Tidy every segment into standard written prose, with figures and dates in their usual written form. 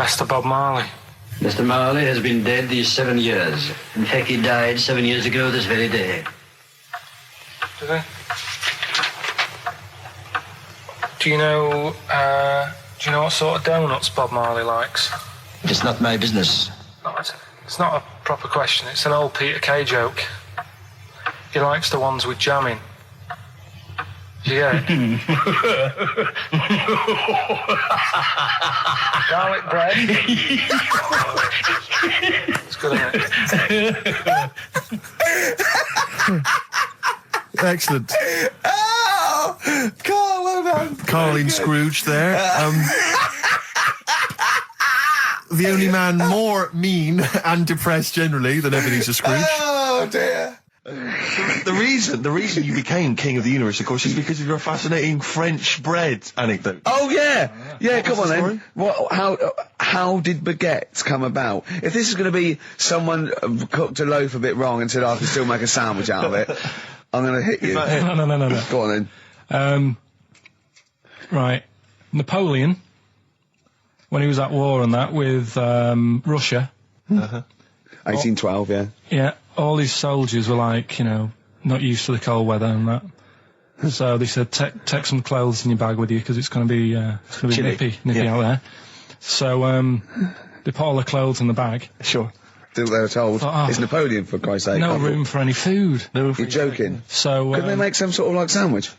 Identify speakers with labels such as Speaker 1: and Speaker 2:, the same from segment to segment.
Speaker 1: Best of Bob Marley.
Speaker 2: Mr. Marley has been dead these 7 years. In fact, he died 7 years ago this very day.
Speaker 1: Did he? Do you know what sort of donuts Bob Marley likes?
Speaker 2: It's not my business.
Speaker 1: No, it's not a proper question. It's an old Peter Kay joke. He likes the ones with jam in. Do you get it? Garlic bread. It's good, isn't it?
Speaker 3: Excellent.
Speaker 4: Oh, Carl, well done.
Speaker 3: Carling Scrooge there. The only man more mean and depressed generally than Ebenezer Scrooge.
Speaker 4: Oh, dear.
Speaker 5: The reason you became King of the Universe, of course, is because of your fascinating French bread anecdote.
Speaker 4: Oh, yeah. Yeah, come on
Speaker 5: the
Speaker 4: then. How did baguettes come about? If this is going to be someone cooked a loaf a bit wrong and said, I can still make a sandwich out of it, I'm going to hit you.
Speaker 3: No.
Speaker 4: Go on then.
Speaker 1: Right. Napoleon, when he was at war and that with Russia.
Speaker 4: 1812, yeah.
Speaker 1: Yeah, all his soldiers were like, not used to the cold weather and that. So they said, take some clothes in your bag with you because it's going to be nippy out there. So they put all the clothes in the bag.
Speaker 4: Sure. They were told, it's Napoleon, for Christ's sake.
Speaker 1: No room for any food.
Speaker 4: You're joking.
Speaker 1: So
Speaker 4: couldn't they make some sort of like sandwich?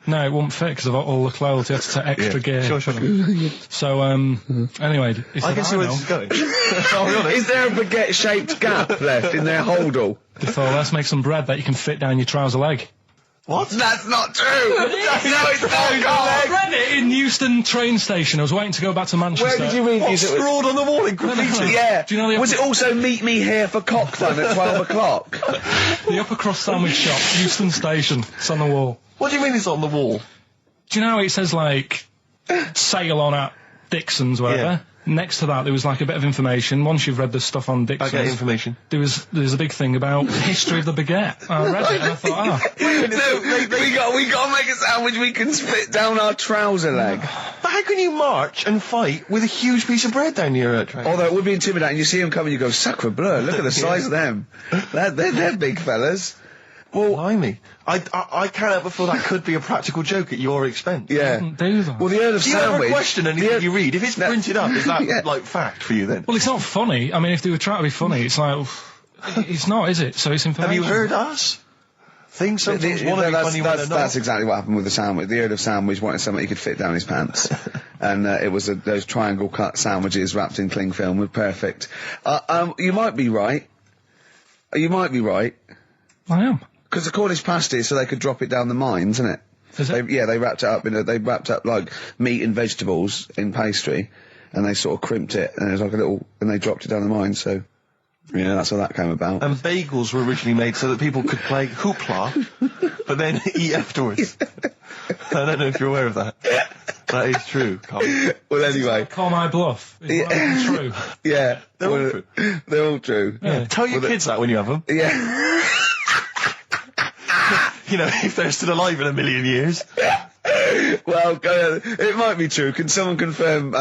Speaker 1: No, it wouldn't fit because of all the clothes. You had to take extra gear.
Speaker 5: Sure.
Speaker 1: So, anyway...
Speaker 5: I can see where this is going. I'll be honest.
Speaker 4: Is there a baguette-shaped gap left in their holdall?
Speaker 1: They thought, let's make some bread that you can fit down your trouser leg.
Speaker 5: What?
Speaker 4: That's not true! No, it's not,
Speaker 1: I
Speaker 4: Carl!
Speaker 1: read it in Euston train station. I was waiting to go back to Manchester.
Speaker 4: Where did you read
Speaker 5: What,
Speaker 4: this?
Speaker 5: scrawled on the wall in graffiti?
Speaker 4: Yeah.
Speaker 1: Do you know the
Speaker 4: Was it also meet me here for cock fun at 12 o'clock?
Speaker 1: The upper cross sandwich shop, Euston station. It's on the wall.
Speaker 5: What do you mean it's on the wall?
Speaker 1: Do you know how it says, like, sail on at Dixon's, whatever?
Speaker 5: Yeah.
Speaker 1: Next to that, there was, like, a bit of information. Once you've read the stuff on Dixon's...
Speaker 5: I get information.
Speaker 1: There's a big thing about the history of the baguette. I read it and I thought,
Speaker 4: No, we gotta make a sandwich we can split down our trouser leg.
Speaker 5: But how can you march and fight with a huge piece of bread down your train?
Speaker 4: Although it would be intimidating. You see them coming, you go, sacre bleu, look at the size of them. They're big fellas. Well,
Speaker 5: Blimey. I can't help but feel that could be a practical joke at your expense.
Speaker 4: yeah.
Speaker 1: do that.
Speaker 4: Well, the Earl of
Speaker 5: Do you ever
Speaker 4: Sandwich...
Speaker 5: question anything you read? If it's printed up, is that, like, fact for you then?
Speaker 1: Well, it's not funny. I mean, if they were trying to be funny, it's like... it's not, is it? So it's information.
Speaker 5: Have you heard us? Things sometimes want to be funny when they're not.
Speaker 4: That's exactly what happened with the sandwich. The Earl of Sandwich wanted something he could fit down his pants. And it was those triangle cut sandwiches wrapped in cling film were perfect. You might be right. You might be right.
Speaker 1: I am.
Speaker 4: Because the Cornish pasty, so they could drop it down the mines, isn't it?
Speaker 1: Is it?
Speaker 4: They wrapped it up they wrapped up like meat and vegetables in pastry, and they sort of crimped it, and it was like and they dropped it down the mine, so, yeah, that's how that came about.
Speaker 5: And bagels were originally made so that people could play hoopla, but then eat afterwards. I don't know if you're aware of that. That is true, Carl.
Speaker 4: Well, anyway.
Speaker 1: Call my bluff. Is that true?
Speaker 4: Yeah.
Speaker 5: They're all true.
Speaker 4: They're all true.
Speaker 1: Yeah.
Speaker 5: Tell your kids that when you have them.
Speaker 4: Yeah.
Speaker 5: You know, if they're still alive in a million years.
Speaker 4: Well, it might be true. Can someone confirm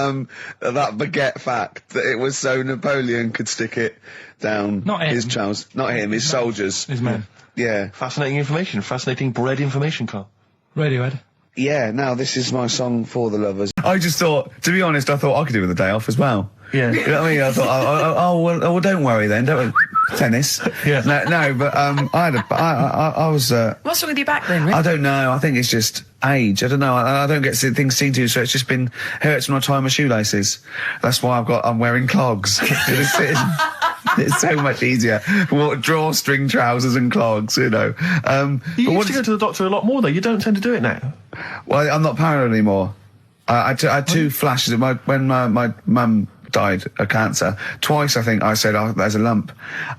Speaker 4: that baguette fact, that it was so Napoleon could stick it down
Speaker 1: Not him.
Speaker 4: his trousers? Not him, his soldiers.
Speaker 1: His men.
Speaker 4: Yeah.
Speaker 5: Fascinating information. Fascinating bread information, Carl.
Speaker 1: Radiohead.
Speaker 4: Yeah, now this is my song for the lovers. I just thought, to be honest, I thought I could do with a day off as well.
Speaker 5: Yeah.
Speaker 4: You know what I mean? I thought, well, don't worry then, don't worry. Tennis.
Speaker 5: Yeah.
Speaker 4: No, but I was...
Speaker 6: What's wrong with your back then, Rick?
Speaker 4: I don't know. I think it's just age. I don't know. I don't get things seen to, so it's just been hurts when I tie my shoelaces. That's why I'm wearing clogs. It's so much easier. Drawstring trousers and clogs, you know.
Speaker 5: You used to go to the doctor a lot more, though. You don't tend to do it now.
Speaker 4: Well, I'm not paranoid anymore. I had two flashes when my mum died of cancer. Twice, I think, I said, there's a lump.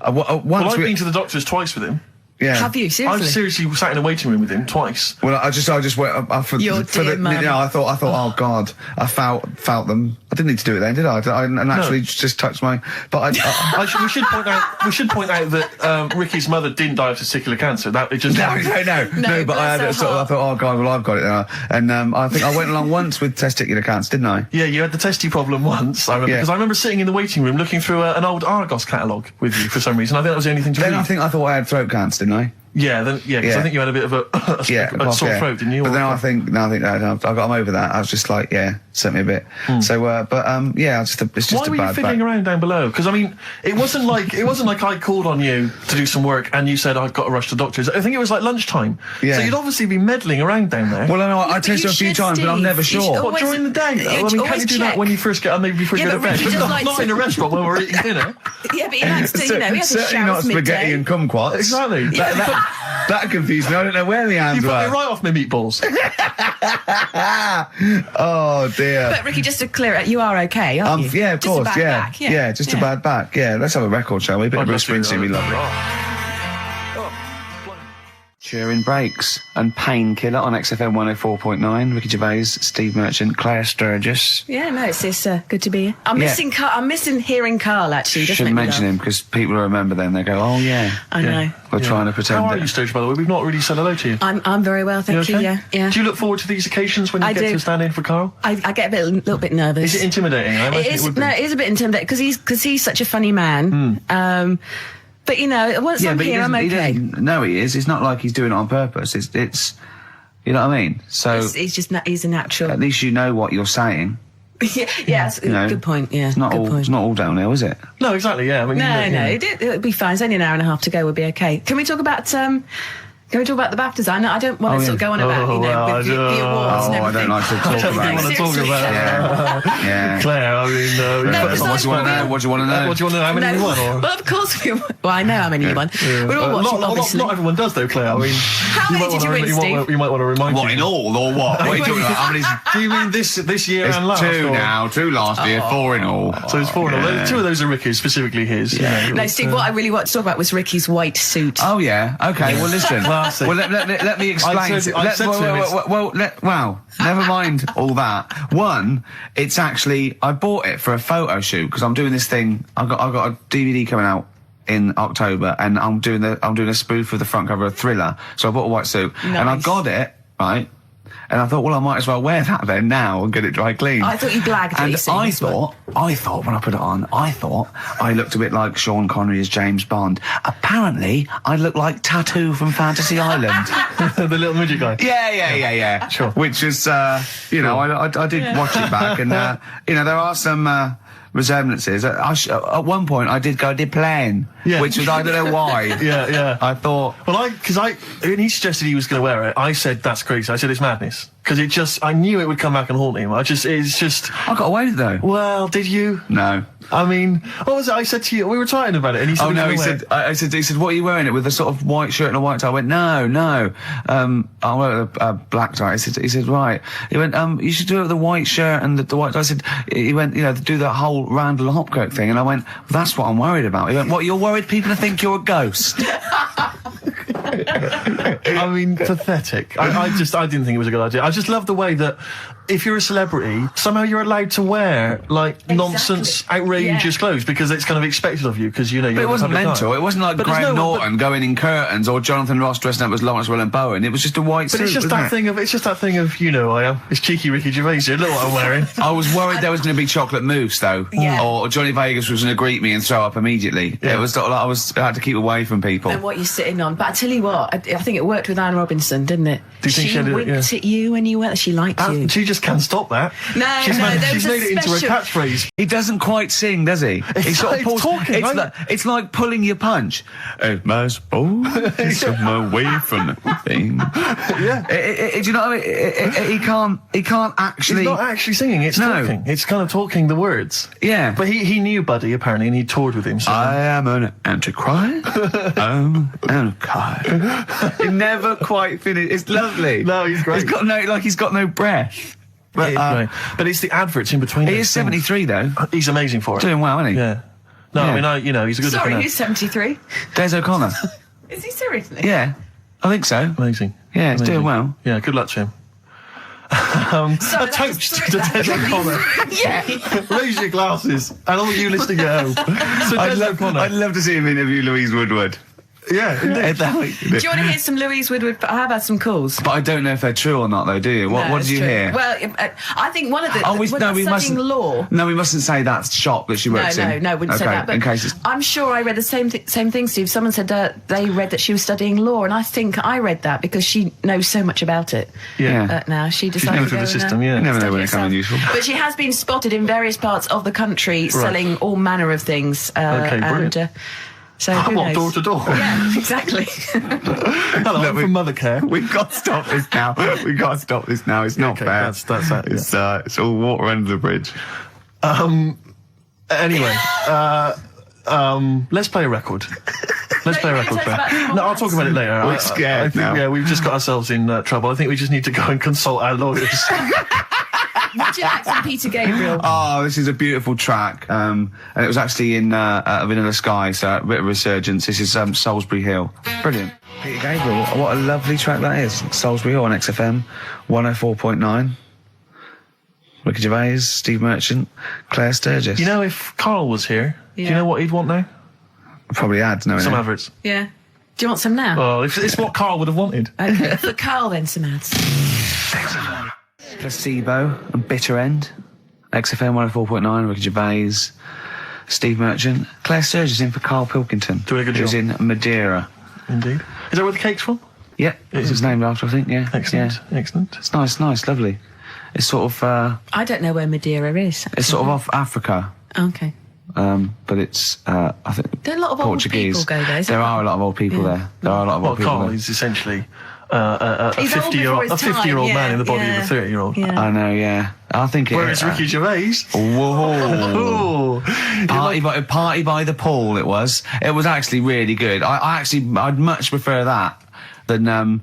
Speaker 4: Once
Speaker 5: I've been to the doctors twice with him.
Speaker 4: Yeah.
Speaker 6: Have you, seriously?
Speaker 5: I've seriously sat in a waiting room with him twice.
Speaker 4: Well, I just went for
Speaker 6: Your
Speaker 4: the
Speaker 6: dear mum.
Speaker 4: I thought, oh God, I felt them. didn't need to do it then, did I? I naturally just touched my... But
Speaker 5: we should point out that Ricky's mother didn't die of testicular cancer. That it just
Speaker 4: No, but I had I thought, oh God, well I've got it now. And I think I went along once with testicular cancer, didn't I?
Speaker 5: Yeah, you had the testy problem once, I remember, because I remember sitting in the waiting room looking through an old Argos catalogue with you for some reason. I think that was the only thing to read.
Speaker 4: Then I thought I had throat cancer, didn't I?
Speaker 5: Yeah, because I think you had a bit of a sore throat, didn't you?
Speaker 4: But then I think I got over that. I was just like, sent me a bit. So, it's just
Speaker 5: Why were you fiddling around down below? Because I mean, it wasn't like I called on you to do some work and you said I've got to rush to the doctors. I think it was like lunchtime. Yeah. So you'd obviously be meddling around down there.
Speaker 4: Well, I know I tested a few times, but I'm never sure.
Speaker 5: What, during the day? Though? I mean, can't you do that when you first get, maybe before you go to bed? Not in a restaurant when we're eating dinner.
Speaker 6: Yeah, but he likes to, he has a
Speaker 4: certainly not spaghetti and kumquats.
Speaker 5: Exactly.
Speaker 4: That confused me. I don't know where the hands
Speaker 5: were. You put
Speaker 4: were.
Speaker 5: it right off my meatballs.
Speaker 4: Oh dear.
Speaker 6: But Ricky, just to clear it, you are okay, aren't you?
Speaker 4: Yeah, of course.
Speaker 6: Back.
Speaker 4: Just a bad back. Yeah, let's have a record, shall we? A bit of Bruce Springsteen, be lovely. Cheering Breaks and Painkiller on XFM 104.9. Ricky Gervais, Steve Merchant, Claire Sturgis.
Speaker 6: Yeah, no, it's good to be here. I'm missing hearing Carl, actually.
Speaker 4: Shouldn't mention him, because people remember then. They go, oh, yeah.
Speaker 6: I know.
Speaker 4: We're trying to pretend.
Speaker 5: How are you, Sturgis, by the way? We've not really said hello to you.
Speaker 6: I'm very well, thank you, yeah.
Speaker 5: Do you look forward to these occasions when you get to stand in for Carl?
Speaker 6: I get a little bit nervous.
Speaker 5: Is it intimidating? I imagine it would be.
Speaker 6: No, it is a bit intimidating, because he's such a funny man. But, once I'm here, I'm okay.
Speaker 4: No, he is. It's not like he's doing it on purpose. It's you know what I mean? So
Speaker 6: he's a natural.
Speaker 4: At least you know what you're saying.
Speaker 6: That's a good point, yeah.
Speaker 4: It's not all downhill, is it?
Speaker 5: No, exactly, yeah. I mean,
Speaker 6: it'll be fine. It's only an hour and a half to go. We'll be okay. Can we talk about the BAFTAs? I don't want to sort of go on about, with the awards and everything.
Speaker 4: I don't like to talk about it.
Speaker 5: Want to talk about
Speaker 4: Yeah.
Speaker 5: Claire, I mean,
Speaker 4: what do you want to know? What do you want to know?
Speaker 5: What do you want to know? How many you won?
Speaker 6: Well, of course we won. Well, I know how many you won. We're all watching, obviously.
Speaker 5: Not everyone does, though, Claire. I mean,
Speaker 6: how many did you win, Steve?
Speaker 5: You might want to remind
Speaker 4: What, in all, or what? What are you talking about?
Speaker 5: Do you mean this year and last?
Speaker 4: Two now, 2 last year, 4 in all.
Speaker 5: So it's 4 in all. 2 of those are Ricky's, specifically his.
Speaker 6: No, Steve, what I really want to talk about was Ricky's white suit.
Speaker 4: Oh, yeah. Okay, well, listen. Well, let me explain. Never mind all that. One, it's actually, I bought it for a photo shoot because I'm doing this thing. I've got a DVD coming out in October, and I'm doing a spoof of the front cover of Thriller. So I bought a white suit, and I got it right. And I thought, well, I might as well wear that then now and get it dry clean.
Speaker 6: I thought you blagged it.
Speaker 4: And I thought when I put it on, I looked a bit like Sean Connery as James Bond. Apparently, I looked like Tattoo from Fantasy Island.
Speaker 5: The little midget guy.
Speaker 4: Yeah. Sure. Which is, I did watch it back, and there are some resemblances. At one point, I did plan, which was, I don't know why.
Speaker 5: Yeah.
Speaker 4: I thought...
Speaker 5: Well, when he suggested he was going to wear it, I said, that's crazy. I said, it's madness. Because I knew it would come back and haunt him. I got
Speaker 4: away with it, though.
Speaker 5: Well, did you?
Speaker 4: No.
Speaker 5: I mean, what was it I said to you? We were chatting about it, and he said...
Speaker 4: he said, what are you wearing it with? A sort of white shirt and a white tie? I went, no. I wear a black tie. He said, right. He went, you should do it with the white shirt and the white tie. He went, do that whole Randall Hopkirk thing. And I went, that's what I'm worried about. He went, what, you're worried people will think you're a ghost?
Speaker 5: I mean, pathetic. I didn't think it was a good idea. I just love the way that if you're a celebrity, somehow you're allowed to wear nonsense, outrageous clothes because it's kind of expected of you because you're. But
Speaker 4: it wasn't mental. It wasn't like Graham Norton going in curtains or Jonathan Ross dressing up as Lawrence Bowen. It was just a white suit.
Speaker 5: But it's just that thing of I am. It's cheeky Ricky Gervais. You look what I'm wearing.
Speaker 4: I was worried there was going to be chocolate mousse though, or Johnny Vegas was going to greet me and throw up immediately. Yeah. It was sort of I had to keep away from people.
Speaker 6: And what you're sitting on. But I tell you what, I think it worked with Anne Robinson, didn't it?
Speaker 5: Do you think she
Speaker 6: winked at you when you went. She liked you.
Speaker 5: She just can't stop that. She's made it into a catchphrase.
Speaker 4: He doesn't quite sing, does he? He's sort of
Speaker 5: talking.
Speaker 4: It's like pulling your punch. My spoon of my way from the thing.
Speaker 5: Yeah.
Speaker 4: Do you know what I mean? He can't actually.
Speaker 5: He's not actually singing. It's talking. It's kind of talking the words.
Speaker 4: Yeah.
Speaker 5: But he knew Buddy apparently, and he toured with him. So.
Speaker 4: I am an antichrist. I'm an antichrist. He never quite finished. It's lovely.
Speaker 5: No, he's great.
Speaker 4: He's got no breath.
Speaker 5: But it's the adverts in between.
Speaker 4: He is 73 though.
Speaker 5: He's amazing for it.
Speaker 4: Doing well, isn't he?
Speaker 5: Yeah. No, yeah. I mean, he's a good.
Speaker 6: Sorry, who's 73?
Speaker 4: Des O'Connor.
Speaker 6: Is he seriously?
Speaker 4: Yeah, I think so.
Speaker 5: Amazing.
Speaker 4: Yeah, he's doing well.
Speaker 5: Yeah, good luck to him. A toast to Des O'Connor.
Speaker 6: Yeah.
Speaker 5: Raise your glasses, and all you listening at home. So
Speaker 4: I'd love to see him interview Louise Woodward.
Speaker 5: Yeah, indeed.
Speaker 6: Do you want to hear some Louise Woodward? I have had some calls.
Speaker 4: But I don't know if they're true or not, though, do you? What did you hear?
Speaker 6: Well, I think one of the...
Speaker 4: we mustn't.
Speaker 6: Law.
Speaker 4: No, we mustn't say that shop that she works in.
Speaker 6: No, wouldn't say that. But
Speaker 4: in case
Speaker 6: I'm sure I read the same thing, Steve. Someone said they read that she was studying law, and I think I read that because she knows so much about it.
Speaker 4: Yeah.
Speaker 6: Now she decided
Speaker 5: never through the system. Yeah.
Speaker 4: You never know when it comes in useful.
Speaker 6: But she has been spotted in various parts of the country selling all manner of things.
Speaker 5: Okay, brilliant.
Speaker 6: And, so who knows?
Speaker 5: Door to door.
Speaker 6: Yeah, exactly.
Speaker 5: Hello, I'm from Mother Care.
Speaker 4: We've got to stop this now. It's not fair.
Speaker 5: That's that.
Speaker 4: It's all water under the bridge.
Speaker 5: Anyway, let's play a record. Let's play a record. No, I'll talk about it later.
Speaker 4: We're scared now.
Speaker 5: Yeah, we've just got ourselves in trouble. I think we just need to go and consult our lawyers.
Speaker 6: Would you like some Peter Gabriel?
Speaker 4: Oh, this is a beautiful track. And it was actually in Vanilla Sky, so a bit of resurgence. This is Salisbury Hill. Brilliant. Peter Gabriel, what a lovely track that is. Salisbury Hill on XFM 104.9. Ricky Gervais, Steve Merchant, Claire Sturgis.
Speaker 5: You know, if Karl was here, do you know what he'd want now?
Speaker 4: Probably ads, no.
Speaker 5: Some adverts.
Speaker 6: Yeah. Do you want some now?
Speaker 5: Oh, it's what Karl would have wanted.
Speaker 6: Okay, for Karl then some ads.
Speaker 4: Placebo and Bitter End. XFM 104.9, Ricky Gervais, Steve Merchant. Claire Sturgis in for Karl Pilkington.
Speaker 5: Doing a good
Speaker 4: who's
Speaker 5: job.
Speaker 4: in Madeira.
Speaker 5: Indeed. Is that where the cake's from?
Speaker 4: Yeah, it's his named after, I think, yeah.
Speaker 5: Excellent,
Speaker 4: yeah.
Speaker 5: excellent.
Speaker 4: It's nice, lovely. It's sort of...
Speaker 6: I don't know where Madeira is.
Speaker 4: It's sort of off Africa.
Speaker 6: Okay.
Speaker 4: But it's, I think...
Speaker 6: There are a lot of
Speaker 4: Portuguese.
Speaker 6: old people go there.
Speaker 4: There are a lot of old people there. There are a lot of old people
Speaker 5: Karl
Speaker 4: there.
Speaker 5: is essentially a
Speaker 6: He's
Speaker 5: 50-year-old man in the body of a 30-year-old.
Speaker 6: Yeah.
Speaker 4: I know, yeah. I think it...
Speaker 5: Whereas Ricky Gervais...
Speaker 4: Whoa! Party by the pool, it was. It was actually really good. I'd much prefer that than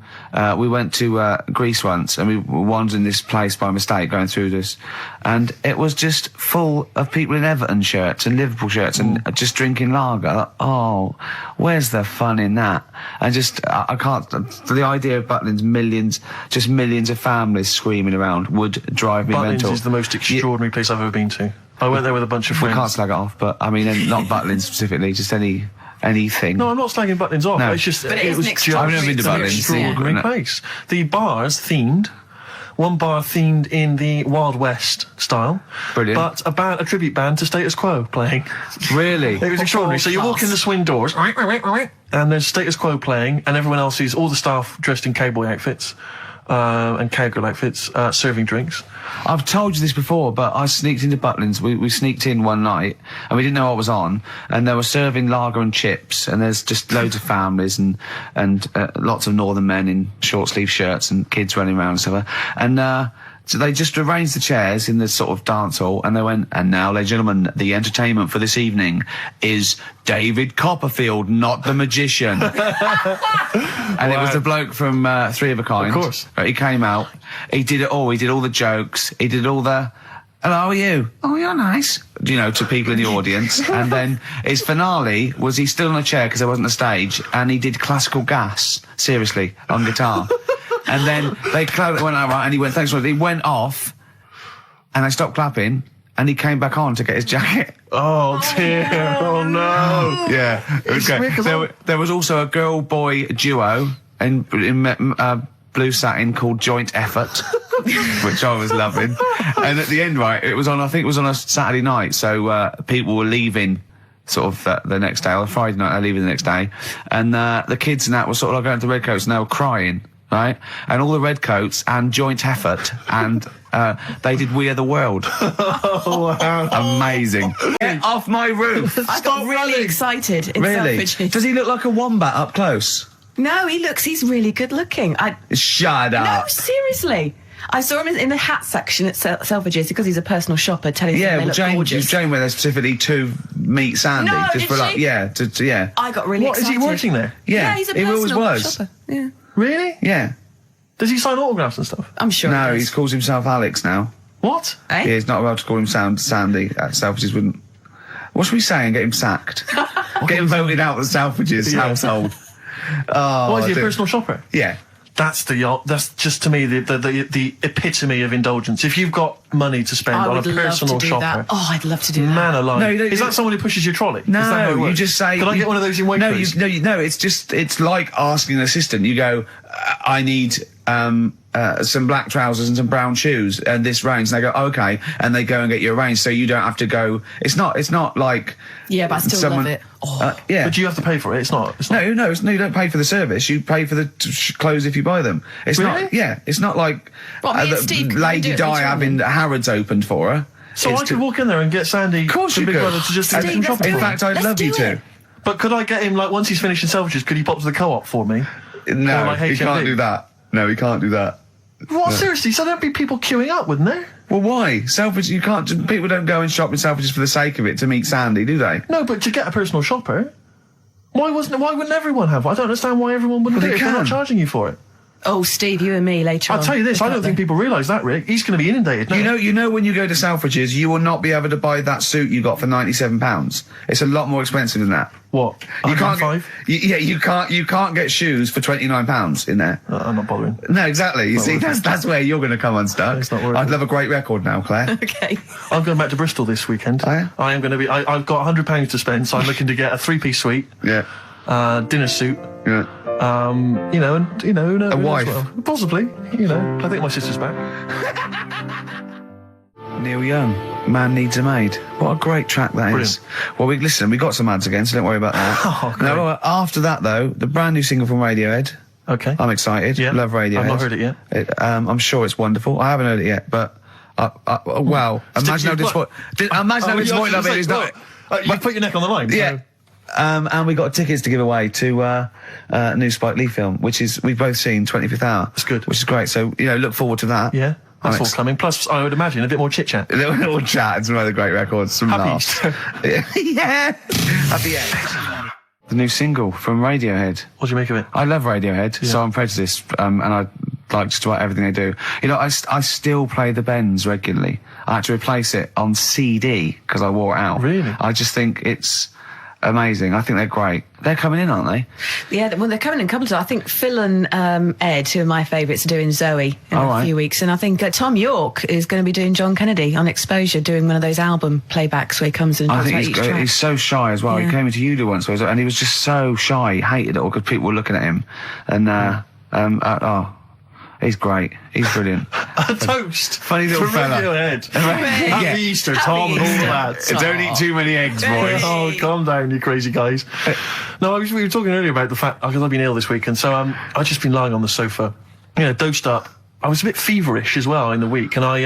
Speaker 4: we went to Greece once, and we wandered in this place by mistake going through this, and it was just full of people in Everton shirts and Liverpool shirts and just drinking lager. Oh, where's the fun in that? And just I can't. The idea of Butlins, millions of families screaming around would drive me mental.
Speaker 5: Butlins is the most extraordinary place I've ever been to. I went there with a bunch of friends.
Speaker 4: We can't slag it off, but I mean, not Butlins specifically, just anything.
Speaker 5: No, I'm not slagging Butlins off.
Speaker 4: No.
Speaker 5: It's just
Speaker 6: But it was an
Speaker 4: I've never been to
Speaker 5: an
Speaker 4: Butlins.
Speaker 5: extraordinary place. The bars themed. One bar themed in the Wild West style.
Speaker 4: Brilliant.
Speaker 5: But a tribute band to Status Quo playing.
Speaker 4: Really?
Speaker 5: It was extraordinary. So you walk in the swing doors, and there's Status Quo playing, and everyone else is all the staff dressed in cowboy outfits. And cowgirl outfits, serving drinks.
Speaker 4: I've told you this before, but I sneaked into Butlins. We sneaked in one night, and we didn't know what was on, and they were serving lager and chips, and there's just loads of families and lots of northern men in short sleeve shirts and kids running around and stuff. And so they just arranged the chairs in this sort of dance hall, and they went, and now, ladies and gentlemen, the entertainment for this evening is David Copperfield, not the magician. And it was the bloke from Three of a Kind.
Speaker 5: Of course.
Speaker 4: He came out, he did it all, he did all the jokes, he did all the, hello, how are you? Oh, you're nice. You know, to people in the audience. And then his finale was he stood on a chair because there wasn't a stage, and he did Classical Gas, seriously, on guitar. And then they went out, right, and he went, thanks for it. He went off, and they stopped clapping, and he came back on to get his jacket.
Speaker 5: Oh dear! Oh no!
Speaker 4: Yeah, it was great. There was also a girl-boy duo in blue satin called Joint Effort, which I was loving. And at the end, right, it was on. I think it was on a Saturday night, so people were leaving. Sort of the next day, or Friday night, they're leaving the next day, and the kids and that were sort of like going to the Redcoats, and they were crying. Right, and all the Redcoats and Joint Effort, and they did We Are the World.
Speaker 5: Oh, wow.
Speaker 4: Amazing. Get off my roof.
Speaker 6: I got really excited in
Speaker 4: Really?
Speaker 6: Selfridges.
Speaker 4: Does he look like a wombat up close?
Speaker 6: No, he's really good looking.
Speaker 4: Shut up.
Speaker 6: No, seriously. I saw him in the hat section at Selfridges because he's a personal shopper telling them they look gorgeous.
Speaker 4: Jane went there specifically to meet Sandy.
Speaker 6: No,
Speaker 4: just
Speaker 6: did
Speaker 4: for like,
Speaker 6: she?
Speaker 4: yeah.
Speaker 6: I got really
Speaker 5: What, is
Speaker 6: excited.
Speaker 5: he working there?
Speaker 4: Yeah,
Speaker 6: he's a
Speaker 4: he always
Speaker 6: personal
Speaker 4: was.
Speaker 6: shopper. Yeah.
Speaker 5: Really?
Speaker 4: Yeah.
Speaker 5: Does he sign autographs and stuff?
Speaker 6: I'm sure
Speaker 4: No,
Speaker 6: he
Speaker 4: he calls himself Alex now.
Speaker 5: What?
Speaker 6: Eh?
Speaker 4: Yeah, he's not allowed to call him Sandy at Selfridges. Wouldn't. What should we say and get him sacked? Get him voted out of the Selfridges household. Oh,
Speaker 5: What, is he a personal shopper?
Speaker 4: Yeah.
Speaker 5: That's just to me the epitome of indulgence. If you've got money to spend on a personal shopper,
Speaker 6: that. Oh, I'd love to do that.
Speaker 5: Man alive!
Speaker 4: No,
Speaker 5: is that someone who pushes your trolley?
Speaker 4: No,
Speaker 5: is that how it works?
Speaker 4: you just say.
Speaker 5: Can I get one of those in Waitrose?
Speaker 4: No. It's like asking an assistant. You go, I need some black trousers and some brown shoes and this range, and they go, okay, and they go and get you a range, so you don't have to go. It's not like.
Speaker 6: Yeah, but I still love it.
Speaker 4: Yeah,
Speaker 5: but you have to pay for it. It's not.
Speaker 4: No, you don't pay for the service. You pay for the clothes if you buy them. It's
Speaker 5: really?
Speaker 4: not. Yeah, it's not like Lady Di having Harrods opened for her.
Speaker 5: So I could walk in there and get Sandy,
Speaker 4: of course, you
Speaker 5: Big
Speaker 4: could.
Speaker 5: Brother, to just do some shopping.
Speaker 4: In fact, I'd love you to.
Speaker 5: But could I get him, like, once he's finished in Selfridges, could he pop to the Co-op for me?
Speaker 4: No,
Speaker 5: like
Speaker 4: he can't do that. No, he can't do that.
Speaker 5: What? No. Seriously? So there'd be people queuing up, wouldn't there?
Speaker 4: Well, why? Selfridges, you can't. People don't go and shop in Selfridges for the sake of it to meet Sandy, do they?
Speaker 5: No, but to get a personal shopper, why wouldn't everyone have one? I don't understand why everyone wouldn't do it if they're not charging you for it.
Speaker 6: Oh, Steve, you and me later on.
Speaker 5: I'll tell you this, I don't think people realise that, Rick. He's going to be inundated now.
Speaker 4: You know when you go to Selfridges, you will not be able to buy that suit you got for £97. It's a lot more expensive than that.
Speaker 5: What?
Speaker 4: You can't you can't get shoes for £29 in there.
Speaker 5: I'm not bothering.
Speaker 4: No, exactly. You see, that's where you're going to come unstuck.
Speaker 5: It's not worth
Speaker 4: I'd
Speaker 5: it.
Speaker 4: love a great record now, Claire.
Speaker 6: Okay.
Speaker 5: I'm going back to Bristol this weekend.
Speaker 4: Oh, yeah?
Speaker 5: I am going to be. I've got £100 to spend, so I'm looking to get a 3-piece suite.
Speaker 4: Yeah.
Speaker 5: Dinner suit.
Speaker 4: Yeah.
Speaker 5: Who knows?
Speaker 4: A wife.
Speaker 5: Well. Possibly. I think my sister's back.
Speaker 4: Neil Young, Man Needs a Maid. What a great track that is. Well, we got some ads again, so don't worry about that.
Speaker 5: Oh, great.
Speaker 4: No, after that, though, the brand new single from Radiohead.
Speaker 5: Okay.
Speaker 4: I'm excited.
Speaker 5: Yeah.
Speaker 4: Love Radiohead.
Speaker 5: I've not heard it yet.
Speaker 4: I'm sure it's wonderful. I haven't heard it yet, but wow. Imagine how disappointed I've been. It's not.
Speaker 5: You put your neck on the line.
Speaker 4: Yeah.
Speaker 5: So.
Speaker 4: And we got tickets to give away to a new Spike Lee film, which we've both seen, 25th Hour.
Speaker 5: That's good.
Speaker 4: Which is great. So, look forward to that.
Speaker 5: Yeah. That's all coming. Plus, I would imagine a bit more chit-chat.
Speaker 4: A little chat and some other great records. Some laughs. Yeah. Happy end. The new single from Radiohead.
Speaker 5: What do you make of it?
Speaker 4: I love Radiohead, so I'm prejudiced, and I like just about everything they do. I still play the Bends regularly. I had to replace it on CD because I wore it out.
Speaker 5: Really?
Speaker 4: I just think it's amazing. I think they're great. They're coming in, aren't they?
Speaker 6: Yeah, well, they're coming in a couple of times. I think Phil and Ed, who are my favourites, are doing Zoe in a few weeks. And I think Tom York is going to be doing John Kennedy on Exposure, doing one of those album playbacks where he comes and talks about each track.
Speaker 4: He's so shy as well.
Speaker 6: Yeah.
Speaker 4: He came into Udo once, and he was just so shy. He hated it all because people were looking at him. And, he's great. He's brilliant.
Speaker 5: A toast.
Speaker 4: Funny little fella.
Speaker 5: Radiohead. Happy Easter, Tom, and all that.
Speaker 4: Don't eat too many eggs, boys.
Speaker 5: Oh, calm down, you crazy guys. No, we were talking earlier about the fact, because I've been ill this week, and so I've just been lying on the sofa, dosed up. I was a bit feverish as well in the week, and I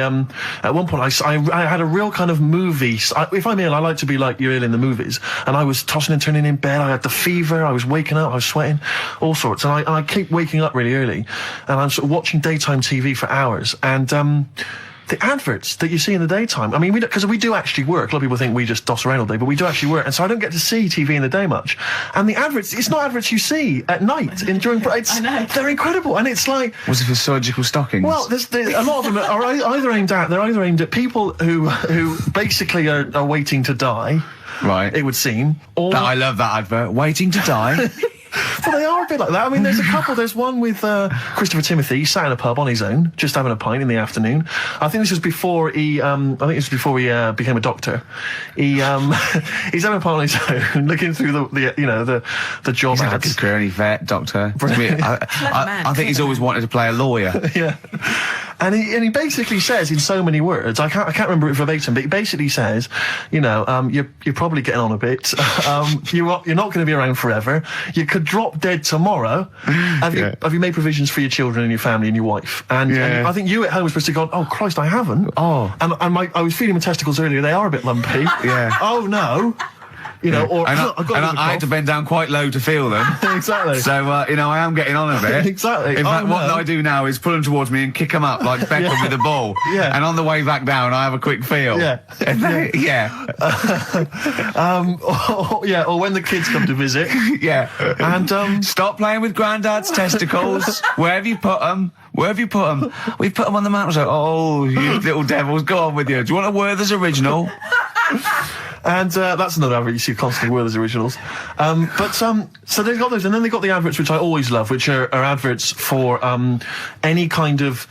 Speaker 5: at one point I had a real kind of movie. If I'm ill, I like to be like you're ill in the movies, and I was tossing and turning in bed. I had the fever. I was waking up. I was sweating, all sorts, and I keep waking up really early, and I'm sort of watching daytime TV for hours, and the adverts that you see in the daytime, I mean, because we do actually work. A lot of people think we just doss around all day, but we do actually work, and so I don't get to see TV in the day much. And the adverts, it's not adverts you see at night during. I know. They're incredible, and it's like.
Speaker 4: Was it for surgical stockings?
Speaker 5: Well, a lot of them are either aimed at people who basically are waiting to die.
Speaker 4: Right.
Speaker 5: It would seem. Or
Speaker 4: I love that advert. Waiting to die.
Speaker 5: Well, they are a bit like that. I mean, there's a couple. There's one with Christopher Timothy. He sat in a pub on his own, just having a pint in the afternoon. I think this was before he. Became a doctor. He's having a pint on his own, looking through the job
Speaker 4: ads. He's had a good career, any vet, doctor. I think he's always wanted to play a lawyer.
Speaker 5: Yeah. And he basically says in so many words, I can't remember it verbatim, but he basically says, you're probably getting on a bit. You're not going to be around forever. You could drop dead tomorrow. Have you made provisions for your children and your family and your wife? And I think you at home were supposed to go, oh Christ, I haven't.
Speaker 4: Oh.
Speaker 5: And I was feeling my testicles earlier. They are a bit lumpy.
Speaker 4: Yeah.
Speaker 5: Oh no.
Speaker 4: I had to bend down quite low to feel them.
Speaker 5: Exactly.
Speaker 4: So, I am getting on a bit.
Speaker 5: Exactly.
Speaker 4: In fact, what I do now is pull them towards me and kick them up like Beckham with the ball.
Speaker 5: Yeah.
Speaker 4: And on the way back down, I have a quick feel.
Speaker 5: Yeah. Or when the kids come to visit.
Speaker 4: Yeah.
Speaker 5: And,
Speaker 4: stop playing with Grandad's testicles. Where have you put them? Where have you put them? We've put them on the mountain. Oh, you little devils, go on with you. Do you want a Werther's original?
Speaker 5: And that's another advert you see constantly with as originals. So they've got those, and then they've got the adverts, which I always love, which are adverts for any kind of,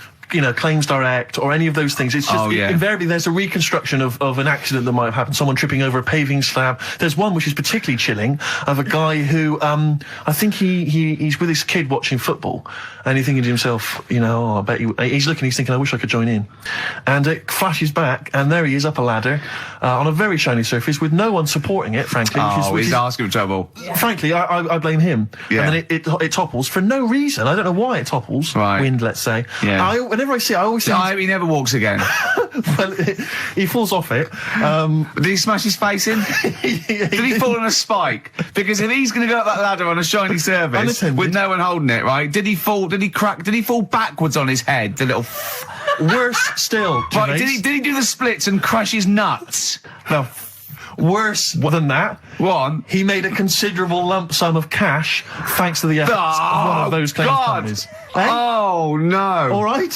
Speaker 5: Claims Direct or any of those things. It's just invariably there's a reconstruction of an accident that might have happened, someone tripping over a paving slab. There's one which is particularly chilling of a guy who I think he's with his kid watching football, and he's thinking to himself, I bet he's thinking, I wish I could join in. And it flashes back, and there he is up a ladder on a very shiny surface with no one supporting it, frankly.
Speaker 4: He's asking for trouble.
Speaker 5: Frankly, I blame him. Yeah. And then it topples for no reason. I don't know why it topples.
Speaker 4: Right.
Speaker 5: Wind, let's say.
Speaker 4: Yeah.
Speaker 5: Whenever I see it, I always think...
Speaker 4: I hope he never walks again.
Speaker 5: Well, he falls off it.
Speaker 4: Did he smash his face in? Did he fall on a spike? Because if he's going to go up that ladder on a shiny surface with no one holding it, right? Did he fall? Did he crack? Did he fall backwards on his head? The little...
Speaker 5: Worse still, Gervais.
Speaker 4: Right, did he do the splits and crush his nuts?
Speaker 5: No. Worse than that, he made a considerable lump sum of cash thanks to the efforts of one of those claims companies. Eh?
Speaker 4: Oh, no.
Speaker 5: All right.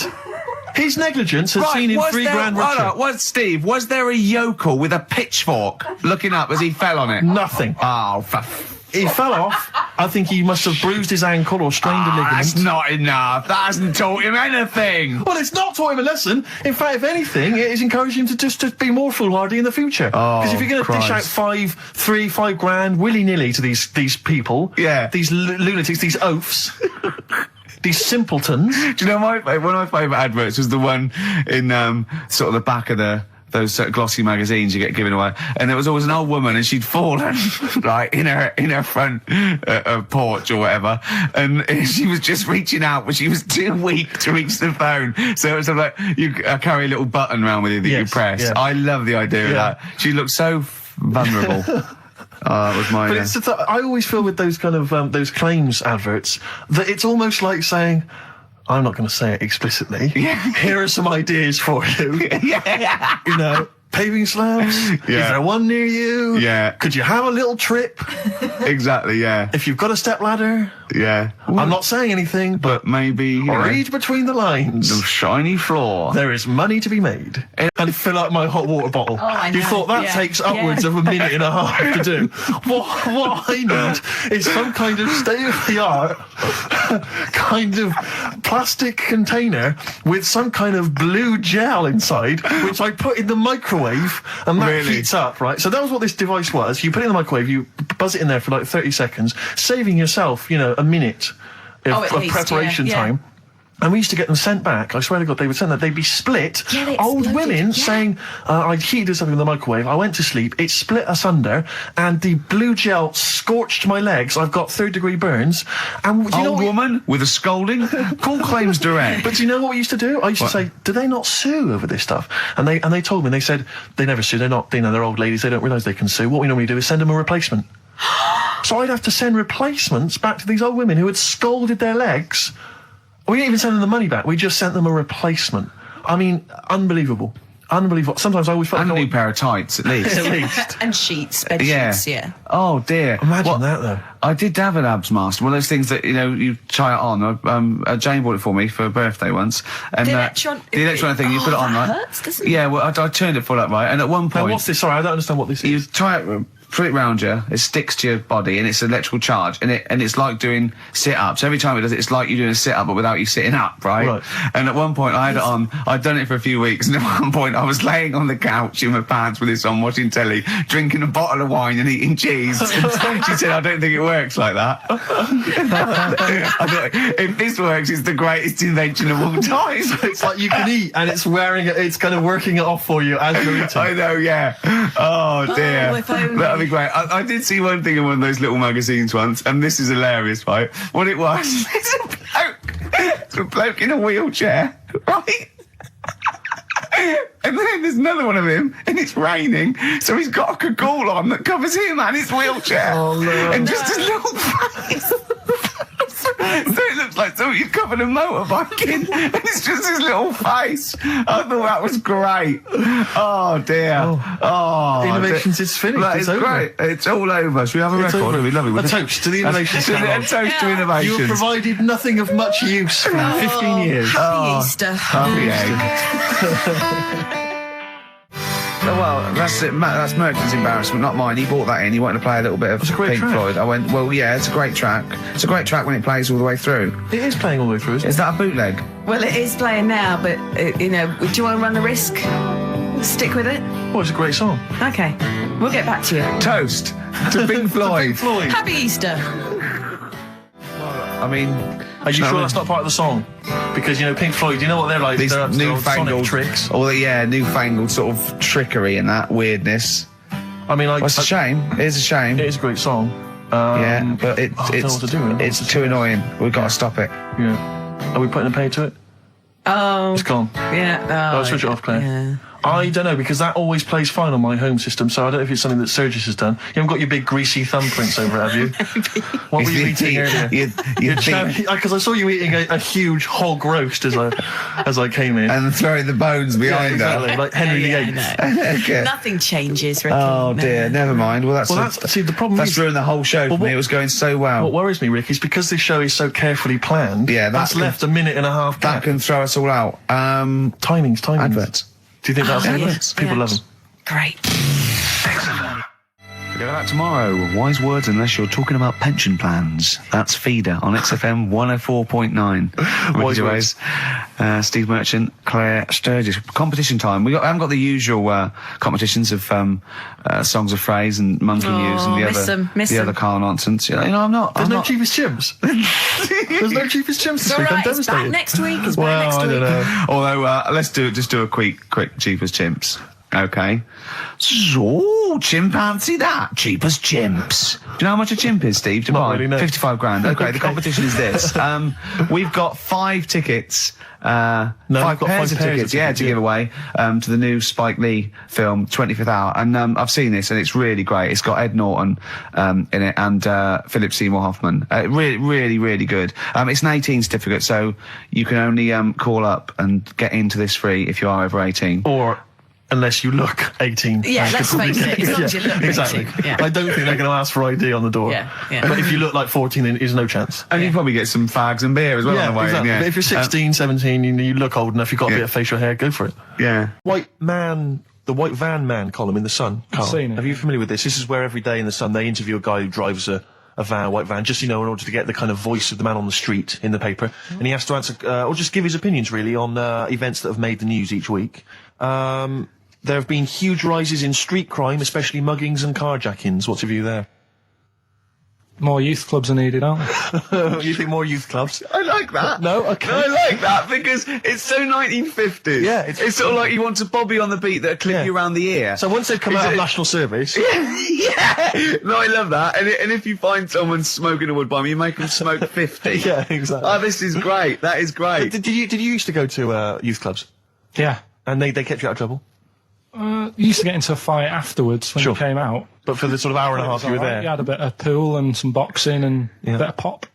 Speaker 5: His negligence has seen him $3,000 richer.
Speaker 4: Steve, was there a yokel with a pitchfork looking up as he fell on it?
Speaker 5: Nothing.
Speaker 4: Oh,
Speaker 5: he fell off. I think he must have bruised his ankle or strained a ligament.
Speaker 4: That's not enough. That hasn't taught him anything.
Speaker 5: Well, it's not taught him a lesson. In fact, if anything, it has encouraged him to be more foolhardy in the future. Because if you're going to dish out $5,000 willy-nilly to these people, these lunatics, these oafs, these simpletons.
Speaker 4: Do you know one of my favourite adverts was the one in sort of the back of those glossy magazines you get given away, and there was always an old woman, and she'd fallen right in her front porch or whatever, and she was just reaching out, but she was too weak to reach the phone. So it was like you carry a little button around with you that you press. Yeah. I love the idea of that. She looked so vulnerable. That was mine.
Speaker 5: But I always feel with those kind of those claims adverts that it's almost like saying, I'm not going to say it explicitly. Here are some ideas for you. Paving slabs. Is there one near you?
Speaker 4: Yeah.
Speaker 5: Could you have a little trip?
Speaker 4: Exactly, yeah.
Speaker 5: If you've got a step ladder.
Speaker 4: Yeah.
Speaker 5: I'm not saying anything, but
Speaker 4: maybe
Speaker 5: read between the lines.
Speaker 4: The shiny floor.
Speaker 5: There is money to be made. And fill up my hot water bottle.
Speaker 6: Oh, I know.
Speaker 5: You thought that takes upwards of a minute and a half to do. What I need is some kind of state-of-the-art kind of plastic container with some kind of blue gel inside, which I put in the microwave, and that heats up, right? So that was what this device was. You put it in the microwave, you buzz it in there for like 30 seconds, saving yourself, a minute of preparation time. And we used to get them sent back. I swear to God, they would send that. They'd be split.
Speaker 6: Yeah,
Speaker 5: old women saying, I'd heated something in the microwave. I went to sleep. It split asunder, and the blue gel scorched my legs. I've got third-degree burns. And do you know
Speaker 4: woman with a scolding? Call Claims Direct.
Speaker 5: But do you know what we used to do? I used to say, do they not sue over this stuff? And they told me, they said, they never sue. They're not, they're old ladies. They don't realise they can sue. What we normally do is send them a replacement. So I'd have to send replacements back to these old women who had scalded their legs. We didn't even send them the money back. We just sent them a replacement. I mean, unbelievable. Unbelievable. Sometimes I always felt
Speaker 4: like... And a new pair of tights, at least.
Speaker 5: At least.
Speaker 6: And sheets, bed sheets, yeah.
Speaker 4: Oh, dear.
Speaker 5: Imagine that, though.
Speaker 4: I did have an abs mask. One of those things that, you try it on. Jane bought it for me for a birthday once. And, the electron thing, you put it on, right?
Speaker 6: Hurts, doesn't it?
Speaker 4: Yeah, well, I turned it full up, right? And at one point...
Speaker 5: Now, what's this? Sorry, I don't understand what this is.
Speaker 4: You try it... Put it round you, it sticks to your body, and it's an electrical charge, and it's like doing sit-ups. Every time it does it, it's like you're doing a sit-up, but without you sitting up, right? And at one point, I had it on, I'd done it for a few weeks, and at one point, I was laying on the couch in my pants with this on, watching telly, drinking a bottle of wine and eating cheese. She said, I don't think it works like that. I thought, if this works, it's the greatest invention of all time.
Speaker 5: So it's like you can eat, and it's kind of working it off for you as you're eating.
Speaker 4: I know, yeah. Oh, dear. That'd be great. I did see one thing in one of those little magazines once, and this is hilarious, right? What it was, it's a bloke in a wheelchair, right? And then there's another one of him, and it's raining, so he's got a cagoule on that covers him and his wheelchair.
Speaker 5: Oh, no.
Speaker 4: And just his little face. So it looks like somebody's covered a motorbike in, and it's just his little face. I thought that was great. Oh, dear.
Speaker 5: Innovations is finished.
Speaker 4: That is great. It's all over. Should we have a record? It'd be lovely.
Speaker 5: A toast to the innovations.
Speaker 4: A toast to innovations.
Speaker 5: You have provided nothing of much use for 15 years.
Speaker 6: Happy Easter.
Speaker 4: Happy egg. well, that's it. That's Mercury's embarrassment, not mine. He bought that in. He wanted to play a little bit of
Speaker 5: It's a great
Speaker 4: Pink
Speaker 5: track.
Speaker 4: Floyd. I went, well, yeah, it's a great track. It's a great track when it plays all the way through.
Speaker 5: It is playing all the way through, isn't it?
Speaker 4: Is that a bootleg?
Speaker 6: Well, it is playing now, but, you know, do you want to run the risk? Stick with it?
Speaker 5: Well, it's a great song.
Speaker 6: Okay. We'll get back to you.
Speaker 4: Toast to Pink Floyd.
Speaker 5: Floyd.
Speaker 6: Happy Easter.
Speaker 4: I mean,
Speaker 5: Are you sure that's not part of the song? Because, you know, Pink Floyd, you know what they're like?
Speaker 4: these
Speaker 5: They're up to their old sonic
Speaker 4: newfangled
Speaker 5: tricks.
Speaker 4: All the newfangled sort of trickery and that weirdness.
Speaker 5: I mean, like...
Speaker 4: Well, it's a shame. It is a shame.
Speaker 5: It is a great song.
Speaker 4: Yeah, but
Speaker 5: I don't know what to do with it.
Speaker 4: it's too annoying. We've got to stop it.
Speaker 5: Yeah. Are we putting a pay to it?
Speaker 6: Oh.
Speaker 5: It's gone.
Speaker 6: Yeah.
Speaker 5: Oh, switch it off, Claire.
Speaker 6: Yeah.
Speaker 5: I don't know, because that always plays fine on my home system, so I don't know if it's something that Sergis has done. You haven't got your big greasy thumbprints over it, have you? What were you eating earlier? Because I saw you eating a huge hog roast as I came in.
Speaker 4: And throwing the bones behind
Speaker 5: exactly,
Speaker 4: her.
Speaker 5: like Henry
Speaker 6: Yeah,
Speaker 5: VIII.
Speaker 4: Okay.
Speaker 6: Nothing changes, Ricky.
Speaker 4: Oh dear, never mind. Well,
Speaker 5: See, the problem
Speaker 4: that's
Speaker 5: is...
Speaker 4: ruined the whole show for me. It was going so well.
Speaker 5: What worries me, Rick, is because this show is so carefully planned,
Speaker 4: Yeah,
Speaker 5: that's left a minute and a half
Speaker 4: That
Speaker 5: gap.
Speaker 4: can throw us all out.
Speaker 5: Timings.
Speaker 4: Adverts.
Speaker 5: Do you think that's
Speaker 6: yes,
Speaker 5: People love them.
Speaker 6: Great.
Speaker 4: Forget about tomorrow. Wise words unless you're talking about pension plans. That's Feeder on XFM 104.9. Ricky Gervais, Steve Merchant, Claire Sturgis. Competition time. I haven't got the usual competitions of songs of phrase and monkey news and the other car nonsense. You know, I'm not.
Speaker 5: There's no cheapest chimps. There's no cheapest chimps this
Speaker 6: It's all
Speaker 5: week. I'm
Speaker 6: right. It's back
Speaker 5: devastated.
Speaker 6: next week. It's
Speaker 5: Well,
Speaker 6: back next
Speaker 5: I
Speaker 6: week.
Speaker 5: don't know.
Speaker 4: Although, let's do a quick cheapest chimps. Okay. So, chimpanzee that. Cheapest chimps. Do you know how much a chimp is, Steve? To
Speaker 5: Not
Speaker 4: buy?
Speaker 5: really, no.
Speaker 4: 55 grand. Okay, the competition is this. We've got 5 tickets.
Speaker 5: No,
Speaker 4: five
Speaker 5: we've got
Speaker 4: pairs
Speaker 5: 5
Speaker 4: of
Speaker 5: pairs
Speaker 4: tickets,
Speaker 5: of tickets,
Speaker 4: to give
Speaker 5: yeah.
Speaker 4: away to the new Spike Lee film, 25th Hour. And I've seen this, and it's really great. It's got Ed Norton in it and Philip Seymour Hoffman. Really, really, really good. It's an 18 certificate, so you can only call up and get into this free if you are over 18.
Speaker 5: Or unless you look 18.
Speaker 6: Yeah, let's face it. As long as you look
Speaker 5: exactly.
Speaker 6: 18. Yeah.
Speaker 5: I don't think they're going to ask for ID on the door.
Speaker 6: Yeah.
Speaker 5: But if you look like 14, then there's no chance.
Speaker 4: And you probably get some fags and beer as well on the way.
Speaker 5: exactly.
Speaker 4: Yeah,
Speaker 5: But if you're 16, 17, you look old enough, you've got a
Speaker 4: Yeah.
Speaker 5: bit of facial hair, go for it.
Speaker 4: yeah.
Speaker 5: The White Van Man column in The Sun. Carl,
Speaker 1: seen it.
Speaker 5: Are you familiar with this? This is where every day in The Sun they interview a guy who drives a white van, just, in order to get the kind of voice of the man on the street in the paper. And he has to answer, or just give his opinions, really, on events that have made the news each week. There have been huge rises in street crime, especially muggings and carjackings. What's your view there?
Speaker 1: More youth clubs are needed, aren't there?
Speaker 5: You think more youth clubs?
Speaker 4: I like that.
Speaker 5: No? Okay.
Speaker 4: I like that because it's so 1950s.
Speaker 5: Yeah,
Speaker 4: it's sort of like you want a bobby on the beat that'll clip
Speaker 5: Yeah.
Speaker 4: you around the ear.
Speaker 5: So once they've come
Speaker 4: Is
Speaker 5: out of
Speaker 4: it-
Speaker 5: national service...
Speaker 4: Yeah. No, I love that. And if you find someone smoking a wood bomb, you make them smoke 50.
Speaker 5: Yeah, exactly.
Speaker 4: Oh, this is great. That is great.
Speaker 5: Did you used to go to youth clubs?
Speaker 1: Yeah.
Speaker 5: And they kept you out of trouble?
Speaker 1: You used to get into a fight afterwards when
Speaker 5: Sure.
Speaker 1: you came out.
Speaker 5: But for the sort of hour and a half you were
Speaker 1: Alright,
Speaker 5: there?
Speaker 1: You had a bit of pool and some boxing and
Speaker 5: Yeah.
Speaker 1: a bit of pop.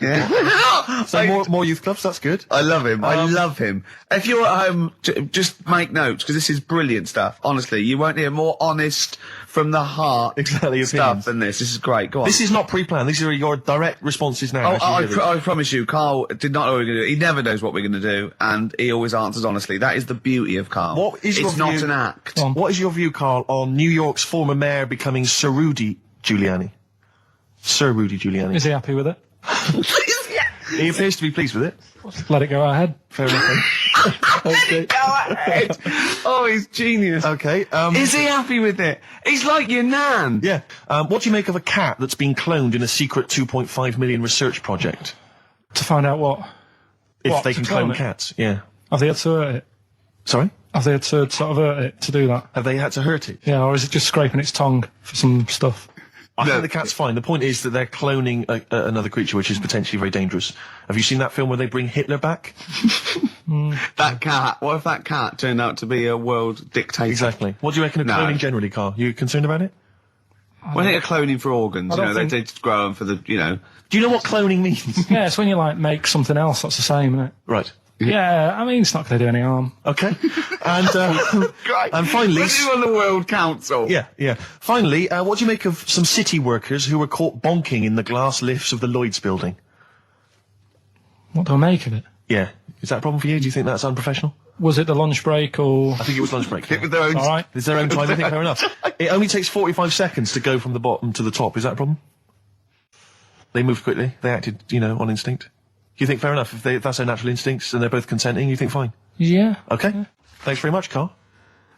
Speaker 4: Yeah.
Speaker 5: So more youth clubs, that's good.
Speaker 4: I love him. I love him. If you're at home, just make notes because this is brilliant stuff. Honestly, you won't hear more honest from the heart
Speaker 5: Exactly,
Speaker 4: stuff
Speaker 5: opinions.
Speaker 4: than this. This is great. Go on.
Speaker 5: This is not pre-planned. These are your direct responses now. as you hear them.
Speaker 4: I promise you, Carl did not know what we were going to do. He never knows what we're going to do, and he always answers honestly. That is the beauty of Carl.
Speaker 5: What is your
Speaker 4: it's not
Speaker 5: view-
Speaker 4: an act.
Speaker 1: Go on.
Speaker 5: What is your view, Carl, on New York's former mayor becoming Sir Rudy Giuliani? Sir Rudy Giuliani.
Speaker 1: Is he happy with it?
Speaker 5: He appears to be pleased with it.
Speaker 1: Let it go ahead.
Speaker 5: Fair enough. Okay.
Speaker 4: Go ahead. Oh, he's genius.
Speaker 5: Okay.
Speaker 4: Is he happy with it? He's like your nan.
Speaker 5: Yeah. What do you make of a cat that's been cloned in a secret 2.5 million research project?
Speaker 1: To find out what?
Speaker 5: If
Speaker 1: What,
Speaker 5: they
Speaker 1: to
Speaker 5: can
Speaker 1: clone
Speaker 5: clone
Speaker 1: it?
Speaker 5: cats. Yeah.
Speaker 1: Have they had to hurt it?
Speaker 5: Sorry?
Speaker 1: Have they had to sort of hurt it to do that?
Speaker 5: Have they had to hurt it?
Speaker 1: Yeah, or is it just scraping its tongue for some stuff?
Speaker 5: I think the cat's fine. The point is that they're cloning another creature, which is potentially very dangerous. Have you seen that film where they bring Hitler back?
Speaker 4: That cat. What if that cat turned out to be a world dictator?
Speaker 5: Exactly. What do you reckon of
Speaker 4: No.
Speaker 5: cloning generally, Carl? You concerned about it?
Speaker 4: When they're cloning for organs,
Speaker 1: I
Speaker 4: you
Speaker 1: don't
Speaker 4: know,
Speaker 1: think-
Speaker 4: they just grow them for the, you know.
Speaker 5: Do you know what cloning means?
Speaker 1: Yeah, it's when you like make something else that's the same, isn't it?
Speaker 5: Right.
Speaker 1: Yeah, I mean it's not going to do any harm.
Speaker 5: Okay. And
Speaker 4: Great.
Speaker 5: and finally,
Speaker 4: When you on the World Council.
Speaker 5: yeah. Finally, what do you make of some city workers who were caught bonking in the glass lifts of the Lloyd's building?
Speaker 1: What do I make of it?
Speaker 5: Yeah. Is that a problem for you? Do you think that's unprofessional?
Speaker 1: Was it the lunch break or?
Speaker 5: I think it was lunch break.
Speaker 3: It was their own.
Speaker 1: All right.
Speaker 5: It's their own time. I think fair enough. It only takes 45 seconds to go from the bottom to the top. Is that a problem? They moved quickly. They acted, on instinct. You think fair enough? If that's their natural instincts and they're both consenting, you think fine?
Speaker 1: Yeah.
Speaker 5: Okay. Yeah. Thanks very much, Carl.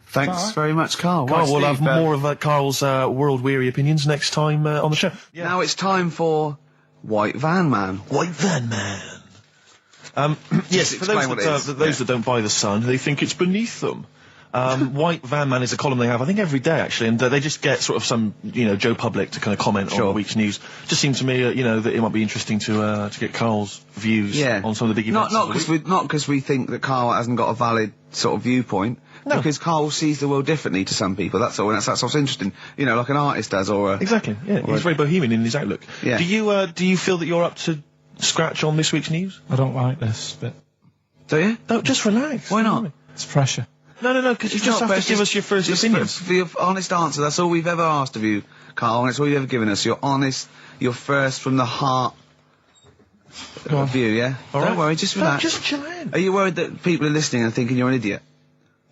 Speaker 4: Thanks very much, Carl.
Speaker 5: Carl,
Speaker 4: Right,
Speaker 5: we'll
Speaker 4: Steve,
Speaker 5: have more of Carl's world-weary opinions next time on the show.
Speaker 4: Yeah. Now it's time for White Van Man.
Speaker 5: White Van Man. Yes, for
Speaker 4: explain what it is.
Speaker 5: those that don't buy The Sun, they think it's beneath them. White Van Man is a column they have, I think, every day, actually, and they just get sort of some, Joe Public to kind of comment on the week's news. Just seems to me, that it might be interesting to get Carl's views on some of the big events.
Speaker 4: Not because we think that Carl hasn't got a valid sort of viewpoint. No. Because Carl sees the world differently to some people. That's all. And that's what's interesting. Like an artist does, or
Speaker 5: exactly. Yeah, he's very bohemian in his outlook.
Speaker 4: Yeah.
Speaker 5: Do you feel that you're up to scratch on this week's news?
Speaker 1: I don't like this bit.
Speaker 4: Do you?
Speaker 5: No, just relax.
Speaker 4: Why not?
Speaker 1: It's pressure.
Speaker 5: No, because you just have to give us your first opinions.
Speaker 4: For your honest answer, that's all we've ever asked of you, Carl, and it's all you've ever given us. Your honest, your first from the heart view, yeah?
Speaker 5: All right.
Speaker 4: Don't worry, just relax.
Speaker 5: Just chill out.
Speaker 4: Are you worried that people are listening and thinking you're an idiot?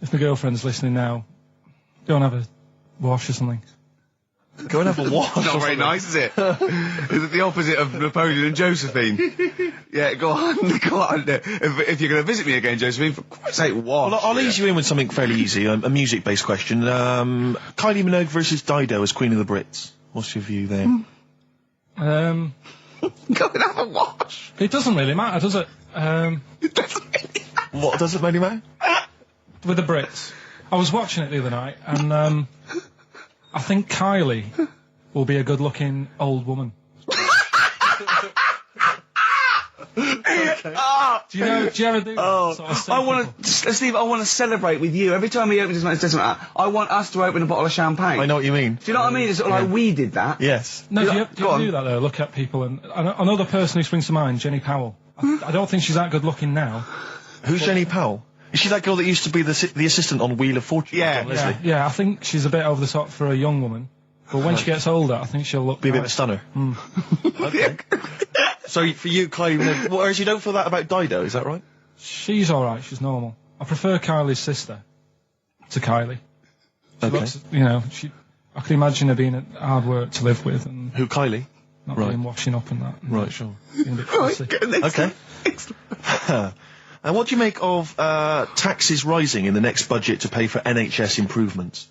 Speaker 1: If my girlfriend's listening now, go and have a wash or something.
Speaker 5: Go and have a wash.
Speaker 4: Not very nice, is it? Is it the opposite of Napoleon and Josephine? Yeah, go on. If you're going to visit me again, Josephine, for Christ's sake, wash.
Speaker 5: Well, I'll ease you in with something fairly easy, a music-based question. Kylie Minogue versus Dido as Queen of the Brits. What's your view there?
Speaker 4: Go and have a wash.
Speaker 1: It doesn't really matter, does it?
Speaker 4: It doesn't really matter.
Speaker 5: What doesn't really matter?
Speaker 1: With the Brits. I was watching it the other night, and I think Kylie will be a good-looking old woman. Do you ever do that? Sort of
Speaker 4: I want to, Steve, I want to celebrate with you. Every time he opens his mouth and says something like that, I want us to open a bottle of champagne.
Speaker 5: I know what you mean.
Speaker 4: Do you know what I mean? It's sort of like we did that.
Speaker 5: Yes.
Speaker 1: No, do you ever do that, though? Look at people, and another person who springs to mind, Jenny Powell. I don't think she's that good-looking now.
Speaker 5: Who's Jenny Powell? Is she that girl that used to be the assistant on Wheel of Fortune?
Speaker 1: Yeah, I think she's a bit over the top for a young woman. But when she gets older, I think she'll look...
Speaker 5: Be a bit of a stunner. Okay. So, for you, Kylie, whereas you don't feel that about Dido, is that right?
Speaker 1: She's alright, she's normal. I prefer Kylie's sister to Kylie. She looks, I could imagine her being hard work to live with. And
Speaker 5: who, Kylie?
Speaker 1: Not being washing up and that.
Speaker 5: Right, sure.
Speaker 1: Being a bit fussy.
Speaker 5: Okay. And what do you make of taxes rising in the next budget to pay for NHS improvements?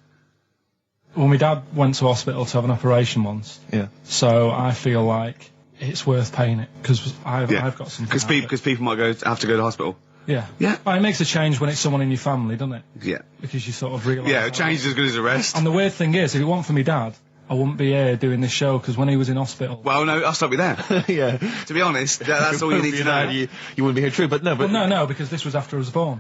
Speaker 1: Well, my dad went to hospital to have an operation once.
Speaker 5: Yeah.
Speaker 1: So I feel like it's worth paying it, because I've got something.
Speaker 4: Because people might have to go to hospital.
Speaker 1: Yeah.
Speaker 4: Yeah.
Speaker 1: Well, it makes a change when it's someone in your family, doesn't it?
Speaker 4: Yeah.
Speaker 1: Because you sort of realise...
Speaker 4: Yeah, a change is as good as a rest.
Speaker 1: And the weird thing is, if it weren't for my dad, I wouldn't be here doing this show, because when he was in hospital...
Speaker 4: Well, no, I'll stop you there.
Speaker 5: Yeah.
Speaker 4: To be honest, that's all you need to know.
Speaker 5: You wouldn't be here, true, but no. But
Speaker 1: well, no, because this was after I was born.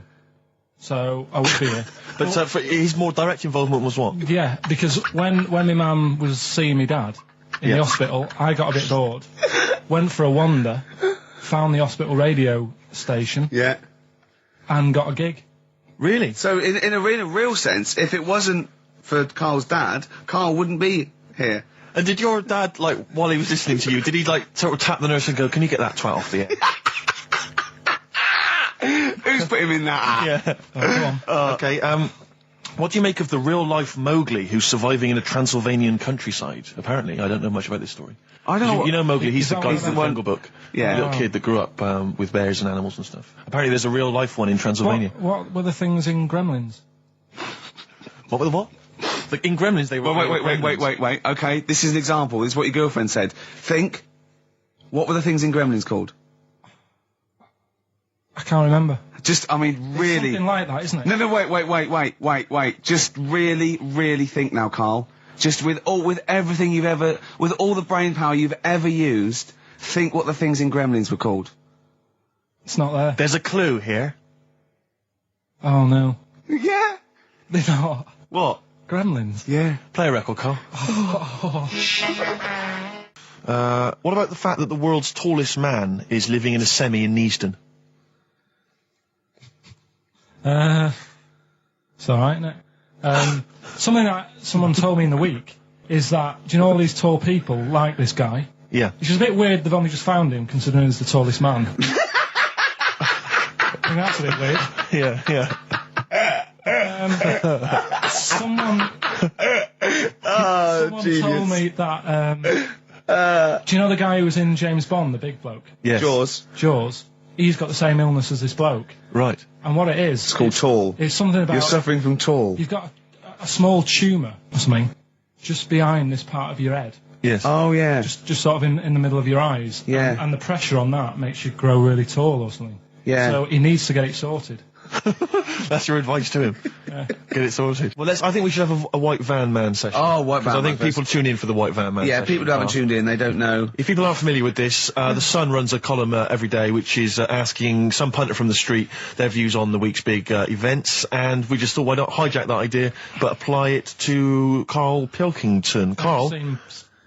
Speaker 1: So I would be here.
Speaker 5: But for his more direct involvement was what?
Speaker 1: Yeah, because when my mum was seeing my dad in the hospital, I got a bit bored, went for a wander, found the hospital radio station, and got a gig.
Speaker 5: Really?
Speaker 4: So in a real sense, if it wasn't for Carl's dad, Carl wouldn't be here.
Speaker 5: And did your dad, while he was listening to you, did he, sort of tap the nurse and go, can you get that 12 for you?
Speaker 4: Who's put him in that?
Speaker 5: Yeah.
Speaker 1: Come on.
Speaker 5: Okay, what do you make of the real-life Mowgli who's surviving in a Transylvanian countryside? Apparently, I don't know much about this story.
Speaker 4: I don't know.
Speaker 5: You know Mowgli, he's the guy from the Jungle Book.
Speaker 4: Yeah.
Speaker 5: The little kid that grew up with bears and animals and stuff. Apparently there's a real-life one in Transylvania.
Speaker 1: What were the things in Gremlins?
Speaker 5: What were the what? In Gremlins they were...
Speaker 4: Wait. Okay, this is an example. This is what your girlfriend said. Think. What were the things in Gremlins called?
Speaker 1: I can't remember.
Speaker 4: Really...
Speaker 1: Something like that, isn't it?
Speaker 4: No, wait. Just really think now, Carl. Just with everything you've ever... With all the brain power you've ever used, think what the things in Gremlins were called.
Speaker 1: It's not there.
Speaker 5: There's a clue here.
Speaker 1: Oh, no.
Speaker 4: Yeah.
Speaker 1: They're not.
Speaker 5: What?
Speaker 1: Gremlins.
Speaker 4: Yeah.
Speaker 5: Play a record, Carl. What about the fact that the world's tallest man is living in a semi in Neasden?
Speaker 1: It's alright, isn't it? Something that someone told me in the week is that, do you know all these tall people like this guy?
Speaker 5: Yeah.
Speaker 1: Which is a bit weird, they've only just found him, considering he's the tallest man. that's a bit weird.
Speaker 5: Yeah.
Speaker 1: Someone
Speaker 4: genius.
Speaker 1: told me that. Do you know the guy who was in James Bond, the big bloke?
Speaker 5: Yes.
Speaker 1: Jaws. He's got the same illness as this bloke.
Speaker 5: Right.
Speaker 1: And what it is...
Speaker 4: It's called tall.
Speaker 1: It's something about...
Speaker 4: You're suffering from tall.
Speaker 1: You've got a small tumour or something just behind this part of your head.
Speaker 5: Yes.
Speaker 4: Oh, yeah.
Speaker 1: Just sort of in the middle of your eyes.
Speaker 4: Yeah.
Speaker 1: And the pressure on that makes you grow really tall or something.
Speaker 4: Yeah.
Speaker 1: So he needs to get it sorted.
Speaker 5: That's your advice to him.
Speaker 1: Yeah.
Speaker 5: Get it sorted. Well, I think we should have a White Van Man session.
Speaker 4: Oh, White Van
Speaker 5: I
Speaker 4: Man
Speaker 5: think people tune in for the White Van Man
Speaker 4: Yeah,
Speaker 5: session.
Speaker 4: people who haven't tuned in, they don't know.
Speaker 5: If people aren't familiar with this, The Sun runs a column every day which is asking some punter from the street their views on the week's big events, and we just thought, why not hijack that idea but apply it to Karl Pilkington. Karl,
Speaker 1: I've seen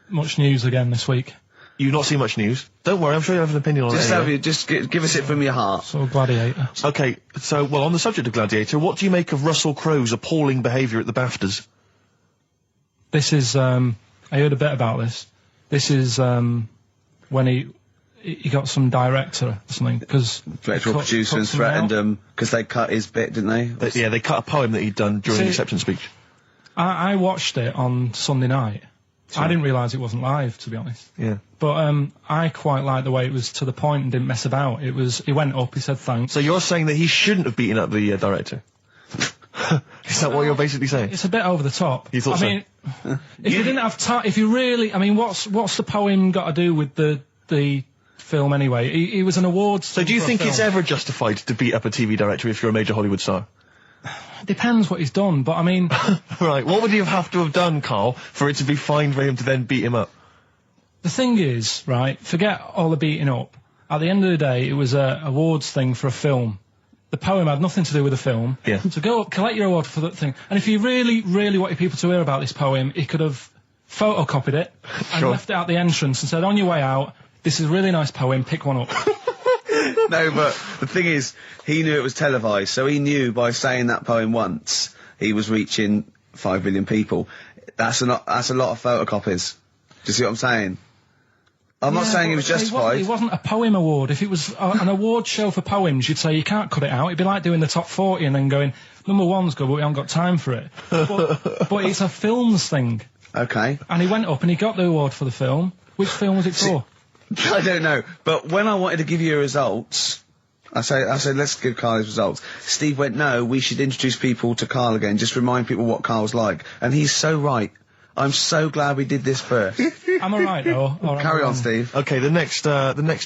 Speaker 1: much news again this week.
Speaker 5: you've not seen much news. Don't worry, I'm sure you have an opinion on it.
Speaker 4: Just give us it from your heart.
Speaker 1: So Gladiator.
Speaker 5: Okay, so, well, on the subject of Gladiator, what do you make of Russell Crowe's appalling behaviour at the BAFTAs?
Speaker 1: This is, I heard a bit about this. This is, when he got some director or something, because...
Speaker 4: Director or producer and threatened them, because they cut his bit, didn't they?
Speaker 5: They cut a poem that he'd done during the acceptance speech.
Speaker 1: I watched it on Sunday night. I didn't realise it wasn't live, to be honest.
Speaker 5: Yeah.
Speaker 1: But I quite liked the way it was to the point and didn't mess about. He went up, he said thanks.
Speaker 5: So you're saying that he shouldn't have beaten up the director? Is that what you're basically saying?
Speaker 1: It's a bit over the top.
Speaker 5: You thought
Speaker 1: I mean, if you didn't have time, if you really, I mean, what's the poem got to do with the film anyway? He was an awards.
Speaker 5: So do you think it's ever justified to beat up a TV director if you're a major Hollywood star?
Speaker 1: Depends what he's done, but I mean...
Speaker 5: Right, what would he have to have done, Karl, for it to be fine for him to then beat him up?
Speaker 1: The thing is, right, forget all the beating up. At the end of the day, it was a awards thing for a film. The poem had nothing to do with the film.
Speaker 5: Yeah.
Speaker 1: So go up, collect your award for that thing. And if he really, really wanted people to hear about this poem, he could have photocopied it and left it at the entrance and said, on your way out, this is a really nice poem, pick one up.
Speaker 4: No, but the thing is, he knew it was televised, so he knew by saying that poem once, he was reaching 5 billion people. That's a lot of photocopies. Do you see what I'm saying? I'm not saying he was justified.
Speaker 1: It wasn't a poem award. If it was an award show for poems, you'd say you can't cut it out. It'd be like doing the top 40 and then going, number one's good, but we haven't got time for it. But it's a films thing.
Speaker 4: Okay.
Speaker 1: And he went up and he got the award for the film. Which film was it for?
Speaker 4: I don't know, but when I wanted to give you results, I said, let's give Karl his results. Steve went, no, we should introduce people to Karl again, just remind people what Karl's like. And he's so right. I'm so glad we did this first.
Speaker 1: Am I right, though?
Speaker 4: Carry on, Steve.
Speaker 5: Okay, the next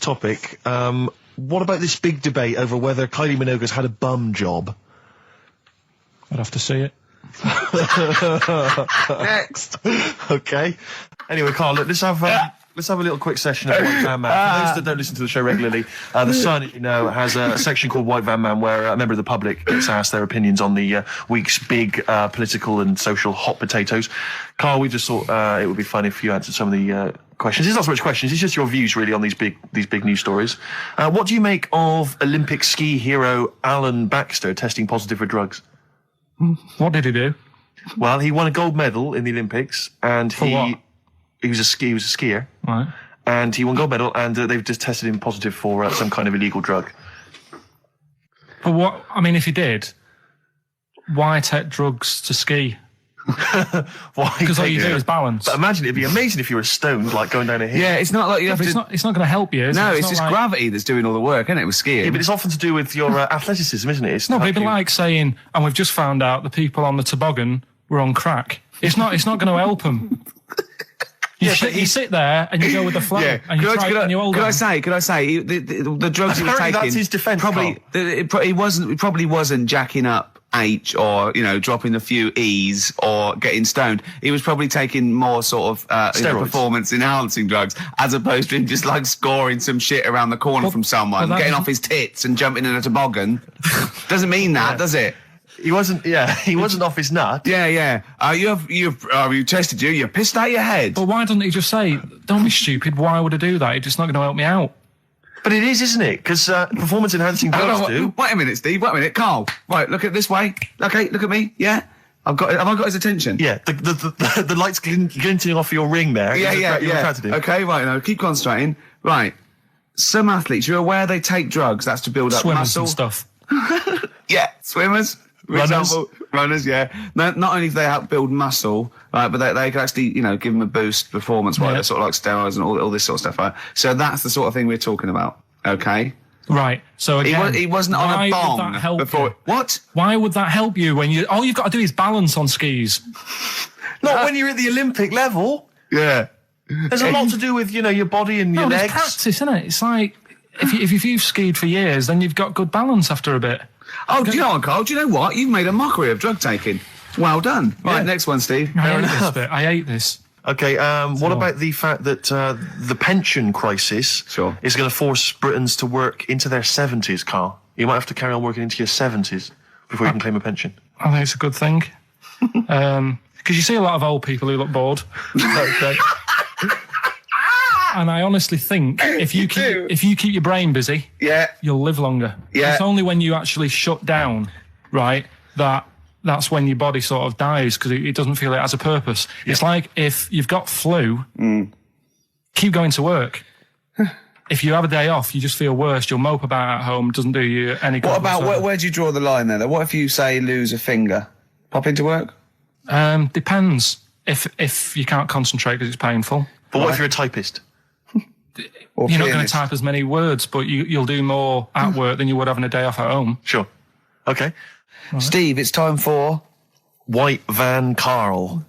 Speaker 5: topic. What about this big debate over whether Kylie Minogue's had a bum job?
Speaker 1: I'd have to see it.
Speaker 4: Next.
Speaker 5: Okay. Anyway, Karl, look, let's have a little quick session of White Van Man. For those that don't listen to the show regularly, The Sun, as you know, has a section called White Van Man where a member of the public gets asked their opinions on the week's big political and social hot potatoes. Karl, we just thought it would be fun if you answered some of the questions. It's not so much questions, it's just your views really on these big news stories. What do you make of Olympic ski hero Alan Baxter testing positive for drugs?
Speaker 1: What did he do?
Speaker 5: Well, he won a gold medal in the Olympics, and
Speaker 1: what?
Speaker 5: He was a skier.
Speaker 1: Right.
Speaker 5: And he won gold medal, and they've just tested him positive for some kind of illegal drug.
Speaker 1: But what, I mean, if he did, why take drugs to ski?
Speaker 5: Why?
Speaker 1: Because all you do is balance.
Speaker 5: But imagine, it'd be amazing if you were stoned, like going down a hill.
Speaker 4: Yeah, it's not like you have
Speaker 1: But
Speaker 4: to...
Speaker 1: it's not going to help you, is it?
Speaker 4: No, it's
Speaker 1: not
Speaker 4: just
Speaker 1: like...
Speaker 4: gravity that's doing all the work, isn't it, with skiing?
Speaker 5: Yeah, but it's often to do with your athleticism, isn't it? It's
Speaker 1: No,
Speaker 5: to
Speaker 1: but
Speaker 5: help
Speaker 1: it'd be
Speaker 5: you.
Speaker 1: like saying, and we've just found out the people on the toboggan were on crack. It's not going to help them. You sit there and you go with the flow, and you try and you hold on.
Speaker 4: Could I say, the drugs he was
Speaker 5: Apparently
Speaker 4: taking...
Speaker 5: that's his defence,
Speaker 4: He probably wasn't jacking up H or, dropping a few E's or getting stoned. He was probably taking more sort of performance-enhancing drugs, as opposed to him just, like, scoring some shit around the corner from someone, getting off his tits and jumping in a toboggan. Doesn't mean that, does it?
Speaker 5: He wasn't off his nut.
Speaker 4: Yeah. You tested you? You pissed out your head.
Speaker 1: But why doesn't he just say, don't be stupid, why would I do that? It's just not going to help me out.
Speaker 5: But it is, isn't it? Because performance-enhancing drugs do.
Speaker 4: Wait a minute, Steve. Wait a minute, Karl. Right, look at this way. Okay, look at me. Yeah, have I got his attention?
Speaker 5: Yeah, the lights glinting off your ring there.
Speaker 4: Yeah. Okay, right. Now keep concentrating. Right, some athletes, you're aware they take drugs. That's to build up
Speaker 1: Swimmers
Speaker 4: muscle
Speaker 1: and stuff.
Speaker 4: Yeah, swimmers. For example, runners, yeah. Not only do they help build muscle, right, but they can actually, give them a boost performance-wise. They're sort of like steroids and all this sort of stuff, right? So that's the sort of thing we're talking about, okay?
Speaker 1: Right. So again,
Speaker 4: he wasn't on a bong before. What?
Speaker 1: Why would that help you when all you've got to do is balance on skis?
Speaker 5: Not when you're at the Olympic level.
Speaker 4: Yeah.
Speaker 5: There's a lot to do with, your body and your legs.
Speaker 1: It's practice, isn't it? It's like, if you've skied for years, then you've got good balance after a bit.
Speaker 4: Oh, do you know what, Carl? Do you know what? You've made a mockery of drug taking. Well done.
Speaker 1: Yeah.
Speaker 4: Right, next one, Steve.
Speaker 1: I hate this.
Speaker 5: Okay, what about the fact that the pension crisis is going to force Britons to work into their 70s, Carl? You might have to carry on working into your 70s before you can claim a pension.
Speaker 1: I think it's a good thing. Because you see a lot of old people who look bored. And I honestly think if you keep your brain busy, you'll live longer.
Speaker 4: Yeah.
Speaker 1: It's only when you actually shut down, right, that's when your body sort of dies because it doesn't feel it has a purpose. Yeah. It's like if you've got flu, keep going to work. If you have a day off, you just feel worse. You'll mope about at home. Doesn't do you any good.
Speaker 4: What about where do you draw the line there? What if you say lose a finger? Pop into work?
Speaker 1: Depends. If you can't concentrate because it's painful.
Speaker 5: But what if you're a typist?
Speaker 1: You're not going to type as many words, but you'll do more at work than you would having a day off at home.
Speaker 5: Sure. Okay.
Speaker 4: Right. Steve, it's time for
Speaker 5: White Van Karl.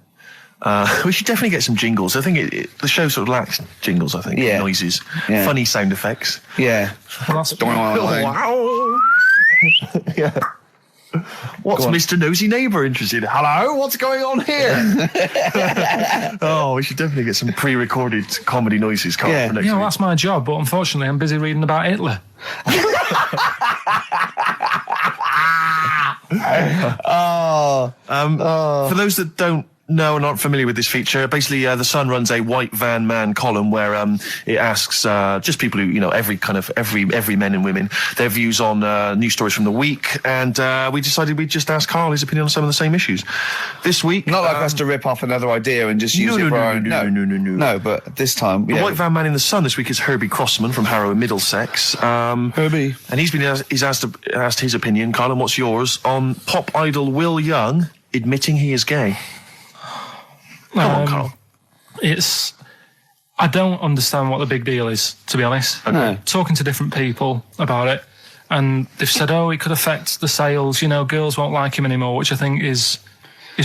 Speaker 5: We should definitely get some jingles. I think the show sort of lacks jingles, I think.
Speaker 4: Yeah.
Speaker 5: Noises. Yeah. Funny sound effects.
Speaker 4: Yeah.
Speaker 5: Wow. Yeah. What's Mr. Nosy Neighbour interested in? Hello, what's going on here? Oh, we should definitely get some pre-recorded comedy noises, Carl, for next week.
Speaker 1: That's my job, but unfortunately I'm busy reading about Hitler.
Speaker 5: For those that don't know and aren't familiar with this feature, basically The Sun runs a White Van Man column where it asks just people who, every men and women, their views on news stories from the week, and we decided we'd just ask Carl his opinion on some of the same issues. This week...
Speaker 4: Not like us to rip off another idea and just use it for our own... No, but this time...
Speaker 5: The White Van Man in The Sun this week is Herbie Crossman from Harrow in Middlesex.
Speaker 4: Herbie.
Speaker 5: And he's asked his opinion, Carl, and what's yours, on pop idol Will Young admitting he is gay. Come on, Carl.
Speaker 1: I don't understand what the big deal is, to be honest.
Speaker 4: Okay.
Speaker 1: Talking to different people about it, and they've said, it could affect the sales, girls won't like him anymore, which I think is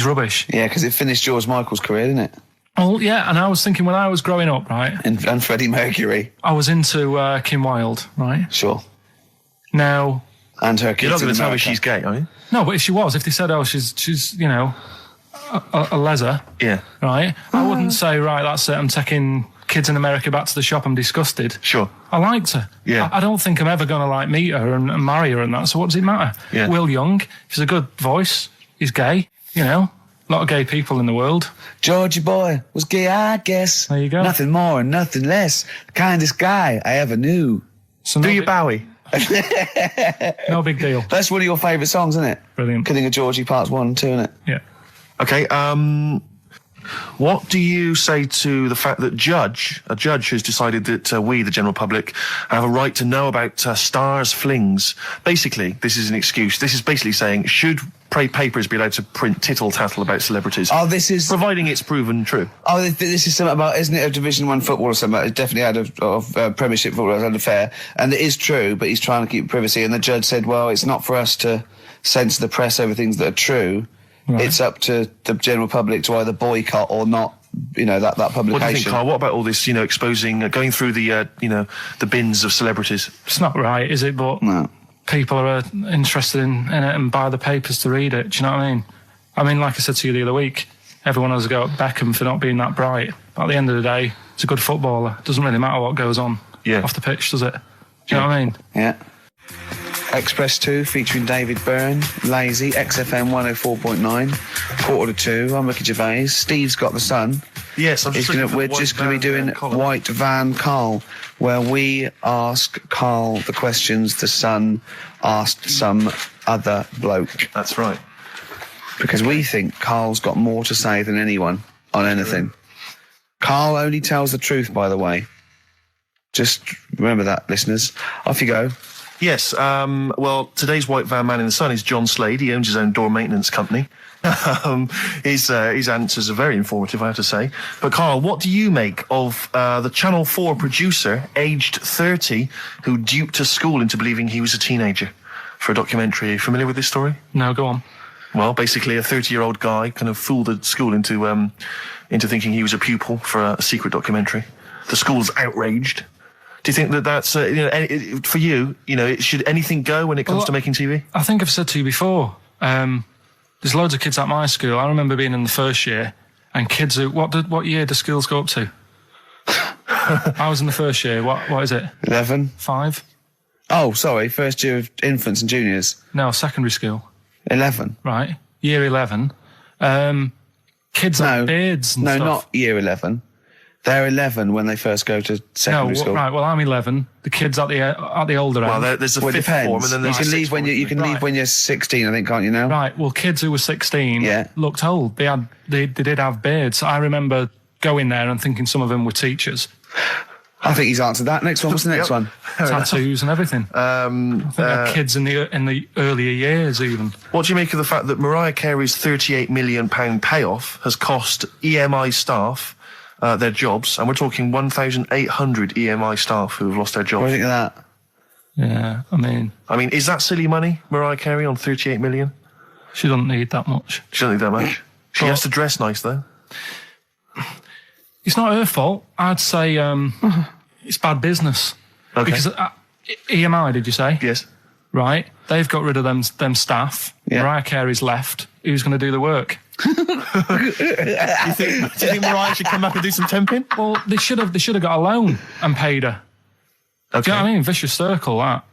Speaker 1: rubbish.
Speaker 4: Yeah, because it finished George Michael's career, didn't it?
Speaker 1: Oh, yeah, and I was thinking when I was growing up, right?
Speaker 4: And Freddie Mercury.
Speaker 1: I was into Kim Wilde, right?
Speaker 4: Sure.
Speaker 1: Now...
Speaker 4: And her kids.
Speaker 5: You're not going to tell me
Speaker 4: America.
Speaker 5: she's gay, are you?
Speaker 1: No, but if she was, if they said, she's a leather.
Speaker 5: Yeah.
Speaker 1: Right? I wouldn't say, right, that's it, I'm taking kids in America back to the shop, I'm disgusted.
Speaker 5: Sure.
Speaker 1: I liked her.
Speaker 5: Yeah.
Speaker 1: I don't think I'm ever going to, meet her and marry her and that, so what does it matter?
Speaker 5: Yeah.
Speaker 1: Will Young, he's a good voice, he's gay, a lot of gay people in the world.
Speaker 4: Georgie boy was gay, I guess.
Speaker 1: There you go.
Speaker 4: Nothing more and nothing less. The kindest guy I ever knew.
Speaker 1: So
Speaker 5: Do you Bowie?
Speaker 1: No big deal.
Speaker 4: That's one of your favourite songs, isn't it?
Speaker 1: Brilliant.
Speaker 4: Killing a Georgie Parts 1 and 2, isn't it?
Speaker 1: Yeah.
Speaker 5: Okay, what do you say to the fact that a judge has decided that we, the general public, have a right to know about stars' flings? Basically, this is an excuse. This is basically saying, should papers be allowed to print tittle-tattle about celebrities?
Speaker 4: Oh, this is...
Speaker 5: Providing it's proven true.
Speaker 4: Oh, this is something about, isn't it, a Division 1 football or something? It's definitely had Premiership football as an affair. And it is true, but he's trying to keep privacy. And the judge said, well, it's not for us to censor the press over things that are true. Right. It's up to the general public to either boycott or not, that publication.
Speaker 5: What do you think, Carl? What about all this, exposing, going through the, the bins of celebrities?
Speaker 1: It's not right, is it? But
Speaker 4: no.
Speaker 1: People are interested in it and buy the papers to read it. Do you know what I mean? Like I said to you the other week, everyone has a go at Beckham for not being that bright. But at the end of the day, it's a good footballer. It doesn't really matter what goes on off the pitch, does it? Do you know what I mean?
Speaker 4: Yeah. Express 2 featuring David Byrne, Lazy, XFM 104.9, 1:45. I'm Ricky Gervais. Steve's got The Sun.
Speaker 5: Yes, we're just
Speaker 4: going to be doing White Van Karl, where we ask Karl the questions the Sun asked some other bloke.
Speaker 5: That's right.
Speaker 4: Because we think Karl's got more to say than anyone on anything. Karl only tells the truth, by the way. Just remember that, listeners. Off you go.
Speaker 5: Yes, well, today's White Van Man in the Sun is John Slade. He owns his own door maintenance company. His answers are very informative, I have to say. But Karl, what do you make of the Channel 4 producer, aged 30, who duped a school into believing he was a teenager for a documentary? Are you familiar with this story?
Speaker 1: No, go on.
Speaker 5: Well, basically a 30-year-old guy kind of fooled the school into thinking he was a pupil for a secret documentary. The school's outraged. Do you think that that's, for you, should anything go when it comes to making TV?
Speaker 1: I think I've said to you before, there's loads of kids at my school. I remember being in the first year, and kids who, what year do schools go up to? I was in the first year. What is it?
Speaker 4: 11.
Speaker 1: 5?
Speaker 4: Oh, sorry, first year of infants and juniors.
Speaker 1: No, secondary school.
Speaker 4: 11.
Speaker 1: Right, year 11. Kids have beards and stuff.
Speaker 4: No, not year 11. They're 11 when they first go to secondary school.
Speaker 1: Right. Well, I'm 11. The kids at the older end.
Speaker 5: Well, there's a fifth form, and then there's
Speaker 4: leave when leave when you're 16. I think, can't you now?
Speaker 1: Right. Well, kids who were 16 looked old. They did have beards. I remember going there and thinking some of them were teachers.
Speaker 4: I think he's answered that. Next one. What's the next one?
Speaker 1: Tattoos and everything. I think they're kids in the earlier years even.
Speaker 5: What do you make of the fact that Mariah Carey's £38 million payoff has cost EMI staff their jobs, and we're talking 1,800 EMI staff who have lost their jobs?
Speaker 4: What do you think of that?
Speaker 1: Yeah, I mean,
Speaker 5: is that silly money, Mariah Carey, on 38 million?
Speaker 1: She doesn't need that much.
Speaker 5: She doesn't need that much. She has to dress nice, though.
Speaker 1: It's not her fault. I'd say it's bad business.
Speaker 5: Okay.
Speaker 1: Because EMI, did you say?
Speaker 5: Yes.
Speaker 1: Right. They've got rid of them staff.
Speaker 4: Yeah.
Speaker 1: Mariah Carey's left. Who's going to do the work?
Speaker 5: Do you think Mariah should come back and do some temping?
Speaker 1: Well, they should have got a loan and paid her.
Speaker 5: Okay.
Speaker 1: Do you know what I mean? Vicious circle, that.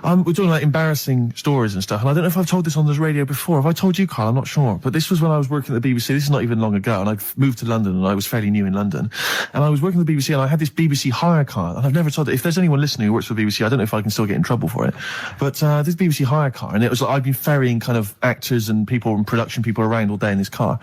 Speaker 5: We're talking about embarrassing stories and stuff, and I don't know if I've told this on the radio before. Have I told you, Karl? I'm not sure. But this was when I was working at the BBC. This is not even long ago, and I moved to London, and I was fairly new in London. And I was working at the BBC, and I had this BBC hire car, and I've never told it. If there's anyone listening who works for the BBC, I don't know if I can still get in trouble for it. But this BBC hire car, and it was like I'd been ferrying kind of actors and people and production people around all day in this car.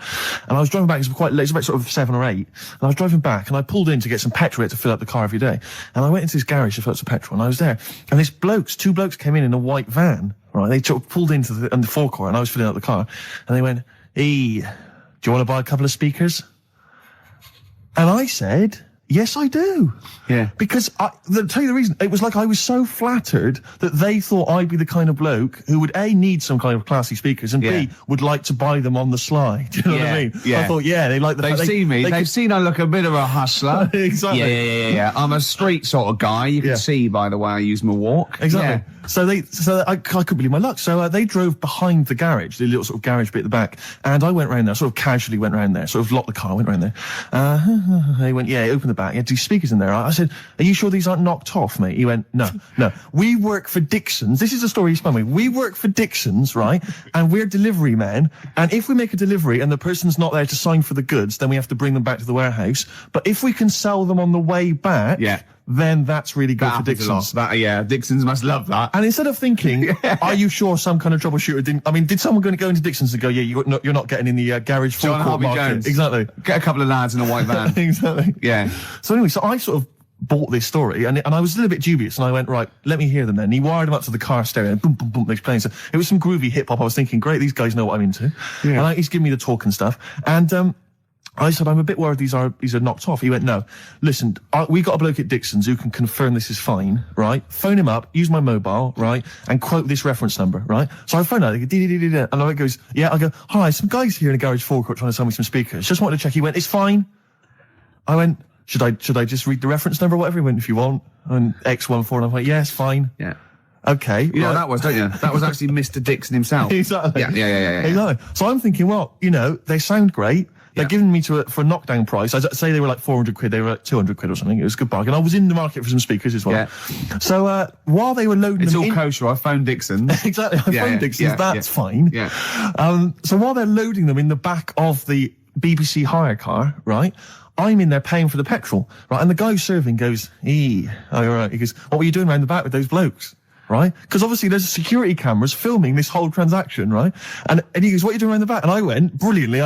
Speaker 5: And I was driving back, it was quite late, it was about sort of 7 or 8, and I was driving back, and I pulled in to get some petrol to fill up the car every day. And I went into this garage to fill up some petrol, and I was there, and two blokes came in a white van, right? They pulled into the forecourt, and I was filling up the car, and they went, "Hey, do you want to buy a couple of speakers?" And I said, "Yes, I do."
Speaker 4: Yeah.
Speaker 5: Because I'll tell you the reason. It was like I was so flattered that they thought I'd be the kind of bloke who would A, need some kind of classy speakers, and B, would like to buy them on the sly. Do you know what I mean? Yeah. I thought, they like the
Speaker 7: They've seen me. They've seen I look a bit of a hustler.
Speaker 5: Exactly.
Speaker 7: Yeah. I'm a street sort of guy. You can see by the way I use my walk.
Speaker 5: Exactly.
Speaker 7: Yeah.
Speaker 5: So I couldn't believe my luck. So they drove behind the garage, the little sort of garage bit at the back, and I went round there, sort of casually went round there, sort of locked the car, went round there. They went, open the back. You had 2 speakers in there. I said, "Are you sure these aren't knocked off, mate?" He went, No. We work for Dixon's. This is the story he spun me. We work for Dixon's, right? And we're delivery men. And if we make a delivery and the person's not there to sign for the goods, then we have to bring them back to the warehouse. But if we can sell them on the way back, then that's really good for Dixon's.
Speaker 7: Dixon's must love that.
Speaker 5: And instead of thinking, are you sure some kind of troubleshooter didn't... I mean, did someone going to go into Dixon's and go, you're not getting in the garage forecourt market?
Speaker 7: Jones.
Speaker 5: Exactly.
Speaker 7: Get a couple of lads in a white van.
Speaker 5: Exactly.
Speaker 7: Yeah.
Speaker 5: So anyway, so I sort of bought this story, and I was a little bit dubious, and I went, right, let me hear them then. And he wired them up to the car stereo, and boom, boom, boom, they're playing. So it was some groovy hip-hop. I was thinking, great, these guys know what I'm into. Yeah. And he's giving me the talk and stuff. And I said, I'm a bit worried these are knocked off. He went, no, listen, we got a bloke at Dixon's who can confirm this is fine, right? Phone him up, use my mobile, right? And quote this reference number, right? So I phone out, and I goes, I go, hi, some guys here in a garage forecourt trying to sell me some speakers. Just wanted to check. He went, it's fine. I went, should I just read the reference number or whatever? He went, if you want. And X14, and I went, yes, fine.
Speaker 7: Yeah.
Speaker 5: Okay.
Speaker 7: You know what that was, don't you? That was actually Mr. Dixon himself.
Speaker 5: Exactly.
Speaker 7: Yeah.
Speaker 5: Exactly. So I'm thinking, well, they sound great. They're giving me for a knockdown price. I'd say they were like 400 quid. They were like 200 quid or something. It was a good bargain. I was in the market for some speakers as well.
Speaker 7: Yeah.
Speaker 5: So, while they were loading
Speaker 7: it's
Speaker 5: them
Speaker 7: all kosher. I phoned Dixon's.
Speaker 5: Exactly. I phoned Dixon's. That's fine.
Speaker 7: Yeah.
Speaker 5: So while they're loading them in the back of the BBC hire car, right? I'm in there paying for the petrol, right? And the guy who's serving goes, all right. He goes, what were you doing around the back with those blokes? Right? Because obviously there's security cameras filming this whole transaction, right? And he goes, what are you doing around the back? And I went, brilliantly,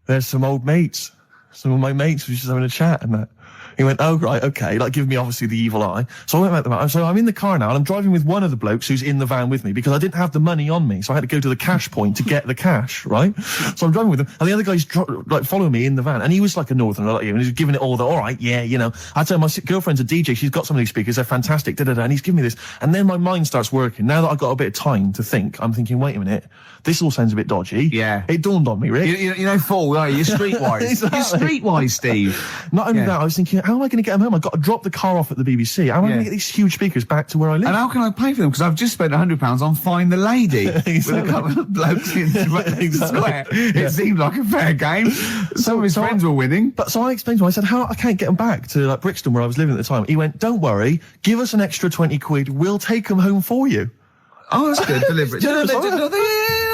Speaker 5: there's some old mates. Some of my mates were just having a chat and that. He went, oh, right, okay, like, give me obviously the evil eye. So I went back to the van. So I'm in the car now, and I'm driving with one of the blokes who's in the van with me, because I didn't have the money on me, so I had to go to the cash point to get the cash, right? So I'm driving with him, and the other guy's, like, following me in the van, and he was like a northerner like you, and he was giving it all the, all right, yeah, you know. I tell him, my girlfriend's a DJ, she's got some of these speakers, they're fantastic, da-da-da, and he's giving me this. And then my mind starts working. Now that I've got a bit of time to think, I'm thinking, wait a minute, this all sounds a bit dodgy.
Speaker 7: Yeah.
Speaker 5: It dawned on me, Rick.
Speaker 7: You know, Paul, are you? You're streetwise.
Speaker 5: Exactly.
Speaker 7: You're streetwise, Steve.
Speaker 5: Not only that, I was thinking, how am I going to get them home? I've got to drop the car off at the BBC. How am I going to get these huge speakers back to where I live?
Speaker 7: And how can I pay for them? Because I've just spent £100 on Find the Lady with a couple of blokes in the square. It seemed like a fair game. Some of his friends were winning.
Speaker 5: But so I explained to him, I said, how I can't get them back to like Brixton where I was living at the time. He went, don't worry, give us an extra 20 quid, we'll take them home for you.
Speaker 7: Oh, that's good. Deliberate.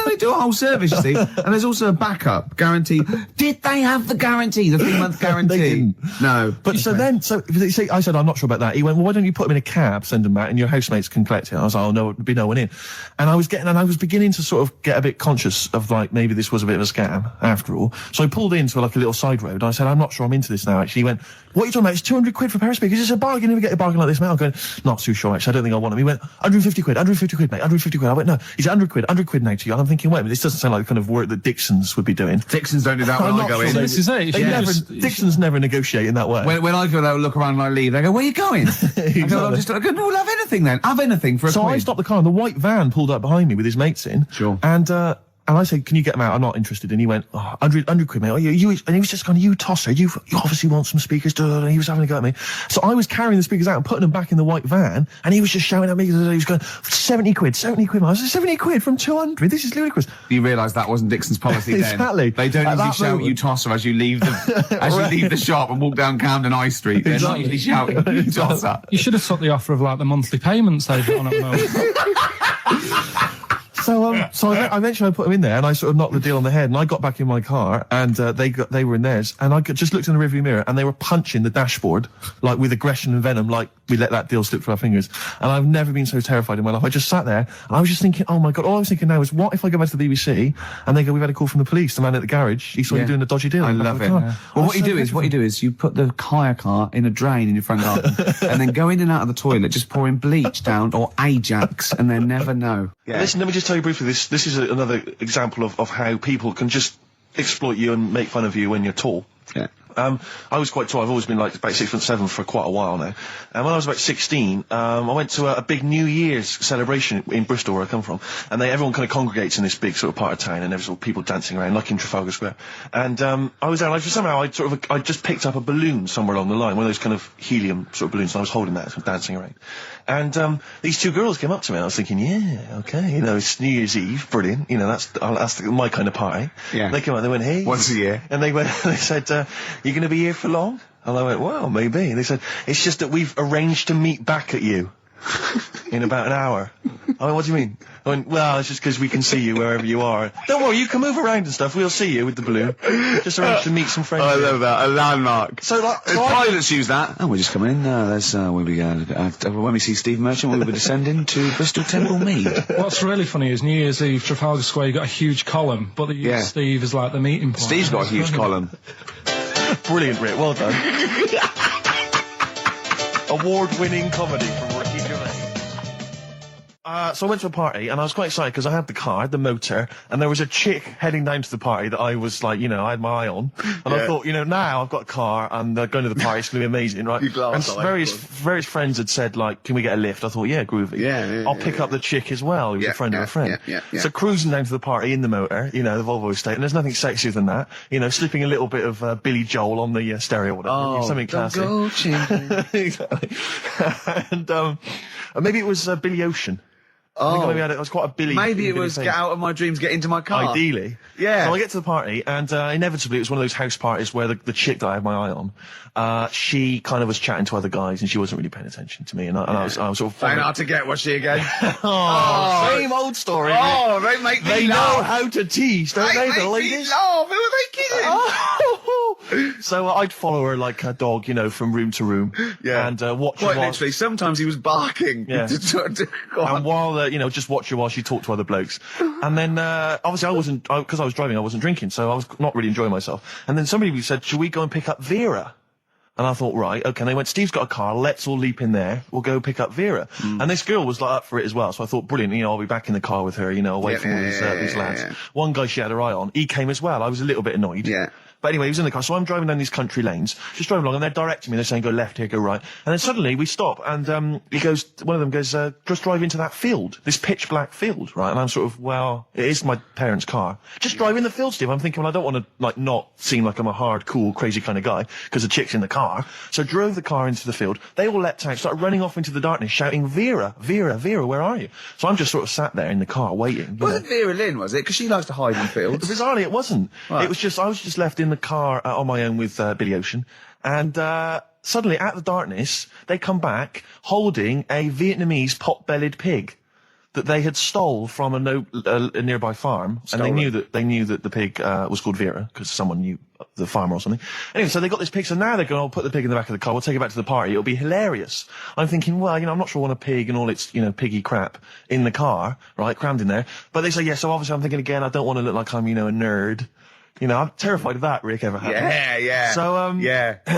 Speaker 7: They do a whole service, you see. And there's also a backup guarantee. Did they have the guarantee, the 3-month guarantee?
Speaker 5: They didn't.
Speaker 7: No.
Speaker 5: But so then, I said, I'm not sure about that. He went, well, why don't you put them in a cab, send them back, and your housemates can collect it. I was like, oh, no, there'd be no one in. And I was beginning to sort of get a bit conscious of, like, maybe this was a bit of a scam, after all. So I pulled into, like, a little side road. I said, I'm not sure I'm into this now, actually. He went, what are you talking about? It's 200 quid for a pair of speakers. It's a bargain. You never get a bargain like this, mate. I'm going, not too sure, actually. I don't think I want them. He went, 150 quid, 150 quid, mate, 150 quid. I went, no. He said, 100 quid now to you. And I'm thinking, wait a minute, this doesn't sound like the kind of work that Dixons would be doing.
Speaker 7: Dixons don't do that when I go in.
Speaker 1: This is it.
Speaker 5: Dixons never negotiate in that way.
Speaker 7: When I go, they'll look around and I leave. They go, where are you going? I go, no, we'll have anything then. Have anything for a
Speaker 5: So
Speaker 7: quid.
Speaker 5: I stopped the car and the white van pulled up behind me with his mates in.
Speaker 7: Sure.
Speaker 5: And I said, can you get them out? I'm not interested. And he went, 100 quid, mate. Oh, and he was just going, you tosser. You obviously want some speakers. And he was having a go at me. So I was carrying the speakers out and putting them back in the white van. And he was just shouting at me. He was going, 70 quid, 70 quid. I was like, 70 quid from 200. This is ludicrous.
Speaker 7: You realise that wasn't Dixon's policy then.
Speaker 5: Exactly.
Speaker 7: They don't usually shout you tosser as you leave the shop and walk down Camden High Street. They're not usually shouting you tosser.
Speaker 1: You should have took the offer of like the monthly payments they've got on at the moment.
Speaker 5: So I eventually put them in there, and I sort of knocked the deal on the head, and I got back in my car, and they were in theirs, and I just looked in the rearview mirror, and they were punching the dashboard, like with aggression and venom, like we let that deal slip through our fingers. And I've never been so terrified in my life. I just sat there, and I was just thinking, oh my God, all I was thinking now is, what if I go back to the BBC, and they go, we've had a call from the police, the man at the garage, he saw you doing a dodgy deal.
Speaker 7: I love it. Well, what you do is you put the hire car in a drain in your front garden, and then go in and out of the toilet, just pouring bleach down, or Ajax, and then never know.
Speaker 5: Yeah. Listen, let me just tell you briefly, this is another example of how people can just exploit you and make fun of you when you're tall.
Speaker 7: Yeah.
Speaker 5: I was quite tall. I've always been like about 6'7" for quite a while now. And when I was about 16, I went to a big New Year's celebration in Bristol, where I come from. And everyone kind of congregates in this big sort of part of town, and there's all people dancing around, like in Trafalgar Square. And I was there, and somehow I just picked up a balloon somewhere along the line, one of those kind of helium sort of balloons, and I was holding that, sort of dancing around. And these two girls came up to me, and I was thinking, yeah, okay, you know, it's New Year's Eve, brilliant, you know, that's my kind of party.
Speaker 7: Yeah.
Speaker 5: They came up, they went, hey.
Speaker 7: Once a year.
Speaker 5: And they said, you going to be here for long? And I went, well, maybe. And they said, it's just that we've arranged to meet back at you in about an hour. I went, what do you mean? I went, well, it's just because we can see you wherever you are. Don't worry, you can move around and stuff. We'll see you with the balloon. Just arranged to meet some friends.
Speaker 7: I love that. A landmark.
Speaker 5: So,
Speaker 7: pilots use that. Oh, we're just coming in. There's where we go. When we see Steve Merchant, we'll be descending to Bristol Temple Mead.
Speaker 1: What's really funny is New Year's Eve, Trafalgar Square, you got a huge column, but they use Steve as like the meeting point.
Speaker 7: Steve's got a huge column.
Speaker 5: Brilliant, Rick. Well done. Award-winning comedy from Ricky Gervais. So I went to a party, and I was quite excited because I had the car, I had the motor, and there was a chick heading down to the party that I was like, you know, I had my eye on. And I thought, you know, now I've got a car, and going to the party, it's going to be amazing, right? And various friends had said, like, can we get a lift? I thought, yeah, groovy. I'll pick up the chick as well, who's a friend of a friend. So cruising down to the party in the motor, you know, the Volvo estate, and there's nothing sexier than that. You know, slipping a little bit of Billy Joel on the stereo or whatever. Something classic. Exactly. And maybe it was Billy Ocean. I think maybe it was quite a Billy.
Speaker 7: Maybe it was Get Out of My Dreams, Get Into My Car.
Speaker 5: Ideally. Yeah. So I get to the party, and inevitably it was one of those house parties where the chick that I had my eye on, she kind of was chatting to other guys, and she wasn't really paying attention to me, and I was sort of...
Speaker 7: Found out to get, was she again?
Speaker 5: Same old story.
Speaker 7: Oh, they make me
Speaker 5: They
Speaker 7: laugh.
Speaker 5: know how to tease, don't they, the ladies?
Speaker 7: Who are they kidding?
Speaker 5: So I'd follow her like a dog, you know, from room to room.
Speaker 7: Yeah.
Speaker 5: And watch her
Speaker 7: Quite
Speaker 5: while...
Speaker 7: literally, sometimes he was barking.
Speaker 5: Yeah. And while, you know, just watch her while she talked to other blokes. And then, obviously because I was driving, I wasn't drinking, so I was not really enjoying myself. And then somebody said, should we go and pick up Vera? And I thought, right, okay. And they went, Steve's got a car, let's all leap in there. We'll go pick up Vera. And this girl was like up for it as well. So I thought, brilliant, I'll be back in the car with her, away from all these lads. Yeah. One guy she had her eye on, he came as well. I was a little bit annoyed.
Speaker 4: Yeah.
Speaker 5: But anyway, he was in the car. So I'm driving down these country lanes, just driving along, and they're directing me. They're saying, go left here, go right. And then suddenly we stop, and one of them goes, just drive into that field, this pitch black field, right? And I'm sort of, well, it is my parents' car. Just drive in the field, Steve. I'm thinking, well, I don't want to, not seem like I'm a hard, cool, crazy kind of guy, because the chick's in the car. So I drove the car into the field. They all leapt out, started running off into the darkness, shouting, Vera, Vera, Vera, where are you? So I'm just sort of sat there in the car waiting.
Speaker 4: Wasn't Vera Lynn, was it? Because she likes to hide in fields.
Speaker 5: Bizarrely, it wasn't. Right. It was just, I was just left in the car on my own with Billy Ocean, and suddenly, out of the darkness, they come back holding a Vietnamese pot-bellied pig that they had stole from a nearby farm, and they knew that the pig was called Vera because someone knew the farmer or something. Anyway, so they got this pig. So now they're going, I'll put the pig in the back of the car. We'll take it back to the party. It'll be hilarious. I'm thinking, well, I'm not sure I want a pig and all its piggy crap in the car, right, crammed in there. But they say, yeah. So obviously, I'm thinking again, I don't want to look like I'm a nerd. I'm terrified of that, Rick, ever happened.
Speaker 4: Yeah.
Speaker 5: So,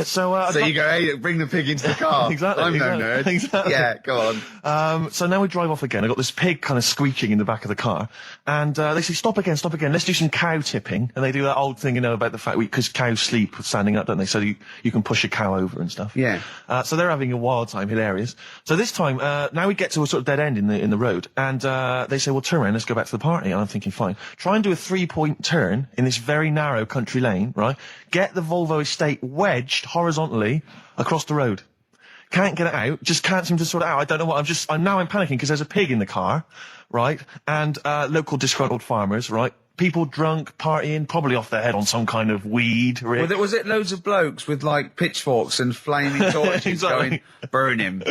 Speaker 4: So you go, hey, bring the pig into the car.
Speaker 5: Exactly.
Speaker 4: I'm no nerd.
Speaker 5: Exactly.
Speaker 4: Yeah, go on.
Speaker 5: So now we drive off again. I got this pig kind of screeching in the back of the car. And, they say, stop again. Let's do some cow tipping. And they do that old thing, about the fact because cows sleep standing up, don't they? So you can push a cow over and stuff.
Speaker 4: Yeah.
Speaker 5: So they're having a wild time, hilarious. So this time, now we get to a sort of dead end in the road. And, they say, well, turn around, let's go back to the party. And I'm thinking, fine. Try and do a 3-point turn in this very narrow country lane, right? Get the Volvo estate wedged horizontally across the road. Can't get it out. Just can't seem to sort it out. I don't know what. I'm panicking because there's a pig in the car, right? And, local disgruntled farmers, right? People drunk, partying, probably off their head on some kind of weed. Rick.
Speaker 4: Was it loads of blokes with pitchforks and flaming torches
Speaker 5: exactly.
Speaker 4: going, burn him.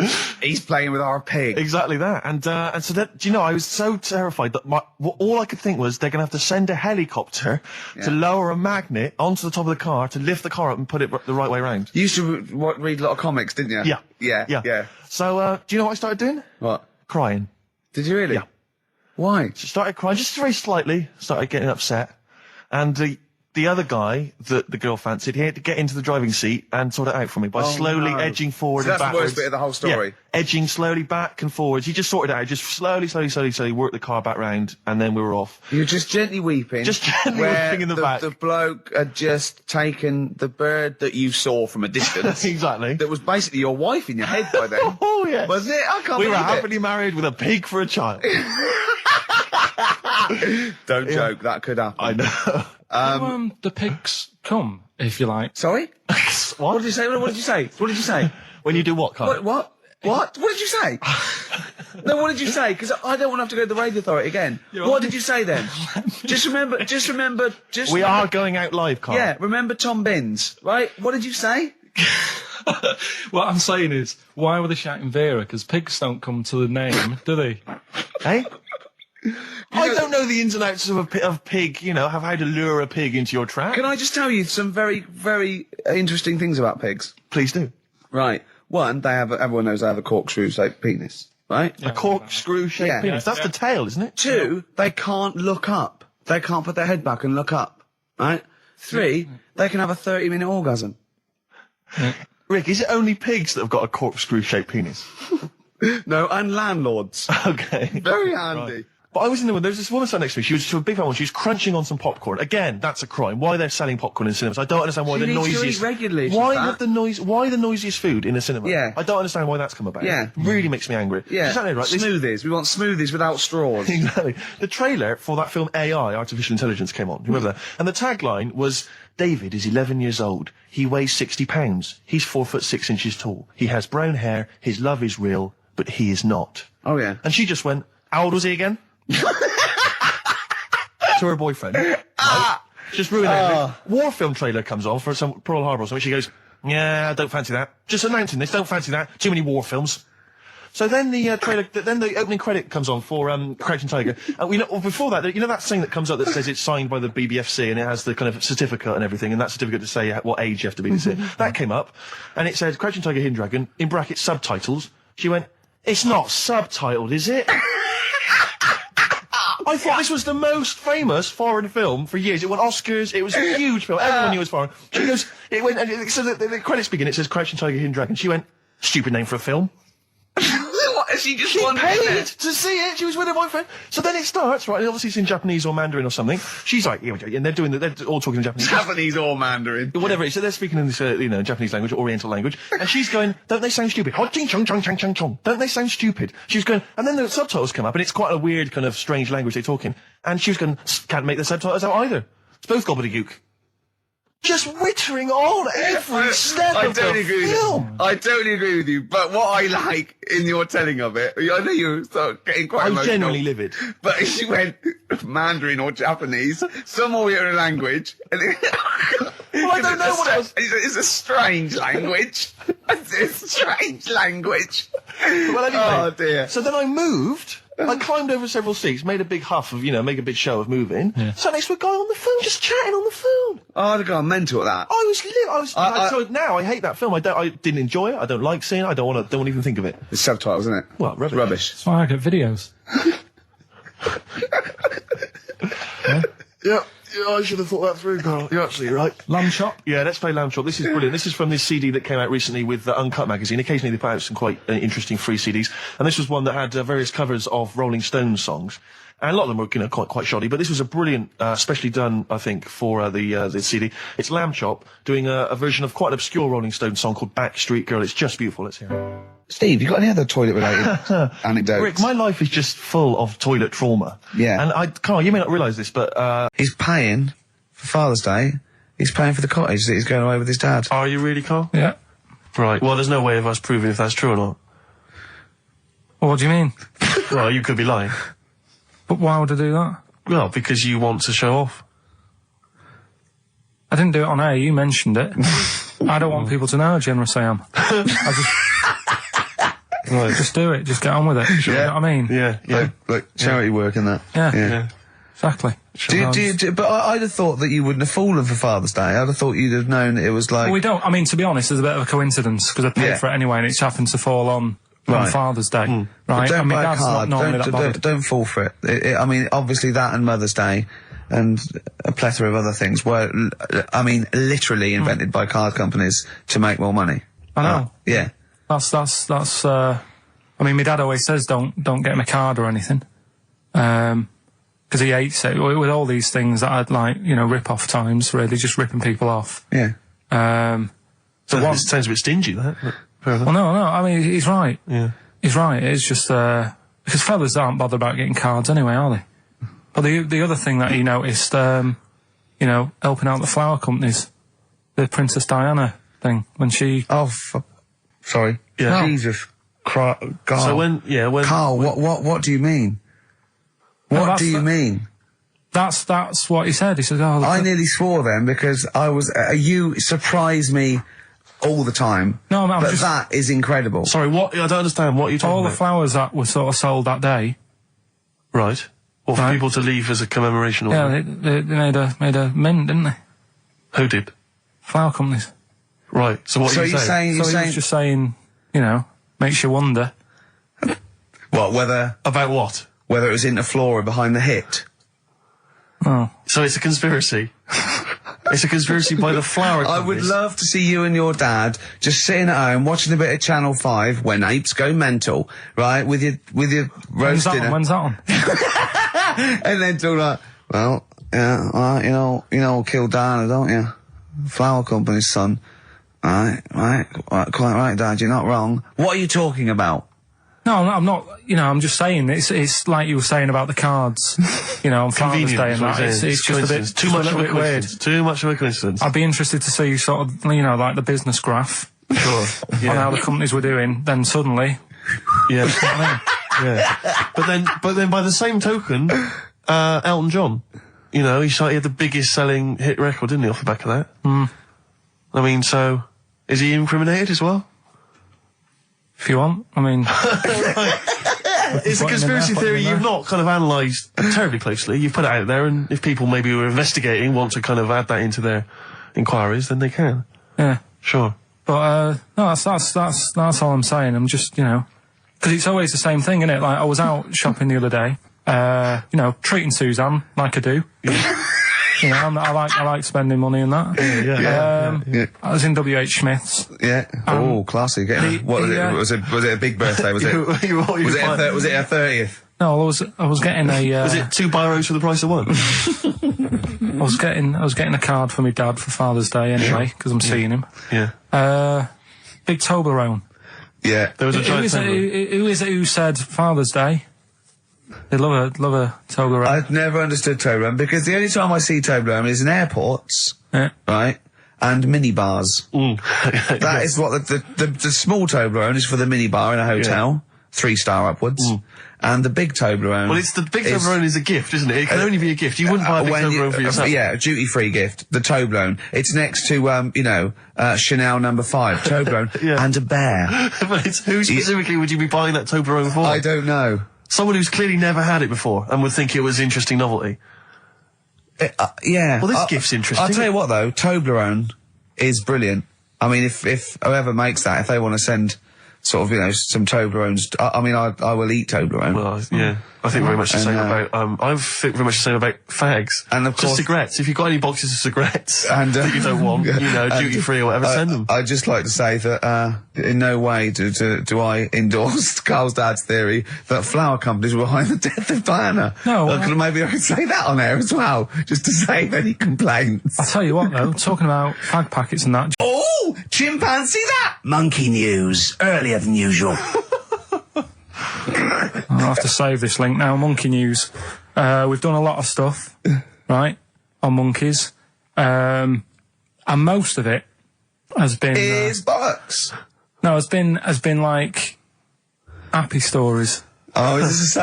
Speaker 4: He's playing with our pig.
Speaker 5: Exactly that. And so that, I was so terrified that all I could think was they're going to have to send a helicopter to lower a magnet onto the top of the car to lift the car up and put it the right way around.
Speaker 4: You used to read a lot of comics, didn't you?
Speaker 5: Yeah. So, do you know what I started doing?
Speaker 4: What?
Speaker 5: Crying.
Speaker 4: Did you really?
Speaker 5: Yeah.
Speaker 4: Why?
Speaker 5: She started crying, just very slightly, started getting upset. And the other guy that the girl fancied, he had to get into the driving seat and sort it out for me by slowly edging forward and backwards.
Speaker 4: That's the worst bit of the whole story.
Speaker 5: Yeah, edging slowly back and forwards. He just sorted it out, just slowly worked the car back round, and then we were off.
Speaker 4: You were just gently weeping.
Speaker 5: Just gently weeping in the back.
Speaker 4: The bloke had just taken the bird that you saw from a distance.
Speaker 5: Exactly.
Speaker 4: That was basically your wife in your head by then.
Speaker 5: Oh, yeah.
Speaker 4: Was it? I can't believe
Speaker 5: We were
Speaker 4: it.
Speaker 5: happily married with a pig for a child.
Speaker 4: Don't joke, that could happen.
Speaker 5: I know.
Speaker 1: The pigs come, if you like.
Speaker 4: Sorry? What did you say? What did you say? What did you say?
Speaker 5: When you do what, Carl?
Speaker 4: What? What did you say? No, what did you say? Because I don't want to have to go to the radio authority again. What did you say then? Just remember.
Speaker 5: We are going out live, Carl.
Speaker 4: Yeah, remember Tom Binns, right? What did you say?
Speaker 1: What I'm saying is, why were they shouting Vera? Because pigs don't come to the name, do they?
Speaker 5: Hey? I don't know the ins and outs of pig, of how to lure a pig into your trap.
Speaker 4: Can I just tell you some very, very interesting things about pigs?
Speaker 5: Please do.
Speaker 4: Right. One, everyone knows they have a corkscrew-shaped penis, right?
Speaker 5: Yeah, a corkscrew-shaped penis. That's the tail, isn't it?
Speaker 4: Two, they can't look up. They can't put their head back and look up, right? Three, they can have a 30-minute orgasm.
Speaker 5: Yeah. Rick, is it only pigs that have got a corkscrew-shaped penis?
Speaker 4: No, and landlords.
Speaker 5: Okay.
Speaker 4: Very handy.
Speaker 5: Right. But I was in the there's this woman sat next to me. She was a big fan one. She was crunching on some popcorn. Again, that's a crime. Why they're selling popcorn in cinemas? I don't understand why
Speaker 4: she
Speaker 5: the
Speaker 4: needs
Speaker 5: noisiest.
Speaker 4: To eat regularly.
Speaker 5: Why the noisiest food in a cinema?
Speaker 4: Yeah.
Speaker 5: I don't understand why that's come about.
Speaker 4: Yeah.
Speaker 5: It really makes me angry.
Speaker 4: Yeah.
Speaker 5: Exactly right.
Speaker 4: Smoothies. We want smoothies without straws.
Speaker 5: Exactly. The trailer for that film AI, Artificial Intelligence, came on. Remember that? And the tagline was, David is 11 years old. He weighs 60 pounds. He's 4'6" tall. He has brown hair. His love is real, but he is not.
Speaker 4: Oh yeah.
Speaker 5: And she just went, how old was he again? To her boyfriend. Right? Just ruined it. War film trailer comes on for some Pearl Harbor or something. She goes, yeah, I don't fancy that. Just announcing this, don't fancy that. Too many war films. So then the opening credit comes on for Crouching Tiger. Before that, that thing that comes up that says it's signed by the BBFC and it has the kind of certificate and everything, and that certificate to say what age you have to be to see it. That came up, and it said Crouching Tiger, Hidden Dragon, in brackets subtitles. She went, it's not subtitled, is it? I thought this was the most famous foreign film for years. It won Oscars. It was a huge film. Everyone knew it was foreign. She goes, it went, and so the credits begin. It says Crouching Tiger, Hidden Dragon. She went, stupid name for a film.
Speaker 4: What? She just
Speaker 5: She
Speaker 4: wanted
Speaker 5: paid
Speaker 4: it.
Speaker 5: to see it. She was with her boyfriend. So then it starts, right? And obviously it's in Japanese or Mandarin or something. She's like, yeah, and they're all talking in Japanese.
Speaker 4: Japanese or Mandarin.
Speaker 5: Whatever it is. So they're speaking in this, Japanese language, Oriental language. And she's going, don't they sound stupid? Don't they sound stupid? She was going, and then the subtitles come up, and it's quite a weird kind of strange language they're talking. And she was going, can't make the subtitles out either. It's both gobbledygook. Just wittering on every step of the film.
Speaker 4: I totally agree with you, but what I like in your telling of it, I know you start getting quite emotional.
Speaker 5: I'm genuinely livid.
Speaker 4: But she went Mandarin or Japanese, some Oriental language. And
Speaker 5: Well, I don't know what else.
Speaker 4: It's a strange language. It's a strange language.
Speaker 5: Well, anyway.
Speaker 4: Oh, dear.
Speaker 5: So then I moved. I climbed over several seats, made a big huff of, make a big show of moving. Yeah. Sat next to a guy on the phone, just chatting on the phone.
Speaker 4: Oh, I'd have gone mental at that.
Speaker 5: So now I hate that film. I didn't enjoy it. I don't like seeing it. I don't want to even think of it.
Speaker 4: It's subtitles, isn't it?
Speaker 5: Well, rubbish.
Speaker 1: That's why I get videos.
Speaker 5: Yeah, I should have thought that through, Carl. You're absolutely right.
Speaker 1: Lamb chop?
Speaker 5: Yeah, let's play Lamb Chop. This is brilliant. This is from this CD that came out recently with the Uncut magazine. Occasionally they put out some quite interesting free CDs. And this was one that had various covers of Rolling Stones songs. And a lot of them were, quite shoddy. But this was a brilliant, specially done, I think, for the CD. It's Lamb Chop doing a version of quite an obscure Rolling Stones song called Backstreet Girl. It's just beautiful. Let's hear it.
Speaker 4: Steve, you got any other toilet-related anecdotes?
Speaker 5: Rick, my life is just full of toilet trauma.
Speaker 4: Yeah.
Speaker 5: And Carl, you may not realise this, but
Speaker 4: he's paying for Father's Day. He's paying for the cottage that he's going away with his dad.
Speaker 5: Are you really, Carl?
Speaker 1: Yeah.
Speaker 5: Right. Well, there's no way of us proving if that's true or not.
Speaker 1: Well, what do you mean?
Speaker 5: Well, you could be lying.
Speaker 1: But why would I do that?
Speaker 5: Well, because you want to show off.
Speaker 1: I didn't do it on air, you mentioned it. I don't want people to know how generous I am. Just do it, just get on with it.
Speaker 5: Sure.
Speaker 1: You know what I mean?
Speaker 5: Yeah.
Speaker 4: Like charity work and that.
Speaker 1: Yeah. Exactly.
Speaker 4: But I'd have thought that you wouldn't have fallen for Father's Day. I'd have thought you'd have known that it was like...
Speaker 1: Well, we don't. I mean, to be honest, there's a bit of a coincidence, because I paid for it anyway, and it's happened to fall on Father's Day. Right?
Speaker 4: But don't
Speaker 1: I mean,
Speaker 4: buy a
Speaker 1: Dad's
Speaker 4: card.
Speaker 1: not normally that bothered.
Speaker 4: Don't fall for it. I mean, obviously that and Mother's Day and a plethora of other things were, literally invented by card companies to make more money.
Speaker 1: I know.
Speaker 4: Yeah.
Speaker 1: That's, I mean, my dad always says don't get him a card or anything. Because he hates it. With all these things that I'd rip-off times, really, just ripping people off.
Speaker 4: Yeah.
Speaker 5: So it sounds a bit stingy, that.
Speaker 1: Well, no, I mean, he's right.
Speaker 5: Yeah.
Speaker 1: He's right. It's just, because fellas aren't bothered about getting cards anyway, are they? But the other thing that he noticed, helping out the flower companies, the Princess Diana thing, when she...
Speaker 4: Oh, sorry.
Speaker 5: Yeah.
Speaker 4: Jesus. Carl.
Speaker 5: So when...
Speaker 4: Carl, what do you mean? What do you mean?
Speaker 1: That's what he said. He said, "Oh,
Speaker 4: I nearly swore then because I was. You surprise me all the time.
Speaker 1: No, I'm
Speaker 4: but
Speaker 1: just,
Speaker 4: that is incredible.
Speaker 5: Sorry, what? I don't understand. What are you talking about?
Speaker 1: All the flowers that were sort of sold that day.
Speaker 5: Right. Or for people to leave as a commemoration. Or
Speaker 1: yeah, they made a mint, didn't they?
Speaker 5: Who did?
Speaker 1: Flower companies.
Speaker 5: Right. So what are you saying?
Speaker 1: He was just saying, makes you wonder.
Speaker 4: What?
Speaker 5: About what?
Speaker 4: Whether it was Interflora behind the hit.
Speaker 1: Oh.
Speaker 5: So it's a conspiracy. It's a conspiracy by the flower companies.
Speaker 4: I would love to see you and your dad just sitting at home watching a bit of Channel 5 when apes go mental, right? With your roast dinner.
Speaker 1: When's that on?
Speaker 4: And then talk like, well, yeah, you know, kill Diana, don't you? Flower company's son. Right, quite right, Dad, you're not wrong. What are you talking about?
Speaker 1: No, I'm not, I'm just saying, it's like you were saying about the cards, on Father's Day and that. It's just a bit,
Speaker 5: too much of a
Speaker 1: weird.
Speaker 5: Too much of a coincidence.
Speaker 1: I'd be interested to see sort of, like the business graph.
Speaker 5: Sure. Yeah.
Speaker 1: On how the companies were doing, then suddenly.
Speaker 5: Yeah. Yeah. But then by the same token, Elton John, he had the biggest selling hit record, didn't he, off the back of that?
Speaker 1: Mm.
Speaker 5: I mean, so, is he incriminated as well?
Speaker 1: If you want, I mean...
Speaker 5: It's a conspiracy theory you've not kind of analysed terribly closely. You've put it out there, and if people maybe who are investigating want to kind of add that into their inquiries, then they can.
Speaker 1: Yeah.
Speaker 5: Sure.
Speaker 1: But, no, that's all I'm saying. I'm just, because it's always the same thing, isn't it? Like, I was out shopping the other day, You know, treating Suzanne like I do. You know, I like spending money and that. I was in WH Smith's.
Speaker 4: Yeah. Classy. Was it a big birthday? Was it? Was it a 30th?
Speaker 1: No, I was getting a.
Speaker 5: Was it 2 biros for the price of 1?
Speaker 1: I was getting a card for my dad for Father's Day anyway, because I'm seeing him.
Speaker 5: Yeah.
Speaker 1: Big Toblerone.
Speaker 4: Yeah.
Speaker 5: There was a giant Toblerone.
Speaker 1: Who is it who said Father's Day? They love a Toblerone.
Speaker 4: I've never understood Toblerone because the only time I see Toblerone is in airports, right, and minibars. That is what the small Toblerone is for the minibar in a hotel, 3-star upwards, and the big Toblerone.
Speaker 5: Well, the big Toblerone is a gift, isn't it? It can only be a gift. You wouldn't buy a big Toblerone for yourself.
Speaker 4: Yeah, a duty-free gift. The Toblerone. It's next to Chanel No. 5 Toblerone and a bear.
Speaker 5: But who specifically would you be buying that Toblerone for?
Speaker 4: I don't know.
Speaker 5: Someone who's clearly never had it before and would think it was interesting novelty.
Speaker 4: Yeah.
Speaker 5: Well, this gift's interesting.
Speaker 4: I'll tell you what, though, Toblerone is brilliant. I mean, if whoever makes that, if they want to send sort of, some Toblerones, I will eat Toblerone.
Speaker 5: Well, yeah. I think very much the same about, I think very much the same about fags.
Speaker 4: And of course.
Speaker 5: Just cigarettes. If you've got any boxes of cigarettes
Speaker 4: and,
Speaker 5: that you don't want, duty free or whatever, send them.
Speaker 4: I'd just like to say that, in no way do I endorse Carl's dad's theory that flower companies were behind the death of Diana.
Speaker 1: No.
Speaker 4: Maybe I could say that on air as well, just to save any complaints.
Speaker 1: I'll tell you what though, talking about fag packets and that.
Speaker 4: Oh, chimpanzee that!
Speaker 8: Monkey news, earlier than usual.
Speaker 1: I'll have to save this link now. Monkey news. We've done a lot of stuff, right, on monkeys. And most of it has been...
Speaker 4: Is bollocks.
Speaker 1: No, has been like happy stories.
Speaker 4: Oh, is this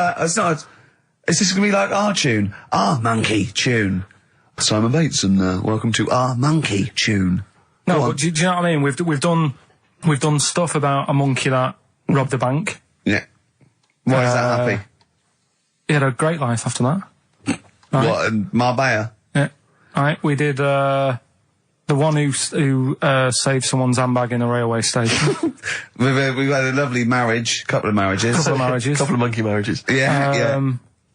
Speaker 4: is this gonna be like our tune? Our monkey tune. Simon Bateson, welcome to our monkey tune.
Speaker 1: No, but do you know what I mean? We've done stuff about a monkey that robbed a bank.
Speaker 4: Yeah. Why is that happy?
Speaker 1: He had a great life after that. Right?
Speaker 4: What, in Marbella?
Speaker 1: Yeah. Right, we did, the one who saved someone's handbag in a railway station.
Speaker 4: We've had a lovely marriage, couple of marriages.
Speaker 5: Couple of monkey marriages.
Speaker 4: Yeah,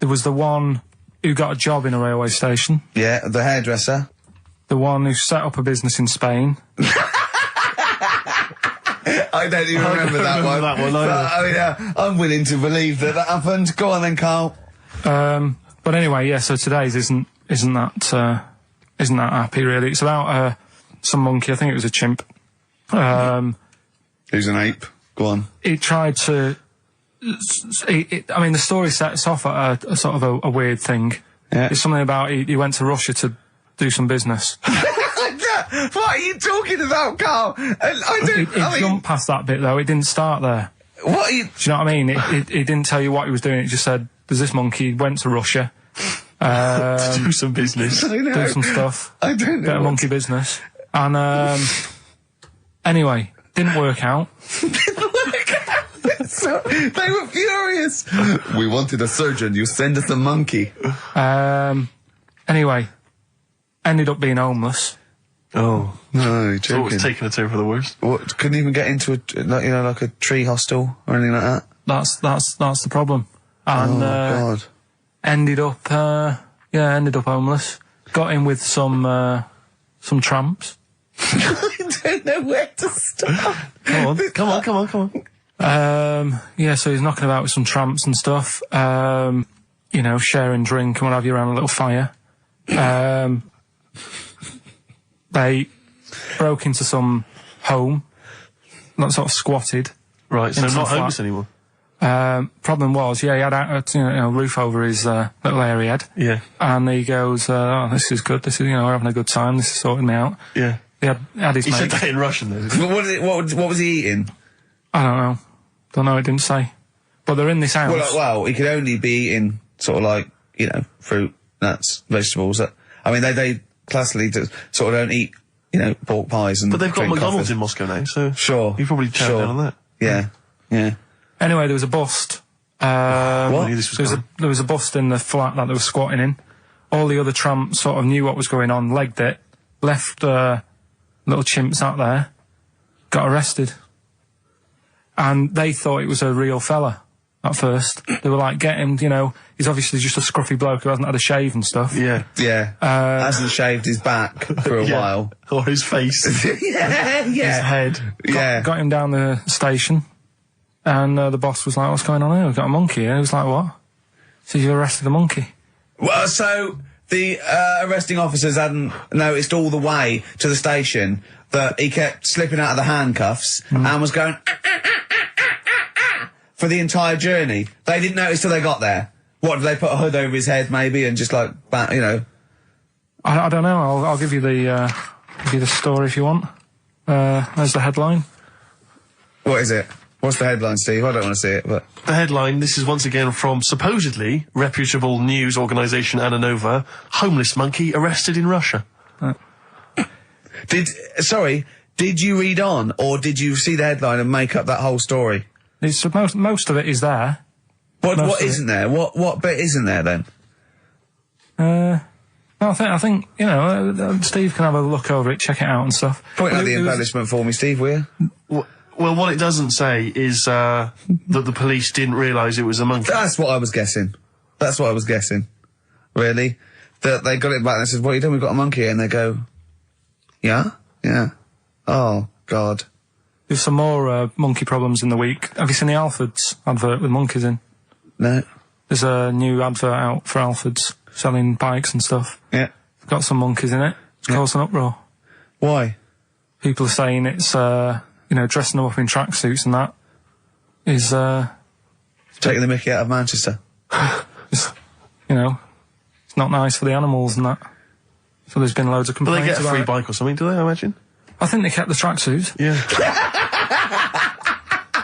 Speaker 1: There was the one who got a job in a railway station.
Speaker 4: Yeah, the hairdresser.
Speaker 1: The one who set up a business in Spain.
Speaker 4: I don't even remember that one. But, I'm willing to believe that happened. Go on then, Carl.
Speaker 1: But anyway, yeah. So today's isn't that happy really. It's about some monkey. I think it was a chimp.
Speaker 4: Who's an ape? Go on.
Speaker 1: He tried to. The story sets off at a sort of a weird thing.
Speaker 4: Yeah.
Speaker 1: It's something about he went to Russia to do some business.
Speaker 4: What are you talking about, Carl?
Speaker 1: It jumped past that bit though. It didn't start there.
Speaker 4: What are you...
Speaker 1: Do you know what I mean? It didn't tell you what he was doing. It just said, there's this monkey, went to Russia.
Speaker 5: To do some business.
Speaker 1: Do some stuff.
Speaker 4: I don't know.
Speaker 1: Bit of monkey business. And, anyway, didn't work out.
Speaker 4: So, they were furious. We wanted a surgeon. You send us a monkey.
Speaker 1: Anyway, ended up being homeless.
Speaker 5: Oh.
Speaker 4: No, joking.
Speaker 5: So it's taken a turn for the worst.
Speaker 4: What, couldn't even get into like a tree hostel or anything like that?
Speaker 1: That's the problem. And,
Speaker 4: God.
Speaker 1: ended up homeless. Got in with some tramps.
Speaker 4: I don't know where to start.
Speaker 5: Come on.
Speaker 1: So he's knocking about with some tramps and stuff. Sharing drink and what have you around a little fire. They broke into some home, not sort of squatted.
Speaker 5: Right, so not homeless anymore.
Speaker 1: Problem was, he had a roof over his little area he had.
Speaker 5: Yeah.
Speaker 1: And he goes, this is good. This is, we're having a good time. This is sorting me out.
Speaker 5: Yeah.
Speaker 1: He had his
Speaker 5: He
Speaker 1: mate.
Speaker 5: said that in Russian though.
Speaker 4: What was he eating?
Speaker 1: I don't know. It didn't say. But they're in this house.
Speaker 4: Well, he could only be eating sort of like fruit, nuts, vegetables. They classically sort of don't eat pork pies and.
Speaker 5: But they've got
Speaker 4: drink
Speaker 5: McDonald's
Speaker 4: coffee.
Speaker 5: in Moscow now, so
Speaker 4: sure.
Speaker 5: You probably chow down on that.
Speaker 4: Yeah.
Speaker 1: Anyway, there was a bust. There was a bust in the flat that they were squatting in. All the other tramps sort of knew what was going on, legged it, left little chimps out there, got arrested. And they thought it was a real fella. at first. They were like, get him, he's obviously just a scruffy bloke who hasn't had a shave and stuff.
Speaker 5: Yeah.
Speaker 4: Yeah. Hasn't shaved his back for a while.
Speaker 5: Or his face.
Speaker 4: Yeah.
Speaker 5: His head.
Speaker 1: Got him down the station, and the boss was like, what's going on here? We've got a monkey here. He was like, what? So you arrested a monkey?
Speaker 4: Well, so the arresting officers hadn't noticed all the way to the station that he kept slipping out of the handcuffs and was going for the entire journey. They didn't notice till they got there. What, did they put a hood over his head maybe and just like,
Speaker 1: I don't know. I'll give you the story if you want. There's the headline.
Speaker 4: What is it? What's the headline, Steve? I don't want to see it, but...
Speaker 5: The headline, this is once again from supposedly reputable news organisation Ananova, homeless monkey arrested in Russia.
Speaker 4: Did you read on, or did you see the headline and make up that whole story?
Speaker 1: It's most of it is there.
Speaker 4: What isn't there? What bit isn't there then?
Speaker 1: I think Steve can have a look over it, check it out and stuff.
Speaker 4: Point out the embellishment for me, Steve, will you?
Speaker 5: Well, what it doesn't say is that the police didn't realise it was a monkey.
Speaker 4: That's what I was guessing. Really? That they got it back and they said, what are you doing? We've got a monkey here. And they go, yeah? Yeah. Oh, God.
Speaker 1: There's some more monkey problems in the week. Have you seen the Alfords advert with monkeys in?
Speaker 4: No.
Speaker 1: There's a new advert out for Alfords selling bikes and stuff.
Speaker 4: Yeah.
Speaker 1: It's got some monkeys in it. It's caused an uproar.
Speaker 4: Why?
Speaker 1: People are saying it's, dressing them up in tracksuits and that is,
Speaker 4: taking the mickey out of Manchester.
Speaker 1: It's not nice for the animals and that. So there's been loads of complaints about it.
Speaker 5: Do they get a free bike or something, do they, I imagine?
Speaker 1: I think they kept the tracksuits.
Speaker 5: Yeah.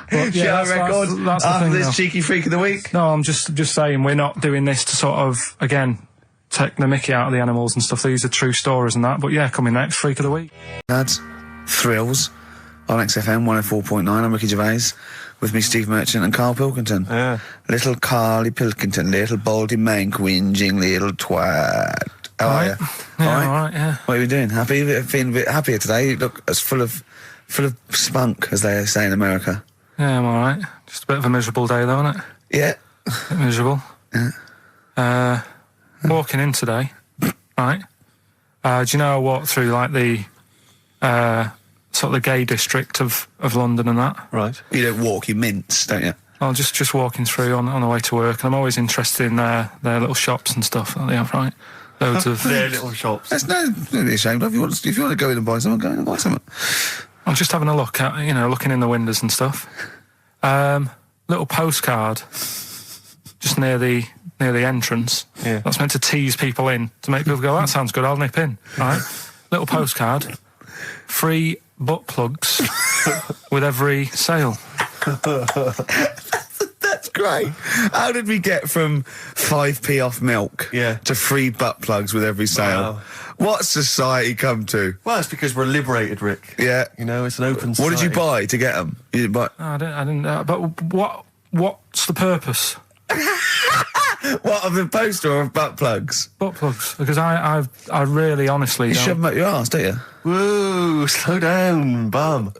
Speaker 4: But, yeah, that's the
Speaker 1: thing,
Speaker 4: after this cheeky freak of the week?
Speaker 1: No, I'm just saying we're not doing this to sort of, again, take the mickey out of the animals and stuff. These are true stories and that. But yeah, coming next, freak of the week.
Speaker 4: Lads, Thrills on XFM 104.9. I'm Ricky Gervais. With me, Steve Merchant and Karl Pilkington.
Speaker 5: Yeah.
Speaker 4: Little Carly Pilkington, little baldy mank, whinging little twat. How are you?
Speaker 1: Yeah, all right, yeah.
Speaker 4: What are you doing? Happy? Feeling a bit happier today? You look as full of spunk, as they say in America.
Speaker 1: Yeah, I'm all right. Just a bit of a miserable day, though, isn't it?
Speaker 4: Yeah.
Speaker 1: A bit miserable.
Speaker 4: Yeah.
Speaker 1: Walking in today, right? Do you know I walked through, like, the sort of the gay district of London and that?
Speaker 5: Right.
Speaker 4: You don't walk, you mince, don't you?
Speaker 1: I'm just walking through on the way to work, and I'm always interested in their little shops and stuff that they have, right? Loads of
Speaker 5: their little shops.
Speaker 4: That's nothing ashamed of. If you want to go in and buy something, go in and buy something.
Speaker 1: I'm just having a look at, looking in the windows and stuff. Little postcard just near the entrance.
Speaker 5: Yeah.
Speaker 1: That's meant to tease people in, to make people go, that sounds good, I'll nip in, right? Little postcard. Free butt plugs with every sale.
Speaker 4: That's great. How did we get from 5p off milk to free butt plugs with every sale?
Speaker 5: Wow.
Speaker 4: What society come to?
Speaker 5: Well, it's because we're liberated, Rick.
Speaker 4: Yeah.
Speaker 5: It's an open society.
Speaker 4: What did you buy to get them? You didn't buy...
Speaker 1: No, I didn't. But what's the purpose?
Speaker 4: What, of the poster or of butt plugs?
Speaker 1: Butt plugs. Because I really, honestly
Speaker 4: You
Speaker 1: don't...
Speaker 4: shove them up your arse, don't you?
Speaker 5: Whoa, slow down, bum.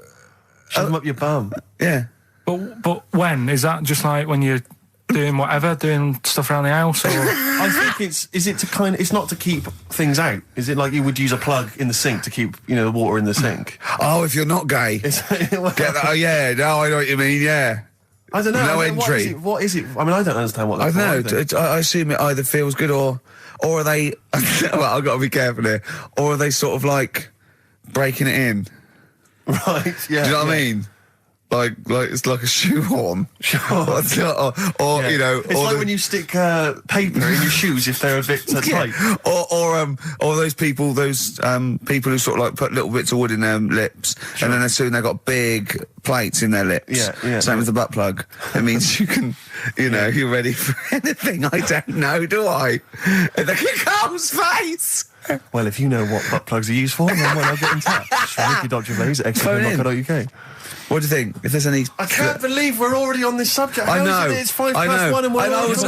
Speaker 5: Shove them up your bum.
Speaker 4: Yeah.
Speaker 1: But when? Is that just like when you're doing whatever, doing stuff around the house, or...?
Speaker 5: I think it's not to keep things out. Is it like you would use a plug in the sink to keep, the water in the sink?
Speaker 4: Oh, if you're not gay. Get that, oh, yeah, no, I know what you mean, yeah.
Speaker 5: I don't know.
Speaker 4: No entry.
Speaker 5: What is it? I mean, I don't understand what that's
Speaker 4: I don't know. I assume it either feels good or are they... well, I've got to be careful here. Or are they sort of like breaking it in?
Speaker 5: Right, yeah.
Speaker 4: Do you know what I mean? Like it's like a shoehorn.
Speaker 5: Sure.
Speaker 4: or
Speaker 5: It's like when you stick paper in your shoes if they're a bit tight.
Speaker 4: Or those people who sort of like put little bits of wood in their lips, and then as soon they've got big plates in their lips.
Speaker 5: Yeah.
Speaker 4: Same with the butt plug. It means you can, you're ready for anything. I don't know, do I? Look at Carl's face.
Speaker 5: Well, if you know what butt plugs are used for, then why not get in touch? Ricky.Gervais@xfm.co.uk.
Speaker 4: What do you think? If there's any...
Speaker 5: I can't believe we're already on this subject.
Speaker 4: I know.
Speaker 5: It's 1:05 and we're
Speaker 4: I was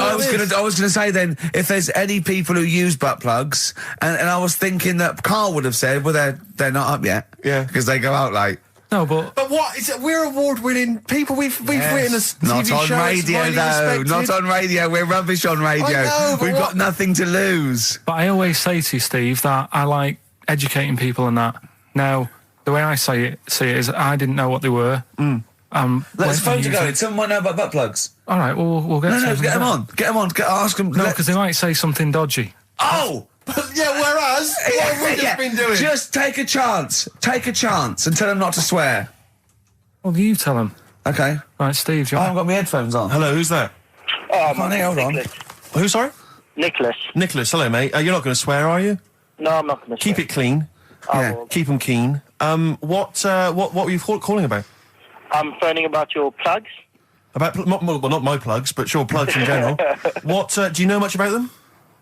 Speaker 4: going to say then, if there's any people who use butt plugs, and I was thinking that Carl would have said, well, they're not up yet.
Speaker 5: Yeah.
Speaker 4: Because they go out late.
Speaker 1: No, but
Speaker 5: what is it? We're award-winning people. We've written a TV
Speaker 4: Not on
Speaker 5: show.
Speaker 4: radio, though. Not on radio. We're rubbish on radio.
Speaker 5: I know, but
Speaker 4: We've got nothing to lose.
Speaker 1: But I always say to you, Steve, that I like educating people and that. Now, the way I see it is I didn't know what they were.
Speaker 4: Let's phone to go. Someone might know about butt plugs.
Speaker 1: All right, we'll get.
Speaker 4: No, get them on. Get them on. Ask them.
Speaker 1: No, because they might say something dodgy.
Speaker 4: Oh.
Speaker 5: Yeah, whereas, what have we just been doing?
Speaker 4: Just take a chance. Take a chance and tell them not to swear.
Speaker 1: Well, you tell them.
Speaker 4: Okay.
Speaker 1: Right, Steve,
Speaker 4: I haven't got my headphones on.
Speaker 5: Hello, who's that?
Speaker 4: Hold on.
Speaker 5: Who, sorry?
Speaker 9: Nicholas.
Speaker 5: Nicholas, hello, mate. You're not going to swear, are you?
Speaker 9: No, I'm not going to
Speaker 5: Keep it clean.
Speaker 4: Yeah.
Speaker 5: Keep them keen. What were you calling about?
Speaker 9: I'm phoning about your plugs.
Speaker 5: About, not my plugs, but sure, plugs in general. What, do you know much about them?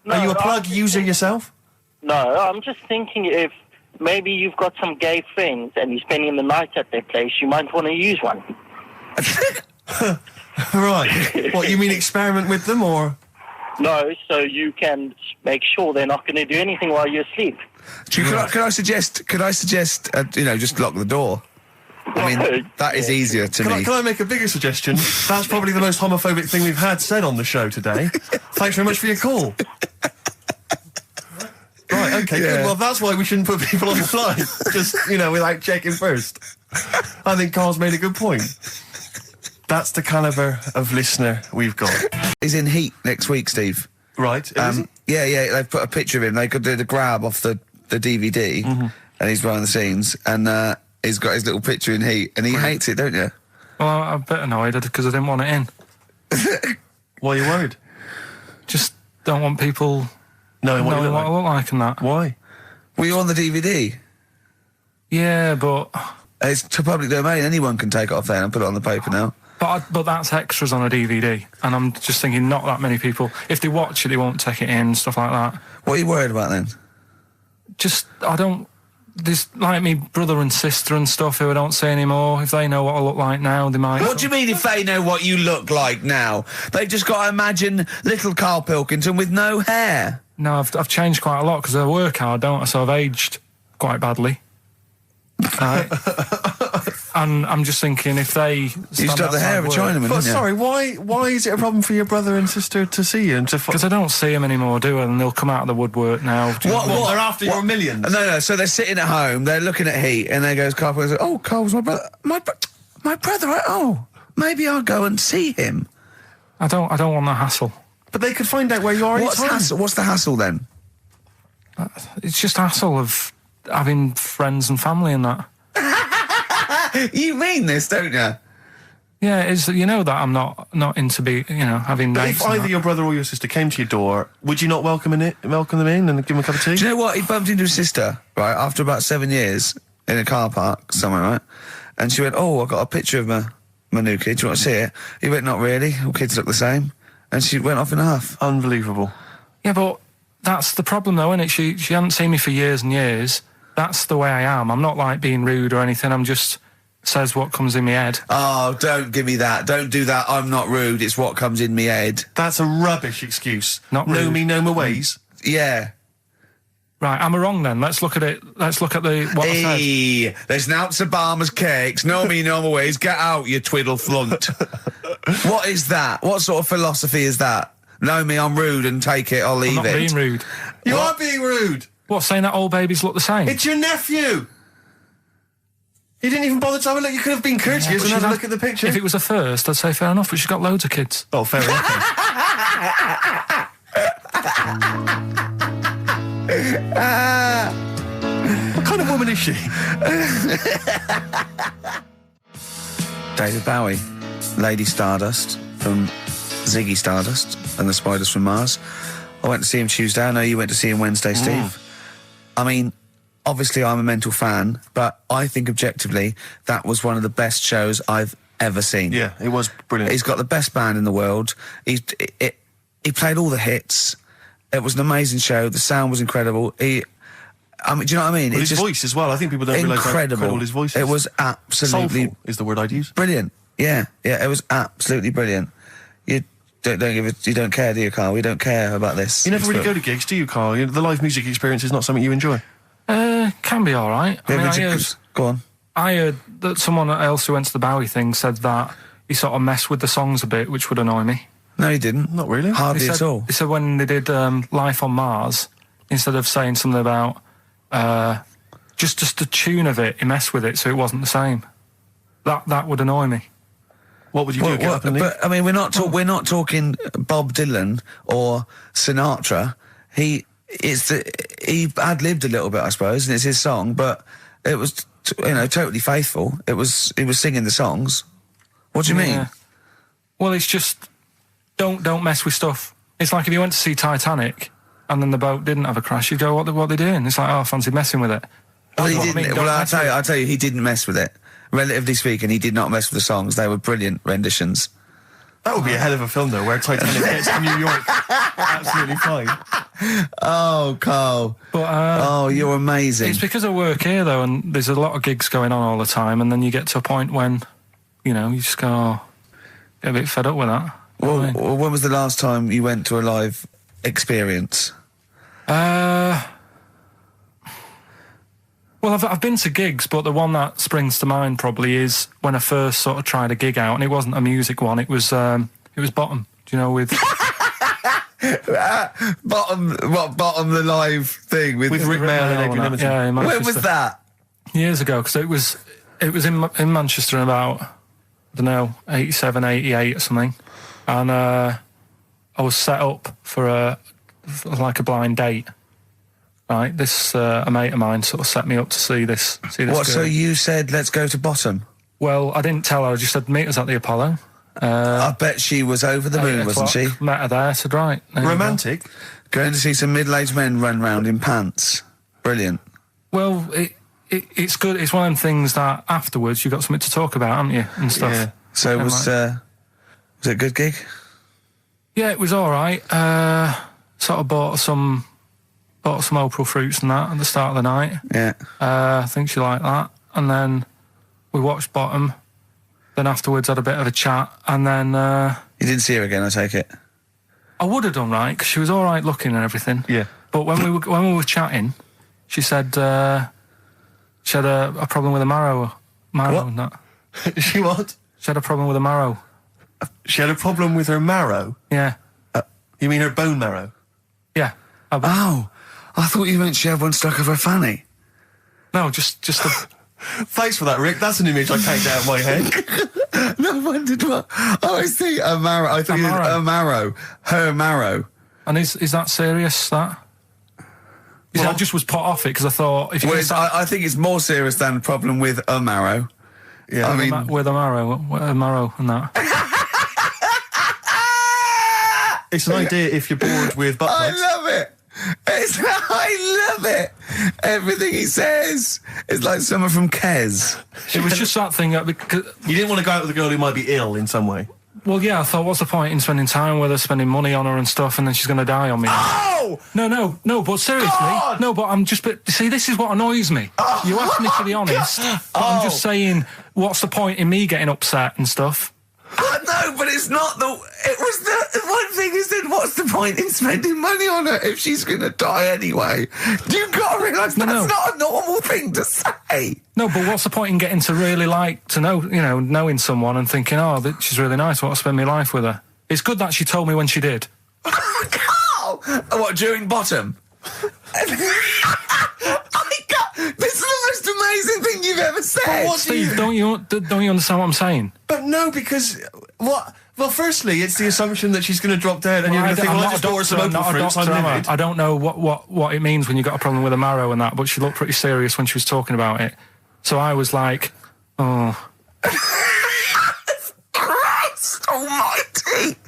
Speaker 9: No,
Speaker 5: Are you a plug user yourself?
Speaker 9: No, I'm just thinking if maybe you've got some gay friends and you're spending the night at their place, you might want to use one.
Speaker 5: Right. What, you mean experiment with them, or...?
Speaker 9: No, so you can make sure they're not going to do anything while you're asleep.
Speaker 4: Could I suggest, just lock the door? I mean, that is easier to me.
Speaker 5: Can I make a bigger suggestion? That's probably the most homophobic thing we've had said on the show today. Thanks very much for your call. Right, okay, good. Well, that's why we shouldn't put people on the line. Just, without checking first. I think Carl's made a good point. That's the calibre of listener we've got.
Speaker 4: He's in Heat next week, Steve.
Speaker 5: Right.
Speaker 4: Yeah, they've put a picture of him. They could do the grab off the DVD, and he's behind the scenes, and he's got his little picture in Heat, and he hates it, don't you?
Speaker 1: Well, I'm a bit annoyed because I didn't want it in.
Speaker 5: Why are you worried?
Speaker 1: Just don't want people
Speaker 5: knowing what you
Speaker 1: I look like and that.
Speaker 5: Why?
Speaker 4: Were you on the DVD?
Speaker 1: Yeah, but...
Speaker 4: It's to public domain. Anyone can take it off there and put it on the paper now.
Speaker 1: But that's extras on a DVD, and I'm just thinking not that many people. If they watch it, they won't take it in, stuff like that.
Speaker 4: What are you worried about then?
Speaker 1: Just, there's like me brother and sister and stuff who I don't see anymore. If they know what I look like now, they might...
Speaker 4: What do you mean if they know what you look like now? They've just got to imagine little Karl Pilkington with no hair.
Speaker 1: No, I've changed quite a lot because I work hard, don't I? So I've aged quite badly. And I'm just thinking if they...
Speaker 4: You used to have the hair of a Chinaman, didn't you?
Speaker 5: Sorry, why is it a problem for your brother and sister to see you?
Speaker 1: Because I don't see them anymore, do I? And they'll come out of the woodwork now.
Speaker 5: What? They're after your millions?
Speaker 4: No. So they're sitting at home, they're looking at Heat, and there goes Karl Pilkington. Oh, Karl's my brother. My brother. Oh, maybe I'll go and see him.
Speaker 1: I don't want the hassle.
Speaker 5: But they could find out where you are.
Speaker 4: What's the hassle then?
Speaker 1: It's just hassle of having friends and family and that.
Speaker 4: You mean this, don't you?
Speaker 1: Yeah, it's that I'm not into having
Speaker 5: But
Speaker 1: mates.
Speaker 5: if either your brother or your sister came to your door, would you not welcome them in and give them a cup of tea?
Speaker 4: Do you know what? He bumped into his sister, right, after about 7 years in a car park somewhere, right? And she went, oh, I got a picture of my new kid. Do you want to see it? He went, not really. All kids look the same. And she went off in a huff.
Speaker 5: Unbelievable.
Speaker 1: Yeah, but that's the problem, though, isn't it? She hadn't seen me for years and years. That's the way I am. I'm not like being rude or anything. I'm just says what comes in my head.
Speaker 4: Oh, don't give me that. Don't do that. I'm not rude. It's what comes in my head.
Speaker 5: That's a rubbish excuse.
Speaker 1: Not rude.
Speaker 5: Know me, know my ways.
Speaker 4: Yeah.
Speaker 5: Right, am I wrong then? Let's look at it. Let's look at what I said.
Speaker 4: There's Nouts Obama's cakes. No me, no my ways. Get out, you twiddle flunt. What is that? What sort of philosophy is that? Know me, I'm rude and take it, I'll leave it.
Speaker 5: I'm not being rude. You are being rude.
Speaker 1: What, saying that all babies look the same?
Speaker 5: It's your nephew. You didn't even bother to have a look. You could have been courteous and had a look at the picture.
Speaker 1: If it was a first, I'd say fair enough, but she's got loads of kids.
Speaker 5: Oh, fair enough. What kind of woman is she?
Speaker 4: David Bowie, Lady Stardust from Ziggy Stardust and the Spiders from Mars. I went to see him Tuesday. I know you went to see him Wednesday, Steve. I mean, obviously I'm a mental fan, but I think objectively that was one of the best shows I've ever seen.
Speaker 5: Yeah, it was brilliant.
Speaker 4: He's got the best band in the world. He played all the hits. It was an amazing show. The sound was incredible. Do you know what I mean?
Speaker 5: Well, his voice as well. I think people don't realise how incredible his voice is.
Speaker 4: It was absolutely...
Speaker 5: Soulful is the word I'd use.
Speaker 4: Brilliant. Yeah, it was absolutely brilliant. You don't care, do you, Carl? We don't care about this.
Speaker 5: You never really go to gigs, do you, Carl? The live music experience is not something you enjoy.
Speaker 1: Can be all right.
Speaker 4: Go on.
Speaker 1: I heard that someone else who went to the Bowie thing said that he sort of messed with the songs a bit, which would annoy me.
Speaker 4: No, he didn't.
Speaker 5: Not really.
Speaker 4: Hardly at all.
Speaker 1: He said when they did Life on Mars, instead of saying something about just the tune of it, he messed with it so it wasn't the same. That would annoy me.
Speaker 5: What would you do?
Speaker 4: But I mean, we're not talking Bob Dylan or Sinatra. He ad-libbed a little bit, I suppose, and it's his song, but it was totally faithful. He was singing the songs. What do you mean?
Speaker 1: Well, it's just don't mess with stuff. It's like if you went to see Titanic and then the boat didn't have a crash, you'd go, what are they doing? It's like, I fancy messing with it.
Speaker 4: Well, he didn't. I'll tell you, he didn't mess with it. Relatively speaking, he did not mess with the songs. They were brilliant renditions.
Speaker 5: That would be a hell of a film, though, where Titanic gets to New York. Absolutely fine.
Speaker 4: Oh, Carl.
Speaker 1: But,
Speaker 4: you're amazing.
Speaker 1: It's because I work here, though, and there's a lot of gigs going on all the time, and then you get to a point when, you just go, get a bit fed up with that.
Speaker 4: Well, when was the last time you went to a live experience?
Speaker 1: Well, I've been to gigs, but the one that springs to mind probably is when I first sort of tried a gig out, and it wasn't a music one. It was Bottom. Do you know with
Speaker 4: Bottom the live thing with
Speaker 5: Rick Mail and Equanimity?
Speaker 1: Yeah, in Manchester.
Speaker 4: When was that?
Speaker 1: Years ago, because it was in Manchester in about, I don't know, 87, 88 or something, and I was set up for a blind date. Right, a mate of mine sort of set me up to see this.
Speaker 4: What?
Speaker 1: Girl.
Speaker 4: So you said, let's go to Bottom?
Speaker 1: Well, I didn't tell her. I just said, meet us at the Apollo.
Speaker 4: I bet she was over the moon, wasn't she?
Speaker 1: Met her there. I said, right.
Speaker 5: Romantic.
Speaker 4: Going to see some middle-aged men run round in pants. Brilliant.
Speaker 1: Well, it's good. It's one of them things that afterwards you've got something to talk about, haven't you, and stuff.
Speaker 4: Yeah. So was it a good gig?
Speaker 1: Yeah, it was all right. Sort of bought some April fruits and that at the start of the night.
Speaker 4: Yeah.
Speaker 1: I think she liked that. And then we watched Bottom. Then afterwards had a bit of a chat. And then...
Speaker 4: you didn't see her again, I take it?
Speaker 1: I would have done, right, because she was all right looking and everything.
Speaker 5: Yeah.
Speaker 1: But when we were chatting, she said she had a problem with a marrow and that.
Speaker 5: She what?
Speaker 1: She had a problem with a marrow.
Speaker 5: She had a problem with her marrow?
Speaker 1: Yeah.
Speaker 5: You mean her bone marrow?
Speaker 1: Yeah.
Speaker 4: Oh, I thought you meant she had one stuck of her fanny.
Speaker 1: No, just the...
Speaker 5: Thanks for that, Rick. That's an image I can't get out of my head.
Speaker 4: No, I wondered what... Oh, I see, a marrow. I thought you meant a marrow. Her marrow.
Speaker 1: And is that serious, that? I just was put off it, because I thought...
Speaker 4: I think it's more serious than a problem with a marrow.
Speaker 5: Yeah,
Speaker 1: I mean... With a marrow and that.
Speaker 5: It's an idea if you're bored with butt plugs.
Speaker 4: I love it. I love it. Everything he says is like someone from Kes.
Speaker 1: It was just that thing that because
Speaker 5: you didn't want to go out with a girl who might be ill in some way.
Speaker 1: Well, yeah, I thought, what's the point in spending time with her, spending money on her and stuff, and then she's going to die on me?
Speaker 4: Oh!
Speaker 1: No, but seriously,
Speaker 4: God!
Speaker 1: No, but I'm just. See, this is what annoys me.
Speaker 4: Oh,
Speaker 1: you asked me to be honest, but I'm just saying, what's the point in me getting upset and stuff?
Speaker 4: No, but it's not the... It was the one thing he said, what's the point in spending money on her if she's going to die anyway? You've got to realise that's not a normal thing to say.
Speaker 1: No, but what's the point in getting to really knowing someone and thinking, she's really nice, I want to spend my life with her. It's good that she told me when she did.
Speaker 4: Carl! What, during Bottom? This is the most amazing thing you've ever said.
Speaker 1: Steve, don't you understand what I'm saying?
Speaker 5: But no, because what? Well, firstly, it's the assumption that she's going to drop dead, and you're going to think, I just bought her some April fruits.
Speaker 1: I don't know what it means when you got a problem with a marrow and that, but she looked pretty serious when she was talking about it. So I was like, oh.
Speaker 4: Christ almighty!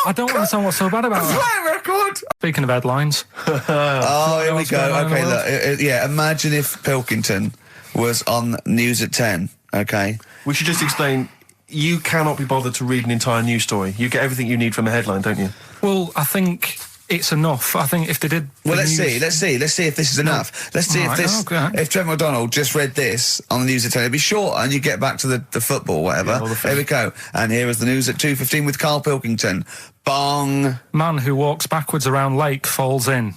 Speaker 1: I don't understand what's so bad about it.
Speaker 4: Play a record!
Speaker 1: Speaking of headlines.
Speaker 4: Here we go. Okay, look. Imagine if Pilkington was on News at 10, okay?
Speaker 5: We should just explain, you cannot be bothered to read an entire news story. You get everything you need from a headline, don't you?
Speaker 1: Well, I think it's enough. I think if they did...
Speaker 4: Well, let's see if this is enough. Let's see if Trevor McDonald just read this on the News at 10, it'd be short, and you get back to the football, whatever. Yeah, here we go. And here is the News at 2:15 with Karl Pilkington. Bong.
Speaker 1: Man who walks backwards around lake falls in.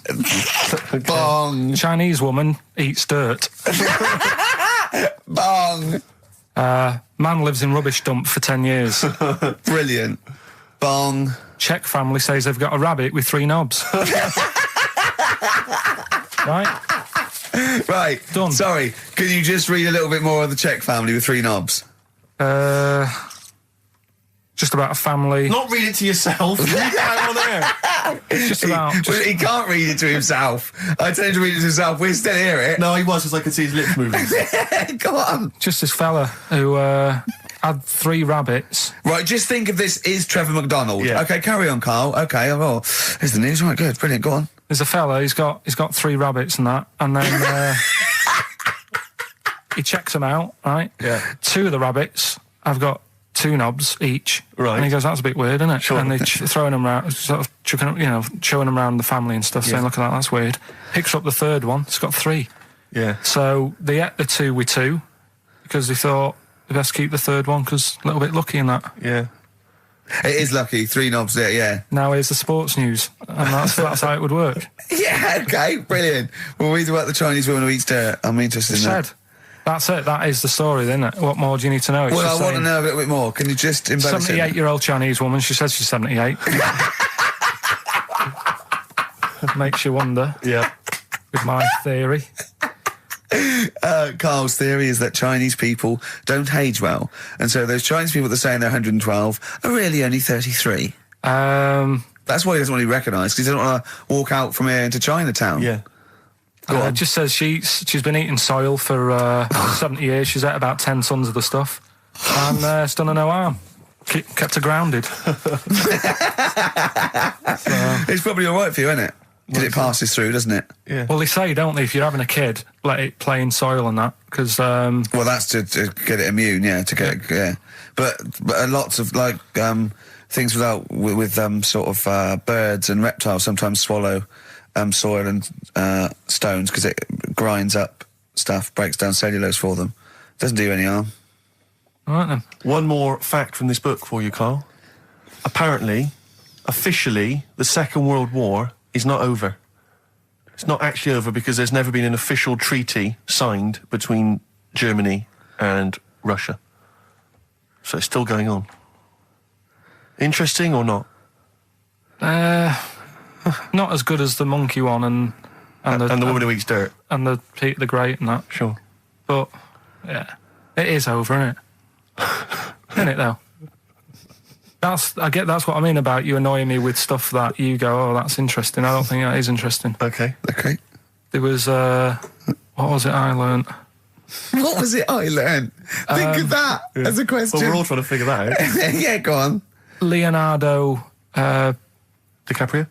Speaker 4: Bong.
Speaker 1: Chinese woman eats dirt.
Speaker 4: Bong.
Speaker 1: Man lives in rubbish dump for 10 years.
Speaker 4: Brilliant. Bong.
Speaker 1: Czech family says they've got a rabbit with 3 knobs. Right?
Speaker 4: Right.
Speaker 1: Done.
Speaker 4: Sorry, can you just read a little bit more of the Czech family with 3 knobs?
Speaker 1: Just about a family.
Speaker 5: Not read it to yourself. Read it out on air.
Speaker 1: Just about.
Speaker 4: He can't read it to himself. I tell him to read it to himself. We still hear it.
Speaker 5: No, he was, because I could see his lips moving.
Speaker 4: Go on.
Speaker 1: Just this fella who had 3 rabbits.
Speaker 4: Right, just think of this is Trevor McDonald.
Speaker 5: Yeah.
Speaker 4: Okay, carry on, Carl. Okay, well, here's the news. Right, good, brilliant. Go on.
Speaker 1: There's a fella. He's got 3 rabbits and that, and then he checks them out. Right.
Speaker 5: Yeah.
Speaker 1: 2 of the rabbits have got 2 knobs each.
Speaker 5: Right.
Speaker 1: And he goes, that's a bit weird, isn't it?
Speaker 5: Sure.
Speaker 1: And they're throwing them around, sort of chucking, showing them around the family and stuff, saying, look at that, that's weird. Picks up the 3rd one, it's got 3.
Speaker 5: Yeah.
Speaker 1: So they ate the 2 with 2, because they thought they best keep the 3rd one, because a little bit lucky in that.
Speaker 5: Yeah.
Speaker 4: It is lucky. 3 knobs there, yeah.
Speaker 1: Now here's the sports news, and that's how it would work.
Speaker 4: Yeah, okay, brilliant. Well, read about the Chinese woman who eats dirt. I'm interested in that.
Speaker 1: That's it. That is the story, isn't it? What more do you need to know? It's
Speaker 4: Well,
Speaker 1: just
Speaker 4: I want to
Speaker 1: saying,
Speaker 4: know a little bit more. Can you just embellish it?
Speaker 1: 78-year-old Chinese woman. She says she's 78. Makes you wonder.
Speaker 5: Yeah.
Speaker 1: With my theory.
Speaker 4: Carl's theory is that Chinese people don't age well, and so those Chinese people that are saying they're 112 are really only 33. That's why he doesn't want to be recognised, because he doesn't want to walk out from here into Chinatown.
Speaker 5: Yeah.
Speaker 1: It just says she's been eating soil for 70 years. She's ate about 10 tons of the stuff, and it's done her no harm. Kept her grounded.
Speaker 4: It's probably all right for you, isn't it? Because it passes through, doesn't it?
Speaker 5: Yeah.
Speaker 1: Well, they say, don't they, if you're having a kid, let it play in soil and that, because...
Speaker 4: Well, that's to get it immune, yeah, to get it, yeah. But lots of, like, things with sort of birds and reptiles sometimes swallow soil and stones, because it grinds up stuff, breaks down cellulose for them. Doesn't do any harm.
Speaker 1: All right, then.
Speaker 5: One more fact from this book for you, Carl. Apparently, officially, the Second World War is not over. It's not actually over because there's never been an official treaty signed between Germany and Russia. So it's still going on. Interesting or not?
Speaker 1: Not as good as the monkey one and
Speaker 5: the woman who eats dirt.
Speaker 1: And the Peter the Great and that.
Speaker 5: Sure.
Speaker 1: But, yeah, it is over, isn't it? Isn't it, though? That's what I mean about you annoying me with stuff that you go, oh, that's interesting. I don't think that is interesting.
Speaker 5: Okay.
Speaker 1: There was, what was it I learnt?
Speaker 4: What was it I learned? Think of that as a question.
Speaker 5: Well, we're all trying to figure that out.
Speaker 4: Yeah, go on.
Speaker 1: Leonardo...
Speaker 5: DiCaprio?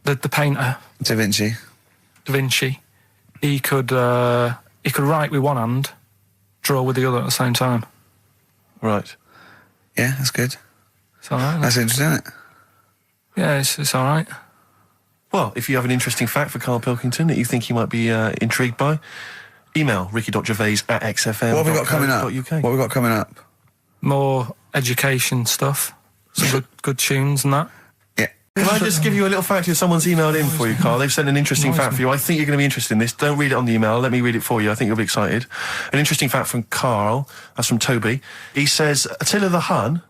Speaker 1: The painter.
Speaker 4: Da Vinci.
Speaker 1: He could write with one hand, draw with the other at the same time.
Speaker 5: Right.
Speaker 4: Yeah, that's good.
Speaker 1: It's all right.
Speaker 4: That's interesting, isn't it?
Speaker 1: Yeah, it's all right.
Speaker 5: Well, if you have an interesting fact for Karl Pilkington that you think he might be intrigued by, email ricky.gervais@xfm.co.uk.
Speaker 4: What have we got coming up? What have we got coming up?
Speaker 1: More education stuff. Some good tunes and that.
Speaker 4: Yeah.
Speaker 5: Can I just give you a little fact here? Someone's emailed in for you, Carl. They've sent an interesting fact for you. I think you're going to be interested in this. Don't read it on the email. Let me read it for you. I think you'll be excited. An interesting fact from Carl. That's from Toby. He says, Attila the Hun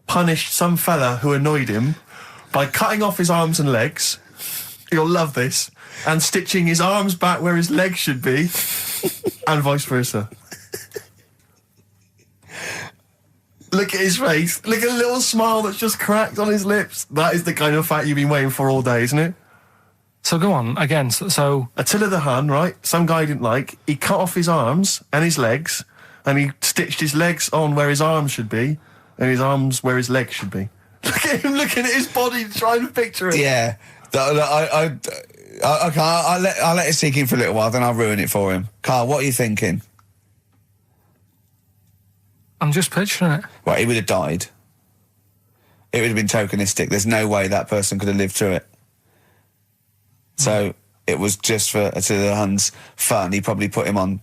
Speaker 5: punished some fella who annoyed him by cutting off his arms and legs. You'll love this. And stitching his arms back where his legs should be. And vice versa. Look at his face. Look at the little smile that's just cracked on his lips. That is the kind of fact you've been waiting for all day, isn't it?
Speaker 1: So go on, again, so...
Speaker 5: Attila the Hun, right? Some guy didn't like. He cut off his arms and his legs, and he stitched his legs on where his arms should be, and his arms where his legs should be. Look at him looking at his body, trying to picture it.
Speaker 4: Yeah. I'll let it sink in for a little while, then I'll ruin it for him. Carl, what are you thinking?
Speaker 1: I'm just picturing it.
Speaker 4: Right, he would have died. It would have been tokenistic. There's no way that person could have lived through it. So it was just for Attila the Hun's fun. He probably put him on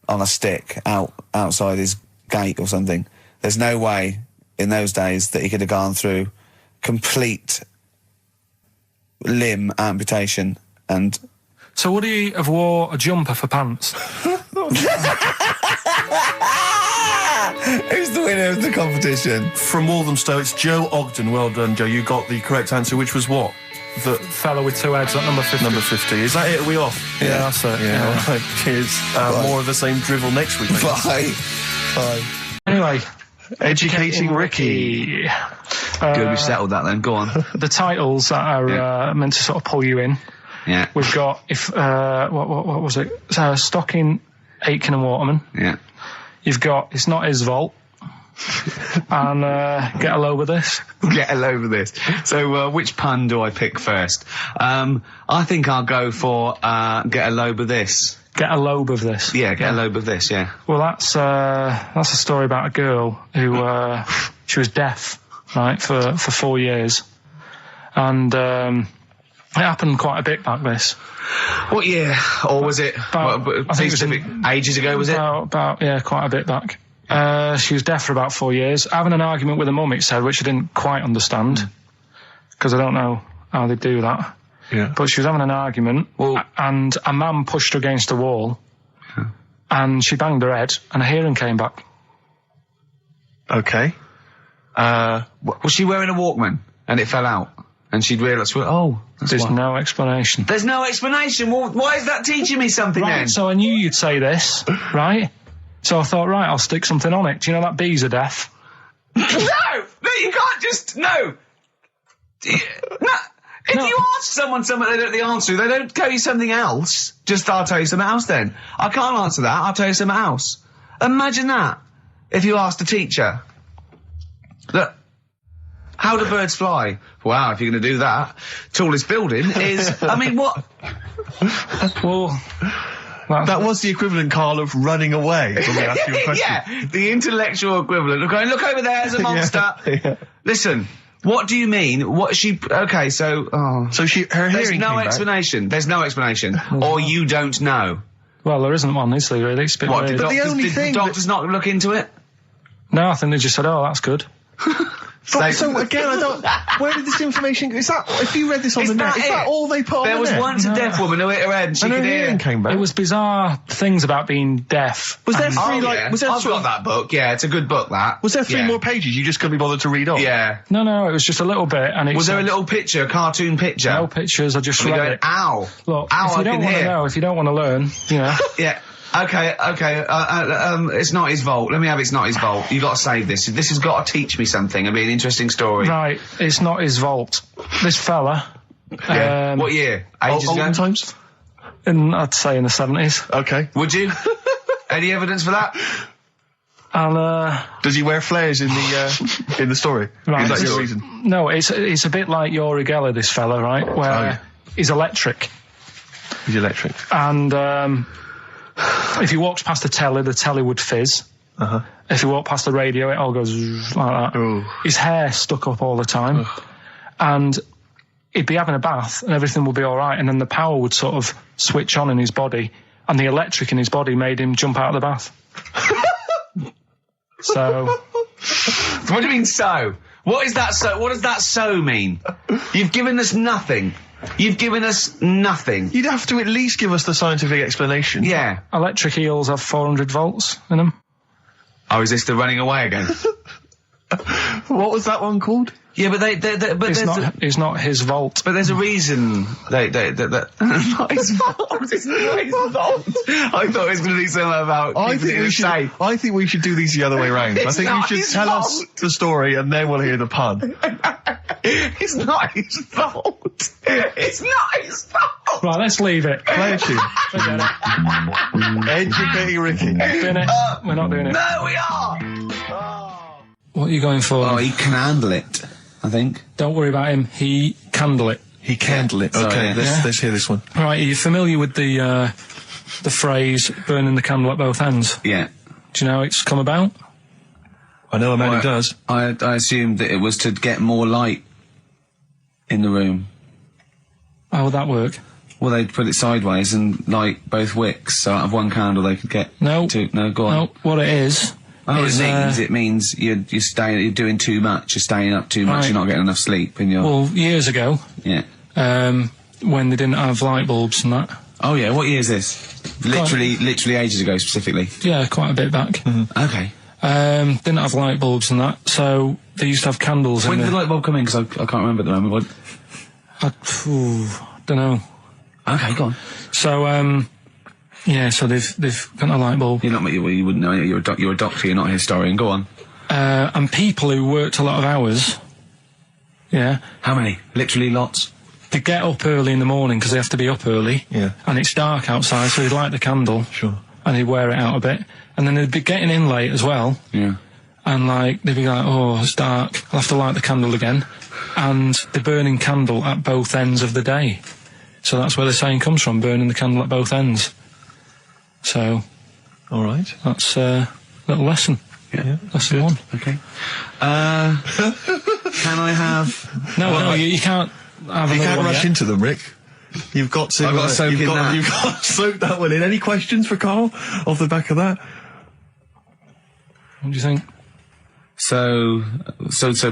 Speaker 4: a stick outside his gate or something. There's no way in those days that he could have gone through complete limb amputation and...
Speaker 1: So would he have wore a jumper for pants?
Speaker 4: Who's the winner of the competition?
Speaker 5: From Walthamstow, it's Joe Ogden. Well done, Joe. You got the correct answer, which was what? The
Speaker 1: Fella with two heads at number 50.
Speaker 5: number 50. Is that it? Are we off?
Speaker 1: Yeah, that's it.
Speaker 5: Yeah. All right. Cheers. More of the same drivel next week.
Speaker 4: Bye.
Speaker 5: Bye.
Speaker 1: Anyway,
Speaker 5: Educating Ricky.
Speaker 4: Good, we've settled that then. Go on.
Speaker 1: The titles that are meant to sort of pull you in.
Speaker 4: Yeah.
Speaker 1: We've got what was it? Stocking, Aitken and Waterman.
Speaker 4: Yeah.
Speaker 1: You've got It's Not His Vault. And Get a Load with This.
Speaker 4: Get a load of this. So, which pun do I pick first? I think I'll go for Get a Load of This.
Speaker 1: Get a Lobe of This.
Speaker 4: Yeah, Get a Load of This, yeah.
Speaker 1: Well, that's a story about a girl who she was deaf, right, for 4 years, and it happened quite a bit back this.
Speaker 4: What year? Or was it?
Speaker 1: I think it was
Speaker 4: ages ago, was it?
Speaker 1: About quite a bit back. She was deaf for about 4 years, having an argument with her mum, it said, which I didn't quite understand, because I don't know how they do that.
Speaker 5: Yeah.
Speaker 1: But she was having an argument, and a man pushed her against a wall, and she banged her head, and her hearing came back.
Speaker 5: Okay.
Speaker 4: Was she wearing a Walkman and it fell out? And she'd realised,
Speaker 1: There's no explanation.
Speaker 4: There's no explanation. Well, why is that teaching me something then?
Speaker 1: So I knew you'd say this, right? So I thought, right, I'll stick something on it. Do you know that bees are deaf?
Speaker 4: No, you can't just, no. If you ask someone something they don't know the answer to, they don't tell you something else. Just, I'll tell you something else then. I can't answer that, I'll tell you something else. Imagine that, if you asked a teacher. Look, how do birds fly? Wow, if you're going to do that. Tallest building is, I mean, what?
Speaker 1: Well,
Speaker 5: that was the equivalent, Carl, of running away when we asked you a question.
Speaker 4: Yeah, the intellectual equivalent. Look over there, there's a monster.
Speaker 5: Yeah.
Speaker 4: Listen. What do you mean? What she? Okay, so
Speaker 5: her hearing.
Speaker 4: There's no explanation. There's no explanation, or you don't know.
Speaker 1: Well, there isn't one, is there? Really? It's a bit
Speaker 4: What?
Speaker 1: weird.
Speaker 5: But the only
Speaker 4: did
Speaker 5: thing
Speaker 4: the doctors not look into it?
Speaker 1: No, I think they just said, "Oh, that's good."
Speaker 5: So again, I don't. Where did this information go? Is that if you read this on the net? Is that all they put on the net?
Speaker 4: There was once a deaf woman who hit her head and she
Speaker 5: and
Speaker 4: could
Speaker 5: her
Speaker 4: hear.
Speaker 5: hearing came back.
Speaker 1: It was bizarre things about being deaf.
Speaker 5: Was there
Speaker 4: Oh,
Speaker 5: three
Speaker 4: yeah.
Speaker 5: Was there
Speaker 4: I've got that book. Yeah, it's a good book. That
Speaker 5: was there three
Speaker 4: Yeah.
Speaker 5: more pages you just couldn't be bothered to read off?
Speaker 4: Yeah.
Speaker 1: No, it was just a little bit. And it
Speaker 4: Was there a
Speaker 1: said-
Speaker 4: little picture, a cartoon picture?
Speaker 1: No pictures. I just
Speaker 4: And we
Speaker 1: read
Speaker 4: going,
Speaker 1: it.
Speaker 4: ow,
Speaker 1: Look,
Speaker 4: ow,
Speaker 1: if you
Speaker 4: I
Speaker 1: don't
Speaker 4: can
Speaker 1: want to
Speaker 4: hear.
Speaker 1: know, if you don't want to learn, you know.
Speaker 4: Yeah. Okay. It's Not His Vault. Let me have It's Not His Vault. You got to save this. This has got to teach me something. It'll be an interesting story.
Speaker 1: Right, It's Not His Vault. This fella.
Speaker 4: Yeah. What year? Ages ago?
Speaker 5: Olden times?
Speaker 1: I'd say in the 70s.
Speaker 5: Okay.
Speaker 4: Would you? Any evidence for that?
Speaker 1: And
Speaker 5: Does he wear flares in the story?
Speaker 1: Right.
Speaker 5: Is that
Speaker 1: This-
Speaker 5: your reason?
Speaker 1: no, it's a bit like Yuri Geller, this fella, right? Where
Speaker 5: Oh, yeah.
Speaker 1: he's electric.
Speaker 5: He's electric.
Speaker 1: And if he walks past the telly would fizz.
Speaker 5: Uh-huh.
Speaker 1: If he walked past the radio, it all goes like that.
Speaker 5: Ooh.
Speaker 1: His hair stuck up all the time. And he'd be having a bath and everything would be all right. And then the power would sort of switch on in his body. And the electric in his body made him jump out of the bath. So...
Speaker 4: What do you mean so? What is that so? What does that so mean? You've given us nothing. You've given us nothing.
Speaker 5: You'd have to at least give us the scientific explanation.
Speaker 4: Yeah.
Speaker 1: Electric eels have 400 volts in them.
Speaker 4: Oh, is this the running away again?
Speaker 5: What was that one called?
Speaker 4: Yeah, but
Speaker 1: It's not his vault.
Speaker 4: But there's a reason not his fault. It's not his fault. I thought it was going to be something about
Speaker 5: I think we should do these the other way round. I
Speaker 4: It's
Speaker 5: think you
Speaker 4: not
Speaker 5: should
Speaker 4: his
Speaker 5: tell
Speaker 4: fault.
Speaker 5: us the story and then we'll hear the pun.
Speaker 4: It's not his fault. It's not his fault.
Speaker 1: Right, let's leave it.
Speaker 5: Play a tune.
Speaker 1: Forget it.
Speaker 5: Educating Ricky.
Speaker 1: Doing it. We're not doing it.
Speaker 4: No, we are.
Speaker 1: What are you going for?
Speaker 4: Oh, he can handle it, I think.
Speaker 1: Don't worry about him. He candle it.
Speaker 5: He candle it. Okay,
Speaker 4: yeah.
Speaker 5: let's hear this one.
Speaker 1: Right, are you familiar with the phrase burning the candle at both ends?
Speaker 4: Yeah.
Speaker 1: Do you know how it's come about?
Speaker 5: I know a man who does.
Speaker 4: I assumed that it was to get more light in the room.
Speaker 1: How would that work?
Speaker 4: Well, they'd put it sideways and light both wicks, so out of one candle they could get two. No, go on.
Speaker 1: No, what it is...
Speaker 4: Oh,
Speaker 1: is,
Speaker 4: it means you're doing too much, you're staying up too much,
Speaker 1: Right.
Speaker 4: you're not getting enough sleep, and you're...
Speaker 1: Well, years ago,
Speaker 4: Yeah.
Speaker 1: when they didn't have light bulbs and that,
Speaker 7: Oh yeah, what year is this? Literally ages ago, specifically.
Speaker 1: Yeah, quite a bit back.
Speaker 7: Mm-hmm. Okay.
Speaker 1: Didn't have light bulbs and that, so they used to have candles.
Speaker 7: When did the light bulb come in? Because I can't remember at the moment.
Speaker 1: Don't know.
Speaker 7: Okay, go on.
Speaker 1: So, yeah, so they've got a light bulb.
Speaker 7: You wouldn't know. You're a doctor. You're not a historian. Go on.
Speaker 1: And people who worked a lot of hours. Yeah.
Speaker 7: How many? Literally lots.
Speaker 1: They get up early in the morning because they have to be up early.
Speaker 5: Yeah.
Speaker 1: And it's dark outside, so they'd light the candle.
Speaker 5: Sure.
Speaker 1: And they'd wear it out a bit. And then they'd be getting in late as well.
Speaker 7: Yeah.
Speaker 1: And like, they'd be like, oh, it's dark. I'll have to light the candle again. And they're burning candle at both ends of the day. So that's where the saying comes from, burning the candle at both ends. So.
Speaker 5: All right.
Speaker 1: That's a little lesson.
Speaker 7: Yeah.
Speaker 1: Lesson one.
Speaker 7: Okay. Can I have...
Speaker 1: No, you can't have
Speaker 5: You can't rush
Speaker 1: yet.
Speaker 5: into them, Rick. You've got to...
Speaker 7: I've got to soak in that.
Speaker 5: You've got to soak that one in. Any questions for Karl off the back of that?
Speaker 1: What do you think?
Speaker 7: So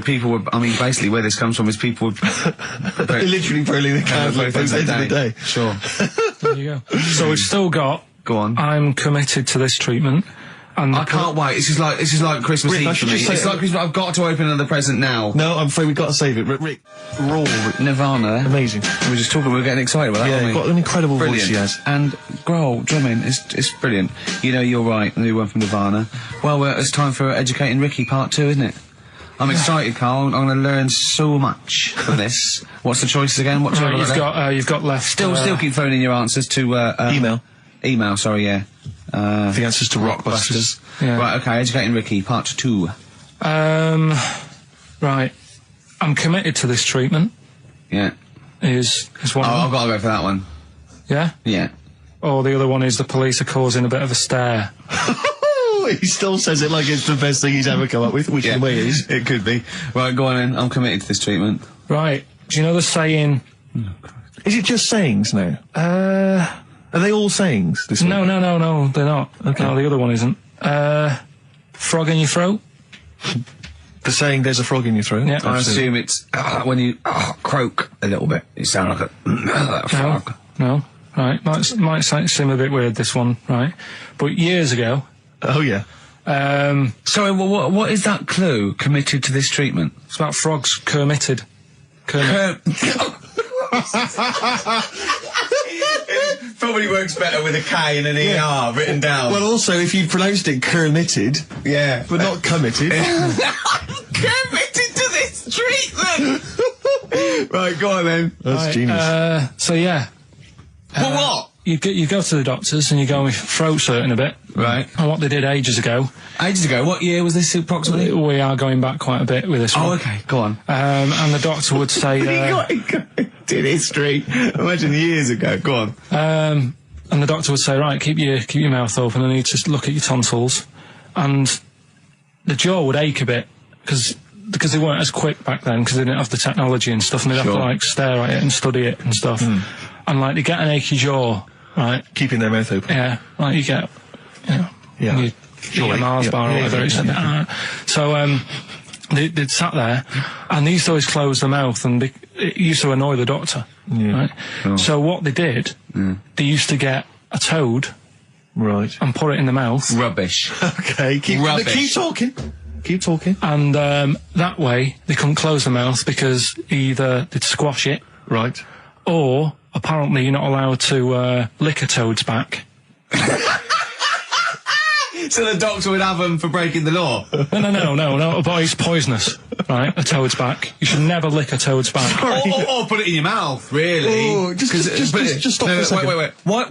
Speaker 7: people were... I mean, basically where this comes from is people were...
Speaker 5: They're literally burning the candle at both ends of the day.
Speaker 7: Sure.
Speaker 1: There you go. So we've still got...
Speaker 7: Go on.
Speaker 1: I'm committed to this treatment. And
Speaker 7: I can't wait. This is like Christmas
Speaker 5: Rick, I
Speaker 7: Eve for
Speaker 5: should
Speaker 7: me.
Speaker 5: just say-
Speaker 7: It's like Christmas. I've got to open another present now.
Speaker 5: No, I'm afraid we've got to save it. Rick, raw.
Speaker 7: Nirvana.
Speaker 5: Amazing.
Speaker 7: We were just talking. We were getting excited about that.
Speaker 5: Yeah,
Speaker 7: weren't
Speaker 5: you've
Speaker 7: we?
Speaker 5: got an incredible
Speaker 7: Brilliant.
Speaker 5: voice he has.
Speaker 7: And Grohl drumming it's brilliant. You know, you're right. The new one from Nirvana. Well, it's time for Educating Ricky Part 2, isn't it? I'm excited, Karl. I'm going to learn so much from this. What's the choices again? What
Speaker 1: Right, you've got left.
Speaker 7: Still keep phoning in your answers to
Speaker 5: Email.
Speaker 7: Email. Sorry, yeah.
Speaker 5: The answers to Rockbusters.
Speaker 1: Yeah.
Speaker 7: Right, okay, Educating Ricky, Part 2.
Speaker 1: Right. I'm committed to this treatment.
Speaker 7: Yeah.
Speaker 1: Is one.
Speaker 7: Oh, I've got to go for that one.
Speaker 1: Yeah?
Speaker 7: Yeah.
Speaker 1: Or the other one is the police are causing a bit of a stir.
Speaker 5: He still says it like it's the best thing he's ever come up with, which in a way it is.
Speaker 7: It could be. Right, go on then. I'm committed to this treatment.
Speaker 1: Right. Do you know the saying...
Speaker 5: Is it just sayings now? Are they all sayings this week?
Speaker 1: No, they're not.
Speaker 5: Okay.
Speaker 1: No, the other one isn't. Frog in your throat?
Speaker 5: The saying, there's a frog in your throat?
Speaker 1: Yeah.
Speaker 7: I assume it's when you croak a little bit. You sound like a frog.
Speaker 1: No. Right. Might seem a bit weird, this one, right? But years ago...
Speaker 5: Oh, yeah.
Speaker 7: Sorry, what is that clue? Committed to this treatment?
Speaker 1: It's about frogs Kermitted.
Speaker 7: Probably works better with a K and an ER written down.
Speaker 5: Well, also, if you pronounced it Kermitted,
Speaker 7: yeah.
Speaker 5: but not committed.
Speaker 7: Committed to this treatment! Right, go on then.
Speaker 5: That's genius.
Speaker 1: So, yeah.
Speaker 7: Well, what?
Speaker 1: You go to the doctors and you go with throat hurting a bit.
Speaker 7: Right.
Speaker 1: And what they did ages ago.
Speaker 7: Ages ago? What year was this approximately?
Speaker 1: We are going back quite a bit with this one.
Speaker 7: Oh, okay, go on.
Speaker 1: And the doctor would say...
Speaker 7: did history. Imagine years ago. Go on.
Speaker 1: And the doctor would say, right, keep your mouth open and you just look at your tonsils. And the jaw would ache a bit because they weren't as quick back then because they didn't have the technology and stuff and they'd have to like stare at it and study it and stuff. And like they get an achy jaw, right?
Speaker 5: Keeping their mouth open.
Speaker 1: Yeah, like you get,
Speaker 5: Yeah.
Speaker 1: you eat a Mars bar or whatever. So they'd sat there and they used to always close their mouth and it used to annoy the doctor. Right?
Speaker 7: Oh.
Speaker 1: So what they did, they used to get a toad and put it in the mouth.
Speaker 7: Rubbish.
Speaker 5: Okay, keep talking. Keep talking.
Speaker 1: And that way they couldn't close the mouth because either they'd squash it.
Speaker 5: Right.
Speaker 1: Or apparently you're not allowed to lick a toad's back.
Speaker 7: So the doctor would have them for breaking the law?
Speaker 1: No, but it's poisonous, right? A toad's back. You should never lick a toad's back.
Speaker 7: Or put it in your mouth, really.
Speaker 5: Oh, just stop for a second.
Speaker 7: Wait. What?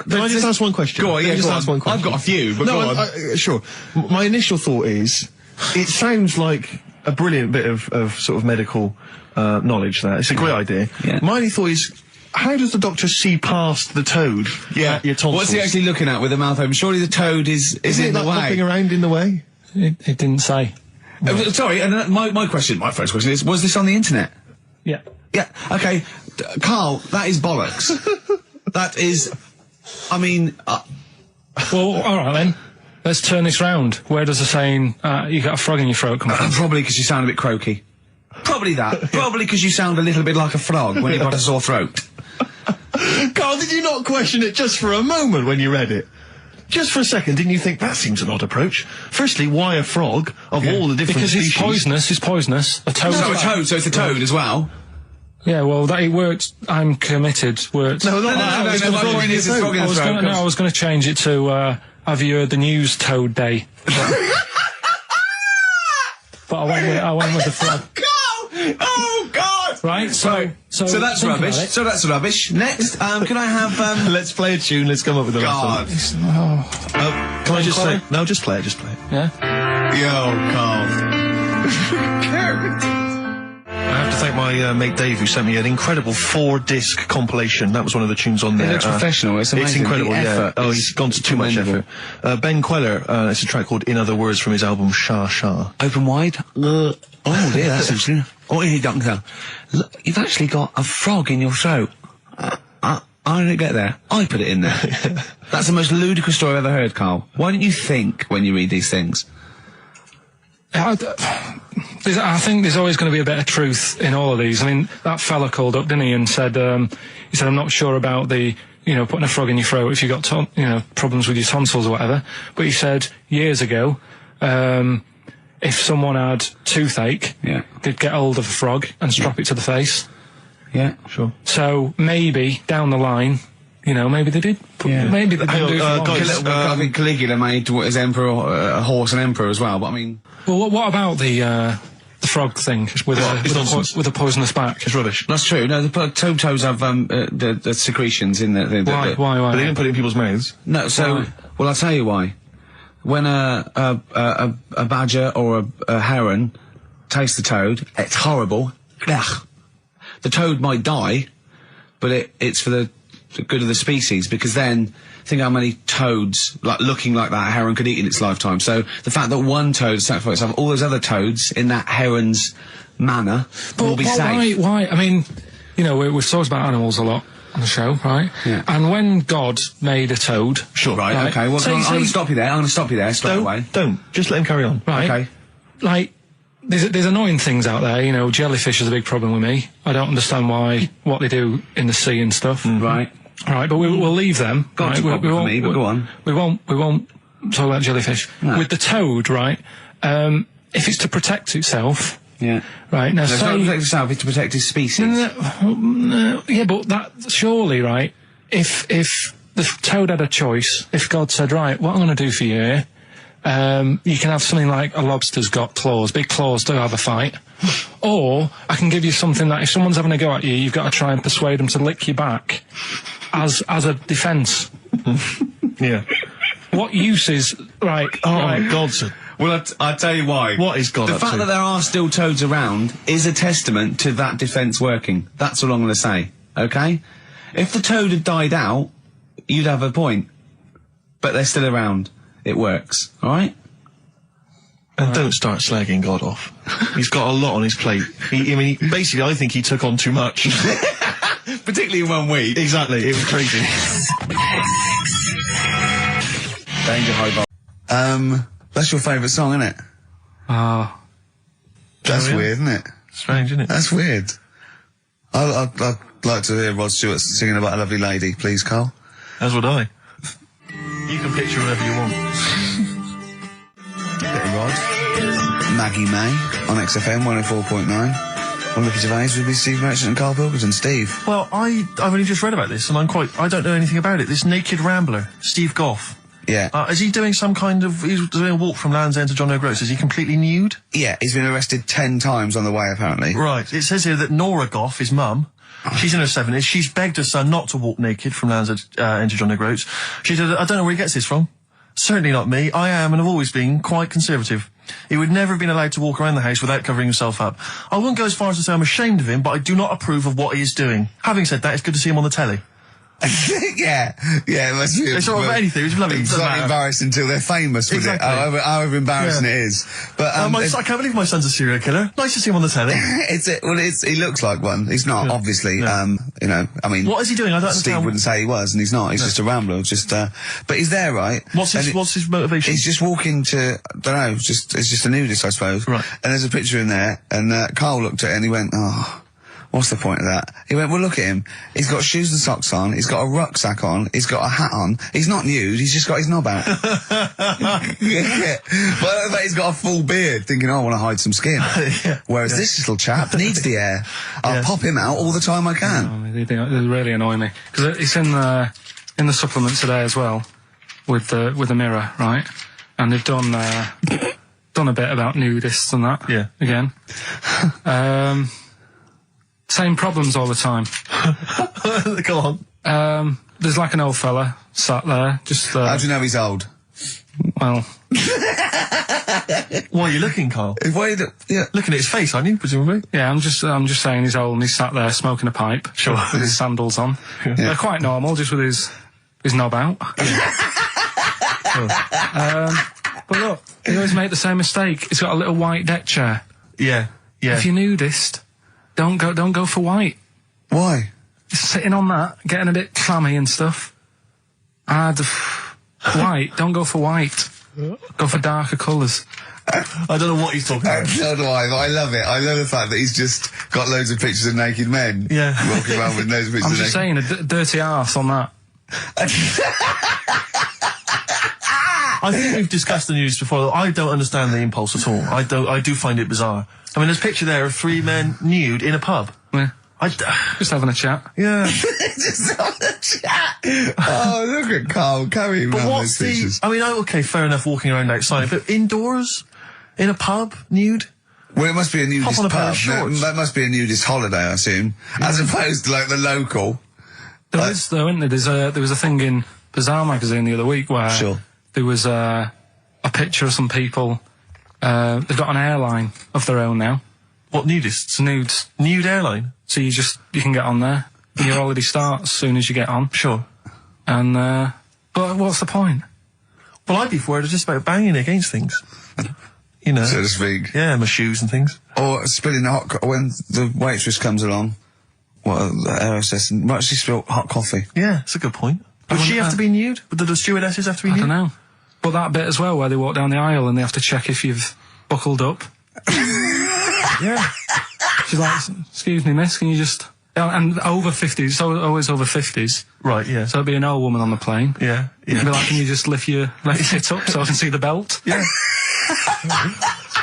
Speaker 5: Can I just ask one question?
Speaker 7: Go on, yeah,
Speaker 5: just
Speaker 7: go
Speaker 5: ask
Speaker 7: on.
Speaker 5: one question.
Speaker 7: I've got a few, but go on.
Speaker 5: Sure. My initial thought is, it sounds like a brilliant bit of sort of medical knowledge there. It's a great idea.
Speaker 7: Yeah.
Speaker 5: My only thought is, how does the doctor see past the toad? At your tonsils?
Speaker 7: What's he actually looking at with the mouth open? Surely the toad is in the way.
Speaker 5: Hopping around in the way?
Speaker 1: It didn't say.
Speaker 7: Sorry, and my first question is, was this on the internet?
Speaker 1: Yeah.
Speaker 7: Yeah, okay. Karl, that is bollocks. That is, I mean...
Speaker 1: Well, alright then. Let's turn this round. Where does the saying, you got a frog in your throat come from?
Speaker 7: Probably because you sound a bit croaky. Probably that. Probably because you sound a little bit like a frog when you've got a sore throat.
Speaker 5: Carl, did you not question it just for a moment when you read it? Just for a second, didn't you think that seems an odd approach? Firstly, why a frog of all the different
Speaker 1: because
Speaker 5: species?
Speaker 1: It's poisonous. A toad.
Speaker 7: So a toad, so it's a toad as well.
Speaker 1: Yeah, well, that it worked. I'm committed. Worked.
Speaker 5: No,
Speaker 1: I was going to change it to. Have you heard the news Toad Day? But I went with the frog.
Speaker 7: Oh God!
Speaker 1: Right. So
Speaker 7: that's rubbish. So that's rubbish. Next, can I have?
Speaker 5: Let's play a tune. Let's come up with a
Speaker 7: God.
Speaker 5: Can I just say? No, just play it. Just play it.
Speaker 1: Yeah.
Speaker 7: Yo, Carl.
Speaker 5: I have to thank my mate Dave, who sent me an incredible 4-disc compilation. That was one of the tunes on there.
Speaker 7: It looks professional. It's amazing.
Speaker 5: It's incredible.
Speaker 7: Yeah.
Speaker 5: Oh, he's gone to too much effort. Ben Queller. It's a track called "In Other Words" from his album Sha Sha.
Speaker 7: Open wide. Oh dear, that's interesting. Oh, here, Doctor. Look, you've actually got a frog in your throat. I didn't get there. I put it in there. That's the most ludicrous story I've ever heard, Carl. Why don't you think when you read these things?
Speaker 1: I think there's always going to be a bit of truth in all of these. I mean, that fella called up, didn't he, and said, I'm not sure about the, putting a frog in your throat if you've got, problems with your tonsils or whatever. But he said years ago, if someone had toothache, they'd get hold of a frog and strap it to the face.
Speaker 7: Yeah, sure.
Speaker 1: So maybe down the line, maybe they did. Maybe they didn't do it for
Speaker 7: I think Caligula made his emperor a horse and emperor as well. But I mean,
Speaker 1: well, what about the frog thing with a poisonous back?
Speaker 5: It's rubbish.
Speaker 7: That's true. No, the toads have the secretions in the
Speaker 1: Why?
Speaker 5: But they didn't put it in people's mouths.
Speaker 7: No. So, well, I'll tell you why. When a badger or a heron tastes the toad, it's horrible. Ugh. The toad might die, but it's for the good of the species, because then think how many toads looking like that heron could eat in its lifetime. So the fact that one toad sacrificed all those other toads in that heron's manner will be safe.
Speaker 1: Why? I mean, we've talked about animals a lot on the show, right?
Speaker 7: Yeah.
Speaker 1: And when God made a toad,
Speaker 7: sure, right? Okay. Well, I'm going to stop you there. I'm going to stop you there straight away.
Speaker 5: Don't just let him carry on.
Speaker 1: Right.
Speaker 7: Okay.
Speaker 1: Like, there's annoying things out there. Jellyfish is a big problem with me. I don't understand what they do in the sea and stuff.
Speaker 7: Right.
Speaker 1: Right, but we'll leave them.
Speaker 7: God's a problem for me, but go on.
Speaker 1: We won't talk about jellyfish.
Speaker 7: No.
Speaker 1: With the toad, right? If it's to protect itself.
Speaker 7: Yeah.
Speaker 1: Right, now
Speaker 7: so it's not to protect itself, it's to protect its species.
Speaker 1: No, yeah, but that, surely, right, if the toad had a choice, if God said, right, what I'm going to do for you here, you can have something like a lobster's got claws, big claws to have a fight. Or I can give you something that if someone's having a go at you, you've got to try and persuade them to lick you back as a defence.
Speaker 5: Yeah.
Speaker 1: What use is, right...
Speaker 5: Oh,
Speaker 1: right.
Speaker 5: Godson.
Speaker 7: Well, I'll tell you why.
Speaker 5: What is God
Speaker 7: The
Speaker 5: up
Speaker 7: fact
Speaker 5: to?
Speaker 7: that there are still toads around is a testament to that defence working. That's all I'm going to say, okay? If the toad had died out, you'd have a point. But they're still around. It works, alright?
Speaker 5: And don't start slagging God off. He's got a lot on his plate. Basically, I think he took on too much.
Speaker 7: Particularly in 1 week.
Speaker 5: Exactly, it was crazy.
Speaker 7: Danger high. That's your favourite song, isn't it? That's weird, isn't it?
Speaker 5: Strange, isn't it?
Speaker 7: That's weird. I'd like to hear Rod Stewart singing about a lovely lady, please, Carl.
Speaker 5: As would I. You can picture whatever you want.
Speaker 7: Rod. Maggie May on XFM 104.9. On Ricky Gervais would be Steve Merchant and Karl Pilkington. Steve.
Speaker 5: Well, I've only just read about this, and I don't know anything about it. This naked rambler, Steve Goff.
Speaker 7: Yeah.
Speaker 5: Is he doing he's doing a walk from Land's End to John O'Groats? Is he completely nude?
Speaker 7: Yeah, he's been arrested 10 times on the way, apparently.
Speaker 5: Right. It says here that Nora Goff, his mum, she's in her 70s, she's begged her son not to walk naked from Land's End to John O'Groats. She said, I don't know where he gets this from. Certainly not me. I am and have always been quite conservative. He would never have been allowed to walk around the house without covering himself up. I wouldn't go as far as to say I'm ashamed of him, but I do not approve of what he is doing. Having said that, it's good to see him on the telly.
Speaker 7: yeah, it must be.
Speaker 5: It's not about anything. It's lovely.
Speaker 7: It's not embarrassing until they're famous with
Speaker 5: exactly.
Speaker 7: it. However embarrassing it is. But
Speaker 5: I can't believe my son's a serial killer. Nice to see him on the telly.
Speaker 7: He looks like one. He's not, obviously.
Speaker 5: Yeah.
Speaker 7: I mean,
Speaker 5: what is he doing? I don't understand.
Speaker 7: Steve wouldn't say he was, and he's not. He's just a rambler. But he's there, right?
Speaker 5: What's his motivation?
Speaker 7: He's just walking to, I don't know, it's just a nudist, I suppose.
Speaker 5: Right.
Speaker 7: And there's a picture in there, and Carl looked at it and he went, oh, what's the point of that? He went, well, look at him. He's got shoes and socks on. He's got a rucksack on. He's got a hat on. He's not nude. He's just got his knob out. Yeah. But he's got a full beard, thinking, oh, I want to hide some skin. Whereas this little chap needs the air. I'll pop him out all the time I can.
Speaker 1: They really annoy me. Because it's in the supplement today as well, with the Mirror, right? And they've done a bit about nudists and that.
Speaker 5: Yeah.
Speaker 1: Again. Same problems all the time.
Speaker 5: Go
Speaker 1: on. There's like an old fella sat there, just...
Speaker 7: How do you know he's old?
Speaker 1: Well...
Speaker 5: Why are you looking, Carl?
Speaker 7: Looking
Speaker 5: at his face, aren't you, presumably?
Speaker 1: Yeah, I'm just saying he's old and he's sat there smoking a pipe.
Speaker 5: Sure.
Speaker 1: With his sandals on. Yeah. They're quite normal, just with his knob out. But look, he always make the same mistake. He's got a little white deck chair.
Speaker 5: Yeah.
Speaker 1: If you're nudist, don't go for white.
Speaker 7: Why?
Speaker 1: Sitting on that, getting a bit clammy and stuff. White, don't go for white. Go for darker colours.
Speaker 5: I don't know what he's talking about.
Speaker 7: So do I, but I love it. I love the fact that he's just got loads of pictures of naked men.
Speaker 5: Yeah.
Speaker 7: Walking around with loads of pictures
Speaker 1: I'm
Speaker 7: of
Speaker 1: just saying, a dirty arse on that.
Speaker 5: I think we've discussed the news before. I don't understand the impulse at all. I do find it bizarre. I mean, there's a picture there of 3 men nude in a pub.
Speaker 1: Yeah. Just having a chat.
Speaker 5: Yeah.
Speaker 7: Just having a chat. Oh, look at Carl. Carry him around those pictures.
Speaker 5: I mean, okay, fair enough walking around outside, but indoors? In a pub? Nude?
Speaker 7: Well, it must be a nudist
Speaker 5: Pop on a pair
Speaker 7: pub.
Speaker 5: of shorts.
Speaker 7: That must be a nudist holiday, I assume. Yeah. As opposed to, like, the local.
Speaker 1: There is, though, isn't there? There was a thing in Bazaar magazine the other week where there was a picture of some people. They've got an airline of their own now.
Speaker 5: What, nudists?
Speaker 1: Nudes.
Speaker 5: Nude airline?
Speaker 1: So you can get on there. And your holiday starts as soon as you get on.
Speaker 5: Sure.
Speaker 1: And, but what's the point?
Speaker 5: Well, I'd be worried just about banging against things. You know.
Speaker 7: So to speak.
Speaker 5: Yeah, my shoes and things.
Speaker 7: Or spilling when the waitress comes along. The aerostess and might she spill hot coffee?
Speaker 5: Yeah, that's a good point. Does she have to be nude? Do the stewardesses have to be nude?
Speaker 1: I don't know. But that bit as well, where they walk down the aisle and they have to check if you've buckled up.
Speaker 5: Yeah.
Speaker 1: She's like, excuse me, miss, can you just... And over 50s, so always over 50s.
Speaker 5: Right, yeah.
Speaker 1: So it'd be an old woman on the plane.
Speaker 5: Yeah, yeah.
Speaker 1: It'd be like, can you just lift your left hip up so I can see the belt?
Speaker 5: Yeah.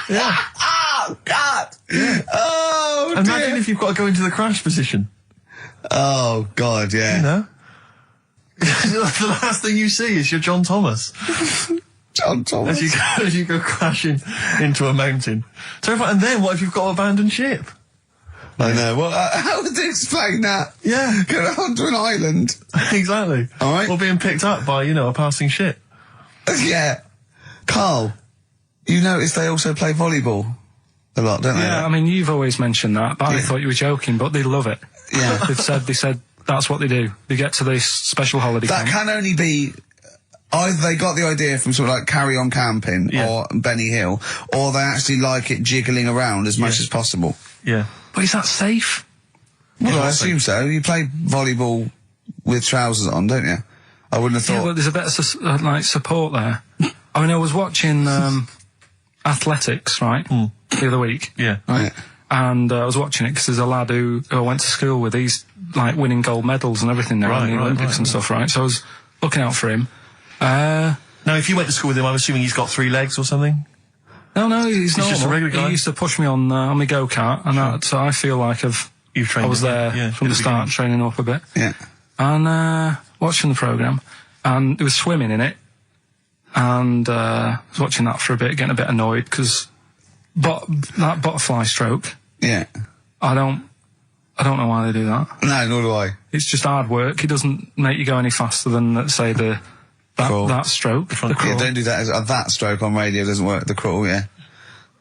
Speaker 5: Yeah.
Speaker 7: Oh, God!
Speaker 5: Yeah.
Speaker 7: Oh, dear.
Speaker 5: Imagine if you've got to go into the crash position.
Speaker 7: Oh, God, yeah.
Speaker 5: You know? The last thing you see is your John Thomas.
Speaker 7: John Thomas.
Speaker 5: As you go crashing into a mountain. Terrifying. And then what if you've got to abandon ship?
Speaker 7: I know. Well, how would they explain that?
Speaker 5: Yeah.
Speaker 7: Get onto an island.
Speaker 5: Exactly.
Speaker 7: All right.
Speaker 5: Or being picked up by, a passing ship.
Speaker 7: Yeah. Carl, you notice they also play volleyball a lot, don't they?
Speaker 1: Yeah, I mean, you've always mentioned that, but I thought you were joking, but they love it.
Speaker 7: Yeah.
Speaker 1: They said that's what they do. They get to this special holiday
Speaker 7: That
Speaker 1: camp.
Speaker 7: can only be... Either they got the idea from sort of like Carry On Camping or Benny Hill, or they actually like it jiggling around as much as possible.
Speaker 5: Yeah.
Speaker 1: But is that safe?
Speaker 7: Well, I assume so. You play volleyball with trousers on, don't you? I wouldn't have thought...
Speaker 1: Yeah, but there's a bit of support there. I mean, I was watching athletics, right, the other week.
Speaker 5: Yeah.
Speaker 1: Right? Yeah. And I was watching it because there's a lad who I went to school with. He's, winning gold medals and everything now in the Olympics and stuff, right? So I was looking out for him.
Speaker 5: Now, if you went to school with him, I'm assuming he's got 3 legs or something?
Speaker 1: No, he's normal.
Speaker 5: Just a regular guy?
Speaker 1: He used to push me on my go-kart, and so I feel like I was there from the start, training up a bit.
Speaker 7: Yeah.
Speaker 1: And watching the programme, and there was swimming in it, and I was watching that for a bit, getting a bit annoyed, because that butterfly stroke...
Speaker 7: Yeah.
Speaker 1: I don't know why they do that.
Speaker 7: No, nor do I.
Speaker 1: It's just hard work. It doesn't make you go any faster than, let's say, that stroke. The crawl.
Speaker 7: Yeah, don't do that. That stroke on radio doesn't work. The crawl, yeah.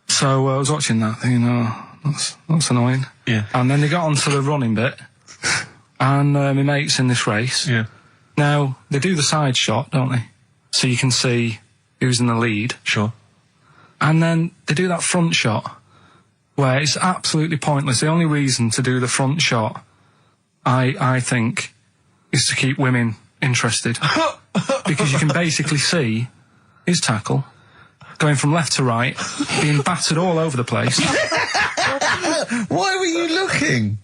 Speaker 1: So I was watching that, thinking, that's annoying.
Speaker 5: Yeah.
Speaker 1: And then they got onto the running bit, and my mate's in this race.
Speaker 5: Yeah.
Speaker 1: Now, they do the side shot, don't they? So you can see who's in the lead.
Speaker 5: Sure.
Speaker 1: And then they do that front shot, where it's absolutely pointless. The only reason to do the front shot, I think, is to keep women interested. Because you can basically see his tackle going from left to right, being battered all over the place.
Speaker 7: Why were you looking?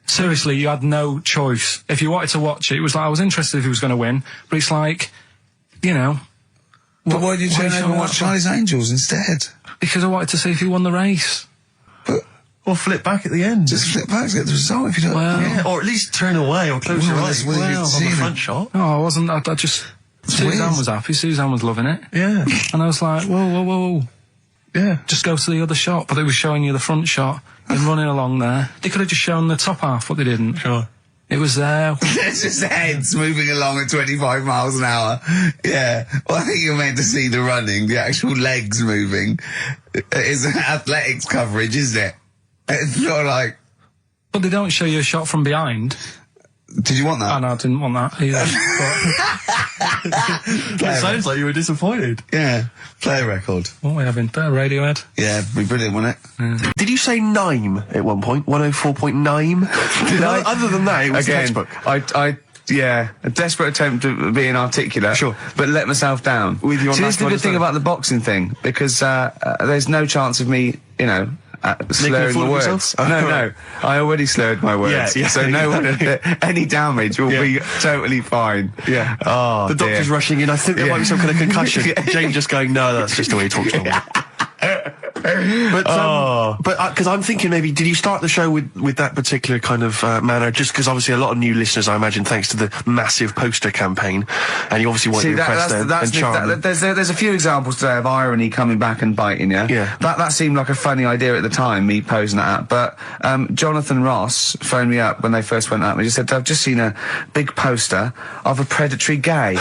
Speaker 1: seriously, you had no choice. If you wanted to watch it, it was like, I was interested if he was going to win, but it's like, you know.
Speaker 7: But why did you turn over and watch Charlie's Angels instead?
Speaker 1: Because I wanted to see if he won the race.
Speaker 5: Or flip back at the end.
Speaker 7: Just flip back to get the result if you don't.
Speaker 5: Yeah, or at least turn away or close your eyes. On the front shot.
Speaker 1: No, I wasn't. I just. Suzanne was happy. Suzanne was loving it.
Speaker 5: Yeah.
Speaker 1: And I was like, whoa.
Speaker 5: Yeah.
Speaker 1: Just go to the other shot. But they were showing you the front shot and running along there. They could have just shown the top half, but they didn't.
Speaker 5: Sure.
Speaker 1: It was there.
Speaker 7: It's just heads moving along at 25 miles an hour. Yeah. Well, I think you're meant to see the running, the actual legs moving. It's athletics coverage, isn't it? It's not like...
Speaker 1: But they don't show you a shot from behind.
Speaker 7: Did you want that?
Speaker 1: Oh, no, I didn't want that either.
Speaker 5: It sounds like you were disappointed.
Speaker 7: Yeah. Play a record.
Speaker 1: What are we having? Better Radiohead?
Speaker 7: Yeah, it'd be brilliant, wouldn't it?
Speaker 5: Yeah. Did you say Nime at one point? 104.9? Did I? Other than that, it was
Speaker 7: Again,
Speaker 5: textbook.
Speaker 7: Yeah, a desperate attempt at being articulate.
Speaker 5: Sure.
Speaker 7: But let myself down.
Speaker 5: With your
Speaker 7: See, this is the good thing about the boxing thing, because there's no chance of me, you know, slurring the words. No, I already slurred my words.
Speaker 5: Yeah,
Speaker 7: so no one, any damage will be totally fine.
Speaker 5: Yeah.
Speaker 7: Oh,
Speaker 5: the doctor's rushing in. I think there might be some kind of concussion. Jane just going, no, that's just the way he talks to me. But because I'm thinking maybe, did you start the show with that particular kind of manner? Just because obviously a lot of new listeners, I imagine, thanks to the massive poster campaign, and you obviously want to impress them and charm them.
Speaker 7: There's a few examples today of irony coming back and biting you.
Speaker 5: Yeah.
Speaker 7: That seemed like a funny idea at the time, me posing that, but Jonathan Ross phoned me up when they first went up and he said, I've just seen a big poster of a predatory gay.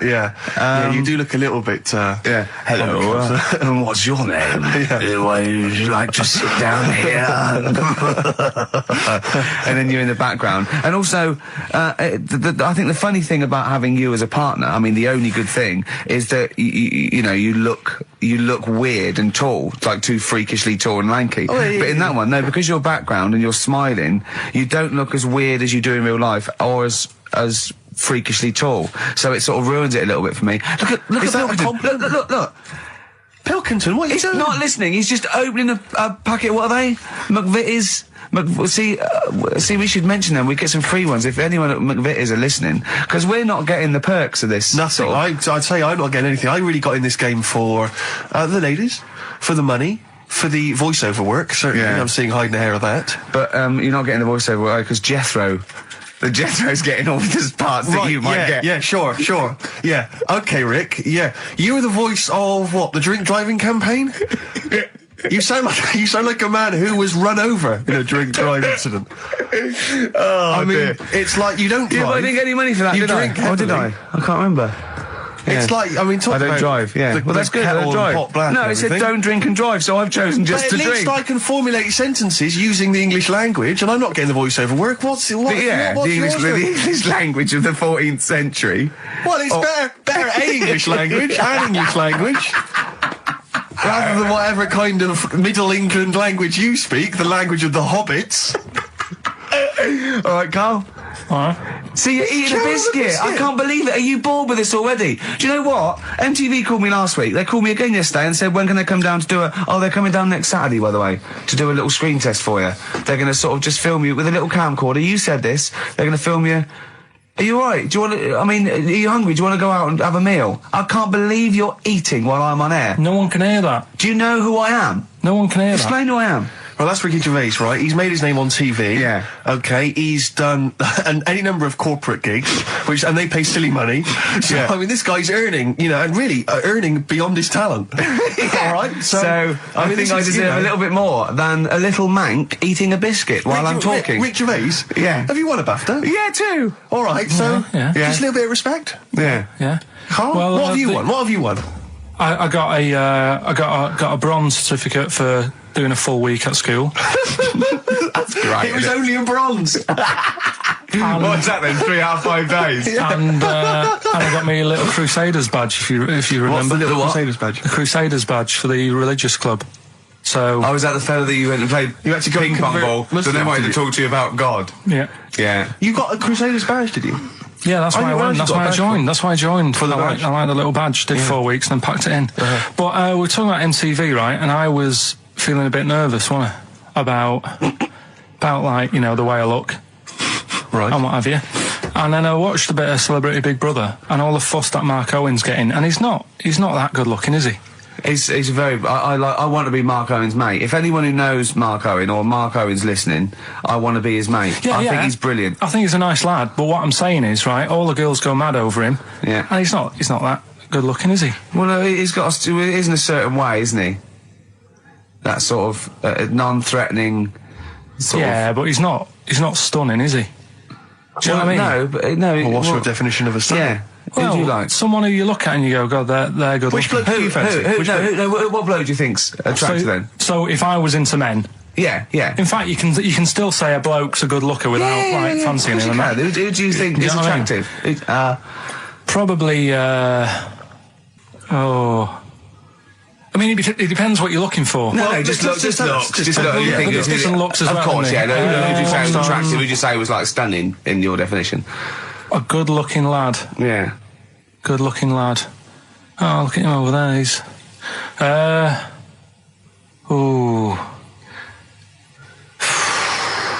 Speaker 5: Yeah, you do look a little bit
Speaker 7: hello, and what's your name? Why would you like to sit down here? And then you're in the background. And also, I think the funny thing about having you as a partner, I mean, the only good thing is that you know, you look weird and tall, like too freakishly tall and lanky. But in that one, no, because your background and you're smiling, you don't look as weird as you do in real life, or as freakishly tall. So it sort of ruins it a little bit for me. Look.
Speaker 5: Pilkington, what are you doing?
Speaker 7: He's not listening. He's just opening a packet. What are they? McVitie's. See, we should mention them. We get some free ones if anyone at McVitie's are listening, because we're not getting the perks of this.
Speaker 5: Nothing. I'd say I'm not getting anything. I really got in this game for the ladies, for the money, for the voiceover work. Certainly, I'm seeing hide and hair of that.
Speaker 7: But you're not getting the voiceover work because Jethro's getting all the parts that you might get.
Speaker 5: Yeah, sure. Yeah. Okay, Rick. Yeah. You were the voice of what? The drink driving campaign? You sound like a man who was run over in a drink drive incident. I mean,
Speaker 7: dear.
Speaker 5: It's like you don't drive.
Speaker 7: Yeah, but I didn't get any money for that,
Speaker 5: you
Speaker 7: did
Speaker 5: drink
Speaker 7: I? Or did I? I can't remember.
Speaker 5: It's like, I mean,
Speaker 7: I don't drive, well, that's good, I don't drive. No, it said don't drink and drive, so I've chosen just to drink.
Speaker 5: At least I can formulate sentences using the English language, and I'm not getting the voiceover work. The
Speaker 7: English language of the 14th century.
Speaker 5: Well, it's better English language and English language. Rather than whatever kind of Middle England language you speak, the language of the hobbits.
Speaker 7: All right, Carl. See, you're eating a biscuit. I can't believe it. Are you bored with this already? Do you know what? MTV called me last week. They called me again yesterday and said, when can they come down to do they're coming down next Saturday, by the way, to do a little screen test for you. They're going to sort of just film you with a little camcorder. You said this. They're going to film you. Are you all right? Do you want to, are you hungry? Do you want to go out and have a meal? I can't believe you're eating while I'm on air.
Speaker 1: No one can hear that.
Speaker 7: Do you know who I am?
Speaker 1: No one can hear that.
Speaker 7: Explain who I am.
Speaker 5: Well, that's Ricky Gervais, right? He's made his name on TV.
Speaker 7: Yeah.
Speaker 5: Okay, he's done any number of corporate gigs, and they pay silly money. So, I mean, this guy's earning, and really earning beyond his talent. All right? So
Speaker 7: I think I deserve a little bit more than a little mank eating a biscuit while I'm talking.
Speaker 5: Rick Gervais?
Speaker 7: Yeah.
Speaker 5: Have you won a BAFTA?
Speaker 7: Yeah, too.
Speaker 5: All right, so just a little bit of respect.
Speaker 7: Yeah.
Speaker 1: Yeah.
Speaker 5: Carl,
Speaker 1: well,
Speaker 5: what have you won? What have you won?
Speaker 1: I got a bronze certificate for doing a full week at school.
Speaker 7: That's great.
Speaker 5: It was only a bronze.
Speaker 7: What's that then? 3 out of 5 days.
Speaker 1: And I got me a little Crusaders badge, if you remember.
Speaker 5: What's the little Crusaders badge?
Speaker 1: The Crusaders badge for the religious club. So
Speaker 7: I was at the fellow that you went and played. You had to go ping pong ball. So they wanted to talk to you about God.
Speaker 1: Yeah.
Speaker 7: Yeah.
Speaker 5: You got a Crusaders badge, did you?
Speaker 1: Yeah, that's why I went. That's why I joined. That's why I joined.
Speaker 5: For the badge.
Speaker 1: I like the little badge. Did 4 weeks and then packed it in. But we're talking about MTV, right? And I was feeling a bit nervous, wasn't I? About about like, you know, the way I look.
Speaker 5: Right.
Speaker 1: And what have you. And then I watched a bit of Celebrity Big Brother and all the fuss that Mark Owen's getting, and he's not that good looking, is he?
Speaker 7: He's a very. I want to be Mark Owen's mate. If anyone who knows Mark Owen or Mark Owen's listening, I want to be his mate. I think he's brilliant.
Speaker 1: I think he's a nice lad. But what I'm saying is, right, all the girls go mad over him.
Speaker 7: Yeah.
Speaker 1: And he's not that good looking, is he?
Speaker 7: Well, no, he's got. He is in a certain way, isn't he? That sort of non-threatening.
Speaker 1: But he's not stunning, is he? Do you know what I mean?
Speaker 7: No, but no.
Speaker 5: Well, what's your definition of a stunning?
Speaker 7: Yeah.
Speaker 1: Well,
Speaker 7: who do you like?
Speaker 1: Someone who you look at and you go, God, they're good
Speaker 5: Which
Speaker 1: looking.
Speaker 5: bloke do you fancy?
Speaker 7: What bloke do you think's attractive then?
Speaker 1: So if I was into men,
Speaker 7: yeah.
Speaker 1: in fact, you can still say a bloke's a good looker without fancying him.
Speaker 7: Who do you think is attractive?
Speaker 1: Probably. I mean, it depends what you're looking for.
Speaker 7: No, just look. Just look.
Speaker 1: Different looks as well.
Speaker 7: Of course, yeah. No, who do you say was attractive? Who do you say was like stunning in your definition?
Speaker 1: A good-looking lad.
Speaker 7: Yeah.
Speaker 1: Good-looking lad. Oh, look at him over there. He's.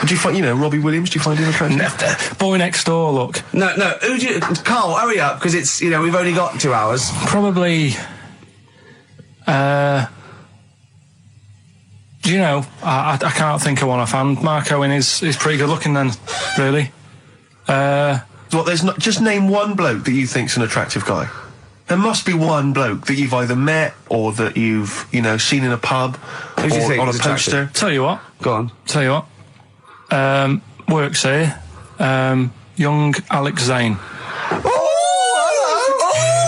Speaker 5: Do you find, Robbie Williams? Do you find him attractive?
Speaker 1: Boy Next Door. Look.
Speaker 7: No. Who do you? Carl, hurry up, because it's we've only got 2 hours.
Speaker 1: Probably. Do you know? I can't think of one offhand. Mark Owen is pretty good looking then, really.
Speaker 5: What? There's not. Just name one bloke that you think's an attractive guy. There must be one bloke that you've either met or that you've seen in a pub
Speaker 7: Who do you think
Speaker 5: on a
Speaker 7: is
Speaker 5: poster.
Speaker 7: attractive?
Speaker 1: Tell you what.
Speaker 7: Go on.
Speaker 1: Tell you what. Works here. Young Alex Zane.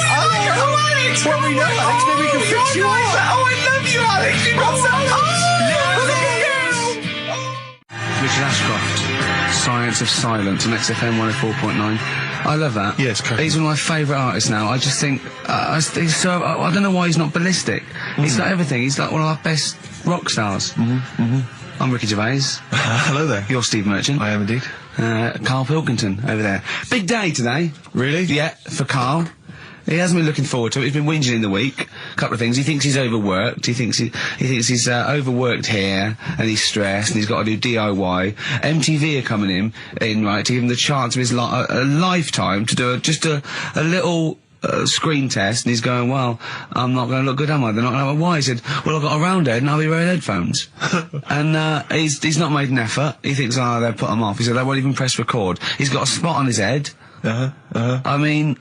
Speaker 7: Alex! Well, we know Alex, maybe we can fix you up. Oh, I love you, Alex! You got so Richard Ashcroft, Science of Silence on XFM 104.9. I love that.
Speaker 5: Yes, correct.
Speaker 7: He's one of my favourite artists now. I just think, he's so, I don't know why he's not ballistic. He's got everything. He's like one of our best rock stars. I'm Ricky Gervais.
Speaker 5: Hello there.
Speaker 7: You're Steve Merchant.
Speaker 5: I am indeed.
Speaker 7: Karl Pilkington over there. Big day today.
Speaker 5: Really?
Speaker 7: Yeah, for Karl. He hasn't been looking forward to it. He's been whinging in the week. A couple of things. He thinks he's overworked. He thinks he's overworked here, and he's stressed, and he's got to do DIY. MTV are coming in right, to give him the chance of his a lifetime to do just a little screen test, and he's going, well, I'm not going to look good, am I? They're not going to. Why? He said, well, I've got a round head and I'll be wearing headphones. And he's not made an effort. He thinks, they'll put him off. He said, they won't even press record. He's got a spot on his head. I mean,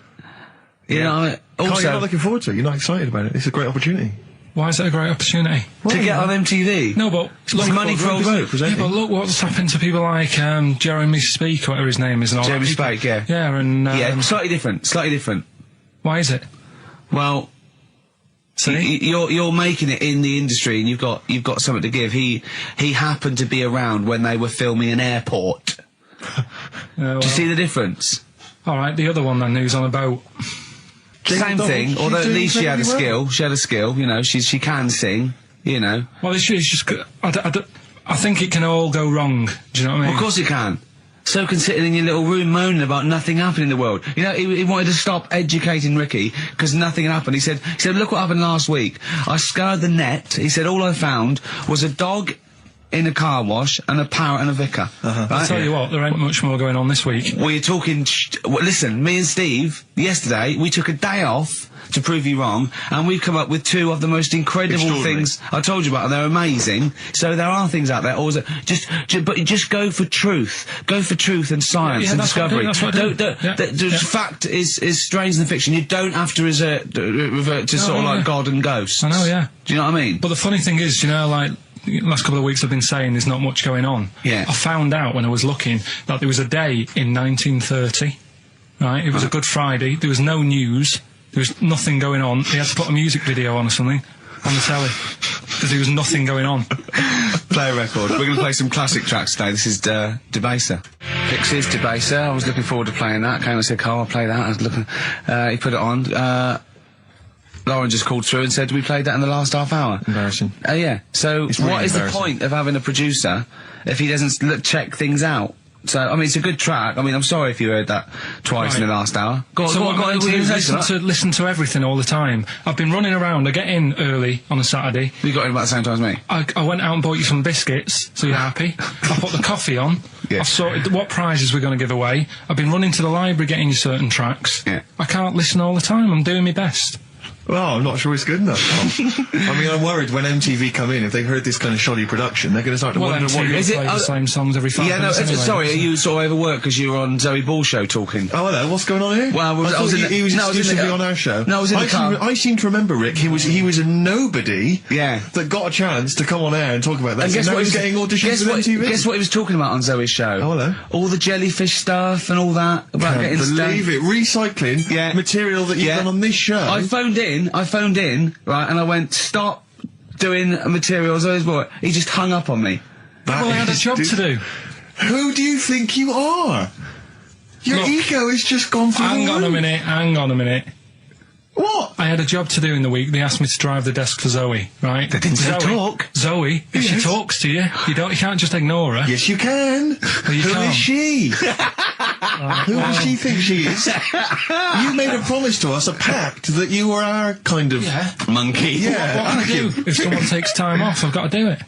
Speaker 7: you know, also,
Speaker 5: Carl, you're not looking forward to it. You're not excited about it. It's a great opportunity.
Speaker 1: Why is it a great opportunity?
Speaker 7: to get on MTV.
Speaker 1: No, but look,
Speaker 7: money for old folk.
Speaker 1: Yeah, but look what's happened to people like Jeremy Speak, or whatever his name is. And all
Speaker 7: Jeremy
Speaker 1: that.
Speaker 7: Spake, yeah.
Speaker 1: Yeah, and
Speaker 7: Slightly different.
Speaker 1: Why is it?
Speaker 7: Well, you're making it in the industry, and you've got something to give. He happened to be around when they were filming an airport. Do you see the difference?
Speaker 1: All right, the other one then, who's on a boat.
Speaker 7: Same thing, although at least she had a skill. She had a skill, you know. She can sing, you know.
Speaker 1: Well, it's just. I think it can all go wrong. Do you know what I mean?
Speaker 7: Well, of course it can. So can sitting in your little room moaning about nothing happening in the world. You know, he wanted to stop educating Ricky because nothing happened. He said, look what happened last week. I scoured the net. He said, all I found was a dog in a car wash and a parrot and a vicar. Right?
Speaker 1: I'll tell you what, there ain't much more going on this week.
Speaker 7: Well, you're talking... listen, me and Steve, yesterday, we took a day off to prove you wrong, and we've come up with two of the most incredible things I told you about, and they're amazing. So there are things out there. Always, but just go for truth. Go for truth and science and discovery. Fact is stranger than fiction. You don't have to revert to sort of like God and ghosts.
Speaker 1: I know, yeah.
Speaker 7: Do you know what I mean?
Speaker 1: But the funny thing is, you know, like... last couple of weeks I've been saying there's not much going on.
Speaker 7: Yeah.
Speaker 1: I found out when I was looking that there was a day in 1930, right? It was a Good Friday. There was no news. There was nothing going on. They had to put a music video on or something on the telly because there was nothing going on.
Speaker 7: Play a record. We're going to play some classic tracks today. This is Debaser. Pixies, Debaser. I was looking forward to playing that. Came and said, Carl, I'll play that. I was looking. He put it on. Lauren just called through and said we played that in the last half hour.
Speaker 5: Embarrassing.
Speaker 7: Yeah. So
Speaker 5: It's really
Speaker 7: what is the point of having a producer if he doesn't check things out? So, I mean, it's a good track. I mean, I'm sorry if you heard that twice in the last hour. Go on,
Speaker 1: listen to everything all the time. I've been running around. I get in early on a Saturday.
Speaker 7: You got in about the same time as me?
Speaker 1: I went out and bought you some biscuits, so you're happy. I put the coffee on.
Speaker 7: Yeah.
Speaker 1: I've sorted what prizes we're going to give away. I've been running to the library getting you certain tracks.
Speaker 7: Yeah.
Speaker 1: I can't listen all the time. I'm doing my best.
Speaker 3: Well, I'm not sure it's good enough. I mean, I'm worried when MTV come in, if they've heard this kind of shoddy production, they're going to start to wonder what
Speaker 1: is it. The same songs every 5 minutes. Anyway,
Speaker 7: sorry, are you sort of overworked because you were on Zoe Ball's show talking?
Speaker 3: Oh, hello, what's going on here?
Speaker 7: Well, I was
Speaker 3: exclusively on our show.
Speaker 7: No, I was in the car.
Speaker 3: I seem to remember, Rick, he was a nobody that got a chance to come on air and talk about that.
Speaker 7: And guess
Speaker 3: what
Speaker 7: he was
Speaker 3: getting auditions for MTV?
Speaker 7: Guess what he was talking about on Zoe's show?
Speaker 3: Oh, hello.
Speaker 7: All the jellyfish stuff and all that. About getting
Speaker 3: believe it. Recycling material that you've done on this show.
Speaker 7: I phoned in, right, and I went, stop doing materials. He just hung up on me.
Speaker 1: Well, I had a job to do.
Speaker 3: Who do you think you are? Your ego has just gone through.
Speaker 1: Hang on a minute.
Speaker 3: What?
Speaker 1: I had a job to do in the week. They asked me to drive the desk for Zoe, right?
Speaker 7: They didn't say talk.
Speaker 1: Zoe, if she talks to you, you can't just ignore her.
Speaker 3: Yes, you can.
Speaker 1: Well, you
Speaker 3: Who
Speaker 1: can't.
Speaker 3: is she? Who does she think she is? You made a promise to us, a pact, that you were our kind of
Speaker 7: monkey.
Speaker 3: Yeah.
Speaker 1: What can I do? If someone takes time off, I've got to do it.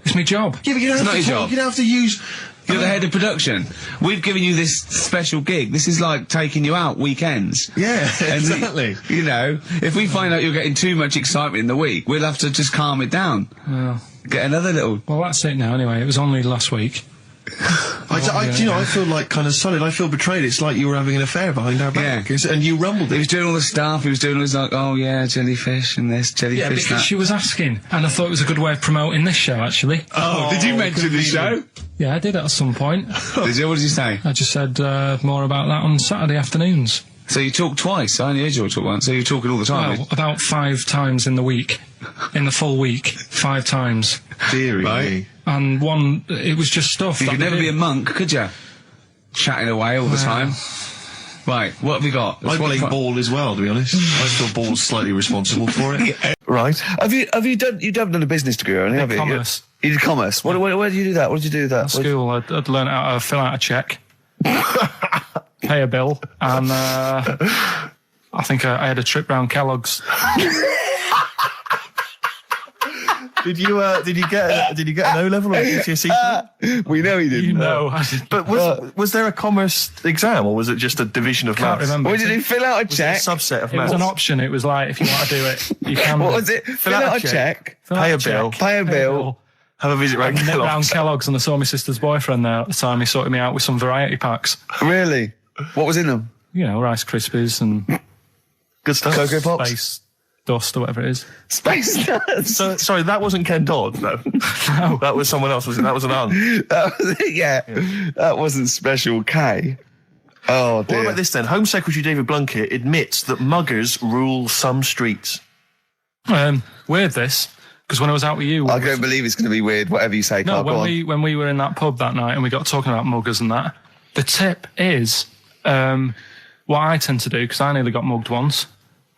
Speaker 1: It's my job.
Speaker 3: Yeah, but you don't have to talk. You don't have to use.
Speaker 7: You're the head of production. We've given you this special gig. This is like taking you out weekends.
Speaker 3: Yeah, exactly.
Speaker 7: You know, if we find out you're getting too much excitement in the week, we'll have to just calm it down.
Speaker 1: Well,
Speaker 7: get another little.
Speaker 1: Well, that's it now. Anyway, it was only last week.
Speaker 3: I feel like kind of solid. I feel betrayed. It's like you were having an affair behind our back.
Speaker 7: Yeah.
Speaker 3: And you rumbled it.
Speaker 7: He was doing all the stuff. He was doing all this like, oh yeah, jellyfish and this, jellyfish
Speaker 1: Yeah, because
Speaker 7: that.
Speaker 1: she was asking, and I thought it was a good way of promoting this show, actually.
Speaker 7: Oh, did you mention the show?
Speaker 1: Yeah, I did at some point.
Speaker 7: Did you? What did you say?
Speaker 1: I just said more about that on Saturday afternoons.
Speaker 7: So you talk twice. I only heard you talk once. So you're talking all the time.
Speaker 1: Well, about 5 times in the week. In the full week, 5 times.
Speaker 3: Deary me.
Speaker 1: And one, it was just stuff.
Speaker 7: You could never be a monk, could you? Chatting away all the time. Right, what have you got?
Speaker 3: I play ball as well, to be honest. I feel ball's slightly responsible for it.
Speaker 4: Right. Have you done a business degree or anything?
Speaker 1: Commerce.
Speaker 4: You did commerce. Where did you do that? What did you do with that?
Speaker 1: At school, I'd learn how to fill out a cheque, pay a bill, and I think I had a trip round Kellogg's.
Speaker 5: Did you get an O level or a GCSE?
Speaker 4: We know he didn't.
Speaker 1: You know,
Speaker 5: but was there a commerce exam or was it just a division of
Speaker 1: Can't
Speaker 5: maths?
Speaker 1: remember.
Speaker 4: What did he fill out a check?
Speaker 5: Was it a subset of
Speaker 1: It was
Speaker 5: maths?
Speaker 1: an option. It was like, if you want to do it, you can.
Speaker 4: What was it? Fill out a check.
Speaker 5: Pay a bill.
Speaker 4: Pay a bill.
Speaker 5: Have a visit round
Speaker 1: Nip round
Speaker 5: Kellogg's.
Speaker 1: Kellogg's, and I saw my sister's boyfriend there at the time. He sorted me out with some variety packs.
Speaker 4: Really? What was in them?
Speaker 1: You know, Rice Krispies and
Speaker 5: Good stuff.
Speaker 4: Cocoa Pops?
Speaker 1: Space Dust or whatever it is.
Speaker 4: Space Nuts.
Speaker 5: So, sorry, that wasn't Ken Dodd, no.
Speaker 1: No.
Speaker 5: That was someone else, was it? That was an aunt.
Speaker 4: That was it, yeah. That wasn't Special K. Oh, dear.
Speaker 5: What about this then? Home Secretary David Blunkett admits that muggers rule some streets.
Speaker 1: Weird this, because when I was out with you...
Speaker 4: I don't believe it's going to be weird, whatever you say,
Speaker 1: No,
Speaker 4: Carl.
Speaker 1: when we were in that pub that night and we got talking about muggers and that, the tip is what I tend to do, because I nearly got mugged once.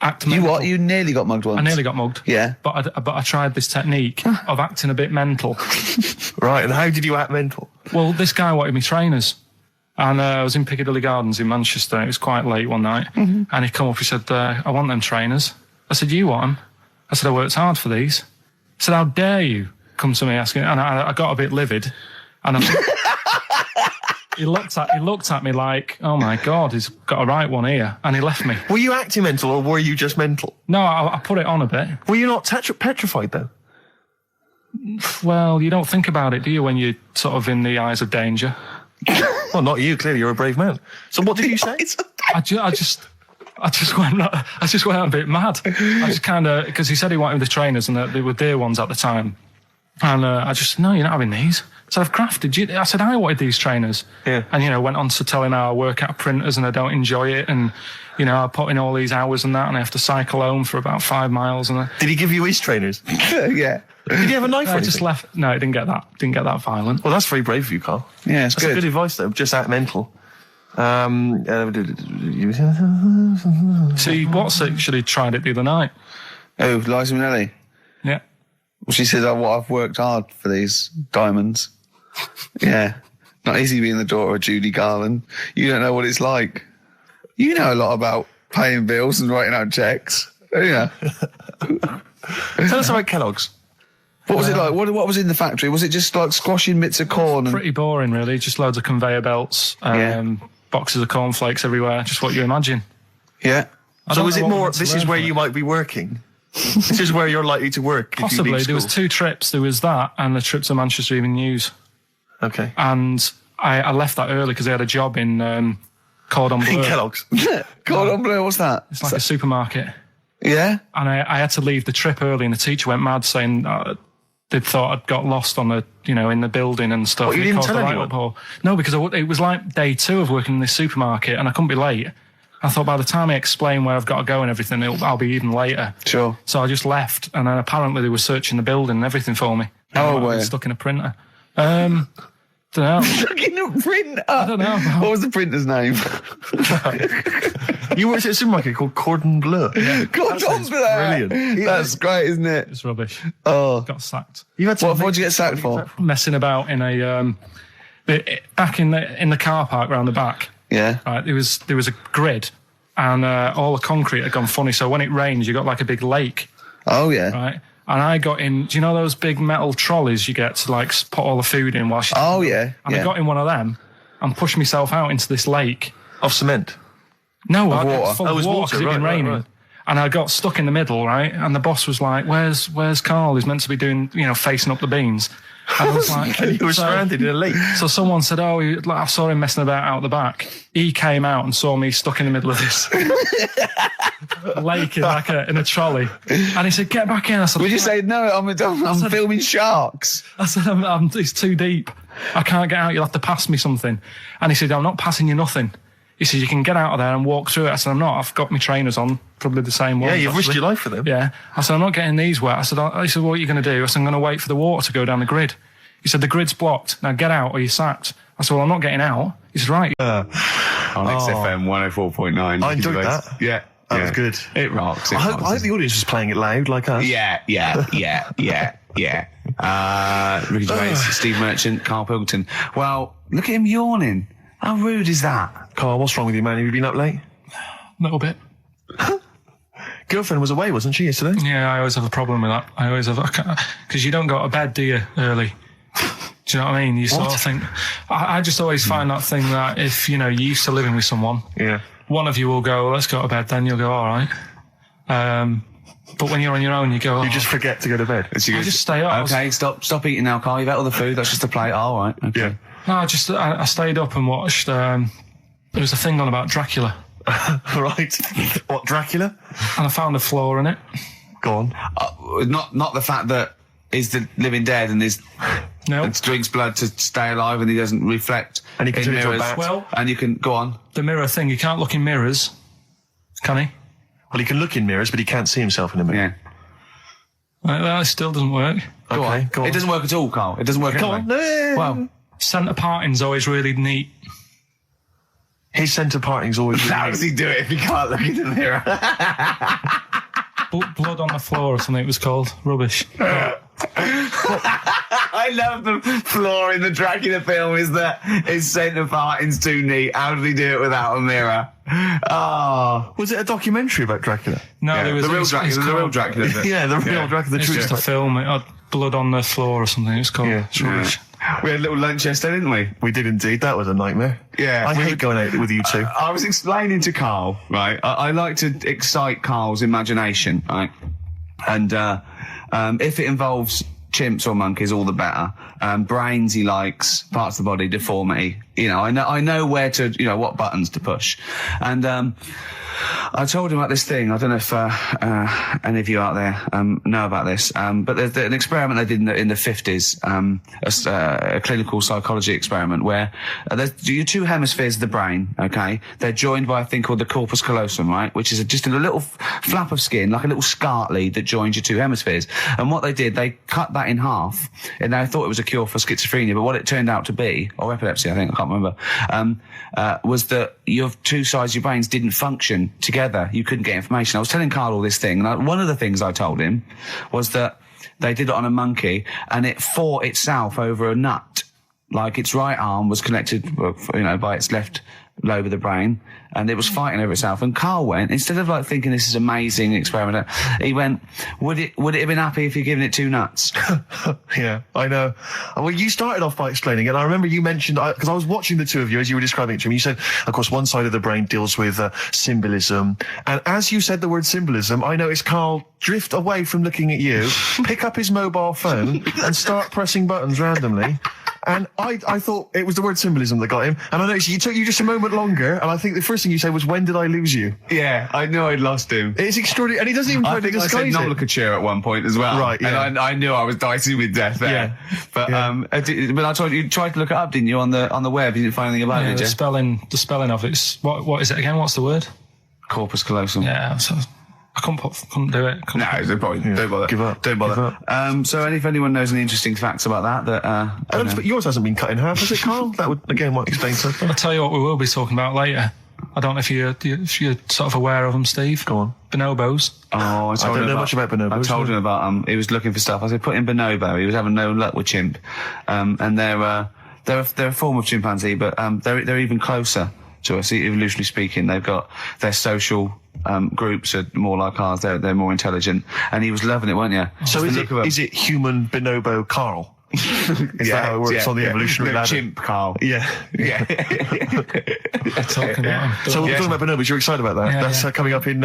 Speaker 1: Act mental.
Speaker 4: You what? You nearly got mugged once?
Speaker 1: I nearly got mugged.
Speaker 4: Yeah.
Speaker 1: But I tried this technique of acting a bit mental.
Speaker 5: Right, and how did you act mental?
Speaker 1: Well, this guy wanted me trainers. And I was in Piccadilly Gardens in Manchester. It was quite late one night. And he come up, he said, I want them trainers. I said, you want them? I said, I worked hard for these. He said, how dare you come to me asking? And I got a bit livid. And he looked at me like, oh my God, he's got a right one here. And he left me.
Speaker 5: Were you acting mental or were you just mental?
Speaker 1: No, I put it on a bit.
Speaker 5: Were you not petrified though?
Speaker 1: Well, you don't think about it, do you, when you're sort of in the eyes of danger?
Speaker 5: Well, not you, clearly, you're a brave man. So what did you say?
Speaker 1: I just went a bit mad. I just kind of, because he said he wanted the trainers and they were dear ones at the time. And I just, no, you're not having these. So I've crafted you. I said, I wanted these trainers.
Speaker 5: Yeah.
Speaker 1: And, went on to telling how I work at printers and I don't enjoy it. And, I put in all these hours and that and I have to cycle home for about 5 miles. And
Speaker 5: Did he give you his trainers?
Speaker 4: Yeah.
Speaker 5: Did he have a knife or
Speaker 1: I
Speaker 5: anything?
Speaker 1: just left. No, it didn't get that violent.
Speaker 5: Well, that's very brave of you, Carl.
Speaker 4: Yeah, it's
Speaker 5: That's
Speaker 4: good.
Speaker 5: good advice, though. Just act mental.
Speaker 1: See, what's actually tried it the other night.
Speaker 4: Oh, Liza Minnelli.
Speaker 1: Yeah.
Speaker 4: Well, she said, I've worked hard for these diamonds. Yeah. Not easy being the daughter of Judy Garland. You don't know what it's like. You know a lot about paying bills and writing out checks. Yeah.
Speaker 5: Tell us about Kellogg's.
Speaker 4: What was it like? What was in the factory? Was it just like squashing bits of corn?
Speaker 1: Pretty boring, really. Just loads of conveyor belts, boxes of cornflakes everywhere. Just what you imagine.
Speaker 4: Yeah.
Speaker 5: So is it more, this is where you might be working? This is where you're likely to work?
Speaker 1: Possibly. There was 2 trips. There was that and the trip to Manchester Evening News.
Speaker 5: Okay.
Speaker 1: And I left that early because I had a job in Cordon Bleu.
Speaker 5: In Kellogg's?
Speaker 4: Cordon Bleu, what's that?
Speaker 1: It's like a supermarket.
Speaker 4: Yeah?
Speaker 1: And I had to leave the trip early, and the teacher went mad saying they'd thought I'd got lost on in the building and stuff.
Speaker 5: What, you didn't tell anyone?
Speaker 1: No, because it was like day 2 of working in this supermarket, and I couldn't be late. I thought by the time I explain where I've got to go and everything, I'll be even later.
Speaker 4: Sure.
Speaker 1: So I just left, and then apparently they were searching the building and everything for me.
Speaker 4: Oh, where?
Speaker 1: Stuck in a printer. Don't know.
Speaker 4: Stuck in a printer?
Speaker 1: I don't know.
Speaker 4: What was the printer's name?
Speaker 5: You worked at a supermarket called Cordon Bleu.
Speaker 4: Yeah. Cordon Bleu.
Speaker 5: Brilliant.
Speaker 4: That's great, isn't it?
Speaker 1: It's rubbish.
Speaker 4: Oh.
Speaker 1: Got sacked.
Speaker 4: What did you get sacked for?
Speaker 1: Messing about in a back in the car park round the back.
Speaker 4: Yeah.
Speaker 1: Right, there was a grid, and all the concrete had gone funny. So when it rains, you got like a big lake.
Speaker 4: Oh yeah.
Speaker 1: Right. And I got in. Do you know those big metal trolleys you get to like put all the food in whilst?
Speaker 4: Oh yeah.
Speaker 1: And I got in one of them and pushed myself out into this lake
Speaker 5: of cement.
Speaker 1: No,
Speaker 5: water.
Speaker 1: Full of water because it'd been raining. Right. And I got stuck in the middle, right? And the boss was like, "Where's Karl? He's meant to be doing, facing up the beans." And I was like,
Speaker 5: "You were stranded in a lake."
Speaker 1: So someone said, "Oh, I saw him messing about out the back." He came out and saw me stuck in the middle of this lake in a trolley, and he said, "Get back in." I said,
Speaker 4: "Would you say no? I'm filming sharks."
Speaker 1: I said, "It's too deep. I can't get out. You'll have to pass me something." And he said, "I'm not passing you nothing." He said, "You can get out of there and walk through it." I said, "I'm not. I've got my trainers on, probably the same ones."
Speaker 5: Yeah, you've risked your life for them.
Speaker 1: Yeah. I said, "I'm not getting these wet." He said, "What are you going to do?" I said, "I'm going to wait for the water to go down the grid." He said, "The grid's blocked. Now get out or you're sacked." I said, "Well, I'm not getting out." He said, "Right."
Speaker 7: On XFM 104.9.
Speaker 5: I enjoyed that.
Speaker 7: Yeah.
Speaker 5: That was good.
Speaker 7: It rocks.
Speaker 5: I hope the audience was playing it loud like us.
Speaker 7: Yeah. Ricky Gervais, Steve Merchant, Karl Pilkington. Well, look at him yawning. How rude is that?
Speaker 5: Karl, what's wrong with you, man? Have you been up late?
Speaker 1: A little bit.
Speaker 5: Girlfriend was away, wasn't she, yesterday?
Speaker 1: Yeah, I always have a problem with that. I always have, because you don't go to bed, do you, early? Do you know what I mean? You sort of think, I just always find that thing that if, you're used to living with someone, one of you will go, "Let's go to bed," then you'll go, "All right." But when you're on your own, you go,
Speaker 5: You just forget to go to bed.
Speaker 1: I just stay up.
Speaker 7: Okay, stop eating now, Karl. You've ate all the food. That's just a plate. All right. Okay.
Speaker 5: Yeah.
Speaker 1: No, I stayed up and watched, there was a thing on about Dracula.
Speaker 5: Right. What, Dracula?
Speaker 1: And I found a flaw in it.
Speaker 5: Go on.
Speaker 7: Not the fact that he's the living dead and and drinks blood to stay alive and he doesn't reflect
Speaker 5: and he can
Speaker 7: in
Speaker 5: turn into a
Speaker 7: mirrors.
Speaker 5: bat.
Speaker 1: Well,
Speaker 7: and you can go on.
Speaker 1: The mirror thing, you can't look in mirrors, can he?
Speaker 5: Well, he can look in mirrors, but he can't see himself in a mirror.
Speaker 1: Yeah. Well, it still doesn't work.
Speaker 5: Go on.
Speaker 7: It doesn't work at all, Karl. It doesn't work.
Speaker 5: Go on.
Speaker 1: Well, centre parting's always really neat.
Speaker 5: His centre parting's always really
Speaker 7: How does he do it if he can't look in the mirror?
Speaker 1: Blood on the floor or something it was called. Rubbish.
Speaker 7: I love the flaw in the Dracula film is that his centre parting's too neat. How did he do it without a mirror? Oh.
Speaker 5: Was it a documentary about Dracula?
Speaker 1: No, there was
Speaker 7: the real Dracula.
Speaker 5: Yeah, the real Dracula.
Speaker 1: It's just a film. It had blood on the floor or something. It was called.
Speaker 5: Yeah.
Speaker 1: It's rubbish.
Speaker 7: We had a little lunch yesterday, didn't we?
Speaker 5: We did indeed. That was a nightmare.
Speaker 7: Yeah.
Speaker 5: I hate going out with you two.
Speaker 7: I was explaining to Karl, right? I like to excite Karl's imagination, right? And if it involves chimps or monkeys, all the better. Brains he likes, parts of the body, deformity. I know where to, what buttons to push. And I told him about this thing. I don't know if any of you out there know about this, but there's an experiment they did in the 50s, a clinical psychology experiment where there's your 2 hemispheres of the brain, okay? They're joined by a thing called the corpus callosum, right? Which is just a little flap of skin, like a little scarlet lead that joins your 2 hemispheres. And what they did, they cut that in half, and they thought it was a cure for schizophrenia, but what it turned out to be, or epilepsy, I think, I can't remember, was that your 2 sides of your brains didn't function together. You couldn't get information. I was telling Karl all this thing, and one of the things I told him was that they did it on a monkey, and it fought itself over a nut. like its right arm was connected, by its left lobe of the brain, and it was fighting over itself. And Karl went, instead of like thinking this is amazing experiment, he went, would it have been happy if you'd given it 2 nuts?
Speaker 5: Yeah, I know. Well, you started off by explaining it. I remember you mentioned, because I was watching the two of you as you were describing it to me. You said, of course, one side of the brain deals with symbolism. And as you said the word symbolism, I noticed Karl drift away from looking at you, pick up his mobile phone and start pressing buttons randomly. And I thought it was the word symbolism that got him. And I noticed it took you just a moment longer. And I think the first thing you said was, when did I lose you?
Speaker 7: Yeah, I knew I'd lost him.
Speaker 5: It's extraordinary. And he doesn't even try to disguise it.
Speaker 7: I said non-locature at one point as well.
Speaker 5: Right, yeah.
Speaker 7: And I knew I was dicing with death there. Yeah. But I told you tried to look it up, didn't you, on the web? You didn't find anything about it, did you?
Speaker 1: The spelling of it's what is it again? What's the word?
Speaker 7: Corpus callosum.
Speaker 1: Yeah, so I couldn't do it.
Speaker 7: Don't bother.
Speaker 5: Give up.
Speaker 7: Don't bother. So if anyone knows any interesting facts about that,
Speaker 5: but yours hasn't been cut in half, has it, Karl? That would, again, might explain something.
Speaker 1: I'll tell you what we will be talking about later. I don't know if you're sort of aware of them, Steve.
Speaker 5: Go on.
Speaker 1: Bonobos.
Speaker 7: Oh, I
Speaker 5: don't know much about bonobos.
Speaker 7: I told him about he was looking for stuff. I said, put in bonobo. He was having no luck with chimp. And they're a form of chimpanzee, but they're even closer to us, evolutionarily speaking. They've got their social groups are more like ours. They're more intelligent. And he was loving it, weren't you?
Speaker 5: So is it human bonobo Karl? Is that how it works on the evolutionary ladder?
Speaker 7: Chimp Karl.
Speaker 5: Yeah.
Speaker 7: Yeah.
Speaker 5: So we're talking about bonobos. You're excited about that?
Speaker 1: Yeah,
Speaker 5: That's coming up in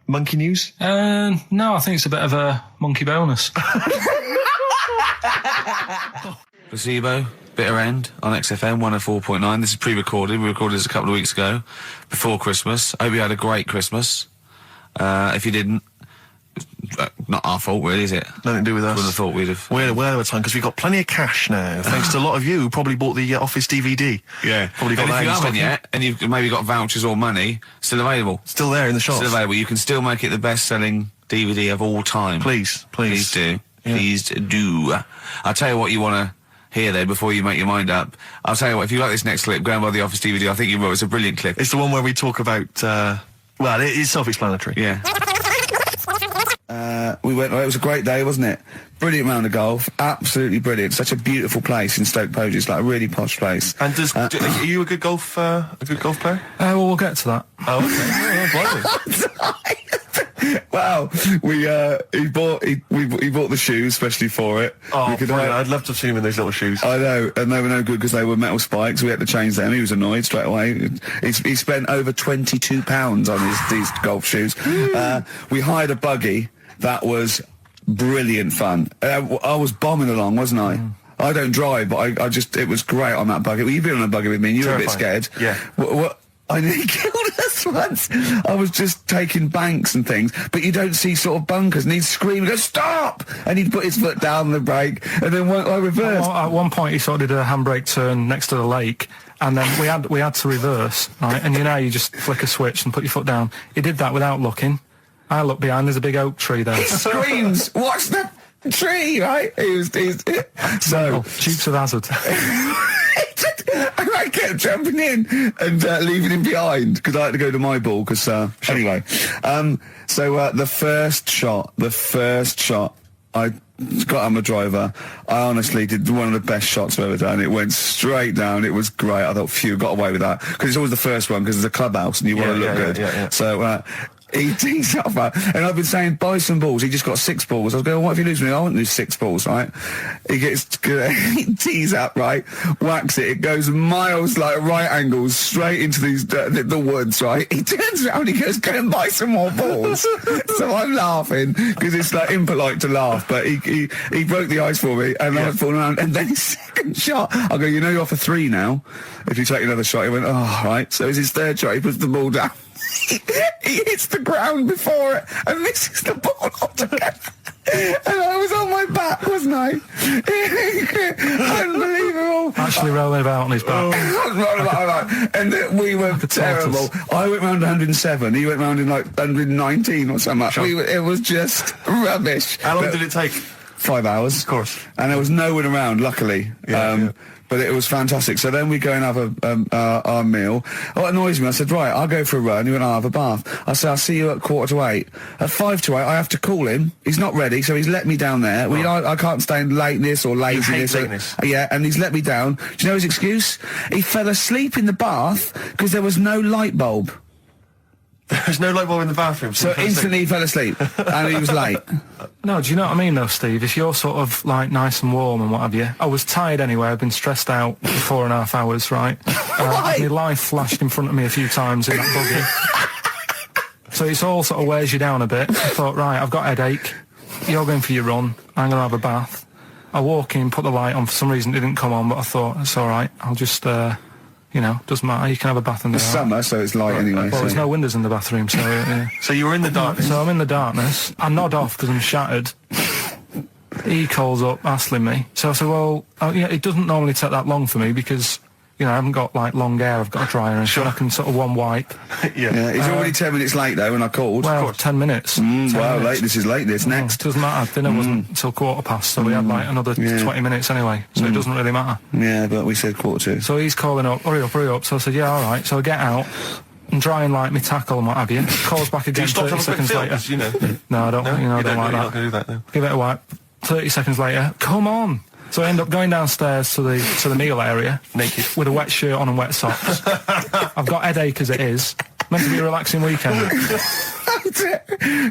Speaker 5: Monkey News?
Speaker 1: No, I think it's a bit of a monkey bonus.
Speaker 7: Placebo, Bitter End on XFM 104.9. This is pre-recorded. We recorded this a couple of weeks ago, before Christmas. I hope you had a great Christmas. If you didn't, not our fault, really, is it?
Speaker 5: Nothing to do with us.
Speaker 7: Wouldn't have thought we'd have.
Speaker 5: We're well over time because we've got plenty of cash now, thanks to a lot of you who probably bought the Office DVD.
Speaker 7: Yeah.
Speaker 5: Probably got
Speaker 7: and
Speaker 5: that
Speaker 7: if you
Speaker 5: in
Speaker 7: haven't
Speaker 5: stock
Speaker 7: yet, and you've maybe got vouchers or money, still available.
Speaker 5: Still there in the shops.
Speaker 7: Still available. You can still make it the best-selling DVD of all time.
Speaker 5: Please do.
Speaker 7: Yeah. Please do. I'll tell you what you want to hear there before you make your mind up. I'll tell you what, if you like this next clip, go and buy the Office DVD. I think you will. It's a brilliant clip.
Speaker 5: It's the one where we talk about, well, it is self-explanatory.
Speaker 7: Yeah.
Speaker 4: It was a great day, wasn't it? Brilliant round of golf, absolutely brilliant. Such a beautiful place in Stoke Poges, it's like a really posh place.
Speaker 5: And are you a good golf player?
Speaker 1: Well, we'll get to that.
Speaker 5: Oh, okay.
Speaker 4: Wow, he bought the shoes especially for it.
Speaker 5: Oh, I'd love to have seen him in those little shoes.
Speaker 4: I know, and they were no good because they were metal spikes. We had to change them. He was annoyed straight away. He spent over £22 on these golf shoes. We hired a buggy that was brilliant fun. I was bombing along, wasn't I? I don't drive, but it was great on that buggy. Well, you've been on a buggy with me and you were a bit scared.
Speaker 5: Yeah.
Speaker 4: What I nearly killed us once. I was just taking banks and things, but you don't see sort of bunkers, and he'd scream and go, stop! And he'd put his foot down the brake, and then I reversed.
Speaker 1: At one point he sort of did a handbrake turn next to the lake, and then we had to reverse, right? And you just flick a switch and put your foot down. He did that without looking. I look behind, there's a big oak tree there.
Speaker 4: He screams, watch the tree, right? So
Speaker 1: Dukes of Hazzard.
Speaker 4: And I kept jumping in and leaving him behind because I had to go to my ball. Because anyway, so the first shot, I got on the driver. I honestly did one of the best shots I've ever done. It went straight down. It was great. I thought, phew, got away with that because it's always the first one because it's a clubhouse and you want to look good. Yeah. So. He tees up, and I've been saying, buy some balls. He just got 6 balls. I was going, what if you lose me? I won't lose 6 balls, right? He tees up, right? Whacks it. It goes miles, like right angles, straight into these the woods, right? He turns around, he goes, go and buy some more balls. So I'm laughing because it's like impolite to laugh, but he broke the ice for me, and I was falling around. And then his second shot, I go, you're off for 3 now. If you take another shot, he went, oh, right. So it's his third shot. He puts the ball down. He hits the ground before it and misses the ball altogether. And I was on my back, wasn't I? Unbelievable.
Speaker 1: Actually rolling about on his back.
Speaker 4: And we were terrible. I went round 107. He went round in like 119 or something. It was just rubbish.
Speaker 5: How long did it take?
Speaker 4: 5 hours.
Speaker 5: Of course.
Speaker 4: And there was no one around, luckily. But it was fantastic. So then we go and have our meal. What annoys me, I said, right, I'll go for a run. He went, I'll have a bath. I said, I'll see you at 7:45. At 7:55, I have to call him. He's not ready, so he's let me down there. I can't stand lateness or laziness. Yeah, and he's let me down. Do you know his excuse? He fell asleep in the bath because there was no light bulb.
Speaker 5: There's no light bulb in the bathroom.
Speaker 4: So instantly he fell asleep, and he was late.
Speaker 1: No, do you know what I mean though, Steve? If you're sort of like nice and warm and what have you, I was tired anyway. I've been stressed out for 4.5 hours, right? My life flashed in front of me a few times in that buggy. So it's all sort of wears you down a bit. I thought, right, I've got a headache. You're going for your run. I'm going to have a bath. I walk in, put the light on. For some reason it didn't come on, but I thought, it's all right. I'll just, doesn't matter. You can have a bath in the
Speaker 4: It's summer, so it's light anyway.
Speaker 1: Well, there's no windows in the bathroom, so... Yeah.
Speaker 5: So you were in the darkness?
Speaker 1: So I'm in the darkness. I nod off because I'm shattered. He calls up, hassling me. So I said, well, it doesn't normally take that long for me because... I haven't got, like, long hair. I've got a dryer and I can sort of one wipe.
Speaker 4: Yeah, he's already 10 minutes late, though, when I called.
Speaker 1: Well, 10 minutes. 10
Speaker 4: wow,
Speaker 1: minutes.
Speaker 4: This is late, this. Next.
Speaker 1: Doesn't matter. Dinner wasn't until 7:15, so we had, like, another 20 minutes anyway, so it doesn't really matter.
Speaker 4: Yeah, but we said 7:45.
Speaker 1: So he's calling up, hurry up. So I said, yeah, all right. So I get out and dry and like my tackle and what have you. Calls back again 30 seconds later. No, I don't, I don't like that.
Speaker 5: Not gonna do that, no.
Speaker 1: Give it a wipe. 30 seconds later, come on. So I end up going downstairs to the meal area,
Speaker 5: naked,
Speaker 1: with a wet shirt on and wet socks. I've got headache as it is. Meant to be a relaxing weekend.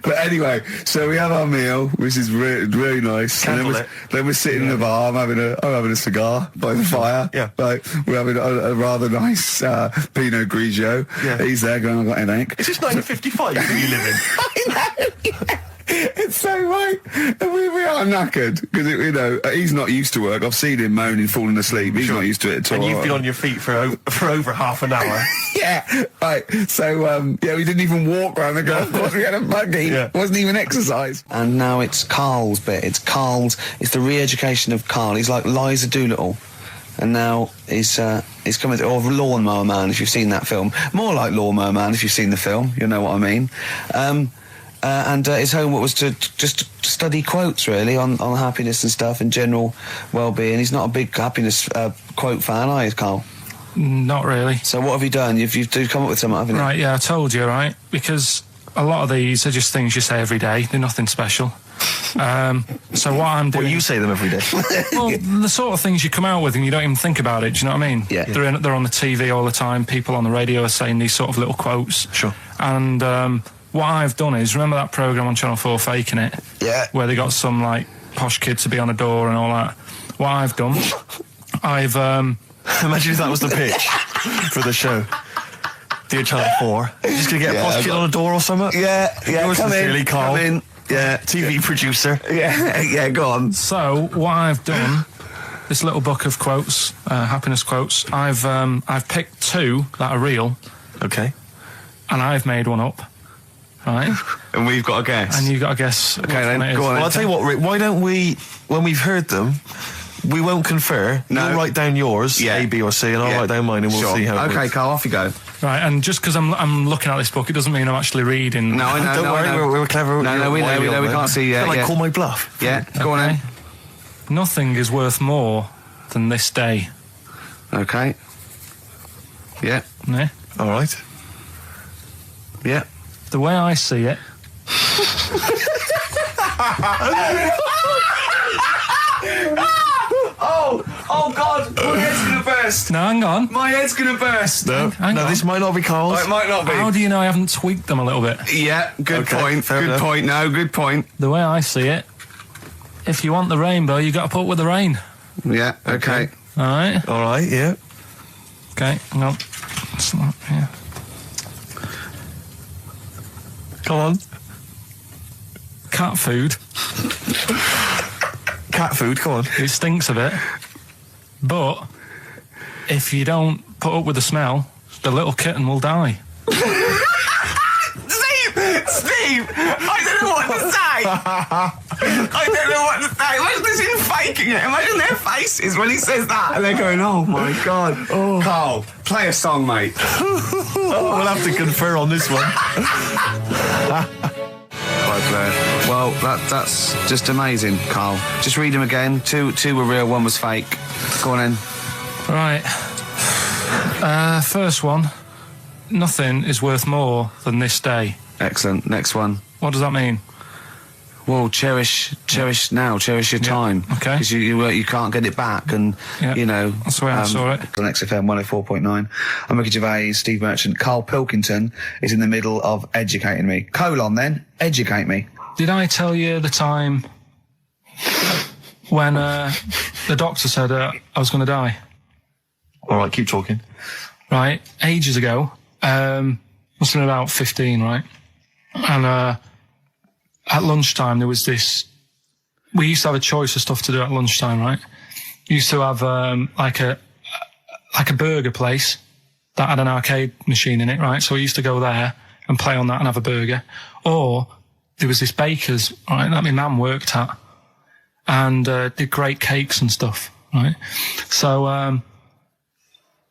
Speaker 4: But anyway, so we have our meal, which is really nice. And then we're sitting in the bar. I'm having a cigar by the fire.
Speaker 5: Yeah.
Speaker 4: Like, we're having a rather nice Pinot Grigio.
Speaker 5: Yeah.
Speaker 4: He's there going, I've got a headache.
Speaker 5: Is this 1955 that you live in?
Speaker 4: I know. Yeah. It's so right. And we are knackered because he's not used to work. I've seen him moaning, falling asleep. He's not used to it at all.
Speaker 5: And you've been on your feet for over half an hour.
Speaker 4: Yeah, right. So we didn't even walk around the golf course. We had a buggy. Yeah. It wasn't even exercise.
Speaker 7: And now it's Karl's bit. It's the re-education of Karl. He's like Liza Doolittle. And now he's coming to, or Lawnmower Man, if you've seen that film. More like Lawnmower Man, if you've seen the film. You know what I mean. And his homework was to just study quotes, really, on happiness and stuff and general well-being. He's not a big happiness quote fan, are you, Karl?
Speaker 1: Not really.
Speaker 7: So what have you done? You've come up with something, haven't you?
Speaker 1: Right, yeah, I told you, right? Because a lot of these are just things you say every day. They're nothing special. So what I'm doing...
Speaker 5: Well, you say them every day.
Speaker 1: Well, the sort of things you come out with and you don't even think about it, do you know what I mean?
Speaker 7: Yeah.
Speaker 1: They're on the TV all the time. People on the radio are saying these sort of little quotes.
Speaker 5: Sure.
Speaker 1: And... what I've done is, remember that programme on Channel 4, Faking It?
Speaker 7: Yeah.
Speaker 1: Where they got some, like, posh kid to be on a door and all that. What I've done, I've...
Speaker 5: Imagine if that was the pitch for the show. Dear Channel 4. You're just going to get a posh kid on a door or something?
Speaker 7: Yeah,
Speaker 5: Yours sincerely, Karl.
Speaker 7: Come in. Yeah.
Speaker 5: TV producer.
Speaker 7: Yeah, go on.
Speaker 1: So, what I've done, this little book of quotes, happiness quotes, I've picked 2 that are real.
Speaker 5: Okay.
Speaker 1: And I've made one up. Right.
Speaker 7: And we've got a guess.
Speaker 1: And you've got to guess.
Speaker 7: Okay, then, go on.
Speaker 5: Well, I'll tell you what, Rick, why don't we, when we've heard them, we won't confer.
Speaker 7: No.
Speaker 5: You'll write down yours, A, B, or C, and I'll write down mine, and we'll see how it works.
Speaker 7: Okay, Karl, off you go.
Speaker 1: Right, and just because I'm looking at this book, it doesn't mean I'm actually reading.
Speaker 7: No, I know.
Speaker 5: Don't worry, we're clever.
Speaker 7: No, we know, we can't see yet.
Speaker 5: Call my bluff.
Speaker 7: Yeah, go on then.
Speaker 1: Nothing is worth more than this day.
Speaker 7: Okay. Yeah.
Speaker 1: Yeah.
Speaker 5: All right.
Speaker 7: Yeah.
Speaker 1: The way I see it...
Speaker 7: Oh God, my head's gonna burst.
Speaker 1: No, hang on.
Speaker 7: My head's gonna burst.
Speaker 5: No,
Speaker 1: hang on.
Speaker 5: this might not be Karl's.
Speaker 7: Oh, it might not be.
Speaker 1: How do you know I haven't tweaked them a little bit?
Speaker 7: Yeah, good point.
Speaker 5: Fair enough.
Speaker 7: Point. No, good point.
Speaker 1: The way I see it, if you want the rainbow, you got to put up with the rain.
Speaker 7: Yeah, okay.
Speaker 1: All right?
Speaker 5: All right, yeah.
Speaker 1: Okay, hang on. It's not, yeah.
Speaker 5: Come on.
Speaker 1: Cat food.
Speaker 5: Cat food, come on.
Speaker 1: It stinks a bit. But if you don't put up with the smell, the little kitten will die.
Speaker 7: Steve, I don't know what to say. I don't know what to say. Imagine this in faking it. Imagine their faces when he says that, and they're going, "Oh my God." Oh. Karl, play a song, mate.
Speaker 5: We'll have to confer on this one.
Speaker 4: right, Claire. Well, that's just amazing, Carl. Just read them again. Two were real, one was fake. Go on in.
Speaker 1: Right. First one. Nothing is worth more than this day.
Speaker 4: Excellent. Next one.
Speaker 1: What does that mean?
Speaker 4: Well, cherish now, cherish your time.
Speaker 1: Okay.
Speaker 4: Because you can't get it back, and, you know...
Speaker 1: That's the way I saw it.
Speaker 4: On XFM 104.9, I'm Ricky Gervais, Steve Merchant. Karl Pilkington is in the middle of educating me. Then, educate me.
Speaker 1: Did I tell you the time when the doctor said I was going to die?
Speaker 5: All right, keep talking.
Speaker 1: Right, ages ago, must have been about 15, right? And at lunchtime there was this... We used to have a choice of stuff to do at lunchtime, right? We used to have like a burger place that had an arcade machine in it, right? So we used to go there and play on that and have a burger. Or there was this baker's, right, that my mum worked at, and did great cakes and stuff, right? So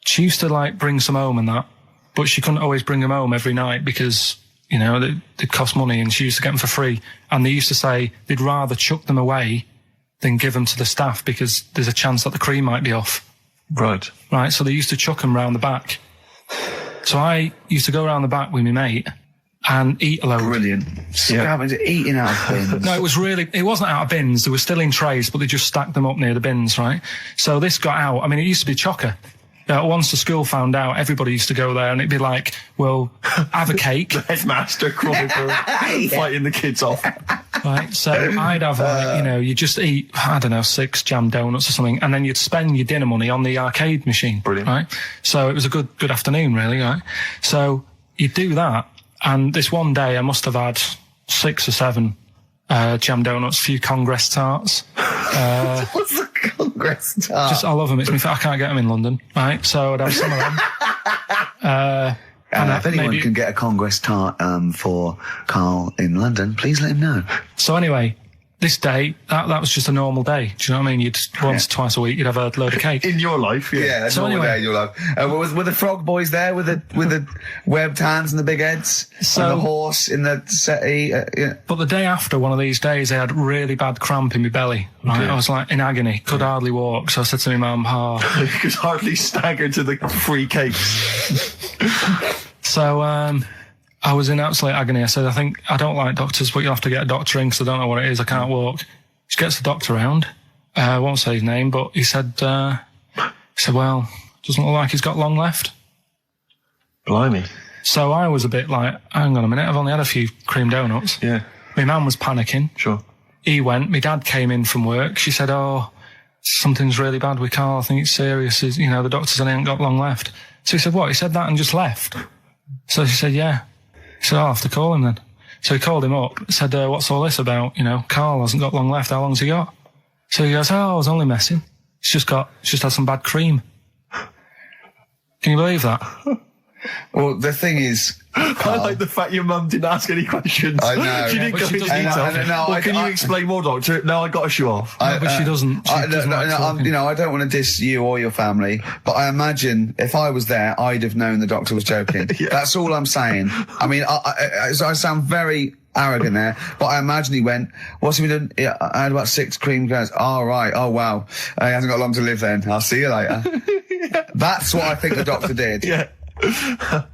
Speaker 1: she used to like bring some home and that, but she couldn't always bring them home every night because, you know, they'd cost money, and she used to get them for free. And they used to say they'd rather chuck them away than give them to the staff because there's a chance that the cream might be off.
Speaker 5: Right.
Speaker 1: Right, so they used to chuck them round the back. So I used to go round the back with my mate and eat a load.
Speaker 4: Brilliant. Eating out of bins.
Speaker 1: No, it wasn't out of bins. They were still in trays, but they just stacked them up near the bins, right? So this got out. I mean, it used to be chocker. Once the school found out, everybody used to go there, and it'd be like, well, have a cake.
Speaker 5: The headmaster chronicle fighting the kids off.
Speaker 1: Right, so I'd have, like, you know, you just eat, I don't know, 6 jam donuts or something, and then you'd spend your dinner money on the arcade machine.
Speaker 5: Brilliant.
Speaker 1: Right? So it was a good afternoon, really, right? So you'd do that, and this one day I must have had 6 or 7 jam donuts, a few Congress tarts.
Speaker 4: What's a Congress tart?
Speaker 1: I love them. I can't get them in London, right? So I'd have some of them.
Speaker 4: If anyone can get a Congress tart for Karl in London, please let him know.
Speaker 1: So anyway, this day, that was just a normal day. Do you know what I mean? You'd once, twice a week, you'd have a load of cake.
Speaker 5: In your life,
Speaker 4: yeah.
Speaker 1: So
Speaker 4: normal
Speaker 1: anyway,
Speaker 4: day in your life. Were the frog boys there with the webbed hands and the big heads? And the horse in the settee? Yeah.
Speaker 1: But the day after one of these days, I had really bad cramp in my belly. Right? Okay. I was like in agony, could hardly walk. So I said to my mum,
Speaker 5: you could hardly stagger to the free cakes.
Speaker 1: So I was in absolute agony. I said, I don't like doctors, but you'll have to get a doctor in because I don't know what it is. I can't walk. She gets the doctor round. I won't say his name, but he said, well, doesn't look like he's got long left.
Speaker 5: Blimey.
Speaker 1: So I was a bit like, hang on a minute, I've only had a few cream donuts.
Speaker 5: Yeah.
Speaker 1: My mum was panicking.
Speaker 5: Sure.
Speaker 1: He went. My dad came in from work. She said, something's really bad with Karl. I think it's serious. You know, the doctor said he ain't got long left. So he said, what? He said that and just left. So she said, yeah. He said, I'll have to call him then. So he called him up, said, what's all this about? You know, Karl hasn't got long left. How long's he got? So he goes, I was only messing. He's just had some bad cream. Can you believe that?
Speaker 4: Well, the thing is,
Speaker 5: I like the fact your mum didn't ask any questions.
Speaker 4: I know.
Speaker 5: She didn't go into detail. Can you explain more, doctor? No, I got a shoe off.
Speaker 1: But she doesn't.
Speaker 4: I don't want to diss you or your family, but I imagine if I was there, I'd have known the doctor was joking. Yeah. That's all I'm saying. I mean, I sound very arrogant there, but I imagine he went, what's he been doing? Yeah, I had about 6 cream cones. Oh, right. Oh, wow. He hasn't got long to live then. I'll see you later. Yeah. That's what I think the doctor did.
Speaker 5: Yeah. I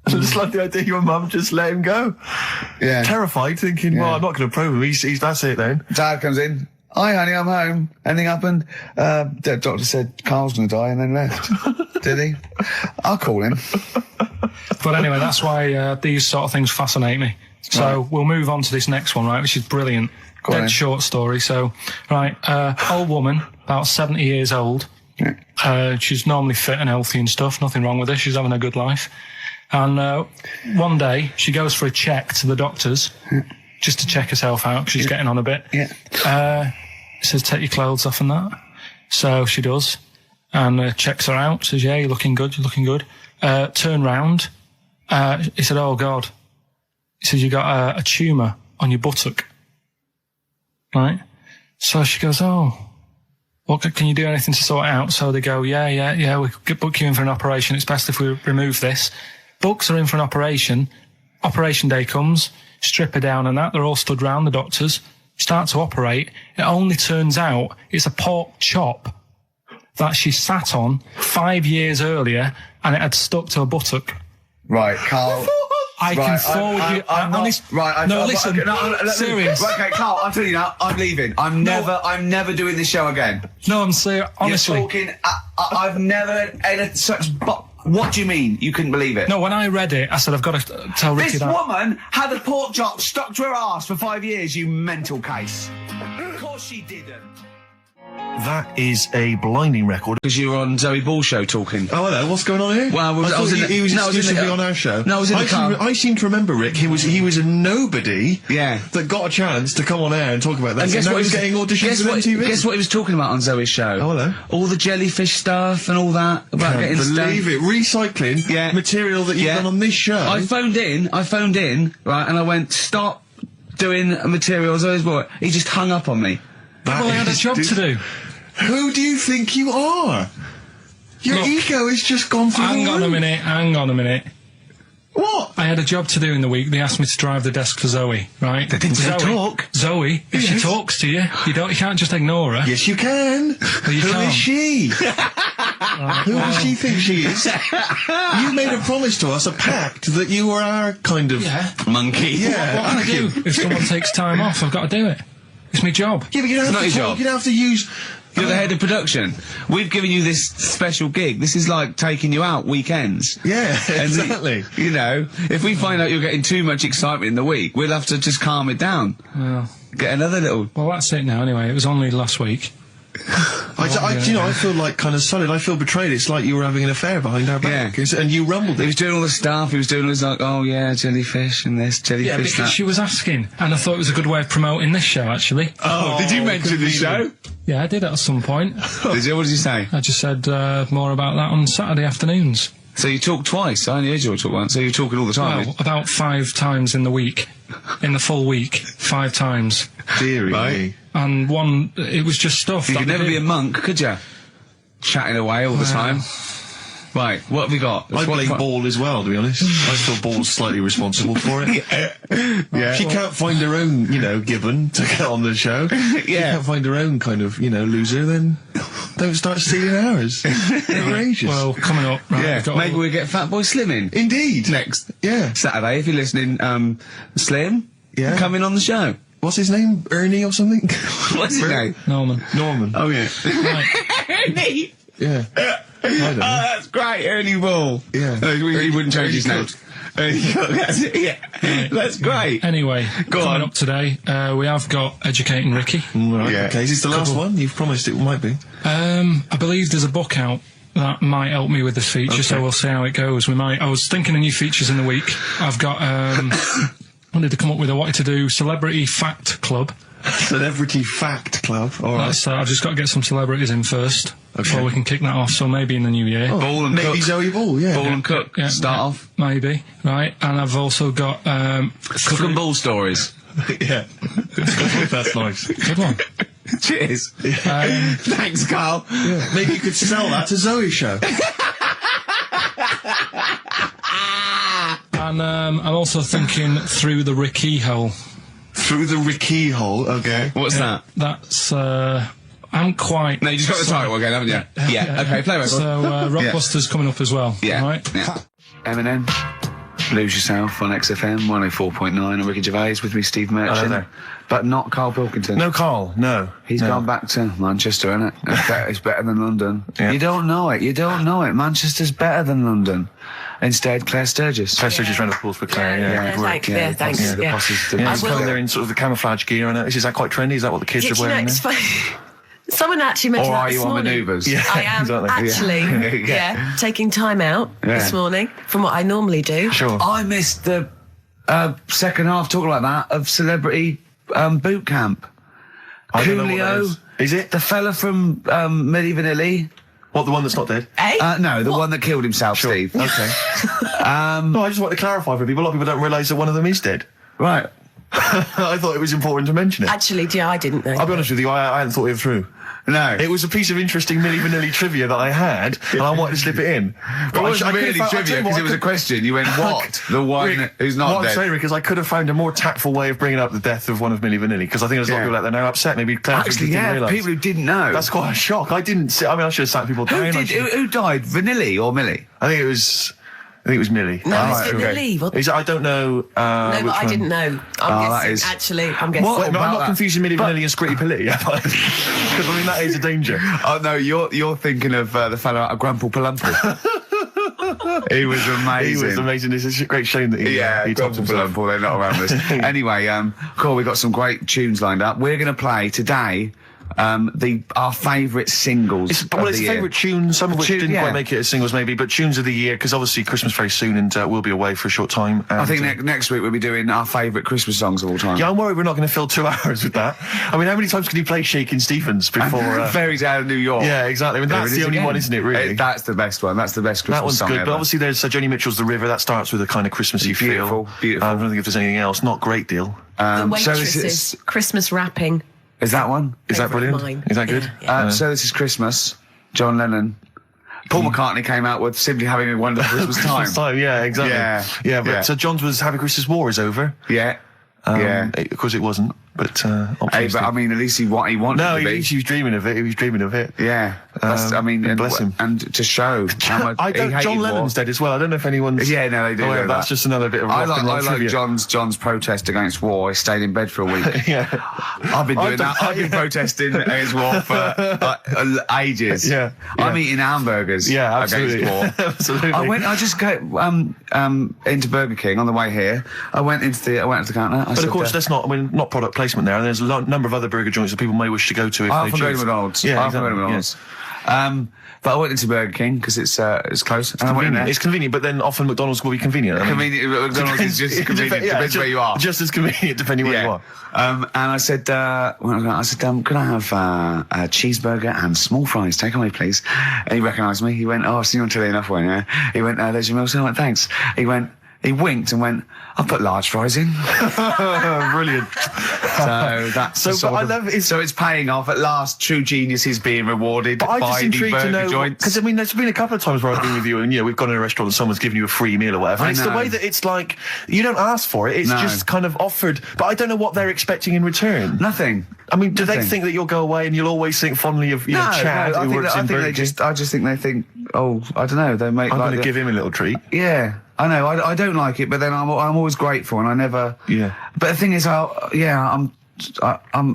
Speaker 5: just like the idea your mum just let him go.
Speaker 4: Yeah.
Speaker 5: Terrified, thinking, well, I'm not going to probe him. He's that's it then.
Speaker 4: Dad comes in. Hi, honey, I'm home. Anything happened? The doctor said Karl's going to die and then left. Did he? I'll call him.
Speaker 1: But anyway, that's why these sort of things fascinate me. So we'll move on to this next one, right, which is brilliant. Dead short story. So, right, old woman, about 70 years old. Yeah. She's normally fit and healthy and stuff. Nothing wrong with her. She's having a good life. And one day she goes for a check to the doctor's just to check herself out because she's getting on a bit. Yeah. He says, take your clothes off and that. So she does and checks her out. Says, yeah, you're looking good. You're looking good. Turn round. He said, oh, God. He says, you got a tumour on your buttock. Right? So she goes, oh. Well, can you do anything to sort it out? So they go, yeah, we could book you in for an operation. It's best if we remove this. Books are in for an operation. Operation day comes. strip her down and that. They're all stood round, the doctors. Start to operate. It only turns out it's a pork chop that she sat on 5 years earlier, and it had stuck to her buttock.
Speaker 4: Right, Carl.
Speaker 1: I can forward you. Serious.
Speaker 4: Right, okay, Carl, I'm telling you now, I'm leaving. I'm never doing this show again.
Speaker 1: No, I'm serious. Honestly.
Speaker 4: You're talking, I've never had such... What do you mean? You couldn't believe it?
Speaker 1: No, when I read it, I said, I've got to tell Ricky
Speaker 4: this
Speaker 1: that.
Speaker 4: This woman had a pork chop stuck to her arse for 5 years, you mental case. Of course she didn't.
Speaker 5: That is a blinding record.
Speaker 7: Because you were on Zoe Ball's show talking.
Speaker 3: Oh, hello. What's going on here?
Speaker 7: Well, I was
Speaker 3: he was exclusively on our show.
Speaker 7: No, I was in the car.
Speaker 3: I seem to remember, Rick, he was a nobody.
Speaker 7: Yeah.
Speaker 3: That got a chance to come on air and talk about that.
Speaker 7: And guess
Speaker 3: what
Speaker 7: he was
Speaker 3: getting auditions for MTV.
Speaker 7: Guess what he was talking about on Zoe's show?
Speaker 3: Oh, hello.
Speaker 7: All the jellyfish stuff and all that about getting
Speaker 3: believe it. Recycling material that you've done on this show.
Speaker 7: I phoned in, right, and I went, stop doing material Zoe's boy. He just hung up on me.
Speaker 1: Well, I had a job to do.
Speaker 3: Who do you think you are? Your ego has just gone through the roof.
Speaker 1: Hang on a minute.
Speaker 3: What?
Speaker 1: I had a job to do in the week. They asked me to drive the desk for Zoe, right?
Speaker 7: They didn't say talk.
Speaker 1: Zoe, if she talks to you, you can't just ignore her.
Speaker 3: Yes, you can.
Speaker 1: Well, you
Speaker 3: Who
Speaker 1: can't.
Speaker 3: is she? Who does she think she is? You made a promise to us, a pact, that you were our kind of
Speaker 7: monkey.
Speaker 3: Yeah.
Speaker 1: What can I do? If someone takes time off, I've got to do it. It's my job.
Speaker 3: Yeah, but you don't have to talk. You don't have to use...
Speaker 7: You're the head of production. We've given you this special gig. This is like taking you out weekends.
Speaker 3: Yeah, exactly.
Speaker 7: You know, if we find out you're getting too much excitement in the week, we'll have to just calm it down.
Speaker 1: Well,
Speaker 7: get another little...
Speaker 1: Well, that's it now anyway. It was only last week.
Speaker 3: I feel like kind of solid. I feel betrayed. It's like you were having an affair behind our back. Yeah. And you rumbled it.
Speaker 7: He was doing all the stuff. He was doing all this like, oh yeah, jellyfish and this, jellyfish
Speaker 1: Yeah, because
Speaker 7: that.
Speaker 1: she was asking, and I thought it was a good way of promoting this show, actually.
Speaker 7: Oh, did you mention the show?
Speaker 1: Yeah, I did at some point.
Speaker 7: Did you? What did you say?
Speaker 1: I just said more about that on Saturday afternoons.
Speaker 7: So you talk twice? I only heard you talk once, so you're talking all the time?
Speaker 1: Well, about 5 times in the week. In the full week. 5 times.
Speaker 3: Deary me.
Speaker 1: And one, it was just stuff.
Speaker 7: You could never be a monk, could you? Chatting away all the time. Right, what have we got?
Speaker 3: I play ball as well, to be honest. I feel ball's slightly responsible for it.
Speaker 7: Yeah.
Speaker 3: She can't find her own, gibbon to get on the show. She can't find her own kind of, loser, then don't start stealing ours. Outrageous.
Speaker 1: Well, coming up, right,
Speaker 7: maybe we'll get Fat Boy Slim in.
Speaker 3: Indeed.
Speaker 7: Next.
Speaker 3: Yeah.
Speaker 7: Saturday, if you're listening, Slim, come in on the show.
Speaker 3: What's his name? Ernie or something?
Speaker 7: What's his name?
Speaker 1: Norman.
Speaker 7: Oh, yeah.
Speaker 1: Right.
Speaker 7: Ernie!
Speaker 3: Yeah. I don't know.
Speaker 7: That's great, Ernie Ball.
Speaker 3: Yeah.
Speaker 7: He wouldn't change his name. That's it, yeah. That's great.
Speaker 1: Anyway, coming up today, we have got Educating Ricky.
Speaker 3: Right, okay. Is this the last one? You've promised it might be.
Speaker 1: I believe there's a book out that might help me with this feature, so we'll see how it goes. I was thinking of new features in the week. I've got, wanted to come up with, I wanted to do Celebrity Fact Club.
Speaker 3: Celebrity Fact Club. All right.
Speaker 1: I've just got to get some celebrities in first before we can kick that off. So maybe in the new year.
Speaker 7: Ball and
Speaker 3: maybe
Speaker 7: Cook.
Speaker 3: Zoe Ball. Yeah.
Speaker 7: Ball and Cook.
Speaker 1: Yeah,
Speaker 7: Start off.
Speaker 1: Maybe. Right. And I've also got
Speaker 7: Cook and Ball stories.
Speaker 3: Yeah. That's nice.
Speaker 1: Good one.
Speaker 7: Cheers. Thanks, Carl.
Speaker 3: Yeah. Maybe you could sell that to Zoe's show.
Speaker 1: And I'm also thinking Through the Ricky Hole.
Speaker 3: Through the Ricky Hole, okay.
Speaker 7: What's that?
Speaker 1: That's, I'm quite...
Speaker 7: No, you just got the title again, haven't you? Yeah, okay, play record.
Speaker 1: So, Rockbuster's coming up as well.
Speaker 7: Yeah.
Speaker 1: Right?
Speaker 7: Yeah. Eminem, Lose Yourself on XFM, 104.9, and Ricky Gervais with me, Steve Merchant. But not Karl Pilkington.
Speaker 3: No, Carl, no.
Speaker 7: He's gone back to Manchester, innit? It's better than London.
Speaker 3: Yeah.
Speaker 7: You don't know it. Manchester's better than London. Instead, Claire Sturgis.
Speaker 3: Claire Sturgis round of applause for Claire,
Speaker 6: Thanks.
Speaker 7: The posse's
Speaker 3: he's coming there in sort of the camouflage gear and is that quite trendy? Is that what the kids are wearing?
Speaker 6: It's funny. Someone actually mentioned
Speaker 7: Or
Speaker 6: that
Speaker 7: are you
Speaker 6: this
Speaker 7: on
Speaker 6: morning.
Speaker 7: manoeuvres?
Speaker 3: Yeah,
Speaker 6: I am
Speaker 3: exactly.
Speaker 6: actually, taking time out this morning from what I normally do.
Speaker 3: Sure.
Speaker 7: I missed the second half, talking like that, of Celebrity Boot Camp.
Speaker 3: I don't know what that
Speaker 7: Coolio.
Speaker 3: is it?
Speaker 7: The fella from Medieval Italy.
Speaker 3: What, the one that's not dead?
Speaker 7: No, the one that killed himself, Steve.
Speaker 3: Okay. No, I just want to clarify for people. A lot of people don't realise that one of them is dead.
Speaker 7: Right.
Speaker 3: I thought it was important to mention it.
Speaker 6: Actually, I didn't know.
Speaker 3: I'll be honest with you, I hadn't thought it through.
Speaker 4: No.
Speaker 5: It was a piece of interesting Milli Vanilli trivia that I had, and I wanted to slip it in.
Speaker 4: But it wasn't really trivia, because it was a question. You went, what? The one who's not dead.
Speaker 5: I'm saying, because I could have found a more tactful way of bringing up the death of one of Milli Vanilli, because I think there's a lot of people out there now upset. Maybe
Speaker 4: actually,
Speaker 5: didn't
Speaker 4: people who didn't know.
Speaker 5: That's quite a shock. I didn't see. I mean, I should have sat people down.
Speaker 4: Who died? Vanilli or Millie?
Speaker 5: I think it was Millie.
Speaker 6: No, it's Vanilli.
Speaker 5: I don't know.
Speaker 6: No, but I didn't know. I'm guessing. Actually, I'm guessing.
Speaker 5: I'm not confusing Milli Vanilli and Scritti Pilli, because I mean that is a danger.
Speaker 4: Oh no, you're thinking of the fellow out of Grumple Palumple. He was amazing.
Speaker 5: He was amazing. It's a great shame that he topped himself.
Speaker 4: They're not around us. Anyway, cool. We've got some great tunes lined up. We're going to play today our favourite singles.
Speaker 5: It's favourite tunes, some of which didn't quite make it as singles maybe, but tunes of the year, because obviously Christmas very soon and we'll be away for a short time.
Speaker 4: I think next week we'll be doing our favourite Christmas songs of all time.
Speaker 5: Yeah, I'm worried we're not going to fill 2 hours with that. I mean, how many times can you play Shakin' Stevens before...
Speaker 4: Fairies Out of New York.
Speaker 5: Yeah, exactly. I mean, that's the only one, isn't it, really?
Speaker 4: That's the best one. That's the best Christmas song
Speaker 5: good,
Speaker 4: ever.
Speaker 5: But obviously there's Joni Mitchell's The River. That starts with a kind of Christmassy feel.
Speaker 4: Beautiful.
Speaker 5: I don't think if there's anything else. Not a great deal.
Speaker 6: The Waitresses, Christmas Wrapping.
Speaker 4: Is that one?
Speaker 5: Is that brilliant? Is that good?
Speaker 6: Yeah.
Speaker 4: So This Is Christmas, John Lennon. Paul McCartney came out with Simply Having a Wonderful Christmas Time.
Speaker 5: Christmas time, yeah, exactly. Yeah, so John's was Happy Christmas War is over.
Speaker 4: Yeah.
Speaker 5: Of course it wasn't, but
Speaker 4: but I mean, at least he wanted
Speaker 5: No,
Speaker 4: to be.
Speaker 5: he was dreaming of it. He was dreaming of it.
Speaker 4: Yeah.
Speaker 5: Bless him.
Speaker 4: And to show how much
Speaker 5: John Lennon's dead as well. I don't know if anyone's...
Speaker 4: Yeah, no, they do.
Speaker 5: That's just another bit of rock and roll trivia.
Speaker 4: I like John's protest against war. He stayed in bed for a week.
Speaker 5: Yeah.
Speaker 4: I've been doing that. I've been protesting against war for ages.
Speaker 5: Yeah.
Speaker 4: I'm eating hamburgers
Speaker 5: absolutely.
Speaker 4: against war.
Speaker 5: Absolutely.
Speaker 4: I just go into Burger King on the way here. I went into the counter.
Speaker 5: But of course, that's not product placement there. And there's a number of other burger joints that people may wish to go to if
Speaker 4: I
Speaker 5: they
Speaker 4: often go to
Speaker 5: choose.
Speaker 4: McDonald's.
Speaker 5: Yeah,
Speaker 4: I often go to McDonald's. But I went into Burger King because it's close.
Speaker 5: It's convenient, but then often McDonald's will be convenient.
Speaker 4: McDonald's is just convenient. Depends where you are.
Speaker 5: Just as convenient depending where you are.
Speaker 4: And I said, can I have a cheeseburger and small fries? Take away, please. And he recognised me. He went, I've seen you on telly enough, one, yeah. He went, there's your meal. So I went, thanks. He winked and went, I'll put large fries in.
Speaker 5: Brilliant.
Speaker 4: So that's so it's paying off. At last, true genius is being rewarded by the burger joints.
Speaker 5: Because I mean, there's been a couple of times where I've been with you and we've gone in a restaurant and someone's given you a free meal or whatever. And it's the way that it's like, you don't ask for it, it's just kind of offered. But I don't know what they're expecting in return.
Speaker 4: Nothing.
Speaker 5: I mean, do they think that you'll go away and you'll always think fondly of Chad who works in Burger King?
Speaker 4: I just think they think, I don't know, they make
Speaker 5: I'm going to give him a little treat.
Speaker 4: Yeah. I know, I don't like it, but then I'm always grateful, and I never...
Speaker 5: Yeah.
Speaker 4: But the thing is, I'm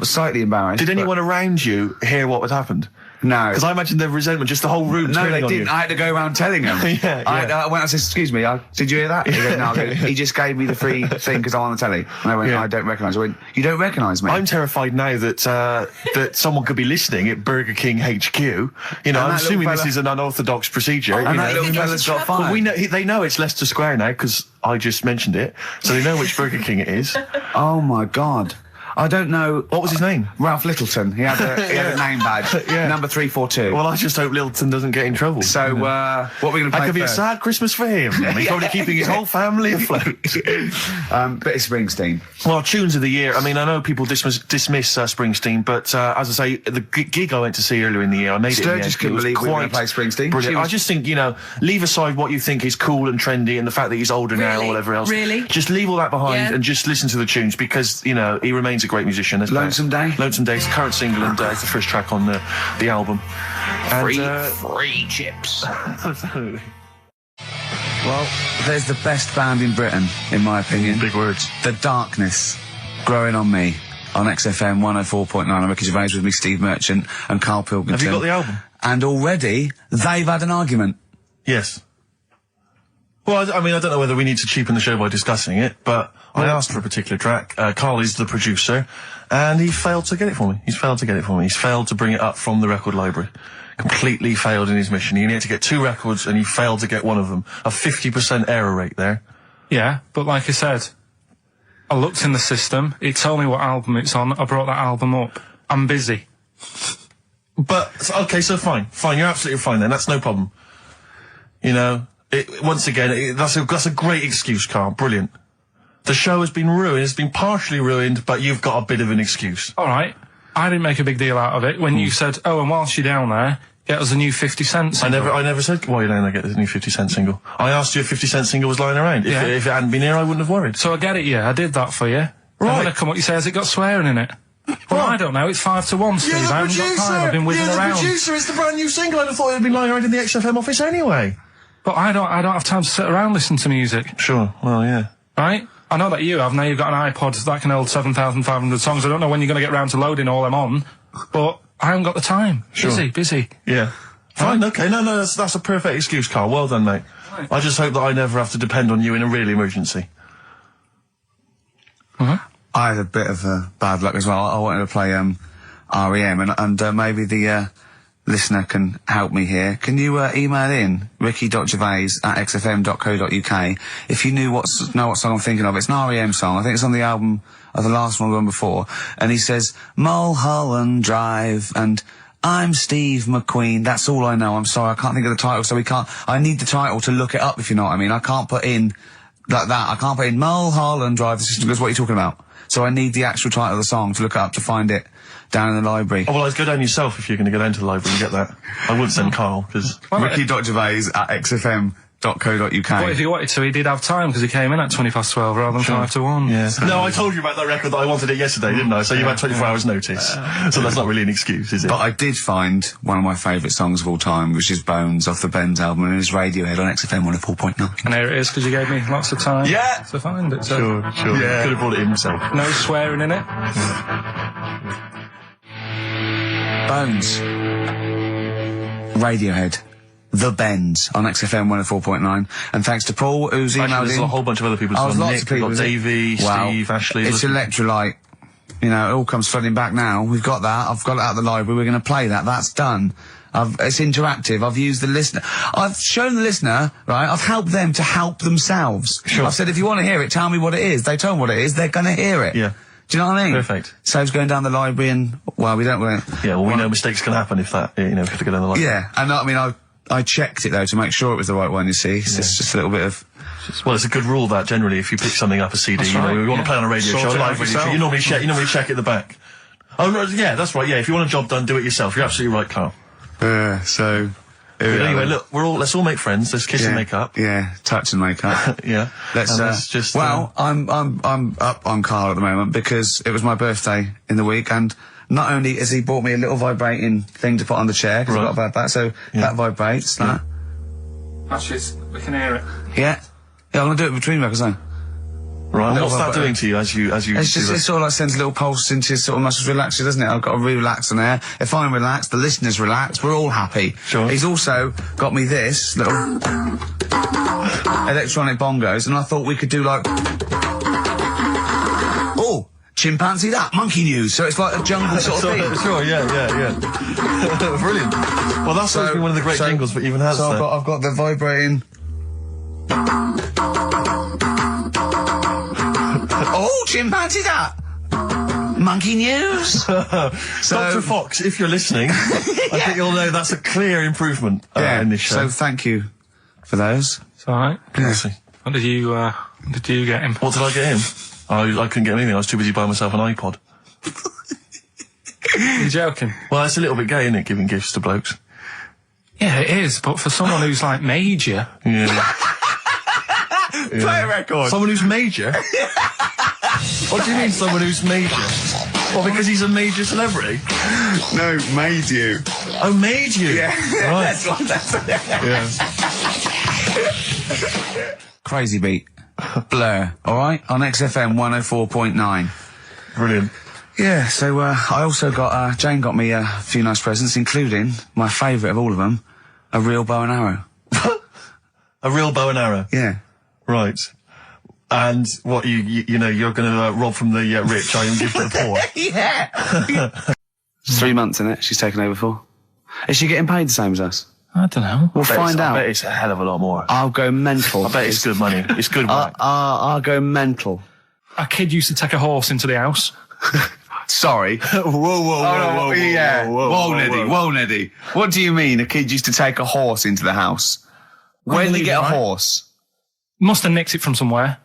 Speaker 4: slightly embarrassed.
Speaker 5: Did anyone around you hear what had happened?
Speaker 4: No.
Speaker 5: Because I imagine the resentment, just the whole room
Speaker 4: No, they
Speaker 5: on
Speaker 4: didn't.
Speaker 5: you.
Speaker 4: I had to go around telling them. I said, excuse me, did you hear that? He goes, no, he just gave me the free thing because I'm on the telly. And I went, I don't recognise. I went, you don't recognise me?
Speaker 5: I'm terrified now that that someone could be listening at Burger King HQ. You know, I'm assuming this is an unorthodox procedure.
Speaker 4: And that little fella's got fired.
Speaker 5: But they know it's Leicester Square now because I just mentioned it. So they know which Burger King it is.
Speaker 4: Oh, my God. I don't know.
Speaker 5: What was his name?
Speaker 4: Ralph Littleton. He had a name badge. Number 342.
Speaker 5: Well, I just hope Littleton doesn't get in trouble.
Speaker 4: So, what are we going to play?
Speaker 5: That could be a sad Christmas for him. He's probably keeping his whole family afloat.
Speaker 4: But it's Springsteen.
Speaker 5: Well, tunes of the year. I mean, I know people dismiss Springsteen, but as I say, the gig I went to see earlier in the year, I made it.
Speaker 4: Sturgis couldn't believe we were going to play Springsteen.
Speaker 5: Brilliant. I just think, leave aside what you think is cool and trendy and the fact that he's older now or whatever else.
Speaker 6: Really?
Speaker 5: Just leave all that behind and just listen to the tunes because, he remains a great musician.
Speaker 4: Lonesome Day?
Speaker 5: Lonesome Day is the current single and it's the first track on the album. And,
Speaker 4: free chips.
Speaker 5: Absolutely.
Speaker 4: Well, there's the best band in Britain, in my opinion.
Speaker 5: Big words.
Speaker 4: The Darkness, Growing on Me, on XFM 104.9. I'm Ricky Gervais with me, Steve Merchant and Karl Pilkington.
Speaker 5: Have you got the album?
Speaker 4: And already, they've had an argument.
Speaker 5: Yes. Well, I mean, I don't know whether we need to cheapen the show by discussing it, but I asked for a particular track. Karl is the producer, and he failed to get it for me. He's failed to bring it up from the record library. Completely failed in his mission. He needed to get 2 records, and he failed to get one of them. A 50% error rate there.
Speaker 1: Yeah, but like I said, I looked in the system, it told me what album it's on, I brought that album up. I'm busy.
Speaker 5: But, okay, so fine, you're absolutely fine then, that's no problem. Once again, that's a great excuse, Karl, brilliant. The show has been ruined, it's been partially ruined, but you've got a bit of an excuse.
Speaker 1: Alright, I didn't make a big deal out of it when you said, "Oh, and whilst you're down there, get us a new 50 Cent single."
Speaker 5: I never said, "While you're down there, get the new 50 Cent single." I asked you if 50 Cent single was lying around. If it hadn't been here, I wouldn't have worried.
Speaker 1: So I get it, yeah. I did that for you. Right. And when I come up, you say, "Has it got swearing in it?" Well, I don't know. It's 5-1, Steve. I haven't got time. I've been whizzing around.
Speaker 5: You're the producer. It's the brand new single. I'd have thought it had been lying around in the XFM office anyway.
Speaker 1: But I don't have time to sit around listening to music.
Speaker 5: Sure. Well, yeah.
Speaker 1: Right? I know that you have. Now you've got an iPod that can hold 7,500 songs. I don't know when you're going to get round to loading all them on, but I haven't got the time.
Speaker 5: Sure.
Speaker 1: Busy.
Speaker 5: Yeah. Fine, okay. No, that's a perfect excuse, Carl. Well done, mate. Right. I just hope that I never have to depend on you in a real emergency.
Speaker 4: I had a bit of bad luck as well. I wanted to play REM, and maybe the listener can help me here. Can you email in ricky.gervais@xfm.co.uk if you know what song I'm thinking of? It's an REM song. I think it's on the album of the last one before. And he says, Mulholland Drive, and I'm Steve McQueen. That's all I know. I'm sorry, I can't think of the title, so I need the title to look it up, if you know what I mean. I can't put in like that. I can't put in Mulholland Drive. The system goes, what are you talking about? So I need the actual title of the song to look up to find it down in the library.
Speaker 5: Oh, well, I'd go down yourself if you're going to go down to the library and get that. I wouldn't send Carl, because...
Speaker 4: Ricky.gervais@xfm.co.uk.
Speaker 1: What if he wanted to? He did have time, because he came in at 1:20 rather than 5-1.
Speaker 5: Yeah. No, I told you about that record that I wanted it yesterday, didn't I? So you had 24 hours notice. So that's not really an excuse, is it?
Speaker 4: But I did find one of my favourite songs of all time, which is Bones off the Bends album, and it's Radiohead on XFM 104.9.
Speaker 1: And there it is, because you gave me lots of time to find it. So.
Speaker 5: Sure. Yeah. Could have brought it in himself.
Speaker 1: No swearing in it.
Speaker 4: Bones. Radiohead. The Bends on XFM 104.9. And thanks to Paul, who's emailed in.
Speaker 5: There's a whole bunch of other people.
Speaker 4: Lots
Speaker 5: Nick,
Speaker 4: of people.
Speaker 5: We've got Davey, Steve, Ashley.
Speaker 4: It's Electrolyte. You know, it all comes flooding back now. We've got that. I've got it out of the library. We're going to play that. That's done. It's interactive. I've used the listener. I've shown the listener, right? I've helped them to help themselves.
Speaker 5: Sure.
Speaker 4: I've said, if you want to hear it, tell me what it is. They tell me what it is. They're going to hear it.
Speaker 5: Yeah.
Speaker 4: Do you know what I mean?
Speaker 5: Perfect.
Speaker 4: Saves going down the library and, well, we don't want to...
Speaker 5: Yeah, well, we know mistakes can happen if that, you know, if you have to go down the library.
Speaker 4: Yeah, and I mean, I checked it, though, to make sure it was the right one, you see. It's just a little bit of...
Speaker 5: Well, it's a good rule, that, generally, if you pick something up, a CD, you know, we want to play on a radio show, a live radio show, you normally check at the back. Oh, no, yeah, that's right, yeah, if you want a job done, do it yourself. You're absolutely right, Carl.
Speaker 4: So...
Speaker 5: Anyway, look, let's all make friends. Let's kiss and make up.
Speaker 4: Yeah, touch and make up.
Speaker 5: Yeah.
Speaker 4: Let's just. Well, I'm up on Carl at the moment because it was my birthday in the week, and not only has he bought me a little vibrating thing to put on the chair because I've got about that, so that vibrates. That.
Speaker 1: Actually, we can hear it.
Speaker 4: Yeah. I'm gonna do it between records then.
Speaker 5: Right, what's that doing to you as you
Speaker 4: it's just, it sort of like sends a little pulse into your sort of muscles, relaxes, doesn't it? I've got to relax on there. If I'm relaxed, the listeners relax, we're all happy.
Speaker 5: Sure.
Speaker 4: He's also got me this little electronic bongos, and I thought we could do like... Oh! Chimpanzee that, monkey news, so it's like a jungle sort of thing.
Speaker 5: Sure, yeah. Brilliant. Well, that's supposed to be one of the great jingles that even has.
Speaker 4: So I've got the vibrating... Oh, chimpanzee that! Monkey news!
Speaker 5: Dr. Fox, if you're listening, I think you'll know that's a clear improvement in this show.
Speaker 4: So thank you for those.
Speaker 1: It's alright.
Speaker 4: Yeah.
Speaker 1: What did you get him?
Speaker 5: What did I get him? I couldn't get him anything. I was too busy buying myself an iPod.
Speaker 1: You're joking?
Speaker 5: Well, it's a little bit gay, isn't it, giving gifts to blokes?
Speaker 1: Yeah, it is, but for someone who's like major...
Speaker 5: Yeah.
Speaker 4: Play a record.
Speaker 5: Someone who's major? What do you mean, someone who's major? Well, because he's a major celebrity?
Speaker 4: No, made you.
Speaker 5: Oh, made you?
Speaker 4: Yeah.
Speaker 5: Right.
Speaker 4: That's
Speaker 5: Yeah.
Speaker 4: Crazy Beat. Blur. Alright? On XFM 104.9.
Speaker 5: Brilliant.
Speaker 4: Yeah, so, I also got, Jane got me a few nice presents, including my favourite of all of them, a real bow and arrow.
Speaker 5: A real bow and arrow?
Speaker 4: Yeah.
Speaker 5: Right. And what, you know, you're going to rob from the rich, and give to the poor?
Speaker 4: Yeah! 3 months in it, she's taken over for. Is she getting paid the same as us?
Speaker 1: I don't know.
Speaker 4: We'll find out.
Speaker 5: I bet it's a hell of a lot more.
Speaker 4: I'll go mental.
Speaker 5: I bet it's good money. It's good work.
Speaker 4: I'll go mental.
Speaker 1: A kid used to take a horse into the house.
Speaker 4: Sorry. Whoa, Neddy. What do you mean a kid used to take a horse into the house? Where did he get a horse?
Speaker 1: Must have nicked it from somewhere.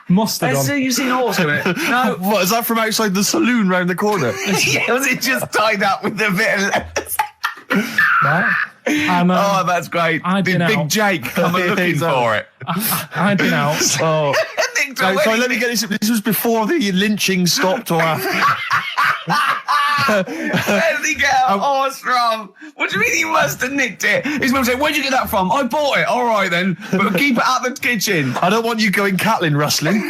Speaker 1: Mustard on.
Speaker 4: You've seen horse in it? No.
Speaker 5: What, is that from outside the saloon round the corner?
Speaker 4: Yeah, was it just tied up with a bit of lettuce?
Speaker 1: Right? And,
Speaker 4: oh, that's great. Did Big Jake come looking for it?
Speaker 1: I'd been out.
Speaker 5: Oh. So let me get this. This was before the lynching stopped or after?
Speaker 4: Where did he get a horse from? What do you mean he must have nicked it? His mum said, where'd you get that from? I bought it. All right, then. But keep it out the kitchen.
Speaker 5: I don't want you going Catlin rustling.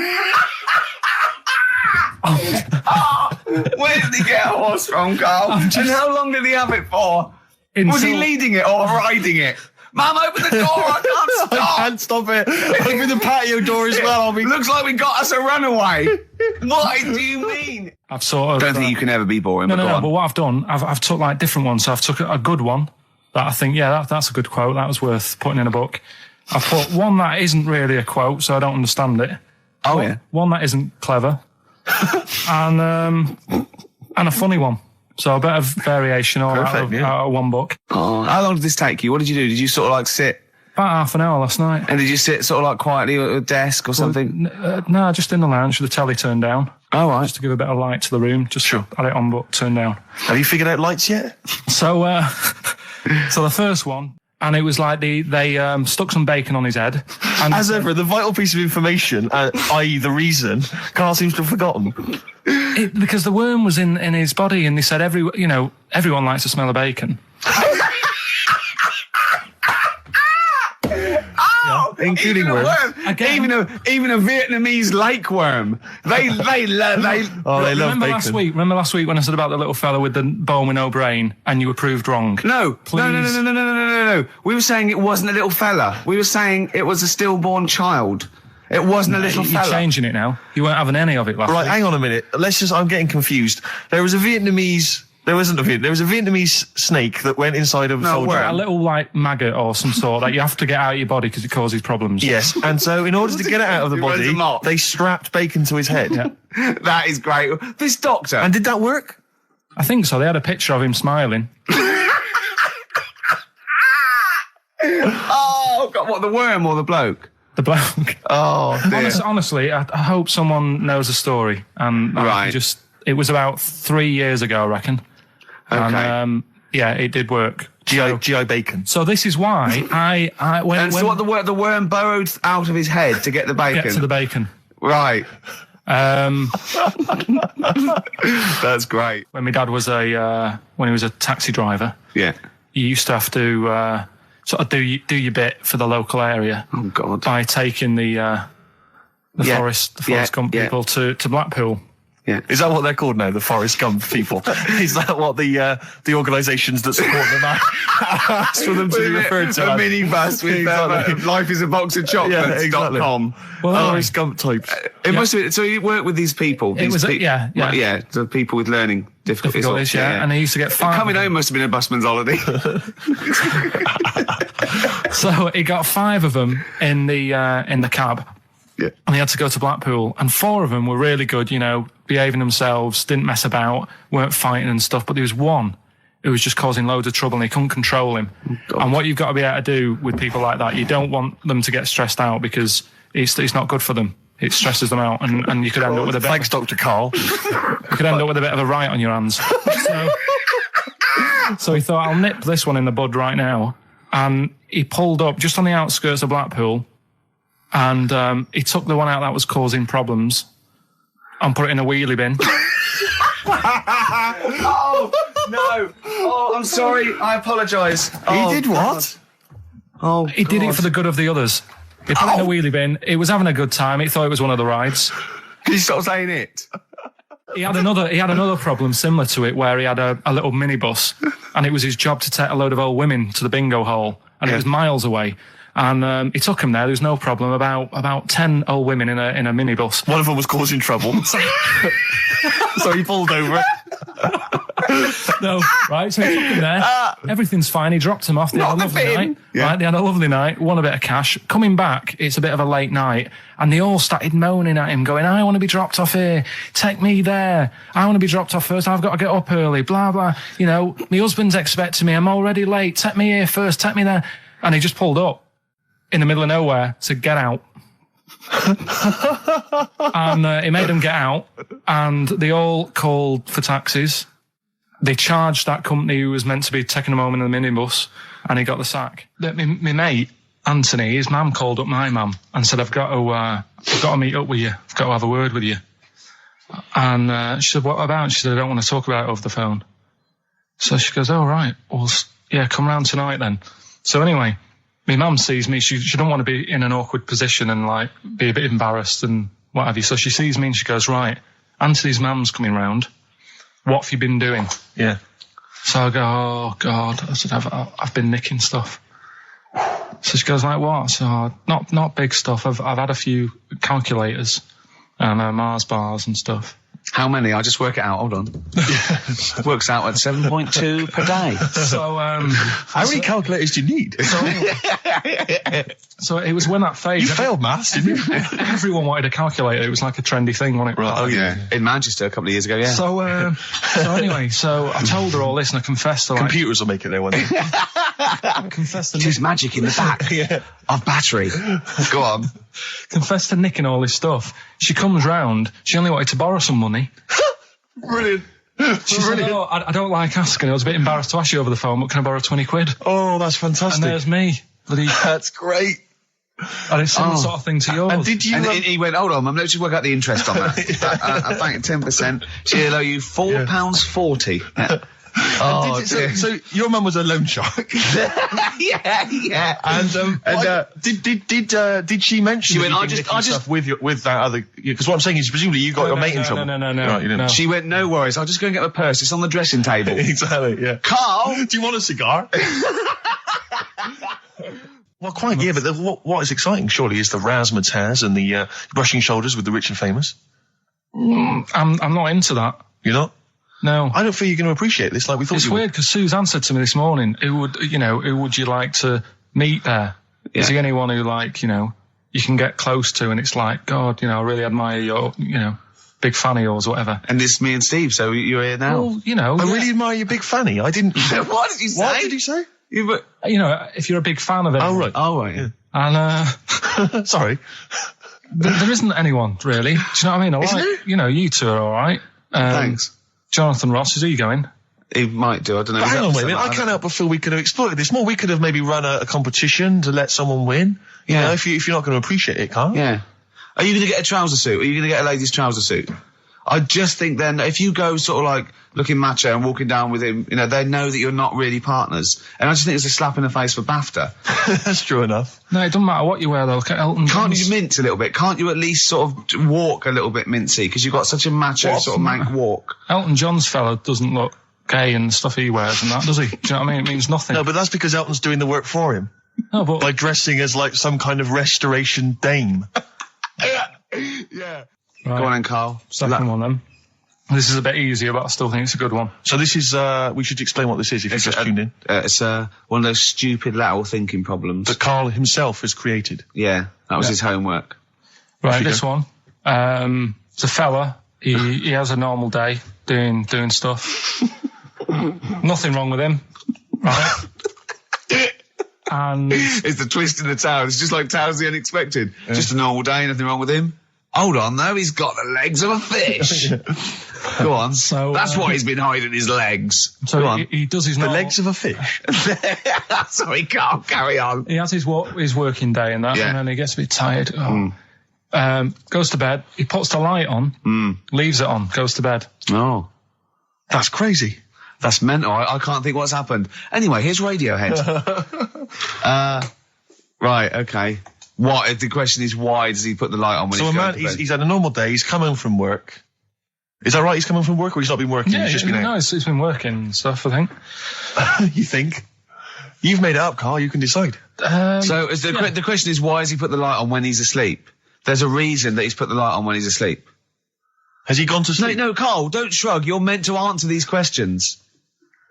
Speaker 4: Where did he get a horse from, Carl? And how long did he have it for? Was he leading it or riding it? Mum, open the door, I can't stop.
Speaker 5: I can't stop it. Open the patio door as well.
Speaker 4: Looks like we got us a runaway. What do you mean?
Speaker 1: I've sort of...
Speaker 4: Don't think you can ever be boring.
Speaker 1: No, but what I've done, I've took like different ones. So I've took a good one that I think, that's a good quote. That was worth putting in a book. I've put one that isn't really a quote, so I don't understand it.
Speaker 4: Oh, yeah.
Speaker 1: One that isn't clever. and a funny one. So a bit of variation all out of one book.
Speaker 4: Oh, how long did this take you? What did you do? Did you sort of like sit?
Speaker 1: About half an hour last night.
Speaker 4: And did you sit sort of like quietly at a desk or something?
Speaker 1: No, just in the lounge with the telly turned down.
Speaker 4: Oh, right.
Speaker 1: Just to give a bit of light to the room. Just had it on but turned down.
Speaker 5: Have you figured out lights yet?
Speaker 1: So, so the first one, and it was like they stuck some bacon on his head. And
Speaker 5: as ever, the vital piece of information, i.e. the reason, Carl seems to have forgotten.
Speaker 1: Because the worm was in his body, and they said everyone likes the smell of bacon.
Speaker 4: Including worms. Even a Vietnamese lake worm. They love bacon.
Speaker 1: Remember last week when I said about the little fella with the bone with no brain, and you were proved wrong?
Speaker 4: No. We were saying it wasn't a little fella. We were saying it was a stillborn child. It wasn't a little fella.
Speaker 1: You're changing it now. You weren't having any of it last week.
Speaker 5: Right, hang on a minute. I'm getting confused. There was a Vietnamese snake that went inside of a soldier.
Speaker 1: A little like maggot or some sort that you have to get out of your body because it causes problems.
Speaker 5: Yes, and so in order to get it out of the body, they strapped bacon to his head.
Speaker 1: Yeah.
Speaker 4: That is great. This doctor.
Speaker 5: And did that work?
Speaker 1: I think so. They had a picture of him smiling.
Speaker 4: Oh, God, what, the worm or the bloke?
Speaker 1: The bloke.
Speaker 4: Oh, dear.
Speaker 1: Honestly, I hope someone knows the story. Right. It was about 3 years ago, I reckon.
Speaker 4: Okay.
Speaker 1: And, it did work.
Speaker 5: GI bacon.
Speaker 1: So this is why
Speaker 4: the worm burrowed out of his head to get the bacon?
Speaker 1: Get to the bacon.
Speaker 4: Right. That's great.
Speaker 1: When my dad was when he was a taxi driver.
Speaker 4: Yeah.
Speaker 1: You used to have to sort of do your bit for the local area.
Speaker 4: Oh, God.
Speaker 1: By taking the Forrest Gump people to Blackpool.
Speaker 4: Yeah.
Speaker 5: Is that what they're called now, the Forrest Gump people? Is that what the organisations that support them ask for them to be referred to?
Speaker 4: A minibus with life is a box of chocolates.com.
Speaker 5: Forrest Gump types.
Speaker 4: It must have been, so you work with these people? The people with learning difficulties.
Speaker 1: And they used to get 5.
Speaker 4: Coming home must have been a busman's holiday.
Speaker 1: So he got 5 of them in the cab.
Speaker 4: Yeah.
Speaker 1: And he had to go to Blackpool, and 4 of them were really good, behaving themselves, didn't mess about, weren't fighting and stuff, but there was one who was just causing loads of trouble and he couldn't control him. Oh, and what you've got to be able to do with people like that, you don't want them to get stressed out because it's not good for them. It stresses them out, and you could end up with a bit...
Speaker 5: Thanks, Dr. Karl.
Speaker 1: You could end up with a bit of a riot on your hands. So he thought, I'll nip this one in the bud right now. And he pulled up just on the outskirts of Blackpool, and he took the one out that was causing problems and put it in a wheelie bin.
Speaker 4: Oh, no. Oh, I'm sorry. I apologise.
Speaker 5: He did what?
Speaker 4: Oh,
Speaker 1: he did it for the good of the others. He put it in a wheelie bin. He was having a good time. He thought it was one of the rides.
Speaker 4: Can you stop saying it?
Speaker 1: He had another problem similar to it where he had a little minibus, and it was his job to take a load of old women to the bingo hall, and it was miles away. And he took him there. There was no problem. About 10 old women in a minibus.
Speaker 5: One of them was causing trouble, so he pulled over.
Speaker 1: No, right. So he took him there. Everything's fine. He dropped him off. They had a lovely night. Yeah. Right, they had a lovely night. Won a bit of cash. Coming back, it's a bit of a late night, and they all started moaning at him, going, "I want to be dropped off here. Take me there. I want to be dropped off first. I've got to get up early. Blah blah. My husband's expecting me. I'm already late. Take me here first. Take me there." And he just pulled up in the middle of nowhere, said, "Get out." And he made them get out, and they all called for taxis. They charged that company who was meant to be taking them home in the minibus, and he got the sack. My mate, Anthony, his mum called up my mum and said, I've got to meet up with you. I've got to have a word with you. And she said, what about? She said, I don't want to talk about it over the phone. So she goes, oh, right. Well, yeah, come round tonight then. So anyway, my mum sees me. She don't want to be in an awkward position and, like, be a bit embarrassed and what have you. So she sees me and she goes, right, Anthony's mum's coming round. What have you been doing?
Speaker 5: Yeah.
Speaker 1: So I go, oh, God. I said, I've been nicking stuff. So she goes, like, what? So, not big stuff. I've had a few calculators and Mars bars and stuff.
Speaker 7: How many? I'll just work it out. Hold on. Works out at 7.2 per day.
Speaker 1: So,
Speaker 5: how many calculators do you need?
Speaker 1: So it was when that phase.
Speaker 5: You failed maths, didn't you?
Speaker 1: Everyone wanted a calculator. It was like a trendy thing, wasn't it?
Speaker 7: Right. Oh, yeah. In Manchester a couple of years ago, yeah.
Speaker 1: So anyway, so I told her all this and I confessed to, like,
Speaker 5: computers will make it there one day.
Speaker 1: Confessed to
Speaker 7: There's magic in the back of battery. Go on.
Speaker 1: Confessed to nicking all this stuff. She comes round. She only wanted to borrow some money.
Speaker 5: Brilliant.
Speaker 1: She said, oh, I don't like asking. I was a bit embarrassed to ask you over the phone, but can I borrow 20 quid?
Speaker 5: Oh, that's fantastic.
Speaker 1: And there's me.
Speaker 5: That's great.
Speaker 1: And it's similar sort of thing to yours.
Speaker 5: And did you?
Speaker 7: And he went, hold on, Mum, let's just work out the interest on that. I think 10%. She'll owe you £4.40. Oh,
Speaker 5: so your mum was a loan shark.
Speaker 7: yeah.
Speaker 5: And did she mention?
Speaker 7: She went, I just
Speaker 5: with that other, because what I'm saying is presumably you got your mate in trouble.
Speaker 1: No.
Speaker 5: Right, you didn't.
Speaker 1: No.
Speaker 7: She went, no worries, I'll just go and get my purse. It's on the dressing table.
Speaker 5: Exactly. Yeah.
Speaker 7: Carl,
Speaker 5: do you want a cigar? Well, quite, yeah, but what is exciting, surely, is the razzmatazz and the brushing shoulders with the rich and famous.
Speaker 1: I'm not into that.
Speaker 5: You're not?
Speaker 1: No.
Speaker 5: I don't feel you're going to appreciate this like we thought
Speaker 1: It's
Speaker 5: you would.
Speaker 1: weird, because Suzanne said to me this morning, who would you like to meet there?
Speaker 7: Yeah.
Speaker 1: Is there anyone who, like, you can get close to, and it's like, God, I really admire your, big fan of yours or whatever.
Speaker 7: And this is me and Steve, so you're here now.
Speaker 1: Well,
Speaker 5: I really admire your big fanny. I didn't...
Speaker 7: What did you say?
Speaker 5: What did he say?
Speaker 1: If you're a big fan of it.
Speaker 5: Oh, right.
Speaker 7: Yeah.
Speaker 1: And,
Speaker 5: sorry.
Speaker 1: there isn't anyone, really. Do you know what I mean? I like, you two are alright.
Speaker 7: Thanks.
Speaker 1: Jonathan Ross, is he going?
Speaker 7: He might do, I don't know.
Speaker 5: But hang on, wait a minute. I can't help but feel we could have exploited this more. We could have maybe run a competition to let someone win.
Speaker 7: Yeah.
Speaker 5: If you're not going to appreciate it, Carl.
Speaker 7: Yeah. Are you going to get a trouser suit? Are you going to get a ladies' trouser suit? I just think then, if you go sort of like looking macho and walking down with him, they know that you're not really partners. And I just think it's a slap in the face for BAFTA.
Speaker 5: That's true enough.
Speaker 1: No, it doesn't matter what you wear, though. Look at Elton John.
Speaker 7: Can't you mince a little bit? Can't you at least sort of walk a little bit mincy? Because you've got such a macho sort of mank walk.
Speaker 1: Elton John's fella doesn't look gay and the stuff he wears and that, does he? Do you know what I mean? It means nothing.
Speaker 5: No, but that's because Elton's doing the work for him.
Speaker 1: No, but...
Speaker 5: By dressing as, like, some kind of restoration dame.
Speaker 7: Yeah.
Speaker 1: Right.
Speaker 7: Go on then, Carl.
Speaker 1: Second one, then. This is a bit easier, but I still think it's a good one.
Speaker 5: So this is, we should explain what this is if you just tuned in.
Speaker 7: It's one of those stupid lateral thinking problems.
Speaker 5: That Carl himself has created.
Speaker 7: Yeah, that was his homework.
Speaker 1: Right, this one. It's a fella. He has a normal day doing stuff. Nothing wrong with him. Right? And
Speaker 7: it's the twist in the tale. It's just like Tales of the Unexpected. Yeah. Just a normal day, nothing wrong with him. Hold on, though, he's got the legs of a fish. Go on. So that's what he's been hiding his legs.
Speaker 1: So
Speaker 7: Go on.
Speaker 1: He does his
Speaker 5: the legs of a fish.
Speaker 7: Sorry, Carl, carry on.
Speaker 1: He has his working day and that, and then he gets a bit tired. Goes to bed. He puts the light on, leaves it on, goes to bed.
Speaker 7: Oh,
Speaker 5: that's crazy.
Speaker 7: That's mental. I can't think what's happened. Anyway, here's Radiohead. Right, okay. What? The question is, why does he put the light on when he's going to bed?
Speaker 5: He's had a normal day. He's come home from work. Is that right? He's come home from work, or he's not been working?
Speaker 1: Yeah,
Speaker 5: he's just been out?
Speaker 1: No, he's been working and stuff, I think.
Speaker 5: You think? You've made it up, Carl. You can decide.
Speaker 7: So the question is, why has he put the light on when he's asleep? There's a reason that he's put the light on when he's asleep.
Speaker 5: Has he gone to sleep?
Speaker 7: No, Carl, don't shrug. You're meant to answer these questions.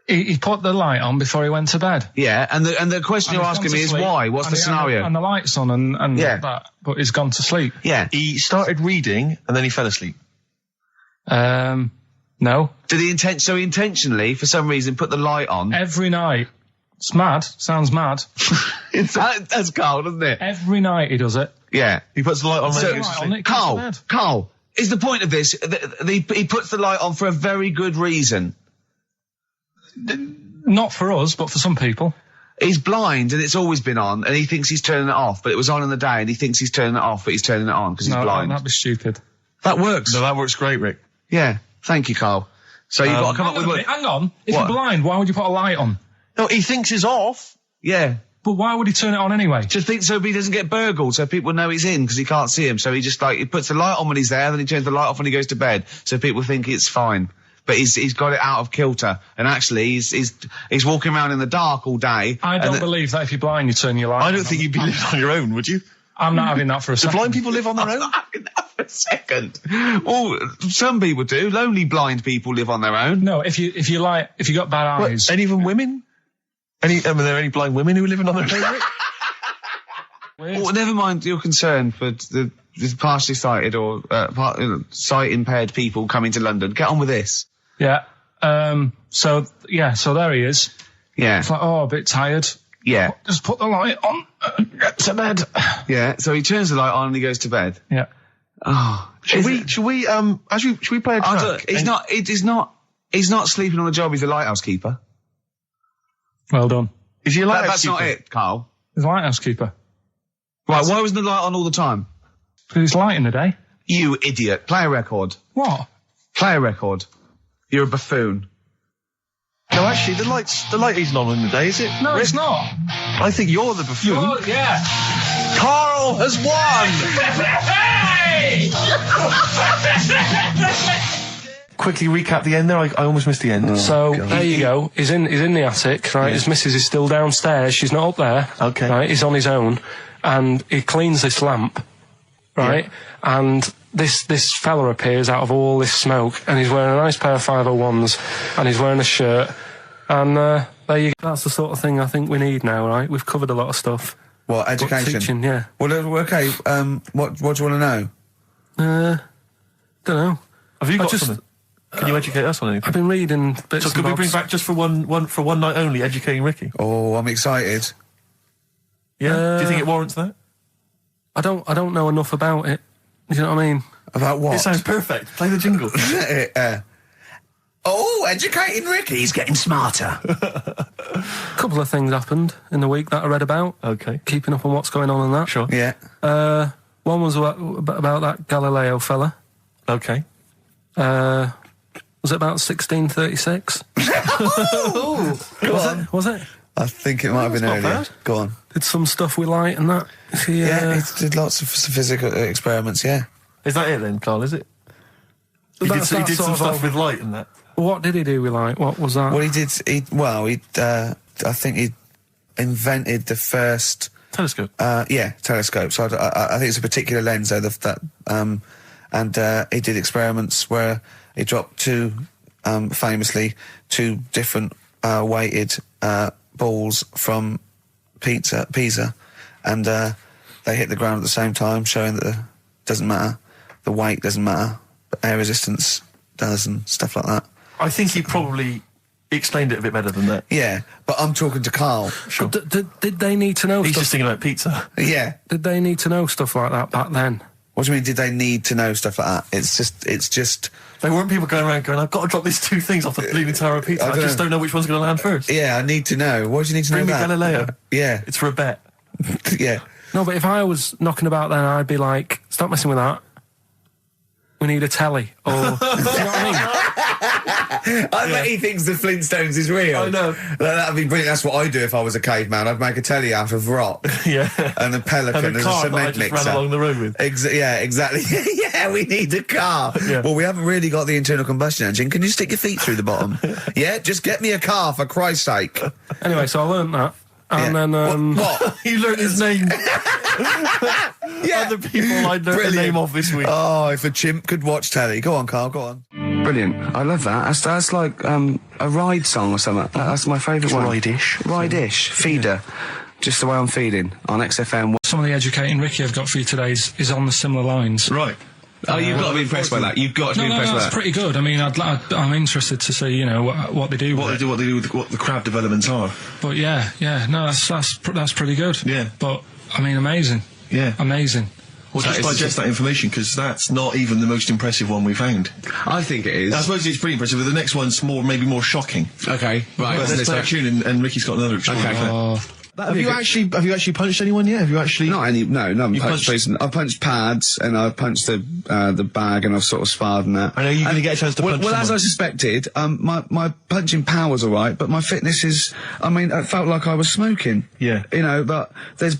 Speaker 1: He put the light on before he went to bed.
Speaker 7: Yeah, and the question you're asking me is why? What's the scenario?
Speaker 1: And the light's on and that, but he's gone to sleep.
Speaker 7: Yeah.
Speaker 5: He started reading and then he fell asleep.
Speaker 1: No.
Speaker 7: Did he intentionally, for some reason, put the light on?
Speaker 1: Every night. It's mad. Sounds mad.
Speaker 7: That's Carl, doesn't it?
Speaker 1: Every night he does it.
Speaker 4: Yeah.
Speaker 5: He puts the light on.
Speaker 1: So,
Speaker 5: when he goes to sleep.
Speaker 4: Carl, is the point of this, he puts the light on for a very good reason.
Speaker 1: Not for us, but for some people.
Speaker 4: He's blind and it's always been on, and he thinks he's turning it off, but it was on in the day, and he thinks he's turning it off, but he's turning it on because he's blind.
Speaker 1: That'd be stupid.
Speaker 4: That works.
Speaker 5: No, that works great, Rick.
Speaker 4: Yeah. Thank you, Carl. So you've got to come up with...
Speaker 1: Hang on. If you're blind, why would you put a light on?
Speaker 5: No, he thinks it's off.
Speaker 4: Yeah.
Speaker 1: But why would he turn it on anyway?
Speaker 4: Just think so he doesn't get burgled, so people know he's in, because he can't see him. So he just, he puts the light on when he's there, then he turns the light off when he goes to bed, so people think it's fine. But he's got it out of kilter, and actually he's walking around in the dark all day.
Speaker 1: I don't believe that if you're blind, you turn your light on.
Speaker 5: I don't think you'd be living on your own, would you?
Speaker 1: I'm not having that for a second.
Speaker 5: Do blind people live on their own?
Speaker 4: I'm not having that for a second. Well, some people do. Lonely blind people live on their own.
Speaker 1: No, if you got bad eyes.
Speaker 5: Any even women? Are there any blind women who are living on their own?
Speaker 4: Well, never mind your concern for the partially sighted or sight impaired people coming to London. Get on with this.
Speaker 1: Yeah. So there he is.
Speaker 4: Yeah.
Speaker 1: It's like, a bit tired.
Speaker 4: Yeah.
Speaker 1: Just put the light on. Get to bed.
Speaker 4: Yeah. So he turns the light on and he goes to bed.
Speaker 1: Yeah.
Speaker 4: Oh.
Speaker 5: Should we play a track?
Speaker 4: He's not sleeping on the job. He's a lighthouse keeper.
Speaker 1: Well done.
Speaker 5: Is he a lighthouse
Speaker 4: That's
Speaker 5: keeper?
Speaker 4: not it, Carl.
Speaker 1: He's a lighthouse keeper.
Speaker 4: Right. Why wasn't the light on all the time?
Speaker 1: Because it's light in the day.
Speaker 4: You idiot. Play a record.
Speaker 1: What?
Speaker 4: Play a record. You're a buffoon.
Speaker 5: No, actually, the light isn't on in the day, is it?
Speaker 1: No, it's not.
Speaker 5: I think you're the buffoon.
Speaker 1: Yeah.
Speaker 4: Carl has won!
Speaker 5: Quickly recap the end there. I almost missed the end.
Speaker 1: So there you go. He's in the attic, right? Yeah. His missus is still downstairs. She's not up there.
Speaker 5: Okay.
Speaker 1: Right? He's on his own, and he cleans this lamp, right? Yeah. And this fella appears out of all this smoke, and he's wearing a nice pair of 501s, and he's wearing a shirt, and there you go. That's the sort of thing I think we need now, right? We've covered a lot of stuff.
Speaker 4: What, education?
Speaker 1: Teaching, yeah.
Speaker 4: Well, okay. What do you want to know?
Speaker 1: Don't know.
Speaker 5: Have you got something? Can you educate us on anything?
Speaker 1: I've been reading bits.
Speaker 5: So could we bring back just for one night only, educating Ricky?
Speaker 4: Oh, I'm excited.
Speaker 5: Yeah. Do you think it warrants that?
Speaker 1: I don't know enough about it. You know what I mean?
Speaker 4: About what?
Speaker 5: It sounds perfect. Play the jingle.
Speaker 8: Educating Ricky. He's getting smarter.
Speaker 1: A couple of things happened in the week that I read about.
Speaker 5: Okay.
Speaker 1: Keeping up on what's going on in that.
Speaker 5: Sure.
Speaker 4: Yeah.
Speaker 1: One was about that Galileo fella.
Speaker 5: Okay.
Speaker 1: Was it about 1636? Was it?
Speaker 4: I think it might have been earlier.
Speaker 5: Bad.
Speaker 4: Go on.
Speaker 1: Did some stuff with light and that. He
Speaker 4: did lots of physical experiments, yeah.
Speaker 5: Is that it then, Carl, is it? He did some stuff with light and that.
Speaker 1: What did he do with light? What was that?
Speaker 4: Well, I think he invented the first...
Speaker 5: Telescope?
Speaker 4: Telescope. So I think it's a particular lens, though, and he did experiments where he dropped famously two different weighted balls from Pisa, and they hit the ground at the same time, showing that it doesn't matter, the weight doesn't matter, but air resistance does and stuff like that.
Speaker 5: I think he probably explained it a bit better than that.
Speaker 4: Yeah, but I'm talking to Carl.
Speaker 5: Sure.
Speaker 1: Did they need to know
Speaker 5: He's
Speaker 1: stuff?
Speaker 5: just thinking about pizza.
Speaker 4: Yeah.
Speaker 1: Did they need to know stuff like that back then?
Speaker 4: What do you mean, did they need to know stuff like that? It's just...
Speaker 5: There weren't people going around going, I've got to drop these two things off the bleeding tower of pizza. I just don't know which one's going to land first.
Speaker 4: Yeah, I need to know. What do you need to know about?
Speaker 5: Bring me Galileo.
Speaker 4: Yeah.
Speaker 5: It's for a bet.
Speaker 4: Yeah.
Speaker 1: No, but if I was knocking about then, I'd be like, stop messing with that. We need a telly. Or, do you know what I mean?
Speaker 4: I bet he thinks the Flintstones is real.
Speaker 5: I know.
Speaker 4: That'd be brilliant. That's what I'd do if I was a caveman. I'd make a telly out of rock.
Speaker 5: Yeah.
Speaker 4: And a pelican
Speaker 5: and a
Speaker 4: as
Speaker 5: car
Speaker 4: a cement
Speaker 5: that I just
Speaker 4: mixer.
Speaker 5: ran along the road with.
Speaker 4: Yeah, exactly. Yeah, we need a car.
Speaker 5: Yeah.
Speaker 4: Well, we haven't really got the internal combustion engine. Can you stick your feet through the bottom? Yeah, just get me a car, for Christ's sake.
Speaker 1: Anyway, so I learned that. And then...
Speaker 4: What?
Speaker 5: You learned his name.
Speaker 4: Yeah.
Speaker 5: Other people I learned the name of this week.
Speaker 4: Oh, if a chimp could watch telly. Go on, Carl, go on.
Speaker 7: Brilliant. I love that. That's like a ride song or something. That's my favourite one.
Speaker 5: Ride-ish.
Speaker 7: Ride-ish. Feeder. Just the way I'm feeding on XFM.
Speaker 1: Some of the educating Ricky I've got for you today is on the similar lines.
Speaker 5: Right.
Speaker 3: Oh, you've got to be impressed by that. You've got to be impressed by that.
Speaker 1: That's pretty good. I mean, I'm interested to see, what they do.
Speaker 3: What they do with what the crowd developments are.
Speaker 1: But yeah, no, that's pretty good.
Speaker 3: Yeah.
Speaker 1: But I mean, amazing.
Speaker 3: Yeah.
Speaker 1: Amazing.
Speaker 5: Well, just digest that information, because that's not even the most impressive one we found.
Speaker 3: I think it is.
Speaker 5: I suppose it's pretty impressive, but the next one's maybe more shocking.
Speaker 3: Okay, right.
Speaker 5: But let's play a tune, and Ricky's got another extraordinary fact. Have you actually punched anyone yet? Have you actually?
Speaker 4: No, I haven't punched. I've punched pads, and I've punched the bag, and I've sort of sparred and that.
Speaker 5: I know you're going to get a chance to punch
Speaker 4: Well,
Speaker 5: someone.
Speaker 4: as I suspected, my punching power was alright, but my fitness is, I felt like I was smoking.
Speaker 5: Yeah.
Speaker 4: But there's,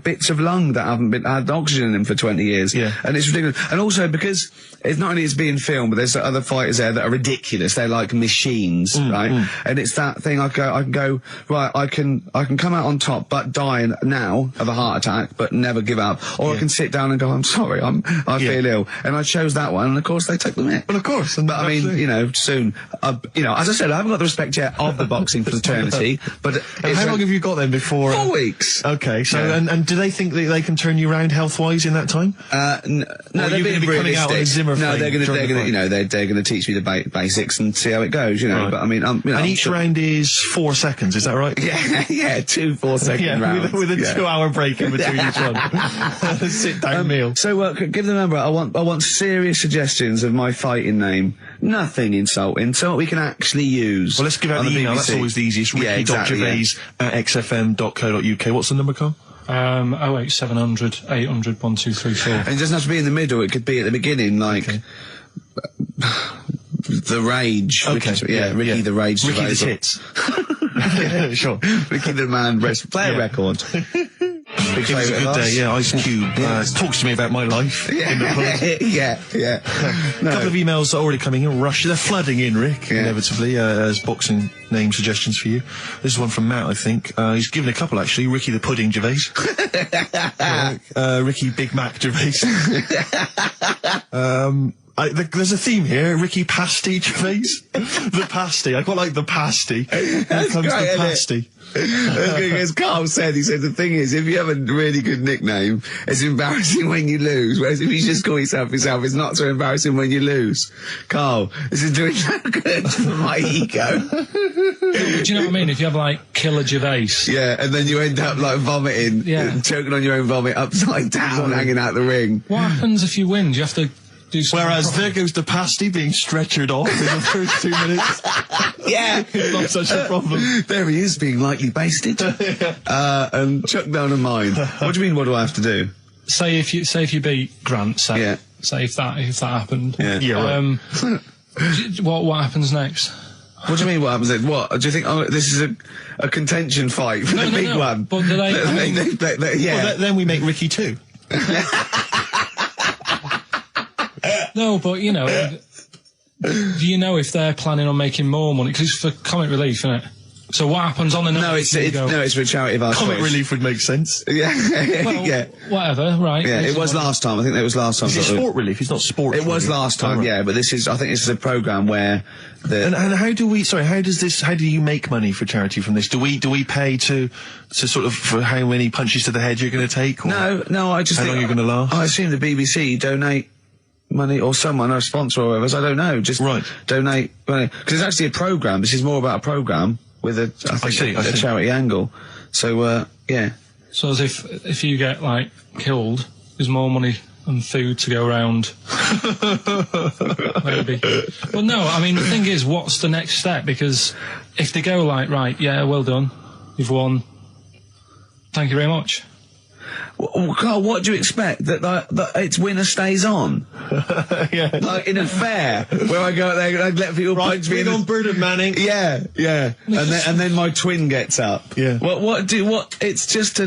Speaker 4: bits of lung that haven't had oxygen in them for 20 years.
Speaker 5: Yeah.
Speaker 4: And it's ridiculous. And also because it's not only it's being filmed, but there's other fighters there that are ridiculous. They're like machines, right? And it's that thing I can go, right, I can come out on top, but die now of a heart attack, but never give up. Or I can sit down and go, I'm sorry, I feel ill. And I chose that one, and of course they took the mick.
Speaker 5: Well, of course.
Speaker 4: But I mean, soon, as I said, I haven't got the respect yet of the boxing fraternity, but...
Speaker 5: And how long have you got then before...
Speaker 4: 4 weeks.
Speaker 5: Okay, so, and do they think that they can turn you around health-wise in that time?
Speaker 4: No,
Speaker 5: they're going to be coming out on a Zimmer frame.
Speaker 4: No, they're going to teach me the basics and see how it goes, Right. But I mean,
Speaker 5: and each round is 4 seconds, is that right?
Speaker 4: Yeah, 2 4-second rounds.
Speaker 5: With a 2-hour break in between each one. Sit-down meal.
Speaker 4: So, give the number. I want serious suggestions of my fighting name. Nothing insulting, so what we can actually use.
Speaker 5: Well, let's give out the email. That's always the easiest. Ricky.Gervais at xfm.co.uk. What's the number, Carl?
Speaker 1: 08700 800 1234.
Speaker 4: And it doesn't have to be in the middle, it could be at the beginning, like... The Rage.
Speaker 5: Okay.
Speaker 4: Ricky the Rage.
Speaker 5: Ricky the Tits. Sure.
Speaker 4: Ricky the Man Play a record.
Speaker 5: It was a good day, Ice Cube talks to me about my life in the pub. A couple of emails are already coming in, they're flooding in, Rick, inevitably, as boxing name suggestions for you. This is one from Matt, I think. He's given a couple, actually. Ricky the Pudding Gervais. Ricky Big Mac Gervais. There's a theme here, Ricky Pasty Gervais. The pasty. I quite like the pasty. Here comes the pasty.
Speaker 4: As Carl said, he said the thing is, if you have a really good nickname, it's embarrassing when you lose, whereas if you just call yourself, it's not so embarrassing when you lose. Carl, this is doing so good for my ego.
Speaker 1: Do you know what I mean? If you have, like, Killer Gervais.
Speaker 4: Yeah, and then you end up, like, vomiting, choking on your own vomit, upside down, hanging out the ring.
Speaker 1: What happens if you win? Do you have to...
Speaker 5: Whereas there goes the pasty being stretchered off in the first 2 minutes.
Speaker 4: Yeah.
Speaker 5: It's not such a problem.
Speaker 4: There he is, being lightly basted. And chucked down a mine. What do you mean, what do I have to do?
Speaker 1: Say if you beat Grant, say if that happened.
Speaker 4: Yeah.
Speaker 1: What happens next?
Speaker 4: What do you mean, what happens then? What? Do you think, this is a contention fight for the big one?
Speaker 1: But do they...
Speaker 5: Well, then we make Ricky 2.
Speaker 1: No, but, do you know if they're planning on making more money? Because it's for comic relief, isn't it? So what happens on the night?
Speaker 4: No, it's for a charity of our
Speaker 5: Comic
Speaker 4: choice.
Speaker 5: relief would make sense.
Speaker 4: Yeah.
Speaker 1: Well, whatever, right.
Speaker 4: Yeah, it was last time. I think that was last time.
Speaker 5: Is it sport relief? It's not sport.
Speaker 4: It was last time, but I think this is a programme where
Speaker 5: And how do you make money for charity from this? Do we pay to sort of, for how many punches to the head you're going to take? Or
Speaker 4: no, I just
Speaker 5: how
Speaker 4: think...
Speaker 5: long you're going to last?
Speaker 4: I assume the BBC donate money, or someone, or a sponsor or whatever, I don't know, just donate money. Because it's actually a programme, this is more about a programme with a charity angle. So,
Speaker 1: So as if you get, like, killed, there's more money and food to go around. Maybe. But no, I mean, the thing is, what's the next step? Because if they go like, right, yeah, well done, you've won, thank you very much.
Speaker 4: Well, Carl, what do you expect? That it's winner stays on? Like in a fair, where I go out there and I let people punch me.
Speaker 5: On Bernard Manning.
Speaker 4: Yeah. And then my twin gets up.
Speaker 5: Yeah.
Speaker 4: It's just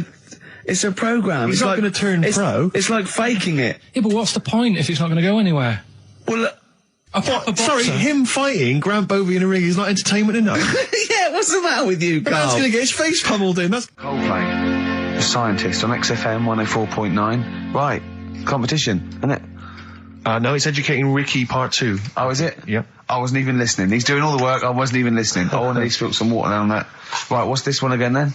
Speaker 4: it's a programme.
Speaker 5: He's not going to turn pro.
Speaker 4: It's like faking it.
Speaker 1: Yeah, but what's the point if it's not going to go anywhere?
Speaker 4: Well,
Speaker 5: sorry, him fighting Grant Bovey in a ring is not entertainment enough.
Speaker 4: Yeah, what's the matter with you, Carl?
Speaker 5: Man's going to get his face pummeled in. That's
Speaker 4: Coldplay. Scientist on XFM 104.9. Right, competition, isn't it?
Speaker 5: No, it's Educating Ricky Part 2.
Speaker 4: Oh, is it?
Speaker 5: Yep.
Speaker 4: I wasn't even listening. He's doing all the work, I wasn't even listening. I wanted to spill some water down that. Right, what's this one again then?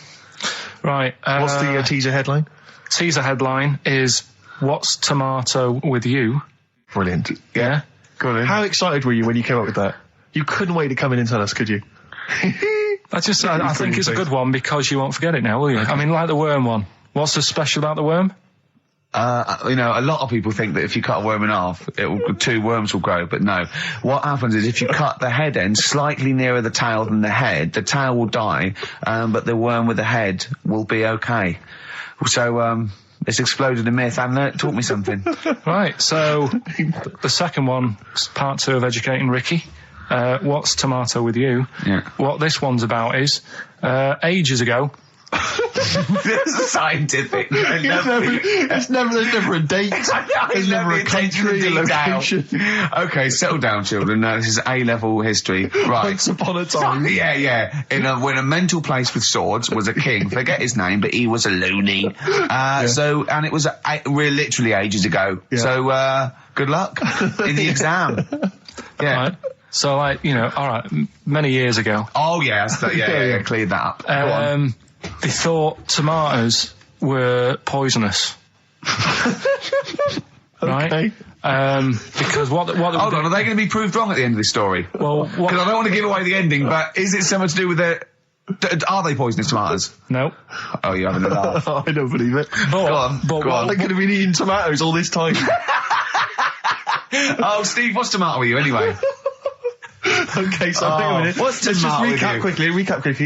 Speaker 1: Right.
Speaker 5: What's the teaser headline?
Speaker 1: Teaser headline is, What's Tomato with You?
Speaker 5: Brilliant.
Speaker 1: Yeah?
Speaker 4: Good in.
Speaker 5: How excited were you when you came up with that? You couldn't wait to come in and tell us, could you?
Speaker 1: I think it's a good one because you won't forget it now, will you? Okay. I mean, like the worm one. What's so special about the worm?
Speaker 4: you know, a lot of people think that if you cut a worm in half, 2 worms will grow, but no. What happens is if you cut the head end slightly nearer the tail than the tail will die, but the worm with the head will be okay. So, it's exploded a myth. And taught me something.
Speaker 1: Right, so the second one, part 2 of Educating Ricky. What's tomato with you?
Speaker 4: Yeah.
Speaker 1: What this one's about is, ages ago...
Speaker 4: It's scientific.
Speaker 5: There's never a date. There's never a country, a location.
Speaker 4: Okay, settle down, children. This is A-level history. Right.
Speaker 5: Once upon a time.
Speaker 4: Yeah. When a mental place with swords was a king. Forget his name, but he was a loony. So, and it was literally ages ago. Yeah. So, good luck in the exam. Yeah.
Speaker 1: Right. So, like, you know, all right, many years ago.
Speaker 4: Oh, yeah. Yeah. Cleared that up. Go on.
Speaker 1: They thought tomatoes were poisonous. Right?
Speaker 5: Okay.
Speaker 1: Because what
Speaker 4: hold on, are they going to be proved wrong at the end of this story?
Speaker 1: Well,
Speaker 4: because I don't want to give away the ending, but is it something to do with are they poisonous tomatoes?
Speaker 1: No.
Speaker 4: Oh, you're having a laugh.
Speaker 5: I don't believe it.
Speaker 1: Go
Speaker 4: on.
Speaker 5: They could have been eating tomatoes all this time.
Speaker 4: Oh, Steve, what's tomato with you anyway?
Speaker 5: Okay, so hang on a minute.
Speaker 4: Let's just
Speaker 5: recap quickly.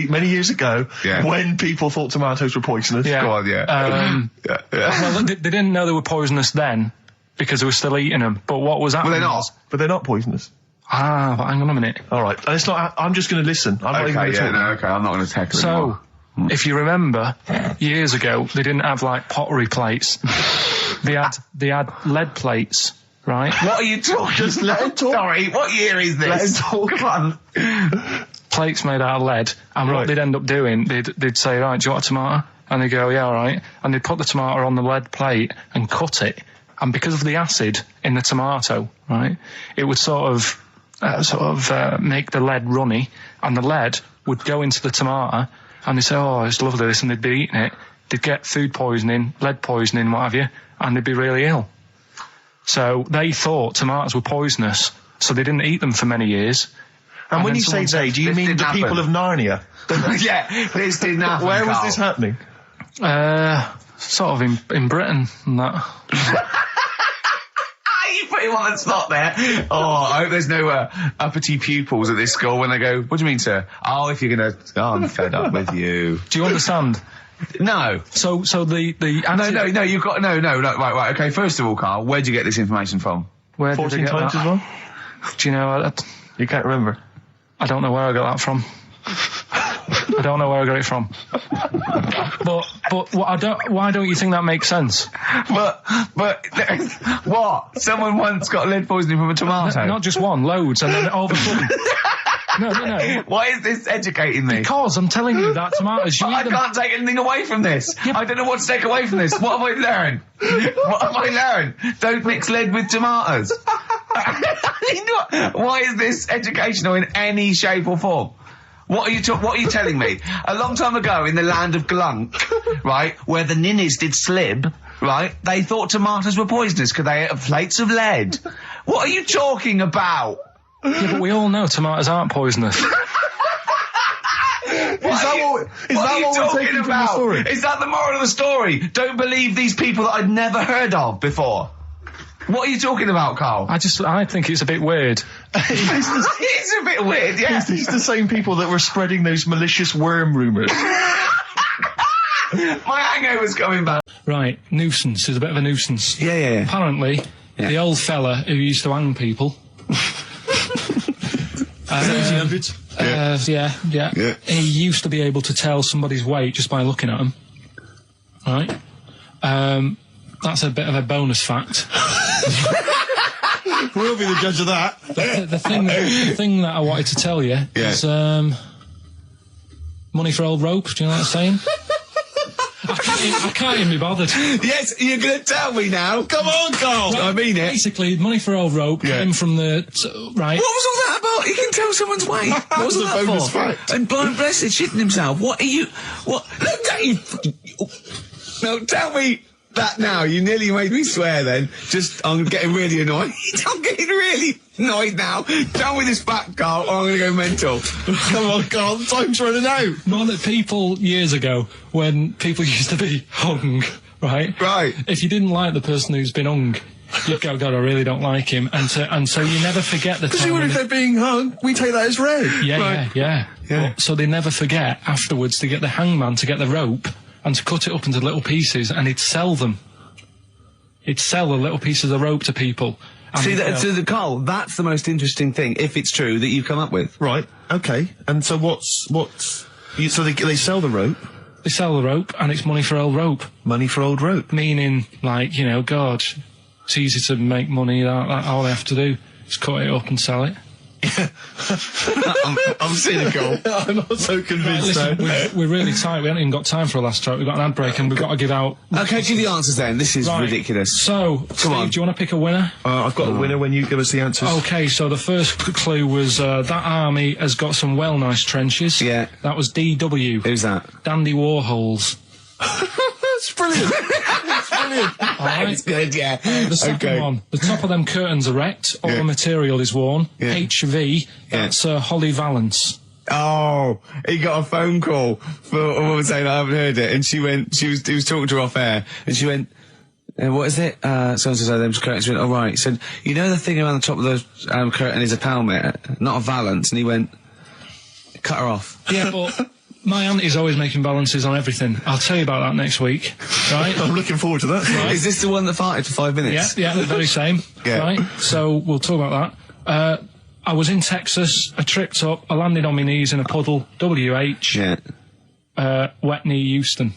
Speaker 5: Many years ago, when people thought tomatoes were poisonous.
Speaker 1: Yeah.
Speaker 4: Go on,
Speaker 1: Well, they didn't know they were poisonous then because they were still eating them. But what was happening?
Speaker 4: Well, they're not.
Speaker 5: But they're not poisonous.
Speaker 1: But hang on a minute.
Speaker 5: All right, and it's not. I'm just going to listen. I'm not even going to talk.
Speaker 4: Okay, I'm not going to tackle it anymore.
Speaker 1: If you remember, years ago they didn't have like pottery plates. They had lead plates. Right?
Speaker 4: What are you talking?
Speaker 5: Just let him talk.
Speaker 4: Sorry, what year is this?
Speaker 5: Let him talk.
Speaker 4: Come on.
Speaker 1: Plates made out of lead, and what they'd end up doing, they'd say, right, do you want a tomato? And they'd go, yeah, all right. And they'd put the tomato on the lead plate and cut it. And because of the acid in the tomato, right, it would sort of make the lead runny, and the lead would go into the tomato, and they'd say, oh, it's lovely this, and they'd be eating it. They'd get food poisoning, lead poisoning, what have you, and they'd be really ill. So they thought tomatoes were poisonous, so they didn't eat them for many years.
Speaker 5: And when you say they, do you mean the people of Narnia?
Speaker 4: Yeah, this didn't happen.
Speaker 5: Where was this happening?
Speaker 1: Sort of in Britain and that.
Speaker 4: You put him on the spot there. Oh, I hope there's no uppity pupils at this school when they go, what do you mean, sir? Oh, if you're going to... Oh, I'm fed up with you.
Speaker 1: Do you understand?
Speaker 4: No.
Speaker 1: So the
Speaker 4: No, you've got... No, right, okay, first of all, Carl, where'd you get this information from?
Speaker 1: Where
Speaker 5: 14 times as well?
Speaker 1: Do you know...
Speaker 5: You can't remember?
Speaker 1: I don't know where I got that from. I don't know where I got it from. But why don't you think that makes sense?
Speaker 4: But what? Someone once got lead poisoning from a tomato?
Speaker 1: Not just one, loads, and then all of a sudden... No.
Speaker 4: Why is this educating me?
Speaker 1: Because I'm telling you that tomatoes...
Speaker 4: I can't take anything away from this. Yeah. I don't know what to take away from this. What have I learned? Don't mix lead with tomatoes. Why is this educational in any shape or form? What are you telling me? A long time ago in the land of Glunk, right, where the ninnies did slib, right, they thought tomatoes were poisonous because they ate plates of lead. What are you talking about?
Speaker 1: Yeah, but we all know tomatoes aren't poisonous.
Speaker 4: Is that what we're taking from the story? Is that the moral of the story? Don't believe these people that I'd never heard of before. What are you talking about, Carl?
Speaker 1: I think it's a bit weird.
Speaker 4: It's a bit weird, yeah.
Speaker 5: It's the same people that were spreading those malicious worm rumours.
Speaker 4: My hangover's coming back.
Speaker 1: Right, nuisance is a bit of a nuisance.
Speaker 4: Yeah.
Speaker 1: Apparently, the old fella who used to hang people... Yeah. He used to be able to tell somebody's weight just by looking at them. Right? That's a bit of a bonus fact.
Speaker 3: We'll be the judge of that.
Speaker 1: The thing that I wanted to tell you is money for old rope. Do you know what I'm saying? I can't even be bothered.
Speaker 4: Yes, you're going to tell me now. Come on, Carl.
Speaker 1: Right,
Speaker 4: I mean it.
Speaker 1: Basically, money for old rope came from the... right.
Speaker 4: What was all that about? He can tell someone's weight. What was that for? Fact. And blind blessed shitting himself. What are you... What... No, tell me that now. You nearly made me swear then. I'm getting really annoyed. I'm getting really annoyed now. Tell me this back, Carl, or I'm going to go mental.
Speaker 3: Come on, Carl, time's running out.
Speaker 1: More that people years ago, when people used to be hung right?
Speaker 3: Right.
Speaker 1: If you didn't like the person who's been hung, you'd go, God, I really don't like him. And so you never forget the time.
Speaker 3: Because if they're being hung, we take that as read.
Speaker 1: Yeah. So they never forget afterwards to get the hangman to get the rope and to cut it up into little pieces, and he'd sell them. He'd sell the little pieces of rope to people.
Speaker 7: See, Carl, that's the most interesting thing, if it's true, that you've come up with.
Speaker 3: Right. Okay. And so so they sell the rope.
Speaker 1: They sell the rope, and it's money for old rope.
Speaker 3: Money for old rope.
Speaker 1: Meaning, like, God, it's easy to make money. All they have to do is cut it up and sell it.
Speaker 3: I'm cynical. I'm not so convinced.
Speaker 1: Listen, we're really tight. We haven't even got time for a last track. We've got an ad break, and we've got to give out.
Speaker 7: Okay, do the answers then. This is ridiculous.
Speaker 1: So, Steve, do you want to pick a winner?
Speaker 3: I've got a winner when you give us the answers.
Speaker 1: Okay, so the first clue was that army has got some well nice trenches.
Speaker 7: Yeah.
Speaker 1: That was DW.
Speaker 7: Who's that?
Speaker 1: Dandy Warhols.
Speaker 3: That's brilliant. That's brilliant.
Speaker 1: All right.
Speaker 7: It's good, yeah.
Speaker 1: The second one, the top of them curtains are wrecked, all the material is worn.
Speaker 7: Yeah.
Speaker 1: HV, that's Holly Valance.
Speaker 7: Oh, he got a phone call for a woman saying, I haven't heard it, and he was talking to her off air, and she went, what is it? So-and-so said them curtains. She went, oh right. He said, you know the thing around the top of the curtain is a pelmet, not a valance, and he went, cut her off.
Speaker 1: Yeah, but my auntie's always making balances on everything. I'll tell you about that next week, right?
Speaker 3: I'm looking forward to that.
Speaker 7: Right. Is this the one that farted for 5 minutes?
Speaker 1: Yeah, the very same.
Speaker 7: Yeah.
Speaker 1: Right? So we'll talk about that. I was in Texas, I tripped up, I landed on my knees in a puddle, WH, wet knee Houston,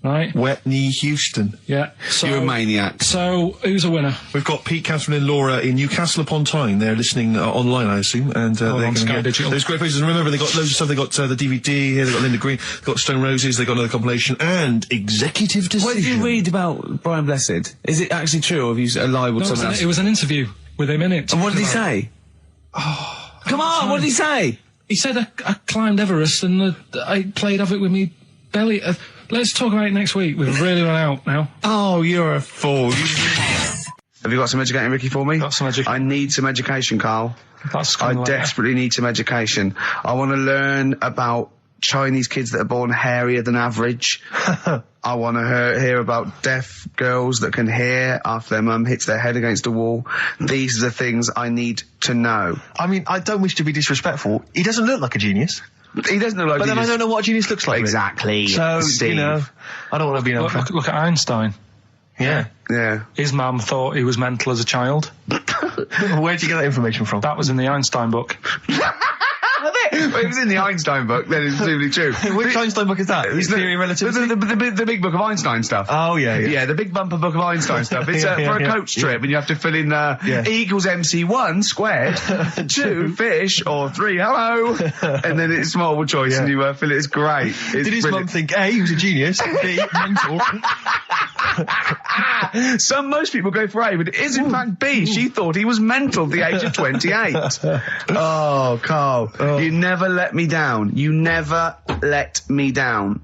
Speaker 1: right?
Speaker 3: Wet knee Houston.
Speaker 1: Yeah. So,
Speaker 7: you're a maniac.
Speaker 1: So, who's a winner?
Speaker 3: We've got Pete, Catherine and Laura in Newcastle upon Tyne. They're listening online, I assume, and they're going to get
Speaker 1: Digital.
Speaker 3: those great places. And remember, they got loads of stuff. They got the DVD here. They got Linda Green. They got Stone Roses. They got another compilation and Executive Decision.
Speaker 7: What did you read about Brian Blessed? Is it actually true, or have you lied with someone else?
Speaker 1: It was an interview with him in it.
Speaker 7: And what did he say? Oh, come on! What did he say?
Speaker 1: He said I climbed Everest and I played Havoc with me belly. Let's talk about it next week. We've really run out now.
Speaker 7: Oh, you're a fool. Have you got some educating, Ricky, for me?
Speaker 1: Got some education.
Speaker 7: I need some education, Carl.
Speaker 1: I
Speaker 7: desperately need some education. I want to learn about Chinese kids that are born hairier than average. I want to hear about deaf girls that can hear after their mum hits their head against a wall. These are the things I need to know.
Speaker 5: I mean, I don't wish to be disrespectful. He doesn't look like a genius.
Speaker 7: He doesn't look like a genius.
Speaker 5: But then I don't know what a genius looks like.
Speaker 7: Exactly.
Speaker 5: So,
Speaker 7: Steve.
Speaker 5: I don't want to be an
Speaker 1: look at Einstein.
Speaker 5: Yeah.
Speaker 1: His mum thought he was mental as a child.
Speaker 5: Where'd you get that information from?
Speaker 1: That was in the Einstein book.
Speaker 7: Well, it was in the Einstein book, then it's presumably true.
Speaker 5: Which Einstein book is that? His Theory of Relativity?
Speaker 7: The big book of Einstein stuff.
Speaker 5: Oh, yeah.
Speaker 7: Yeah, the big bumper book of Einstein stuff. It's for a coach trip, and you have to fill in E equals MC1 squared, 2 fish, or 3 hello, and then it's multiple choice, and you fill it. It's great.
Speaker 5: Did his mum think, A, he was a genius, B, mental?
Speaker 7: Most people go for A, but it is in fact B. She thought he was mental at the age of 28. Oh, Carl, you never let me down. You never let me down.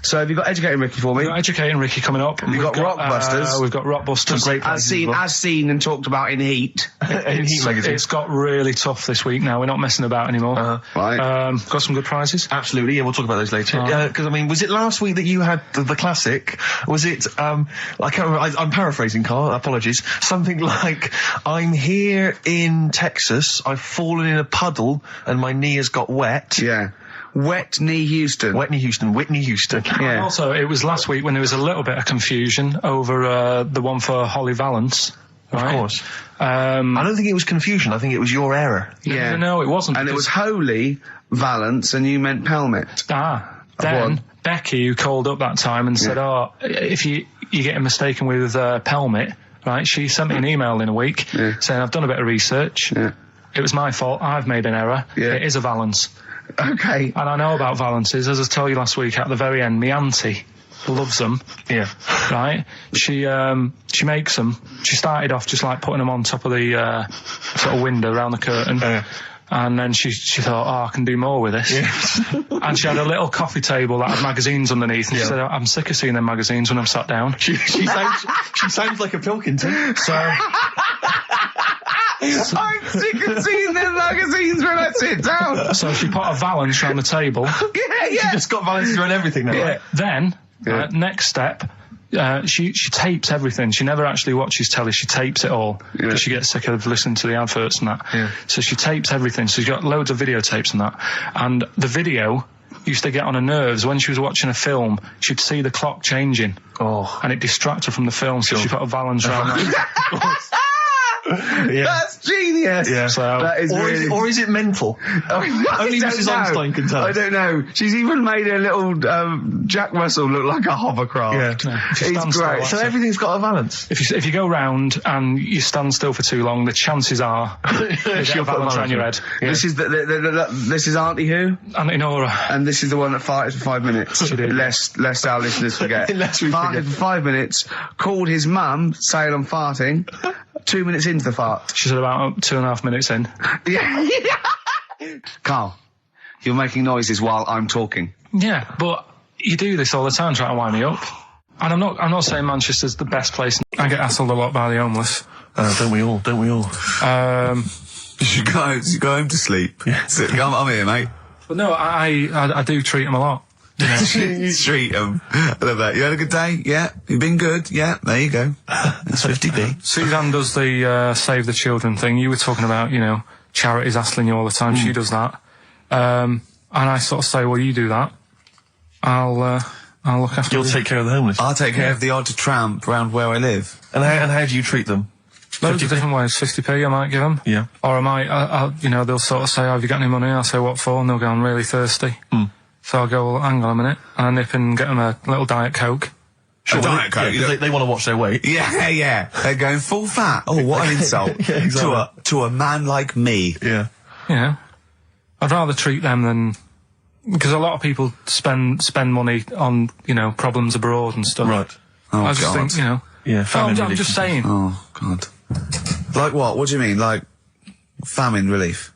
Speaker 7: So have you got Educating Ricky for me?
Speaker 1: We've got Educating Ricky coming up.
Speaker 7: We've got Rockbusters.
Speaker 1: We've got Rockbusters.
Speaker 7: Great as seen and talked about in Heat.
Speaker 5: In Heat magazine.
Speaker 1: It's got really tough this week now. We're not messing about anymore.
Speaker 7: Right.
Speaker 1: Got some good prizes.
Speaker 5: Absolutely, yeah, we'll talk about those later. Because, I mean, was it last week that you had the classic? Was it, I can't remember, I'm paraphrasing, Carl, apologies. Something like, I'm here in Texas, I've fallen in a puddle, and my knee has got wet.
Speaker 7: Yeah. Wet knee Houston.
Speaker 5: Whitney Houston.
Speaker 7: Yeah.
Speaker 1: And also, it was last week when there was a little bit of confusion over the one for Holly Valance. Right?
Speaker 5: Of course. I don't think it was confusion. I think it was your error.
Speaker 7: Yeah.
Speaker 1: No, it wasn't.
Speaker 7: And it was Holy Valance, and you meant Pelmet.
Speaker 1: Then Becky, who called up that time and said, if you're getting mistaken with Pelmet, right, she sent me an email in a week saying, I've done a bit of research. Yeah. It was my fault. I've made an error. Yeah. It is a Valance.
Speaker 7: Okay.
Speaker 1: And I know about valances. As I told you last week, at the very end, my auntie loves them. Yeah. Right? She makes them. She started off just like putting them on top of the sort of window around the curtain. And then she thought, I can do more with this. Yeah. And she had a little coffee table that had magazines underneath. And she said, I'm sick of seeing them magazines when I'm sat down.
Speaker 5: She sounds like a Pilkington. So...
Speaker 7: I'm sick of seeing them magazines when I sit down.
Speaker 1: So she put a valance around the table.
Speaker 5: She just got valances around everything now.
Speaker 1: Yeah. Then, next step, She tapes everything. She never actually watches telly. She tapes it all because she gets sick of listening to the adverts and that. Yeah. So she tapes everything. So she's got loads of videotapes and that. And the video used to get on her nerves. When she was watching a film, she'd see the clock changing. Oh. And it distracted her from the film, so she put a valance around that.
Speaker 4: Yeah. That's genius.
Speaker 1: Yeah. So,
Speaker 4: that is
Speaker 5: or is it mental? Only Mrs. Einstein can tell.
Speaker 4: I don't know. She's even made her little Jack Russell look like a hovercraft.
Speaker 1: Yeah.
Speaker 4: It's great.
Speaker 5: So everything's got a balance.
Speaker 1: If you go round and you stand still for too long, the chances are she'll put a balance around your head.
Speaker 4: Yeah. This is this is Auntie who?
Speaker 1: Auntie Nora.
Speaker 4: And this is the one that farted for 5 minutes. Lest our listeners forget.
Speaker 5: Lest we
Speaker 4: farted for 5 minutes. Called his mum, saying I'm farting. 2 minutes into the fart.
Speaker 1: She's about 2.5 minutes in.
Speaker 4: Yeah. Carl, you're making noises while I'm talking.
Speaker 1: Yeah, but you do this all the time trying to wind me up. And I'm not saying Manchester's the best place. I get hassled a lot by the homeless.
Speaker 5: Don't we all?
Speaker 3: You should go home to sleep. Yeah. I'm here, mate.
Speaker 1: But no, I do treat them a lot. You know?
Speaker 3: You treat them. I love that. You had a good day? Yeah. You've been good? Yeah. There you go. That's 50p.
Speaker 1: Suzanne does the Save the Children thing. You were talking about, charities hassling you all the time. She does that. And I sort of say, well, you do that. I'll look after
Speaker 5: You'll take care of the homeless.
Speaker 3: I'll take care of the odd tramp around where I live.
Speaker 5: And how do you treat them?
Speaker 1: Loads of different ways. 50p I might give them.
Speaker 5: Yeah.
Speaker 1: Or I might, they'll sort of say, oh, have you got any money? I'll say, what for? And they'll go, I'm really thirsty. So I'll go, well, hang on a minute. And I nip and get them a little Diet Coke.
Speaker 3: Sure, Diet Coke.
Speaker 5: Yeah, they want to watch their weight.
Speaker 3: Yeah. They're going full fat. Oh, what an insult.
Speaker 5: Yeah, exactly.
Speaker 3: To a man like me.
Speaker 5: Yeah.
Speaker 1: I'd rather treat them than... Because a lot of people spend money on, problems abroad and stuff.
Speaker 5: Right.
Speaker 3: Oh,
Speaker 1: I just think,
Speaker 5: Yeah, famine
Speaker 1: I'm just saying.
Speaker 3: Oh, God. Like what? What do you mean? Like famine relief?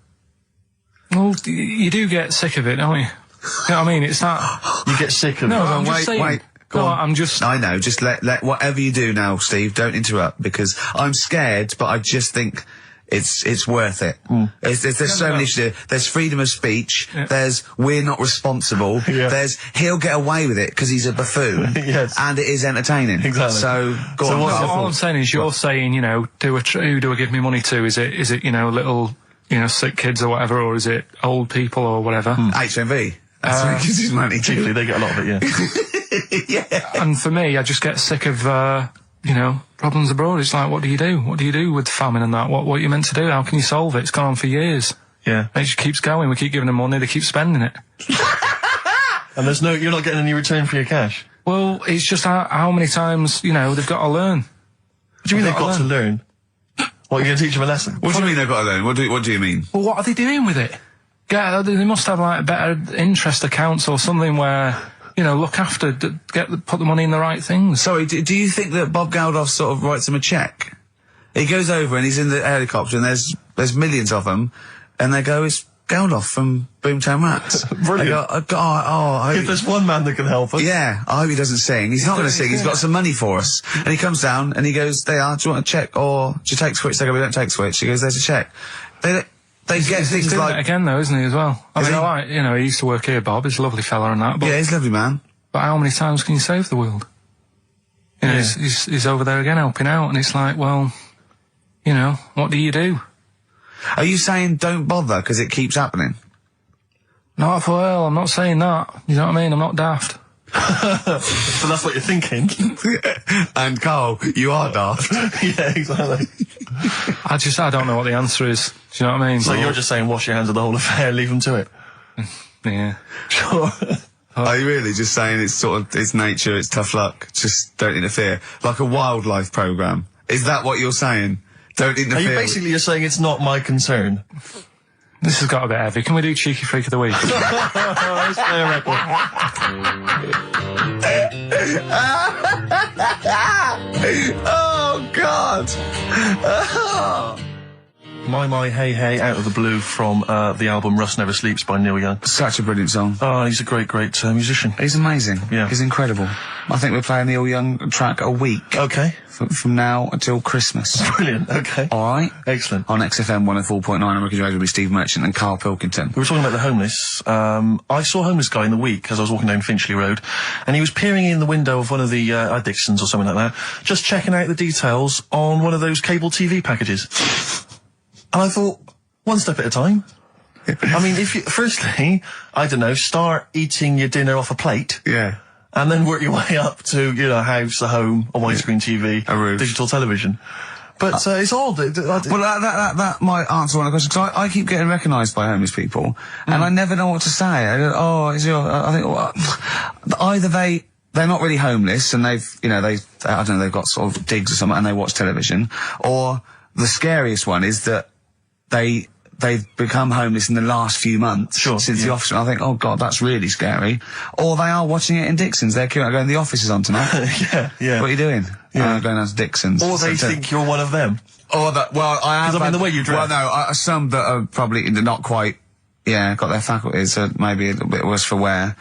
Speaker 1: Well, you do get sick of it, don't you? You know what I mean? It's not...
Speaker 5: You get sick of it.
Speaker 1: No, I'm just saying.
Speaker 3: Wait. Go on.
Speaker 1: I'm just...
Speaker 3: I know, just let whatever you do now, Steve, don't interrupt, because I'm scared, but I just think it's worth it. There's so many issues. There's freedom of speech, there's we're not responsible, there's he'll get away with it because he's a buffoon, and it is entertaining.
Speaker 5: Exactly.
Speaker 3: So, go on.
Speaker 1: All I'm saying is you're saying, who do I give me money to? Is it little, sick kids or whatever, or is it old people or whatever?
Speaker 3: HMV. That's where he gives his money to.
Speaker 5: Chiefly, they get a lot of it,
Speaker 3: Yeah.
Speaker 1: And for me, I just get sick of, problems abroad. It's like, what do you do? What do you do with famine and that? What are you meant to do? How can you solve it? It's gone on for years.
Speaker 5: Yeah.
Speaker 1: And it just keeps going. We keep giving them money, they keep spending it.
Speaker 5: And you're not getting any return for your cash?
Speaker 1: Well, it's just how many times, they've got to learn.
Speaker 5: What do you mean they've got to learn? What, you're going to teach them a lesson?
Speaker 3: What do you mean they've got to learn? What do you mean?
Speaker 1: Well, what are they doing with it? Yeah, they must have like better interest accounts or something where, look after, put the money in the right things.
Speaker 3: Sorry, do you think that Bob Geldof sort of writes them a cheque? He goes over and he's in the helicopter and there's millions of them, and they go, it's Geldof from Boomtown Rats.
Speaker 5: Brilliant.
Speaker 3: They go,
Speaker 5: if there's one man that can help us.
Speaker 3: Yeah, I hope he doesn't sing. He's not going to sing. He's got some money for us. And he comes down and he goes, do you want a cheque or do you take Switch? They go, we don't take Switch. He goes, there's a cheque. They get things
Speaker 1: doing
Speaker 3: like...
Speaker 1: it again though, isn't he, as well? I mean, he used to work here, Bob. He's a lovely fella and that. But,
Speaker 3: yeah, he's a lovely man.
Speaker 1: But how many times can you save the world? He's over there again helping out, and it's like, well, what do you do?
Speaker 3: Are you saying don't bother because it keeps happening?
Speaker 1: Not well, I'm not saying that. You know what I mean? I'm not daft.
Speaker 5: So that's what you're thinking.
Speaker 3: And Carl, you are daft.
Speaker 5: Yeah, exactly.
Speaker 1: I don't know what the answer is. Do you know what I mean?
Speaker 5: So you're just saying wash your hands of the whole affair, leave them to it?
Speaker 1: Yeah.
Speaker 5: Sure.
Speaker 3: Are you really just saying it's nature, it's tough luck, just don't interfere? Like a wildlife programme. Is that what you're saying? Don't interfere.
Speaker 5: Are you basically just saying it's not my concern?
Speaker 1: This has got a bit heavy. Can we do Cheeky Freak of the Week?
Speaker 5: Let's play a record.
Speaker 3: Oh, God!
Speaker 5: My Hey Hey out of the blue from the album Rust Never Sleeps by Neil Young.
Speaker 3: Such a brilliant song.
Speaker 5: Oh, he's a great musician.
Speaker 3: He's amazing.
Speaker 5: Yeah.
Speaker 3: He's incredible. I think we're playing Neil Young track a week.
Speaker 5: Okay.
Speaker 3: From now until Christmas.
Speaker 5: Brilliant, okay.
Speaker 3: Alright?
Speaker 5: Excellent.
Speaker 3: On XFM 104.9 on Ricky Gervais with Steve Merchant and Karl Pilkington.
Speaker 5: We were talking about the homeless. I saw a homeless guy in the week as I was walking down Finchley Road, and he was peering in the window of one of the Dixons or something like that, just checking out the details on one of those cable TV packages. And I thought, one step at a time. I mean, firstly, I don't know, start eating your dinner off a plate.
Speaker 3: Yeah.
Speaker 5: And then work your way up to, a house, a home, a widescreen TV,
Speaker 3: a roof,
Speaker 5: digital television. But it's odd.
Speaker 3: Well, that might answer one of the questions, because I keep getting recognised by homeless people, and I never know what to say. I go, I think, well, either they're not really homeless, and they've got sort of digs or something, and they watch television, or the scariest one is that they've become homeless in the last few months since the office. I think, oh God, that's really scary. Or they are watching it in Dixon's. They're going, the office is on tonight.
Speaker 5: Yeah.
Speaker 3: What are you doing? Going down to Dixon's.
Speaker 5: Or they think you're one of them.
Speaker 3: Or that, well, I have.
Speaker 5: Because I mean, the way you dress.
Speaker 3: Well, no, some that are probably not quite, got their faculties, so maybe a little bit worse for wear,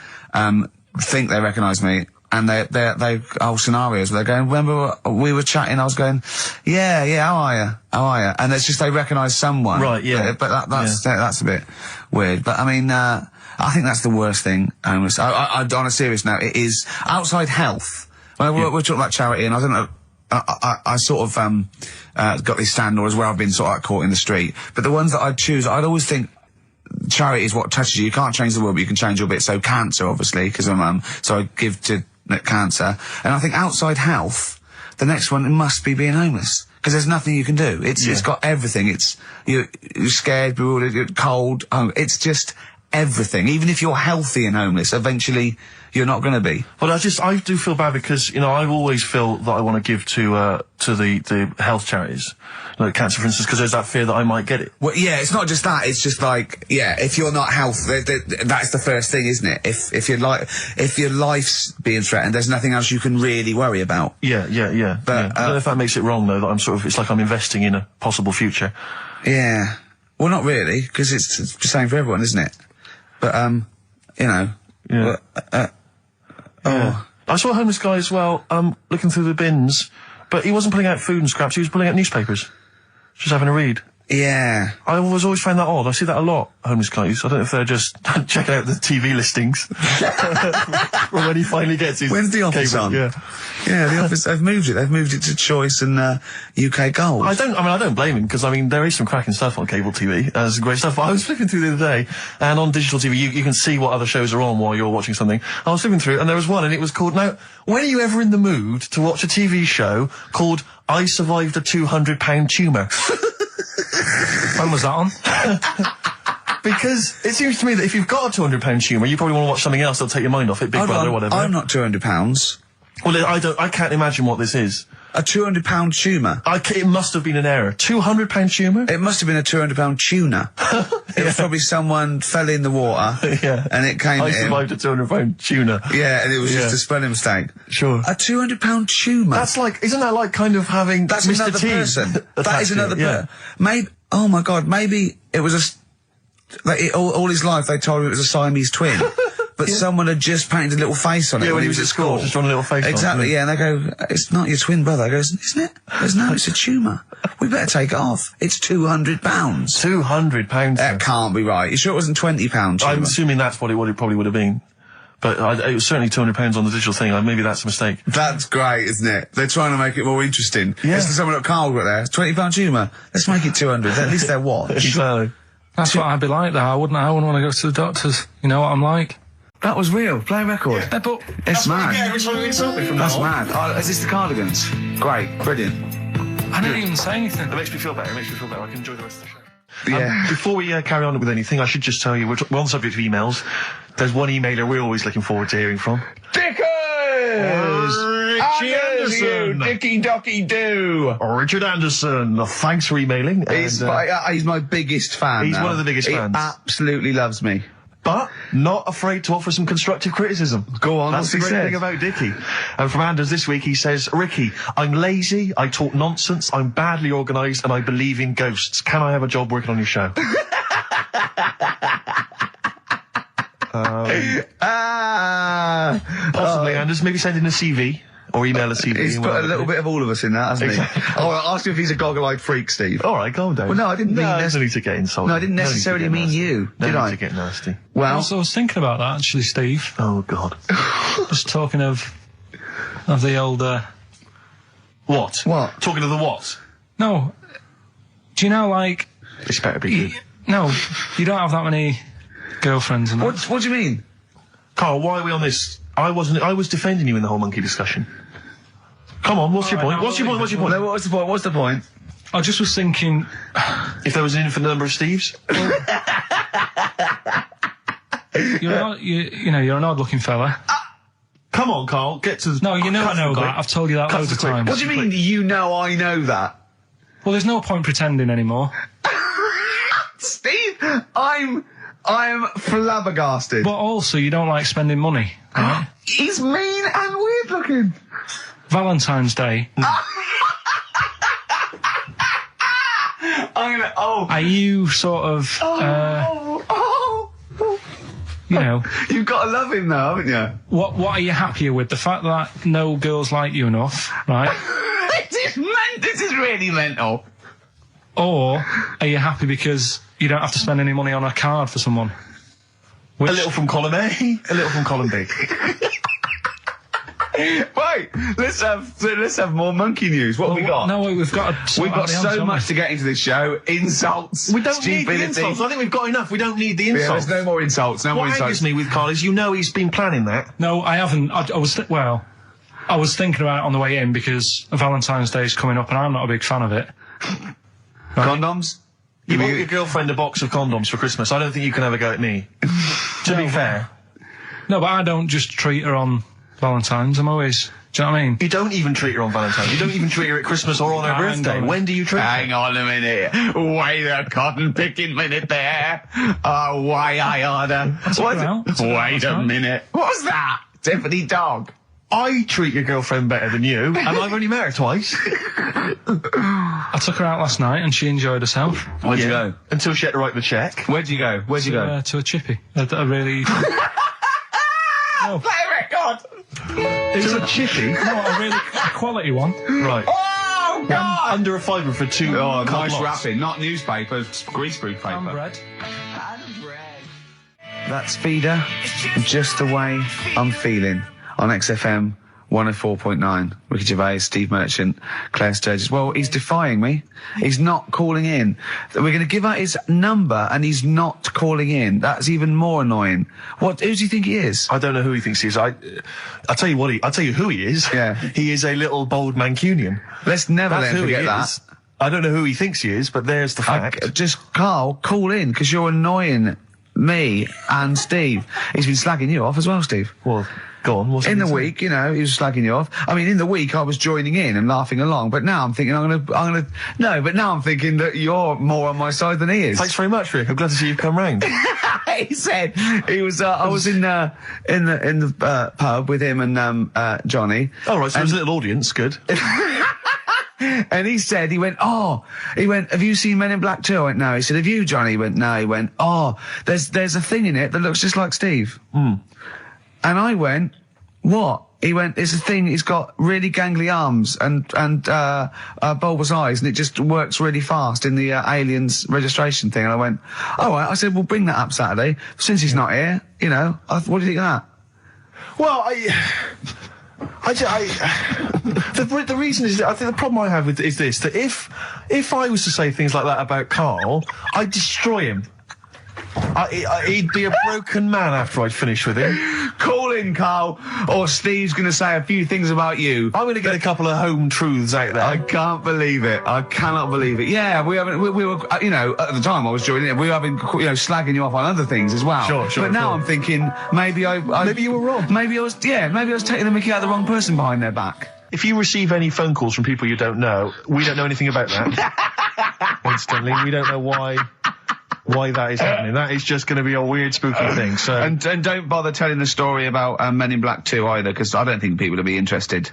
Speaker 3: think they recognise me. And they whole scenarios where they're going, remember we were chatting, I was going, yeah, how are you? And it's just they recognise someone.
Speaker 5: Right, yeah.
Speaker 3: But that's a bit weird. But I mean, I think that's the worst thing. On a serious note, it is outside health. Well, we're talking about charity, and I don't know, I sort of, got this standards where I've been sort of caught in the street. But the ones that I'd choose, I'd always think, charity is what touches you. You can't change the world, but you can change your bit. So cancer, obviously, because I'm so I give to cancer. And I think outside health, the next one must be being homeless, because there's nothing you can do. It's got everything. You're scared, bewildered, you're cold. It's just everything. Even if you're healthy and homeless, eventually you're not going to be.
Speaker 5: Well, I do feel bad because, I always feel that I want to give to the health charities, like cancer, for instance, because there's that fear that I might get it.
Speaker 3: Well, yeah, it's not just that. It's just like, if you're not healthy, that's the first thing, isn't it? If your life's being threatened, there's nothing else you can really worry about.
Speaker 5: Yeah.
Speaker 3: But
Speaker 5: I don't know if that makes it wrong, though, that it's like I'm investing in a possible future.
Speaker 3: Yeah. Well, not really, because it's the same for everyone, isn't it? But,
Speaker 5: Yeah. I saw a homeless guy as well, looking through the bins, but he wasn't pulling out food and scraps, he was pulling out newspapers. Just having a read.
Speaker 3: Yeah.
Speaker 5: I always found that odd. I see that a lot, homeless guys. I don't know if they're just checking out the TV listings. Or when he finally gets his
Speaker 3: When's The Office
Speaker 5: cable.
Speaker 3: on?
Speaker 5: Yeah,
Speaker 3: The Office, they've moved it. They've moved it to Choice and UK Gold.
Speaker 5: I don't blame him, because, there is some cracking stuff on cable TV. There's some great stuff. I was flipping through the other day, and on digital TV, you can see what other shows are on while you're watching something. I was flipping through, and there was one, and it was called, now, when are you ever in the mood to watch a TV show called I Survived a 200-pound tumour?
Speaker 1: When was that on?
Speaker 5: Because it seems to me that if you've got a 200-pound tumour, you probably want to watch something else that'll take your mind off it, Big Brother or whatever.
Speaker 3: I'm not £200.
Speaker 5: Well, I can't imagine what this is.
Speaker 3: A £200 tumour?
Speaker 5: It must have been an error. £200 tumour?
Speaker 3: It must have been a £200 tuna. It was probably someone fell in the water.
Speaker 5: Yeah.
Speaker 3: And it came
Speaker 5: I survived a £200 tuna.
Speaker 3: Yeah, and it was just a spelling mistake.
Speaker 5: Sure.
Speaker 3: A £200 tumour?
Speaker 5: That's isn't that like kind of having
Speaker 3: That's
Speaker 5: Mr.
Speaker 3: another
Speaker 5: T
Speaker 3: person. That is another
Speaker 5: person.
Speaker 3: Maybe, oh my God, maybe it was all his life they told him it was a Siamese twin. But someone had just painted a little face on it when he was at school.
Speaker 5: Just drawn a little face
Speaker 3: exactly,
Speaker 5: on it.
Speaker 3: Yeah, and they go, it's not your twin brother. He goes, isn't it? Goes, no, it's a tumour. We better take it off. It's £200.
Speaker 5: £200?
Speaker 3: That can't be right. You sure it wasn't £20?
Speaker 5: I'm assuming that's what it probably would have been. But it was certainly £200 on the digital thing. Maybe that's a mistake.
Speaker 3: That's great, isn't it? They're trying to make it more interesting.
Speaker 5: Yeah.
Speaker 3: It's someone at Carl got there. £20 tumour. Let's make it 200. At least they're watch.
Speaker 5: Exactly.
Speaker 1: That's what I'd be like, though. I wouldn't want to go to the doctors. You know what I'm like?
Speaker 3: That was real. Play a record.
Speaker 1: Yeah, but
Speaker 3: it's mad.
Speaker 5: Every time you insult me from
Speaker 3: That's mad. Oh, is this the Cardigans? Great. Brilliant.
Speaker 1: I didn't even say anything.
Speaker 5: It makes me feel better. I can enjoy the rest of the show.
Speaker 3: Yeah.
Speaker 5: Before we carry on with anything, I should just tell you, we're on the subject of emails. There's one emailer we're always looking forward to hearing from.
Speaker 3: Dickers!
Speaker 5: Richie Anderson!
Speaker 3: Dicky Docky Doo!
Speaker 5: Richard Anderson, thanks for emailing.
Speaker 3: He's my biggest fan.
Speaker 5: He's
Speaker 3: now.
Speaker 5: one of the biggest fans.
Speaker 3: He absolutely loves me.
Speaker 5: But not afraid to offer some constructive criticism.
Speaker 3: Go on,
Speaker 5: That's the great thing about Dickie. And from Anders this week, he says, Ricky, I'm lazy, I talk nonsense, I'm badly organised, and I believe in ghosts. Can I have a job working on your show? Possibly, Anders. Maybe send in a CV. Or email a CV.
Speaker 4: He's put a little bit of all of us in that, hasn't he? Oh, I'll ask you if he's a goggle-eyed freak, Steve.
Speaker 5: All right, calm down.
Speaker 4: Well, no, I didn't mean
Speaker 5: no need to get insulted.
Speaker 4: No, I didn't necessarily mean you, did I?
Speaker 5: No need to get nasty.
Speaker 4: Well,
Speaker 1: also, I was thinking about that, actually, Steve.
Speaker 5: Oh, God.
Speaker 1: Just talking of the old,
Speaker 5: What?
Speaker 4: What?
Speaker 5: Talking of the what?
Speaker 1: No. Do you know, like...
Speaker 5: This better be good.
Speaker 1: No, you don't have that many girlfriends and that.
Speaker 4: What do you mean?
Speaker 5: Carl, why are we on this? I was defending you in the whole monkey discussion. Come on, what's your point? What's your point?
Speaker 4: No, what's the point? What's the point?
Speaker 1: I just was thinking...
Speaker 5: If there was an infinite number of Steves?
Speaker 1: You're an odd-looking fella.
Speaker 5: Come on, Carl, get to the...
Speaker 1: No, I know that. I've told you that loads of times.
Speaker 4: What do you mean, you know I know that?
Speaker 1: Well, there's no point pretending anymore.
Speaker 4: Steve, I'm flabbergasted.
Speaker 1: But also, you don't like spending money, right?
Speaker 4: He's mean and weird looking.
Speaker 1: Valentine's Day. Are you sort of, you know...
Speaker 4: You've got to love him now, haven't you?
Speaker 1: What are you happier with? The fact that no girls like you enough, right?
Speaker 4: This is really mental.
Speaker 1: Or are you happy because you don't have to spend any money on a card for someone?
Speaker 5: A little from column A, a little from column B.
Speaker 4: Wait, let's have more monkey news. What have we got?
Speaker 1: No, we've got
Speaker 4: so much to get into this show. Insults.
Speaker 5: We don't need the insults. I think we've got enough. We don't need the insults.
Speaker 4: Yeah, there's no more insults. No more insults.
Speaker 5: What angers me with Carl is he's been planning that.
Speaker 1: No, I haven't. I was thinking about it on the way in because Valentine's Day is coming up and I'm not a big fan of it.
Speaker 4: Right. Condoms?
Speaker 5: You bought your girlfriend a box of condoms for Christmas. I don't think you can have a go at me. To be fair.
Speaker 1: No, but I don't just treat her on Valentine's. I'm always... Do you know what I mean?
Speaker 5: You don't even treat her on Valentine's. You don't even treat her at Christmas or on her birthday. When do you treat her?
Speaker 4: Hang on a minute. Wait a cotton picking minute there. Oh, why I order. Wait a minute. What's that? Tiffany dog.
Speaker 5: I treat your girlfriend better than you, and I've only met her twice.
Speaker 1: I took her out last night and she enjoyed herself.
Speaker 4: Where'd you go?
Speaker 5: Until she had to write the cheque.
Speaker 4: Where'd you go?
Speaker 1: To a chippy. A really...
Speaker 4: No. Play a record!
Speaker 5: It's a chippy?
Speaker 1: No, a quality one.
Speaker 5: Right.
Speaker 4: Oh, God!
Speaker 5: Under a fiver for two.
Speaker 4: Oh, nice wrapping. Not newspaper, greaseproof paper.
Speaker 1: And bread.
Speaker 4: That's Feeder, Just the Way I'm Feeling, on XFM 104.9. Ricky Gervais, Steve Merchant, Claire Sturgis. Well, he's defying me. He's not calling in. We're going to give out his number and he's not calling in. That's even more annoying. Who does he think he is?
Speaker 5: I don't know who he thinks he is. I'll tell you who he is.
Speaker 4: Yeah.
Speaker 5: He is a little bold Mancunian.
Speaker 4: Let's never let him forget that.
Speaker 5: I don't know who he thinks he is, but there's the fact.
Speaker 4: Just, Carl, call in, because you're annoying me and Steve. He's been slagging you off as well, Steve.
Speaker 5: Well... Go on, what's
Speaker 4: in the week, he was slagging you off. I mean, in the week, I was joining in and laughing along, but now I'm thinking but now I'm thinking that you're more on my side than he is.
Speaker 5: Thanks very much, Rick. I'm glad to see you've come round.
Speaker 4: He said, I was in the pub with him and, Johnny.
Speaker 5: Oh, right, so there's a little audience, good.
Speaker 4: And he went, have you seen Men in Black 2? I went, no. He said, have you, Johnny? He went, no. He went, there's a thing in it that looks just like Steve. And I went, what? He went, it's a thing, he's got really gangly arms and bulbous eyes, and it just works really fast in the Aliens registration thing. And I went, all right. I said, well, bring that up Saturday. Since he's not here, what do you think of that?
Speaker 5: Well, the reason is that I think the problem I have is this, that if I was to say things like that about Carl, I'd destroy him. He'd be a broken man after I'd finished with him.
Speaker 4: Call in, Carl, or Steve's going to say a few things about you.
Speaker 5: I'm going to get a couple of home truths out there.
Speaker 4: I can't believe it. I cannot believe it. Yeah, we were, at the time I was joining it, we were having, slagging you off on other things as well.
Speaker 5: Sure.
Speaker 4: But now I'm thinking, maybe you were wrong. Maybe I was taking the mickey out of the wrong person behind their back.
Speaker 5: If you receive any phone calls from people you don't know, we don't know anything about that. Instantly, we don't know why why that is happening. That is just going to be a weird, spooky thing. So
Speaker 3: And don't bother telling the story about Men in Black 2 either, because I don't think people will be interested.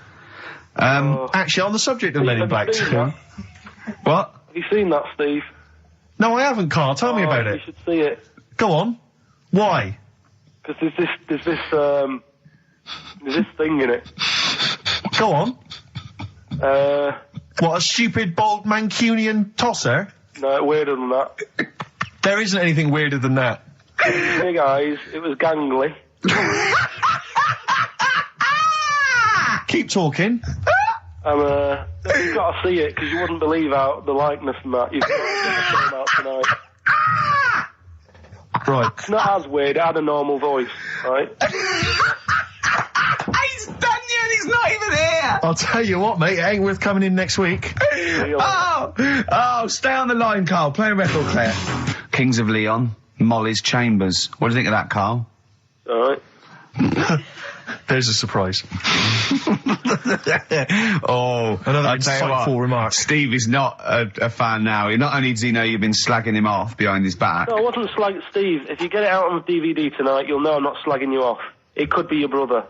Speaker 5: Actually, on the subject of Men in Black 2...
Speaker 3: What?
Speaker 10: Have you seen that, Steve?
Speaker 5: No, I haven't, Carl. Tell me about
Speaker 10: You
Speaker 5: it.
Speaker 10: should see it.
Speaker 5: Go on. Why?
Speaker 10: Because there's this thing in it.
Speaker 5: Go on.
Speaker 10: What,
Speaker 5: a stupid, bald Mancunian tosser?
Speaker 10: No, weirder than that.
Speaker 5: There isn't anything weirder than that.
Speaker 10: Big eyes, it was gangly.
Speaker 5: Keep talking.
Speaker 10: You've got to see it, because you wouldn't believe how the likeness and that. You've got to get the film out tonight.
Speaker 5: Right.
Speaker 10: It's not as weird, it had a normal voice, right?
Speaker 3: He's done you and he's not even here!
Speaker 5: I'll tell you what, mate, it ain't worth coming in next week.
Speaker 3: Stay on the line, Carl. Play a record player. Kings of Leon, Molly's Chambers. What do you think of that, Carl?
Speaker 10: Alright.
Speaker 5: There's a surprise.
Speaker 3: Another
Speaker 5: insightful remark.
Speaker 3: Steve is not a fan now. Not only does he know you've been slagging him off behind his back.
Speaker 10: No, I wasn't slagging Steve. If you get it out on DVD tonight, you'll know I'm not slagging you off. It could be your brother.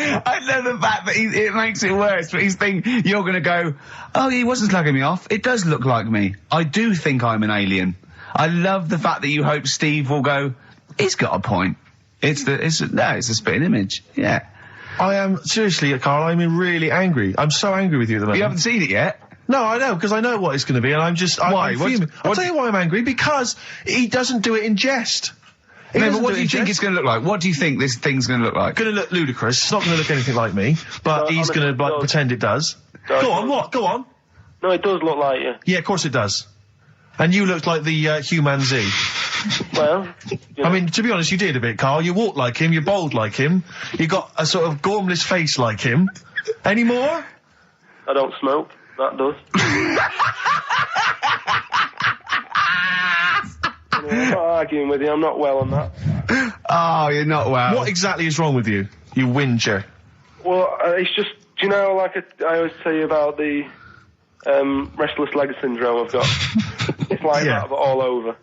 Speaker 3: I love the fact that it makes it worse, but he's thinking you're going to go, oh, he wasn't slagging me off. It does look like me. I do think I'm an alien. I love the fact that you hope Steve will go, he's got a point. It's a spitting image. Yeah.
Speaker 5: I am, seriously, Carl, I'm really angry. I'm so angry with you at the moment.
Speaker 3: You haven't seen it yet?
Speaker 5: No, I know, because I know what it's going to be, and I'm just...
Speaker 3: Why?
Speaker 5: I'll tell you why I'm angry, because he doesn't do it in jest.
Speaker 3: No, but what do you think it's going to look like? What do you think this thing's going to look like?
Speaker 5: Going to look ludicrous. It's not going to look anything like me, but he's going to pretend it does. Go on, what? Go on.
Speaker 10: No, it does look like you.
Speaker 5: Yeah, of course it does. And you looked like the Human Z.
Speaker 10: Well...
Speaker 5: I mean, to be honest, you did a bit, Carl. You walk like him, you're bold like him, you got a sort of gormless face like him. Any more?
Speaker 10: I don't smoke. That does. I'm not arguing with you, I'm not well on that.
Speaker 3: Oh, you're not well.
Speaker 5: What exactly is wrong with you, you whinger?
Speaker 10: Well, it's just, do you know, like I always tell you about the restless leg syndrome I've got? It's like that, but all over.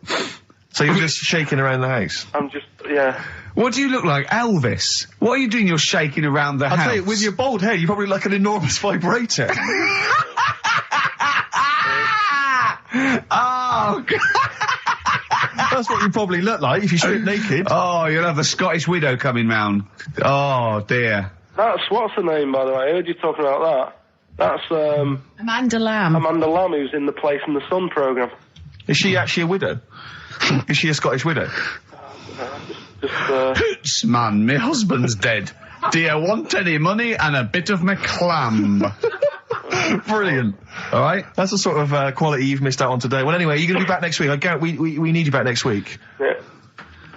Speaker 5: So you're just shaking around the house?
Speaker 10: I'm just, yeah.
Speaker 3: What do you look like, Elvis? What are you doing? You're shaking around the house.
Speaker 5: I'll tell you, with your bald head, you probably look like an enormous vibrator.
Speaker 3: Oh, God.
Speaker 5: That's what you probably look like if you strip naked.
Speaker 3: Oh, you'll have the Scottish widow coming round. Oh, dear.
Speaker 10: That's, what's her name, by the way? I heard you talking about that. That's,
Speaker 6: Amanda Lamb.
Speaker 10: Amanda Lamb, who's in the Place in the Sun programme.
Speaker 5: Is she actually a widow? Is she a Scottish widow?
Speaker 3: Hoots, man, my husband's dead. Do you want any money and a bit of my clam?
Speaker 5: Brilliant.
Speaker 3: All right?
Speaker 5: That's the sort of quality you've missed out on today. Well, anyway, you're going to be back next week. We need you back next week.
Speaker 10: Yeah.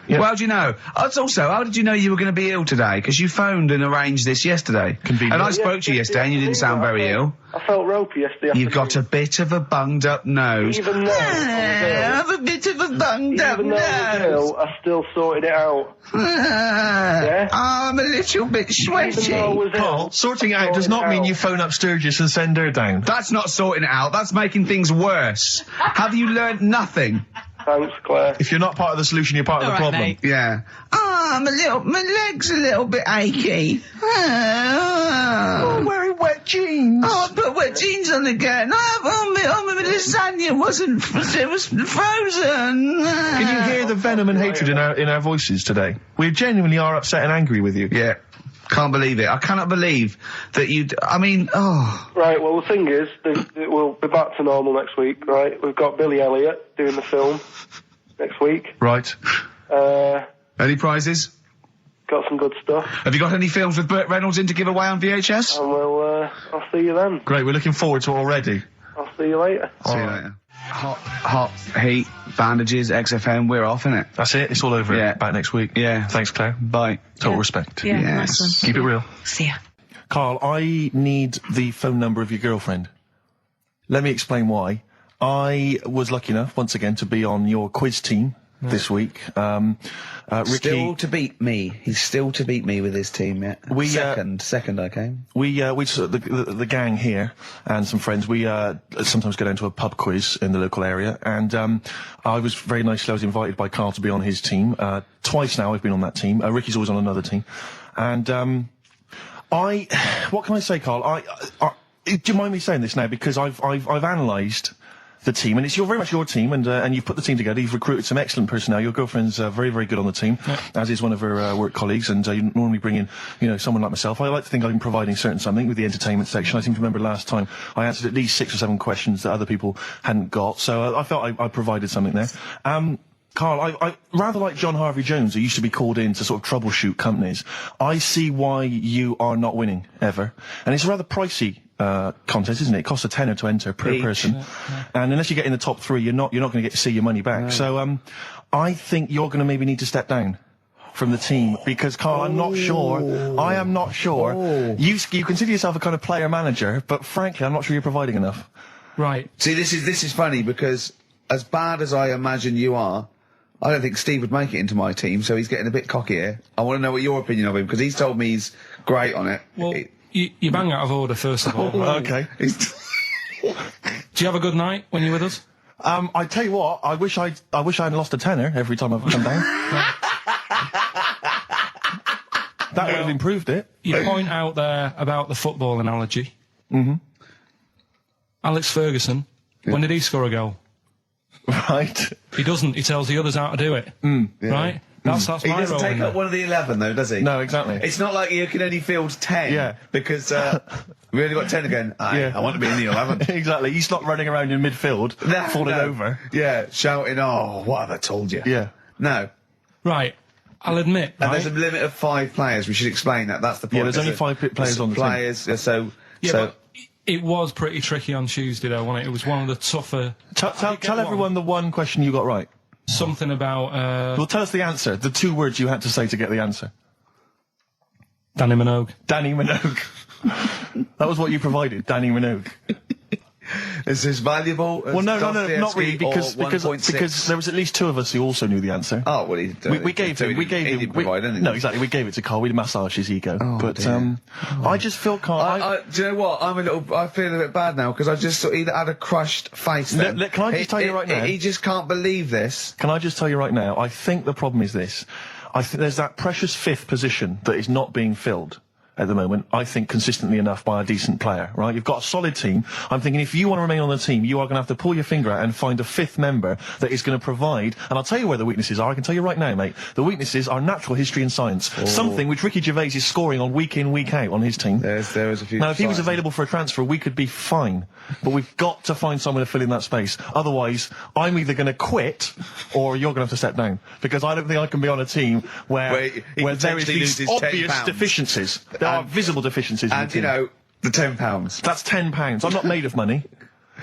Speaker 3: Yeah. Well, how do you know? Also, how did you know you were going to be ill today? Because you phoned and arranged this yesterday.
Speaker 5: Convenient.
Speaker 3: And I spoke to you yesterday and you didn't sound very ill.
Speaker 10: I felt ropey yesterday.
Speaker 3: You've got a bit of a bunged up nose.
Speaker 10: Even though
Speaker 3: I have a bit of a bunged up
Speaker 10: even though I was
Speaker 3: nose.
Speaker 10: ill, I still sorted it out. Yeah?
Speaker 3: I'm a little bit sweaty.
Speaker 10: Even though I was
Speaker 5: Carl,
Speaker 10: ill,
Speaker 5: sorting it out does not mean you phone up Sturgis and send her down.
Speaker 3: That's not sorting it out. That's making things worse. Have you learnt nothing?
Speaker 10: Thanks, Claire.
Speaker 5: If you're not part of the solution, you're part of the problem.
Speaker 6: Mate.
Speaker 3: Yeah. My leg's a little bit achy.
Speaker 5: Oh, wearing wet jeans.
Speaker 3: Oh, I put wet jeans on again. My lasagna it was frozen.
Speaker 5: Can you hear the venom and hatred in our voices today? We genuinely are upset and angry with you.
Speaker 3: Yeah. Can't believe it. I cannot believe that
Speaker 10: Right, well, the thing is, we'll be back to normal next week, right? We've got Billy Elliot doing the film next week.
Speaker 5: Right.
Speaker 3: Any prizes?
Speaker 10: Got some good stuff.
Speaker 3: Have you got any films with Burt Reynolds in to give away on VHS?
Speaker 10: And I'll see you then.
Speaker 5: Great, we're looking forward to it already.
Speaker 10: I'll see you later.
Speaker 3: See you later. Hot heat, bandages, XFM, we're off, innit?
Speaker 5: That's it, it's all over.
Speaker 3: Yeah.
Speaker 5: Back next week.
Speaker 3: Yeah.
Speaker 5: Thanks, Claire.
Speaker 3: Bye.
Speaker 5: Total respect.
Speaker 6: Yeah,
Speaker 3: Yes.
Speaker 6: nice one.
Speaker 5: Keep it real.
Speaker 6: See ya.
Speaker 5: Carl, I need the phone number of your girlfriend. Let me explain why. I was lucky enough, once again, to be on your quiz team this week. Ricky
Speaker 4: still to beat me. He's still to beat me with his team. Yeah. Second I came.
Speaker 5: We the gang here and some friends. We sometimes go down to a pub quiz in the local area, and I was very nicely. I was invited by Karl to be on his team. Twice now I've been on that team. Ricky's always on another team, and what can I say, Karl? Do you mind me saying this now? Because I've analysed the team, and it's very much your team, and you've put the team together. You've recruited some excellent personnel. Your girlfriend's very, very good on the team, as is one of her work colleagues, and you normally bring in, someone like myself. I like to think I'm providing something with the entertainment section. I seem to remember last time I answered at least 6 or 7 questions that other people hadn't got, so I felt I provided something there. Karl, I rather like John Harvey Jones, who used to be called in to sort of troubleshoot companies. I see why you are not winning ever, and it's a rather pricey contest, isn't it? It costs a tenner to enter per person, and unless you get in the top 3, you're not going to get to see your money back. No. So I think you're going to maybe need to step down from the team, because Karl, I'm not sure. I am not sure. You consider yourself a kind of player manager, but frankly, I'm not sure you're providing enough.
Speaker 1: Right.
Speaker 4: See, this is funny, because as bad as I imagine you are, I don't think Steve would make it into my team, so he's getting a bit cocky here. I want to know what your opinion of him, because he's told me he's great on it.
Speaker 1: Well, you bang out of order, first of all.
Speaker 5: Okay.
Speaker 1: Do you have a good night when you're with us?
Speaker 5: I tell you what, I wish I'd lost a tenner every time I've come down. That would have improved it.
Speaker 1: You point out there about the football analogy.
Speaker 5: Mm-hmm.
Speaker 1: Alex Ferguson, when did he score a goal?
Speaker 5: Right.
Speaker 1: He doesn't. He tells the others how to do it. Right? That's my role.
Speaker 4: He doesn't take up one of the 11, though, does he?
Speaker 5: No, exactly.
Speaker 4: It's not like you can only field 10. Yeah. Because we only got 10 again. I want to be in the 11.
Speaker 5: Exactly. He's not running around in midfield, falling over.
Speaker 4: Yeah, shouting, "Oh, what have I told you?"
Speaker 5: Yeah.
Speaker 4: No.
Speaker 1: Right. I'll admit.
Speaker 4: And there's a limit of 5 players. We should explain that. That's the point.
Speaker 5: Yeah, there's only 5 players on the team.
Speaker 4: So.
Speaker 1: But it was pretty tricky on Tuesday, though, wasn't it? It was one of the tougher...
Speaker 5: Tell everyone the one question you got right.
Speaker 1: Something about...
Speaker 5: Well, tell us the answer. The 2 words you had to say to get the answer.
Speaker 1: Danny Minogue.
Speaker 5: Danny Minogue. That was what you provided, Danny Minogue.
Speaker 4: Is this valuable?
Speaker 5: Well, no, not really, because there was at least 2 of us who also knew the answer.
Speaker 4: Oh, well,
Speaker 5: we gave him. No, exactly. We gave it to Karl. We massaged his ego. But I just feel Karl.
Speaker 4: Do you know what? I feel a bit bad now, because I just he had a crushed face. Then.
Speaker 5: Can I just tell you right now?
Speaker 4: He just can't believe this.
Speaker 5: Can I just tell you right now? I think the problem is this. I think there's that precious 5th position that is not being filled at the moment, I think, consistently enough by a decent player, right? You've got a solid team. I'm thinking if you want to remain on the team, you are going to have to pull your finger out and find a 5th member that is going to provide, and I'll tell you where the weaknesses are. I can tell you right now, mate. The weaknesses are natural history and science. Something which Ricky Gervais is scoring on week in, week out on his team.
Speaker 4: There is a few.
Speaker 5: Now, if he was available for a transfer, we could be fine. But we've got to find someone to fill in that space. Otherwise, I'm either going to quit, or you're going to have to step down. Because I don't think I can be on a team where there is these obvious deficiencies. There are visible deficiencies.
Speaker 4: And, you know, the £10.
Speaker 5: That's £10. I'm not made of money.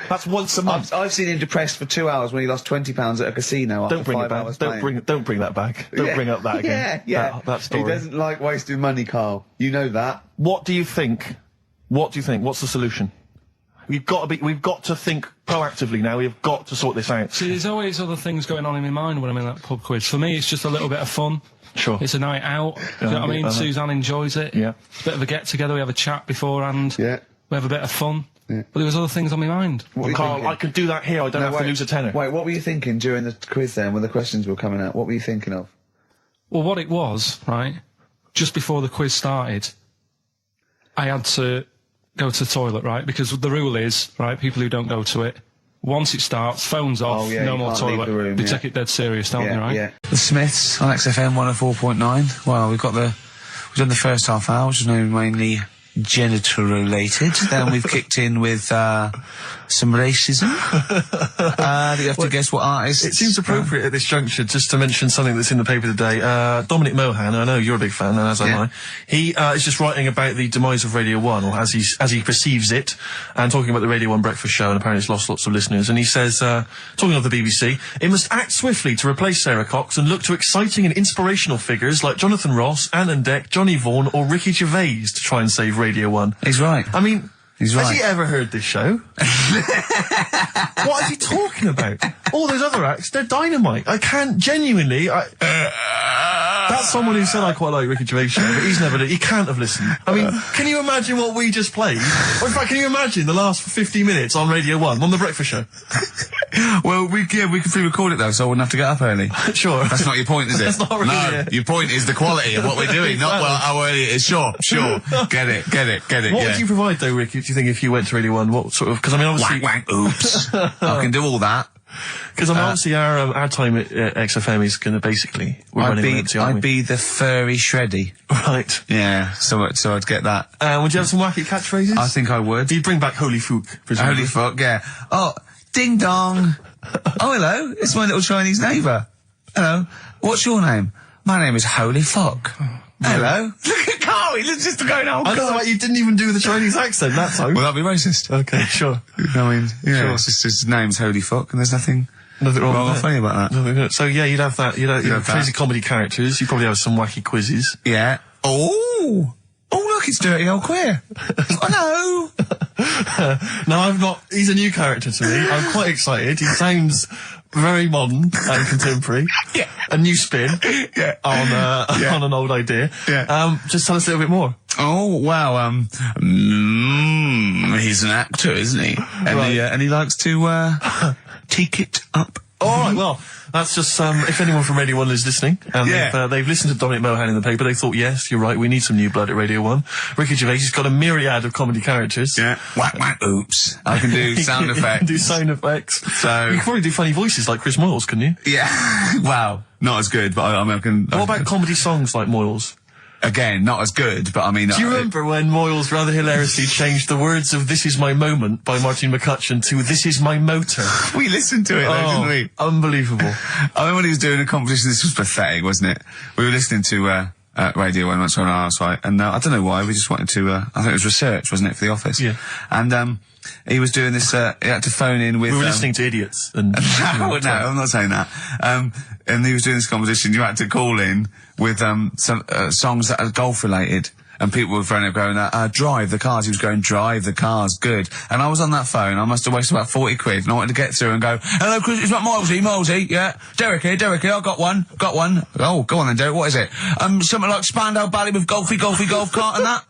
Speaker 5: That's once a month.
Speaker 4: I've seen him depressed for 2 hours when he lost £20 at a casino after 5 hours playing.
Speaker 5: Don't bring that back. Don't bring up that again.
Speaker 4: Yeah.
Speaker 5: That story.
Speaker 4: He doesn't like wasting money, Karl. You know that.
Speaker 5: What do you think? What's the solution? We've got to think proactively now. We've got to sort this out.
Speaker 1: See, there's always other things going on in my mind when I'm in that pub quiz. For me, it's just a little bit of fun.
Speaker 5: Sure.
Speaker 1: It's a night out. You know what I mean? Suzanne enjoys it.
Speaker 5: Yeah.
Speaker 1: Bit of a get-together. We have a chat beforehand.
Speaker 4: Yeah.
Speaker 1: We have a bit of fun. Yeah. But there was other things on my mind.
Speaker 5: Karl, I can do that here. I don't have to lose a tenner.
Speaker 4: Wait, what were you thinking during the quiz then, when the questions were coming out? What were you thinking of?
Speaker 1: Well, what it was, right, just before the quiz started, I had to go to the toilet, right? Because the rule is, right, people who don't go to it, once it starts, phones off, no more toilet. They take it dead serious, don't they, right?
Speaker 3: Yeah. The Smiths on XFM 104.9. Well, we've done the first half hour, which is mainly genital related. Then we've kicked in with some racism. You have to guess what artist.
Speaker 5: It seems appropriate at this juncture just to mention something that's in the paper today. Dominic Mohan, I know you're a big fan, and as am I. He is just writing about the demise of Radio 1, or as he perceives it, and talking about the Radio 1 breakfast show, and apparently it's lost lots of listeners. And he says, talking of the BBC, it must act swiftly to replace Sarah Cox and look to exciting and inspirational figures like Jonathan Ross, Anne and Dec, Johnny Vaughan, or Ricky Gervais to try and save Radio 1.
Speaker 3: He's right.
Speaker 5: I mean,
Speaker 3: He's right.
Speaker 5: Has he ever heard this show? What is he talking about? All those other acts, they're dynamite. I can't genuinely. That's someone who said I quite like Ricky Gervais show, but he can't have listened. I mean, can you imagine what we just played? Or in fact, can you imagine the last 50 minutes on Radio 1, on The Breakfast Show?
Speaker 3: Well, we can pre-record it though, so I wouldn't have to get up early.
Speaker 5: Sure.
Speaker 3: That's not your point, is it?
Speaker 5: That's not really it.
Speaker 3: Your point is the quality of what we're doing, not how early it is. Sure. Get it.
Speaker 5: What would you provide though, Ricky, do you think, if you went to Radio 1? What sort of, because I mean, obviously...
Speaker 3: Wank, oops. I can do all that.
Speaker 5: Because obviously our time at XFM is going to basically...
Speaker 3: I'd be the furry shreddy.
Speaker 5: Right.
Speaker 3: Yeah, so I'd get that.
Speaker 5: Would you have some wacky catchphrases?
Speaker 3: I think I would.
Speaker 5: You'd bring back Holy Fook, presumably.
Speaker 3: Holy Fuck, yeah. Oh, ding dong. Oh, hello, it's my little Chinese neighbour. Hello, what's your name? My name is Holy Fuck. Hello. Look at Carl, he's just going, oh,
Speaker 5: I don't know why you didn't even do the Chinese accent that time.
Speaker 3: Well, that'd be racist.
Speaker 5: Okay, sure.
Speaker 3: I mean, yeah,
Speaker 5: sure.
Speaker 3: it's just his name's Holy Fuck, and there's nothing
Speaker 5: wrong
Speaker 3: or funny about that.
Speaker 5: So yeah, you'd have that. You'd have crazy comedy characters. You'd probably have some wacky quizzes.
Speaker 3: Yeah. Oh, look, it's Dirty Old Queer. Oh, no.
Speaker 5: No, I'm not. He's a new character to me. I'm quite excited. He sounds very modern and contemporary.
Speaker 3: Yeah.
Speaker 5: A new spin.
Speaker 3: Yeah.
Speaker 5: On an old idea.
Speaker 3: Yeah.
Speaker 5: Just tell us a little bit more.
Speaker 3: Oh, wow, he's an actor, isn't he? And,
Speaker 5: right.
Speaker 3: and he likes to, take it up.
Speaker 5: Alright, well, that's just, if anyone from Radio 1 is listening, and they've listened to Dominic Mohan in the paper, they thought, yes, you're right, we need some new blood at Radio 1. Ricky Gervais has got a myriad of comedy characters.
Speaker 3: Yeah. Whack, oops. I can do sound effects.
Speaker 5: You can do sound effects.
Speaker 3: So...
Speaker 5: You can probably do funny voices like Chris Moyles, couldn't you?
Speaker 3: Yeah. Wow. Not as good, but I can...
Speaker 5: What about comedy songs like Moyles?
Speaker 3: Again, not as good, but I mean...
Speaker 5: Do you remember when Moyles rather hilariously changed the words of This Is My Moment by Martin McCutcheon to This Is My Motor?
Speaker 3: We listened to it though, didn't we?
Speaker 5: Unbelievable.
Speaker 3: I remember when he was doing a competition, this was pathetic, wasn't it? We were listening to Radio 1 once on our site, and I don't know why, we just wanted to... I think it was research, wasn't it, for The Office?
Speaker 5: Yeah.
Speaker 3: And he was doing this... he had to phone in with...
Speaker 5: We were listening to idiots. And
Speaker 3: no, I'm not saying that. And he was doing this competition, you had to call in with some songs that are golf related, and people were phoning up going, drive the cars. He was going, drive the cars, good. And I was on that phone, I must have wasted about 40 quid, and I wanted to get through and go, hello, Chris, it's not Milesy, yeah. Derek here, I got one. Oh, go on then, Derek, what is it? Something like Spandau Ballet with golfy golf cart and that.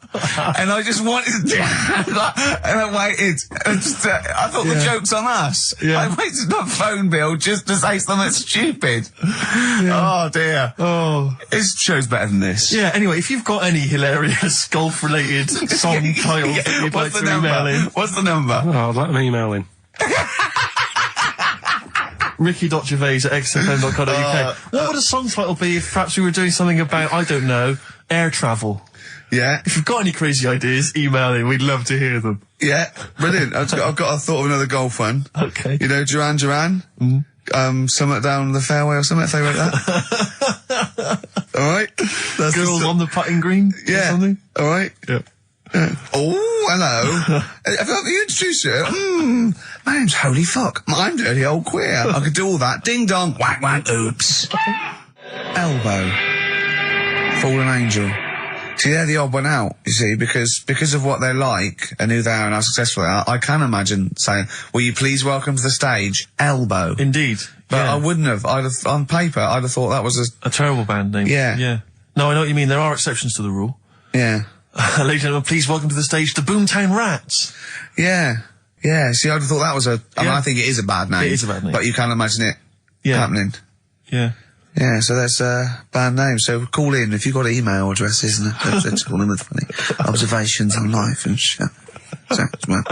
Speaker 3: And I just wanted to and I waited. And just, I thought the joke's on us. Yeah. I waited my phone bill just to say something stupid. Yeah. Oh, dear. Oh. This show's better than this.
Speaker 5: Yeah, anyway, if you've got any hilarious golf-related song titles that you'd like to email in.
Speaker 3: What's the number?
Speaker 1: Oh, I'd like them email in.
Speaker 5: ricky.gervais@xfm.co.uk. What would a song title be if perhaps we were doing something about, I don't know, air travel?
Speaker 3: Yeah.
Speaker 5: If you've got any crazy ideas, email in. We'd love to hear them.
Speaker 3: Yeah, brilliant. I've got a thought of another golf one.
Speaker 5: Okay.
Speaker 3: You know, Duran Duran? Something down the fairway or something, if they wrote that. Alright?
Speaker 5: Girls on the putting green?
Speaker 3: Yeah.
Speaker 5: Or something?
Speaker 3: Alright?
Speaker 5: Yep.
Speaker 3: Oh, hello. Have you introduced you? My name's Holy Fuck. I'm Dirty Old Queer. I could do all that. Ding dong, whack, oops. Elbow. Fallen Angel. See, they're the odd one out, you see, because of what they're like and who they are and how successful they are. I can imagine saying, will you please welcome to the stage, Elbow.
Speaker 5: Indeed.
Speaker 3: But I wouldn't have. On paper, I'd have thought that was
Speaker 5: a terrible band name.
Speaker 3: Yeah.
Speaker 5: Yeah. No, I know what you mean. There are exceptions to the rule.
Speaker 3: Yeah.
Speaker 5: Ladies and gentlemen, please welcome to the stage the Boomtown Rats.
Speaker 3: Yeah. Yeah. See, I'd have thought that was I mean, I think it is a bad name.
Speaker 5: It is a bad name.
Speaker 3: But you can't imagine it happening.
Speaker 5: Yeah.
Speaker 3: Yeah, so that's band name. So call in if you've got email addresses and let's call in with funny observations on life and shit. So, well,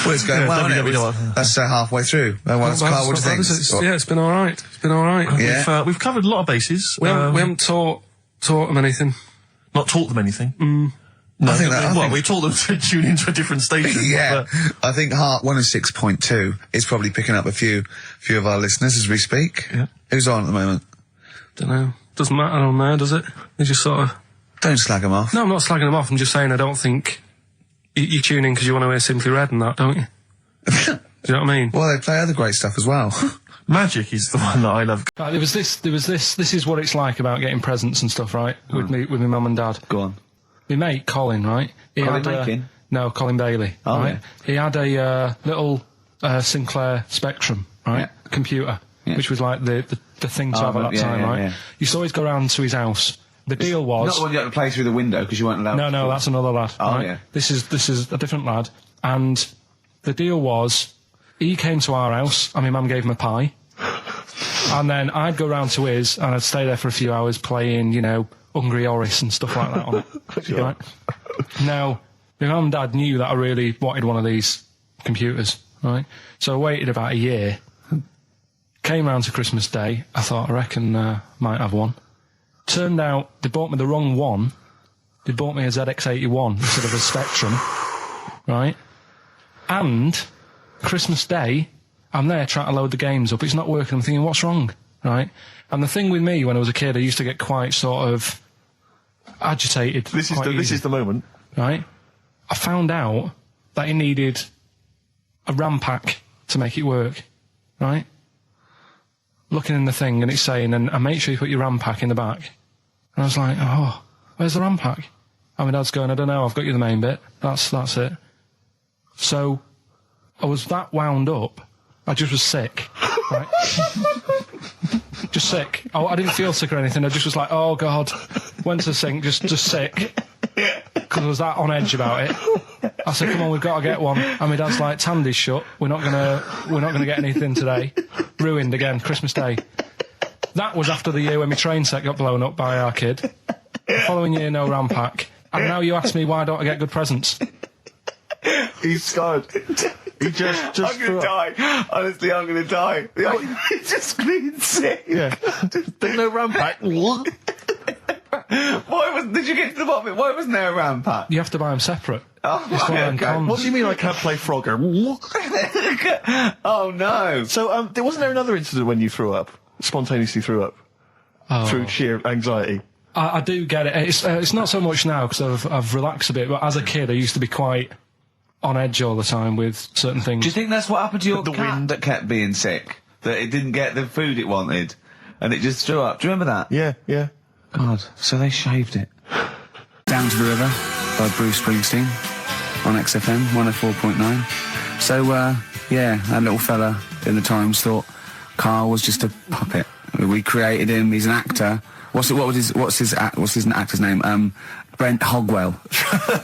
Speaker 3: it's going well, isn't it? That's halfway through. Carl, what do you think?
Speaker 1: Yeah, it's been alright. It's been alright.
Speaker 3: Yeah.
Speaker 5: We've covered a lot of bases.
Speaker 1: We haven't taught them anything.
Speaker 5: Not taught them anything?
Speaker 3: No, I think
Speaker 5: we taught them to tune into a different station.
Speaker 3: Yeah. I think Heart 106.2 is probably picking up a few of our listeners as we speak.
Speaker 5: Yeah.
Speaker 3: Who's on at the moment?
Speaker 1: Don't know. Doesn't matter on there, does it? They just sort of...
Speaker 3: Don't slag them off.
Speaker 1: No, I'm not slagging them off. I'm just saying I don't think... You tune in because you want to hear Simply Red and that, don't you? Do you know what I mean?
Speaker 3: Well, they play other great stuff as well.
Speaker 5: Magic is the one that I love.
Speaker 1: There was this. This is what it's like about getting presents and stuff, right? With my mum and dad.
Speaker 3: Go on.
Speaker 1: My mate, Colin, right? He
Speaker 3: Colin Makin?
Speaker 1: No, Colin Bailey.
Speaker 7: Oh,
Speaker 1: right?
Speaker 7: yeah.
Speaker 1: He had a Little Sinclair Spectrum, right? Computer, which was like the thing to have at that time, right? You used to always go round to his house. The deal was...
Speaker 7: Not the one you had to play through the window because you weren't allowed.
Speaker 1: No, that's another lad.
Speaker 7: Oh,
Speaker 1: right?
Speaker 7: yeah.
Speaker 1: This is a different lad. And the deal was, he came to our house, and my mum gave him a pie. And then I'd go round to his, and I'd stay there for a few hours playing, Hungry Horace and stuff like that on it.
Speaker 5: Sure.
Speaker 1: Right? Now, my mum and dad knew that I really wanted one of these computers, right? So I waited about a year. Came round to Christmas Day. I thought, I reckon might have one. Turned out they bought me the wrong one. They bought me a ZX81 instead of a Spectrum, right? And Christmas Day, I'm there trying to load the games up. It's not working. I'm thinking, what's wrong, right? And the thing with me, when I was a kid, I used to get quite sort of agitated.
Speaker 5: This is the moment,
Speaker 1: right? I found out that it needed a RAM pack to make it work, right? Looking in the thing, and it's saying, and make sure you put your RAM pack in the back. And I was like, oh, where's the RAM pack? And my dad's going, I don't know, I've got you the main bit. That's it. So, I was that wound up, I just was sick, right? Just sick. I didn't feel sick or anything, I just was like, oh God. Went to the sink, just sick. Because I was that on edge about it. I said, come on, we've got to get one. And my dad's like, Tandy's shut, we're not gonna get anything today. Ruined again, Christmas Day. That was after the year when my train set got blown up by our kid. The following year, no RAM pack. And now you ask me, why don't I get good presents?
Speaker 5: He's scarred. He just
Speaker 4: I'm gonna die. Honestly, I'm gonna die. He's just screaming sick.
Speaker 5: Yeah. There's no RAM pack.
Speaker 4: Did you get to the bottom of it? Why wasn't there a RAM pack?
Speaker 1: You have to buy them separate.
Speaker 4: Oh,
Speaker 1: It's one of them cons.
Speaker 5: What do you mean I can't play Frogger?
Speaker 4: Oh no.
Speaker 5: So, wasn't there another incident when you threw up? Spontaneously threw up? Through sheer anxiety?
Speaker 1: I do get it. It's not so much now because I've relaxed a bit, but as a kid I used to be quite on edge all the time with certain things.
Speaker 4: Do you think that's what happened to your
Speaker 5: The
Speaker 4: cat
Speaker 5: wind.
Speaker 4: that kept being sick? That it didn't get the food it wanted? And it just threw up? Do you remember that?
Speaker 5: Yeah.
Speaker 4: God, so they shaved it. Down to the River by Bruce Springsteen on XFM 104.9. So, that little fella in the Times thought Karl was just a puppet. We created him, he's an actor. What's his actor's name? Brent Hogwell.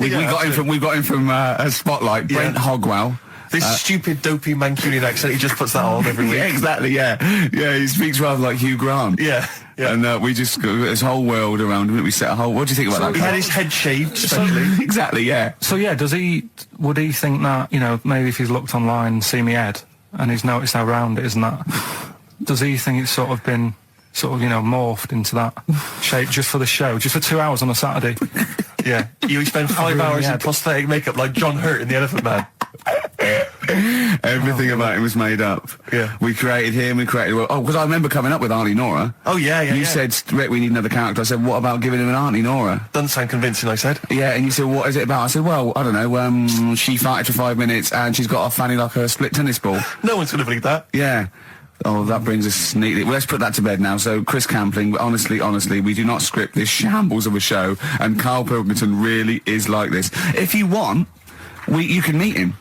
Speaker 4: We got him from Spotlight. Brent Hogwell.
Speaker 5: This stupid, dopey Mancunian accent, he just puts that on every week.
Speaker 4: Yeah, exactly, yeah. Yeah, he speaks rather like Hugh Grant.
Speaker 5: Yeah.
Speaker 4: And we just got this whole world around him. We set a whole... What do you think about that?
Speaker 5: He had his head shaved, especially.
Speaker 4: Exactly, yeah.
Speaker 1: So yeah, would he think that, maybe if he's looked online and seen me head, and he's noticed how round it is and that, does he think it's sort of been, morphed into that shape just for the show, just for 2 hours on a Saturday?
Speaker 5: Yeah. You spend 5 hours in prosthetic makeup like John Hurt in The Elephant Man.
Speaker 4: Everything about him was made up.
Speaker 5: Yeah.
Speaker 4: We created him, because I remember coming up with Auntie Nora.
Speaker 5: Oh, yeah.
Speaker 4: You said, Rick, we need another character. I said, what about giving him an Auntie Nora?
Speaker 5: Doesn't sound convincing, I said.
Speaker 4: Yeah, and you said, what is it about? I said, well, I don't know, she farted for 5 minutes and she's got a fanny like a split tennis ball.
Speaker 5: No one's going to believe that.
Speaker 4: Yeah. Oh, that brings us neatly. Well, let's put that to bed now. So, Chris Campling, honestly, we do not script this shambles of a show, and Karl Pilkington really is like this. If you want, you can meet him.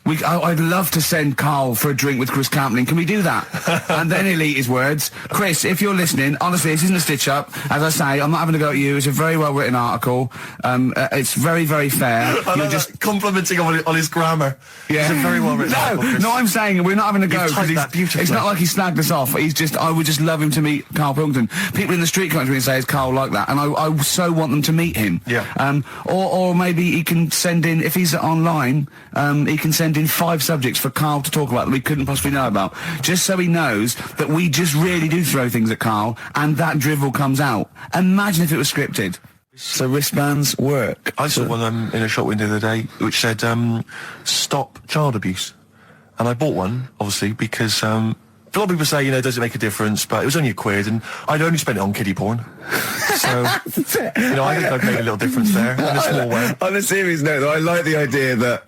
Speaker 4: I'd love to send Karl for a drink with Chris Campling. Can we do that? And then he'll eat his words. Chris, if you're listening, honestly, this isn't a stitch-up. As I say, I'm not having a go at you. It's a very well-written article. It's very, very fair.
Speaker 5: You're just complimenting on his grammar.
Speaker 4: Yeah.
Speaker 5: It's a very well-written article, Chris.
Speaker 4: No, I'm saying we're not having a go. It's not like he snagged us off. I would just love him to meet Karl Pilkington. People in the street come to me and say, is Karl like that? And I so want them to meet him.
Speaker 5: Yeah.
Speaker 4: Or maybe he can send in, if he's online, he can send in 5 subjects for Karl to talk about that we couldn't possibly know about, just so he knows that we just really do throw things at Karl and that drivel comes out. Imagine if it was scripted. So wristbands work.
Speaker 5: I saw one in a shop window the other day which said stop child abuse, and I bought one obviously because a lot of people say, does it make a difference, but it was only £1 and I'd only spent it on kiddie porn. So, I think I've made a little difference there in a small way.
Speaker 4: On a serious note, though, I like the idea that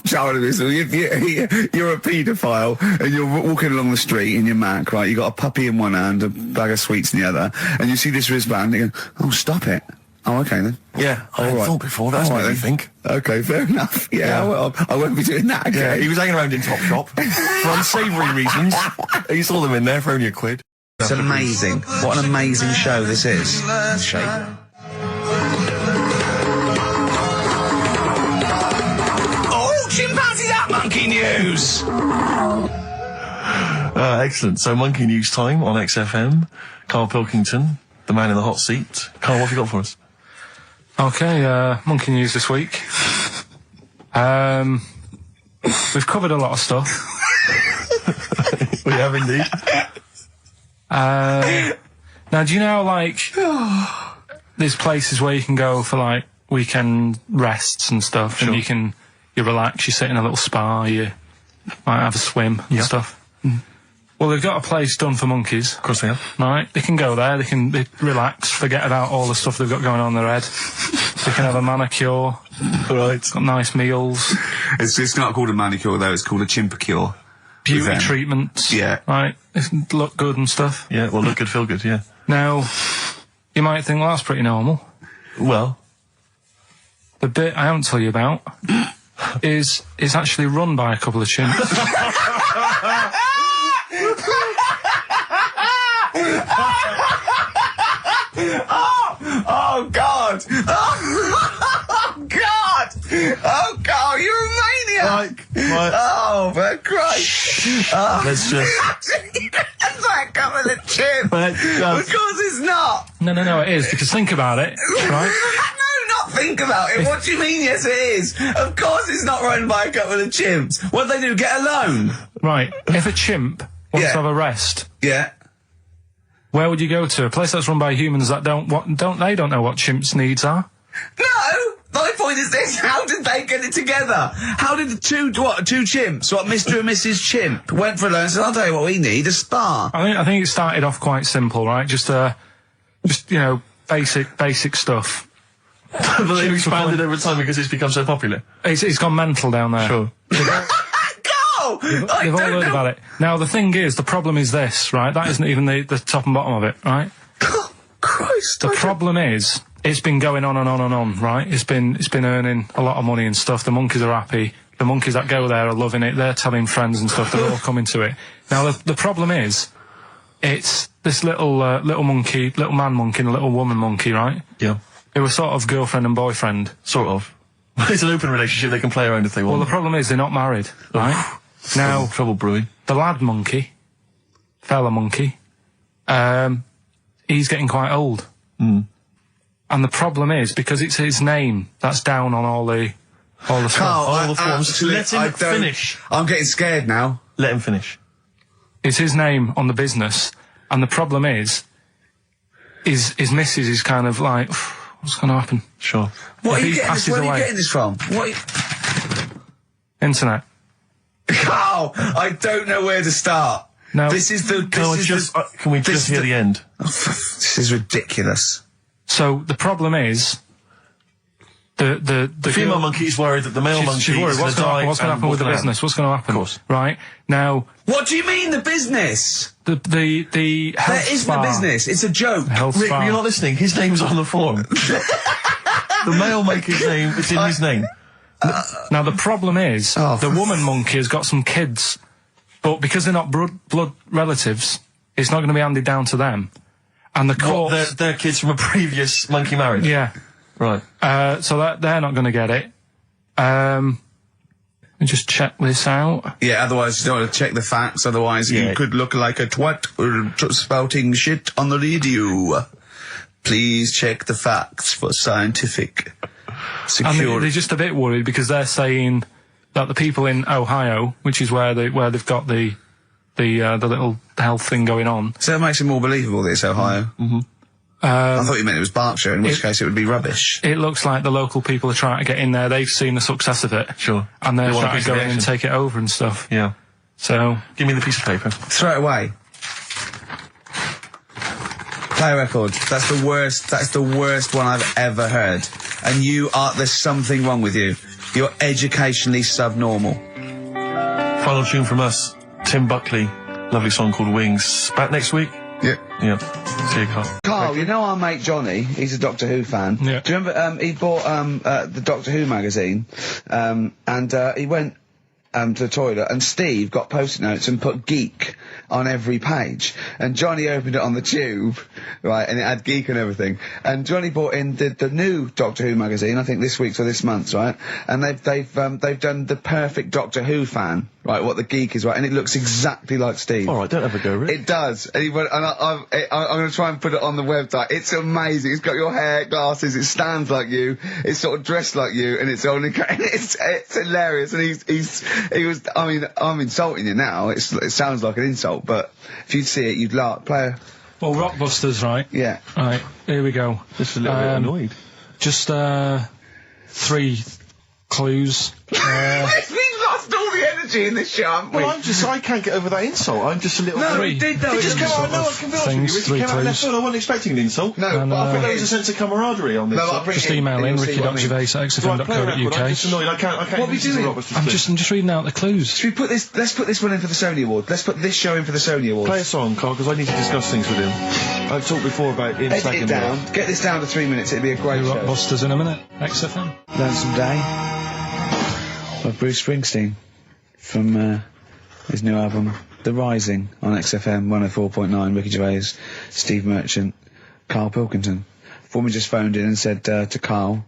Speaker 4: child abuse. If you're a paedophile and you're walking along the street in your Mac, right? You got a puppy in one hand, a bag of sweets in the other, and you see this wristband, and you go, "Oh, stop it! Oh, okay then.
Speaker 5: Yeah, I hadn't thought before. That's what you think.
Speaker 4: Okay, fair enough. Yeah, well, I won't be doing that again.
Speaker 5: Yeah, he was hanging around in Topshop for unsavoury reasons. He saw them in there for only a quid.
Speaker 3: It's amazing. What an amazing show this is. Shape. Oh, chimpanzee up, monkey news!
Speaker 5: Excellent. So, Monkey News time on XFM. Karl Pilkington, the man in the hot seat. Karl, what have you got for us?
Speaker 1: Okay, Monkey News this week. We've covered a lot of stuff.
Speaker 5: We have indeed.
Speaker 1: Now, do you know, like, there's places where you can go for, like, weekend rests and stuff,
Speaker 5: Sure.
Speaker 1: and you relax, you sit in a little spa, you might have a swim and stuff. Well, they've got a place done for monkeys.
Speaker 5: Of course they have.
Speaker 1: Right? They can go there, they relax, forget about all the stuff they've got going on in their head. They can have a manicure.
Speaker 5: Right.
Speaker 1: Got nice meals.
Speaker 3: It's not called a manicure though, it's called a chimpacure.
Speaker 1: Beauty treatments.
Speaker 3: Yeah.
Speaker 1: Right? They look good and stuff.
Speaker 5: Yeah, well, look good, feel good, yeah.
Speaker 1: Now, you might think, well, that's pretty normal.
Speaker 5: Well.
Speaker 1: The bit I haven't told you about is actually run by a couple of chimps.
Speaker 3: Oh God! Oh God! Oh God! You're a maniac!
Speaker 5: Right.
Speaker 3: Oh, for Christ! Oh.
Speaker 5: Let's just...
Speaker 3: That's like a couple of chimps. Of course it's not.
Speaker 1: No, it is, because think about it, right?
Speaker 3: No, not think about it. What do you mean? Yes, it is. Of course it's not run by a couple of chimps. What do they do? Get a loan?
Speaker 1: Right. If a chimp wants to have a rest, where would you go to? A place that's run by humans that don't know what chimps' needs are?
Speaker 3: No! My point is this, how did they get it together? How did the two chimps, Mr. and Mrs. Chimp, went for a loan and said, I'll tell you what we need, a spa.
Speaker 1: I think it started off quite simple, right? Just basic stuff.
Speaker 5: But they've expanded over time because it's become so popular.
Speaker 1: It's gone mental down there.
Speaker 5: Sure.
Speaker 1: They've all heard about it. Now, the thing is, the problem is this, right? That isn't even the top and bottom of it, right?
Speaker 3: Oh, Christ.
Speaker 1: The problem is, it's been going on and on and on, right? It's been earning a lot of money and stuff. The monkeys are happy. The monkeys that go there are loving it. They're telling friends and stuff. They're all coming to it. Now, the problem is, it's this little monkey, little man monkey and a little woman monkey, right?
Speaker 5: Yeah.
Speaker 1: Who were sort of girlfriend and boyfriend.
Speaker 5: Sort of. It's an open relationship. They can play around if they want.
Speaker 1: Well, the problem is they're not married, right? Now,
Speaker 5: trouble brewing.
Speaker 1: The lad monkey, fella monkey, he's getting quite old.
Speaker 5: Mm.
Speaker 1: And the problem is, because it's his name that's down on all the stuff.
Speaker 5: All the forms. Let him finish.
Speaker 3: I'm getting scared now.
Speaker 5: Let him finish.
Speaker 1: It's his name on the business, and the problem is his missus is kind of like, what's going to happen?
Speaker 5: Sure.
Speaker 3: Where are you getting this from?
Speaker 1: Internet.
Speaker 3: Carl, I don't know where to start.
Speaker 1: No.
Speaker 3: This is the...
Speaker 5: Can we just hear the end?
Speaker 3: This is ridiculous.
Speaker 1: So the problem is, the
Speaker 5: female monkey is worried that the male monkey
Speaker 1: she's worried. What's going to happen with the business? What's going to happen?
Speaker 5: Of course.
Speaker 1: Right now.
Speaker 3: What do you mean the business?
Speaker 1: The health
Speaker 3: There isn't
Speaker 1: spa.
Speaker 3: a business. It's a joke.
Speaker 1: Health
Speaker 5: Rick,
Speaker 1: spa.
Speaker 5: you're not listening. His name's on the form. The male monkey's name is in his name.
Speaker 1: Now the problem is, the woman monkey has got some kids, but because they're not blood relatives, it's not going to be handed down to them. And the court...
Speaker 5: They're kids from a previous monkey marriage?
Speaker 1: Yeah.
Speaker 5: Right.
Speaker 1: So they're not going to get it. Let me just check this out.
Speaker 3: Yeah, otherwise you don't want to check the facts, otherwise you could look like a twat spouting shit on the radio. Please check the facts for scientific security.
Speaker 1: And they're just a bit worried because they're saying that the people in Ohio, which is where they've got the little health thing going on.
Speaker 3: So that makes it more believable that it's Ohio.
Speaker 5: Mm-hmm.
Speaker 3: I thought you meant it was Berkshire, in which case it would be rubbish.
Speaker 1: It looks like the local people are trying to get in there. They've seen the success of it.
Speaker 5: Sure.
Speaker 1: And they're
Speaker 5: They want a
Speaker 1: trying
Speaker 5: piece
Speaker 1: to
Speaker 5: of
Speaker 1: go in and
Speaker 5: action.
Speaker 1: take it over and stuff.
Speaker 5: Yeah.
Speaker 1: So...
Speaker 5: Give me the piece of paper.
Speaker 3: Throw it away. Play a record. That's the worst one I've ever heard. And there's something wrong with you. You're educationally subnormal.
Speaker 5: Final tune from us, Tim Buckley. Lovely song called Wings. Back next week?
Speaker 3: Yeah.
Speaker 5: Yeah. See you, Carl.
Speaker 3: Carl.
Speaker 4: Carl, you know our mate Johnny, he's a Doctor Who fan.
Speaker 1: Yeah.
Speaker 4: Do you remember, he bought, the Doctor Who magazine, and he went, to the toilet, and Steve got post-it notes and put geek on every page. And Johnny opened it on the tube, right, and it had geek and everything. And Johnny bought in the new Doctor Who magazine, I think this week's or this month's, right? And they've done the perfect Doctor Who fan, right, what the geek is, right, and it looks exactly like Steve.
Speaker 5: Alright, don't have a go, Rick.
Speaker 4: It does. And he went, and I'm gonna try and put it on the website. It's amazing. It's got your hair, glasses, it stands like you, it's sort of dressed like you, and it's only, it's hilarious. And he was, I mean, I'm insulting you now, it sounds like an insult, but if you'd see it, you'd laugh. Well,
Speaker 1: Rockbusters, right?
Speaker 4: Yeah.
Speaker 1: Right, here we go.
Speaker 5: Just a little bit annoyed.
Speaker 1: Just, 3 clues.
Speaker 4: We've lost all the energy in this show, haven't we?
Speaker 5: Well, I can't get over that insult. I'm just a little...
Speaker 4: No, he did though.
Speaker 5: It just came out, no, I can be honest with you. Ricky came out of left field. I wasn't expecting an insult.
Speaker 4: No,
Speaker 5: but I think there was a sense of camaraderie on this.
Speaker 4: No,
Speaker 1: just email in ricky.gervais@xfm.co.uk.
Speaker 5: I'm just annoyed. I can't
Speaker 4: What are we doing?
Speaker 1: I'm just reading out the clues.
Speaker 4: Should we put this, let's put this one in for the Sony Award. Let's put this show in for the Sony Award.
Speaker 5: Play a song, Carl, because I need to discuss things with him. I've talked before about him
Speaker 4: Edit
Speaker 5: stacking
Speaker 4: it down. Get this down to 3 minutes. It'd be a great show.
Speaker 1: Rockbusters in a minute. XFM.
Speaker 4: Lonesome Day by Bruce Springsteen from his new album The Rising on XFM 104.9. Ricky Gervais, Steve Merchant, Karl Pilkington. Foreman just phoned in and said to Karl,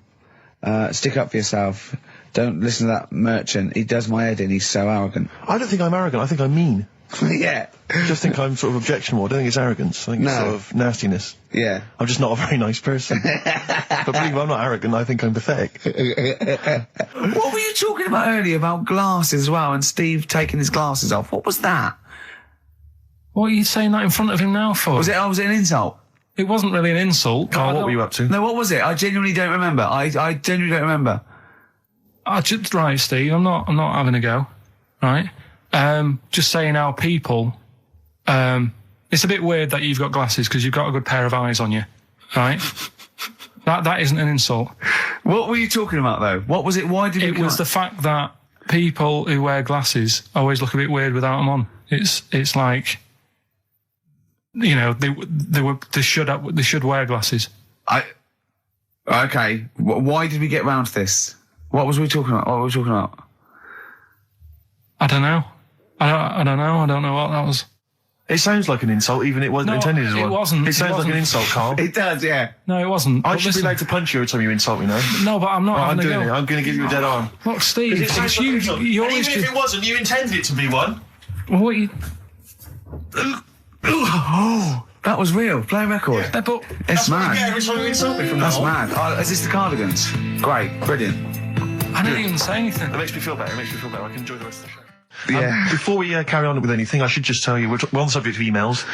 Speaker 4: stick up for yourself. Don't listen to that Merchant. He does my head in. He's so arrogant.
Speaker 5: I don't think I'm arrogant. I think I'm mean.
Speaker 4: Yeah.
Speaker 5: I just think I'm sort of objectionable. I don't think it's arrogance. I think it's sort of nastiness.
Speaker 4: Yeah.
Speaker 5: I'm just not a very nice person. But believe me, I'm not arrogant. I think I'm pathetic.
Speaker 4: What were you talking about earlier about glasses as well, and Steve taking his glasses off? What was that?
Speaker 1: What are you saying that in front of him now for?
Speaker 4: Was it an insult?
Speaker 1: It wasn't really an insult.
Speaker 5: Carl, what were you up to?
Speaker 4: No, what was it? I genuinely don't remember. I genuinely don't remember.
Speaker 1: Right, Steve, I'm not having a go. Right? Just saying how people, it's a bit weird that you've got glasses because you've got a good pair of eyes on you. Right? That isn't an insult.
Speaker 4: What were you talking about though? What was it? Why did
Speaker 1: it was the fact that people who wear glasses always look a bit weird without them on. It's like, you know, they should wear glasses.
Speaker 4: Okay. Why did we get round to this? What was we talking about?
Speaker 1: I don't know. I don't know. I don't know what that was.
Speaker 5: It sounds like an insult, even it wasn't intended as one.
Speaker 1: It wasn't.
Speaker 5: It sounds like an insult, Carl.
Speaker 4: It does, yeah.
Speaker 1: No, it wasn't.
Speaker 5: I should be allowed to punch you every time you insult me now.
Speaker 1: No, but I'm not.
Speaker 5: I'm doing it. I'm going to give you a dead arm.
Speaker 1: Look, Steve,
Speaker 5: it's
Speaker 1: you.
Speaker 5: You always even if it wasn't, you intended it to be one.
Speaker 1: What you?
Speaker 4: Oh, that was real. Play a record.
Speaker 1: Yeah. But
Speaker 4: it's mad.
Speaker 5: Every time you insult me from
Speaker 4: That's mad. Oh, is this the Cardigans? Great, brilliant.
Speaker 1: I didn't even say anything.
Speaker 5: It makes me feel better. I can enjoy the rest of the show.
Speaker 4: Yeah.
Speaker 5: Before we carry on with anything, I should just tell you, we're on the subject of emails.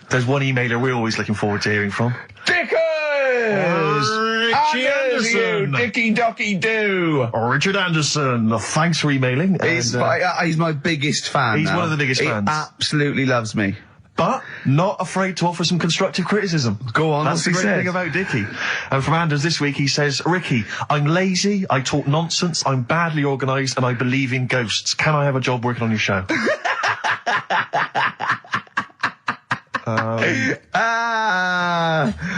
Speaker 5: There's one emailer we're always looking forward to hearing from.
Speaker 4: Dickers!
Speaker 5: Richie Anderson!
Speaker 4: Dicky Docky Doo!
Speaker 5: Richard Anderson, thanks for emailing.
Speaker 4: He's my biggest fan.
Speaker 5: He's
Speaker 4: now.
Speaker 5: one of the biggest fans.
Speaker 4: He absolutely loves me.
Speaker 5: But not afraid to offer some constructive criticism.
Speaker 4: Go on,
Speaker 5: that's the great thing about Dickie. And from Anders this week, he says, Ricky, I'm lazy, I talk nonsense, I'm badly organised, and I believe in ghosts. Can I have a job working on your show?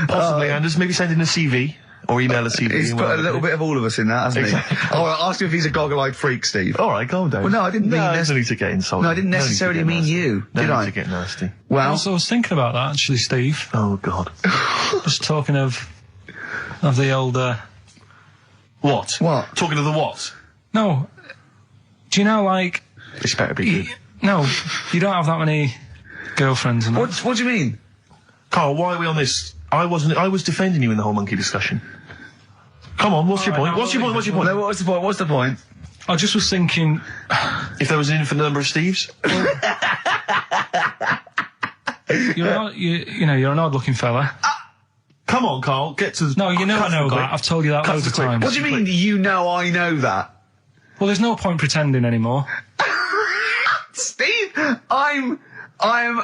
Speaker 5: Possibly, Anders. Maybe send in a CV. Or email a CV.
Speaker 4: He's put a little bit of all of us in that, hasn't he? Oh, I'll ask you if he's a goggle-eyed freak, Steve.
Speaker 5: All right, calm down.
Speaker 4: Well, no, I didn't mean...
Speaker 5: No, no need to get insulted.
Speaker 4: No, I didn't necessarily mean you, did I?
Speaker 5: No need to get nasty.
Speaker 4: Well...
Speaker 1: I was thinking about that, actually, Steve.
Speaker 5: Oh, God.
Speaker 1: Just talking of the old...
Speaker 5: What?
Speaker 4: What?
Speaker 5: Talking of the what?
Speaker 1: No. Do you know, like...
Speaker 5: This better be good.
Speaker 1: No, you don't have that many girlfriends and that.
Speaker 4: What do you mean?
Speaker 5: Carl, why are we on this? I was defending you in the whole monkey discussion. Come on, what's your point? What's your point?
Speaker 4: No, what's the point?
Speaker 1: I just was thinking...
Speaker 5: If there was an infinite number of Steves?
Speaker 1: You're an odd-looking fella.
Speaker 5: Come on, Carl, get to...
Speaker 1: No, I know that. I've told you that loads of times.
Speaker 4: What do you mean, you know I know that?
Speaker 1: Well, there's no point pretending anymore.
Speaker 4: Steve, I'm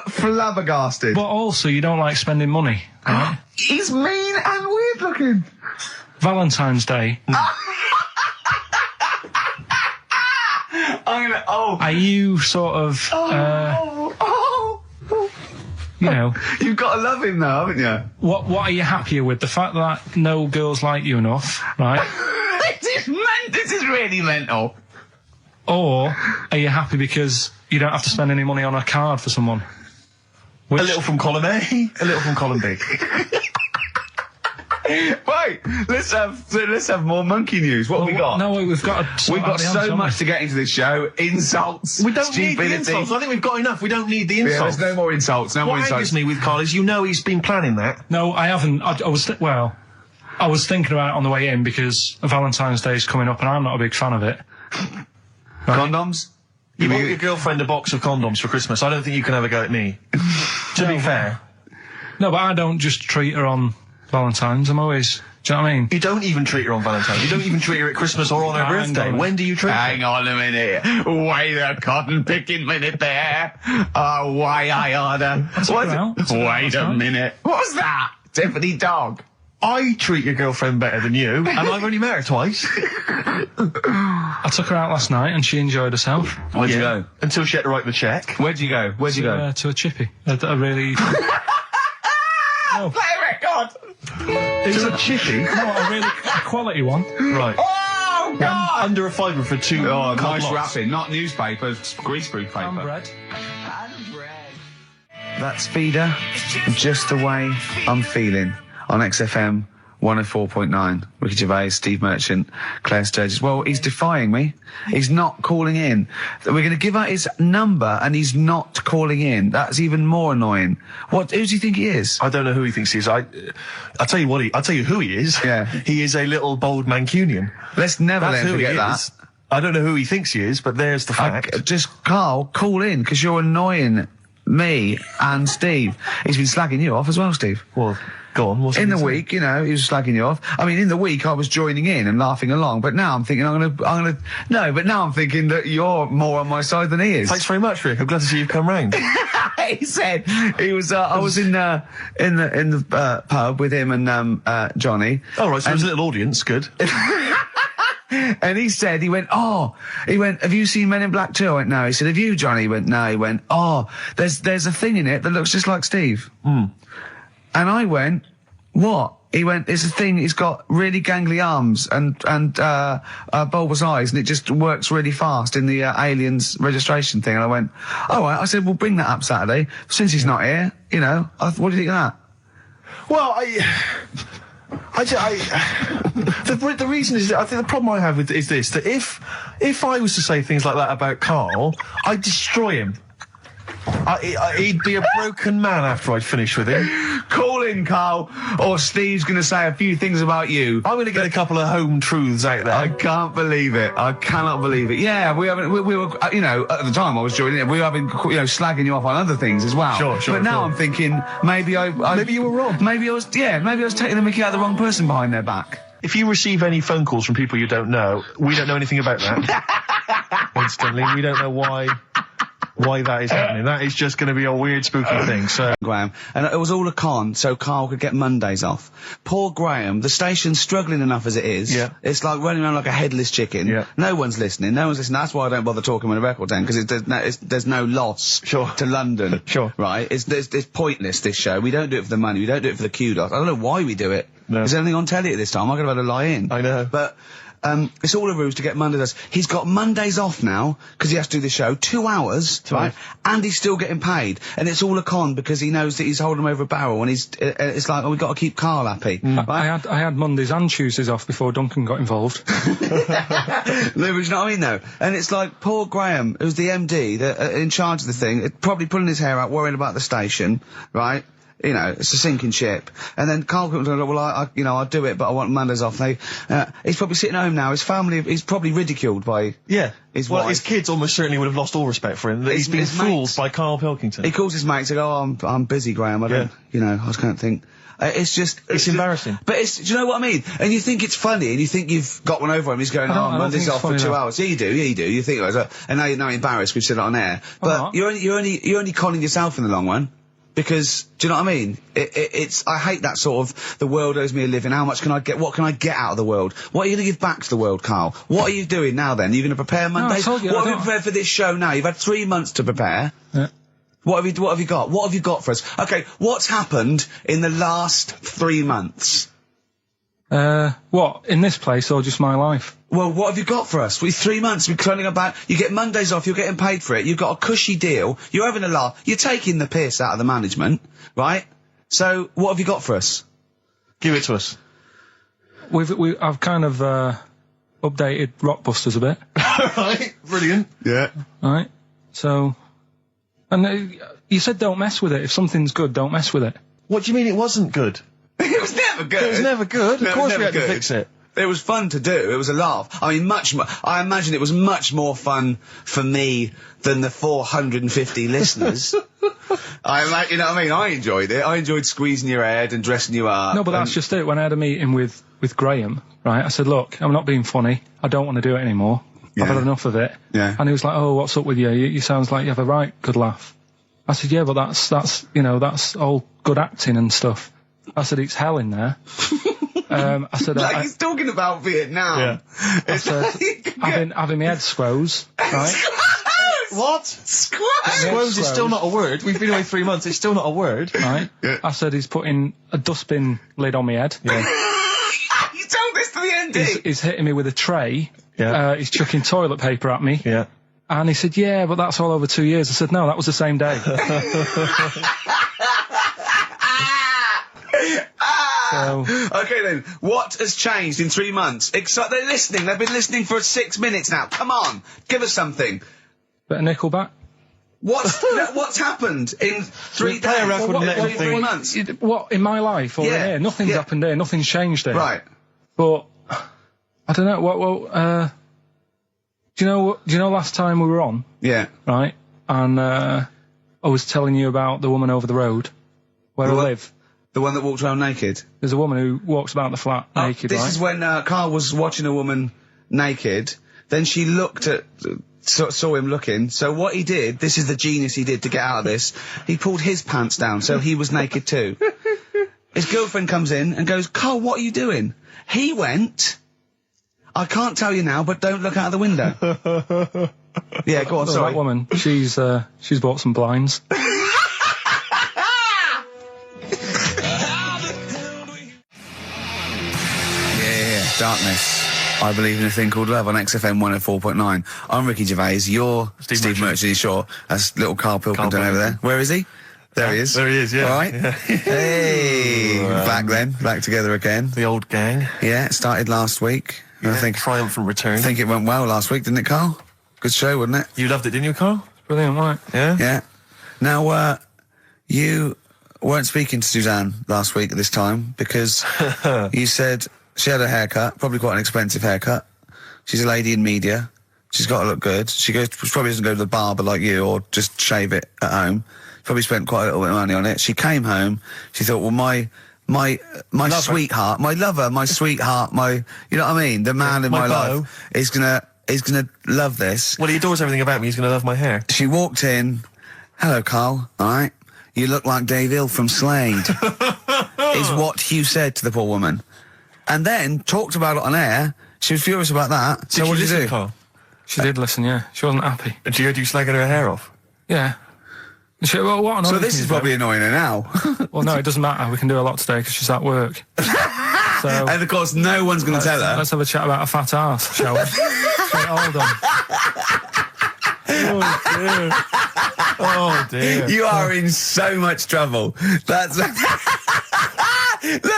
Speaker 4: flabbergasted.
Speaker 1: But also, you don't like spending money, right?
Speaker 4: He's mean and weird looking.
Speaker 1: Valentine's Day.
Speaker 4: Are you sort of...
Speaker 1: you know.
Speaker 4: You've got to love him now, haven't you?
Speaker 1: What are you happier with? The fact that no girls like you enough, right?
Speaker 4: This is really mental.
Speaker 1: Or are you happy because you don't have to spend any money on a card for someone?
Speaker 5: A little from column A, a little from column B.
Speaker 4: Wait, let's have more monkey news. What have we got?
Speaker 1: No, we've got
Speaker 4: so much to get into this show. Insults.
Speaker 5: We don't need
Speaker 4: stupidity.
Speaker 5: the insults. I think we've got enough. We don't need the insults.
Speaker 4: Yeah, there's no more insults. No more insults.
Speaker 5: What angers me with Carl is he's been planning that.
Speaker 1: No, I haven't. I was thinking about it on the way in because Valentine's Day is coming up and I'm not a big fan of it.
Speaker 4: Right. Condoms?
Speaker 5: You bought your girlfriend a box of condoms for Christmas. I don't think you can have a go at me. To be fair.
Speaker 1: No, but I don't just treat her on Valentine's. I'm always... Do you know what I mean?
Speaker 5: You don't even treat her on Valentine's. You don't even treat her at Christmas or on her birthday. When do you treat her?
Speaker 4: Hang on a minute. Wait a cotton picking minute there. Oh, why I order. Wait a minute. What's that? Tiffany Dog.
Speaker 5: I treat your girlfriend better than you, and I've only met her twice.
Speaker 1: I took her out last night and she enjoyed herself.
Speaker 4: Where'd you go?
Speaker 5: Until she had to write the check.
Speaker 4: Where'd you go?
Speaker 1: To a chippy. A really...
Speaker 4: Play a record!
Speaker 5: It's a chippy?
Speaker 1: No, a quality one.
Speaker 5: Right.
Speaker 4: Oh, God!
Speaker 5: Under a fiver for 2
Speaker 4: Oh, nice
Speaker 5: lots.
Speaker 4: wrapping. Not newspaper, greaseproof paper.
Speaker 1: And bread.
Speaker 4: That's Feeder, Just the Way I'm Feeling, on XFM 104.9. Ricky Gervais, Steve Merchant, Claire Sturgis. Well, he's defying me. He's not calling in. We're going to give out his number and he's not calling in. That's even more annoying. Who does he think he is?
Speaker 5: I don't know who he thinks he is. I'll tell you what I'll tell you who he is.
Speaker 4: Yeah.
Speaker 5: He is a little bold Mancunian.
Speaker 4: Let's never
Speaker 5: That's
Speaker 4: let him
Speaker 5: who he
Speaker 4: forget that.
Speaker 5: is. I don't know who he thinks he is, but there's the fact.
Speaker 4: Just, Carl, call in, because you're annoying me and Steve. He's been slagging you off as well, Steve.
Speaker 5: Well, go on. What's
Speaker 4: in the week, you know, he was slagging you off. I mean, in the week, I was joining in and laughing along, but now I'm thinking but now I'm thinking that you're more on my side than he is.
Speaker 5: Thanks very much, Rick. I'm glad to see you've come round.
Speaker 4: He said he was. I was in the pub with him and Johnny.
Speaker 5: Oh right, so there's a little audience. Good.
Speaker 4: And he went, have you seen Men in Black 2? I went, no. He said, have you, Johnny? He went, no. He went, there's a thing in it that looks just like Steve. And I went, what? He went, it's a thing, he's got really gangly arms and bulbous eyes, and it just works really fast in the aliens registration thing. And I went, all right. I said, we'll bring that up Saturday. Since he's not here, you know, what do you think of that?
Speaker 5: Well, the reason is that I think the problem I have is this, that if I was to say things like that about Carl, I'd destroy him. He'd be a broken man after I'd finished with him.
Speaker 4: Call in, Carl, or Steve's going to say a few things about you.
Speaker 5: I'm going to get a couple of home truths out there.
Speaker 4: I can't believe it. I cannot believe it. Yeah, we were, you know, at the time I was joining it, we were having, you know, slagging you off on other things as well.
Speaker 5: Sure.
Speaker 4: But now I'm thinking, maybe
Speaker 5: you were wrong.
Speaker 4: Maybe I was taking the mickey out of the wrong person behind their back.
Speaker 5: If you receive any phone calls from people you don't know, we don't know anything about that. Instantly, we don't know why that is happening. That is just going to be a weird, spooky thing. So,
Speaker 3: Graham, and it was all a con, so Carl could get Mondays off. Poor Graham, the station's struggling enough as it is.
Speaker 5: Yeah.
Speaker 3: It's like running around like a headless chicken.
Speaker 5: Yeah.
Speaker 3: No one's listening. That's why I don't bother talking on a record then, because there's no loss to London.
Speaker 5: Sure.
Speaker 3: Right? It's pointless, this show. We don't do it for the money. We don't do it for the kudos. I don't know why we do it. No. Is there anything on telly at this time? I'm going to have to lie in.
Speaker 5: I know.
Speaker 3: But it's all a ruse to get Mondays. He's got Mondays off now because he has to do the show 2 hours, right? And he's still getting paid, and it's all a con because he knows that he's holding him over a barrel, and it's like, we've got to keep Carl happy. Right?
Speaker 1: I had Mondays and Tuesdays off before Duncan got involved.
Speaker 3: No, but you know what I mean, though. And it's like poor Graham, who's the MD that in charge of the thing, probably pulling his hair out, worrying about the station, right? You know, it's a sinking ship. And then Karl Pilkington, well, I'll do it, but I want Mondays off. He's probably sitting home now. His family, he's probably ridiculed by his wife.
Speaker 5: His kids almost certainly would have lost all respect for him. He's been fooled by Karl Pilkington.
Speaker 3: He calls his mates and goes, I'm busy, Graham. I just can't think. It's embarrassing. But do you know what I mean? And you think it's funny, and you think you've got one over him. He's going, Monday's off for 2 hours. Yeah, you do. You think, and now you're embarrassed. We've said it on air. But you're only conning yourself in the long run. Because, do you know what I mean? I hate that sort of, the world owes me a living, what can I get out of the world? What are you going to give back to the world, Carl? What are you doing now then? Are you going to prepare Mondays?
Speaker 1: What
Speaker 3: have you prepared for this show now? You've had 3 months to prepare.
Speaker 1: Yeah.
Speaker 3: What have you got? What have you got for us? Okay, what's happened in the last 3 months?
Speaker 1: What, in this place or just my life?
Speaker 3: Well, what have you got for us? With 3 months, we're cloning about. You get Mondays off, you're getting paid for it, you've got a cushy deal, you're having a laugh, you're taking the piss out of the management, right? So, what have you got for us?
Speaker 5: Give it to us.
Speaker 1: I've kind of, updated Rockbusters a bit.
Speaker 5: Right, brilliant.
Speaker 3: Yeah.
Speaker 1: Right, so... And you said don't mess with it. If something's good, don't mess with it.
Speaker 5: What do you mean it wasn't good?
Speaker 3: It was never good.
Speaker 5: It was never good.
Speaker 3: No,
Speaker 5: Of course
Speaker 3: it was
Speaker 5: we had
Speaker 3: never
Speaker 5: to
Speaker 3: good.
Speaker 5: fix it.
Speaker 3: It was fun to do. It was a laugh. I mean, much more. I imagine it was much more fun for me than the 450 listeners. I imagine, you know what I mean? I enjoyed it. I enjoyed squeezing your head and dressing you up.
Speaker 1: No, but that's just it. When I had a meeting with Graham, right, I said, look, I'm not being funny. I don't want to do it anymore.
Speaker 3: Yeah.
Speaker 1: I've had enough of it.
Speaker 3: Yeah.
Speaker 1: And he was like, oh, what's up with you? You sounds like you have a right good laugh. I said, yeah, but that's you know, that's all good acting and stuff. I said, it's hell in there. I said,
Speaker 3: like he's talking about Vietnam.
Speaker 5: Yeah.
Speaker 1: I said, having my head squoze, right?
Speaker 5: What? Squoze is still not a word. We've been away 3 months. It's still not a word.
Speaker 1: Right?
Speaker 3: Yeah.
Speaker 1: I said, he's putting a dustbin lid on my head.
Speaker 5: Yeah.
Speaker 3: You told this to the ND.
Speaker 1: He's hitting me with a tray.
Speaker 5: Yeah.
Speaker 1: He's chucking toilet paper at me.
Speaker 5: Yeah.
Speaker 1: And he said, yeah, but that's all over 2 years. I said, no, that was the same day. So,
Speaker 3: okay then, what has changed in 3 months? They're listening. They've been listening for 6 minutes now. Come on, give us something.
Speaker 1: bit of Nickelback.
Speaker 3: What's happened in 3 days?
Speaker 5: Play a record and let him
Speaker 3: 3
Speaker 5: think.
Speaker 3: months?
Speaker 1: What, in my life or in here? Nothing's happened here. Nothing's changed here.
Speaker 3: Right.
Speaker 1: But I don't know. Do you know last time we were on?
Speaker 3: Yeah.
Speaker 1: Right. And I was telling you about the woman over the road where I live.
Speaker 3: The one that walked around naked?
Speaker 1: There's a woman who walks about the flat naked,
Speaker 3: This
Speaker 1: right?
Speaker 3: is when Carl was watching a woman naked. Then she looked at... saw him looking. So what he did, this is the genius he did to get out of this, he pulled his pants down so he was naked too. His girlfriend comes in and goes, Carl, what are you doing? He went... I can't tell you now, but don't look out of the window. Yeah, go on, sorry.
Speaker 1: That woman, she's bought some blinds.
Speaker 3: Yeah, Darkness. I believe in a thing called love on XFM 104.9. I'm Ricky Gervais. You're Steve Merchant. Sure. That's little Karl Pilkington over there. Where is he? There he is.
Speaker 5: There he is, yeah.
Speaker 3: All right.
Speaker 5: Yeah.
Speaker 3: Hey. Back together again.
Speaker 5: The old gang.
Speaker 3: Yeah, it started last week.
Speaker 5: Yeah,
Speaker 3: I think
Speaker 5: triumphant return.
Speaker 3: I think it went well last week, didn't it, Carl? Good show, wasn't it?
Speaker 5: You loved it, didn't you, Carl?
Speaker 1: Brilliant, right?
Speaker 5: Yeah?
Speaker 3: Yeah. Now, you weren't speaking to Suzanne last week at this time because you said she had a haircut, probably quite an expensive haircut. She's a lady in media. She's got to look good. She probably doesn't go to the barber like you or just shave it at home. Probably spent quite a little bit of money on it. She came home. She thought, well, my sweetheart, my lover, my sweetheart, you know what I mean? The man in my life is gonna love this.
Speaker 5: Well, he adores everything about me. He's gonna love my hair.
Speaker 3: She walked in. Hello, Carl. All right. You look like Dave Hill from Slade. Is what Hugh said to the poor woman. And then talked about it on air. She was furious about that. So what did you do?
Speaker 5: Carl?
Speaker 1: She did listen, yeah. She wasn't happy.
Speaker 5: And she heard you slagging her hair off?
Speaker 1: Yeah. She, well, what
Speaker 3: So this is probably annoying her now.
Speaker 1: Well, no, it doesn't matter. We can do a lot today because she's at work. So,
Speaker 3: and of course, no one's going to tell her.
Speaker 1: Let's have a chat about a fat arse, shall we? Hold on.
Speaker 5: Oh dear.
Speaker 3: You are in so much trouble. That's... Look,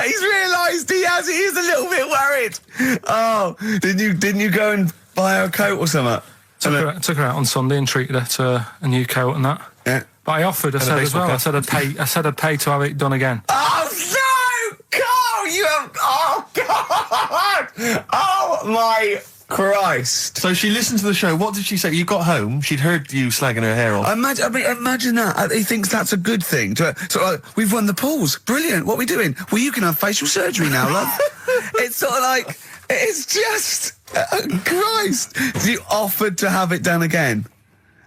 Speaker 3: he's realised he is a little bit worried. Oh, didn't you go and buy her a coat or something?
Speaker 1: Took her out on Sunday and treated her to a new coat and that.
Speaker 3: Yeah.
Speaker 1: But I offered, I said as well, I said I'd pay to have it done again.
Speaker 3: Oh no! Carl, you have... Oh God! Oh my Christ!
Speaker 5: So she listened to the show. What did she say? You got home, she'd heard you slagging her hair off.
Speaker 3: Imagine that. He thinks that's a good thing. We've won the polls. Brilliant. What are we doing? Well, you can have facial surgery now, love. It's sort of like... It's just... Christ! You offered to have it done again.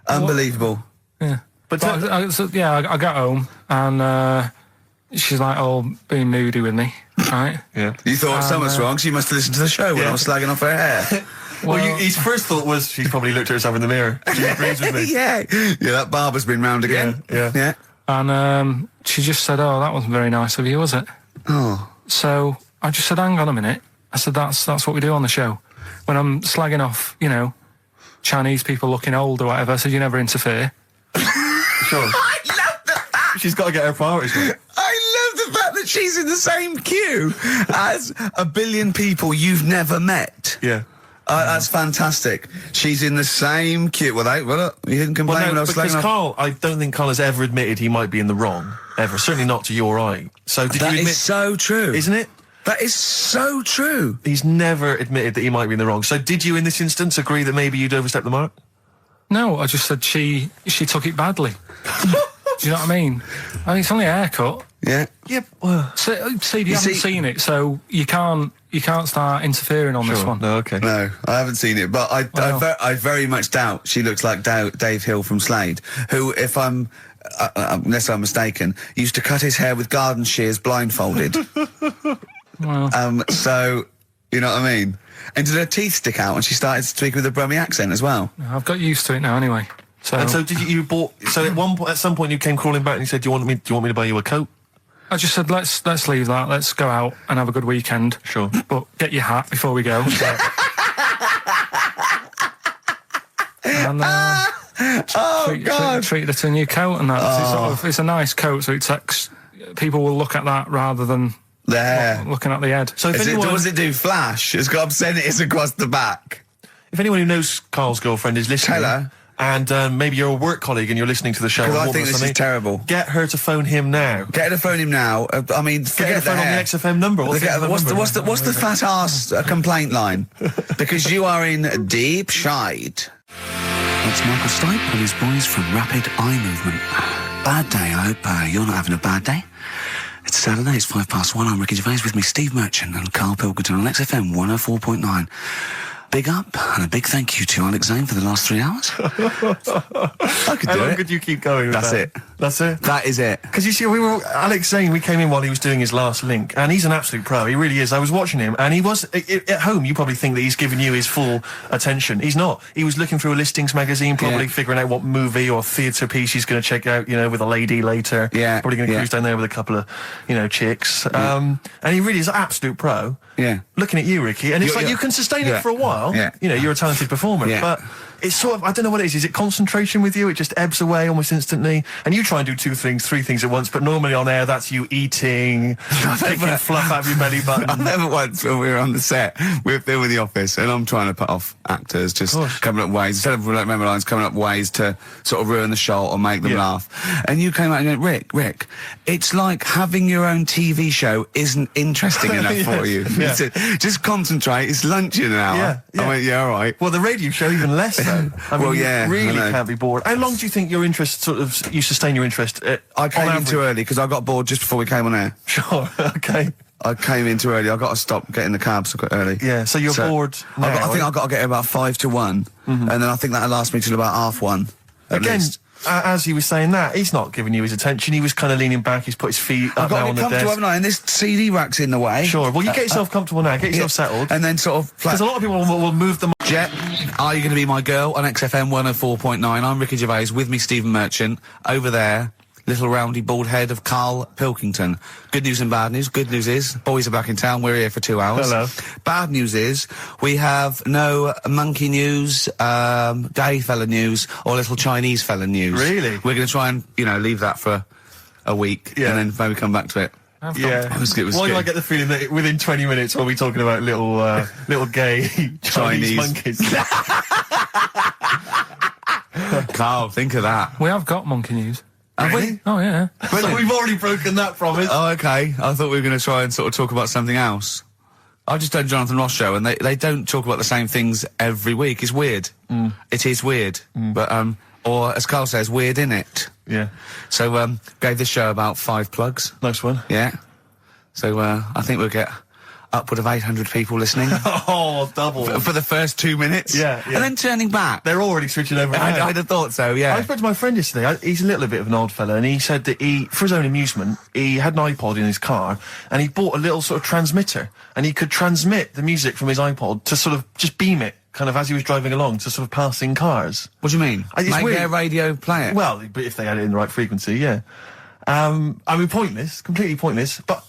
Speaker 3: Unbelievable.
Speaker 1: Yeah. But I got home and she's like all being moody with me, right?
Speaker 5: Yeah.
Speaker 3: You thought something's wrong, so you must have listened to the show when I was slagging off her hair.
Speaker 5: Well, his first thought was she's probably looked at herself in the mirror. She agrees with me.
Speaker 4: Yeah, that barber's been round again.
Speaker 5: Yeah.
Speaker 1: And she just said, "Oh, that wasn't very nice of you, was it?"
Speaker 4: Oh.
Speaker 1: So I just said, "Hang on a minute." I said, "That's what we do on the show. When I'm slagging off, Chinese people looking old or whatever," I said, "You never interfere."
Speaker 5: Sure.
Speaker 4: I love the fact.
Speaker 5: She's got to get her priorities right.
Speaker 4: I love the fact that she's in the same queue as a billion people you've never met.
Speaker 5: Yeah.
Speaker 4: That's fantastic. She's in the same queue. Well, you didn't complain when I was
Speaker 5: because
Speaker 4: slagging off.
Speaker 5: Karl, I don't think Karl has ever admitted he might be in the wrong, ever. Certainly not to you or I. So did you admit...
Speaker 4: That is so true.
Speaker 5: Isn't it?
Speaker 4: That is so true.
Speaker 5: He's never admitted that he might be in the wrong. So did you, in this instance, agree that maybe you'd overstepped the mark?
Speaker 1: No, I just said she took it badly. Do you know what I mean? It's only a haircut.
Speaker 4: Yeah.
Speaker 5: Yeah. Well,
Speaker 1: Steve, you haven't seen it, so you can't start interfering on this one.
Speaker 5: No, okay.
Speaker 4: No, I haven't seen it, but I very much doubt she looks like Dave Hill from Slade, who, if I'm unless I'm mistaken, used to cut his hair with garden shears blindfolded.
Speaker 1: Well.
Speaker 4: So, you know what I mean? And did her teeth stick out when she started speaking with a Brummie accent as well?
Speaker 1: I've got used to it now anyway. So.
Speaker 5: And so did you bought? So at some point you came crawling back and you said, "Do you want me to buy you a coat?"
Speaker 1: I just said, let's leave that. Let's go out and have a good weekend.
Speaker 5: Sure.
Speaker 1: But get your hat before we go. And treated her to a new coat, and that. It's a nice coat, so people will look at that rather than looking at the head.
Speaker 5: So if anyone,
Speaker 4: does it do flash? It's got obscenities across the back.
Speaker 5: If anyone who knows Karl's girlfriend is listening,
Speaker 4: tell her.
Speaker 5: And maybe you're a work colleague and you're listening to the show.
Speaker 4: Because I think this is terrible.
Speaker 5: Get her to phone him now.
Speaker 4: Get her to phone him now. I mean,
Speaker 5: get her to phone on the XFM number. What's
Speaker 4: the fat ass complaint line? Because you are in deep shite. That's Michael Stipe and his boys from Rapid Eye Movement. Bad day. I hope you're not having a bad day. It's Saturday. It's 1:05. I'm Ricky Gervais, with me Steve Merchant and Karl Pilkington on XFM 104.9. Big up and a big thank you to Alex Zane for the last 3 hours. I could do it.
Speaker 5: How long could you keep going with
Speaker 4: That's
Speaker 5: that?
Speaker 4: it.
Speaker 5: That's it?
Speaker 4: That is it.
Speaker 5: Because you see, Alex Zane, we came in while he was doing his last link, and he's an absolute pro. He really is. I was watching him, and he was, at home, you probably think that he's giving you his full attention. He's not. He was looking through a listings magazine, probably figuring out what movie or theatre piece he's going to check out, with a lady later.
Speaker 4: Yeah.
Speaker 5: Probably going to cruise down there with a couple of, chicks. And he really is an absolute pro.
Speaker 4: Yeah.
Speaker 5: Looking at you, Ricky, and it's like you can sustain it for a while.
Speaker 4: Yeah.
Speaker 5: You're a talented performer, but it's sort of, I don't know what it is. Is it concentration with you? It just ebbs away almost instantly. And you try and do 2 things, 3 things at once, but normally on air, that's you eating, picking fluff out of your belly button.
Speaker 4: I remember once when we were on the set, we were filming The Office, and I'm trying to put off actors, just coming up ways, instead of remember lines, coming up ways to sort of ruin the shot or make them laugh. And you came out and went, Rick, it's like having your own TV show isn't interesting enough for you. Just concentrate, it's lunch in an hour. I went, all right.
Speaker 5: Well, the radio show even less so. I mean,
Speaker 4: you
Speaker 5: really can't be bored. How long do you think your interest you sustain your interest?
Speaker 4: I came in too early because I got bored just before we came on air.
Speaker 5: Sure, okay.
Speaker 4: I came in too early. I got to stop getting the cabs so early.
Speaker 5: Yeah, so you're bored now,
Speaker 4: I think I've got to get about 5 to 1, and then I think that'll last me till about 1:30.
Speaker 5: Again, as he was saying that, he's not giving you his attention. He was kind of leaning back. He's put his feet up now on the desk.
Speaker 4: Haven't I? And this CD rack's in the way.
Speaker 5: Sure. Well, you get yourself comfortable now. Get yourself settled.
Speaker 4: And then sort of...
Speaker 5: Because a lot of people will move them...
Speaker 4: Jet, are you going to be my girl on XFM 104.9? I'm Ricky Gervais, with me Stephen Merchant. Over there, little roundy bald head of Karl Pilkington. Good news and bad news. Good news is, boys are back in town. We're here for 2 hours.
Speaker 5: Hello.
Speaker 4: Bad news is, we have no monkey news, gay fella news, or little Chinese fella news.
Speaker 5: Really?
Speaker 4: We're going to try and, leave that for a week, and then maybe come back to it.
Speaker 5: Yeah. Why do I get the feeling that within 20 minutes we'll be talking about little gay Chinese monkeys?
Speaker 4: Karl, think of that.
Speaker 1: We have got monkey news.
Speaker 4: Have we?
Speaker 1: Oh, yeah.
Speaker 5: So we've already broken that promise.
Speaker 4: Oh, okay. I thought we were going to try and sort of talk about something else. I've just done Jonathan Ross show, and they don't talk about the same things every week. It's weird. It is weird. But, or as Karl says, weird innit?
Speaker 5: Yeah.
Speaker 4: So, gave this show about 5 plugs.
Speaker 5: Nice one.
Speaker 4: Yeah. So, I think we'll get... upward of 800 people listening.
Speaker 5: Oh, double.
Speaker 4: For the first 2 minutes.
Speaker 5: Yeah.
Speaker 4: And then turning back.
Speaker 5: They're already switching over.
Speaker 4: I'd have thought so, yeah.
Speaker 5: I spoke to my friend yesterday. He's a little bit of an odd fella, and he said that for his own amusement, he had an iPod in his car, and he bought a little sort of transmitter, and he could transmit the music from his iPod to sort of just beam it, kind of as he was driving along, to sort of passing cars.
Speaker 4: What do you mean? Make their radio play it?
Speaker 5: Well, but if they had it in the right frequency, yeah. I mean, pointless, completely pointless, but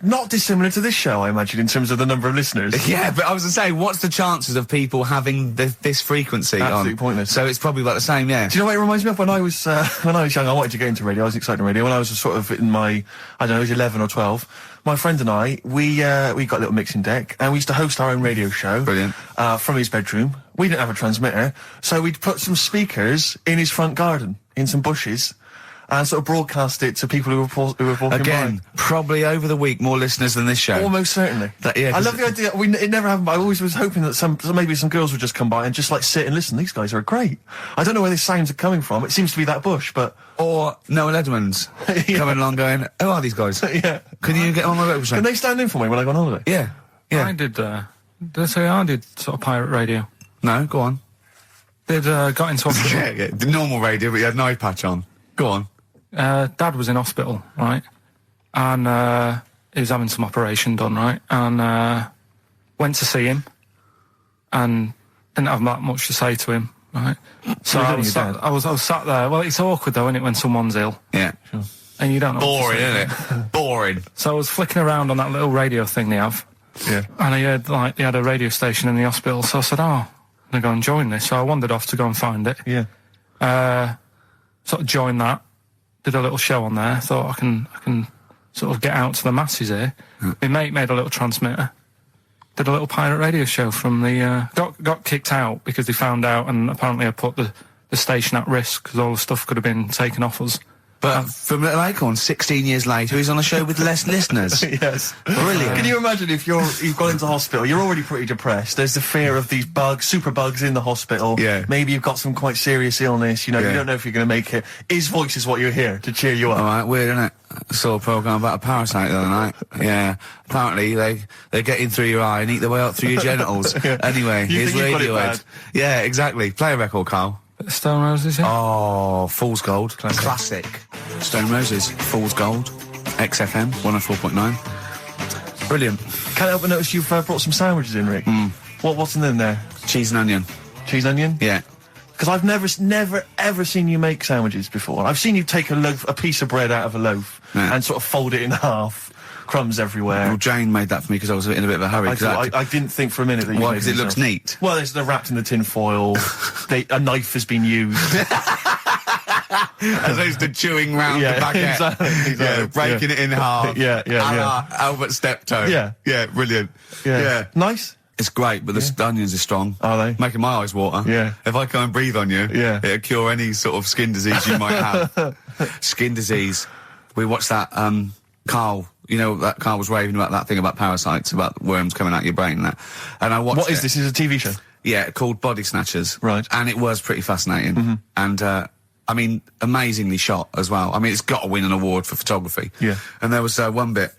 Speaker 5: not dissimilar to this show, I imagine, in terms of the number of listeners.
Speaker 4: Yeah, but I was going to say, what's the chances of people having this frequency
Speaker 5: Absolutely pointless.
Speaker 4: So it's probably about the same, yeah.
Speaker 5: Do you know what it reminds me of? When I was young, I wanted to get into radio. I was excited in radio. When I was sort of in my, I don't know, I was 11 or 12, my friend and I, we got a little mixing deck, and we used to host our own radio show.
Speaker 4: Brilliant.
Speaker 5: From his bedroom. We didn't have a transmitter, so we'd put some speakers in his front garden, in some bushes, and sort of broadcast it to people who were walking
Speaker 4: Again,
Speaker 5: by.
Speaker 4: probably over the week more listeners than this show.
Speaker 5: Almost certainly. I love the idea. It never happened, but I always was hoping that maybe some girls would just come by and just like sit and listen. These guys are great. I don't know where these sounds are coming from. It seems to be that bush, but...
Speaker 4: Or Noel Edmonds coming along going, who are these guys?
Speaker 5: Yeah.
Speaker 4: Can you get on my radio show?
Speaker 5: Can they stand in for me when I go on holiday?
Speaker 4: Yeah. Yeah.
Speaker 1: I did sort of pirate radio.
Speaker 4: No, go on.
Speaker 1: Got into hospital.
Speaker 4: yeah, the normal radio, but you had an eye patch on. Go on.
Speaker 1: Dad was in hospital, right? And he was having some operation done, right? And went to see him, and didn't have that much to say to him, right? So I was sat there. Well, it's awkward though, isn't it, when someone's ill?
Speaker 4: Yeah.
Speaker 1: Sure. And you don't know.
Speaker 4: Boring, isn't it? Boring.
Speaker 1: So I was flicking around on that little radio thing they have.
Speaker 5: Yeah.
Speaker 1: And I heard they had a radio station in the hospital, so I said, I'm gonna go and join this. So I wandered off to go and find it.
Speaker 5: Yeah.
Speaker 1: Sort of joined that. Did a little show on there. Thought I can sort of get out to the masses here. My mate made a little transmitter. Did a little pirate radio show from the... got kicked out because they found out, and apparently I put the station at risk because all the stuff could have been taken off us.
Speaker 4: But from Little Acorn, 16 years later, he's on a show with less listeners.
Speaker 5: Yes.
Speaker 4: Brilliant.
Speaker 5: Can you imagine if you've gone into hospital, you're already pretty depressed, there's the fear of these super bugs in the hospital.
Speaker 4: Yeah.
Speaker 5: Maybe you've got some quite serious illness, you know, you don't know if you're going to make it. His voice is what you hear to cheer you up.
Speaker 4: All right, weird, isn't it? I saw a programme about a parasite the other night. Yeah. Apparently, they get in through your eye and eat their way up through your genitals. Anyway, here's Radiohead. Yeah, exactly. Play a record, Carl.
Speaker 1: Stone Roses, yeah?
Speaker 4: Oh, Fool's Gold. Classic. Stone Roses, Fool's Gold. XFM, 104.9. Brilliant.
Speaker 5: Can't help but notice you've brought some sandwiches in, Rick. What's in there?
Speaker 4: Cheese and onion.
Speaker 5: Cheese and onion?
Speaker 4: Yeah.
Speaker 5: Because I've never, ever seen you make sandwiches before. I've seen you take a piece of bread out of a loaf and sort of fold it in half. Crumbs everywhere.
Speaker 4: Well, Jane made that for me because I was in a bit of a hurry.
Speaker 5: I didn't think for a minute that you
Speaker 4: Why?
Speaker 5: made it.
Speaker 4: Because it looks neat.
Speaker 5: Well, they're wrapped in the tin foil. A knife has been used.
Speaker 4: As opposed to chewing round the baguette.
Speaker 5: Exactly.
Speaker 4: Yeah, breaking it in half.
Speaker 5: Yeah.
Speaker 4: Albert Steptoe.
Speaker 5: Yeah.
Speaker 4: Yeah, brilliant.
Speaker 5: Yeah. Nice.
Speaker 4: It's great, but the onions are strong.
Speaker 5: Are they?
Speaker 4: Making my eyes water.
Speaker 5: Yeah.
Speaker 4: If I come and breathe on you, it'll cure any sort of skin disease you might have. Skin disease. We watched that, Carl, you know, that Carl was raving about that thing about parasites, about worms coming out your brain and that. And I watched
Speaker 5: What is this? Is it a TV show?
Speaker 4: Yeah, called Body Snatchers.
Speaker 5: Right.
Speaker 4: And it was pretty fascinating. And, I mean, amazingly shot as well. I mean, it's got to win an award for photography.
Speaker 5: Yeah.
Speaker 4: And there was one bit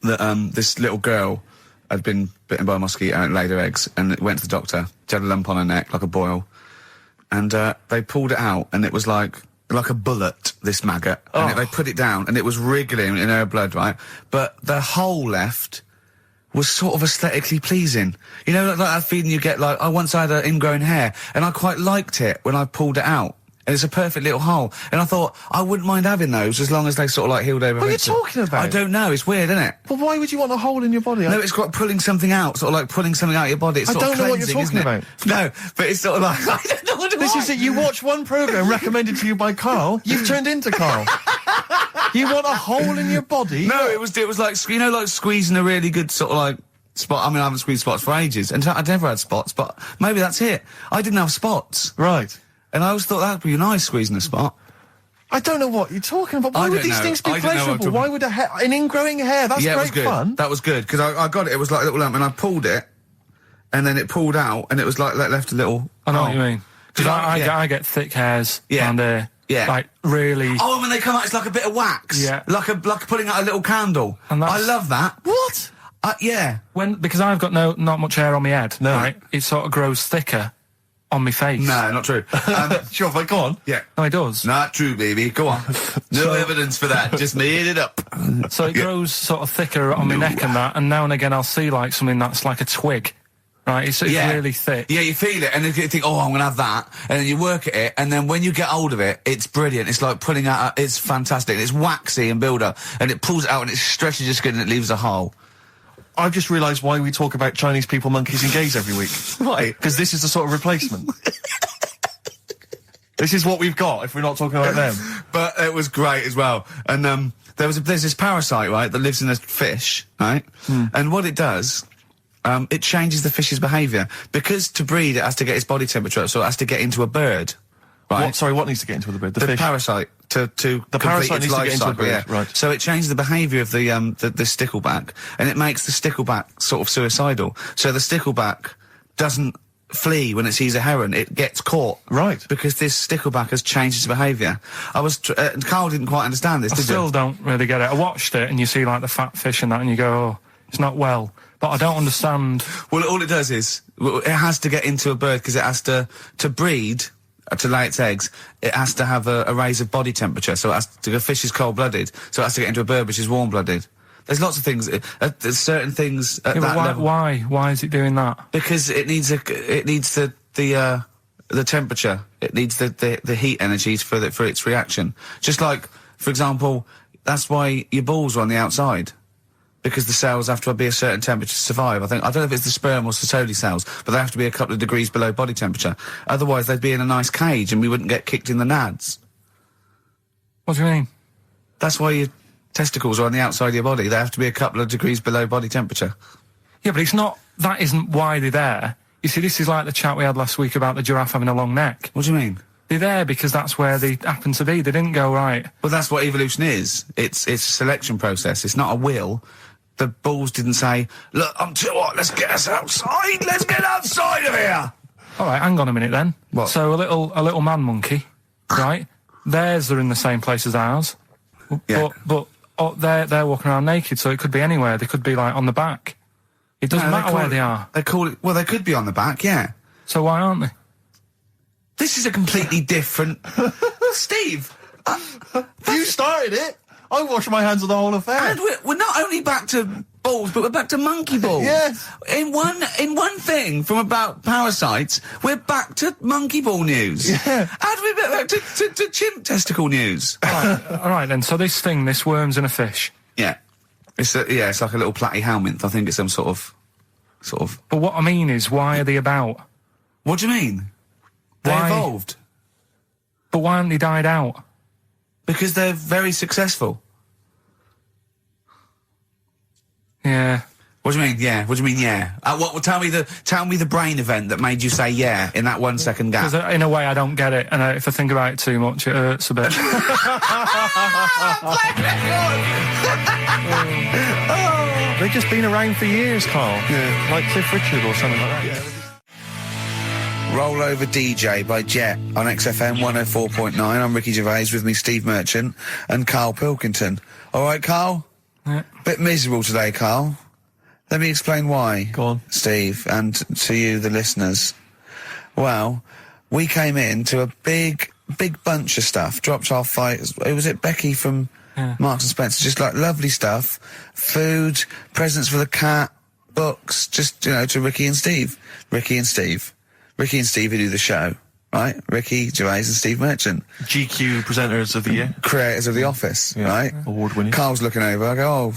Speaker 4: that this little girl had been bitten by a mosquito and it laid her eggs, and it went to the doctor. She had a lump on her neck, like a boil. And they pulled it out, and it was like a bullet, this maggot. And they put it down, and it was wriggling in her blood, right? But the hole left was sort of aesthetically pleasing. You know, like that feeling you get, like, I once had an ingrown hair, and I quite liked it when I pulled it out. And it's a perfect little hole. And I thought, I wouldn't mind having those as long as they sort of like healed over.
Speaker 5: What are you talking about?
Speaker 4: I don't know, it's weird, isn't it?
Speaker 5: But why would you want a hole in your body?
Speaker 4: No, it's got pulling something out, sort of like pulling something out of your body. It's
Speaker 5: I
Speaker 4: sort
Speaker 5: don't
Speaker 4: of
Speaker 5: know what you're
Speaker 4: cleansing,
Speaker 5: talking about.
Speaker 4: No, but it's sort of like, I don't know what
Speaker 5: This is it, you watch one programme recommended to you by Carl, you've turned into Carl. You want a hole in your body?
Speaker 4: No, it was like, you know, like squeezing a really good sort of like spot. I mean, I haven't squeezed spots for ages, and I'd never had spots, but maybe that's it. I didn't have spots.
Speaker 5: Right.
Speaker 4: And I always thought that'd be nice, squeezing a spot.
Speaker 5: I don't know what you're talking about. Why would these things be pleasurable? Why would an ingrowing hair? That's
Speaker 4: great
Speaker 5: it was good. Fun.
Speaker 4: That was good, because I got it. It was like a little lump, and I pulled it, and then it pulled out, and it was like left a little...
Speaker 1: I know what you mean. Because I get thick hairs and like really...
Speaker 4: Oh, when they come out, it's like a bit of wax.
Speaker 1: Yeah.
Speaker 4: Like putting out a little candle.
Speaker 1: And
Speaker 4: I love that.
Speaker 5: What?
Speaker 3: Yeah.
Speaker 1: Because I've got not much hair on my head,
Speaker 5: No.
Speaker 1: right? It sort of grows thicker on my face.
Speaker 3: No, not true.
Speaker 5: Sure, but go on.
Speaker 3: Yeah.
Speaker 1: No, it does.
Speaker 3: Not true, baby. Go on. No evidence for that. Just made it up.
Speaker 1: So it grows sort of thicker on my neck and that, and now and again I'll see like something that's like a twig. Right, it's really thick.
Speaker 3: Yeah, you feel it, and then you think, oh, I'm gonna have that, and then you work at it, and then when you get hold of it, it's brilliant. It's like pulling out, it's fantastic. It's waxy and build up, and it pulls it out, and it stretches your skin, and it leaves a hole.
Speaker 5: I've just realised why we talk about Chinese people, monkeys and gays every week.
Speaker 3: Right.
Speaker 5: Because this is the sort of replacement. This is what we've got if we're not talking about them.
Speaker 3: But it was great as well. And there's this parasite, right, that lives in a fish, right? And what it does, it changes the fish's behaviour. Because to breed, it has to get its body temperature up, so it has to get into a bird. Right?
Speaker 5: What needs to get into the bird? The fish?
Speaker 3: Parasite. The
Speaker 5: parasite needs to get into a bird,
Speaker 3: yeah.
Speaker 5: right.
Speaker 3: So it changes the behaviour of the stickleback, and it makes the stickleback sort of suicidal. So the stickleback doesn't flee when it sees a heron, it gets caught.
Speaker 5: Right.
Speaker 3: Because this stickleback has changed its behaviour. Carl didn't quite understand this,
Speaker 1: I still don't really get it. I watched it, and you see like the fat fish and that, and you go, oh, it's not well. But I don't understand.
Speaker 3: Well, all it does is, it has to get into a bird, because it has to breed, to lay its eggs, it has to have a raise of body temperature, so the fish is cold-blooded, so it has to get into a bird which is warm-blooded. There's lots of things, there's certain things at that level.
Speaker 1: Why is it doing that?
Speaker 3: Because it needs the temperature. It needs the heat energies for its reaction. Just like, for example, that's why your balls are on the outside. Because the cells have to be a certain temperature to survive. I don't know if it's the sperm or Sertoli cells, but they have to be a couple of degrees below body temperature. Otherwise, they'd be in a nice cage and we wouldn't get kicked in the nads.
Speaker 1: What do you mean?
Speaker 3: That's why your testicles are on the outside of your body. They have to be a couple of degrees below body temperature.
Speaker 1: Yeah, but that isn't why they're there. You see, this is like the chat we had last week about the giraffe having a long neck.
Speaker 3: What do you mean?
Speaker 1: They're there because that's where they happen to be. They didn't go, right.
Speaker 3: Well, that's what evolution is. It's a selection process. It's not a will. The balls didn't say, look, I'm too hot, let's get us outside, let's get outside of here!
Speaker 1: Alright, hang on a minute then.
Speaker 3: What?
Speaker 1: So a little man monkey, right? Theirs are in the same place as ours.
Speaker 3: Yeah.
Speaker 1: But they're walking around naked, so it could be anywhere. They could be, like, on the back. It doesn't matter where they are.
Speaker 3: They call it, well, they could be on the back, yeah.
Speaker 1: So why aren't they?
Speaker 3: This is a completely different... Steve!
Speaker 5: You started it! I wash my hands of the whole affair.
Speaker 3: And we're not only back to balls, but we're back to monkey balls.
Speaker 5: Yes.
Speaker 3: In one thing from about parasites, we're back to monkey ball news.
Speaker 5: Yeah.
Speaker 3: And we're back to chimp testicle news.
Speaker 1: All right then. So this worm's in a fish.
Speaker 3: Yeah. It's like a little platyhelminth. I think it's some sort of.
Speaker 1: But what I mean is, why are they about?
Speaker 3: What do you mean? They
Speaker 1: Why?
Speaker 3: evolved.
Speaker 1: But why haven't they died out?
Speaker 3: Because they're very successful.
Speaker 1: Yeah.
Speaker 3: What do you mean? Yeah. What do you mean? Yeah. Tell me the brain event that made you say yeah in that 1 second gap.
Speaker 1: Because in a way I don't get it, and if I think about it too much, it hurts a bit.
Speaker 5: They've just been around for years, Carl.
Speaker 3: Yeah.
Speaker 5: Like Cliff Richard or something like that. Yeah.
Speaker 3: Roll Over DJ by Jet on XFM 104.9. I'm Ricky Gervais, with me Steve Merchant and Karl Pilkington. All right, Karl?
Speaker 1: Yeah.
Speaker 3: Bit miserable today, Karl. Let me explain why.
Speaker 5: Go on.
Speaker 3: Steve, and to you, the listeners. Well, we came in to a big bunch of stuff. Dropped off was it Becky from Marks and Spencer? Just like lovely stuff. Food, presents for the cat, books, just, to Ricky and Steve. Ricky and Steve who do the show, right? Ricky Gervais and Steve Merchant.
Speaker 5: GQ presenters of the year.
Speaker 3: Creators of The Office, right?
Speaker 5: Award winning.
Speaker 3: Carl's looking over, I go,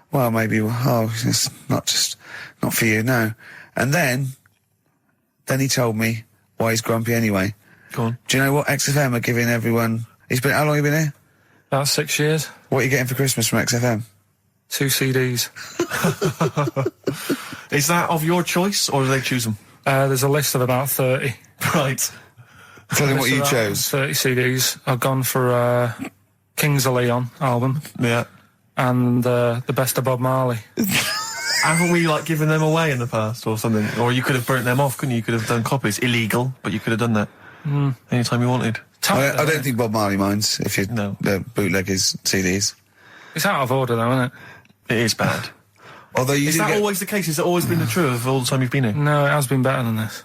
Speaker 3: well, maybe, it's not for you, no. And then he told me why he's grumpy anyway.
Speaker 5: Go on.
Speaker 3: Do you know what XFM are giving everyone? How long have you been here?
Speaker 1: About 6 years.
Speaker 3: What are you getting for Christmas from XFM?
Speaker 1: 2 CDs.
Speaker 5: Is that of your choice, or do they choose them?
Speaker 1: There's a list of about 30.
Speaker 5: Right.
Speaker 3: Tell them what you chose.
Speaker 1: 30 CDs. I've gone for Kings of Leon album.
Speaker 5: Yeah.
Speaker 1: And the best of Bob Marley.
Speaker 5: Haven't we, given them away in the past or something? Or you could have burnt them off, couldn't you? You could have done copies. Illegal, but you could have done that. Anytime you wanted.
Speaker 3: I don't think Bob Marley minds if you bootleg his CDs.
Speaker 1: It's out of order though, isn't it?
Speaker 5: It is bad.
Speaker 4: Although you
Speaker 5: Is that always the case? Has it always been the truth of all the time you've been here?
Speaker 1: No, it has been better than this.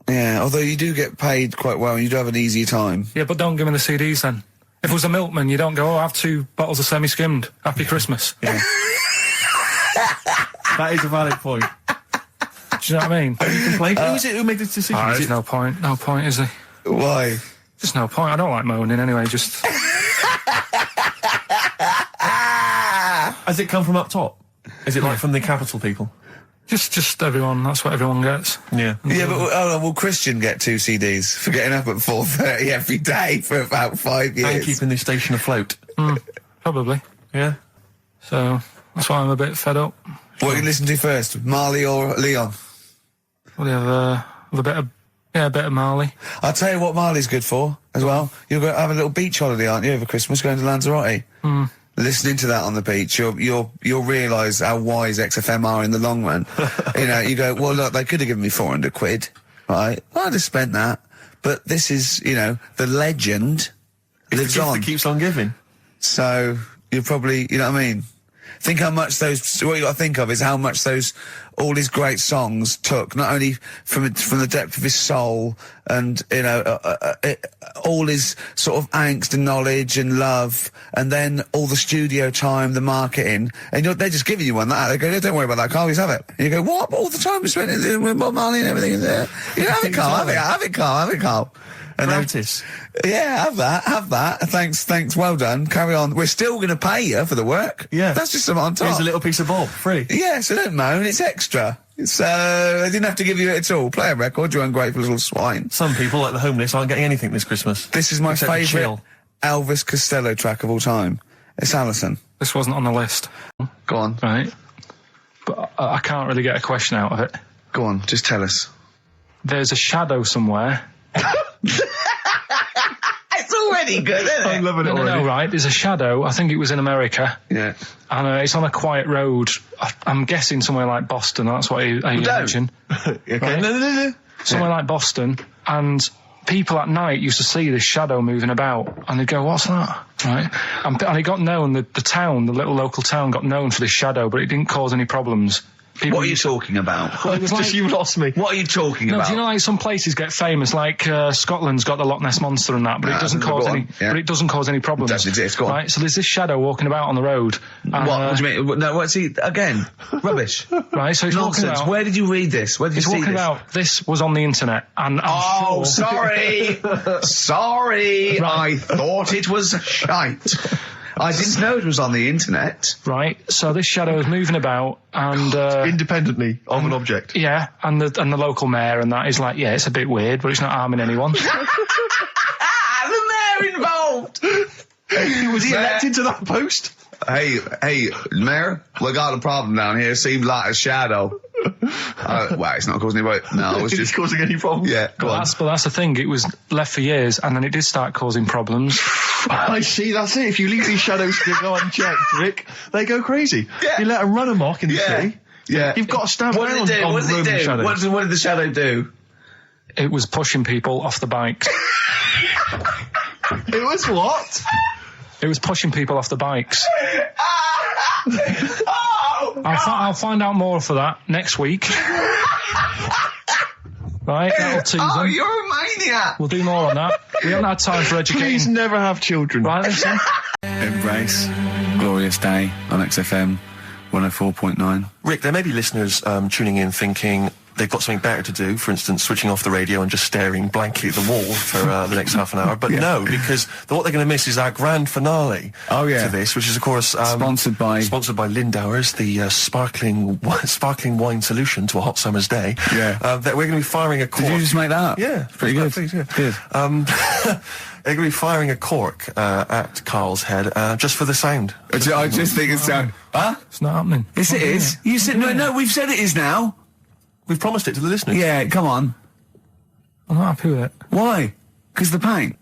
Speaker 4: Yeah, although you do get paid quite well and you do have an easier time.
Speaker 1: Yeah, but don't give me the CDs then. If it was a milkman, you don't go, I have 2 bottles of semi-skimmed. Happy Christmas.
Speaker 5: Yeah. That is a valid point.
Speaker 1: Do you know what I mean?
Speaker 5: Have you complained? Who is it who made this decision?
Speaker 1: There's no point. No point, is there?
Speaker 4: Why?
Speaker 1: Just no point. I don't like moaning anyway, just...
Speaker 4: Has
Speaker 5: it come from up top? Is it like from the capital people?
Speaker 1: Just everyone. That's what everyone gets.
Speaker 5: Yeah.
Speaker 4: Yeah, but will Christian get 2 CDs for getting up at 4:30 every day for about 5 years?
Speaker 5: And keeping this station afloat.
Speaker 1: Probably.
Speaker 5: Yeah.
Speaker 1: So, that's why I'm a bit fed up.
Speaker 4: What you listen to first, Marley or Leon?
Speaker 1: Well, you have a bit of Marley.
Speaker 4: I'll tell you what Marley's good for, as well. You're going to have a little beach holiday, aren't you, over Christmas, going to Lanzarote? Listening to that on the beach, you'll realise how wise XFM are in the long run. You know, you go, well, look, they could have given me 400 quid, right? I'd have spent that. But this is, you know, the legend lives on.
Speaker 5: It keeps on giving.
Speaker 4: So, you're probably, you know what I mean? Think how much what you got to think of is how much all his great songs took, not only from the depth of his soul and, you know, all his sort of angst and knowledge and love, and then all the studio time, the marketing, and they're just giving you one that. They go, don't worry about that, Carl, just have it. And you go, what? All the time we spent with Bob Marley and everything in there. You know, have it, Carl, have it, Carl. And
Speaker 5: Gratis.
Speaker 4: Yeah, have that. Thanks, well done. Carry on. We're still going to pay you for the work.
Speaker 5: Yeah.
Speaker 4: That's just something on top.
Speaker 5: Here's a little piece of Bob, free.
Speaker 4: Yeah, so don't moan, it's extra. So, I didn't have to give you it at all. Play a record, you ungrateful little swine.
Speaker 5: Some people, like the homeless, aren't getting anything this Christmas.
Speaker 4: This is my favourite Elvis Costello track of all time. It's Alison.
Speaker 1: This wasn't on the list.
Speaker 4: Go on.
Speaker 1: Right. But I can't really get a question out of it.
Speaker 4: Go on, just tell us.
Speaker 1: There's a shadow somewhere.
Speaker 4: It's already good, isn't it?
Speaker 5: I'm loving it already.
Speaker 1: No, right. There's a shadow. I think it was in America.
Speaker 4: Yeah.
Speaker 1: And it's on a quiet road. I'm guessing somewhere like Boston. That's what I imagine.
Speaker 5: Okay.
Speaker 1: Right?
Speaker 5: No.
Speaker 1: Somewhere like Boston. And people at night used to see this shadow moving about. And they'd go, what's that? Right. And it got known, the town, the little local town got known for this shadow, but it didn't cause any problems.
Speaker 3: What are you talking about?
Speaker 1: Well, it was
Speaker 5: just you lost me.
Speaker 3: What are you talking about?
Speaker 1: Do you know, like, some places get famous, like Scotland's got the Loch Ness Monster and that, but it doesn't cause any.
Speaker 3: Yeah.
Speaker 1: But it doesn't cause any problems.
Speaker 3: It doesn't exist. Go on.
Speaker 1: Right. So there's this shadow walking about on the road.
Speaker 3: What do you mean? No, what's he again? Rubbish.
Speaker 1: Right. So he's
Speaker 3: Nonsense.
Speaker 1: walking about.
Speaker 3: Where did you read this? Where did you see this?
Speaker 1: He's walking about. This was on the internet, and I'm sure.
Speaker 3: Sorry, sorry. Right. I thought it was shite. I didn't know it was on the internet.
Speaker 1: Right, so this shadow is moving about, and
Speaker 5: independently of an object.
Speaker 1: Yeah, and the local mayor and that is like, yeah, it's a bit weird, but it's not harming anyone.
Speaker 3: The mayor involved.
Speaker 5: Was he elected to that post?
Speaker 3: Hey, mayor, we got a problem down here. Seems like a shadow. Well, it's not causing any. No, it's just
Speaker 5: causing any problems.
Speaker 3: Yeah,
Speaker 1: but that's the thing. It was left for years, and then it did start causing problems.
Speaker 5: I see. That's it. If you leave these shadows to go unchecked, Rick, they go crazy.
Speaker 3: Yeah.
Speaker 5: You let them run amok in the city.
Speaker 3: Yeah,
Speaker 5: you've got to stand
Speaker 3: What did it do? What did it do? What did the shadow do?
Speaker 1: It was pushing people off the bikes.
Speaker 5: It was what?
Speaker 1: It was pushing people off the bikes. I'll find out more for that next week. Right, that'll tease them.
Speaker 3: Oh, you're a maniac!
Speaker 1: We'll do more on that. We haven't had time for educating.
Speaker 5: Please never have children.
Speaker 1: Right, listen.
Speaker 4: Embrace. Glorious Day on XFM 104.9.
Speaker 5: Rick, there may be listeners tuning in thinking they've got something better to do, for instance, switching off the radio and just staring blankly at the wall for the next half an hour. But no, because what they're going to miss is our grand finale to this, which is, of course, sponsored by Lindauer's, the sparkling wine solution to a hot summer's day.
Speaker 4: Yeah.
Speaker 5: That we're going to be firing a cork.
Speaker 4: Did you just make that up?
Speaker 5: Yeah.
Speaker 4: Pretty good.
Speaker 5: Good. They're going to be firing a cork at Carl's head just for the sound.
Speaker 4: I just think it's sound. Huh?
Speaker 1: It's not happening.
Speaker 4: Yes, it is. You said no. We've said it is now.
Speaker 5: We've promised it to the listeners.
Speaker 4: Yeah, come on.
Speaker 1: I'm not happy with it.
Speaker 4: Why? Because the pain.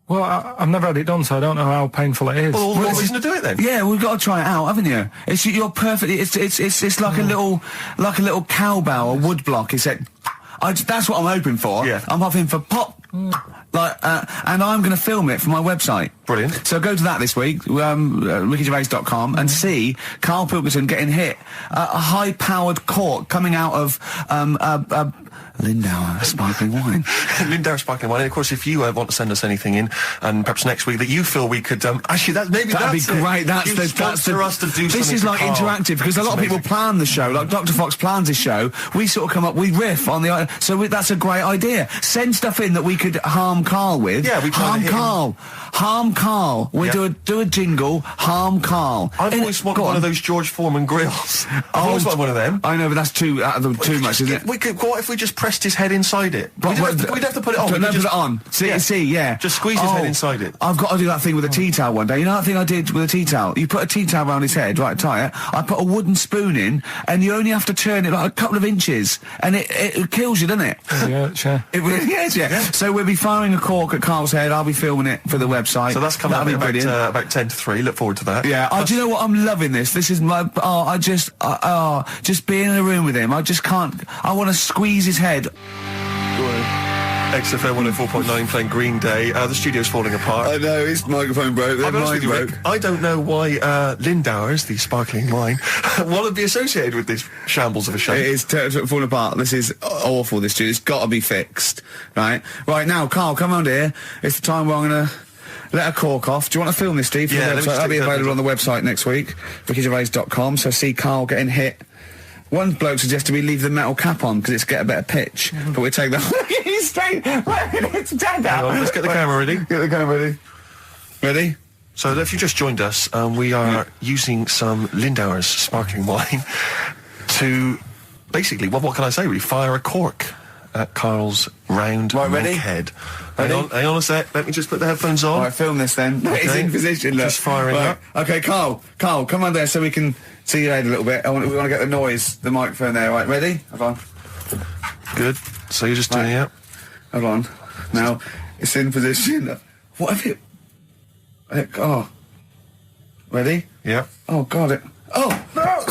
Speaker 1: Well, I've never had it done, so I don't know how painful it is.
Speaker 5: Well, what reason to do it then?
Speaker 4: Yeah, we've got to try it out, haven't you? You're perfect. It's like a little cowbell or wood block. It's like, That's what I'm hoping for.
Speaker 5: Yeah.
Speaker 4: I'm hoping for pop. And I'm going to film it for my website.
Speaker 5: Brilliant.
Speaker 4: So go to that this week, rickygervais.com, and see Karl Pilkington getting hit. A high-powered cork coming out of Lindauer sparkling wine.
Speaker 5: Lindauer sparkling wine. And of course, if you want to send us anything in, and perhaps next week that you feel we could actually that'd be
Speaker 4: great. That's
Speaker 5: us to do.
Speaker 4: This is like interactive because a lot of people plan the show. Like Dr. Fox plans his show. We sort of come up, we riff on the. That's a great idea. Send stuff in that we could harm Karl with.
Speaker 5: Yeah, we
Speaker 4: harm Karl. We do a jingle. Harm Karl.
Speaker 5: I've always wanted one of those George Foreman grills. I've always wanted one of them.
Speaker 4: I know, but that's too much, isn't it?
Speaker 5: What if we just pressed his head inside it? We'd have to put it on.
Speaker 4: Put it on. See.
Speaker 5: Just squeeze his head inside it.
Speaker 4: I've got to do that thing with a tea towel one day. You know that thing I did with a tea towel? You put a tea towel around his head, right, tie it. I put a wooden spoon in, and you only have to turn it like a couple of inches, and it kills you, doesn't it?
Speaker 1: Yeah, sure.
Speaker 4: It really is, yeah. So we'll be firing a cork at Karl's head. I'll be filming it for the website.
Speaker 5: So that's coming up about 10 to 3. Look forward to that.
Speaker 4: Yeah. Do you know what? I'm loving this. This is my. Just being in a room with him. I just can't. I want to squeeze his head.
Speaker 5: XFM 104.9 playing Green Day. The studio's falling apart.
Speaker 4: I know, his microphone broke.
Speaker 5: Rick, I don't know why Lindauer's, the sparkling wine, want to be associated with this shambles of a show.
Speaker 4: It is falling apart. This is awful, this studio. It's got to be fixed. Right now, Karl, come on here. It's the time where I'm going to let a cork off. Do you want to film this, Steve?
Speaker 5: Yeah,
Speaker 4: that'll be available on the website next week, rickygervais.com. So see Karl getting hit. One bloke suggested we leave the metal cap on because it's get a better pitch, but we take that. He's straight. It's dead out.
Speaker 5: Let's get the camera ready.
Speaker 4: Get the camera ready. Ready?
Speaker 5: So if you just joined us, we are using some Lindauer's sparkling wine to basically, what can I say? We fire a cork at Karl's round head. Hang on a sec. Let me just put the headphones on.
Speaker 4: All right, film this then. Okay. It's in position. Look.
Speaker 5: Just firing up.
Speaker 4: Okay, Karl, come on there so we can see your head a little bit. We want to get the noise, the microphone there. Right, ready? Hold on.
Speaker 5: Good. So you're just doing it.
Speaker 4: Hold on. Now it's in position. What if it? Ready?
Speaker 5: Yeah.
Speaker 4: Oh God! It. Oh no!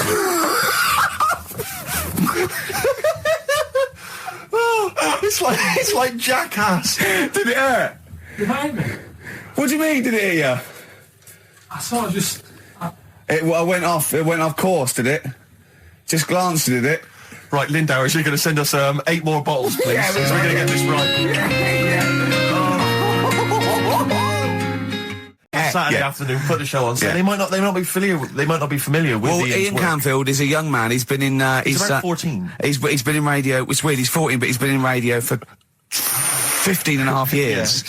Speaker 5: It's like Jackass.
Speaker 4: Did it hurt?
Speaker 1: Behind me.
Speaker 4: What do you mean? Did it hit you?
Speaker 1: I sort of just.
Speaker 4: It went off. It went off course. Did it? Just glanced at it.
Speaker 5: Right, Lindauer, is you going to send us 8 more bottles, please?
Speaker 4: Yeah,
Speaker 5: so we're going to get this right. Saturday afternoon, put the show on. So they might not be familiar with.
Speaker 4: Well, Ian Canfield is a young man. He's been in.
Speaker 5: He's about 14.
Speaker 4: He's been in radio. It's weird. He's 14, but he's been in radio for 15 and a half years.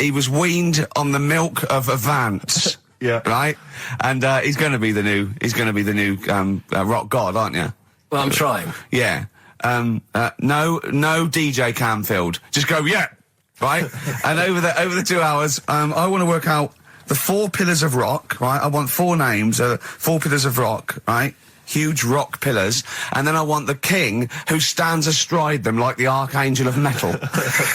Speaker 4: He was weaned on the milk of Avant.
Speaker 5: Yeah.
Speaker 4: Right. And he's going to be the new. He's going to be the new rock god, aren't you?
Speaker 2: Well, I'm trying.
Speaker 4: Yeah. No DJ Canfield. Just go, yeah. Right? And over the 2 hours, I want to work out the 4 pillars of rock, right? I want 4 names, 4 pillars of rock, right? Huge rock pillars. And then I want the king who stands astride them like the archangel of metal.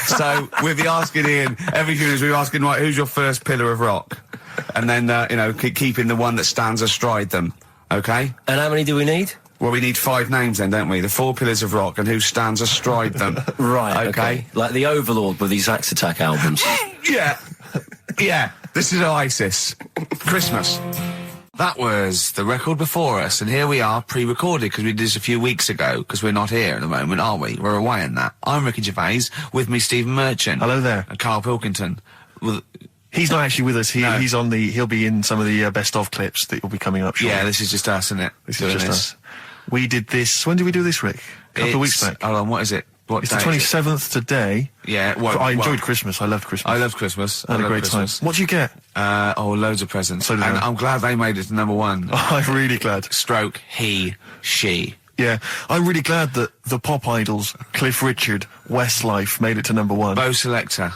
Speaker 4: So we'll be asking Ian, every few minutes we'll be asking, right, who's your first pillar of rock? And then, keeping the one that stands astride them. Okay?
Speaker 2: And how many do we need?
Speaker 4: Well, we need 5 names then, don't we? The 4 pillars of rock and who stands astride them.
Speaker 2: Right, okay. Like the Overlord with these Axe Attack albums.
Speaker 4: Yeah. Yeah. This is Oasis. Christmas. That was the record before us, and here we are, pre-recorded, because we did this a few weeks ago, because we're not here at the moment, are we? We're away in that. I'm Ricky Gervais, with me Stephen Merchant.
Speaker 5: Hello there.
Speaker 4: And Karl Pilkington.
Speaker 5: He's not actually with us. He'll be in some of the best of clips that will be coming up shortly.
Speaker 4: Yeah, this is just us, isn't it?
Speaker 5: This is just us. We did this. When did we do this, Rick? A couple of weeks back.
Speaker 4: Hold on, what is it?
Speaker 5: It's the 27th today.
Speaker 4: Yeah.
Speaker 5: I enjoyed Christmas. I loved Christmas.
Speaker 4: I love Christmas.
Speaker 5: I had a great time. What did you get?
Speaker 4: Loads of presents.
Speaker 5: So did
Speaker 4: and
Speaker 5: I.
Speaker 4: I'm glad they made it to #1.
Speaker 5: Oh, I'm really glad.
Speaker 4: Stroke, he, she.
Speaker 5: Yeah, I'm really glad that the pop idols, Cliff Richard, Westlife, made it to #1.
Speaker 4: Bo Selector.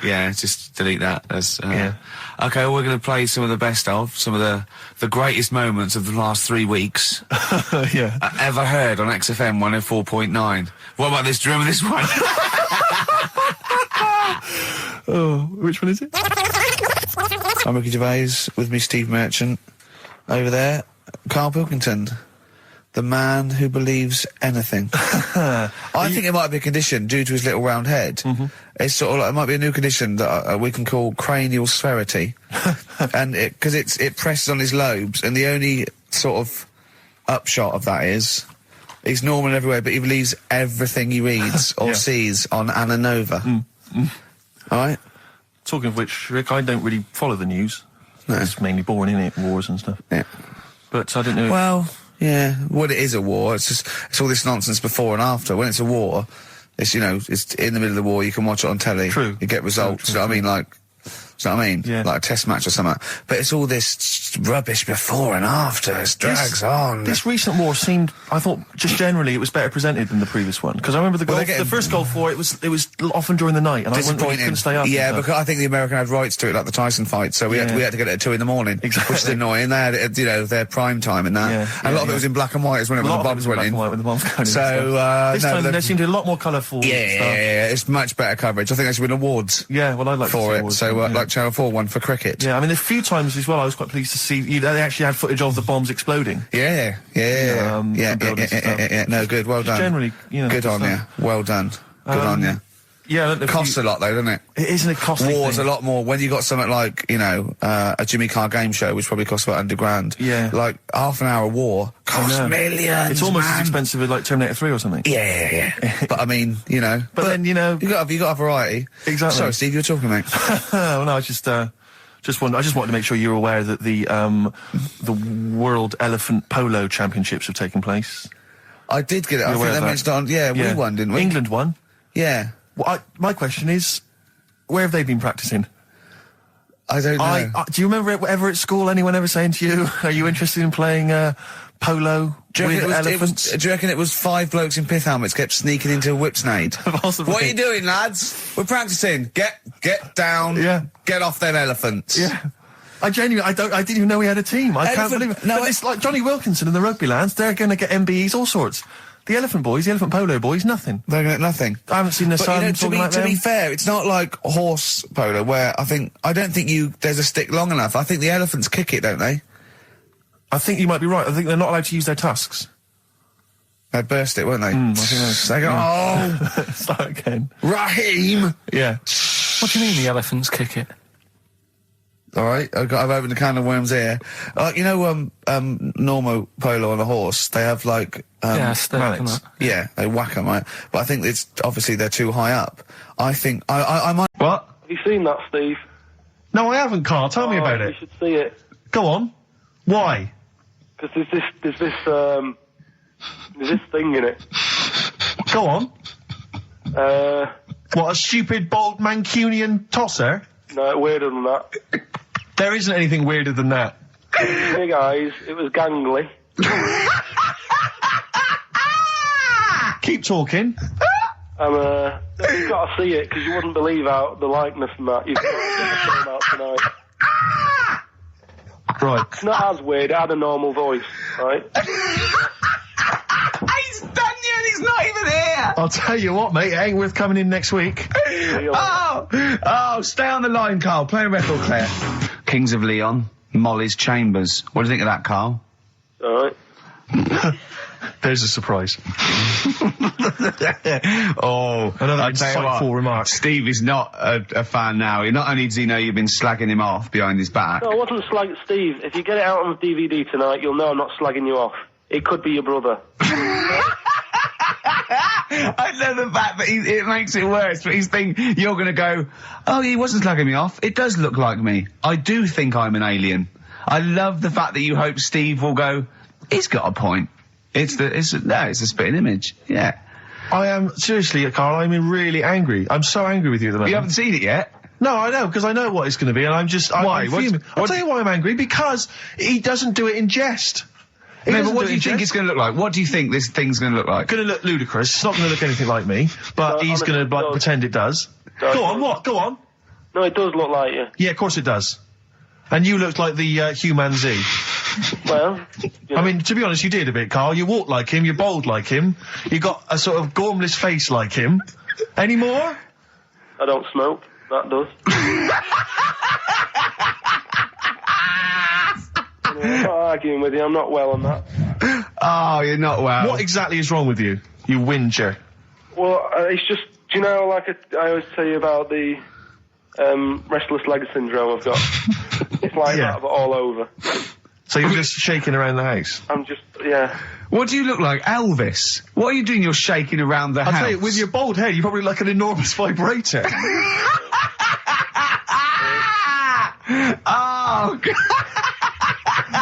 Speaker 4: Yeah, just delete that.
Speaker 5: Yeah.
Speaker 4: Okay, well, we're going to play some of the best of, some of the greatest moments of the last 3 weeks.
Speaker 5: Yeah.
Speaker 4: Ever heard on XFM 104.9. What about this? Do you remember this one?
Speaker 5: Oh, which one is it?
Speaker 4: I'm Ricky Gervais, with me Steve Merchant. Over there, Karl Pilkington. The man who believes anything. I think it might be a condition due to his little round head. It's sort of like, it might be a new condition that we can call cranial sphericity. And because it presses on his lobes, and the only sort of upshot of that is he's normal in every way, but he believes everything he reads or sees on Anna Nova. Alright?
Speaker 5: Talking of which, Rick, I don't really follow the news.
Speaker 4: No.
Speaker 5: It's mainly boring, innit? Wars and stuff.
Speaker 4: Yeah.
Speaker 5: But I don't know.
Speaker 4: Well, yeah. Well, it is a war. It's all this nonsense before and after. When it's a war, it's, it's in the middle of the war, you can watch it on telly.
Speaker 5: True.
Speaker 4: You get results. You know what I mean? Like, do you know what I mean?
Speaker 5: Yeah.
Speaker 4: Like a test match or something. But it's all this rubbish before and after. It drags on.
Speaker 5: This recent war seemed, I thought, just generally, it was better presented than the previous one. Because I remember the first Gulf War, it was often during the night, and I couldn't stay up.
Speaker 4: Yeah, because I think the American had rights to it, like the Tyson fight, so we had to get it at 2 in the morning.
Speaker 5: Exactly.
Speaker 4: Which is annoying. They had it at, their prime time and that. And a lot of it was in black and white as when the bombs went in.
Speaker 5: Black and white when the bombs went in.
Speaker 4: So,
Speaker 5: this time there seemed to be a lot more colourful stuff.
Speaker 4: Yeah, it's much better coverage. I think they should win awards.
Speaker 5: Yeah, well, I'd like
Speaker 4: for
Speaker 5: to see
Speaker 4: it.
Speaker 5: awards,
Speaker 4: So, like Channel 4 won for cricket.
Speaker 5: Yeah, I mean, a few times as well, I was quite pleased to see they actually had footage of the bombs exploding.
Speaker 4: Yeah. No, good. Well done.
Speaker 5: Generally,
Speaker 4: good on you. Well done. Good on you.
Speaker 5: Yeah,
Speaker 4: it costs a lot though, doesn't it?
Speaker 5: Isn't it costly?
Speaker 4: War's a lot more when you got something like a Jimmy Carr game show, which probably costs about $100,000.
Speaker 5: Yeah,
Speaker 4: like half an hour war costs millions.
Speaker 5: It's almost as expensive as like Terminator 3 or something.
Speaker 4: Yeah. But I mean, But then you got to have variety.
Speaker 5: Exactly.
Speaker 4: Sorry, Steve, you were talking, mate.
Speaker 5: Well, no, I just wanted to make sure you're aware that the World Elephant Polo Championships have taken place.
Speaker 4: I did get it. I think they mentioned it on. Yeah, we won, didn't we?
Speaker 5: England won.
Speaker 4: Yeah.
Speaker 5: Well, my question is, where have they been practicing?
Speaker 4: I don't know.
Speaker 5: Do you remember ever at school anyone ever saying to you, "Are you interested in playing polo with elephants?"
Speaker 4: Do you reckon it was 5 blokes in pith helmets kept sneaking into a whipsnade?
Speaker 5: Possibly.
Speaker 4: What are you doing, lads? We're practicing. Get down.
Speaker 5: Yeah.
Speaker 4: Get off them elephants.
Speaker 5: Yeah. I didn't even know we had a team. I can't believe it. No, but it's like Johnny Wilkinson and the rugby lads. They're going to get MBEs, all sorts. The elephant boys, the elephant polo boys, nothing.
Speaker 4: They're going to get nothing.
Speaker 5: I haven't seen their son talking like them.
Speaker 4: To be fair, it's not like horse polo where I don't think there's a stick long enough. I think the elephants kick it, don't they?
Speaker 5: I think you might be right. I think they're not allowed to use their tusks.
Speaker 4: They'd burst it, weren't they?
Speaker 5: I think
Speaker 4: they go,
Speaker 5: start again.
Speaker 4: Raheem!
Speaker 5: Yeah.
Speaker 1: What do you mean the elephants kick it?
Speaker 4: All right, I've opened a can of worms here. Normal polo on a horse, they have like mallets. Yeah, they whack them, right? But I think it's obviously they're too high up. I think I might.
Speaker 5: What?
Speaker 10: Have you seen that, Steve?
Speaker 5: No, I haven't, Carl. Tell me about it.
Speaker 10: You should see it.
Speaker 5: Go on. Why?
Speaker 10: Because there's this thing in it.
Speaker 5: Go on. What, a stupid, bald Mancunian tosser?
Speaker 10: No, weirder than that.
Speaker 5: There isn't anything weirder than that.
Speaker 10: Big eyes, it was gangly.
Speaker 5: Keep talking.
Speaker 10: You've got to see it, because you wouldn't believe how the likeness and that. You've got to get the film out tonight.
Speaker 5: Right.
Speaker 10: It's not as weird, it had a normal voice, right?
Speaker 4: He's done you and he's not even here!
Speaker 5: I'll tell you what, mate, it ain't worth coming in next week.
Speaker 7: Stay on the line, Carl. Play a record, Claire. Kings of Leon, Molly's Chambers. What do you think of that, Carl?
Speaker 10: Alright.
Speaker 5: There's a surprise.
Speaker 7: Another
Speaker 5: insightful remark.
Speaker 7: Steve is not a fan now. Not only does he know you've been slagging him off behind his back.
Speaker 10: No, I wasn't slagging Steve. If you get it out on DVD tonight, you'll know I'm not slagging you off. It could be your brother.
Speaker 7: I love the fact that it makes it worse, but he's thinking you're going to go, oh, he wasn't slagging me off. It does look like me. I do think I'm an alien. I love the fact that you hope Steve will go, he's got a point. It's a spitting image. Yeah.
Speaker 5: I am, seriously, Carl, I'm really angry. I'm so angry with you at the moment.
Speaker 7: You haven't seen it yet?
Speaker 5: No, I know, because I know what it's going to be, and I'm just...
Speaker 7: Why?
Speaker 5: I'll tell you why I'm angry, because he doesn't do it in jest.
Speaker 7: But what do you think it's going to look like? What do you think this thing's going to look like?
Speaker 5: Going to look ludicrous. It's not going to look anything like me, but he's going to pretend it does. Go on, what? Go on.
Speaker 10: No, it does look like you.
Speaker 5: Yeah, of course it does. And you looked like the human Z.
Speaker 10: Well,
Speaker 5: I mean, to be honest, you did a bit, Carl. You walk like him, you're bold like him, you got a sort of gormless face like him. Any more?
Speaker 10: I don't smoke. That does. I'm not arguing with you. I'm not well on that.
Speaker 3: Oh, you're not well.
Speaker 5: What exactly is wrong with you? You whinger.
Speaker 10: Well, it's just, do you know, like I always tell you about the restless leg syndrome I've got. It's like that, but all over.
Speaker 5: So you're just shaking around the house?
Speaker 10: I'm just, yeah.
Speaker 3: What do you look like, Elvis? What are you doing? You're shaking around the house.
Speaker 5: I'll tell you, with your bald head, you probably look like an enormous vibrator.
Speaker 3: Oh, God.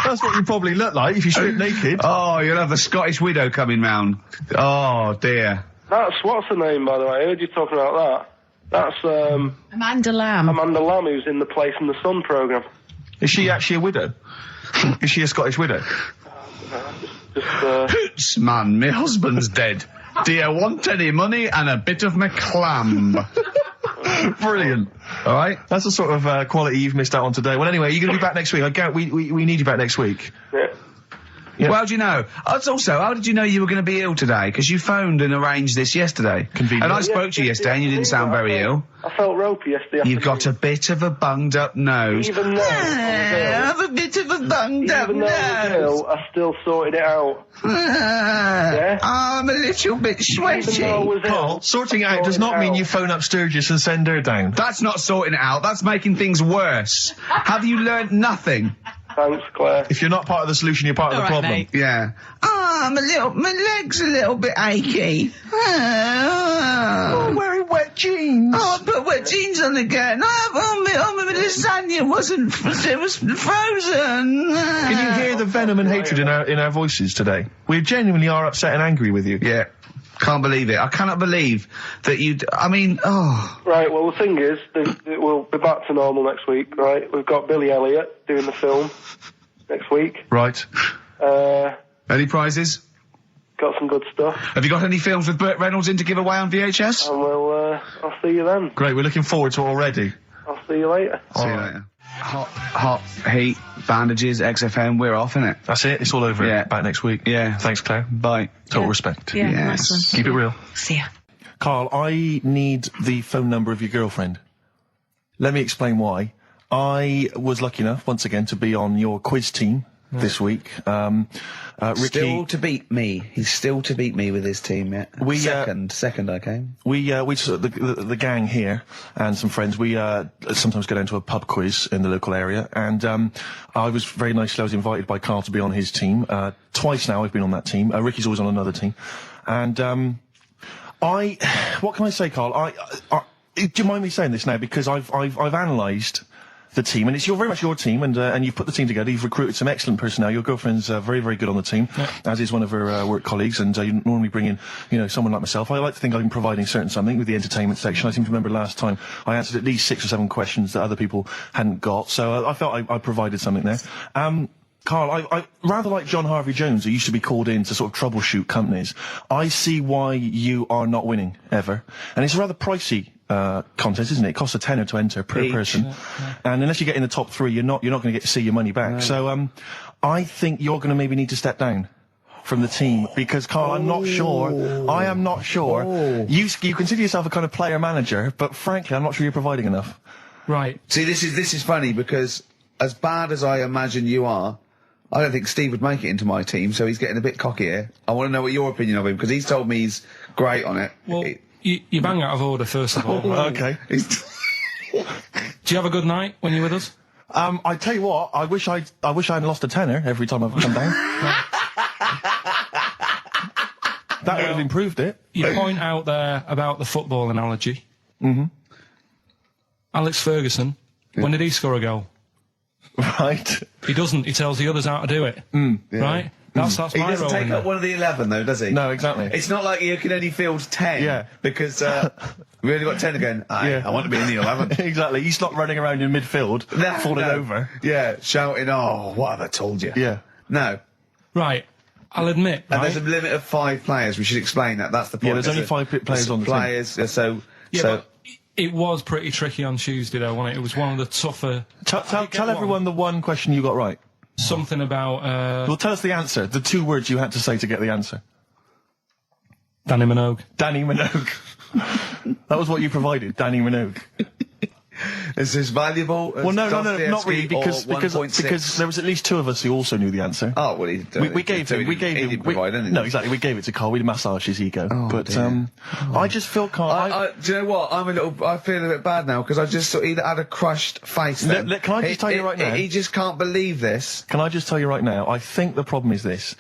Speaker 5: That's what you probably look like if you strip naked.
Speaker 3: Oh, you'll have the Scottish widow coming round. Oh, dear.
Speaker 10: That's, what's her name, by the way? I heard you talking about that. That's,
Speaker 6: Amanda Lamb.
Speaker 10: Amanda Lamb, who's in the Place in the Sun programme.
Speaker 5: Is she actually a widow? Is she a Scottish widow?
Speaker 3: Hoots, man, my husband's dead. Do you want any money and a bit of my clam?
Speaker 5: Brilliant.
Speaker 3: All right.
Speaker 5: That's the sort of quality you've missed out on today. Well, anyway, you're going to be back next week. We need you back next week.
Speaker 10: Yeah.
Speaker 3: Yep. Well, how do you know? Also, how did you know you were going to be ill today? Because you phoned and arranged this yesterday.
Speaker 5: Convenient.
Speaker 3: And I spoke to you yesterday and you didn't sound very ill.
Speaker 10: I felt ropey yesterday.
Speaker 3: You've got a bit of a bunged up nose.
Speaker 10: Even though
Speaker 3: I have a bit of a bunged up
Speaker 10: Even though I was
Speaker 3: nose.
Speaker 10: ill, I still sorted it out. Yeah?
Speaker 3: I'm a little bit sweaty.
Speaker 10: Even though I was
Speaker 5: Carl,
Speaker 10: ill,
Speaker 5: sorting it out does not mean you phone up Sturgis and send her down.
Speaker 3: That's not sorting it out. That's making things worse. Have you learnt nothing?
Speaker 10: Thanks, Claire.
Speaker 5: If you're not part of the solution, you're part of the problem.
Speaker 6: Mate.
Speaker 3: Yeah. Oh, my leg's a little bit achy.
Speaker 5: Oh, wearing wet jeans.
Speaker 3: Oh, I put wet jeans on again. My lasagna it was frozen.
Speaker 5: Can you hear the venom and hatred in our voices today? We genuinely are upset and angry with you.
Speaker 3: Yeah. Can't believe it. I cannot believe that
Speaker 10: Right, well, the thing is, we'll be back to normal next week, right? We've got Billy Elliot doing the film next week.
Speaker 5: Right.
Speaker 3: Any prizes?
Speaker 10: Got some good stuff.
Speaker 3: Have you got any films with Burt Reynolds in to give away on VHS?
Speaker 10: And I'll see you then.
Speaker 5: Great, we're looking forward to it already.
Speaker 10: I'll see you later.
Speaker 3: See you later. Hot heat, bandages, XFM, we're off, innit?
Speaker 5: That's it, it's all over.
Speaker 3: Yeah.
Speaker 5: Back next week.
Speaker 3: Yeah.
Speaker 5: Thanks, Claire.
Speaker 3: Bye.
Speaker 5: Total respect.
Speaker 6: Yeah,
Speaker 3: Yes.
Speaker 6: nice one.
Speaker 5: Keep it real.
Speaker 6: See ya.
Speaker 5: Carl, I need the phone number of your girlfriend. Let me explain why. I was lucky enough, once again, to be on your quiz team this week. Ricky...
Speaker 4: Still to beat me. He's still to beat me with his team, yeah. Second I came.
Speaker 5: We the gang here and some friends, we sometimes go down to a pub quiz in the local area, and I was very nicely, I was invited by Carl to be on his team. Twice now I've been on that team. Ricky's always on another team. And what can I say, Carl? Do you mind me saying this now? Because I've analysed the team, and it's very much your team, and you've put the team together. You've recruited some excellent personnel. Your girlfriend's very, very good on the team, as is one of her work colleagues. And you normally bring in, someone like myself. I like to think I'm providing something with the entertainment section. I seem to remember last time I answered at least 6 or 7 questions that other people hadn't got. So I felt I provided something there. Carl, I rather like John Harvey Jones, who used to be called in to sort of troubleshoot companies. I see why you are not winning ever, and it's a rather pricey contest, isn't it? It costs £10 to enter per person, and unless you get in the top 3, you're not going to get to see your money back. So I think you're going to maybe need to step down from the team, because Carl, I am not sure. You consider yourself a kind of player manager, but frankly, I'm not sure you're providing enough.
Speaker 1: Right.
Speaker 4: See, this is funny, because as bad as I imagine you are, I don't think Steve would make it into my team, so he's getting a bit cocky here. I want to know what your opinion of him, because he's told me he's great on it.
Speaker 1: Well, you bang out of order, first of all.
Speaker 5: Okay.
Speaker 1: Do you have a good night when you're with us?
Speaker 5: I tell you what, I wish I hadn't lost a tenner every time I've come down. That would have improved it.
Speaker 1: You point out there about the football analogy.
Speaker 5: Mm-hmm.
Speaker 1: Alex Ferguson, when did he score a goal?
Speaker 5: Right.
Speaker 1: He doesn't. He tells the others how to do it. Right? That's
Speaker 4: He
Speaker 1: my
Speaker 4: doesn't
Speaker 1: role
Speaker 4: take
Speaker 1: in
Speaker 4: up
Speaker 1: there.
Speaker 4: one of the 11, though, does he?
Speaker 5: No, exactly.
Speaker 4: It's not like you can only field 10.
Speaker 5: Yeah.
Speaker 4: Because we only got 10 again. I want to be in the 11.
Speaker 5: Exactly. He's not running around in midfield, falling over.
Speaker 4: Yeah, shouting, oh, what have I told you?
Speaker 5: Yeah.
Speaker 4: No.
Speaker 1: Right. I'll admit,
Speaker 4: And there's a limit of 5 players. We should explain that. That's the point.
Speaker 5: Yeah, there's only 5 players on the team.
Speaker 4: Players,
Speaker 1: but it was pretty tricky on Tuesday, though, wasn't it? It was one of the tougher...
Speaker 5: Tell everyone the one question you got right.
Speaker 1: Something about...
Speaker 5: Well, tell us the answer. The 2 words you had to say to get the answer.
Speaker 1: Danny Minogue.
Speaker 5: Danny Minogue. That was what you provided, Danny Minogue.
Speaker 4: Is this valuable?
Speaker 5: Well, no, not really, because there was at least 2 of us who also knew the answer.
Speaker 4: Oh, well,
Speaker 5: we gave him. No, exactly. We gave it to Carl. We massaged his ego. I just feel Carl.
Speaker 4: Do you know what? I feel a bit bad now because I just sort of had a crushed face. Then.
Speaker 5: Can I just tell you right now?
Speaker 4: He just can't believe this.
Speaker 5: Can I just tell you right now? I think the problem is this.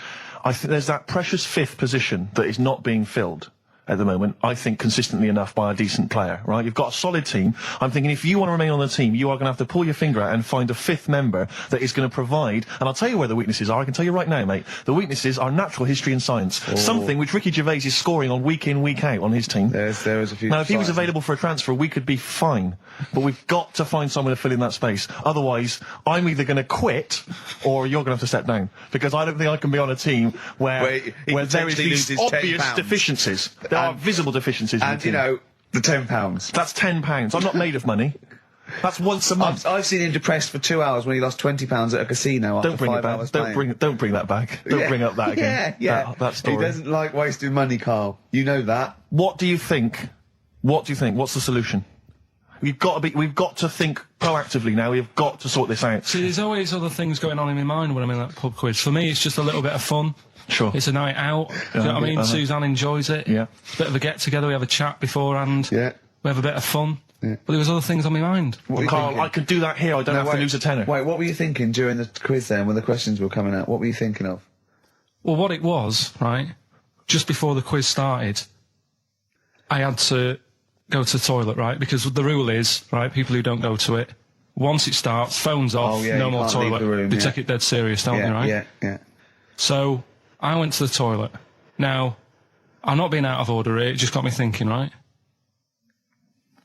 Speaker 5: I think there's that precious 5th position that is not being filled at the moment, I think, consistently enough by a decent player, right? You've got a solid team. I'm thinking if you want to remain on the team, you are going to have to pull your finger out and find a 5th member that is going to provide, and I'll tell you where the weaknesses are. I can tell you right now, mate. The weaknesses are natural history and science. Something which Ricky Gervais is scoring on week in, week out on his team.
Speaker 4: There is a few.
Speaker 5: Now, if he was available for a transfer, we could be fine. But we've got to find someone to fill in that space. Otherwise, I'm either going to quit or you're going to have to step down. Because I don't think I can be on a team where there is these obvious deficiencies. There are visible deficiencies.
Speaker 4: And, you know, the £10.
Speaker 5: That's £10. I'm not made of money. That's once a month.
Speaker 4: I've seen him depressed for 2 hours when he lost £20 at a casino.
Speaker 5: Don't bring it back. Don't bring that back. Don't bring up that again.
Speaker 4: Yeah.
Speaker 5: That story.
Speaker 4: He doesn't like wasting money, Carl. You know that.
Speaker 5: What do you think? What's the solution? We've got to think proactively now. We've got to sort this out.
Speaker 1: See, there's always other things going on in my mind when I'm in that pub quiz. For me, it's just a little bit of fun.
Speaker 5: Sure.
Speaker 1: It's a night out. Do you know what I mean? Suzanne enjoys it.
Speaker 5: Yeah.
Speaker 1: It's a bit of a get-together. We have a chat beforehand.
Speaker 4: Yeah.
Speaker 1: We have a bit of fun.
Speaker 4: Yeah.
Speaker 1: But there was other things on my mind.
Speaker 5: Carl, I could do that here. I don't have to lose a tenner.
Speaker 4: Wait, what were you thinking during the quiz then when the questions were coming out? What were you thinking of?
Speaker 1: Well, what it was, right, just before the quiz started, I had to go to the toilet, right? Because the rule is, right, people who don't go to it, once it starts, phones off, no more toilet. They take it dead serious, don't they, right?
Speaker 4: Yeah.
Speaker 1: So I went to the toilet. Now, I'm not being out of order here, it just got me thinking, right?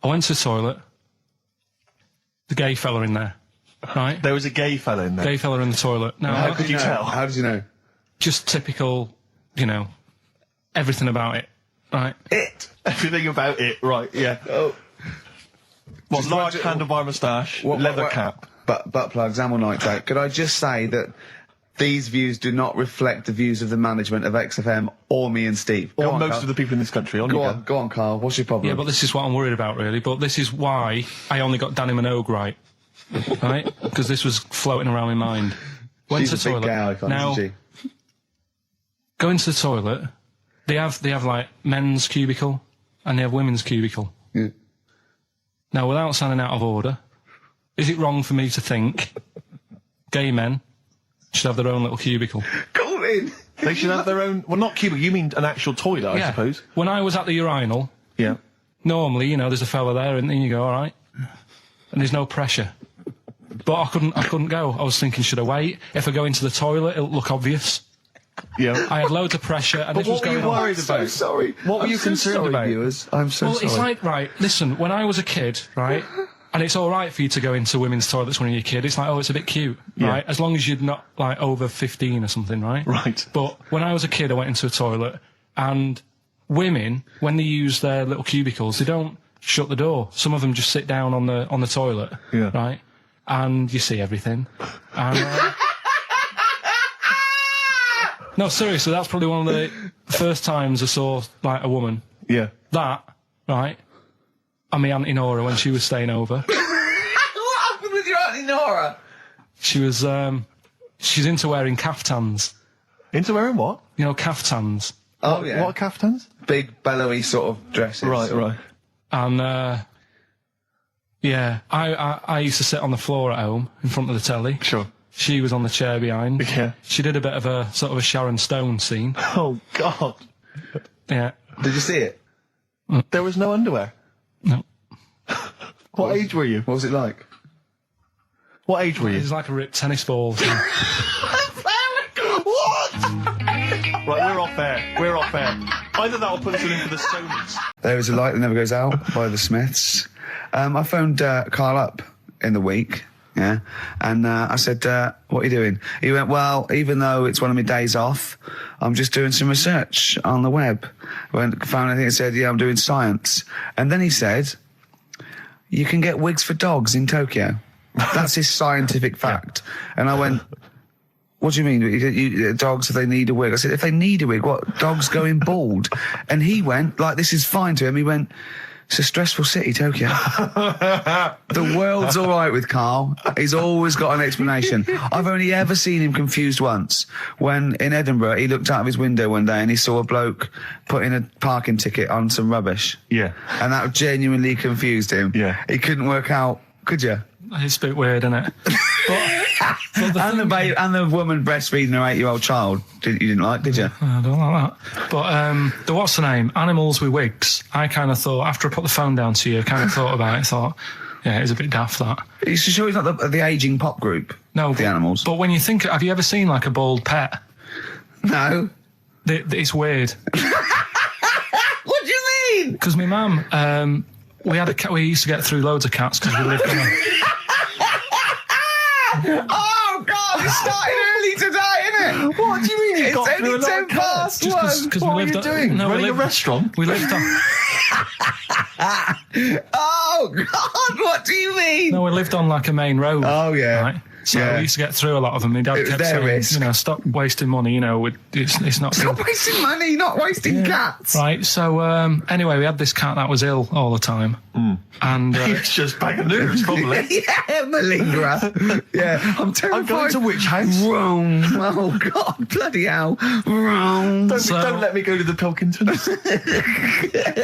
Speaker 1: I went to the toilet. The gay fella in there, right?
Speaker 5: There was a gay fella in there?
Speaker 1: Gay fella in the toilet. Now,
Speaker 5: how could you tell?
Speaker 4: How did you know?
Speaker 1: Just typical, you know, everything about it, right?
Speaker 5: Everything about it, right, yeah.
Speaker 4: Oh.
Speaker 5: What, large handlebar moustache, leather cap.
Speaker 4: Butt plugs, amyl nitrate. Could I just say that these views do not reflect the views of the management of XFM or me and Steve.
Speaker 5: Or most of the people in this country.
Speaker 4: Go on, Carl. What's your problem?
Speaker 1: Yeah, but this is what I'm worried about, really. But this is why I only got Danny Minogue right. Right? Because this was floating around my mind. Went to the toilet. Now, go into the toilet. They have like men's cubicle and they have women's cubicle.
Speaker 4: Yeah.
Speaker 1: Now, without sounding out of order, is it wrong for me to think gay men should have their own little cubicle?
Speaker 4: Go in.
Speaker 5: They should have their own. Well, not cubicle. You mean an actual toilet, I suppose.
Speaker 1: When I was at the urinal, normally, you know, there's a fella there, and then you go, all right, and there's no pressure. But I couldn't go. I was thinking, should I wait? If I go into the toilet, it'll look obvious.
Speaker 5: Yeah.
Speaker 1: I had loads of pressure, and this was going on.
Speaker 5: What were you worried about?
Speaker 4: I'm so sorry.
Speaker 5: What were you concerned about?
Speaker 4: Viewers? I'm so sorry.
Speaker 1: Well, it's like, right, listen, when I was a kid, right, and it's all right for you to go into women's toilets when you're a kid. It's like, oh, it's a bit cute, right? As long as you're not, like, over 15 or something, right?
Speaker 5: Right.
Speaker 1: But when I was a kid, I went into a toilet, and women, when they use their little cubicles, they don't shut the door. Some of them just sit down on the toilet, right? And you see everything. And, no, seriously, that's probably one of the first times I saw, like, a woman.
Speaker 5: Yeah.
Speaker 1: That, right? And my Auntie Nora when she was staying over.
Speaker 4: What happened with your Auntie Nora?
Speaker 1: She was, she's into wearing caftans.
Speaker 5: Into wearing what?
Speaker 1: You know, caftans.
Speaker 4: Oh, yeah.
Speaker 5: What are caftans?
Speaker 4: Big, bellowy sort of dresses.
Speaker 5: Right.
Speaker 1: And, I used to sit on the floor at home in front of the telly.
Speaker 5: Sure.
Speaker 1: She was on the chair behind.
Speaker 5: Yeah.
Speaker 1: She did a bit of a sort of a Sharon Stone scene.
Speaker 5: Oh, God.
Speaker 1: Yeah.
Speaker 4: Did you see it?
Speaker 5: There was no underwear?
Speaker 1: No.
Speaker 5: What age were you?
Speaker 4: What was it like?
Speaker 5: What age were you?
Speaker 1: It was like a ripped tennis ball.
Speaker 5: What? Right, we're off air. Either that or put us in for the Stonys.
Speaker 4: There is a Light That Never Goes Out by the Smiths. I phoned Carl up in the week. Yeah, and I said, what are you doing? He went, well, even though it's one of my days off, I'm just doing some research on the web. Found anything that said, yeah, I'm doing science. And then he said, you can get wigs for dogs in Tokyo. That's his scientific fact. And I went, what do you mean? Dogs, if they need a wig? I said, if they need a wig, what? Dogs going bald? And he went, like, this is fine to him. He went, It's a stressful city, Tokyo. The world's all right with Karl. He's always got an explanation. I've only ever seen him confused once. When in Edinburgh, he looked out of his window one day and he saw a bloke putting a parking ticket on some rubbish.
Speaker 5: Yeah.
Speaker 4: And that genuinely confused him.
Speaker 5: Yeah.
Speaker 4: He couldn't work out, could you?
Speaker 1: It's a bit weird, isn't it?
Speaker 4: And the woman breastfeeding her 8-year-old child, you didn't like, did you?
Speaker 1: I don't like that. But the what's the name? Animals with wigs. I kind of thought, after I put the phone down to you, I kind of thought about it, thought, yeah, it's a bit daft, that.
Speaker 4: Are you sure he's not the ageing pop group?
Speaker 1: No.
Speaker 4: The Animals?
Speaker 1: But when you think, have you ever seen, like, a bald pet?
Speaker 4: No.
Speaker 1: It's weird.
Speaker 4: What do you mean?
Speaker 1: Because my mum, we had a cat, we used to get through loads of cats because we lived on a...
Speaker 4: Oh, God, it started early today, isn't it?
Speaker 5: What do you mean you got through a
Speaker 4: It's
Speaker 5: lot
Speaker 4: only
Speaker 5: of
Speaker 4: 10 past
Speaker 5: cats?
Speaker 4: one.
Speaker 5: What are you doing? Running a restaurant?
Speaker 1: We lived on...
Speaker 4: Oh, God, what do you mean?
Speaker 1: No, we lived on, like, a main road.
Speaker 4: Oh, yeah.
Speaker 1: Right? So
Speaker 4: Yeah.
Speaker 1: we used to get through a lot of them. My dad
Speaker 4: It was
Speaker 1: kept
Speaker 4: their
Speaker 1: saying,
Speaker 4: risk.
Speaker 1: you know, stop wasting money, you know, it's not
Speaker 4: Stop
Speaker 1: good.
Speaker 4: wasting money, not wasting cats.
Speaker 1: Right, so anyway, we had this cat that was ill all the time. And
Speaker 5: It's just bag of nerves, probably.
Speaker 4: Yeah, malingerer. Yeah, I'm terrified.
Speaker 5: I'm going to which house?
Speaker 4: Rome. Oh, God, bloody hell. Rome.
Speaker 5: Don't let me go to the Pilkingtons.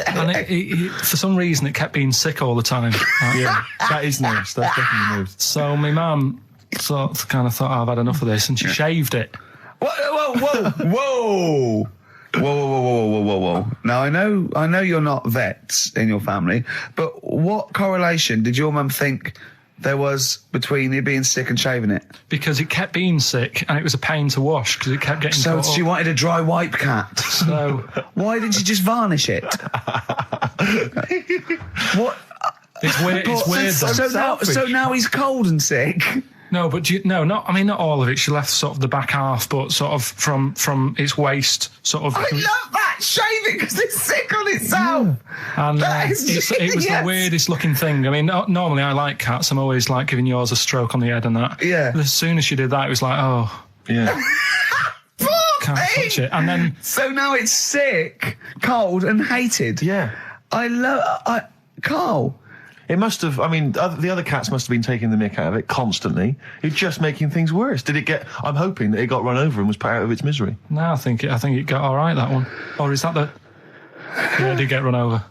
Speaker 1: and it, for some reason, it kept being sick all the time. Right?
Speaker 5: Yeah, that is nerves. That's definitely nerves.
Speaker 1: So my mum kind of thought, I've had enough of this, and she shaved it.
Speaker 4: Whoa. Whoa. Now, I know you're not vets in your family, but what correlation did your mum think there was between you being sick and shaving it?
Speaker 1: Because it kept being sick, and it was a pain to wash, because it kept getting
Speaker 4: So
Speaker 1: caught
Speaker 4: she
Speaker 1: up.
Speaker 4: wanted a dry wipe cat.
Speaker 1: So
Speaker 4: Why didn't you just varnish it? What?
Speaker 1: it's weird. It's weird. though.
Speaker 4: So now he's cold and sick.
Speaker 1: No, but not all of it. She left sort of the back half, but sort of from its waist, sort of.
Speaker 4: I love that. Shave it because it's sick on itself.
Speaker 1: And
Speaker 4: That is
Speaker 1: it was the
Speaker 4: genius.
Speaker 1: weirdest looking thing. I mean, normally I like cats. I'm always like giving yours a stroke on the head and that.
Speaker 4: Yeah.
Speaker 1: But as soon as she did that, it was like, oh,
Speaker 5: Yeah.
Speaker 1: can't touch it. And then
Speaker 4: So now it's sick, cold, and hated.
Speaker 5: Yeah.
Speaker 4: Karl.
Speaker 5: It must have, I mean, the other cats must have been taking the mick out of it constantly. It's just making things worse. I'm hoping that it got run over and was put out of its misery.
Speaker 1: no, I think it got all right, that one. Or is that the? Yeah, it did get run over.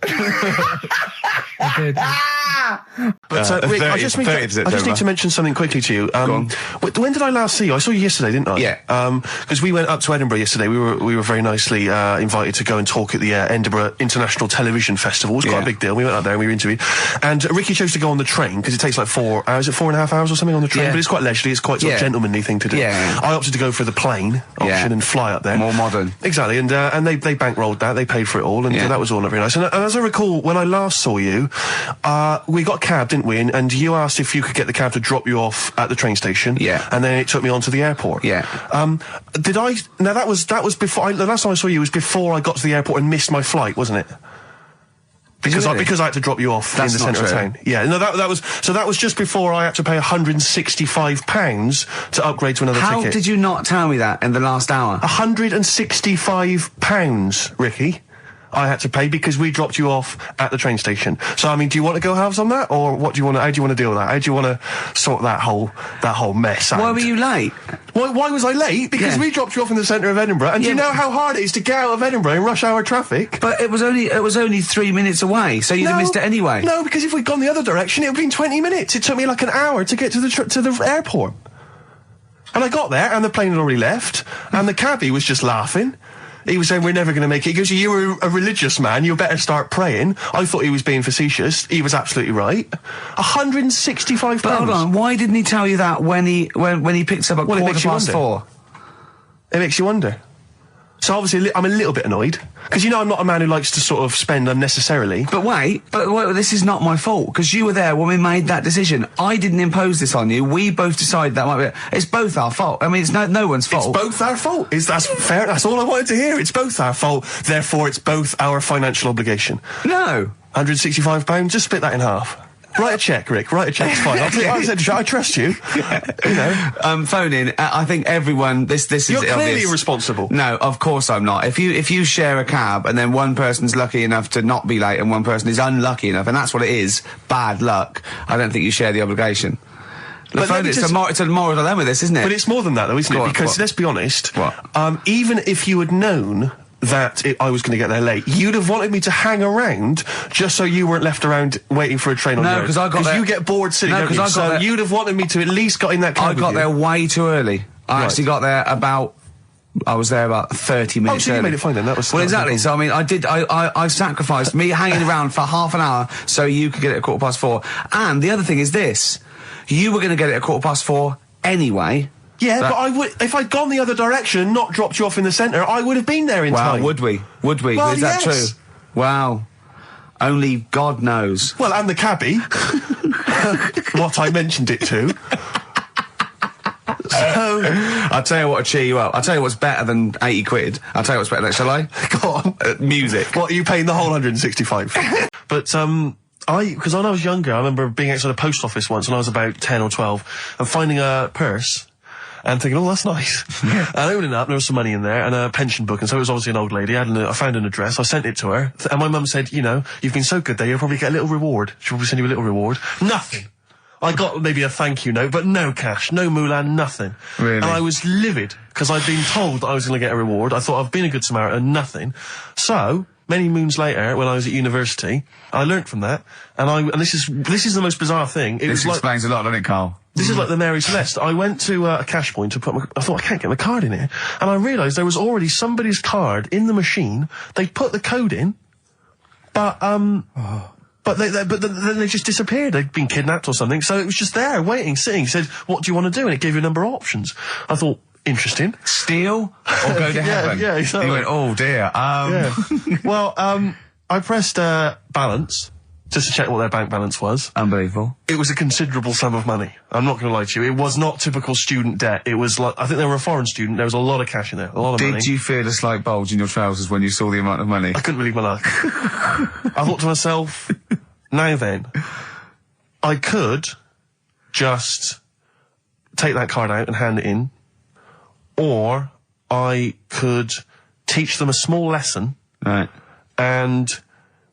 Speaker 1: It did.
Speaker 11: But Rick, I just need to mention something quickly to you. When did I last see you? I saw you yesterday, didn't I?
Speaker 3: Yeah.
Speaker 11: Because we went up to Edinburgh yesterday. We were very nicely invited to go and talk at the Edinburgh International Television Festival. It was quite a big deal. We went up there and we were interviewed. And Ricky chose to go on the train because it takes like 4 hours, 4.5 hours or something on the train.
Speaker 3: Yeah.
Speaker 11: But it's quite leisurely. It's quite sort of gentlemanly thing to do.
Speaker 3: Yeah.
Speaker 11: I opted to go for the plane option and fly up there.
Speaker 3: More modern.
Speaker 11: Exactly. And they bankrolled that. They paid for it all, and that was all not very nice. And as I recall, when I last saw you, we got a cab, didn't we? And you asked if you could get the cab to drop you off at the train station.
Speaker 3: Yeah.
Speaker 11: And then it took me on to the airport.
Speaker 3: Yeah.
Speaker 11: Did I? Now that was before. The last time I saw you was before I got to the airport and missed my flight, wasn't it? Because I had to drop you off in the centre of town. Yeah. No, that was just before I had to pay £165 to upgrade to another ticket.
Speaker 3: How did you not tell me that in the last hour?
Speaker 11: £165, Ricky. I had to pay because we dropped you off at the train station. So, I mean, do you want to go halves on that, or how do you want to deal with that? How do you want to sort that whole mess out?
Speaker 3: Why were you late?
Speaker 11: Why was I late? Because we dropped you off in the centre of Edinburgh, and do you know how hard it is to get out of Edinburgh in rush hour traffic?
Speaker 3: But it was only 3 minutes away, so you'd have missed it anyway.
Speaker 11: No, because if we'd gone the other direction, it would have been 20 minutes. It took me like an hour to get to the airport. And I got there, and the plane had already left, and the cabbie was just laughing. He was saying, we're never going to make it. He goes, you were a religious man, you better start praying. I thought he was being facetious. He was absolutely right. £165.
Speaker 3: But hold on, why didn't he tell you that when he picked up at 4:15?
Speaker 11: It makes you wonder. So obviously I'm a little bit annoyed, because I'm not a man who likes to sort of spend unnecessarily.
Speaker 3: But wait, this is not my fault, because you were there when we made that decision. I didn't impose this on you. We both decided that might be. It's both our fault. I mean, it's no one's fault.
Speaker 11: It's both our fault. That's fair. That's all I wanted to hear. It's both our fault. Therefore, it's both our financial obligation.
Speaker 3: No.
Speaker 11: £165. Just split that in half. Write a cheque, Rick. Write a cheque. It's fine. I trust you. You know.
Speaker 3: Phone in. I think everyone. This is.
Speaker 11: You're clearly
Speaker 3: obvious.
Speaker 11: irresponsible.
Speaker 3: No, of course I'm not. If you share a cab and then one person's lucky enough to not be late and one person is unlucky enough, and that's what it is, bad luck. I don't think you share the obligation. It's a moral dilemma, this, isn't it?
Speaker 11: But it's more than that, though, isn't it? Because let's be honest. Even if you had known that I was going to get there late, you'd have wanted me to hang around just so you weren't left around waiting for a train on the road.
Speaker 3: No, because I got there.
Speaker 11: Because you get bored sitting, don't you? So you'd have wanted me to at least got in that cab.
Speaker 3: I got there way too early. I actually got there I was there about 30 minutes
Speaker 11: early.
Speaker 3: You made
Speaker 11: it fine then, that was...
Speaker 3: Well, exactly, so I mean, I sacrificed me hanging around for half an hour so you could get it at 4:15. And the other thing is this, you were going to get it at 4:15 anyway.
Speaker 11: Yeah, but I would, if I'd gone the other direction and not dropped you off in the centre, I would have been there in time.
Speaker 3: Wow, would we?
Speaker 11: Well,
Speaker 3: is that true? Wow. Only God knows.
Speaker 11: Well, and the cabbie. What I mentioned it to. So,
Speaker 3: I'll tell you what will cheer you up. I'll tell you what's better than 80 quid. I'll tell you what's better than that, shall I?
Speaker 11: Go on.
Speaker 3: Music.
Speaker 11: What, are you paying the whole 165? But, because when I was younger, I remember being outside a post office once when I was about 10 or 12 and finding a purse and thinking, oh, that's nice. Yeah. And opening it up, there was some money in there and a pension book, and so it was obviously an old lady. I found an address, I sent it to her, and my mum said, you know, you've been so good there, you'll probably get a little reward. She'll probably send you a little reward. Nothing. I got maybe a thank you note, but no cash, no moolah, nothing.
Speaker 3: Really?
Speaker 11: And I was livid, because I'd been told that I was going to get a reward. I thought I've been a good Samaritan, nothing. So, many moons later, when I was at university, I learnt from that, and this is the most bizarre thing.
Speaker 3: This explains a lot, doesn't it, Carl?
Speaker 11: This is like the Mary Celeste. I went to a cash point to I thought, I can't get my card in here. And I realised there was already somebody's card in the machine. They put the code in, but then they just disappeared. They'd been kidnapped or something. So it was just there, waiting, sitting. It said, what do you want to do? And it gave you a number of options. I thought, interesting.
Speaker 3: Steal or go to heaven?
Speaker 11: Yeah, exactly.
Speaker 3: You went, oh dear.
Speaker 11: Yeah. Well, I pressed balance just to check what their bank balance was.
Speaker 3: Unbelievable.
Speaker 11: It was a considerable sum of money. I'm not going to lie to you. It was not typical student debt. It was like, I think they were a foreign student. There was a lot of cash in there, a lot of money.
Speaker 3: Did you feel a slight bulge in your trousers when you saw the amount of money?
Speaker 11: I couldn't believe my luck. I thought to myself, now then, I could just take that card out and hand it in, or I could teach them a small lesson.
Speaker 3: Right.
Speaker 11: And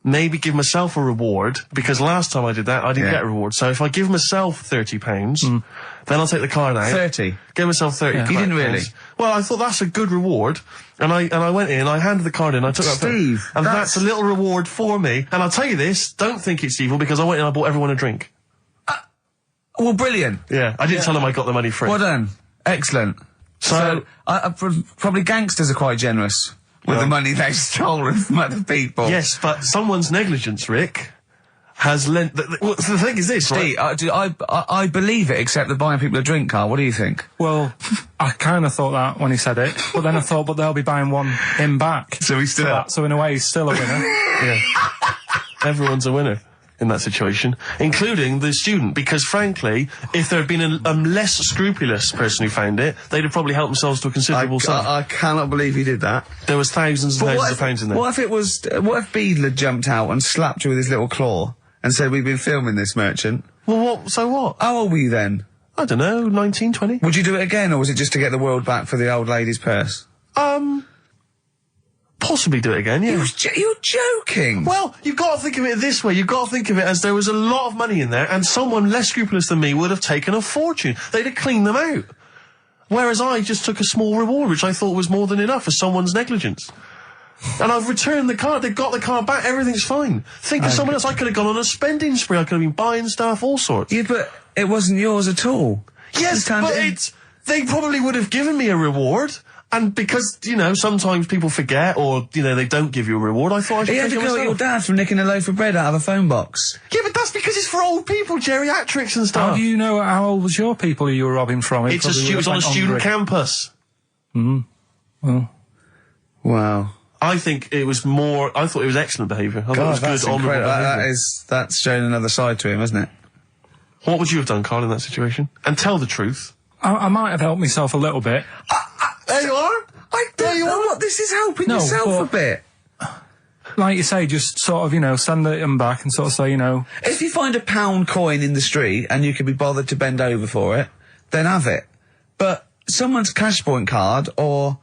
Speaker 11: maybe give myself a reward, because last time I did that, I didn't get a reward. So if I give myself £30, then I'll take the card out.
Speaker 3: 30?
Speaker 11: Give myself 30.
Speaker 3: Yeah. You didn't really?
Speaker 11: Well, I thought that's a good reward. And I went in, I handed the card in, I took that.
Speaker 3: Steve,
Speaker 11: and that's a little reward for me. And I'll tell you this, don't think it's evil, because I went in and I bought everyone a drink.
Speaker 3: Well, brilliant.
Speaker 11: Yeah, I didn't tell them I got the money free.
Speaker 3: Well done. Excellent. So probably gangsters are quite generous with the money they've stolen from other people.
Speaker 11: Yes, but someone's negligence, Rick, has lent... the thing is this,
Speaker 3: Steve,
Speaker 11: right?
Speaker 3: I believe it, except that buying people a drink, Carl. What do you think?
Speaker 1: Well, I kind of thought that when he said it, but then I thought, but they'll be buying him back.
Speaker 3: So he's still up.
Speaker 1: So in a way, he's still a winner.
Speaker 11: Yeah. Everyone's a winner in that situation, including the student, because frankly, if there had been a less scrupulous person who found it, they'd have probably helped themselves to a considerable sum.
Speaker 3: I cannot believe he did that.
Speaker 11: There was thousands and thousands of pounds in there.
Speaker 3: What if Beadle had jumped out and slapped you with his little claw and said, we've been filming this merchant?
Speaker 11: Well, so what?
Speaker 3: How old were you then?
Speaker 11: I don't know, 19, 20.
Speaker 3: Would you do it again, or was it just to get the world back for the old lady's purse?
Speaker 11: Possibly do it again, yeah.
Speaker 3: You're joking!
Speaker 11: Well, you've got to think of it this way. You've got to think of it as there was a lot of money in there, and someone less scrupulous than me would have taken a fortune. They'd have cleaned them out. Whereas I just took a small reward, which I thought was more than enough for someone's negligence. And I've returned the card. They've got the card back. Everything's fine. Think of someone else. I could have gone on a spending spree. I could have been buying stuff, all sorts.
Speaker 3: Yeah, but it wasn't yours at all.
Speaker 11: Yes, but they probably would have given me a reward. And because, you know, sometimes people forget or, you know, they don't give you a reward, I thought I should take it myself.
Speaker 3: You had to go at your dad for nicking a loaf of bread out of a phone box.
Speaker 11: Yeah, but that's because it's for old people, geriatrics and stuff.
Speaker 1: How do you know how old was your people who you were robbing from?
Speaker 11: It was on a student campus.
Speaker 1: Well.
Speaker 3: Wow.
Speaker 11: I think it was more... I thought it was excellent behaviour. I thought it was good, honourable behaviour.
Speaker 3: That's showing another side to him, isn't it?
Speaker 11: What would you have done, Carl, in that situation? And tell the truth.
Speaker 1: I might have helped myself a little bit.
Speaker 11: There you are.
Speaker 3: I don't know what this is helping yourself a bit.
Speaker 1: like you say, just sort of, you know, send them back and sort of say, you know...
Speaker 3: If you find a £1 coin in the street and you can be bothered to bend over for it, then have it. But someone's cash point card or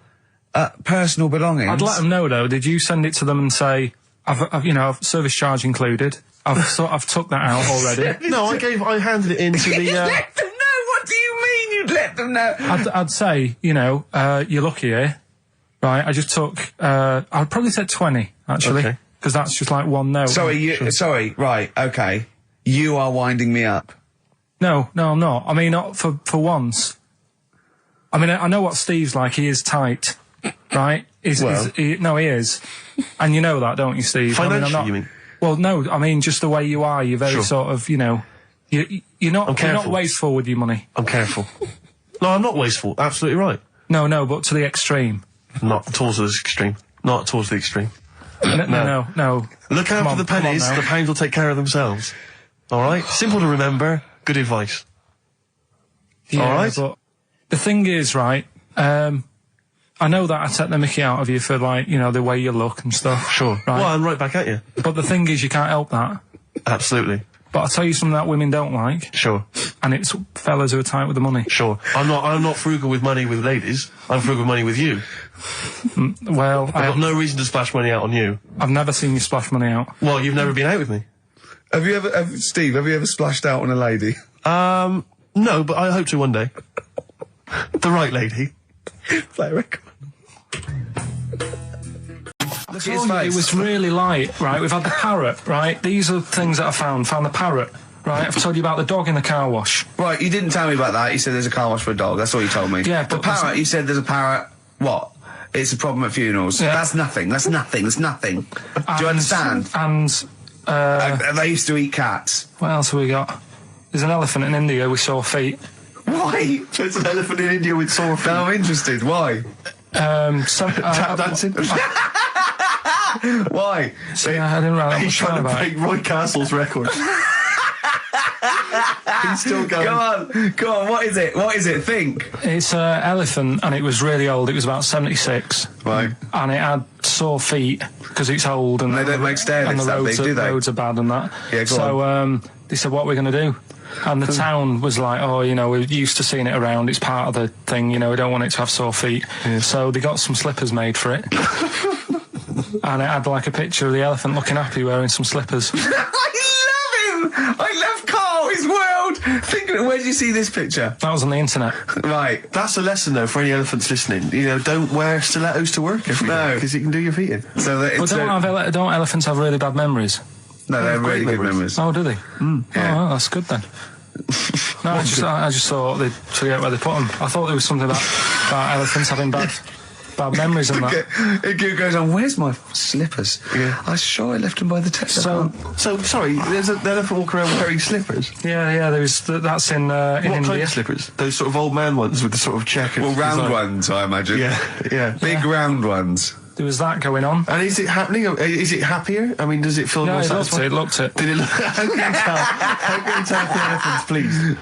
Speaker 3: personal belongings...
Speaker 1: I'd let them know, though. Did you send it to them and say, I've service charge included? I've took that out already.
Speaker 11: No, I handed it into the...
Speaker 3: You let them know? What do you mean you'd let them know?
Speaker 1: I'd say, you know, you're lucky here. Right, I just took, I'd probably said 20, actually.
Speaker 11: Okay.
Speaker 1: Because that's just like one note.
Speaker 3: Sorry, right, okay. You are winding me up.
Speaker 1: No, I'm not. I mean, not for once. I mean, I know what Steve's like. He is tight, right? He is. And you know that, don't you, Steve?
Speaker 11: Financially, you mean?
Speaker 1: Well, no, I mean, just the way you are. You're very sort of, you know, you're not wasteful with your money.
Speaker 11: I'm careful. No, I'm not wasteful. Absolutely right.
Speaker 1: No, but to the extreme.
Speaker 11: Not towards the extreme. Not towards the extreme.
Speaker 1: No.
Speaker 11: Look out for the pennies. The pounds will take care of themselves. All right? Simple to remember. Good advice.
Speaker 1: Yeah,
Speaker 11: all right?
Speaker 1: But the thing is, right, I know that I take the mickey out of you for, like, you know, the way you look and stuff.
Speaker 11: Sure.
Speaker 1: Right?
Speaker 11: Well, I'm right back at you.
Speaker 1: But the thing is, you can't help that.
Speaker 11: Absolutely.
Speaker 1: But I'll tell you something that women don't like.
Speaker 11: Sure.
Speaker 1: And it's fellas who are tight with the money.
Speaker 11: Sure. I'm not frugal with money with ladies. I'm frugal with money with you.
Speaker 1: Well,
Speaker 11: I've got no reason to splash money out on you.
Speaker 1: I've never seen you splash money out.
Speaker 11: Well, you've never been out with me.
Speaker 3: Steve, have you ever splashed out on a lady?
Speaker 11: No, but I hope to one day. The right lady.
Speaker 3: Play a record.
Speaker 1: It was really light, right? We've had the parrot, right? These are things that I found the parrot, right? I've told you about the dog in the car wash.
Speaker 3: Right, you didn't tell me about that. You said there's a car wash for a dog. That's all you told me.
Speaker 1: Yeah,
Speaker 3: the
Speaker 1: but
Speaker 3: parrot, you said there's a parrot. What? It's a problem at funerals.
Speaker 1: Yeah.
Speaker 3: That's nothing. That's nothing. Do you understand?
Speaker 1: And
Speaker 3: they used to eat cats.
Speaker 1: What else have we got? There's an elephant in India with sore feet.
Speaker 3: Why?
Speaker 11: There's an elephant in India with sore feet.
Speaker 3: No, I'm interested. Why?
Speaker 11: Tap dancing?
Speaker 3: Why?
Speaker 1: I didn't write that
Speaker 11: He's
Speaker 1: much
Speaker 11: trying to
Speaker 1: about
Speaker 11: break Roy Castle's record. He's still going.
Speaker 3: Go on, what is it? Think.
Speaker 1: It's an elephant, and it was really old. It was about 76.
Speaker 3: Right.
Speaker 1: And it had sore feet, because it's old, and
Speaker 3: they don't make stair
Speaker 1: and
Speaker 3: lifts
Speaker 1: the
Speaker 3: that
Speaker 1: roads,
Speaker 3: big, do they?
Speaker 1: roads are bad and that.
Speaker 3: Yeah, go
Speaker 1: on. They said, what are we going to do? And the town was like, oh, you know, we're used to seeing it around, it's part of the thing, you know, we don't want it to have sore feet. Yeah. So they got some slippers made for it. And it had like a picture of the elephant looking happy wearing some slippers.
Speaker 3: I love him! I love Carl, his world! Where did you see this picture?
Speaker 1: That was on the internet.
Speaker 3: Right.
Speaker 11: That's a lesson, though, for any elephants listening. You know, don't wear stilettos to work every day, because it can do your feet in.
Speaker 3: So that it's
Speaker 1: don't elephants have really bad memories?
Speaker 3: No, they have really good memories.
Speaker 1: Oh, do they?
Speaker 3: Yeah.
Speaker 1: Oh, well, that's good then. No, I just thought they'd forget where they put them. I thought there was something about elephants having bad memories and that.
Speaker 3: It goes on, where's my slippers? Yeah. I'm sure I left them by the test.
Speaker 11: So sorry, there's an elephant walking around wearing slippers?
Speaker 1: Yeah, that's in India.
Speaker 11: What kind of slippers? Those sort of old man ones with the sort of check.
Speaker 3: Well, round ones, I imagine.
Speaker 11: Yeah.
Speaker 3: Big round ones.
Speaker 1: There was that going on.
Speaker 11: And is it happening? Is it happier? I mean, does it feel more satisfying?
Speaker 1: It looked it.
Speaker 11: Did it look? How can you tell the elephants, please?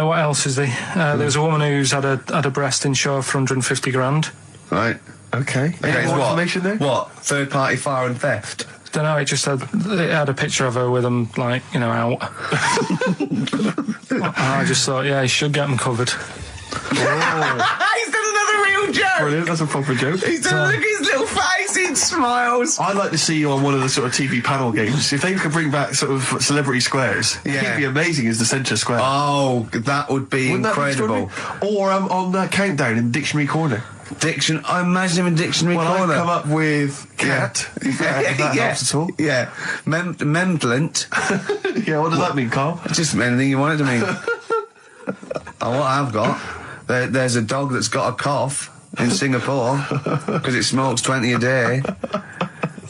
Speaker 1: What else is there? There was a woman who's had a breast insured for 150 grand.
Speaker 3: Right.
Speaker 11: Okay. Any more information there?
Speaker 3: What? Third party fire and theft?
Speaker 1: Don't know, it had a picture of her with them, like, you know, out. I just thought, yeah, he should get them covered.
Speaker 3: He's done another real joke!
Speaker 11: Brilliant, that's a proper joke.
Speaker 3: He's done, look at his little face, he smiles.
Speaker 11: I'd like to see you on one of the sort of TV panel games. If they could bring back sort of celebrity squares, he'd be amazing as the centre square.
Speaker 3: Oh, that would be incredible.
Speaker 11: Or on that countdown in Dictionary Corner.
Speaker 3: I imagine him in Dictionary Corner.
Speaker 11: I'd come up with cat. If that helps at all.
Speaker 3: Yeah. Memblent.
Speaker 11: Yeah, what does that mean, Carl?
Speaker 3: Just anything you want it to mean. What I've got, there's a dog that's got a cough in Singapore because it smokes 20 a day.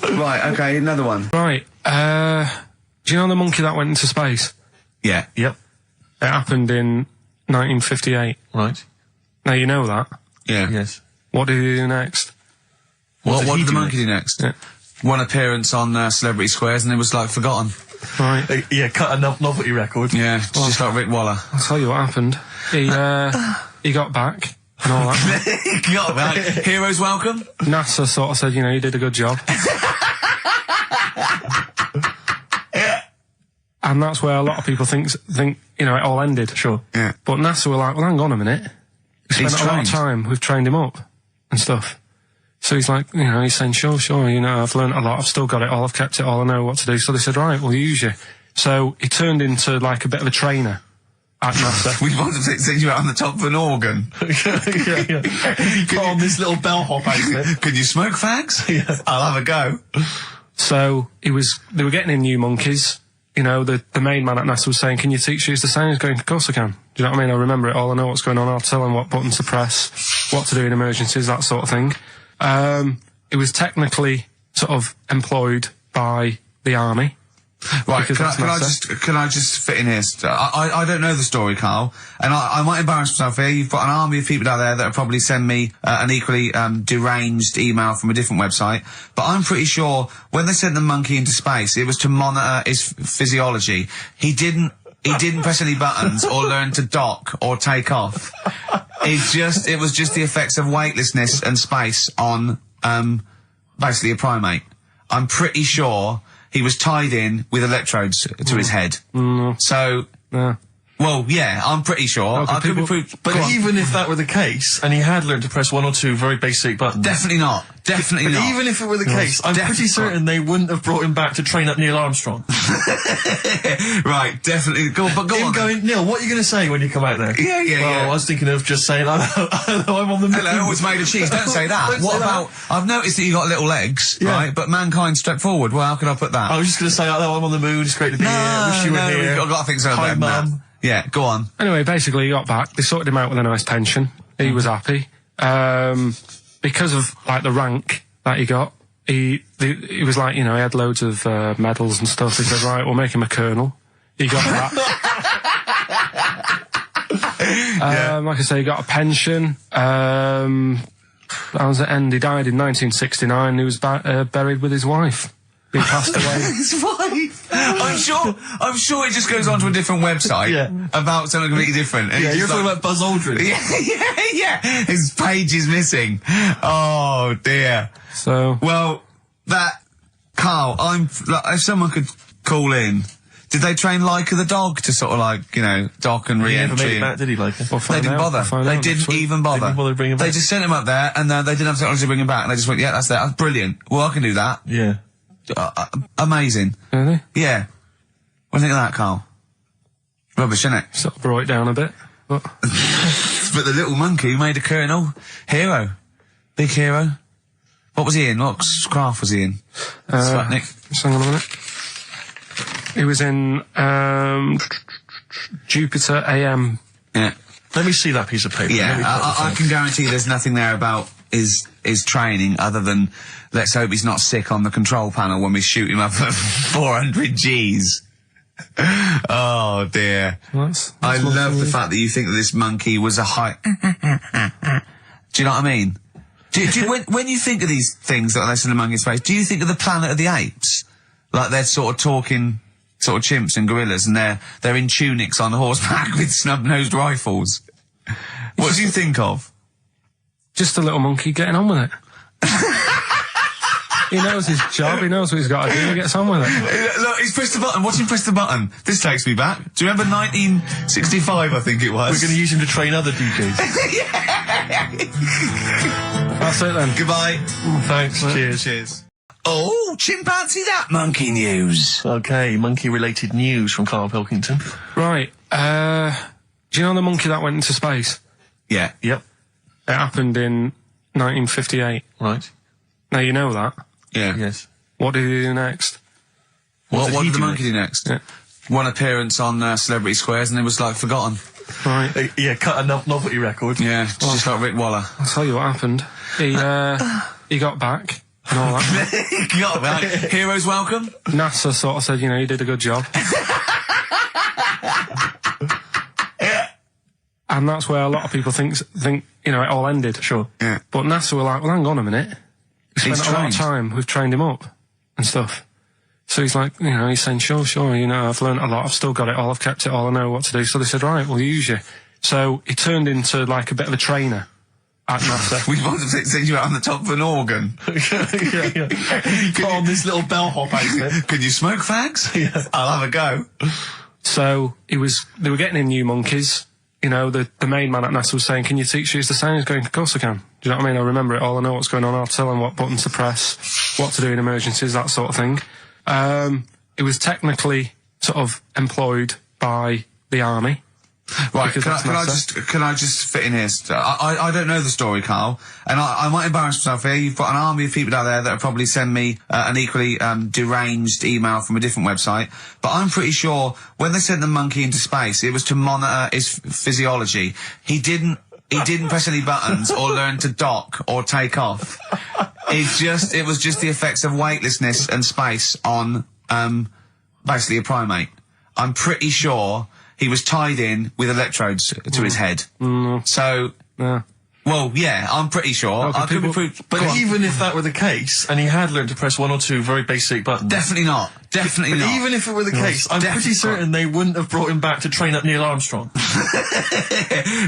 Speaker 3: Right, okay, another one.
Speaker 1: Right, do you know the monkey that went into space?
Speaker 3: Yeah.
Speaker 11: Yep.
Speaker 1: It happened in 1958.
Speaker 11: Right.
Speaker 1: Now you know that.
Speaker 3: Yeah.
Speaker 11: Yes.
Speaker 1: What did he do next?
Speaker 3: What did the monkey do next?
Speaker 1: Yeah.
Speaker 3: One appearance on Celebrity Squares and it was like forgotten.
Speaker 1: Right.
Speaker 11: Yeah, cut a novelty record.
Speaker 3: Yeah, just like Rick Waller.
Speaker 1: I'll tell you what happened. He got back and all that.
Speaker 3: He got back. Heroes welcome.
Speaker 1: NASA sort of said, you know, you did a good job. And that's where a lot of people think, you know, it all ended.
Speaker 5: Sure.
Speaker 3: Yeah.
Speaker 1: But NASA were like, well, hang on a minute. We spent a lot of time, we've trained him up and stuff. So he's like, you know, he's saying, sure, you know, I've learned a lot, I've still got it all, I've kept it all, I know what to do. So they said, right, we'll use you. So he turned into like a bit of a trainer at NASA.
Speaker 3: We wanted to send you out on the top of an organ.
Speaker 5: You put on this little bellhop outfit.
Speaker 3: Can you smoke fags?
Speaker 5: Yeah.
Speaker 3: I'll have a go.
Speaker 1: So they were getting in new monkeys. You know, the main man at NASA was saying, can you teach these the sound? He's going, of course I can. Do you know what I mean? I remember it all, I know what's going on, I'll tell them what buttons to press, what to do in emergencies, that sort of thing. It was technically sort of employed by the army.
Speaker 3: Right, can I just fit in here? I don't know the story, Carl, and I might embarrass myself here. You've got an army of people out there that will probably send me an equally deranged email from a different website, but I'm pretty sure when they sent the monkey into space, it was to monitor his physiology. He didn't press any buttons or learn to dock or take off. It was just the effects of weightlessness and space on basically a primate. I'm pretty sure he was tied in with electrodes to his head. So, well, yeah, I'm pretty sure. I could be proved.
Speaker 5: But even if that were the case, and he had learned to press one or two very basic buttons.
Speaker 3: Definitely not. Definitely not.
Speaker 5: Even if it were the case, I'm pretty certain they wouldn't have brought him back to train up Neil Armstrong.
Speaker 3: Right, definitely. Go on.
Speaker 5: Going, Neil, what are you going to say when you come out there?
Speaker 3: Yeah.
Speaker 5: I was thinking of just saying, I'm on the moon.
Speaker 3: Hello, it's made of cheese. Don't say that. What about, I've noticed that you got little legs, right? But mankind stepped forward. Well, how can I put that?
Speaker 5: I was just going to say, I'm on the moon, it's great to be here, wish you were here.
Speaker 3: I've got to think so.
Speaker 5: Hi, Mum.
Speaker 3: Yeah, go on.
Speaker 1: Anyway, basically he got back, they sorted him out with a nice pension. He was happy. Because of, like, the rank that he got, he was like, you know, he had loads of medals and stuff. He said, right, we'll make him a colonel. He got that. Like I say, he got a pension. How does it end? He died in 1969. He was buried with his wife. He passed away.
Speaker 3: His wife. I'm sure it just goes on to a different website about something completely different.
Speaker 5: Yeah, you're talking about Buzz Aldrin.
Speaker 3: Yeah. His page is missing. Oh dear.
Speaker 1: So
Speaker 3: well, Carl, if someone could call in. Did they train Leica the dog to sort of like, you know, dock and re-entry?
Speaker 5: He never made it back, did he, Leica?
Speaker 3: They didn't bother. They didn't even bother.
Speaker 5: They didn't bother bringing him back.
Speaker 3: They just sent him up there and they didn't have technology to bring him back. And they just went, yeah, that's brilliant. Well, I can do that.
Speaker 5: Yeah.
Speaker 3: Amazing.
Speaker 1: Really?
Speaker 3: Yeah. What do you think of that, Carl? Rubbish, isn't it?
Speaker 1: Sort of brought it down a bit. But
Speaker 3: but the little monkey made a colonel. Hero. Big hero. What was he in? What craft was he in? Sputnik.
Speaker 1: Just hang on a minute. He was in Jupiter AM.
Speaker 3: Yeah.
Speaker 5: Let me see that piece of paper.
Speaker 3: Yeah, I can guarantee there's nothing there about his training other than let's hope he's not sick on the control panel when we shoot him up at 400 Gs. Oh dear. I love the fact that you think that this monkey was a high... Do you know what I mean? When you think of these things that they send among in space, do you think of the Planet of the Apes? Like they're sort of talking sort of chimps and gorillas and they're in tunics on horseback with snub-nosed rifles. What do you think of?
Speaker 1: Just a little monkey getting on with it. He knows his job, he knows what he's got to do, he gets on with it.
Speaker 3: Look, he's pressed the button, watch him press the button. This takes me back. Do you remember 1965, I think it was?
Speaker 5: We're going to use him to train other DJs.
Speaker 1: That's it then.
Speaker 3: Goodbye.
Speaker 5: Thanks.
Speaker 3: Cheers. Oh, chimpanzee that monkey news.
Speaker 5: Okay, monkey-related news from Karl Pilkington.
Speaker 1: Right, do you know the monkey that went into space?
Speaker 3: Yeah.
Speaker 5: Yep.
Speaker 1: It happened in 1958.
Speaker 5: Right.
Speaker 1: Now you know that.
Speaker 3: Yeah.
Speaker 5: Yes.
Speaker 1: What did he do next?
Speaker 3: What did the monkey do next?
Speaker 1: Yeah.
Speaker 3: One appearance on Celebrity Squares and it was like forgotten.
Speaker 1: Right.
Speaker 5: Yeah, cut a novelty record.
Speaker 3: Yeah, just like Rick Waller.
Speaker 1: I'll tell you what happened. He got back and all that.
Speaker 3: He got back. Heroes welcome.
Speaker 1: NASA sort of said, you know, you did a good job. And that's where a lot of people think, you know, it all ended.
Speaker 5: Sure.
Speaker 3: Yeah.
Speaker 1: But NASA were like, well, hang on a minute. We spent a lot of time, we've trained him up and stuff. So he's like, you know, he's saying, sure, you know, I've learned a lot, I've still got it all, I've kept it all, I know what to do. So they said, right, we'll use you. So he turned into like a bit of a trainer at NASA.
Speaker 3: We want to send you out on the top of an organ.
Speaker 5: You put on this little bellhop outfit.
Speaker 3: Can you smoke fags?
Speaker 5: Yeah.
Speaker 3: I'll have a go.
Speaker 1: So they were getting in new monkeys. You know, the main man at NASA was saying, can you teach us the sound? He's going, of course I can. Do you know what I mean? I remember it all. I know what's going on. I'll tell him what buttons to press, what to do in emergencies, that sort of thing. It was technically sort of employed by the army.
Speaker 3: Right, can I just fit in here? I don't know the story, Carl, and I might embarrass myself here. You've got an army of people out there that will probably send me an equally deranged email from a different website, but I'm pretty sure when they sent the monkey into space, it was to monitor his physiology. He didn't press any buttons or learn to dock or take off. It was just the effects of weightlessness and space on basically a primate. I'm pretty sure he was tied in with electrodes to his head. So, well, yeah, I'm pretty sure.
Speaker 1: Okay,
Speaker 3: I could be
Speaker 5: But even if that were the case, and he had learned to press one or two very basic buttons...
Speaker 3: Definitely not. Definitely not.
Speaker 5: Even if it were the case, I'm pretty certain they wouldn't have brought him back to train up Neil Armstrong.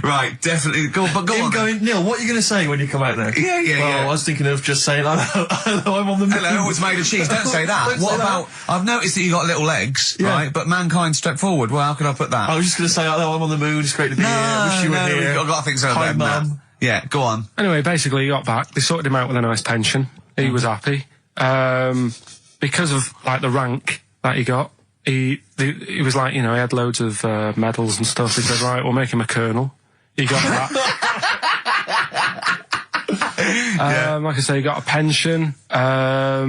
Speaker 3: Right, definitely. Go on.
Speaker 5: Going, Neil, what are you going to say when you come out there?
Speaker 3: Yeah.
Speaker 5: I was thinking of just saying, hello, I'm on the moon.
Speaker 3: Hello, it's made of cheese. Don't say that. What about... I've noticed that you got little legs, right? But mankind stepped forward. Well, how could I put that?
Speaker 5: I was just going to say, hello, I'm on the moon. It's great to be here. I wish you were here.
Speaker 3: I've got to think so.
Speaker 5: Hi, Mum.
Speaker 3: Yeah, go on.
Speaker 1: Anyway, basically he got back. They sorted him out with a nice pension. He was happy. Because of, like, the rank that he got, he was like, you know, he had loads of medals and stuff. He said, right, we'll make him a colonel. He got that. Like I say, he got a pension. How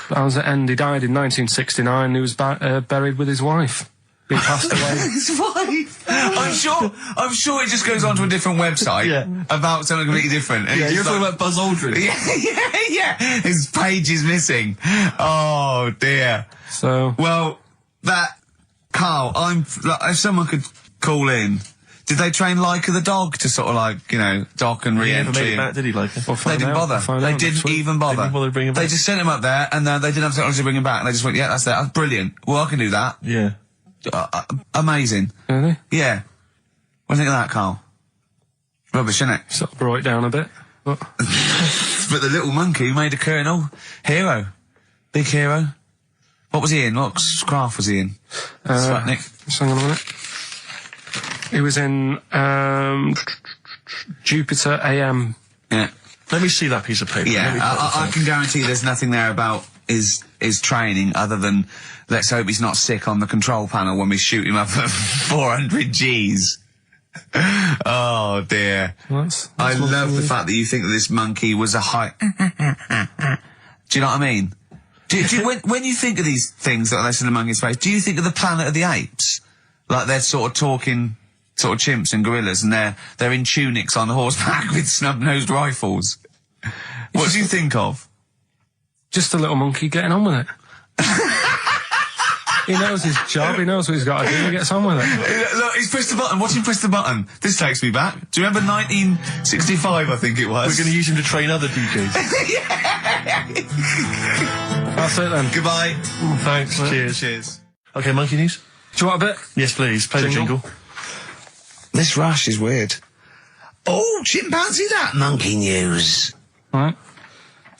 Speaker 1: was it end? He died in 1969. He was buried with his wife. He passed away.
Speaker 3: His wife. I'm sure it just goes on to a different website about something completely different. And
Speaker 5: You're talking about Buzz Aldrin.
Speaker 3: Yeah. His page is missing. Oh dear.
Speaker 1: So
Speaker 3: well, Carl, if someone could call in. Did they train Leica the dog to sort of like, you know, dock and re-entry?
Speaker 5: He never made it back, did he, Leica?
Speaker 3: They didn't bother. They didn't even bother.
Speaker 5: They didn't bother to bring him back.
Speaker 3: They just sent him up there, and they didn't have technology to bring him back. And they just went, yeah, that's that. That's brilliant. Well, I can do that.
Speaker 5: Yeah.
Speaker 3: Amazing.
Speaker 1: Really?
Speaker 3: Yeah. What do you think of that, Carl? Rubbish, isn't it?
Speaker 1: Sort of brought it down a bit. But
Speaker 3: but the little monkey made a colonel. Hero. Big hero. What was he in? What craft was he in? Sputnik.
Speaker 1: Hang on a minute. He was in Jupiter AM.
Speaker 3: Yeah.
Speaker 5: Let me see that piece of paper.
Speaker 3: Yeah, I can guarantee there's nothing there about his training other than let's hope he's not sick on the control panel when we shoot him up at 400 Gs. Oh dear. I love the fact that you think that this monkey was a high... Do you know what I mean? Do you, when you think of these things that are less than a monkey's face, do you think of the Planet of the Apes? Like they're sort of talking... sort of chimps and gorillas, and they're in tunics on horseback with snub-nosed rifles. What do you think of?
Speaker 1: Just a little monkey getting on with it. He knows his job, he knows what he's got to do, he gets on with it.
Speaker 3: Look, he's pressed the button, watch him press the button. This takes me back. Do you remember 1965, I think it was?
Speaker 5: We're going to use him to train other DJs.
Speaker 1: That's it then.
Speaker 3: Goodbye.
Speaker 5: Thanks, cheers. Okay, monkey news?
Speaker 1: Do you want a bit?
Speaker 5: Yes, please, play the jingle.
Speaker 3: This rash is weird. Oh, chimpanzee that monkey news.
Speaker 1: Right.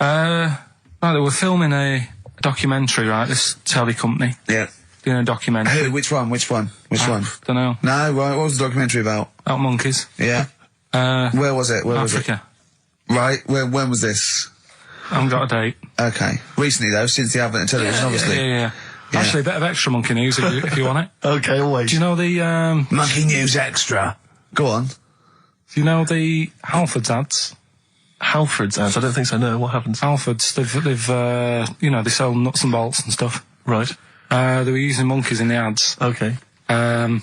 Speaker 1: Right, they were filming a documentary, right, this telly company.
Speaker 3: Yeah.
Speaker 1: Doing a documentary.
Speaker 3: Who, which one?
Speaker 1: Don't know.
Speaker 3: No, right, what was the documentary about?
Speaker 1: About monkeys.
Speaker 3: Yeah. Where was it?
Speaker 1: Africa.
Speaker 3: Right, when was this?
Speaker 1: I haven't got a date.
Speaker 3: Okay. Recently though, since the advent of television, obviously.
Speaker 1: Yeah. Actually, a bit of extra monkey news if you want it.
Speaker 5: Okay, always.
Speaker 1: Do you know the
Speaker 3: monkey news extra? Go on.
Speaker 1: Do you know the Halfords ads?
Speaker 5: Halfords ads? I don't think so. No, what happens?
Speaker 1: Halfords, they've you know, they sell nuts and bolts and stuff.
Speaker 5: Right.
Speaker 1: They were using monkeys in the ads.
Speaker 5: Okay. Yeah.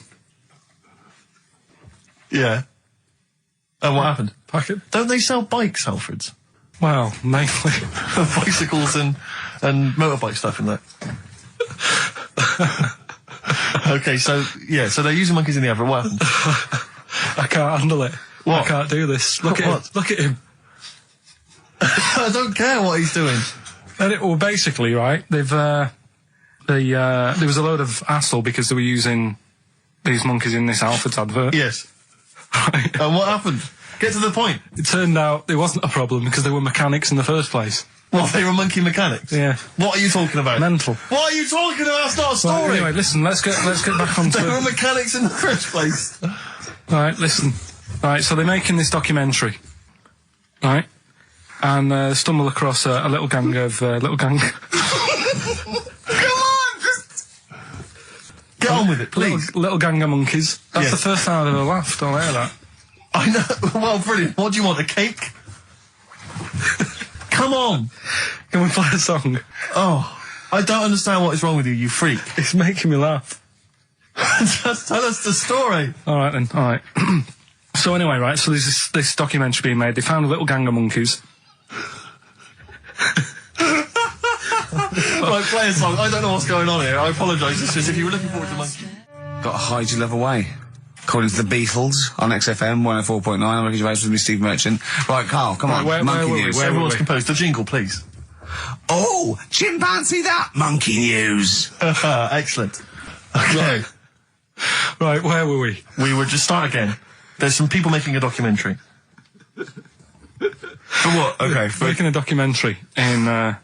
Speaker 5: And what happened? Don't they sell bikes, Halfords?
Speaker 1: Well, mainly
Speaker 5: bicycles and motorbike stuff in that. Okay, so they're using monkeys in the advert. What happened?
Speaker 1: I can't handle it.
Speaker 5: What?
Speaker 1: I can't do this. Look at him. Look at him.
Speaker 5: I don't care what he's doing.
Speaker 1: Well, basically, right, there was a load of hassle because they were using these monkeys in this Halfords advert.
Speaker 5: Yes.
Speaker 1: Right.
Speaker 5: And what happened? Get to the point.
Speaker 1: It turned out it wasn't a problem because they were mechanics in the first place.
Speaker 5: What, they were monkey mechanics?
Speaker 1: Yeah.
Speaker 5: What are you talking about?
Speaker 1: Mental.
Speaker 5: What are you talking about? That's not a story.
Speaker 1: Well, anyway, listen, let's get back onto
Speaker 5: They were mechanics in the first place.
Speaker 1: Right, listen. Right, so they're making this documentary. Right? And stumble across a little gang of Come on,
Speaker 5: just get on with it, please.
Speaker 1: Little gang of monkeys. That's
Speaker 5: Yes.
Speaker 1: the first time I've ever laughed. I'll hear that.
Speaker 5: I know. Well, brilliant. What do you want? A cake? Come on.
Speaker 1: Can we play a song?
Speaker 5: Oh, I don't understand what is wrong with you, you freak.
Speaker 1: It's making me laugh.
Speaker 5: Just tell us the story.
Speaker 1: All right then. All right. So anyway, right. So there's this documentary being made. They found a little gang of monkeys.
Speaker 5: Right, play a song. I don't know what's going on here. I apologise. It's just if you were looking forward to monkey.
Speaker 3: Got to hide your love away. According to the Beatles on XFM 104.9, I'm Ricky Gervais with me, Steve Merchant. Right, Carl, come on. Monkey news.
Speaker 5: Everyone's composed. The jingle, please.
Speaker 3: Oh, chimpanzee that monkey news.
Speaker 5: Excellent. Okay.
Speaker 1: Right, where were we?
Speaker 5: We were just start again. There's some people making a documentary. For what? Okay.
Speaker 1: Making a documentary in a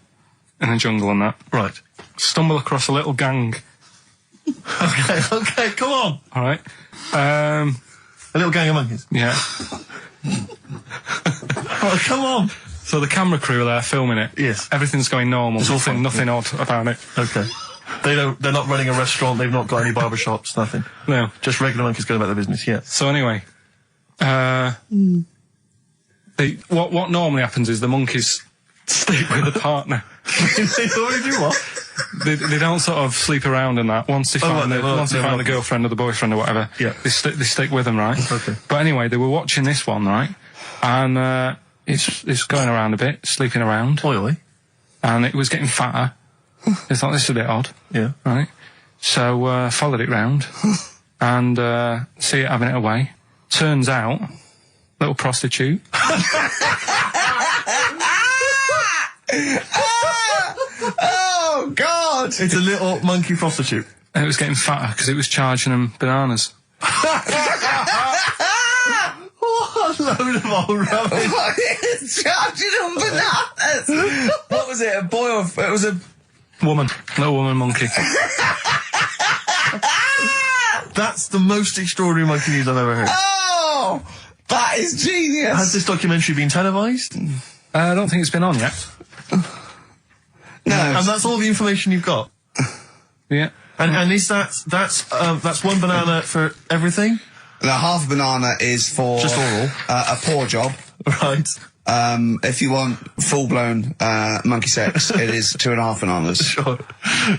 Speaker 1: jungle and that.
Speaker 5: Right.
Speaker 1: Stumble across a little gang.
Speaker 5: Okay, come on.
Speaker 1: All right.
Speaker 5: A little gang of monkeys.
Speaker 1: Yeah.
Speaker 5: Oh, come on.
Speaker 1: So the camera crew are there filming it.
Speaker 5: Yes.
Speaker 1: Everything's going normal.
Speaker 5: It's all fun.
Speaker 1: Nothing odd about it.
Speaker 5: Okay. They're not running a restaurant. They've not got any barber shops. Nothing.
Speaker 1: No.
Speaker 5: Just regular monkeys going about their business. Yeah.
Speaker 1: So anyway, what normally happens is the monkeys sleep with a partner.
Speaker 5: They already do what?
Speaker 1: They don't sort of sleep around and that. Once they find the girlfriend or the boyfriend or whatever,
Speaker 5: yeah.
Speaker 1: they stick with them, right?
Speaker 5: Okay.
Speaker 1: But anyway, they were watching this one, right? And it's going around a bit, sleeping around.
Speaker 5: Oily.
Speaker 1: And it was getting fatter. They thought, this is a bit odd.
Speaker 5: Yeah.
Speaker 1: Right? So followed it round and see it having it away. Turns out, little prostitute.
Speaker 3: Oh, God!
Speaker 5: It's a little monkey prostitute.
Speaker 1: And it was getting fatter because it was charging them bananas.
Speaker 5: What a load of old rubbish.
Speaker 3: It's charging them bananas! What was it, a boy or... It was a...
Speaker 1: Woman. Little woman monkey.
Speaker 5: That's the most extraordinary monkey news I've ever heard.
Speaker 3: Oh! That is genius!
Speaker 5: Has this documentary been televised?
Speaker 1: I don't think it's been on yet.
Speaker 3: No.
Speaker 5: And that's all the information you've got?
Speaker 1: Yeah.
Speaker 5: And is that's one banana for everything?
Speaker 3: The half a banana is for...
Speaker 5: Just oral.
Speaker 3: A paw job.
Speaker 5: Right.
Speaker 3: If you want full-blown monkey sex, it is 2.5 bananas.
Speaker 5: Sure.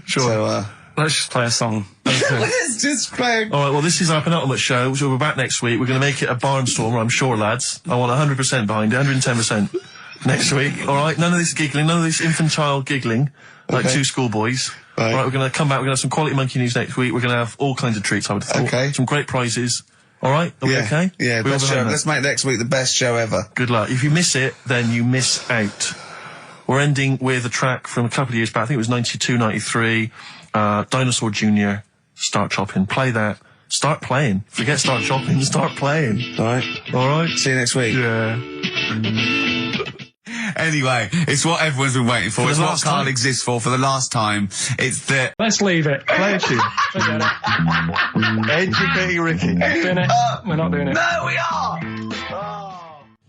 Speaker 3: So,
Speaker 1: let's just play a song.
Speaker 3: let's just play...
Speaker 5: All right, well, this is our penultimate show, so we're back next week. We're going to make it a barnstormer, I'm sure, lads. I want 100% behind it, 110% next week. All right, none of this giggling, none of this infantile giggling, like two schoolboys.
Speaker 3: Right.
Speaker 5: All right, we're going to come back, we're going to have some quality monkey news next week. We're going to have all kinds of treats, I would have thought.
Speaker 3: Okay.
Speaker 5: Some great prizes. All right, are we okay?
Speaker 3: Yeah,
Speaker 5: We're all
Speaker 3: best show.
Speaker 5: behind that.
Speaker 3: Let's make next week the best show ever.
Speaker 5: Good luck. If you miss it, then you miss out. We're ending with a track from a couple of years back. I think it was 92, 93. Dinosaur Jr. Start Chopping. Play that. Start playing. Forget start chopping. Start playing.
Speaker 3: All right.
Speaker 5: All right.
Speaker 3: See you next week.
Speaker 5: Yeah.
Speaker 3: Anyway, it's what everyone's been waiting for. It's what Carl exists for the last time. It's the...
Speaker 1: Let's leave it.
Speaker 5: Play a tune.
Speaker 1: Forget it.
Speaker 5: Educating Ricky.
Speaker 1: Doing it. We're not doing it.
Speaker 3: No, we are!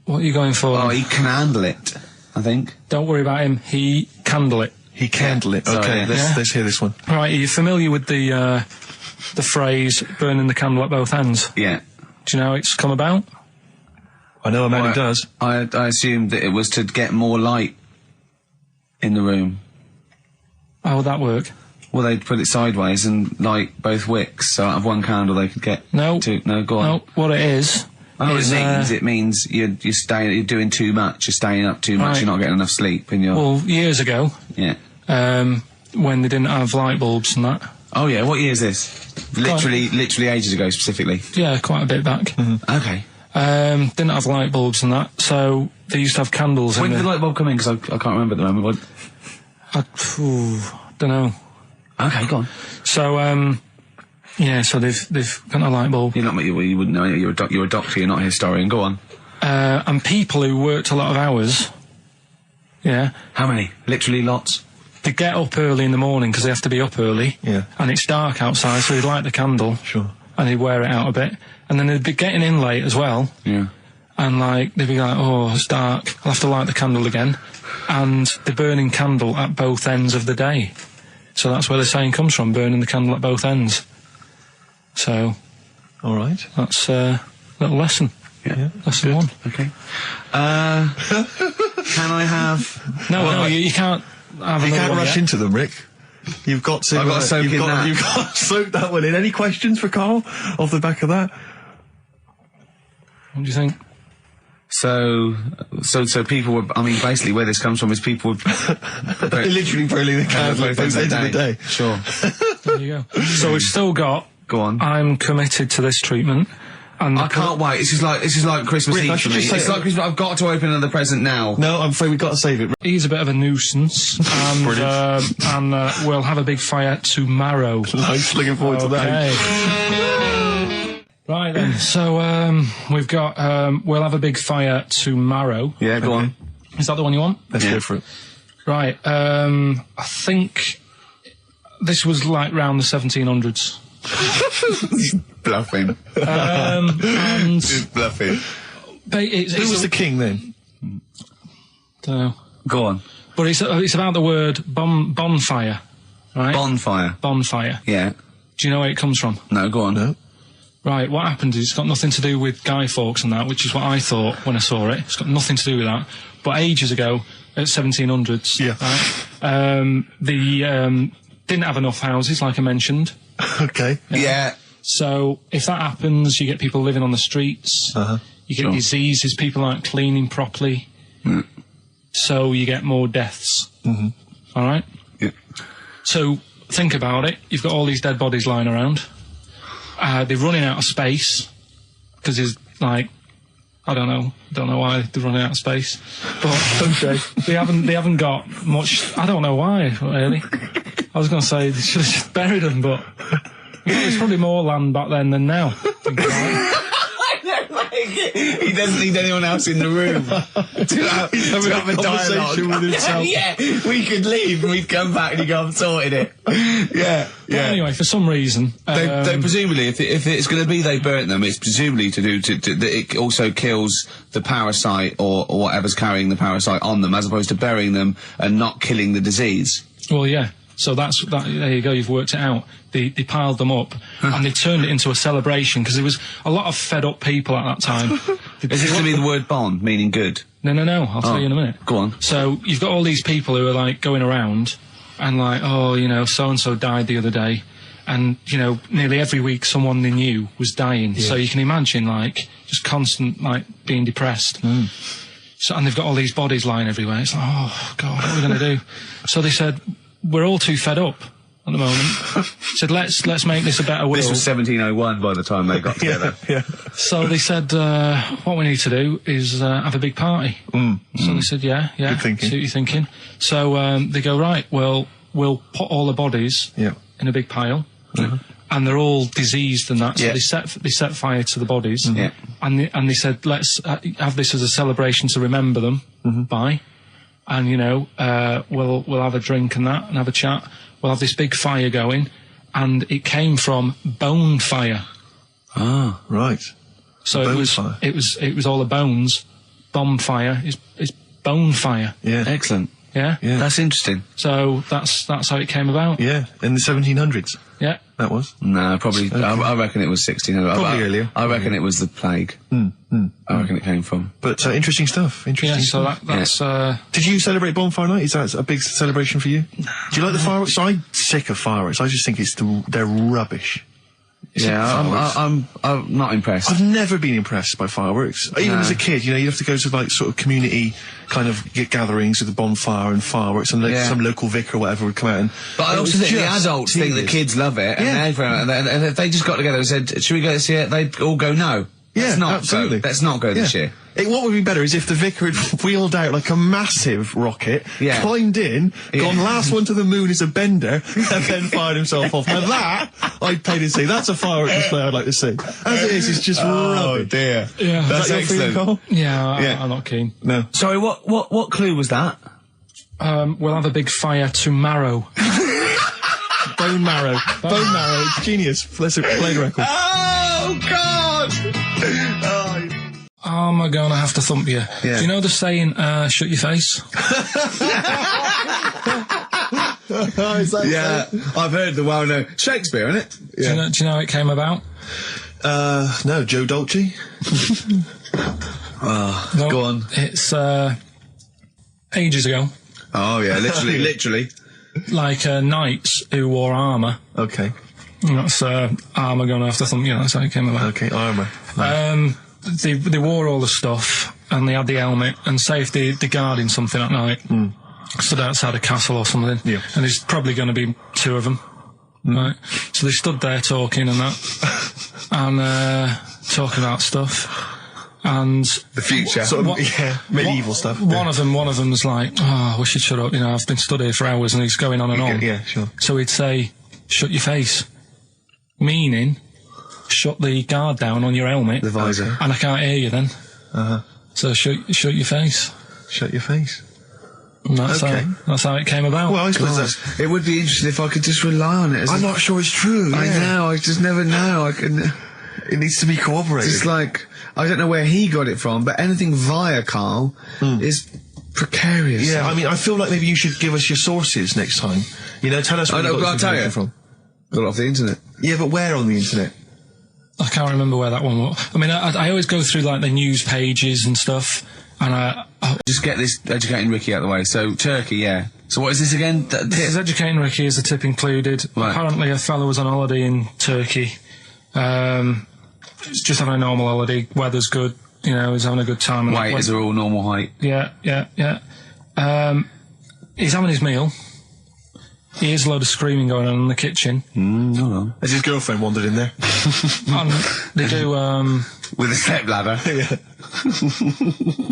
Speaker 1: What are you going for?
Speaker 3: Oh, he can handle it, I think.
Speaker 1: Don't worry about him. He candle it.
Speaker 5: He candle it.
Speaker 3: Sorry,
Speaker 5: Okay,
Speaker 3: yeah.
Speaker 5: let's hear this one.
Speaker 1: Right, are you familiar with the phrase burning the candle at both ends?
Speaker 3: Yeah.
Speaker 1: Do you know how it's come about?
Speaker 5: I know a man who does.
Speaker 3: I assumed that it was to get more light in the room.
Speaker 1: How would that work?
Speaker 3: Well, they'd put it sideways and light both wicks, so out of one candle they could get two. No, go on.
Speaker 1: No, what it is...
Speaker 3: I know what it means. It means you're doing too much, you're staying up too much,
Speaker 1: Right.
Speaker 3: you're not getting enough sleep, and you're...
Speaker 1: Well, years ago,
Speaker 3: Yeah.
Speaker 1: when they didn't have light bulbs and that.
Speaker 3: Oh yeah, what year is this? Literally ages ago, specifically.
Speaker 1: Yeah, quite a bit back.
Speaker 3: Okay.
Speaker 1: Didn't have light bulbs and that, so they used to have candles
Speaker 3: When
Speaker 1: in
Speaker 3: did the light bulb come in? Because I can't remember at the moment.
Speaker 1: don't know.
Speaker 3: Okay, go on.
Speaker 1: So, yeah, so they've got a light bulb.
Speaker 3: You wouldn't know. You're a doctor. You're not a historian. Go on.
Speaker 1: and people who worked a lot of hours. Yeah.
Speaker 7: How many? Literally lots.
Speaker 1: They get up early in the morning because they have to be up early.
Speaker 5: Yeah.
Speaker 1: And it's dark outside, so they'd light the candle.
Speaker 5: Sure.
Speaker 1: And they'd wear it out a bit. And then they'd be getting in late as well.
Speaker 7: Yeah.
Speaker 1: And like, they'd be like, oh, it's dark, I'll have to light the candle again. And they're burning candle at both ends of the day. So that's where the saying comes from, burning the candle at both ends. So.
Speaker 5: All right.
Speaker 1: That's a little lesson.
Speaker 7: Yeah.
Speaker 1: Lesson one.
Speaker 7: Okay. Can I have...
Speaker 1: No, you can't have
Speaker 5: You
Speaker 1: another
Speaker 5: can't
Speaker 1: one
Speaker 5: rush
Speaker 1: yet.
Speaker 5: into them, Rick. You've got to...
Speaker 7: I've got to soak in that.
Speaker 5: You've got to soak that one in. Any questions for Karl off the back of that?
Speaker 1: What do you think?
Speaker 7: So people were, I mean, basically where this comes from is people would...
Speaker 5: They're literally burning the candle at both ends of the day.
Speaker 7: Sure.
Speaker 1: There you go. So we've still got...
Speaker 7: Go on.
Speaker 1: I'm committed to this treatment. And
Speaker 7: I can't wait. This is like Christmas
Speaker 5: Rick, I
Speaker 7: Eve for
Speaker 5: should
Speaker 7: me.
Speaker 5: just say-
Speaker 7: It's like Christmas. I've got to open another present now.
Speaker 5: No, I'm afraid we've got to save it.
Speaker 1: He's a bit of a nuisance, and we'll have a big fire tomorrow.
Speaker 5: Nice, looking forward to that.
Speaker 1: Okay. Right then, so we've got we'll have a big fire tomorrow.
Speaker 7: Yeah, go on.
Speaker 1: Is that the one you want?
Speaker 5: Let's go for it.
Speaker 1: Right. I think this was like round the 1700s.
Speaker 3: Bluffing.
Speaker 1: And
Speaker 3: Just bluffing.
Speaker 5: Who was the king then?
Speaker 1: Dunno.
Speaker 7: Go on.
Speaker 1: But it's about the word bonfire, right?
Speaker 7: Bonfire.
Speaker 1: Bonfire.
Speaker 7: Yeah.
Speaker 1: Do you know where it comes from?
Speaker 7: No, go on.
Speaker 5: No.
Speaker 1: Right, what happened is it's got nothing to do with Guy Fawkes and that, which is what I thought when I saw it. It's got nothing to do with that. But ages ago, at 1700s,
Speaker 5: Yeah.
Speaker 1: right, they didn't have enough houses, like I mentioned.
Speaker 5: Okay.
Speaker 3: Yeah.
Speaker 1: So if that happens, you get people living on the streets. You get diseases, people aren't cleaning properly. So you get more deaths. All right?
Speaker 3: Yeah.
Speaker 1: So think about it. You've got all these dead bodies lying around. They're running out of space because there's like, I don't know why they're running out of space, but they haven't got much. I don't know why really. I was going to say they should have just buried them, but there's probably more land back then than now. Think about it.
Speaker 3: He doesn't need anyone else in the room to have a
Speaker 5: conversation with himself.
Speaker 3: Yeah, we could leave and we'd come back and he'd go, I've sorted it. Yeah,
Speaker 1: But anyway, for some reason,
Speaker 3: They presumably, if it's going to be they burnt them, it's presumably to do that it also kills the parasite or whatever's carrying the parasite on them, as opposed to burying them and not killing the disease.
Speaker 1: well, yeah. So there you go. You've worked it out. They piled them up and they turned it into a celebration because there was a lot of fed up people at that time.
Speaker 7: Is this going to be the word bon, meaning good?
Speaker 1: No. I'll tell you in a minute.
Speaker 7: Go on.
Speaker 1: So you've got all these people who are like going around and like, oh, you know, so and so died the other day, and you know, nearly every week someone they knew was dying. So you can imagine like just constant like being depressed. So and they've got all these bodies lying everywhere. It's like, oh God, what are we going to do? So they said, we're all too fed up at the moment. Said, let's make this a better world.
Speaker 3: This was 1701 by the time they got together.
Speaker 5: Yeah.
Speaker 1: So they said, what we need to do is have a big party. So they said, yeah.
Speaker 5: Good thinking.
Speaker 1: See what you're thinking. So they go, right, well, we'll put all the bodies in a big pile. And they're all diseased and that, so they set fire to the bodies. And they said, let's have this as a celebration to remember them by. And, you know, we'll have a drink and that, and have a chat. We'll have this big fire going, and it came from bone fire.
Speaker 5: Ah, right.
Speaker 1: So it was all the bones. Bonfire is bone fire.
Speaker 5: Yeah.
Speaker 7: Excellent.
Speaker 1: Yeah?
Speaker 7: That's interesting.
Speaker 1: So that's how it came about.
Speaker 5: Yeah, in the 1700s.
Speaker 1: Yeah.
Speaker 5: That was?
Speaker 7: No, probably.
Speaker 5: Okay.
Speaker 7: I reckon it was 1600.
Speaker 5: Probably earlier.
Speaker 7: I reckon it was the plague. I reckon it came from.
Speaker 5: But interesting stuff. Interesting.
Speaker 1: Yeah. So
Speaker 5: stuff.
Speaker 1: that's.
Speaker 5: Did you celebrate Bonfire Night? Is that a big celebration for you? Do you like the fireworks? I'm sick of fireworks. I just think they're rubbish.
Speaker 7: I'm not impressed.
Speaker 5: I've never been impressed by fireworks. Even as a kid, you know, you have to go to like sort of community kind of gatherings with a bonfire and fireworks, and some local vicar or whatever would come out. And
Speaker 3: but I also think the adults think the kids love it, and if they just got together and said, "Should we go this year?" They'd all go, "No."
Speaker 5: Yeah,
Speaker 3: let's not
Speaker 5: absolutely.
Speaker 3: Let's not go this year.
Speaker 11: What would be better is if the vicar had wheeled out like a massive rocket, climbed in, gone last one to the moon is a bender, and then fired himself off. Now that, I'd pay to see. That's a firework display I'd like to see. As it is, it's just rubbish.
Speaker 3: Oh dear.
Speaker 1: Yeah.
Speaker 3: That's excellent.
Speaker 1: Yeah, I'm not keen.
Speaker 3: No. Sorry, what clue was that?
Speaker 1: We'll have a big fire tomorrow.
Speaker 11: Bone marrow. Bone marrow. It's genius. Let's play the record.
Speaker 3: Oh, God!
Speaker 1: Am I gonna have to thump you?
Speaker 3: Yeah.
Speaker 1: Do you know the saying, shut your face?
Speaker 3: I've heard the well-known Shakespeare, isn't it? Yeah.
Speaker 1: Do you know how it came about?
Speaker 11: No, Joe Dolce.
Speaker 1: No,
Speaker 3: go on.
Speaker 1: It's, ages ago.
Speaker 3: Oh, yeah, literally.
Speaker 1: Like, knights who wore armour.
Speaker 11: Okay.
Speaker 1: That's, armour gonna have to thump you, that's how it came about.
Speaker 11: Okay, armour.
Speaker 1: They wore all the stuff, and they had the helmet, and say if they're guarding something at night, stood outside a castle or something, and there's probably going to be two of them, right? So they stood there talking and that, and talking about stuff, and
Speaker 3: the future,
Speaker 11: medieval stuff.
Speaker 1: One of them was like, "Oh, we should shut up. You know, I've been stood here for hours," and he's going on and on.
Speaker 11: Yeah, sure.
Speaker 1: So he'd say, "Shut your face," meaning, shut the guard down on your helmet,
Speaker 3: the visor,
Speaker 1: and I can't hear you then. So shut your face.
Speaker 11: Shut your face.
Speaker 1: And that's how it came about.
Speaker 11: Well, I suppose
Speaker 3: it would be interesting if I could just rely on it.
Speaker 11: I'm not sure it's true.
Speaker 3: I know. I just never know.
Speaker 11: It needs to be corroborated.
Speaker 3: It's like I don't know where he got it from, but anything via Karl is precarious.
Speaker 11: Yeah, I mean, I feel like maybe you should give us your sources next time. You know, tell us where you got this information from.
Speaker 3: Got it off the internet.
Speaker 11: Yeah, but where on the internet?
Speaker 1: I can't remember where that one was. I mean, I always go through, like, the news pages and stuff, and I
Speaker 7: just get this Educating Ricky out of the way. So, Turkey, yeah. So what is this again?
Speaker 1: This is Educating Ricky, is the tip included. Right. Apparently a fellow was on holiday in Turkey. Just having a normal holiday, weather's good, you know, he's having a good time.
Speaker 7: Waiters are all normal height.
Speaker 1: Yeah. He's having his meal. He hears a load of screaming going on in the kitchen.
Speaker 3: Hold on.
Speaker 11: Has his girlfriend wandered in there?
Speaker 1: And they do,
Speaker 3: with a stepladder.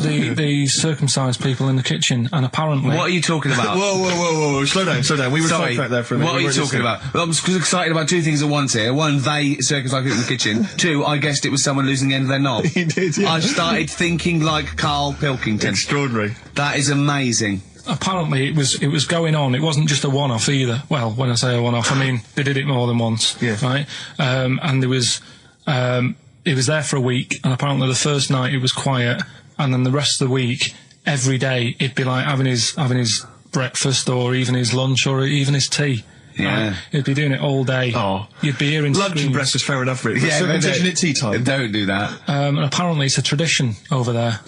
Speaker 1: the circumcised people in the kitchen, and apparently...
Speaker 7: What are you talking about?
Speaker 11: Whoa, slow down. We were sidetracked there for a minute.
Speaker 7: What are you talking about? Well, I'm excited about two things at once here. One, they circumcised people in the kitchen. Two, I guessed it was someone losing the end of their knob.
Speaker 11: You did, yeah.
Speaker 7: I started thinking like Karl Pilkington.
Speaker 11: Extraordinary.
Speaker 7: That is amazing.
Speaker 1: Apparently it was going on. It wasn't just a one-off either. Well, when I say a one-off, I mean they did it more than once.
Speaker 11: Yeah.
Speaker 1: Right? And there was... it was there for a week, and apparently the first night it was quiet, and then the rest of the week, every day, it'd be like having his breakfast, or even his lunch, or even his tea.
Speaker 7: Yeah.
Speaker 1: Right? He'd be doing it all day.
Speaker 11: Oh.
Speaker 1: You'd be hearing
Speaker 11: lunch
Speaker 1: screams.
Speaker 11: and breakfast, fair enough, really.
Speaker 3: Yeah,
Speaker 11: circumcision at tea time.
Speaker 7: Don't do that.
Speaker 1: And apparently it's a tradition over there.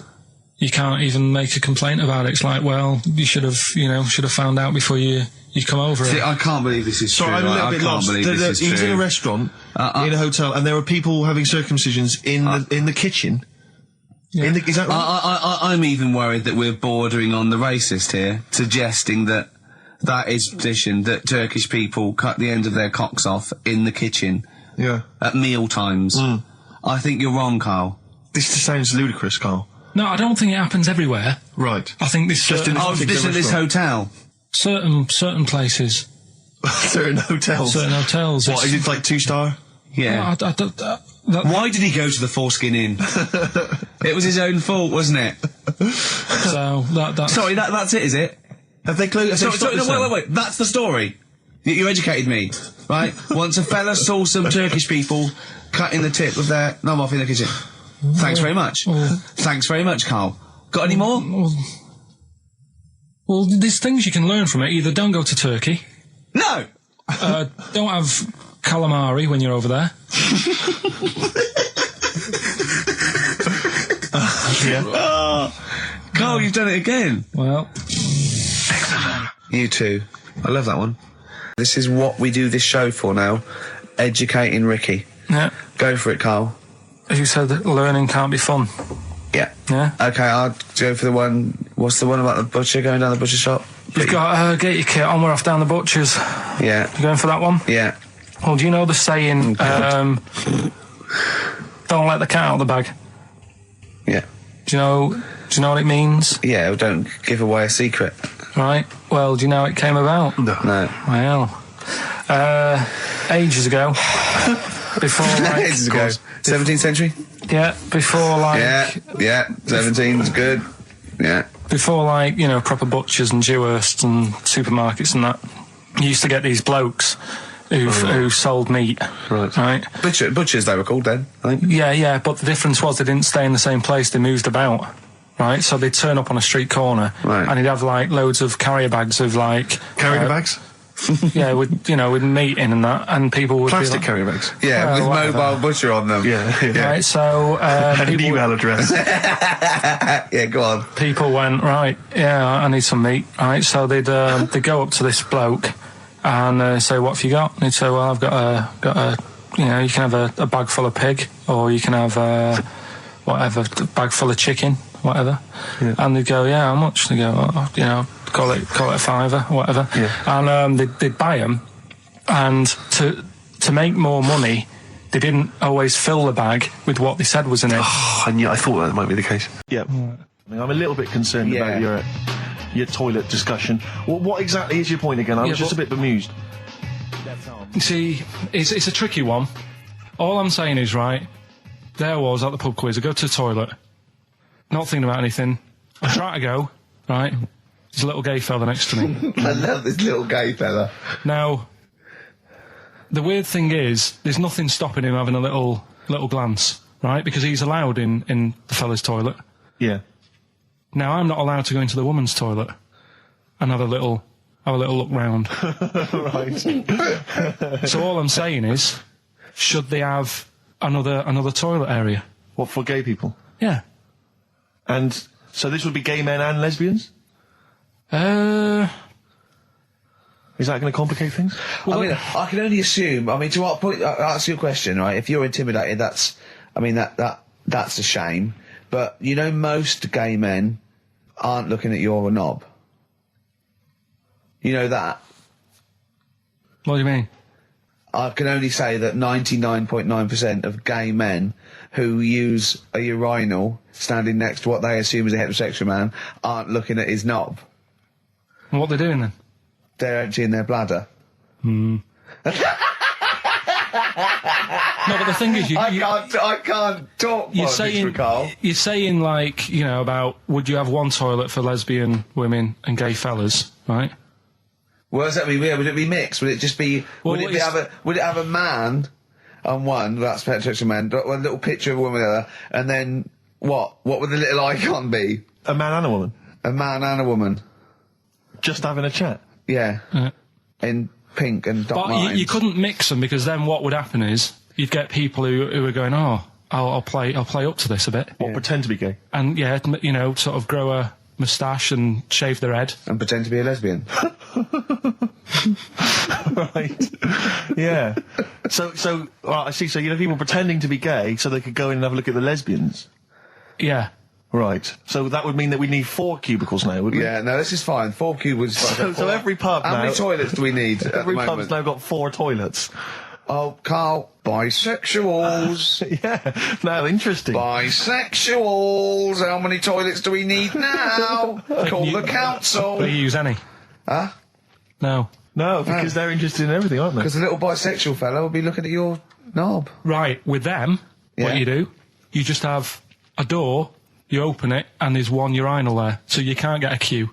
Speaker 1: You can't even make a complaint about it. It's like, well, you should have found out before you come over.
Speaker 7: See, I can't believe this is true.
Speaker 11: Sorry, I'm a little bit lost. He was in a restaurant, in a hotel, and there were people having circumcisions in the kitchen.
Speaker 1: Yeah.
Speaker 11: Is that right?
Speaker 7: I'm even worried that we're bordering on the racist here, suggesting that is tradition, that Turkish people cut the end of their cocks off in the kitchen.
Speaker 11: Yeah.
Speaker 7: At meal times. I think you're wrong, Karl.
Speaker 11: This just sounds ludicrous, Karl.
Speaker 1: No, I don't think it happens everywhere.
Speaker 11: Right.
Speaker 1: I think this
Speaker 11: just in
Speaker 7: this hotel.
Speaker 1: Certain places.
Speaker 11: Certain hotels.
Speaker 1: Certain hotels.
Speaker 11: What is it, like 2-star?
Speaker 7: Yeah. Why did he go to the Foreskin Inn? It was his own fault, wasn't it?
Speaker 1: So that's...
Speaker 7: Sorry, that's it, is it?
Speaker 11: Have they closed?
Speaker 7: Wait. That's the story. You educated me, right? Once a fella saw some Turkish people cutting the tip of their knob off in the kitchen. Thanks very much. Thanks very much, Karl. Got any more?
Speaker 1: Well, there's things you can learn from it. Either don't go to Turkey.
Speaker 7: No!
Speaker 1: Don't have calamari when you're over there.
Speaker 7: Karl, you've done it again.
Speaker 1: Well...
Speaker 3: You too. I love that one. This is what we do this show for now. Educating Ricky.
Speaker 1: Yeah.
Speaker 3: Go for it, Karl.
Speaker 1: You said that learning can't be fun.
Speaker 3: Yeah.
Speaker 1: Yeah?
Speaker 3: Okay, I'll go for the one... What's the one about the butcher, going down the butcher shop?
Speaker 1: You've got get your kit on, we're off down the butcher's.
Speaker 3: Yeah.
Speaker 1: You going for that one?
Speaker 3: Yeah.
Speaker 1: Well, do you know the saying, don't let the cat out of the bag?
Speaker 3: Yeah.
Speaker 1: Do you know what it means?
Speaker 3: Yeah, well, don't give away a secret.
Speaker 1: Right. Well, do you know how it came about?
Speaker 3: No.
Speaker 1: Well, ages ago. Before, like...
Speaker 3: ages ago. 17th century?
Speaker 1: Yeah, before, like...
Speaker 3: Yeah, 17's good. Yeah.
Speaker 1: Before, like, you know, proper butchers and Dewhursts and supermarkets and that, you used to get these blokes who sold meat. Right.
Speaker 3: Butchers, they were called then, I think.
Speaker 1: Yeah, but the difference was they didn't stay in the same place, they moved about. Right, so they'd turn up on a street corner, and he'd have, like, loads of carrier bags of, like...
Speaker 11: Carrier bags?
Speaker 1: Yeah, with meat in and that, and people would
Speaker 11: Plastic
Speaker 1: be like,
Speaker 11: carrier bags?
Speaker 3: Yeah, with mobile butcher on them.
Speaker 11: Yeah.
Speaker 1: Right, so...
Speaker 11: and an email address.
Speaker 3: Yeah, go on.
Speaker 1: People went, right, yeah, I need some meat. Right, so they'd go up to this bloke and say, what have you got? And he'd say, well, I've got a you know, you can have a bag full of pig, or you can have whatever, a bag full of chicken, whatever. Yeah. And they'd go, yeah, how much? They go, oh, you know, call it a fiver, whatever. Yeah. And they'd buy them, and to make more money, they didn't always fill the bag with what they said was in it.
Speaker 11: Oh, I thought that might be the case. Yeah. I'm a little bit concerned about your toilet discussion. What exactly is your point again? I was just a bit bemused.
Speaker 1: See, it's a tricky one. All I'm saying is, right, there I was at the pub quiz, I go to the toilet, not thinking about anything, I try to go, right, there's a little gay fella next to me.
Speaker 3: I love this little gay fella.
Speaker 1: Now, the weird thing is, there's nothing stopping him having a little glance, right, because he's allowed in the fella's toilet.
Speaker 11: Yeah.
Speaker 1: Now, I'm not allowed to go into the woman's toilet and have a little look round.
Speaker 11: Right.
Speaker 1: So all I'm saying is, should they have another toilet area?
Speaker 11: What, for gay people?
Speaker 1: Yeah.
Speaker 11: And so this would be gay men and lesbians?
Speaker 1: Is
Speaker 11: that going to complicate things?
Speaker 3: Well, I mean, I can only assume. I mean, to what point? I'll ask you a question, right? If you're intimidated, that's a shame. But you know, most gay men aren't looking at your knob. You know that?
Speaker 1: What do you mean?
Speaker 3: I can only say that 99.9% of gay men who use a urinal standing next to what they assume is a heterosexual man aren't looking at his knob.
Speaker 1: And what they're doing then?
Speaker 3: They're emptying their bladder.
Speaker 1: No, but the thing is,
Speaker 3: I can't talk.
Speaker 1: You're saying, like, you know, about would you have one toilet for lesbian women and gay fellas, right?
Speaker 3: What does that mean? Would it be mixed? Would it just be?
Speaker 1: Well,
Speaker 3: would it have a man on one? That's heterosexual man. One little picture of a woman on the other, and then what? What would the little icon be?
Speaker 11: A man and a woman.
Speaker 3: A man and a woman.
Speaker 11: Just having a chat.
Speaker 3: Yeah. In pink and dot lines.
Speaker 1: But you couldn't mix them, because then what would happen is you'd get people who are going, oh, I'll play up to this a bit.
Speaker 11: What, pretend to be gay?
Speaker 1: And yeah, you know, sort of grow a moustache and shave their head.
Speaker 3: And pretend to be a lesbian.
Speaker 11: Right. Yeah. So I see. So you know, people pretending to be gay so they could go in and have a look at the lesbians.
Speaker 1: Yeah.
Speaker 11: Right. So that would mean that we need 4 cubicles now, wouldn't we?
Speaker 3: Yeah. No, this is fine. 4 cubicles.
Speaker 11: So every pub now.
Speaker 3: How many toilets do we need?
Speaker 11: Every pub's now got 4 toilets.
Speaker 3: Oh, Carl, bisexuals.
Speaker 11: Yeah. Now, interesting.
Speaker 3: Bisexuals. How many toilets do we need now? Call the council.
Speaker 1: Will you use any?
Speaker 3: Huh?
Speaker 1: No.
Speaker 11: No, because they're interested in everything, aren't they?
Speaker 3: Because the little bisexual fella will be looking at your knob.
Speaker 1: Right. With them, what you do, you just have a door, you open it, and there's one urinal there, so you can't get a queue.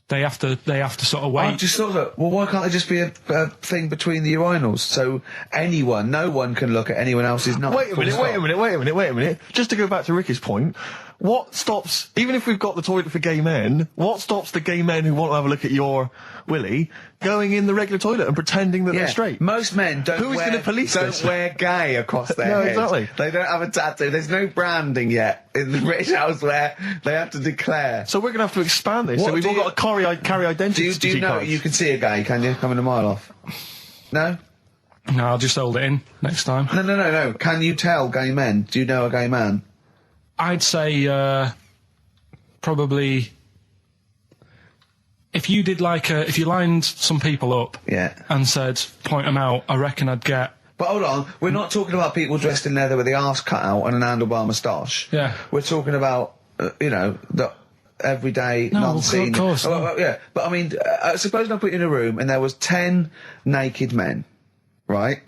Speaker 1: They have to sort of wait.
Speaker 3: I just thought that, well, why can't there just be a thing between the urinals? So no one can look at anyone else's knob.
Speaker 11: Wait a minute. Just to go back to Ricky's point, what stops, even if we've got the toilet for gay men, what stops the gay men who want to have a look at your willy going in the regular toilet and pretending that they're straight?
Speaker 3: Most men don't wear gay across their head.
Speaker 11: Exactly.
Speaker 3: They don't have a tattoo. There's no branding yet in the British house where they have to declare.
Speaker 11: So we're going to have to expand this. So we've all got to carry identity.
Speaker 3: Do you know you can see a gay, can you? Coming a mile off. No?
Speaker 1: No, I'll just hold it in next time.
Speaker 3: No. Can you tell gay men? Do you know a gay man?
Speaker 1: I'd say, probably, if you did if you lined some people up and said, point them out, I reckon I'd get
Speaker 4: But hold on, we're not talking about people dressed in leather with the arse cut out and an handlebar moustache.
Speaker 1: Yeah.
Speaker 4: We're talking about, you know, the everyday, non-seen.
Speaker 1: Of course.
Speaker 4: Yeah, but I mean, suppose I put you in a room and there was 10 naked men, right?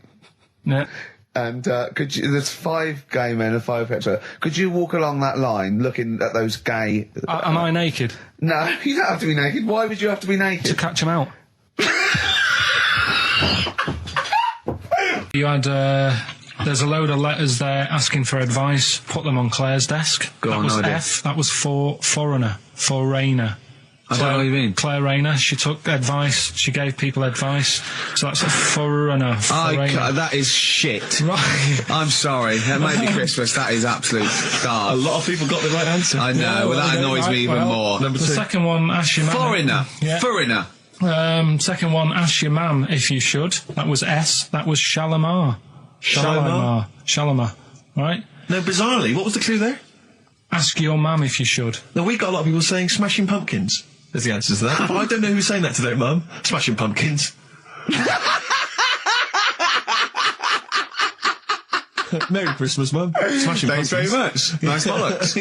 Speaker 1: Yeah.
Speaker 4: And there's 5 gay men and 5 hetero. Could you walk along that line looking at those gay...
Speaker 1: Am I naked?
Speaker 4: No, you don't have to be naked. Why would you have to be naked?
Speaker 1: To catch them out. You had, there's a load of letters there asking for advice. Put them on Claire's desk. That was F. That was for foreigner.
Speaker 7: I don't know what you mean.
Speaker 1: Claire Rayner, she took advice, she gave people advice, so that's a foreigner.
Speaker 7: That is shit.
Speaker 1: Right.
Speaker 7: I'm sorry, that may be Christmas, that is absolute garbage.
Speaker 11: A lot of people got the right answer.
Speaker 7: I know, that annoys me even more.
Speaker 1: The second one, ask your mum.
Speaker 7: Foreigner.
Speaker 1: Second one, ask your mum if you should. That was S. That was Shalimar. Shalimar. Right?
Speaker 11: No, bizarrely, what was the clue there?
Speaker 1: Ask your mum if you should.
Speaker 11: No, we got a lot of people saying Smashing Pumpkins. There's the answers to that. But I don't know who's saying that today, Mum. Smashing Pumpkins. Merry Christmas, Mum. Smashing
Speaker 7: Thanks
Speaker 11: Pumpkins.
Speaker 7: very much. Nice bollocks.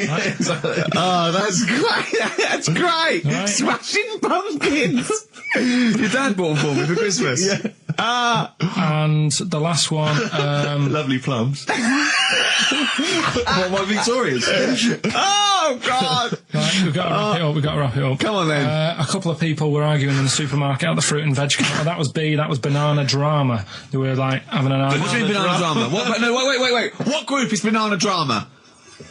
Speaker 7: Oh, that's great. That's great. Right. Smashing Pumpkins. Your dad bought them for me for Christmas.
Speaker 11: Yeah.
Speaker 1: And the last one,
Speaker 11: Lovely plums. What, my Victorians?
Speaker 7: Oh, God!
Speaker 1: Right, we've got to wrap it up.
Speaker 7: Come on, then.
Speaker 1: A couple of people were arguing in the supermarket at the fruit and veg counter. That was B, that was Banana Drama. They were, like, having an argument.
Speaker 7: What do you mean Banana Drama? Wait. What group is Banana Drama?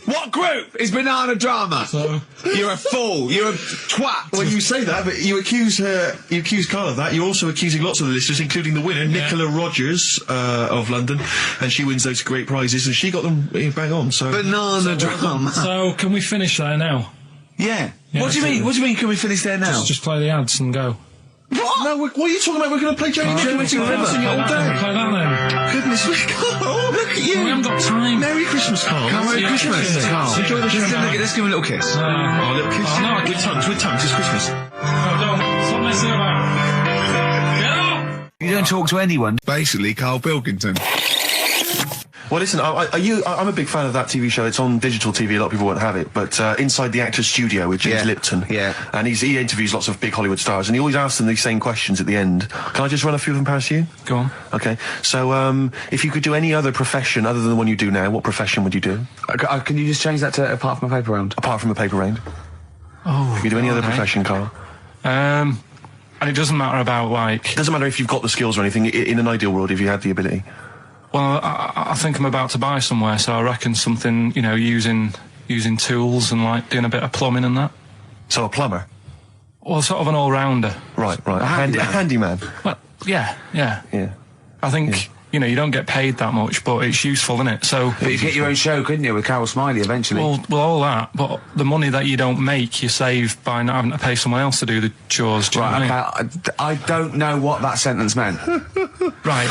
Speaker 7: What group is Banana Drama?
Speaker 1: So,
Speaker 7: you're a fool. You're a twat.
Speaker 11: When you say that, but you accuse Carl of that. You're also accusing lots of the listeners, including the winner, Nicola Rogers of London, and she wins those great prizes, and she got them bang on. So
Speaker 7: Banana Drama.
Speaker 1: So can we finish there now?
Speaker 7: Yeah. What do you mean? What do you mean? Can we finish there now?
Speaker 1: Just play the ads and go.
Speaker 11: What? No, what are you talking about? We're going to play Jodie River all day.
Speaker 1: Play that then.
Speaker 11: Goodness me, Carl, look at you.
Speaker 1: We haven't got time.
Speaker 11: Merry Christmas, Carl.
Speaker 7: Merry Christmas, Carl.
Speaker 11: Enjoy the show.
Speaker 7: Let's give him a little kiss.
Speaker 11: Oh, a little kiss.
Speaker 1: Oh, no,
Speaker 11: with tongues, it's Christmas.
Speaker 1: No, don't. Stop messing about. Get up!
Speaker 4: You don't talk to anyone.
Speaker 3: Basically, Karl Pilkington.
Speaker 11: Well, listen, I'm a big fan of that TV show. It's on digital TV. A lot of people won't have it, but Inside the Actor's Studio with James Lipton.
Speaker 3: Yeah.
Speaker 11: And he interviews lots of big Hollywood stars, and he always asks them these same questions at the end. Can I just run a few of them past you?
Speaker 1: Go on.
Speaker 11: Okay. So, if you could do any other profession other than the one you do now, what profession would you do?
Speaker 7: Can you just change that to apart from a paper round?
Speaker 11: Apart from a paper round.
Speaker 1: Oh.
Speaker 11: If you could do any other profession, Carl.
Speaker 1: And it doesn't matter about, like...
Speaker 11: Doesn't matter if you've got the skills or anything. In an ideal world, if you had the ability.
Speaker 1: Well, I think I'm about to buy somewhere, so I reckon something, you know, using tools and, like, doing a bit of plumbing and that.
Speaker 11: So a plumber?
Speaker 1: Well, sort of an all-rounder.
Speaker 11: Right. A handyman.
Speaker 1: Well, yeah. I think, you know, you don't get paid that much, but it's useful, isn't it? So...
Speaker 7: But you get your own show, couldn't you, with Carol Smiley eventually?
Speaker 1: Well, all that, but the money that you don't make, you save by not having to pay someone else to do the chores. Do you know what I mean?
Speaker 7: I don't know what that sentence meant.
Speaker 1: Right.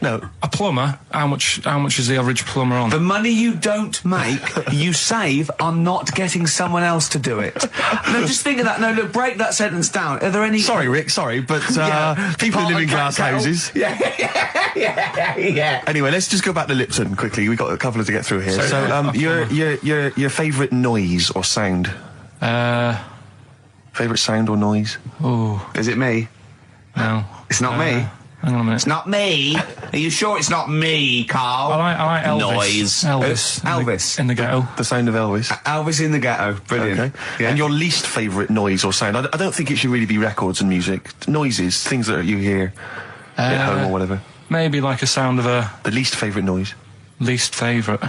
Speaker 11: No.
Speaker 1: A plumber, how much is the average plumber on?
Speaker 7: The money you don't make, you save on not getting someone else to do it. No, just think of that. No, look, break that sentence down. Are there any...
Speaker 11: Sorry, Rick, but people who live in glass houses...
Speaker 7: Yeah.
Speaker 11: Anyway, let's just go back to Lipton quickly. We've got a couple to get through here. So, your favourite noise or sound? Favourite sound or noise?
Speaker 1: Oh.
Speaker 7: Is it me?
Speaker 1: No.
Speaker 7: It's not me.
Speaker 1: Hang on a minute.
Speaker 7: It's not me. Are you sure it's not me, Carl?
Speaker 1: I like Elvis.
Speaker 7: Noise.
Speaker 1: Elvis. In the ghetto.
Speaker 11: The sound of Elvis.
Speaker 7: Elvis in the ghetto. Brilliant.
Speaker 11: Okay.
Speaker 7: Yeah.
Speaker 11: And your least favourite noise or sound? I don't think it should really be records and music. Noises, things that you hear at home or whatever.
Speaker 1: Maybe like a sound of a...
Speaker 11: The least favourite noise?
Speaker 1: Least favourite?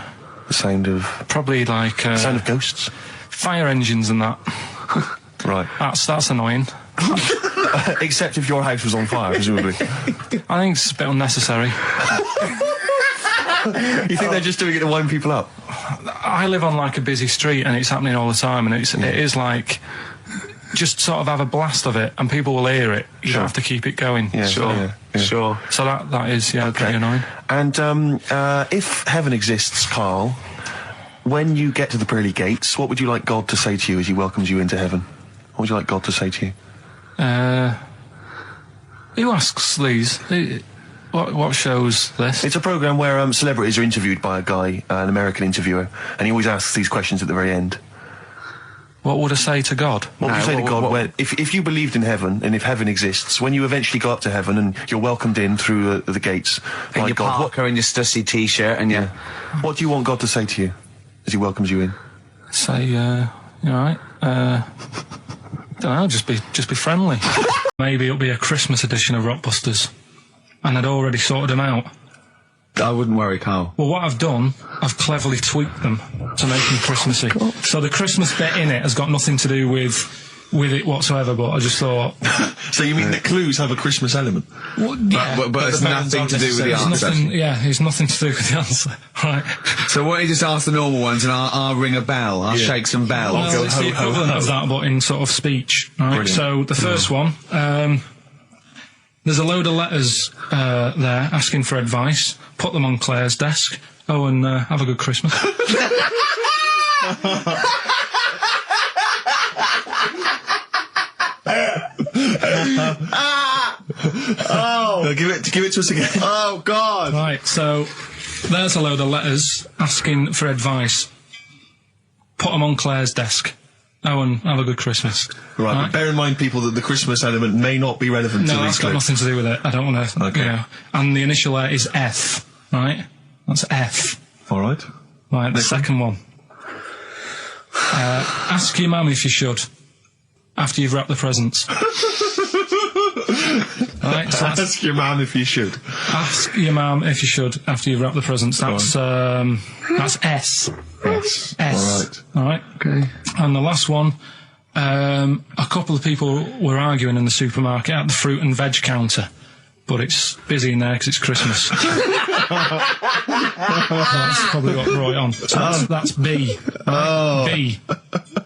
Speaker 11: The sound of...
Speaker 1: Probably like...
Speaker 11: the sound of ghosts?
Speaker 1: Fire engines and that.
Speaker 11: Right.
Speaker 1: That's annoying.
Speaker 11: Except if your house was on fire, presumably.
Speaker 1: I think it's a bit unnecessary.
Speaker 11: You think they're just doing it to wind people up?
Speaker 1: I live on like a busy street and it's happening all the time, and it is like... Just sort of have a blast of it, and people will hear it. You don't have to keep it going.
Speaker 11: Yeah,
Speaker 7: sure.
Speaker 1: So that is pretty annoying.
Speaker 11: And if heaven exists, Carl, when you get to the pearly gates, what would you like God to say to you as he welcomes you into heaven? What would you like God to say to you?
Speaker 1: Who asks these? What show's this?
Speaker 11: It's a programme where celebrities are interviewed by a guy, an American interviewer, and he always asks these questions at the very end.
Speaker 1: What would I say to God?
Speaker 11: What would you say to God if you believed in heaven, and if heaven exists, when you eventually go up to heaven and you're welcomed in through the gates by
Speaker 7: your
Speaker 11: God?
Speaker 7: Parker and your Stussy t-shirt and your...
Speaker 11: What do you want God to say to you as he welcomes you in?
Speaker 1: Say, you alright? Don't know, just be friendly. Maybe it'll be a Christmas edition of Rockbusters. And I'd already sorted them out.
Speaker 3: I wouldn't worry, Carl.
Speaker 1: Well, what I've done, I've cleverly tweaked them to make them Christmassy. So the Christmas bit in it has got nothing to do with it whatsoever, but I just thought...
Speaker 11: So you mean the clues have a Christmas element?
Speaker 1: Well, yeah.
Speaker 3: But it's nothing to do with the answer.
Speaker 1: It's nothing to do with the answer. Right.
Speaker 3: So why don't you just ask the normal ones and I'll ring a bell. I'll shake some bells.
Speaker 1: Well, it's the equivalent of that, but in sort of speech. Right. Brilliant. So the first one, there's a load of letters there asking for advice. Put them on Claire's desk. Oh, and have a good Christmas.
Speaker 11: Oh, give it to us again.
Speaker 3: Oh God!
Speaker 1: Right, so there's a load of letters asking for advice. Put them on Claire's desk. Oh, and have a good Christmas.
Speaker 11: Right, but bear in mind, people, that the Christmas element may not be relevant to these.
Speaker 1: No, that's got nothing to do with it. I don't want to. Okay. You know. And the initial letter is F. Right, that's F.
Speaker 11: All right.
Speaker 1: Right, the second one. Ask your mum if you should after you've wrapped the presents. Right, so
Speaker 11: ask your mum if you should.
Speaker 1: Ask your mum if you should after you've wrapped the presents. That's S.
Speaker 11: Yes.
Speaker 1: S. All right. Okay. And the last one, a couple of people were arguing in the supermarket at the fruit and veg counter, but it's busy in there because it's Christmas. That's probably what brought it on. So that's B. Right? B.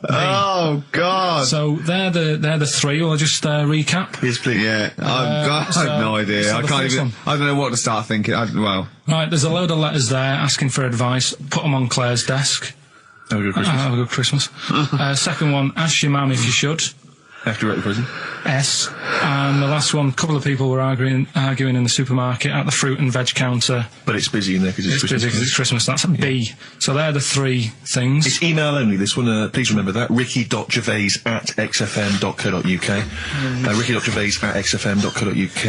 Speaker 3: Oh God!
Speaker 1: So they're the three. Will I just recap?
Speaker 11: Yes, please.
Speaker 3: Yeah, I've no idea.
Speaker 1: So
Speaker 3: I can't even. I don't know what to start thinking. Right,
Speaker 1: there's a load of letters there asking for advice. Put them on Claire's desk.
Speaker 11: Have a good Christmas.
Speaker 1: Have a good Christmas. Second one, ask your mum if you should.
Speaker 11: After at the prison.
Speaker 1: S. And the last one, a couple of people were arguing in the supermarket at the fruit and veg counter.
Speaker 11: But it's busy in there because it's Christmas.
Speaker 1: Busy because it's Christmas. That's a B. So they're the three things.
Speaker 11: It's email only, this one. Please remember that. ricky.gervais@xfm.co.uk. ricky.gervais@xfm.co.uk.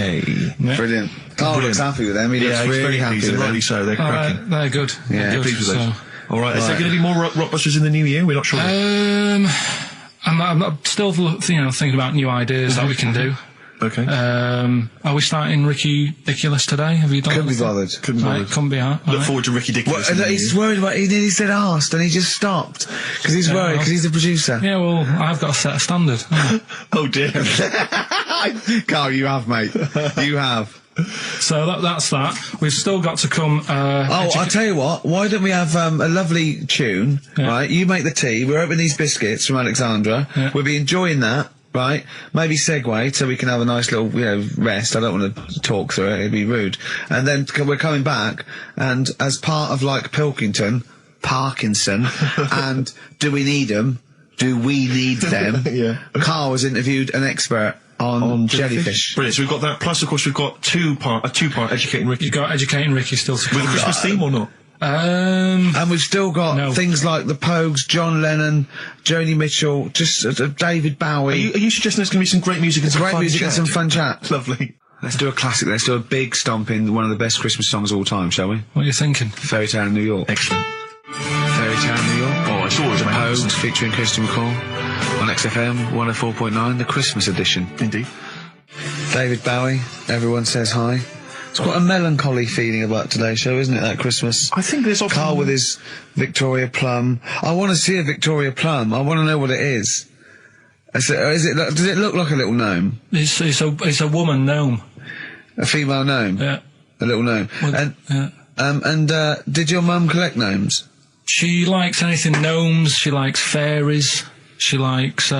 Speaker 3: Yeah. Brilliant. Carl looks happy with them. He looks really happy with them.
Speaker 11: Rightly so. They're cracking.
Speaker 1: They're good.
Speaker 3: Yeah,
Speaker 1: they're good,
Speaker 11: pleased with those. All right. Is there going to be more Rockbusters in the new year? We're not sure.
Speaker 1: I'm still, thinking about new ideas that we can do.
Speaker 11: Okay.
Speaker 1: Are we starting Ridiculous today? Have you done?
Speaker 3: Couldn't be bothered.
Speaker 1: Couldn't be hard.
Speaker 11: Look forward to Ridiculous.
Speaker 3: He's worried about. He nearly said asked, and he just stopped because he's worried because he's the producer.
Speaker 1: Yeah, well, I've got to set a standard.
Speaker 11: Oh dear.
Speaker 3: Carl, you have, mate. You have.
Speaker 1: So that's that. We've still got to come.
Speaker 3: I'll tell you what. Why don't we have a lovely tune? Yeah. Right, you make the tea. We're opening these biscuits from Alexandra. Yeah. We'll be enjoying that. Right, maybe segue so we can have a nice little, rest. I don't want to talk through it; it'd be rude. And then we're coming back, and as part of like Parkinson, and Do We Need Them? Do We Need Them?
Speaker 11: Yeah.
Speaker 3: Carl has interviewed an expert on jellyfish.
Speaker 11: Brilliant. So we've got that. Plus, of course, we've got a two-part Educating Ricky.
Speaker 1: You've got Educating Ricky still to come.
Speaker 11: With a Christmas theme or not?
Speaker 3: And we've still got things like the Pogues, John Lennon, Joni Mitchell, just David Bowie.
Speaker 11: Are you suggesting there's going to be some great music and some
Speaker 3: fun chat?
Speaker 11: Lovely.
Speaker 3: Let's do a classic. Let's do a big stomp in one of the best Christmas songs of all time, shall we?
Speaker 1: What are you thinking?
Speaker 3: Fairy Tale in New York.
Speaker 11: Excellent.
Speaker 3: Fairy Tale in New York.
Speaker 11: Oh, it's always amazing.
Speaker 3: Pogues featuring Christian McCall on XFM 104.9, the Christmas edition.
Speaker 11: Indeed.
Speaker 3: David Bowie, Everyone Says Hi. It's quite a melancholy feeling about today's show, isn't it, that Christmas?
Speaker 11: I think there's often...
Speaker 3: Carl with his Victoria Plum. I want to see a Victoria Plum. I want to know what it is. Does it look like a little gnome?
Speaker 1: It's a woman gnome.
Speaker 3: A female gnome?
Speaker 1: Yeah.
Speaker 3: A little gnome. Did your mum collect gnomes?
Speaker 1: She likes anything gnomes. She likes fairies. She likes,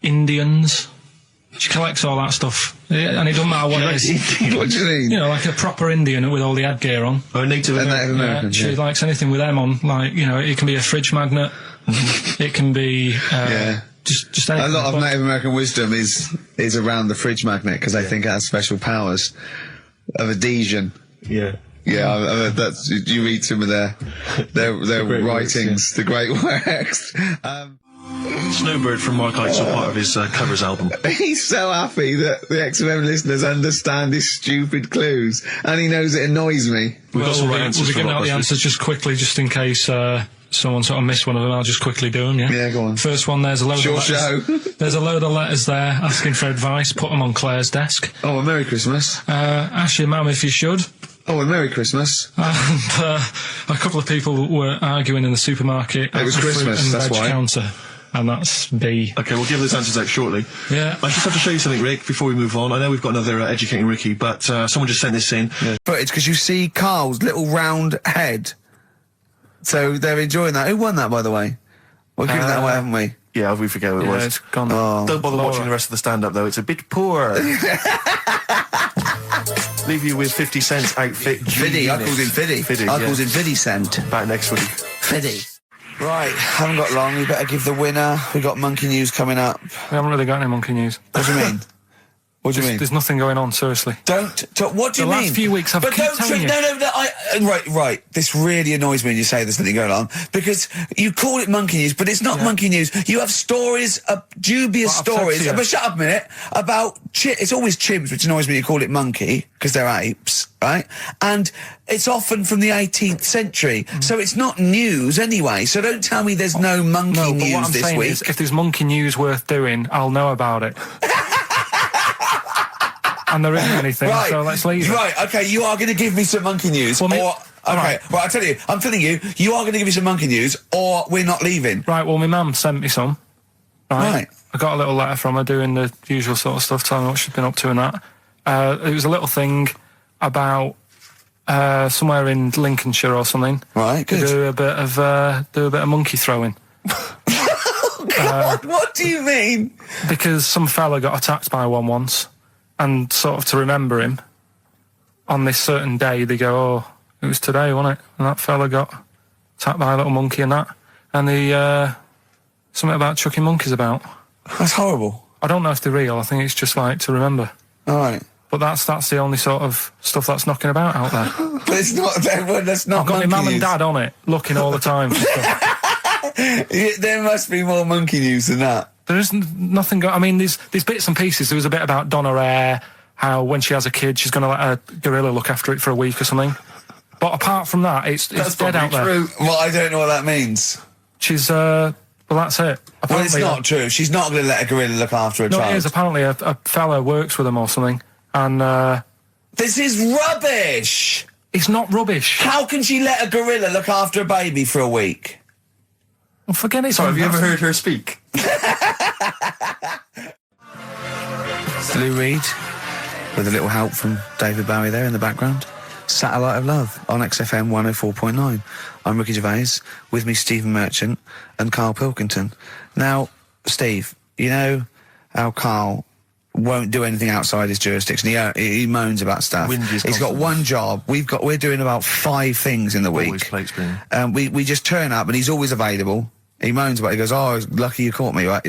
Speaker 1: Indians. She collects all that stuff. Yeah, and it doesn't matter what it is.
Speaker 3: What do you mean?
Speaker 1: Like a proper Indian with all the headgear on.
Speaker 11: Or a Native American.
Speaker 1: She likes anything with them on. Like, it can be a fridge magnet. It can be, just anything.
Speaker 3: A lot of Native American wisdom is around the fridge magnet because they think it has special powers. of adhesion.
Speaker 11: Yeah.
Speaker 3: Yeah, that's, you read some of their writings, the great works.
Speaker 11: Snowbird from Mark Eitzel, part of his covers album.
Speaker 3: He's so happy that the XFM listeners understand his stupid clues, and he knows it annoys me.
Speaker 11: We've got some right answers.
Speaker 1: We'll be giving out the answers just quickly, just in case someone sort of missed one of them. I'll just quickly do them, yeah?
Speaker 3: Yeah, go on.
Speaker 1: First one, there's a load of letters. There's a load of letters there asking for advice. Put them on Claire's desk.
Speaker 3: Oh, a Merry Christmas.
Speaker 1: Ask your mum if you should.
Speaker 3: Oh, a Merry Christmas.
Speaker 1: And a couple of people were arguing in the supermarket.
Speaker 3: It was Christmas,
Speaker 1: and
Speaker 3: that's
Speaker 1: veg
Speaker 3: why.
Speaker 1: Counter. And that's B.
Speaker 11: Okay, we'll give those answers out shortly.
Speaker 1: Yeah.
Speaker 11: I just have to show you something, Rick, before we move on. I know we've got another Educating Ricky, but someone just sent this in.
Speaker 4: Yeah. But it's because you see Carl's little round head. So they're enjoying that. Who won that, by the way? We've given that away, haven't we?
Speaker 5: Yeah, we forget what it was.
Speaker 1: It's gone.
Speaker 4: Oh.
Speaker 5: Don't bother watching the rest of the stand-up, though. It's a bit poor. Leave you with 50 Cent's outfit.
Speaker 4: Fiddy, I called him Fiddy. I called him Fiddy Cent.
Speaker 5: Back next week.
Speaker 4: Fiddy. Right, haven't got long. We better give the winner. We've got monkey news coming up.
Speaker 1: We haven't really got any monkey news.
Speaker 4: What do you mean? What do you mean?
Speaker 1: There's nothing going on, seriously.
Speaker 4: What do you mean?
Speaker 1: The last few weeks I've kept telling you.
Speaker 4: Right. This really annoys me when you say there's nothing going on, because you call it monkey news, but it's not monkey news. You have stories, dubious stories. But shut up a minute. About it's always chimps, which annoys me. You call it monkey because they're apes, right? And it's often from the 18th century, so it's not news anyway. So don't tell me there's no monkey news
Speaker 1: what I'm
Speaker 4: this
Speaker 1: saying
Speaker 4: week.
Speaker 1: Is, if there's monkey news worth doing, I'll know about it. And there isn't anything, so let's leave it.
Speaker 4: Right, okay, you are going to give me some monkey news, Right, I tell you, I'm telling you, you are going to give me some monkey news, or we're not leaving.
Speaker 1: Right, well, my mum sent me some. Right. I got a little letter from her doing the usual sort of stuff, telling me what she's been up to and that. It was a little thing about somewhere in Lincolnshire or something.
Speaker 4: Right, good.
Speaker 1: Do a bit of monkey throwing.
Speaker 4: God, what do you mean?
Speaker 1: Because some fella got attacked by one once. And sort of to remember him, on this certain day, they go, oh, it was today, wasn't it? And that fella got attacked by a little monkey and that. And the, something about chucking monkeys about.
Speaker 4: That's horrible.
Speaker 1: I don't know if they're real. I think it's just like to remember.
Speaker 4: All right.
Speaker 1: But that's the only sort of stuff that's knocking about out there.
Speaker 4: But it's not, that's not
Speaker 1: I've got my mum and dad on it, looking all the time for stuff.
Speaker 4: There must be more monkey news than that.
Speaker 1: There isn't nothing. I mean, there's bits and pieces. There was a bit about Donna Eyre, how when she has a kid, she's going to let a gorilla look after it for a week or something. But apart from that, it's dead out there.
Speaker 4: Well, I don't know what that means.
Speaker 1: She's well, that's it. Apparently,
Speaker 4: well, it's not true. She's not going to let a gorilla look after a child.
Speaker 1: No, it is. Apparently, a fella works with them or something, and
Speaker 4: this is rubbish.
Speaker 1: It's not rubbish.
Speaker 4: How can she let a gorilla look after a baby for a week?
Speaker 1: Well, forget it.
Speaker 5: Sorry, have you ever heard her speak?
Speaker 4: Lou Reed, with a little help from David Bowie there in the background. Satellite of Love on XFM 104.9. I'm Ricky Gervais, with me Stephen Merchant and Karl Pilkington. Now, Steve, you know how Karl won't do anything outside his jurisdiction. He moans about stuff. He's got one job. We're doing about 5 things in the week.
Speaker 5: Always plate spinning.
Speaker 4: We just turn up and he's always available. He moans about it. He goes, oh, lucky you caught me, right?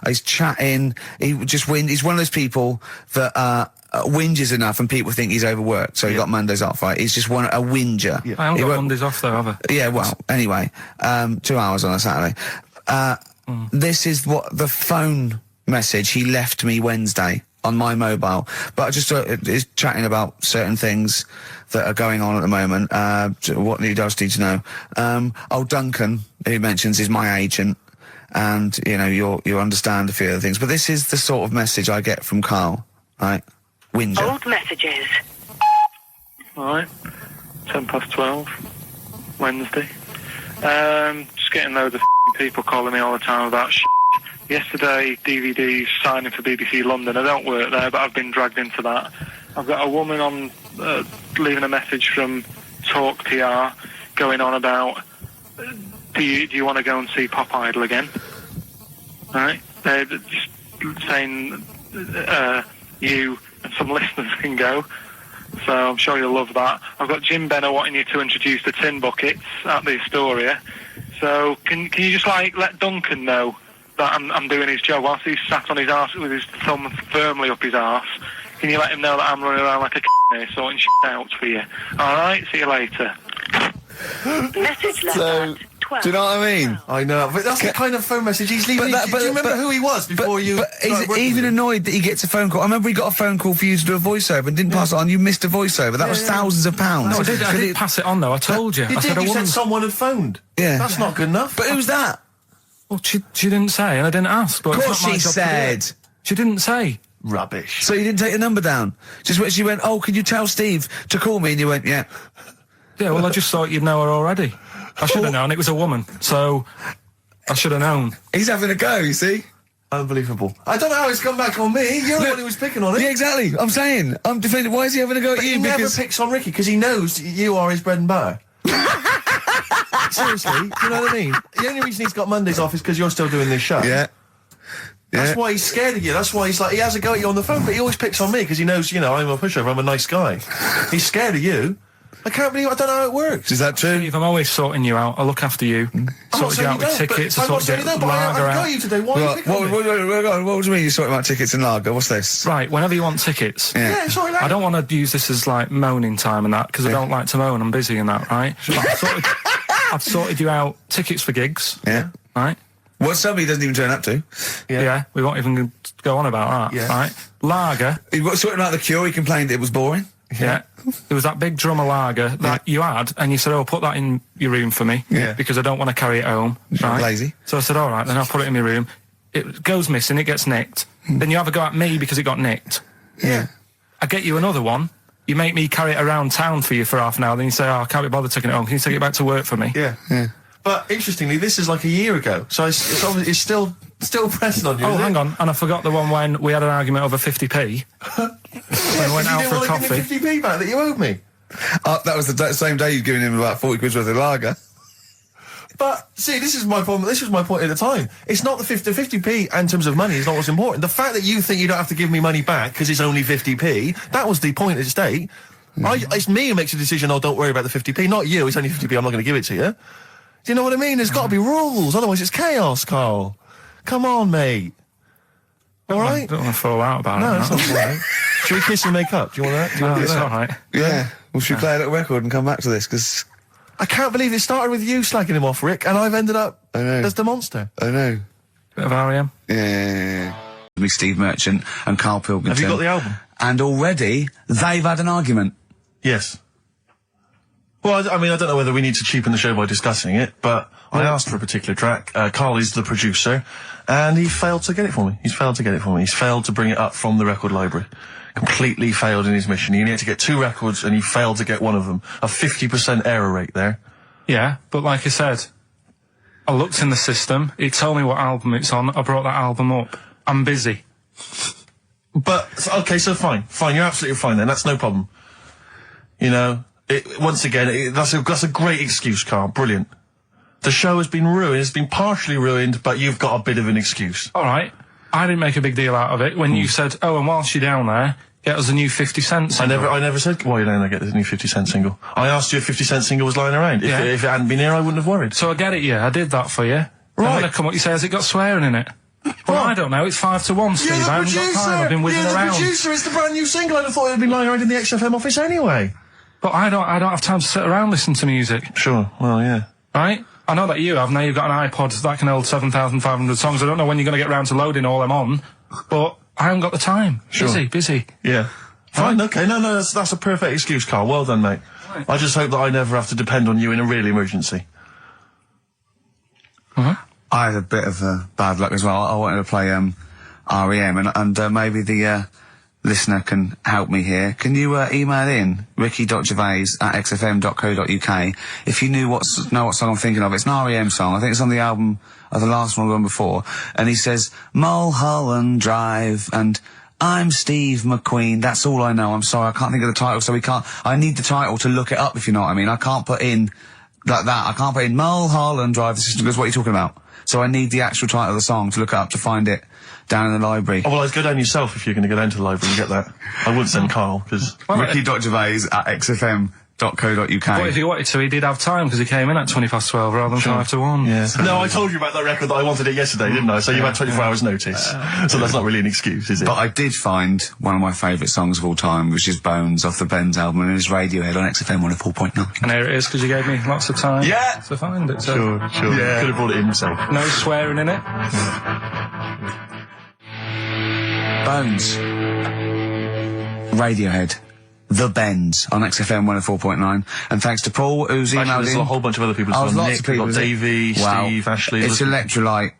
Speaker 4: He's chatting. He just He's one of those people that, whinges enough and people think he's overworked. So he got Mondays off, right? He's just a whinger.
Speaker 1: Yeah. I haven't got Mondays off though, have I?
Speaker 4: Yeah, well, anyway, 2 hours on a Saturday. This is what the phone message he left me Wednesday on my mobile. But I just is chatting about certain things that are going on at the moment. What he does need to know. Duncan, who mentions, is my agent. And, you know, you'll understand a few other things. But this is the sort of message I get from Karl, right? Whinger.
Speaker 12: Old messages.
Speaker 13: Alright. 12:10, Wednesday. Just getting loads of people calling me all the time about Yesterday, DVD's signing for BBC London. I don't work there, but I've been dragged into that. I've got a woman on leaving a message from Talk PR going on about do you want to go and see Pop Idol again? Right? They're just saying you and some listeners can go. So I'm sure you'll love that. I've got Jim Benner wanting you to introduce the tin buckets at the Astoria. So can you just let Duncan know that I'm doing his job whilst he's sat on his arse with his thumb firmly up his arse? Can you let him know that I'm running around like a here sorting shit out for you? Alright, see you later.
Speaker 12: Message left
Speaker 4: So, do you know what I mean?
Speaker 11: I know, but that's the kind of phone message he's leaving. Do you remember who he was before you...
Speaker 4: But is it even annoyed that he gets a phone call? I remember he got a phone call for you to do a voiceover and didn't pass it on. You missed a voiceover. That was thousands of pounds.
Speaker 1: No, I did pass it on, though. I told you.
Speaker 11: You did, you said someone had phoned.
Speaker 4: Yeah.
Speaker 11: That's not good enough.
Speaker 4: But who's that?
Speaker 1: Well, she didn't say, and I didn't ask. But
Speaker 4: Of course she said.
Speaker 1: She didn't say.
Speaker 11: Rubbish.
Speaker 4: So you didn't take the number down? Just when she went, oh, can you tell Steve to call me? And you went, yeah.
Speaker 1: Yeah, well, I just thought you'd know her already. I should have known. It was a woman, so I should have known.
Speaker 4: He's having a go, you see?
Speaker 11: Unbelievable. I don't know how it's come back on me. You're the one who was picking on it.
Speaker 4: Yeah, exactly. I'm saying. I'm defending. Why is he having a go at you?
Speaker 11: He never picks on Ricky because he knows you are his bread and butter. Seriously, do you know what I mean? The only reason he's got Mondays off is because you're still doing this show.
Speaker 4: Yeah.
Speaker 11: That's why he's scared of you. That's why he's like, he has a go at you on the phone, but he always picks on me because he knows, you know, I'm a pushover, I'm a nice guy. He's scared of you. I can't believe, I don't know how it works.
Speaker 4: Is that true?
Speaker 1: If I'm always sorting you out, I look after you, sort you out with tickets, I sort you out
Speaker 11: but I got you today. Why are you picking on me?
Speaker 4: What do you mean you're sorting out tickets and lager? What's this?
Speaker 1: Right, whenever you want tickets.
Speaker 11: Yeah, sorry,
Speaker 1: I don't want to use this as, like, moaning time and that, because I don't like to moan, I'm busy and that, right? I've sorted you out tickets for gigs.
Speaker 4: Yeah.
Speaker 1: Right?
Speaker 4: What somebody doesn't even turn up to.
Speaker 1: Yeah, we won't even go on about that, right? Lager.
Speaker 4: He got sorting out the Cure, he complained it was boring.
Speaker 1: Yeah. There was that big drum of lager that you had, and you said, oh, put that in your room for me.
Speaker 4: Yeah.
Speaker 1: Because I don't want to carry it home. Right?
Speaker 4: Lazy.
Speaker 1: So I said, all right, then I'll put it in my room. It goes missing, it gets nicked. Then you have a go at me because it got nicked.
Speaker 4: Yeah.
Speaker 1: I get you another one. You make me carry it around town for you for half an hour, then you say, oh, I can't be bothered taking it home. Can you take it back to work for me?
Speaker 11: Yeah. But interestingly, this is like a year ago, so it's still pressing on you.
Speaker 1: Oh, hang on, and I forgot the one when we had an argument over 50p.
Speaker 11: When
Speaker 1: we went out for a coffee.
Speaker 11: Give me 50p back that you owed me.
Speaker 4: That was the same day you'd given him about 40 quid worth of lager.
Speaker 11: But see, this is my problem. This was my point at the time. It's not the 50p in terms of money is not what's important. The fact that you think you don't have to give me money back because it's only 50p, that was the point at stake. It's me who makes a decision. Oh, don't worry about the 50p, not you. It's only 50p. I'm not going to give it to you. Do you know what I mean? There's got to be rules, otherwise it's chaos, Carl. Come on, mate. All right?
Speaker 1: Don't want to fall out about it.
Speaker 11: No, it's not all right. Should we kiss and make up? Do you want that? Do you want to do
Speaker 1: it's
Speaker 11: that?
Speaker 1: all right.
Speaker 4: Yeah. Well, should we play a little record and come back to this? Because
Speaker 11: I can't believe it started with you slagging him off, Rick, and I've ended up
Speaker 4: I know.
Speaker 11: as the monster.
Speaker 4: I know.
Speaker 1: Bit of R.E.M.
Speaker 4: Yeah.
Speaker 3: Me, Steve Merchant and Karl Pilkington.
Speaker 11: Have you got the album?
Speaker 3: And already they've had an argument.
Speaker 11: Yes. Well, I mean, I don't know whether we need to cheapen the show by discussing it, but I asked for a particular track. Karl is the producer, and he failed to get it for me. He's failed to get it for me. He's failed to bring it up from the record library. Completely failed in his mission. He needed to get 2 records, and he failed to get one of them. A 50% error rate there.
Speaker 1: Yeah, but like I said, I looked in the system, it told me what album it's on, I brought that album up. I'm busy.
Speaker 11: But, okay, so fine, you're absolutely fine then, that's no problem. You know, once again, that's a great excuse, Karl, brilliant. The show has been ruined, it's been partially ruined, but you've got a bit of an excuse.
Speaker 1: Alright, I didn't make a big deal out of it when you said, oh, and whilst you're down there, get us a new 50 Cent single.
Speaker 11: I never said, why are you down there, get this new 50 Cent single? I asked you if 50 Cent single was lying around. If it hadn't been here, I wouldn't have worried.
Speaker 1: So I get it, yeah, I did that for you. Right. When I come up, you say, has it got swearing in it? Well, I don't know, it's 5 to 1, Steve.
Speaker 11: You're the
Speaker 1: I haven't got time, I've been whizzing around.
Speaker 11: You're the producer, it's the brand new single. I'd have thought it had been lying around in the XFM office anyway.
Speaker 1: But I don't have time to sit around listening to music.
Speaker 11: Sure, well, yeah.
Speaker 1: Right? I know that you have. Now you've got an iPod that can hold 7,500 songs. I don't know when you're going to get round to loading all them on, but I haven't got the time.
Speaker 11: Sure.
Speaker 1: Busy.
Speaker 11: Yeah. Fine, okay. No, that's a perfect excuse, Karl. Well done, mate. Right. I just hope that I never have to depend on you in a real emergency.
Speaker 3: I had a bit of bad luck as well. I wanted to play R.E.M. and maybe the listener can help me here. Can you email in ricky.gervais@xfm.co.uk if you know what song I'm thinking of? It's an R.E.M. song. I think it's on the album of the last one before. And he says Mulholland Drive and I'm Steve McQueen. That's all I know. I'm sorry, I can't think of the title, so I need the title to look it up, if you know what I mean. I can't put in like that. I can't put in Mulholland Drive. The system goes, what are you talking about? So I need the actual title of the song to look up to find it down in the library.
Speaker 11: Oh, well, I'd go down yourself if you're going to go down to the library and get that. I wouldn't send Karl, because...
Speaker 3: Ricky.gervais@xfm.co.uk. radio.co.uk.
Speaker 1: But if he wanted to, he did have time because he came in at 12:20 rather than 5 to 1.
Speaker 5: Yeah. No, I told you about that record that I wanted it yesterday, didn't I? So you had 24 hours notice. So that's not really an excuse, is it?
Speaker 3: But I did find one of my favourite songs of all time, which is Bones off the Bends album, and it's Radiohead on XFM 104.9.
Speaker 1: And here it is because you gave me lots of time to find it. So.
Speaker 5: Sure. Yeah. Could have brought it in himself.
Speaker 1: No swearing in it.
Speaker 3: Bones. Radiohead. The Bends on XFM 104.9. And thanks to Paul, who's emailed
Speaker 5: there's
Speaker 3: in.
Speaker 5: a whole bunch of other people.
Speaker 3: Lots
Speaker 5: Nick,
Speaker 3: of people.
Speaker 5: We've got Davey, Steve, Ashley.
Speaker 3: It's Electrolyte.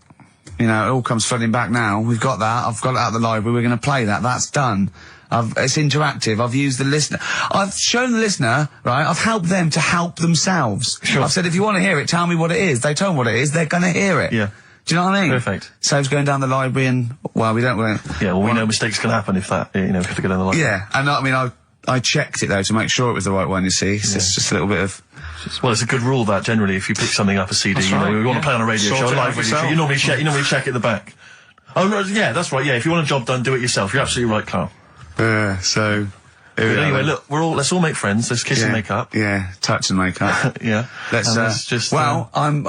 Speaker 3: You know, it all comes flooding back now. We've got that. I've got it out of the library. We're going to play that. That's done. It's interactive. I've used the listener. I've shown the listener, right? I've helped them to help themselves.
Speaker 5: Sure.
Speaker 3: I've said, if you want to hear it, tell me what it is. They tell me what it is. They're going to hear it.
Speaker 5: Yeah.
Speaker 3: Do you know what I mean?
Speaker 5: Perfect.
Speaker 3: Saves going down the library and, well, we don't.
Speaker 5: Yeah, well, we know mistakes can happen if that, you know, if they go down the library.
Speaker 3: Yeah, and I mean, I checked it though to make sure it was the right one, you see. So it's just a little bit of.
Speaker 5: Well, it's a good rule that generally if you pick something up a CD,
Speaker 1: That's
Speaker 5: you know,
Speaker 1: right,
Speaker 5: we want to play on a radio show, a live radio show, you normally check at the back. Oh, right, yeah, that's right, yeah, if you want a job done, do it yourself. You're absolutely right, Carl.
Speaker 3: So.
Speaker 5: But anyway, look, let's all make friends, let's kiss and make up.
Speaker 3: Yeah, touch and make up.
Speaker 5: Yeah.
Speaker 3: Let's
Speaker 5: just.
Speaker 3: Well, I'm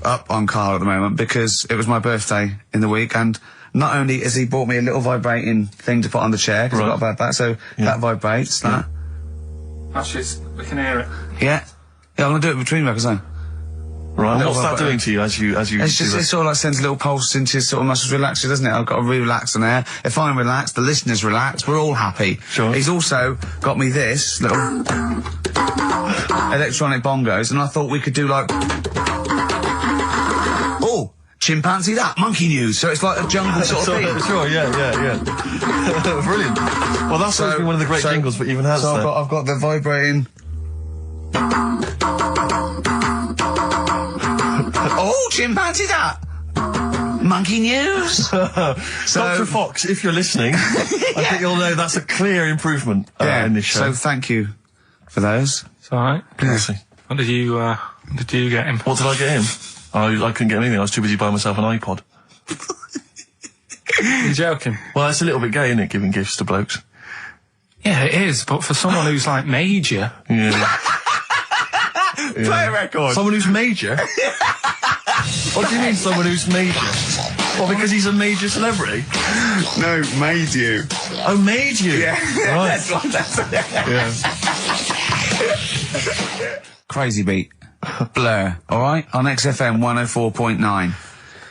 Speaker 3: up on Carl at the moment because it was my birthday in the week, and not only has he bought me a little vibrating thing to put on the chair, because I've got a bad back, so that vibrates, that.
Speaker 1: Actually, we can hear it.
Speaker 3: Yeah, I'm gonna do it between records then.
Speaker 5: Right, and what's that doing to you as you
Speaker 3: It's just, it sort of like sends a little pulse into your sort of muscles, relaxes, doesn't it? I've got to relax on air. If I'm relaxed, the listeners relax, we're all happy.
Speaker 5: Sure.
Speaker 3: He's also got me this little electronic bongos, and I thought we could do like, oh, chimpanzee that, monkey news, so it's like a jungle sort of thing.
Speaker 5: Sure, yeah. Brilliant. Well, that's supposed to be one of the great jingles, but even has
Speaker 3: so I've got the vibrating. Oh, chimpanzee that! Monkey news!
Speaker 5: Dr. Fox, if you're listening, I think you'll know that's a clear improvement in this show.
Speaker 3: So thank you for those.
Speaker 1: It's alright.
Speaker 5: Honestly.
Speaker 1: What did you get him?
Speaker 5: What did I get him? I couldn't get anything, I was too busy buying myself an iPod.
Speaker 1: You're joking?
Speaker 5: Well, it's a little bit gay, isn't it, giving gifts to blokes?
Speaker 1: Yeah, it is, but for someone who's like major...
Speaker 5: Yeah.
Speaker 3: Play a record.
Speaker 5: Someone who's major? What do you mean, someone who's major? Well, because he's a major celebrity?
Speaker 3: No, made you.
Speaker 5: Oh, made you?
Speaker 3: Yeah.
Speaker 5: Right.
Speaker 3: Yeah. Crazy beat. Blur, alright? On XFM 104.9.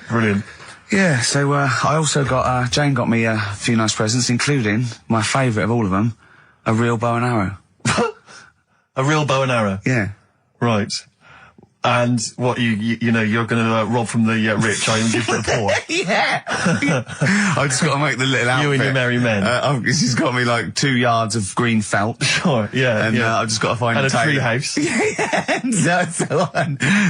Speaker 5: Brilliant.
Speaker 3: Yeah, so, I also got, Jane got me a few nice presents, including, my favourite of all of them, a real bow and arrow.
Speaker 5: A real bow and arrow?
Speaker 3: Yeah.
Speaker 5: Right. And what, you know, you're gonna rob from the rich, and give to the poor?
Speaker 3: Yeah! I just got to make the little outfit.
Speaker 5: You and your merry men.
Speaker 3: She's got me like 2 yards of green felt.
Speaker 5: Sure, yeah.
Speaker 3: And I've just got to find
Speaker 5: a tree
Speaker 3: tailor.
Speaker 5: house.
Speaker 3: Yeah,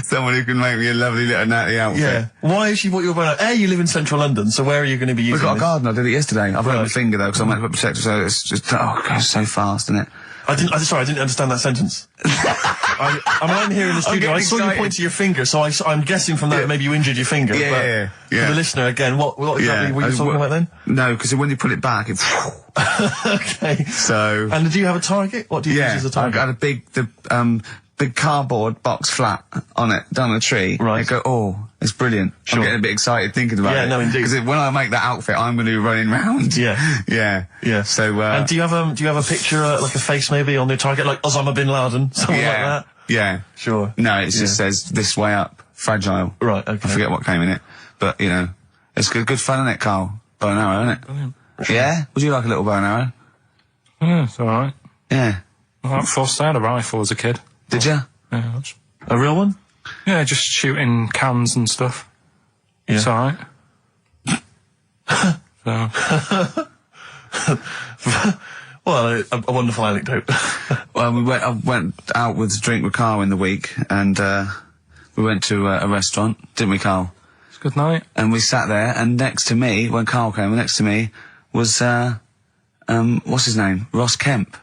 Speaker 3: someone who can make me a lovely little natty outfit.
Speaker 5: Yeah. Why has she bought you a bow and arrow? You live in central London, so where are you going to be using
Speaker 3: We've got
Speaker 5: this?
Speaker 3: a garden, I did it yesterday. I've got my finger though, because I'm meant to put protector, so it's just, it goes so fast, isn't it?
Speaker 5: I didn't understand that sentence. I'm here in the studio. I saw you point to your finger, so I'm guessing from that maybe you injured your finger.
Speaker 3: Yeah.
Speaker 5: For the listener, again, what exactly were you talking about then?
Speaker 3: No, because when you put it back, it's...
Speaker 5: Okay.
Speaker 3: So...
Speaker 5: And do you have a target? What do you use as a target?
Speaker 3: I had a big cardboard box flat on it, down a tree.
Speaker 5: Right.
Speaker 3: I go, oh, it's brilliant. Sure. I'm getting a bit excited thinking about it.
Speaker 5: Yeah, no, indeed.
Speaker 3: Because when I make that outfit, I'm going to be running round.
Speaker 5: Yeah.
Speaker 3: Yeah. So,
Speaker 5: and do you have a picture, like a face maybe on the target, like Osama bin Laden, something like that?
Speaker 3: Yeah.
Speaker 5: Sure.
Speaker 3: No, it just says this way up, fragile.
Speaker 5: Right, okay.
Speaker 3: I forget what came in it. But, you know, it's good fun, isn't it, Carl? Bow and arrow, isn't it?
Speaker 1: Brilliant.
Speaker 3: Yeah? Would you like a little bow and arrow?
Speaker 1: Yeah, it's alright.
Speaker 3: Yeah.
Speaker 1: I forced out a rifle as a kid.
Speaker 3: Did you?
Speaker 1: Yeah,
Speaker 5: a real one?
Speaker 1: Yeah, just shooting cans and stuff. Yeah. It's alright.
Speaker 5: Well, a wonderful anecdote.
Speaker 3: Well, I went out with a drink with Carl in the week, and we went to a restaurant, didn't we, Carl?
Speaker 1: It's a good night.
Speaker 3: And we sat there, and next to me, when Carl came, next to me was, what's his name? Ross Kemp.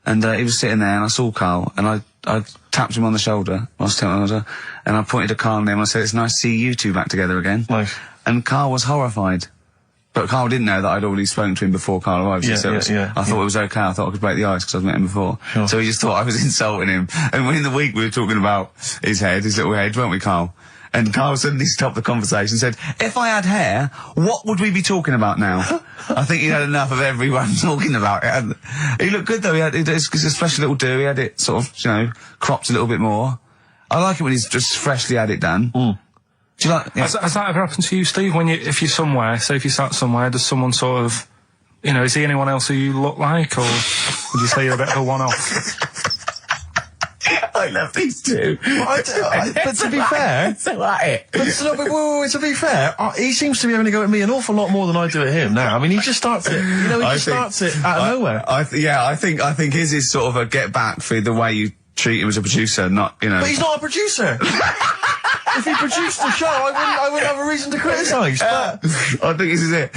Speaker 3: And he was sitting there, and I saw Carl, and I tapped him on the shoulder, Ross Kemp on the shoulder, and I pointed to Carl and him, and I said, it's nice to see you two back together again.
Speaker 5: Nice.
Speaker 3: And Carl was horrified. But Carl didn't know that I'd already spoken to him before Carl arrived.
Speaker 5: Yeah,
Speaker 3: so I thought it was okay. I thought I could break the ice because I'd met him before.
Speaker 5: Sure.
Speaker 3: So he just thought I was insulting him. And when in the week we were talking about his little head, weren't we, Carl? And Carl suddenly stopped the conversation and said, if I had hair, what would we be talking about now? I think he'd had enough of everyone talking about it. And he looked good though. He had a special little do. He had it sort of, cropped a little bit more. I like it when he's just freshly had it done.
Speaker 5: Mm.
Speaker 3: Do you like? Yeah.
Speaker 1: Has that ever happened to you, Steve? If you're somewhere, say if you sat somewhere, does someone sort of, is he anyone else who you look like, or would you say you're a bit of a one-off?
Speaker 3: I love these two.
Speaker 5: Well, but to be fair, to be fair, he seems to be having to go at me an awful lot more than I do at him now. I mean, he just starts it. He starts it out of nowhere.
Speaker 3: I think his is sort of a get back for the way you treat him as a producer, not.
Speaker 5: But he's not a producer. If he produced the show, I wouldn't have a reason to criticise. But
Speaker 3: I think this is it.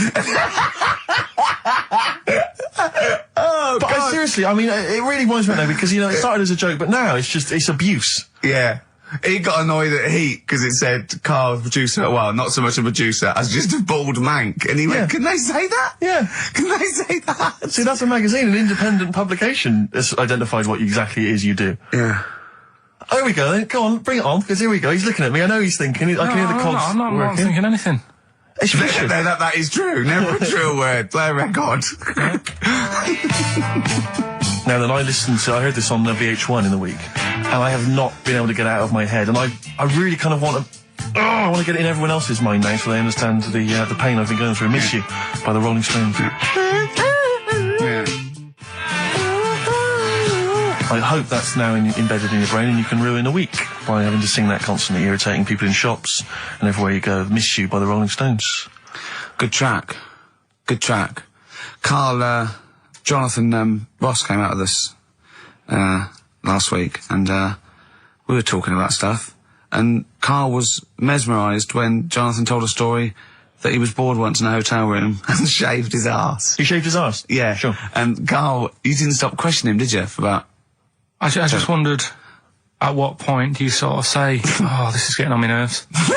Speaker 5: But seriously, I mean, it really winds me up though, because, it started as a joke, but now it's abuse.
Speaker 3: Yeah. He got annoyed at Heat because it said Carl, producer, well, not so much a producer as just a bald mank. And he went, can they say that?
Speaker 5: Yeah.
Speaker 3: Can they say that?
Speaker 5: See, that's a magazine, an independent publication has identified what exactly it is you do.
Speaker 3: Yeah.
Speaker 5: Oh, here we go then. Go on, bring it on, because here we go. He's looking at me. I know he's thinking. I can hear the cogs
Speaker 1: I'm not thinking anything.
Speaker 5: It's vicious.
Speaker 3: No, that is true. Never a true word. Play a record.
Speaker 5: Now then, I heard this on VH1 in the week, and I have not been able to get it out of my head, and I really kind of want to, I want to get it in everyone else's mind now so they understand the pain I've been going through. Miss You by the Rolling Stones.
Speaker 3: Yeah.
Speaker 5: I hope that's now embedded in your brain and you can ruin a week by having to sing that constantly, irritating people in shops and everywhere you go. Miss You by the Rolling Stones.
Speaker 3: Good track. Carl, Jonathan Ross came out of this last week, and we were talking about stuff, and Carl was mesmerised when Jonathan told a story that he was bored once in a hotel room and shaved his arse.
Speaker 5: He shaved his arse?
Speaker 3: Yeah.
Speaker 5: Sure.
Speaker 3: And Carl, you didn't stop questioning him, did you, for about...
Speaker 1: I just wondered, at what point do you sort of say, this is getting on my nerves? Do you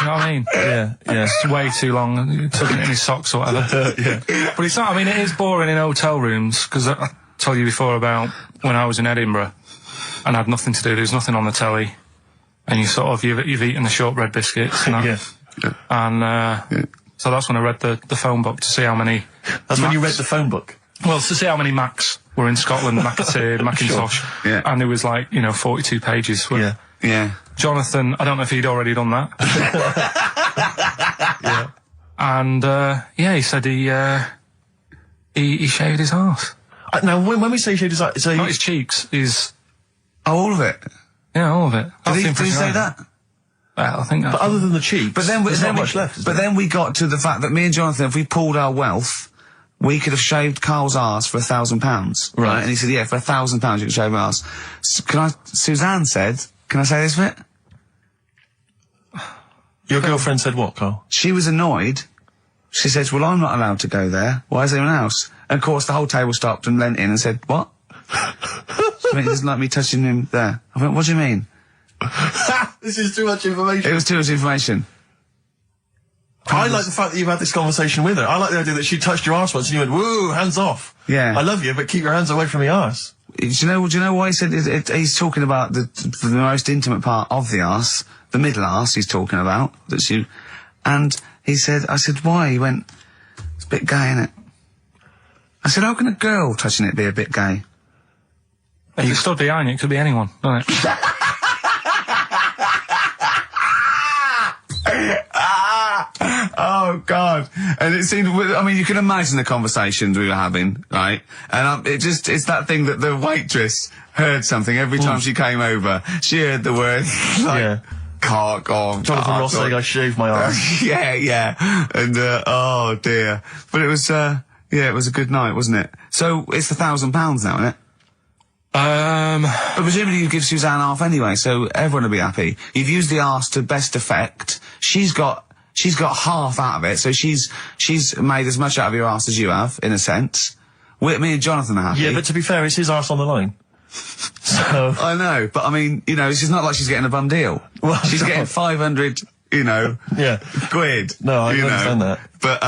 Speaker 1: know what I mean?
Speaker 5: Yeah.
Speaker 1: It's way too long, tucking it in his socks or whatever.
Speaker 5: Yeah.
Speaker 1: But it's not, it is boring in hotel rooms, because I told you before about when I was in Edinburgh and had nothing to do, there was nothing on the telly, and you sort of, you've eaten the shortbread biscuits, and and so that's when I read the phone book to see how many...
Speaker 5: That's when you read the phone book?
Speaker 1: Well, to see how many Macs were in Scotland, McAteer, Macintosh,
Speaker 3: Sure. Yeah.
Speaker 1: and there was 42 pages.
Speaker 3: Yeah.
Speaker 1: Jonathan, I don't know if he'd already done that.
Speaker 5: Yeah.
Speaker 1: And, he said he shaved his arse.
Speaker 5: Now, when we say shaved his arse...
Speaker 1: Not his cheeks, his...
Speaker 3: Oh, all of it?
Speaker 1: Yeah, all of it.
Speaker 3: Did he say that?
Speaker 1: Well, I think that's...
Speaker 5: But other than the cheeks, there's not much left.
Speaker 3: But then we got to the fact that me and Jonathan, if we pooled our wealth... we could have shaved Carl's arse for £1,000. Right. And he said, yeah, for £1,000 you could shave my arse. Suzanne said, can I say this bit?
Speaker 5: Your girlfriend said what, Carl?
Speaker 3: She was annoyed. She says, well, I'm not allowed to go there. Why is anyone else? And of course, the whole table stopped and leant in and said, what? He doesn't like me touching him there. I went, what do you mean?
Speaker 5: This is too much information.
Speaker 3: It was too much information.
Speaker 5: I like the fact that you've had this conversation with her. I like the idea that she touched your arse once and you went, woo, hands off.
Speaker 3: Yeah.
Speaker 5: I love you, but keep your hands away from the arse.
Speaker 3: Do you know why he said he's talking about the most intimate part of the arse, the middle arse he's talking about, and I said, why? He went, it's a bit gay, innit? I said, how can a girl touching it be a bit gay?
Speaker 1: If you stood behind it, it could be anyone, doesn't it?
Speaker 3: Oh, God. And it seemed, you can imagine the conversations we were having, right? And it's that thing that the waitress heard something every time she came over. She heard the word, cock or...
Speaker 5: Jonathan Ross saying, I shaved my arse.
Speaker 3: Yeah. And, oh, dear. But it was, it was a good night, wasn't it? So, it's £1,000 now, isn't it? But presumably you give Suzanne half anyway, so everyone will be happy. You've used the arse to best effect. She's got half out of it, so she's made as much out of your arse as you have, in a sense. Me and Jonathan are happy.
Speaker 5: Yeah, but to be fair, it's his arse on the line. So...
Speaker 3: I know, but she's not like she's getting a bum deal. Well, she's getting 500 you know, quid.
Speaker 5: No, I understand that.
Speaker 3: But,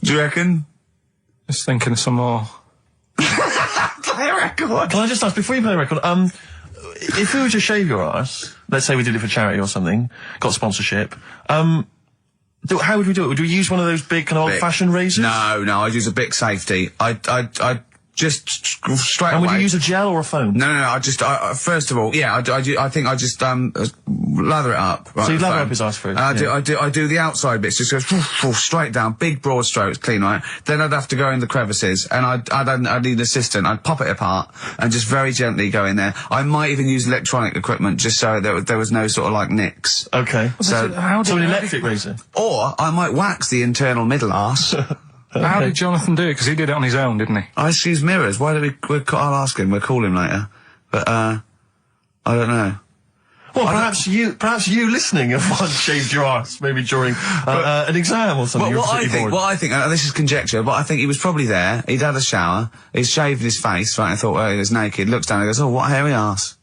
Speaker 3: do you reckon?
Speaker 1: Just thinking of some more.
Speaker 3: Play a record.
Speaker 5: Can I just ask, before you play a record, if we were to shave your arse, let's say we did it for charity or something, got sponsorship, how would we do it? Would we use one of those big kind of old-fashioned razors?
Speaker 3: No, I'd use a Bic Safety. I'd just straight away.
Speaker 5: And would you use a gel or a foam?
Speaker 3: No, I first of all, I think I just, lather it up. Right,
Speaker 5: so you lather up his arse first?
Speaker 3: I do the outside bits, just goes straight down, big broad strokes, clean, right? Then I'd have to go in the crevices, and I'd need an assistant. I'd pop it apart, and just very gently go in there. I might even use electronic equipment, just so there was no sort of, like, nicks.
Speaker 5: Okay.
Speaker 3: So
Speaker 5: an electric razor?
Speaker 3: Or I might wax the internal middle arse.
Speaker 1: How did Jonathan do it? Because he did it on his own, didn't he?
Speaker 3: I just use mirrors. Why do I'll ask him. We'll call him later. But, I don't know.
Speaker 5: Well, perhaps you listening have once shaved your arse, maybe during an exam or something.
Speaker 3: What I think, this is conjecture, but I think he was probably there, he'd had a shower, he'd shaved his face, right, and thought, well, he was naked, looks down and goes, oh, what a hairy arse.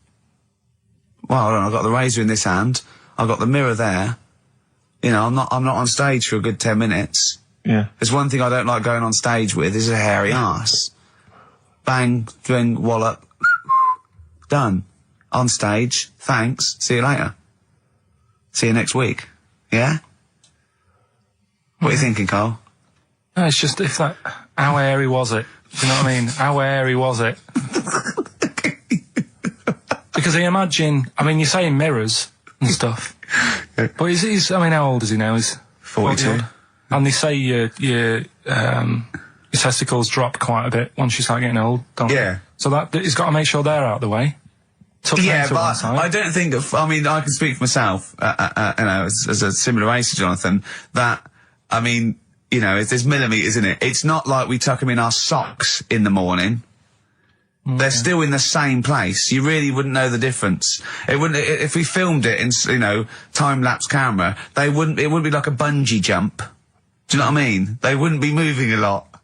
Speaker 3: Well, hold on, I've got the razor in this hand, I've got the mirror there, you know, I'm not on stage for a good 10 minutes.
Speaker 5: Yeah.
Speaker 3: There's one thing I don't like going on stage with, is a hairy arse. Bang, drink, wallop, done. On stage, thanks, see you later. See you next week. Yeah? What are you thinking, Carl?
Speaker 1: No, it's just how hairy was it? Do you know what I mean? How hairy was it? Because I imagine, you're saying mirrors and stuff. But he's how old is he now? He's
Speaker 3: 42.
Speaker 1: And they say your testicles drop quite a bit once you start getting old, don't they?
Speaker 3: Yeah.
Speaker 1: So he's got to make sure they're out of the way.
Speaker 3: Yeah, but I don't think I can speak for myself, you know, as a similar age to Jonathan, that, there's millimetres in it. It's not like we tuck them in our socks in the morning. Okay. They're still in the same place. You really wouldn't know the difference. It wouldn't, if we filmed it in, time-lapse camera, it wouldn't be like a bungee jump. Do you know what I mean? They wouldn't be moving a lot.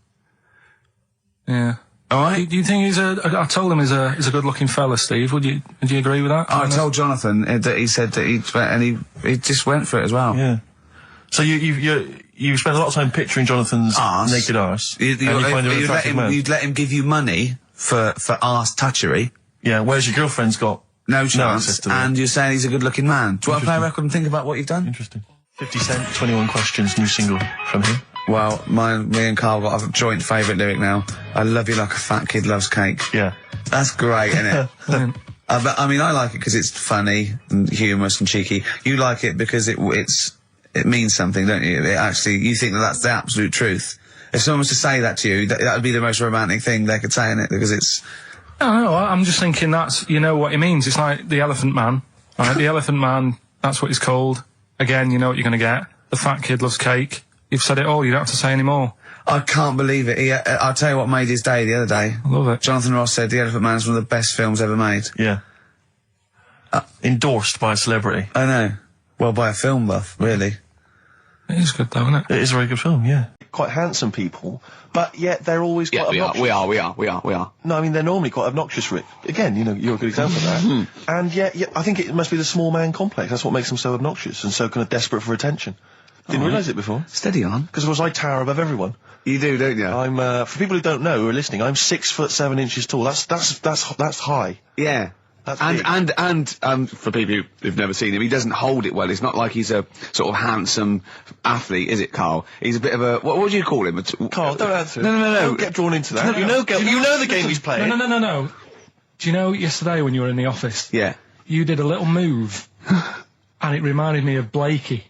Speaker 1: Yeah.
Speaker 3: All right.
Speaker 1: Do you think I told him he's a good-looking fella, Steve. Would you agree with that?
Speaker 3: I told Jonathan that he said that he just went for it as well.
Speaker 5: Yeah. So you spent a lot of time picturing Jonathan's naked arse.
Speaker 3: You'd let him give you money for arse touchery.
Speaker 5: Yeah. Whereas your girlfriend's got
Speaker 3: no chance, and you're saying he's a good-looking man. Do you want to play a record and think about what you've done?
Speaker 5: Interesting. 50 Cent, 21 Questions, new single from him.
Speaker 3: Well, me and Carl got a joint favourite lyric now. I love you like a fat kid loves cake.
Speaker 5: Yeah.
Speaker 3: That's great, isn't it? But, I like it because it's funny and humorous and cheeky. You like it because it means something, don't you? You think that's the absolute truth. If someone was to say that to you, that would be the most romantic thing they could say in it, because it's...
Speaker 1: No, I'm just thinking you know what it means. It's like the Elephant Man, right? The Elephant Man, that's what he's called. Again, you know what you're going to get. The fat kid loves cake. You've said it all, you don't have to say any more.
Speaker 3: I can't believe it. I'll tell you what made his day the other day.
Speaker 1: I love it.
Speaker 3: Jonathan Ross said The Elephant Man is one of the best films ever made.
Speaker 5: Yeah. Endorsed by a celebrity.
Speaker 3: I know. Well, by a film buff, really.
Speaker 1: It is good though, isn't it?
Speaker 5: It is a very good film, yeah.
Speaker 11: Quite handsome people, but yet they're always quite obnoxious.
Speaker 7: We are.
Speaker 11: No, they're normally quite obnoxious, Rick. Again, you're a good example of that. And yet, I think it must be the small man complex. That's what makes them so obnoxious and so kind of desperate for attention. Didn't realise it before.
Speaker 3: Steady on.
Speaker 11: Because of course I tower above everyone.
Speaker 3: You do, don't you?
Speaker 11: I'm, for people who don't know, who are listening, I'm 6'7" tall. That's high.
Speaker 7: Yeah.
Speaker 11: That's big.
Speaker 7: And for people who've never seen him, he doesn't hold it well. It's not like he's a sort of handsome athlete, is it, Carl? He's a bit of a, what would you call him?
Speaker 11: Carl, don't answer.
Speaker 7: No.
Speaker 11: Don't get drawn into that. You know the game he's playing.
Speaker 1: No. Do you know yesterday when you were in the office?
Speaker 7: Yeah.
Speaker 1: You did a little move, and it reminded me of Blakey.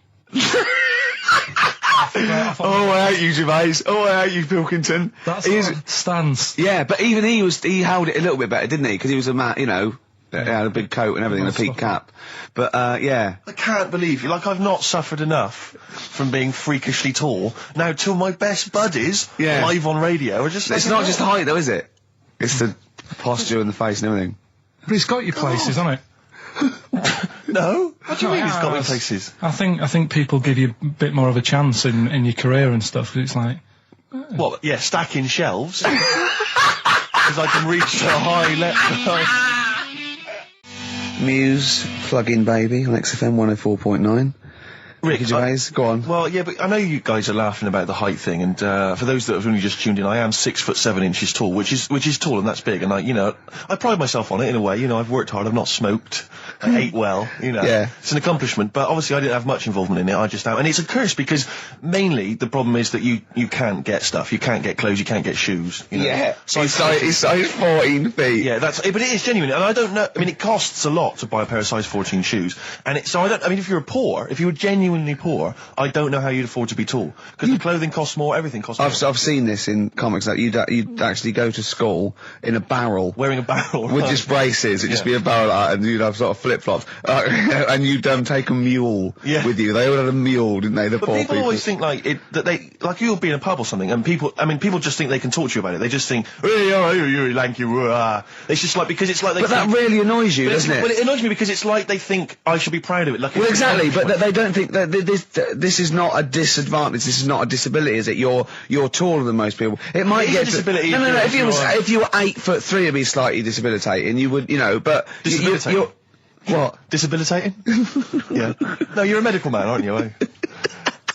Speaker 3: Oh, I hate you, Gervais. Oh, I hate you, Pilkington.
Speaker 1: That's his stance.
Speaker 3: Yeah, but even he held it a little bit better, didn't he? Because he was a man, he had a big coat and everything, and a peak cap. But, yeah.
Speaker 11: I can't believe you. Like, I've not suffered enough from being freakishly tall. Now, two of my best buddies, live on radio, are just...
Speaker 3: It's not just height, though, is it? It's the posture and the face and everything.
Speaker 1: But it's got your places, hasn't it?
Speaker 11: No? What do you mean it's got me places?
Speaker 1: I think people give you a bit more of a chance in your career and stuff, because it's like...
Speaker 11: What, yeah, stacking shelves? Because I can reach a high level.
Speaker 3: Muse, Plug-in Baby on XFM 104.9.
Speaker 4: Ricky Gervais, go on.
Speaker 11: Well, yeah, but I know you guys are laughing about the height thing, and for those that have only just tuned in, I am 6'7" tall, which is tall and that's big, and I pride myself on it in a way. I've worked hard, I've not smoked, I ate well,
Speaker 4: Yeah.
Speaker 11: It's an accomplishment, but obviously I didn't have much involvement in it. I just am, and it's a curse because mainly the problem is that you can't get stuff, you can't get clothes, you can't get shoes.
Speaker 4: Yeah, he's size 14 feet.
Speaker 11: Yeah, but it is genuine, and I don't know. I mean, it costs a lot to buy a pair of size 14 shoes, and if you were genuinely poor, I don't know how you'd afford to be tall, because the clothing costs more, everything costs more.
Speaker 4: I've seen this in comics, that you'd actually go to school in a barrel.
Speaker 11: Wearing a barrel,
Speaker 4: with just braces, it'd just be a barrel, and you'd have sort of flip-flops, and you'd take a mule with you. They all had a mule, didn't they, the poor people?
Speaker 11: People always think you'll be in a pub or something, and people just think they can talk to you about it. They just think, oh, you're lanky, it's just because it's like they
Speaker 4: But that really annoys you, doesn't it?
Speaker 11: Well, it annoys me because it's like they think I should be proud of it.
Speaker 4: Well, exactly, but they don't think that this is not a disadvantage, this is not a disability, is it? You're taller than most people. It might get
Speaker 11: a disability.
Speaker 4: No, if you were 8'3", it'd be slightly disabilitating. You would, but
Speaker 11: disabilitating.
Speaker 4: What?
Speaker 11: Disabilitating? Yeah. No, you're a medical man, aren't you? Eh?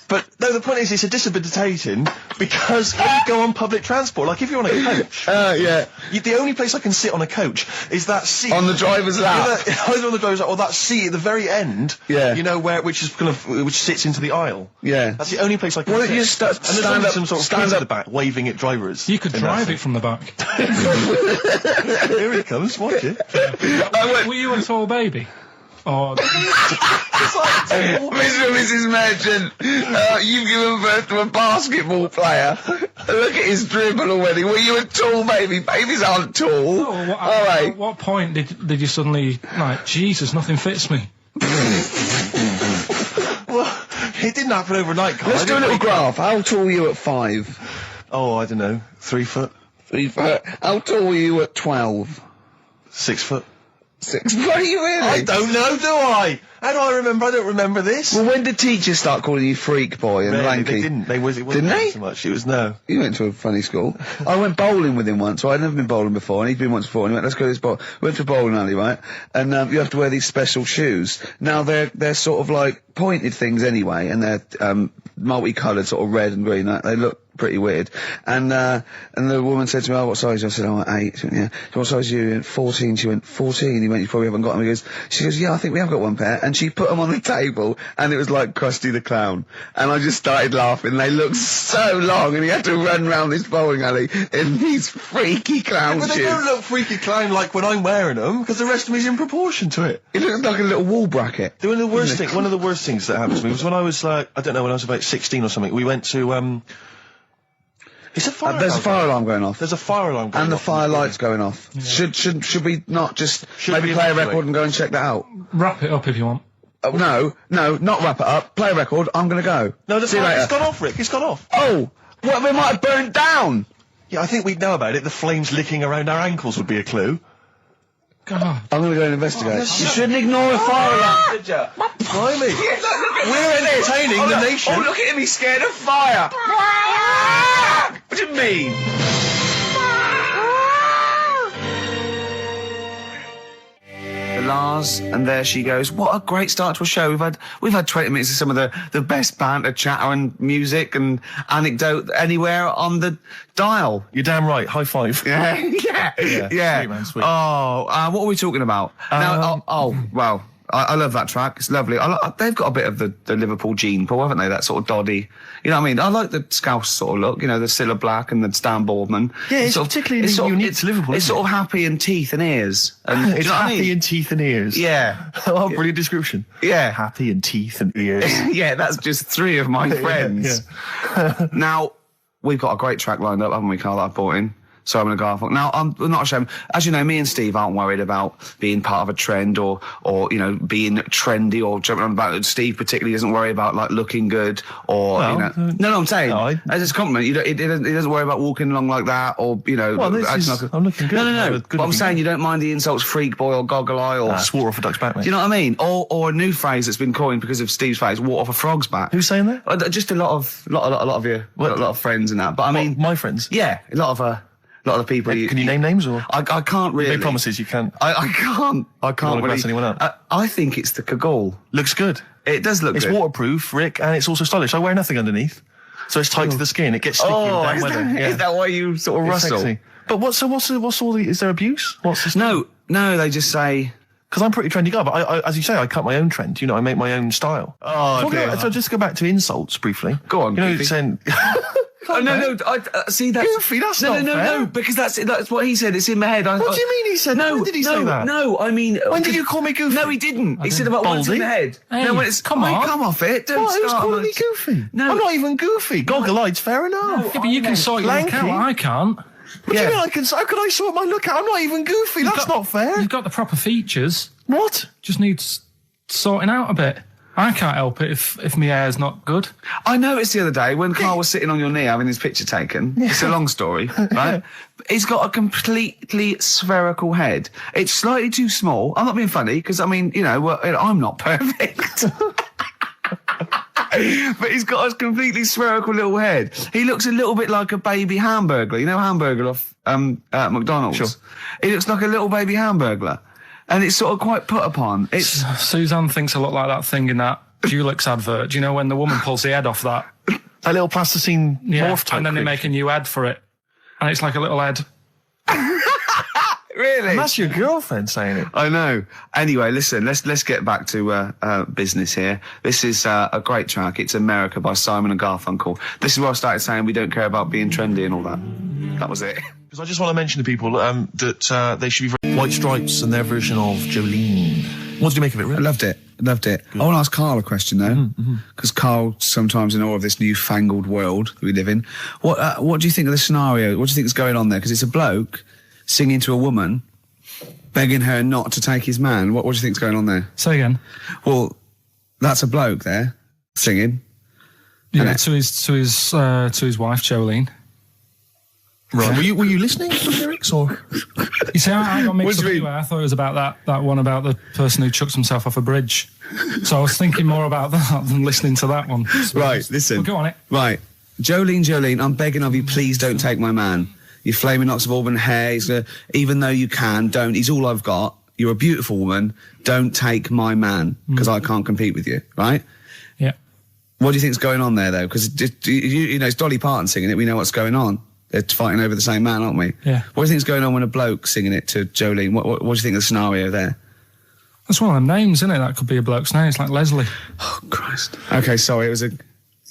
Speaker 11: But no, the point is, it's a disabilitating because when you go on public transport, like if you're on a coach, the only place I can sit on a coach is that seat
Speaker 4: on the driver's lap,
Speaker 11: either on the driver's lap or that seat at the very end. Which sits into the aisle.
Speaker 4: Yeah,
Speaker 11: that's the only place I can.
Speaker 4: Well,
Speaker 11: sit.
Speaker 4: You stand up,
Speaker 11: some sort of stand up, at the back, waving at drivers.
Speaker 1: You could drive it from the back.
Speaker 11: Here he comes. Watch it.
Speaker 1: Were you a tall baby? Oh,
Speaker 4: Mr. and Mrs. Merchant, you've given birth to a basketball player. Look at his dribble already. Were you a tall baby? Babies aren't tall.
Speaker 1: At what point did you suddenly, Jesus, nothing fits me?
Speaker 11: Well, it didn't happen overnight, Carl.
Speaker 4: Let's do a little graph. How tall were you at 5?
Speaker 11: Oh, I don't know. 3 foot.
Speaker 4: 3 foot. How tall were you at 12?
Speaker 11: 6 foot.
Speaker 4: 6 foot? Are you really?
Speaker 11: I don't know, do I? How do I remember? I don't remember this.
Speaker 4: Well, when did teachers start calling you freak boy and lanky?
Speaker 11: They didn't. It wasn't so much. It was no.
Speaker 4: You went to a funny school. I went bowling with him once. So I'd never been bowling before, and he'd been once before. And he went, "Let's go to this bowl." We went to a bowling alley, right? And you have to wear these special shoes. Now they're sort of like pointed things anyway, and they're multicoloured, sort of red and green. They look pretty weird. And the woman said to me, "Oh, what size?" I said, "Oh, 8. She went, "Yeah." So what size are you? 14. She went, 14. He went, "You probably haven't got them." She goes, "Yeah, I think we have got one pair." And she put them on the table, and it was like Krusty the Clown. And I just started laughing. They looked so long, and he had to run round this bowling alley in these freaky clown shoes.
Speaker 11: But they don't look freaky clown like when I'm wearing them, because the rest of me's in proportion to it.
Speaker 4: It looks like a little wall bracket.
Speaker 11: One of the worst things that happened to me was when I was when I was about 16 or something. We went to There's a fire
Speaker 4: alarm going off.
Speaker 11: There's a fire alarm going off.
Speaker 4: And the fire light's going off. Yeah. Should we not just maybe play a record and go and check that out?
Speaker 1: Wrap it up if you want.
Speaker 4: No, not wrap it up. Play a record. I'm gonna go.
Speaker 11: No, it's gone off, Rick. It's gone off.
Speaker 4: Oh, what? We might have burned down.
Speaker 11: Yeah, I think we'd know about it. The flames licking around our ankles would be a clue.
Speaker 1: God.
Speaker 4: I'm gonna go and investigate. You shouldn't ignore a fire alarm, did you?
Speaker 11: Blimey. We're entertaining the nation.
Speaker 4: Oh, look at him. He's scared of fire. What do you mean? Lars, and there she goes. What a great start to a show. We've had 20 minutes of some of the best banter, chatter and music and anecdote anywhere on the dial.
Speaker 11: You're damn right. High five.
Speaker 4: Yeah.
Speaker 11: Sweet, man, sweet.
Speaker 4: Oh, what are we talking about? Well, I love that track. It's lovely. They've got a bit of the Liverpool gene, Paul, haven't they? That sort of doddy. You know what I mean? I like the Scouse sort of look. You know, the Cilla Black and the Stan Boardman.
Speaker 11: Yeah, it's particularly unique to Liverpool.
Speaker 4: It's sort of happy in teeth and ears. And,
Speaker 11: it's happy in teeth and ears.
Speaker 4: Yeah.
Speaker 11: Oh, brilliant description.
Speaker 4: Yeah.
Speaker 11: Happy in teeth and ears.
Speaker 4: Yeah, that's just 3 of my friends. Yeah. Now, we've got a great track lined up, haven't we, Carl, that I brought in? So I'm going to go off. Now, I'm not ashamed. As you know, me and Steve aren't worried about being part of a trend or being trendy or jumping on about it. Steve particularly doesn't worry about, looking good or, No, I'm saying, as a compliment, he doesn't worry about walking along like that or,
Speaker 11: I'm looking good.
Speaker 4: No. But I'm saying you don't mind the insults freak boy or goggle eye or...
Speaker 11: swore off a duck's back, mate.
Speaker 4: Do you know what I mean? Or a new phrase that's been coined because of Steve's face, walk off a frog's back.
Speaker 11: Who's saying that?
Speaker 4: Just a lot of you, a lot of friends and that. But I mean...
Speaker 11: My friends?
Speaker 4: Yeah, a lot of A lot of the people.
Speaker 5: Can you name names or?
Speaker 4: I can't really.
Speaker 5: You made promises you can't.
Speaker 4: I can't. I can't
Speaker 5: really.
Speaker 4: Mess
Speaker 5: anyone up?
Speaker 4: I think it's the Kagul.
Speaker 5: Looks good.
Speaker 4: It does look
Speaker 5: good. It's waterproof, Rick, and it's also stylish. I wear nothing underneath, so it's tight to the skin. It gets sticky in bad weather.
Speaker 4: Is that why you sort of rustle?
Speaker 5: Sexy. But what's all the? Is there abuse? What's this?
Speaker 4: No, they just say.
Speaker 5: Because I'm a pretty trendy guy, but I, as you say, I cut my own trend. You know, I make my own style.
Speaker 4: Oh, dear.
Speaker 5: So just go back to insults briefly.
Speaker 4: Go on.
Speaker 5: You know, saying.
Speaker 4: Oh, no, see, that's...
Speaker 5: Goofy, that's not fair.
Speaker 4: No, because that's what he said, it's in my head.
Speaker 5: What do you mean he said?
Speaker 4: No,
Speaker 5: when did he say that?
Speaker 4: No, I mean...
Speaker 5: When did you call me goofy?
Speaker 4: No, he didn't. He said about what's in the head.
Speaker 1: Hey,
Speaker 4: no, when it's...
Speaker 1: come on.
Speaker 4: Come off it. Don't start.
Speaker 5: Who's calling me goofy?
Speaker 4: No.
Speaker 5: I'm not even goofy. Goggle-eyed's fair enough.
Speaker 1: Yeah, but you can sort your look out. I can't.
Speaker 5: What do you mean I can... How can I sort my look out? I'm not even goofy. That's not fair.
Speaker 1: You've got the proper features.
Speaker 5: What?
Speaker 1: Just needs sorting out a bit. I can't help it if my hair's not good.
Speaker 4: I noticed the other day when Karl was sitting on your knee having his picture taken. It's a long story, right? He's got a completely spherical head. It's slightly too small. I'm not being funny because, I mean, you know, I'm not perfect. But he's got a completely spherical little head. He looks a little bit like a baby hamburger. You know hamburger off McDonald's?
Speaker 5: Sure.
Speaker 4: He looks like a little baby hamburger. And it's sort of quite put upon. It's
Speaker 1: Suzanne thinks I look like that thing in that Dulux advert. Do you know when the woman pulls the head off that?
Speaker 5: A little plasticine morph type.
Speaker 1: And then they make a new ad for it. And it's like a little head.
Speaker 4: Really?
Speaker 5: And that's your girlfriend saying it.
Speaker 4: I know. Anyway, listen, let's get back to business here. This is a great track. It's America by Simon and Garfunkel. This is where I started saying we don't care about being trendy and all that. That was it.
Speaker 5: Because I just want to mention to people that they should be White Stripes and their version of Jolene. What did you make of it, Rick?
Speaker 4: I loved it. Good. I want to ask Karl a question, though, because Karl sometimes in awe of this newfangled world that we live in. What do you think of the scenario? What do you think is going on there? Because it's a bloke singing to a woman, begging her not to take his man. What do you think's going on there?
Speaker 1: Say again.
Speaker 4: Well, that's a bloke there singing.
Speaker 1: Yeah, to his wife Jolene.
Speaker 5: Right. Were you listening to the lyrics or?
Speaker 1: You see, I got mixed up anyway. I thought it was about that one about the person who chucks himself off a bridge. So I was thinking more about that than listening to that one. So
Speaker 4: right, listen.
Speaker 1: Well, go on it.
Speaker 4: Right. Jolene, I'm begging of you, please don't take my man. You flaming locks of auburn hair, even though you can, don't. He's all I've got. You're a beautiful woman. Don't take my man, because I can't compete with you, right?
Speaker 1: Yeah.
Speaker 4: What do you think's going on there, though? Because, you know, it's Dolly Parton singing it. We know what's going on. They're fighting over the same man, aren't we?
Speaker 1: Yeah.
Speaker 4: What do you think's going on when a bloke's singing it to Jolene? What do you think of the scenario there?
Speaker 1: That's one of them names, isn't it? That could be a bloke's name. It's like Leslie.
Speaker 4: Oh, Christ. Okay, sorry, it was a...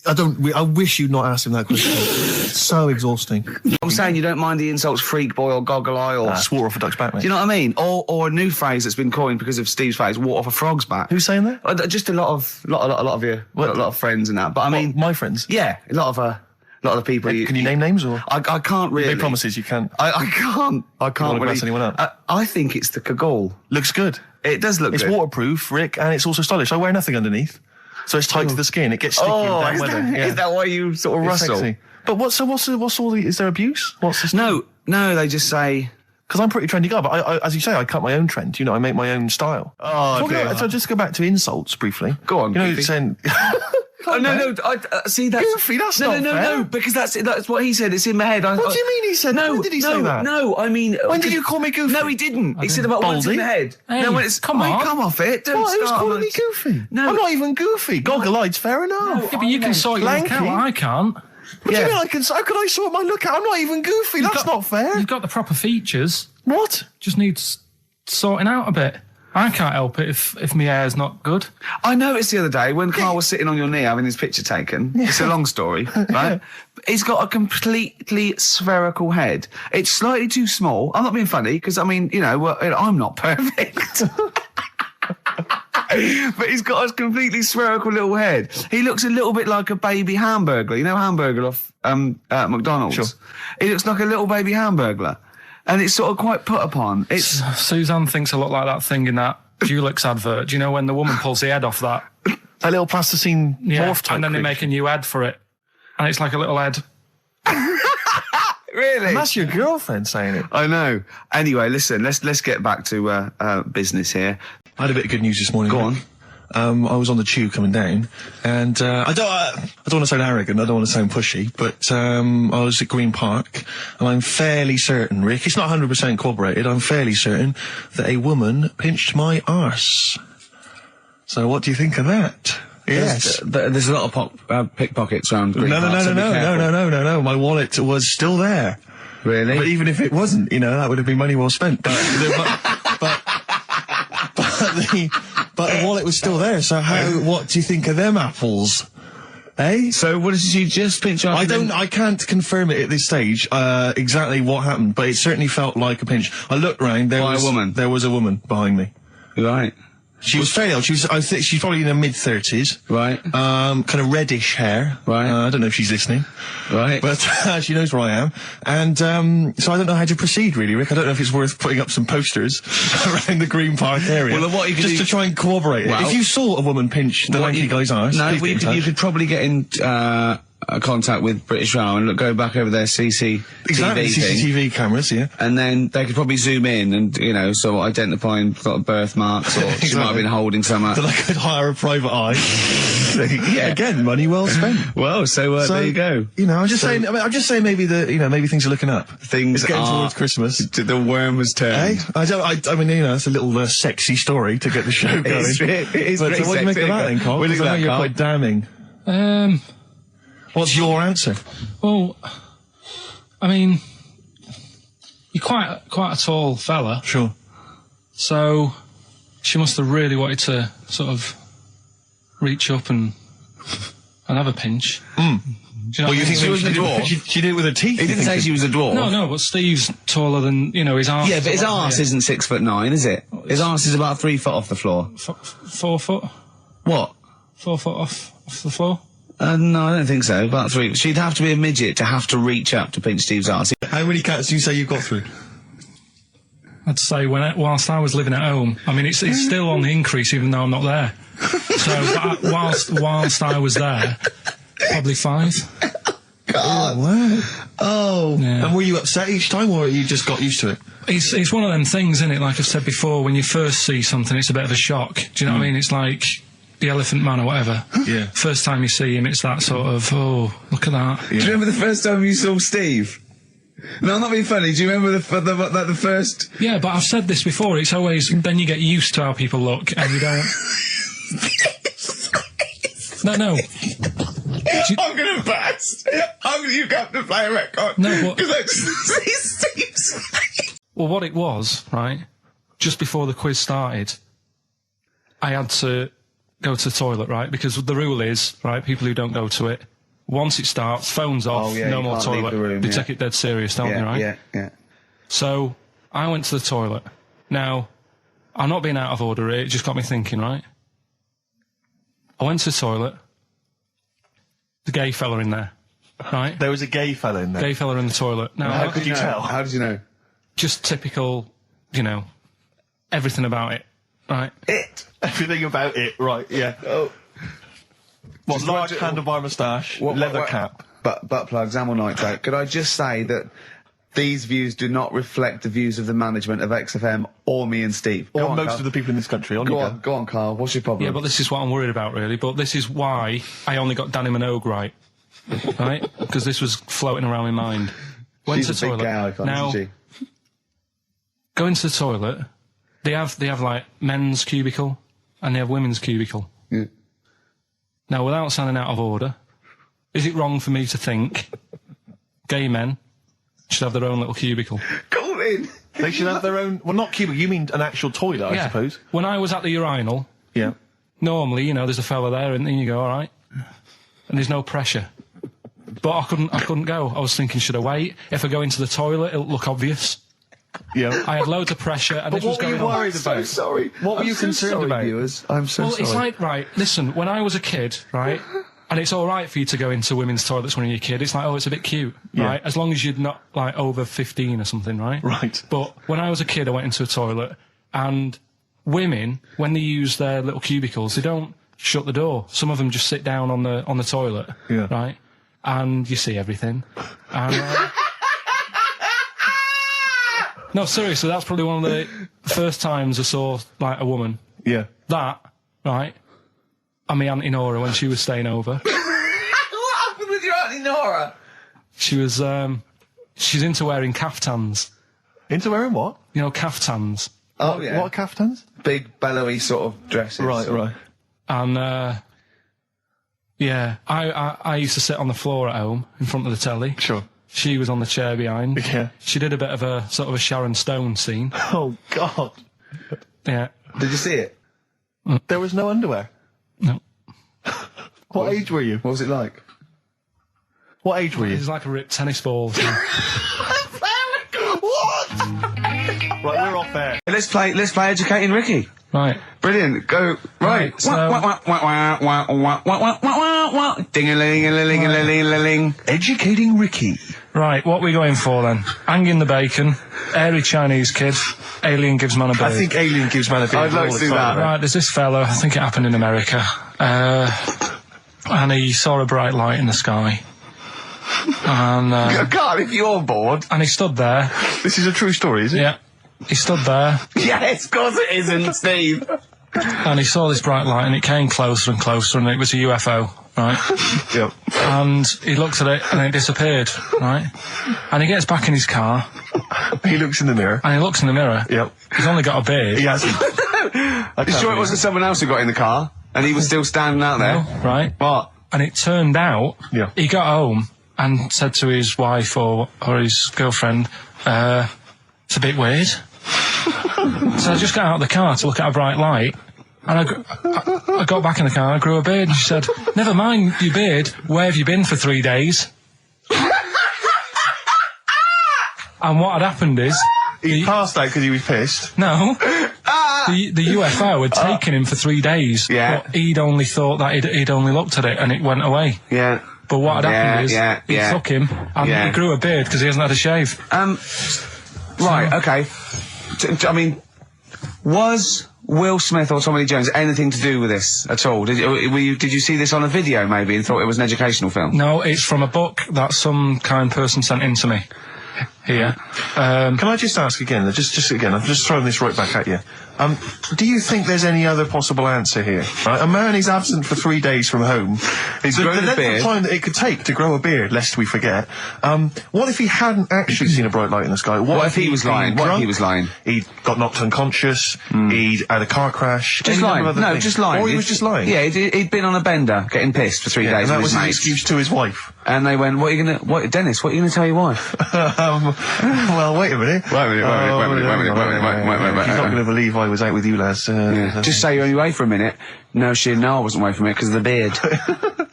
Speaker 5: I wish you'd not asked him that question. It's so exhausting.
Speaker 4: I'm saying you don't mind the insults freak boy or goggle eye or...
Speaker 5: swore off a duck's back, mate.
Speaker 4: Do you know what I mean? Or a new phrase that's been coined because of Steve's face, walk off a frog's back.
Speaker 5: Who's saying that?
Speaker 4: Just a lot of you, a lot of friends and that. But I mean...
Speaker 5: My friends?
Speaker 4: Yeah, a lot of the people...
Speaker 5: Can you name names or?
Speaker 4: I can't really...
Speaker 5: You made promises you can't.
Speaker 4: I can't
Speaker 5: really
Speaker 4: mess
Speaker 5: anyone up.
Speaker 4: I think it's the Kagul.
Speaker 5: Looks good.
Speaker 4: It does look good.
Speaker 5: It's waterproof, Rick, and it's also stylish. I wear nothing underneath. So it's tight to the skin. It gets sticky in bad weather.
Speaker 4: Is that why you sort of rustle?
Speaker 5: Sexy. But what's all the? Is there abuse? What's this?
Speaker 4: No, they just say.
Speaker 5: Because I'm a pretty trendy guy, but I, as you say, I cut my own trend. You know, I make my own style.
Speaker 4: Oh, dear.
Speaker 5: So just go back to insults briefly.
Speaker 4: Go on.
Speaker 5: You know, saying.
Speaker 4: Oh, no, see, that's...
Speaker 5: Goofy, that's not fair.
Speaker 4: No, because that's what he said, it's in my head.
Speaker 5: What do you mean he said? When did he say that?
Speaker 4: No, I mean...
Speaker 5: When did you call me goofy?
Speaker 4: No, he didn't. He said about what's in the head.
Speaker 1: Hey,
Speaker 4: no, when it's...
Speaker 1: come on.
Speaker 4: Come off it. Don't
Speaker 5: Who's
Speaker 4: start.
Speaker 5: calling me goofy?
Speaker 4: No.
Speaker 5: I'm not even goofy. Goggle-eyed's fair enough.
Speaker 1: Yeah, but you can sort your look out. I can't.
Speaker 5: What do you mean I can... How can I sort my look out? I'm not even goofy. That's not fair.
Speaker 1: You've got the proper features.
Speaker 5: What?
Speaker 1: Just needs sorting out a bit. I can't help it if my hair's not good.
Speaker 4: I noticed the other day when Karl was sitting on your knee having his picture taken. It's a long story, right? He's got a completely spherical head. It's slightly too small. I'm not being funny because, I mean, you know, I'm not perfect. But he's got a completely spherical little head. He looks a little bit like a baby hamburger. You know hamburger off McDonald's?
Speaker 5: Sure.
Speaker 4: He looks like a little baby hamburger. And it's sort of quite put upon. It's
Speaker 1: Suzanne thinks I look like that thing in that Dulux advert. Do you know when the woman pulls the head off that?
Speaker 5: A little plasticine morph type.
Speaker 1: And then they make a new ad for it. And it's like a little head.
Speaker 4: Really?
Speaker 5: And that's your girlfriend saying it.
Speaker 4: I know. Anyway, listen, let's get back to business here.
Speaker 5: I had a bit of good news this morning.
Speaker 4: Go on.
Speaker 11: I was on the tube coming down, and I don't want to sound arrogant, I don't want to sound pushy, but I was at Green Park, and I'm fairly certain, Rick, it's not 100% corroborated, I'm fairly certain that a woman pinched my arse. So what do you think of that? Yes.
Speaker 3: There's a lot of pickpockets around Green Park.
Speaker 11: No. My wallet was still there.
Speaker 3: Really?
Speaker 11: But even if it wasn't, you know, that would have been money well spent. But the wallet was still there. So what do you think of them apples? Eh?
Speaker 3: So what did you just pinch off?
Speaker 11: I can't confirm it at this stage, exactly what happened, but it certainly felt like a pinch. I looked round, there was a woman behind me.
Speaker 3: Right.
Speaker 11: She was fairly old. I think she's probably in her mid-30s.
Speaker 3: Right.
Speaker 11: Kind of reddish hair.
Speaker 3: Right.
Speaker 11: I don't know if she's listening.
Speaker 3: Right.
Speaker 11: But she knows where I am. And so I don't know how to proceed, really, Rick. I don't know if it's worth putting up some posters around the Green Park area.
Speaker 3: Well, what you could
Speaker 11: just
Speaker 3: do...
Speaker 11: to try and corroborate it. If you saw a woman pinch the lanky guy's arse...
Speaker 3: No, you could probably get in contact with British Rail and go back over their CCTV
Speaker 11: CCTV cameras, yeah.
Speaker 3: And then they could probably zoom in and, you know, sort of identifying sort of birthmarks, or she might have been holding some up.
Speaker 11: Then I could hire a private eye.
Speaker 3: Yeah.
Speaker 11: Again, money well spent.
Speaker 3: Well, so there you go.
Speaker 11: You know, I'm just saying maybe maybe things are looking up.
Speaker 3: Things
Speaker 11: it's getting
Speaker 3: are
Speaker 11: towards Christmas.
Speaker 3: The worm has turned.
Speaker 11: I mean, you know, it's a little sexy story to get the show going.
Speaker 3: it is
Speaker 11: but
Speaker 3: pretty
Speaker 11: what do you make of that then, Carl?
Speaker 3: What do you think of that,
Speaker 11: you're
Speaker 3: Carl?
Speaker 11: quite damning. What's your answer?
Speaker 1: Well, I mean, you're quite a tall fella.
Speaker 11: Sure.
Speaker 1: So she must have really wanted to sort of reach up and have a pinch.
Speaker 11: Mm.
Speaker 1: Do you know
Speaker 11: you think
Speaker 3: she was a dwarf?
Speaker 11: She did it with her teeth.
Speaker 3: He didn't say she was a dwarf.
Speaker 1: No, but Steve's taller than, you know, his arse.
Speaker 3: Yeah, but his arse isn't 6'9", is it? His arse is about 3 foot off the floor.
Speaker 1: 4 foot?
Speaker 3: What?
Speaker 1: 4 foot off the floor?
Speaker 3: No, I don't think so. About 3. She'd have to be a midget to have to reach up to pinch Steve's arse.
Speaker 11: How many cats do you say you've got through?
Speaker 1: I'd say whilst I was living at home. I mean, it's still on the increase even though I'm not there. So whilst I was there, probably 5.
Speaker 3: God.
Speaker 11: Wow.
Speaker 3: Oh.
Speaker 1: Yeah.
Speaker 11: And were you upset each time, or you just got used to it?
Speaker 1: It's one of them things, isn't it? Like I've said before, when you first see something, it's a bit of a shock. Do you know what I mean? It's like the Elephant Man or whatever.
Speaker 11: Yeah.
Speaker 1: First time you see him, it's that sort of, oh, look at that.
Speaker 3: Yeah. Do you remember the first time you saw Steve? No, I'm not being funny. Do you remember the first?
Speaker 1: Yeah, but I've said this before. It's always, then you get used to how people look, and you don't... No.
Speaker 3: I'm going to burst. You have to play a record.
Speaker 1: No,
Speaker 3: because I see Steve's.
Speaker 1: Well, what it was, right, just before the quiz started, I had to go to the toilet, right, because the rule is, right, people who don't go to it, once it starts, phones off, no more toilet. They take it dead serious, don't they, right?
Speaker 3: Yeah.
Speaker 1: So, I went to the toilet. Now, I'm not being out of order here, it just got me thinking, right? I went to the toilet. The gay fella in there, right?
Speaker 11: There was a gay fella in there?
Speaker 1: Gay fella in the toilet. Now,
Speaker 11: how could you tell?
Speaker 3: How did you know?
Speaker 1: Just typical, you know, everything about it, right?
Speaker 11: Everything about it, right, yeah. Oh. What, large handlebar moustache, leather cap.
Speaker 3: Butt plugs, amyl nitrate. Could I just say that these views do not reflect the views of the management of XFM or me and Steve.
Speaker 11: Or most of the people in this country.
Speaker 3: Go on, Carl. What's your problem?
Speaker 1: Yeah, but this is what I'm worried about, really. But this is why I only got Danny Minogue right. Right? Because this was floating around my mind. Went to the toilet. Now, go into the toilet. They have like men's cubicle and they have women's cubicle.
Speaker 3: Yeah.
Speaker 1: Now, without sounding out of order, is it wrong for me to think gay men should have their own little cubicle?
Speaker 3: Go in.
Speaker 11: They should have their own... Well, not cubicle, you mean an actual toilet, I suppose.
Speaker 1: When I was at the urinal...
Speaker 11: Yeah.
Speaker 1: Normally, you know, there's a fella there and then you go, all right. And there's no pressure. But I couldn't go. I was thinking, should I wait? If I go into the toilet, it'll look obvious.
Speaker 11: Yeah.
Speaker 1: I had loads of pressure and this was going on.
Speaker 11: What were you worried about?
Speaker 3: I'm so sorry.
Speaker 11: What were you concerned about?
Speaker 3: Viewers. I'm so sorry.
Speaker 1: Well, it's like, right, listen, when I was a kid, right, and it's all right for you to go into women's toilets when you're a kid, it's like, oh, it's a bit cute, right, as long as you're not, like, over 15 or something, right?
Speaker 11: Right.
Speaker 1: But when I was a kid, I went into a toilet, and women, when they use their little cubicles, they don't shut the door. Some of them just sit down on the toilet, right, and you see everything, and... No, seriously, that's probably one of the first times I saw, like, a woman.
Speaker 11: Yeah.
Speaker 1: That, right, and my Auntie Nora when she was staying over.
Speaker 3: What happened with your Auntie Nora?
Speaker 1: She was, she's into wearing caftans.
Speaker 5: Into wearing what?
Speaker 1: You know, caftans.
Speaker 4: Oh, yeah.
Speaker 5: What caftans?
Speaker 4: Big, bellowy sort of dresses.
Speaker 5: Right.
Speaker 1: And, yeah, I used to sit on the floor at home in front of the telly.
Speaker 5: Sure.
Speaker 1: She was on the chair behind.
Speaker 5: Yeah.
Speaker 1: She did a bit of a sort of a Sharon Stone scene.
Speaker 5: Oh, God.
Speaker 1: Yeah.
Speaker 4: Did you see it?
Speaker 5: There was no underwear?
Speaker 1: No.
Speaker 5: What age were you?
Speaker 4: What was it like?
Speaker 5: What age were you?
Speaker 1: It was like a ripped tennis ball.
Speaker 5: What? Right, we're off there.
Speaker 3: Let's play Educating Ricky.
Speaker 1: Right.
Speaker 3: Brilliant. Go. Right.
Speaker 1: So-
Speaker 3: Ding-a-ling-a-ling-a-ling-a-ling.
Speaker 11: Educating Ricky.
Speaker 1: Right, what are we going for then? Hanging the bacon, airy Chinese kid, alien gives man a beard.
Speaker 11: I think Alien gives man a beard.
Speaker 3: I'd like to do that.
Speaker 1: Right, there's this fellow, I think it happened in America, and he saw a bright light in the sky. And,
Speaker 3: God, if you're bored.
Speaker 1: and he stood there.
Speaker 11: This is a true story, is it?
Speaker 1: Yeah. He stood there,
Speaker 3: Yes, of course it isn't, Steve.
Speaker 1: and he saw this bright light, and it came closer and closer, and it was a UFO, right?
Speaker 11: Yep.
Speaker 1: And he looked at it, and it disappeared, right? And he gets back in his car,
Speaker 11: He looks in the mirror.
Speaker 1: and he looks in the mirror.
Speaker 11: Yep.
Speaker 1: He's only got a beard.
Speaker 11: He hasn't.
Speaker 3: You sure it wasn't someone else who got in the car? And he was still standing out there?
Speaker 1: Right?
Speaker 3: What?
Speaker 1: And it turned out,
Speaker 11: Yeah.
Speaker 1: he got home and said to his wife or his girlfriend, it's a bit weird. So I just got out of the car to look at a bright light, and I got back in the car and I grew a beard, and she said, never mind your beard, where have you been for 3 days? And what had happened is...
Speaker 11: He passed out because he was pissed.
Speaker 1: No. The UFO had taken him for 3 days.
Speaker 3: Yeah.
Speaker 1: But he'd only thought that he'd only looked at it and it went away.
Speaker 3: Yeah.
Speaker 1: But what had happened is, he took him, and
Speaker 3: Yeah.
Speaker 1: he grew a beard because he hasn't had a shave.
Speaker 3: Right, okay. I mean, was Will Smith or Tommy Lee Jones anything to do with this at all? Did you see this on a video maybe and thought it was an educational film?
Speaker 1: No, it's from a book that some kind person sent in to me. Here.
Speaker 11: Can I just ask again, just again, I'm just throwing this right back at you. Do you think there's any other possible answer here? Right? A man is absent for 3 days from home. It's the length of time that it could take to grow a beard, lest we forget. What if he hadn't actually seen a bright light in the sky? What
Speaker 3: if he was lying? What if he was lying?
Speaker 11: He got knocked unconscious. He'd had a car crash.
Speaker 3: Just lying. No, just lying.
Speaker 11: Or he was just lying.
Speaker 3: Yeah, he'd been on a bender, getting pissed for 3 days.
Speaker 11: And that
Speaker 3: with
Speaker 11: was
Speaker 3: his
Speaker 11: an
Speaker 3: mates.
Speaker 11: excuse to his wife.
Speaker 3: And they went, Dennis, what are you going to tell your wife?
Speaker 11: Well, wait a minute.
Speaker 3: Wait a minute.
Speaker 11: You're not going to believe I was out with you, lads.
Speaker 3: Just say you're only away for a minute. No, I wasn't away from it because of the beard.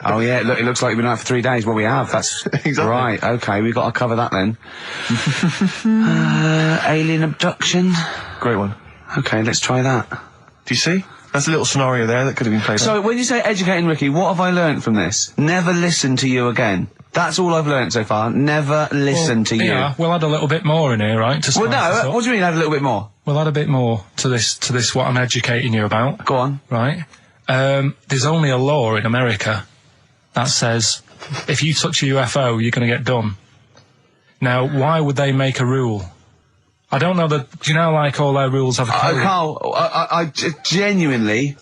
Speaker 3: Oh yeah, look, it looks like you've been out for 3 days. Well, we have. That's
Speaker 11: Exactly.
Speaker 3: Right. Okay, we've got to cover that then. Alien abduction.
Speaker 11: Great one.
Speaker 3: Okay, let's try that.
Speaker 11: Do you see? That's a little scenario there that could have been played out.
Speaker 3: So, when you say educating Ricky, what have I learnt from this? Never listen to you again. That's all I've learnt so far. Never listen to you.
Speaker 1: Yeah, we'll add a little bit more in here, right? To
Speaker 3: Well,
Speaker 1: spice this
Speaker 3: no,
Speaker 1: up.
Speaker 3: what do you mean add a little bit more?
Speaker 1: We'll add a bit more to this what I'm educating you about.
Speaker 3: Go on.
Speaker 1: Right? There's only a law in America that says if you touch a UFO, you're going to get done. Now, why would they make a rule? I don't know that... Do you know, like, all their rules have a code?
Speaker 3: Carl, I genuinely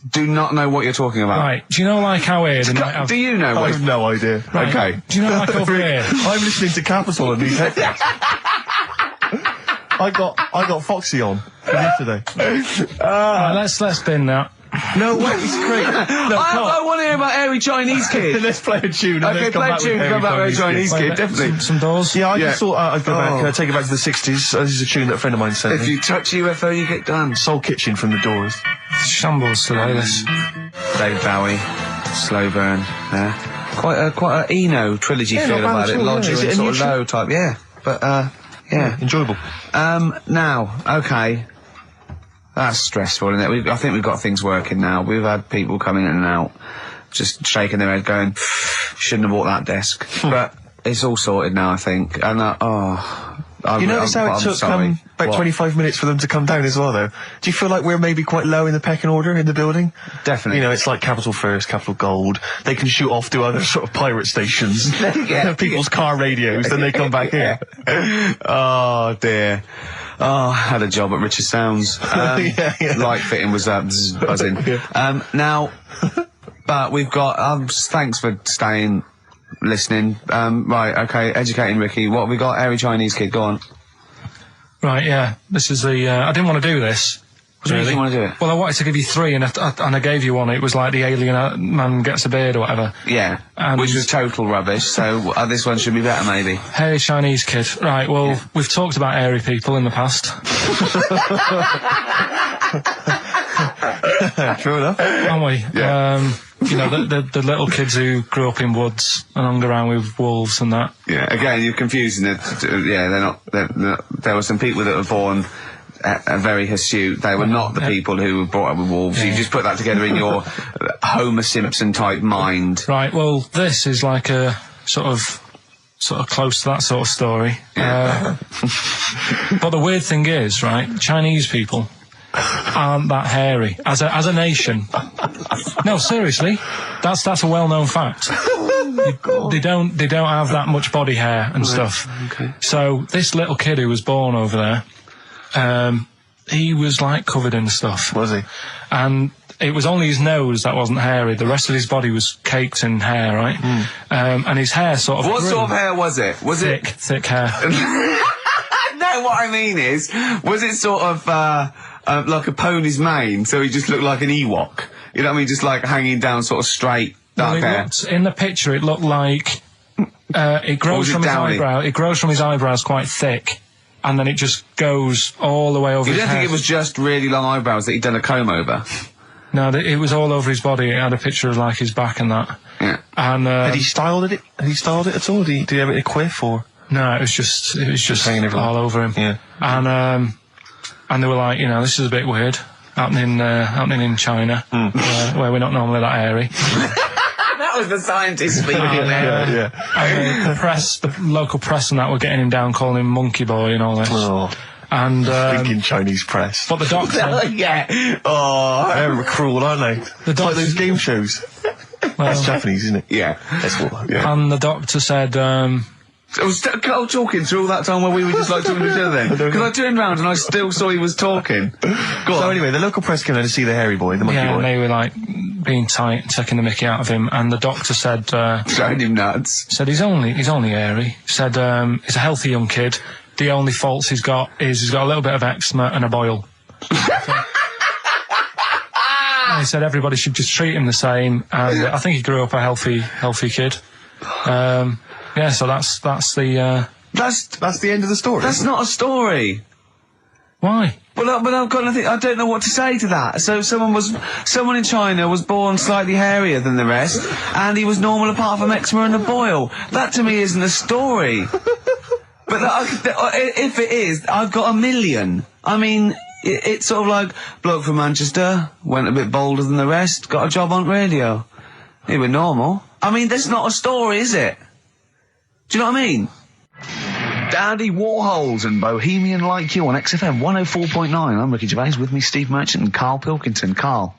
Speaker 3: do not know what you're talking about.
Speaker 1: Right. Do you know, like, how here they might have...
Speaker 3: Do you know
Speaker 11: I
Speaker 3: what...
Speaker 11: have no idea.
Speaker 1: Right.
Speaker 3: Okay.
Speaker 1: Do you know, like, over here...
Speaker 11: I'm listening to Capital and these headphones. I got Foxy on from yesterday.
Speaker 1: Right, let's bin that.
Speaker 11: No, wait, it's great. No,
Speaker 3: I want to hear about Airy Chinese Kid.
Speaker 11: Let's play a tune. And
Speaker 3: Okay,
Speaker 11: then come
Speaker 3: play a
Speaker 11: back
Speaker 3: tune,
Speaker 11: with
Speaker 3: come back with Chinese Kid,
Speaker 1: Wait,
Speaker 3: definitely.
Speaker 1: Some doors.
Speaker 11: Yeah, I
Speaker 3: Yeah.
Speaker 11: just thought I'd go back, take it back to the 60s. This is a tune that a friend of mine sent
Speaker 3: If
Speaker 11: me.
Speaker 3: you touch a UFO, you get done.
Speaker 11: Soul Kitchen from the Doors.
Speaker 1: Shambles today, this.
Speaker 3: David Bowie, Slow Burn, there. Quite a Eno trilogy
Speaker 11: Yeah,
Speaker 3: feel
Speaker 11: not bad
Speaker 3: about
Speaker 11: at
Speaker 3: it.
Speaker 11: all,
Speaker 3: Lodger
Speaker 11: yeah. Is
Speaker 3: and
Speaker 11: it a
Speaker 3: sort of
Speaker 11: new
Speaker 3: low type, yeah. But, yeah.
Speaker 11: Enjoyable.
Speaker 3: Now, okay. That's stressful, isn't it? I think we've got things working now. We've had people coming in and out, just shaking their head going, shouldn't have bought that desk. But it's all sorted now, I think. And,
Speaker 11: You notice how it took about 25 minutes for them to come down as well, though? Do you feel like we're maybe quite low in the pecking order in the building?
Speaker 3: Definitely.
Speaker 11: You know, it's like Capital First, Capital Gold. They can shoot off to other sort of pirate stations. People's car radios, then they come back here.
Speaker 3: Oh, dear. Oh, I had a job at Richard Sounds.
Speaker 11: Yeah.
Speaker 3: Light fitting was buzzing. Now, but we've got, thanks for staying, listening. Right, okay, educating Ricky. What have we got? Hairy Chinese kid, go on.
Speaker 1: Right, yeah. This is the, I didn't want to do this.
Speaker 3: Really? You want to do it?
Speaker 1: Well, I wanted to give you 3, and I gave you one. It was like the alien man gets a beard or whatever.
Speaker 3: Yeah, which was total rubbish, so this one should be better, maybe.
Speaker 1: Hairy Chinese kid. Right, well, we've talked about hairy people in the past.
Speaker 11: True enough.
Speaker 1: Haven't we?
Speaker 3: Yeah.
Speaker 1: You know, the little kids who grew up in woods and hung around with wolves and that.
Speaker 3: Yeah, again, you're confusing it. Yeah, they're not, there were some people that were born very hirsute. They were not the people who were brought up with wolves. You just put that together in your Homer Simpson type mind.
Speaker 1: Right, well, this is like a sort of close to that sort of story.
Speaker 3: Yeah.
Speaker 1: But the weird thing is, right, Chinese people aren't that hairy as a nation. No, seriously, that's a well-known fact. They don't have that much body hair and stuff.
Speaker 3: Okay.
Speaker 1: So this little kid who was born over there, he was like covered in stuff.
Speaker 11: Was he?
Speaker 1: And it was only his nose that wasn't hairy. The rest of his body was caked in hair, right? And his hair sort of
Speaker 3: What
Speaker 1: grew.
Speaker 3: sort of hair was it? Was
Speaker 1: thick hair.
Speaker 3: No, what I mean is, was it sort of like a pony's mane, so he just looked like an Ewok? You know what I mean? Just like hanging down sort of straight, dark hair.
Speaker 1: In the picture, it looked like it grows from his eyebrow. It grows from his eyebrows quite thick, and then it just goes all the way over his head.
Speaker 3: You don't think it was just really long eyebrows that he'd done a comb over?
Speaker 1: No, it was all over his body. It had a picture of like his back and that.
Speaker 3: Yeah.
Speaker 1: And
Speaker 11: had he styled it? Had he styled it at all? Did he have it in a quiff or?
Speaker 1: No, it was just hanging all over him.
Speaker 11: Yeah.
Speaker 1: And they were like, you know, this is a bit weird happening in China, where we're not normally that hairy.
Speaker 3: That was the scientist speaking there.
Speaker 11: Yeah.
Speaker 1: And the local press and that were getting him down, calling him monkey boy and all this.
Speaker 11: Oh.
Speaker 1: And
Speaker 11: thinking Chinese press.
Speaker 1: But the doctor,
Speaker 3: yeah. Oh,
Speaker 11: they're cruel, aren't they? It's like those game shows. That's Japanese, isn't it?
Speaker 3: Yeah.
Speaker 11: That's what. Yeah.
Speaker 1: And the doctor said,
Speaker 3: I was talking through all that time while we were just like talking to each other then. Because I turned round and I still saw he was talking.
Speaker 11: So anyway, the local press came there to see the hairy boy, the monkey boy.
Speaker 1: And they were like being tight, taking the mickey out of him, and the doctor said,
Speaker 3: showing him nuts.
Speaker 1: Said he's only hairy. Said he's a healthy young kid. The only faults he's got is he's got a little bit of eczema and a boil. And he said everybody should just treat him the same, and I think he grew up a healthy kid. Yeah, so that's the
Speaker 11: that's the end of the story.
Speaker 3: That's not a story.
Speaker 1: Why?
Speaker 3: But I've got nothing. I don't know what to say to that. So someone in China was born slightly hairier than the rest, and he was normal apart from eczema and a boil. That to me isn't a story. But if it is, I've got a million. I mean, it's sort of like bloke from Manchester went a bit bolder than the rest, got a job on radio. He was normal. I mean, that's not a story, is it? Do you know what I mean? Dandy Warhols and Bohemian Like You on XFM 104.9. I'm Ricky Gervais, with me Steve Merchant and Karl Pilkington. Karl,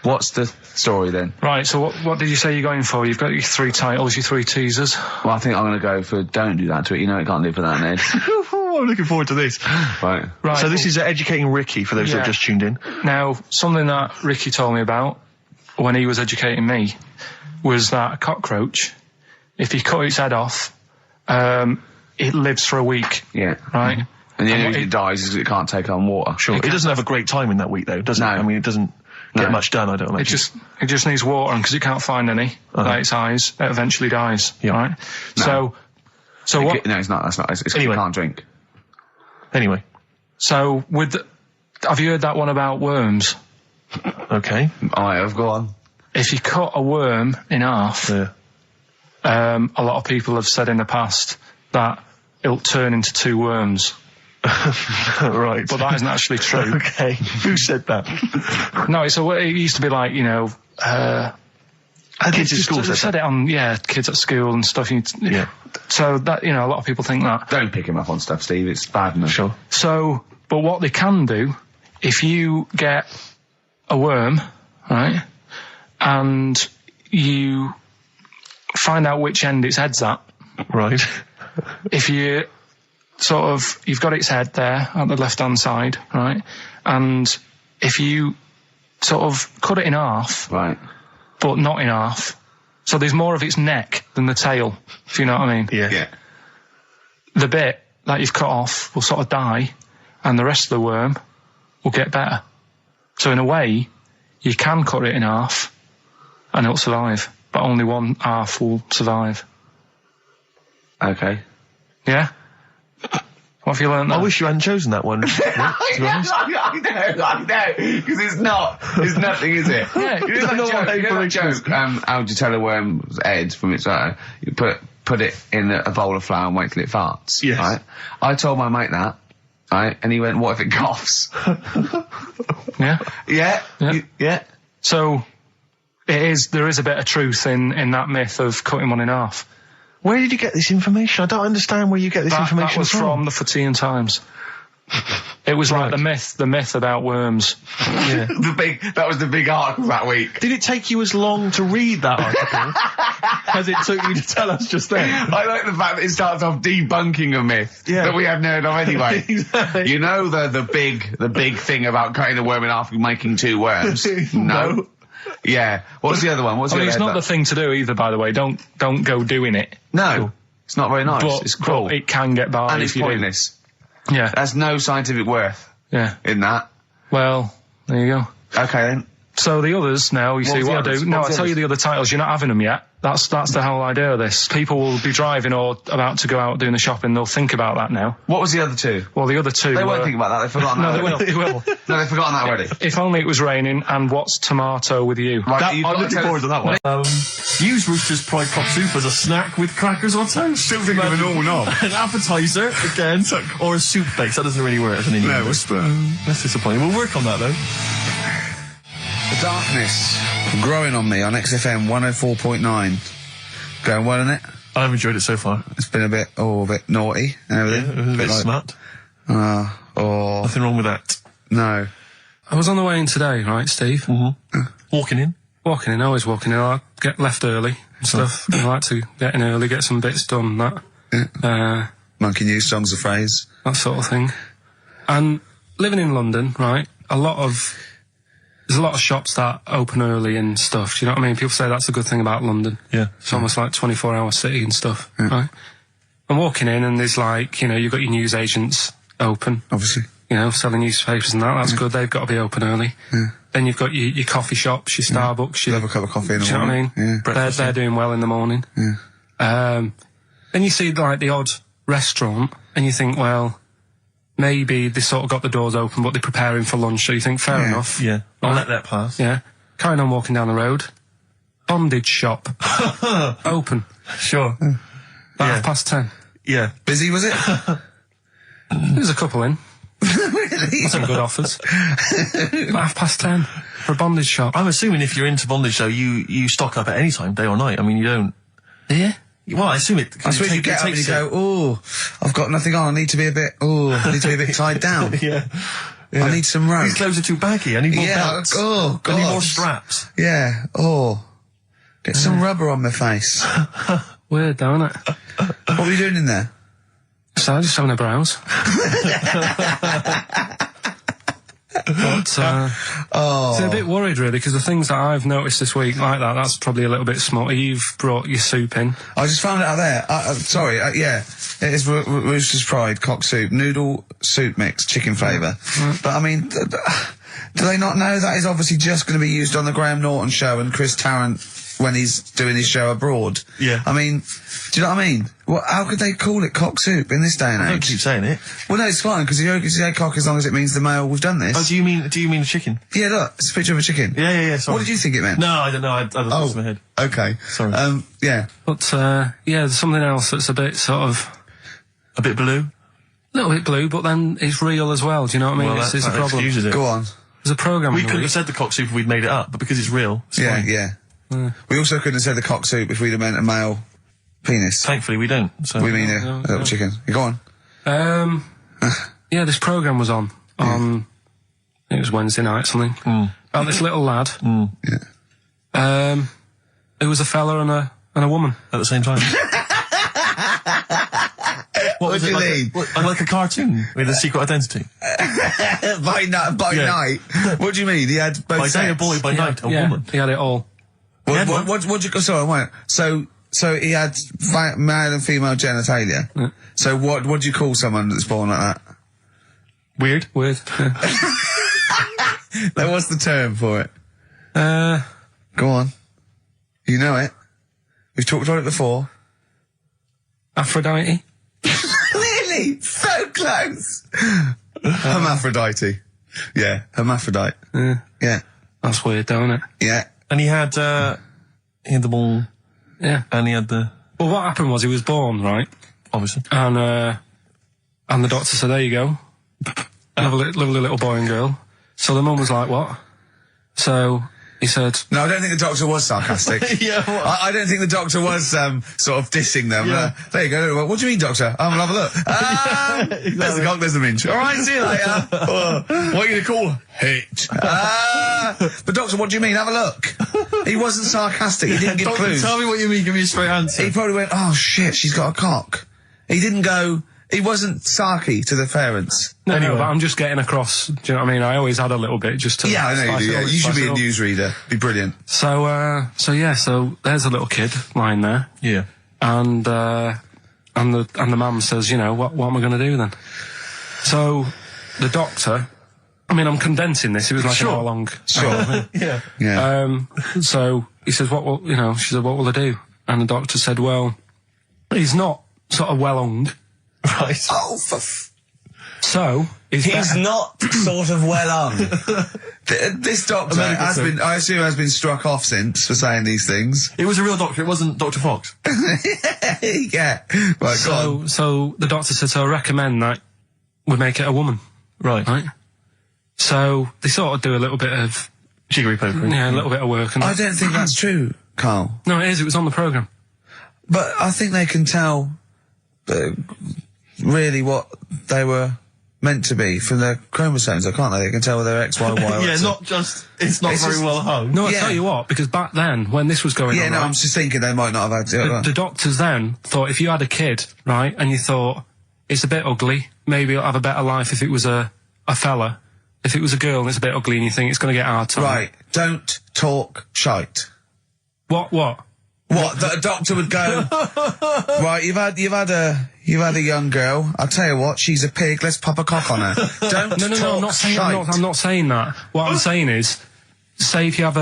Speaker 3: what's the story then?
Speaker 1: Right, so what did you say you're going for? You've got your 3 titles, your 3 teasers.
Speaker 3: Well, I think I'm going to go for Don't Do That to It. You know it can't live without Ned.
Speaker 11: I'm looking forward to this.
Speaker 3: Right.
Speaker 11: So this is educating Ricky, for those that have just tuned in.
Speaker 1: Now, something that Ricky told me about when he was educating me was that a cockroach, if you cut its head off, it lives for a week.
Speaker 3: Yeah.
Speaker 1: Right?
Speaker 3: And the only reason it dies is because it can't take on water.
Speaker 11: Sure. It doesn't have a great time in that week, though, does it? I mean, it doesn't get much done, I don't imagine.
Speaker 1: It just needs water, and because it can't find any, like its eyes, it eventually dies. Yeah. Right?
Speaker 3: No.
Speaker 1: So what?
Speaker 3: No, it's not. That's not. It's anyway. You can't drink.
Speaker 11: Anyway.
Speaker 1: So have you heard that one about worms?
Speaker 11: Okay.
Speaker 3: I have. Go on.
Speaker 1: If you cut a worm in half, a lot of people have said in the past that it'll turn into 2 worms.
Speaker 11: Right.
Speaker 1: But that isn't actually true.
Speaker 11: Okay. Who said that?
Speaker 1: No, it used to be like, you know,
Speaker 11: kids at school
Speaker 1: said it on, kids at school and stuff. So that, you know, a lot of people think that.
Speaker 3: Don't pick him up on stuff, Steve. It's bad enough.
Speaker 11: Sure.
Speaker 1: So, but what they can do, if you get a worm, right, and you find out which end its head's at.
Speaker 11: Right.
Speaker 1: If you you've got its head there at the left-hand side, right, and if you sort of cut it in half,
Speaker 3: right,
Speaker 1: but not in half. So there's more of its neck than the tail, if you know what I mean.
Speaker 11: Yeah.
Speaker 1: The bit that you've cut off will sort of die, and the rest of the worm will get better. So in a way, you can cut it in half, and it'll survive, but only one half will survive.
Speaker 3: Okay.
Speaker 1: Yeah? What have you learned there?
Speaker 11: I wish you hadn't chosen that one.
Speaker 3: I know, because it's nothing, is it?
Speaker 1: Yeah,
Speaker 3: you know that joke, how do you tell a worm's head from its eye? You put it in a bowl of flour and wait till it farts.
Speaker 11: Yes.
Speaker 3: Right? I told my mate that, right? And he went, what if it coughs?
Speaker 1: Yeah?
Speaker 3: Yeah.
Speaker 1: So, there is a bit of truth in that myth of cutting one in half.
Speaker 11: Where did you get this information? I don't understand where you get this information
Speaker 1: That was from the Fortean Times. It was like the myth about worms.
Speaker 11: Yeah.
Speaker 3: That was the big article that week.
Speaker 11: Did it take you as long to read that article as it took you to tell us just then?
Speaker 3: I like the fact that it starts off debunking a myth that we hadn't heard of anyway.
Speaker 11: Exactly.
Speaker 3: You know the big thing about cutting a worm in half and making two worms? No. Yeah. What's the other one?
Speaker 1: It's not the thing to do either, by the way. Don't go doing it.
Speaker 3: No. It's not very nice.
Speaker 1: But,
Speaker 3: it's cruel.
Speaker 1: But it can get by
Speaker 3: and
Speaker 1: if
Speaker 3: it's
Speaker 1: you
Speaker 3: pointless.
Speaker 1: do. Yeah.
Speaker 3: There's no scientific worth in that.
Speaker 1: Well, there you go.
Speaker 3: Okay then.
Speaker 1: So the others now, you see what I do. No, I tell you the other titles. You're not having them yet. That's the whole idea of this. People will be driving or about to go out doing the shopping. They'll think about that now.
Speaker 3: What was the other two?
Speaker 1: Well, the other two.
Speaker 3: They won't think about that. They've forgotten that.
Speaker 1: No, they will.
Speaker 3: No, they've forgotten that already.
Speaker 1: If only it was raining. And what's tomato with you?
Speaker 11: Right, I'm looking forward to that one. Use Rooster's Pride Cock Soup as a snack with crackers or toast.
Speaker 3: Still thinking of a normal knob.
Speaker 11: An appetizer, again, or a soup base. That doesn't really work as an Indian.
Speaker 3: No,
Speaker 11: that's disappointing. We'll work on that though.
Speaker 3: The darkness growing on me on XFM 104.9. Going well, isn't it?
Speaker 11: I've enjoyed it so far.
Speaker 3: It's been a bit naughty and everything.
Speaker 11: Yeah, a bit smart. Nothing wrong with that.
Speaker 3: No.
Speaker 1: I was on the way in today, right, Steve?
Speaker 11: Mm-hmm. Walking in, always walking in. I get left early and stuff. I like to get in early, get some bits done, that.
Speaker 3: Yeah. Monkey News, Songs of Phrase.
Speaker 1: That sort of thing. And living in London, right, there's a lot of shops that open early and stuff. Do you know what I mean? People say that's a good thing about London.
Speaker 11: Yeah.
Speaker 1: It's almost like 24-hour city and stuff, right? I'm walking in and there's like, you've got your news agents open.
Speaker 3: Obviously.
Speaker 1: Selling newspapers and that. That's good. They've got to be open early.
Speaker 3: Yeah.
Speaker 1: Then you've got your coffee shops, your Starbucks.
Speaker 3: Have a cup of coffee in the morning.
Speaker 1: Do you know what I mean?
Speaker 3: Yeah.
Speaker 1: They're doing well in the morning.
Speaker 3: Yeah.
Speaker 1: Then you see like the odd restaurant and you think, well, maybe they sort of got the doors open, but they're preparing for lunch. So you think, fair enough.
Speaker 11: Yeah, I'll let that pass.
Speaker 1: Yeah. Carrying on walking down the road. Bondage shop. Open.
Speaker 11: Sure.
Speaker 1: About 10:30.
Speaker 11: Yeah.
Speaker 3: Busy, was it?
Speaker 1: There's a couple in.
Speaker 3: Really?
Speaker 1: Some good offers. About 10:30 for a bondage shop.
Speaker 11: I'm assuming if you're into bondage, though, you stock up at any time, day or night. I mean, you don't.
Speaker 1: Yeah.
Speaker 11: Well, I assume it.
Speaker 3: I suppose you get up and you go, I've got nothing on. I need to be a bit tied down.
Speaker 11: Yeah.
Speaker 3: I need some rope.
Speaker 11: These clothes are too baggy. I need more belts.
Speaker 3: Oh, God.
Speaker 11: I need more straps.
Speaker 3: Yeah. Get some rubber on my face.
Speaker 1: Weird, don't it?
Speaker 3: What were you doing in there?
Speaker 1: So, just having a browse. But, so a bit worried really, because the things that I've noticed this week like that's probably a little bit small. You've brought your soup in.
Speaker 3: I just found it out there. Sorry, yeah. It is Rooster's Pride Cock Soup, noodle soup mix, chicken flavour. But I mean, do they not know that is obviously just going to be used on the Graham Norton show and Chris Tarrant when he's doing his show abroad?
Speaker 11: Yeah.
Speaker 3: I mean, do you know what I mean? How could they call it cock soup in this day and age?
Speaker 11: Don't keep saying it.
Speaker 3: Well, no, it's fine, because you can say cock as long as it means the male we've done this.
Speaker 11: Oh, do you mean chicken?
Speaker 3: Yeah, look, it's a picture of a chicken.
Speaker 11: Yeah, sorry.
Speaker 3: What did you think it meant?
Speaker 11: No, I don't know. I don't know. My head.
Speaker 3: Okay.
Speaker 11: Sorry.
Speaker 3: Yeah.
Speaker 1: But, there's something else that's a bit sort of...
Speaker 11: A bit blue?
Speaker 1: A little bit blue, but then it's real as well, do you know what I mean?
Speaker 11: Well,
Speaker 1: it's a
Speaker 11: that
Speaker 1: problem.
Speaker 11: excuses it.
Speaker 3: Go on.
Speaker 1: There's a programme.
Speaker 11: We couldn't have said the cock soup if we'd made it up, but because it's real, it's fine.
Speaker 3: Yeah. We also couldn't have said the cock soup if we'd have meant a male penis.
Speaker 11: Thankfully, we don't. So.
Speaker 3: We mean a little chicken. You go on.
Speaker 1: This programme was on. I think it was Wednesday night, something. About this little lad.
Speaker 3: Yeah.
Speaker 1: It was a fella and a woman.
Speaker 11: At the same time.
Speaker 3: What do you mean?
Speaker 11: Like a cartoon with a secret identity.
Speaker 3: By night. What do you mean? He had both
Speaker 11: by day a
Speaker 3: sex?
Speaker 11: boy, by night a woman.
Speaker 1: He had it all.
Speaker 3: What you, sorry, wait. So he had male and female genitalia.
Speaker 1: Yeah.
Speaker 3: So what do you call someone that's born like that?
Speaker 1: Weird. Yeah.
Speaker 3: Now, what's the term for it? Go on. You know it. We've talked about it before.
Speaker 1: Aphrodite.
Speaker 3: Really? So close. Hermaphrodite. Yeah, hermaphrodite. Yeah.
Speaker 1: That's weird, though, isn't it?
Speaker 3: Yeah.
Speaker 5: And he had the ball.
Speaker 1: Yeah.
Speaker 5: And he had the...
Speaker 1: Well, what happened was he was born, right?
Speaker 5: Obviously.
Speaker 1: And the doctor said, there you go. Lovely little boy and girl. So the mum was like, what? So he said...
Speaker 3: No, I don't think the doctor was sarcastic.
Speaker 5: Yeah, what?
Speaker 3: I don't think the doctor was sort of dissing them.
Speaker 5: Yeah.
Speaker 3: There you go. What do you mean, doctor? We'll have a look.
Speaker 5: Exactly.
Speaker 3: There's the cock, there's the minch. All right, see you later. What are you going to call her? Hit. But doctor, what do you mean? Have a look. He wasn't sarcastic. He didn't give
Speaker 5: Doctor,
Speaker 3: clues.
Speaker 5: tell me what you mean. Give me a straight answer.
Speaker 3: He probably went, oh shit, she's got a cock. He didn't go... He wasn't sarky to the parents.
Speaker 1: No,
Speaker 5: Anyway.
Speaker 1: but I'm just getting across. Do you know what I mean? I always had a little bit just to...
Speaker 3: Yeah, I know you do. Yeah. You should be a
Speaker 1: up.
Speaker 3: newsreader. Be brilliant.
Speaker 1: So there's a little kid lying there.
Speaker 5: Yeah.
Speaker 1: And the mum says, what am I going to do then? So the doctor, I mean, I'm condensing this. It was like an hour long.
Speaker 3: Sure.
Speaker 5: Yeah.
Speaker 3: Yeah.
Speaker 1: So he says, she said, what will I do? And the doctor said, well, he's not sort of well hung.
Speaker 5: Right.
Speaker 3: Oh,
Speaker 1: So
Speaker 3: he's not sort of well on. This doctor has been struck off since for saying these things.
Speaker 5: It was a real doctor. It wasn't Dr. Fox.
Speaker 3: Yeah. Right, go on.
Speaker 1: So the doctor said, so I recommend that we make it a woman.
Speaker 5: Right.
Speaker 1: So they sort of do a little bit of
Speaker 5: jiggery pokery.
Speaker 1: Yeah, a little bit of work. And
Speaker 3: I don't think that's true, Carl.
Speaker 1: No, it is. It was on the programme.
Speaker 3: But I think they can tell really what they were meant to be from their chromosomes, can't they? They can tell whether they're X, Y, Y, or
Speaker 5: yeah,
Speaker 3: X.
Speaker 5: it's not very well hung.
Speaker 1: No, I'll tell you what, because back then, when this was going on...
Speaker 3: Yeah, no, I'm just thinking they might not have had...
Speaker 1: The doctors then thought if you had a kid, right, and you thought, it's a bit ugly, maybe it'll have a better life if it was a fella. If it was a girl and it's a bit ugly and you think it's going to get hard time.
Speaker 3: Right, don't talk shite.
Speaker 1: What?
Speaker 3: What, that a doctor would go, right, you've had a young girl, I'll tell you what, she's a pig, let's pop a cock on her. Don't
Speaker 1: No,
Speaker 3: talk
Speaker 1: I'm not saying that. What I'm saying is, say if you have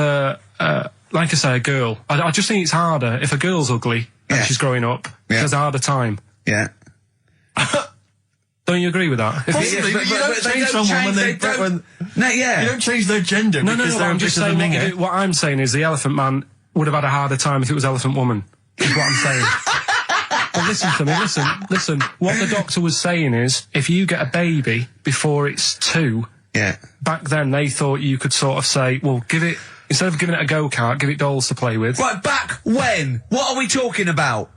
Speaker 1: like I say, a girl, I just think it's harder if a girl's ugly and she's growing up, she has a harder time.
Speaker 3: Yeah.
Speaker 1: Don't you agree with that?
Speaker 5: Possibly, but you don't change someone you don't change their gender because they're
Speaker 1: I'm just saying what I'm saying is the Elephant Man would have had a harder time if it was Elephant Woman, is what I'm saying. But listen to me, listen. What the doctor was saying is, if you get a baby before it's 2, back then they thought you could sort of say, well, instead of giving it a go-kart, give it dolls to play with.
Speaker 3: Right, back when? What are we talking about?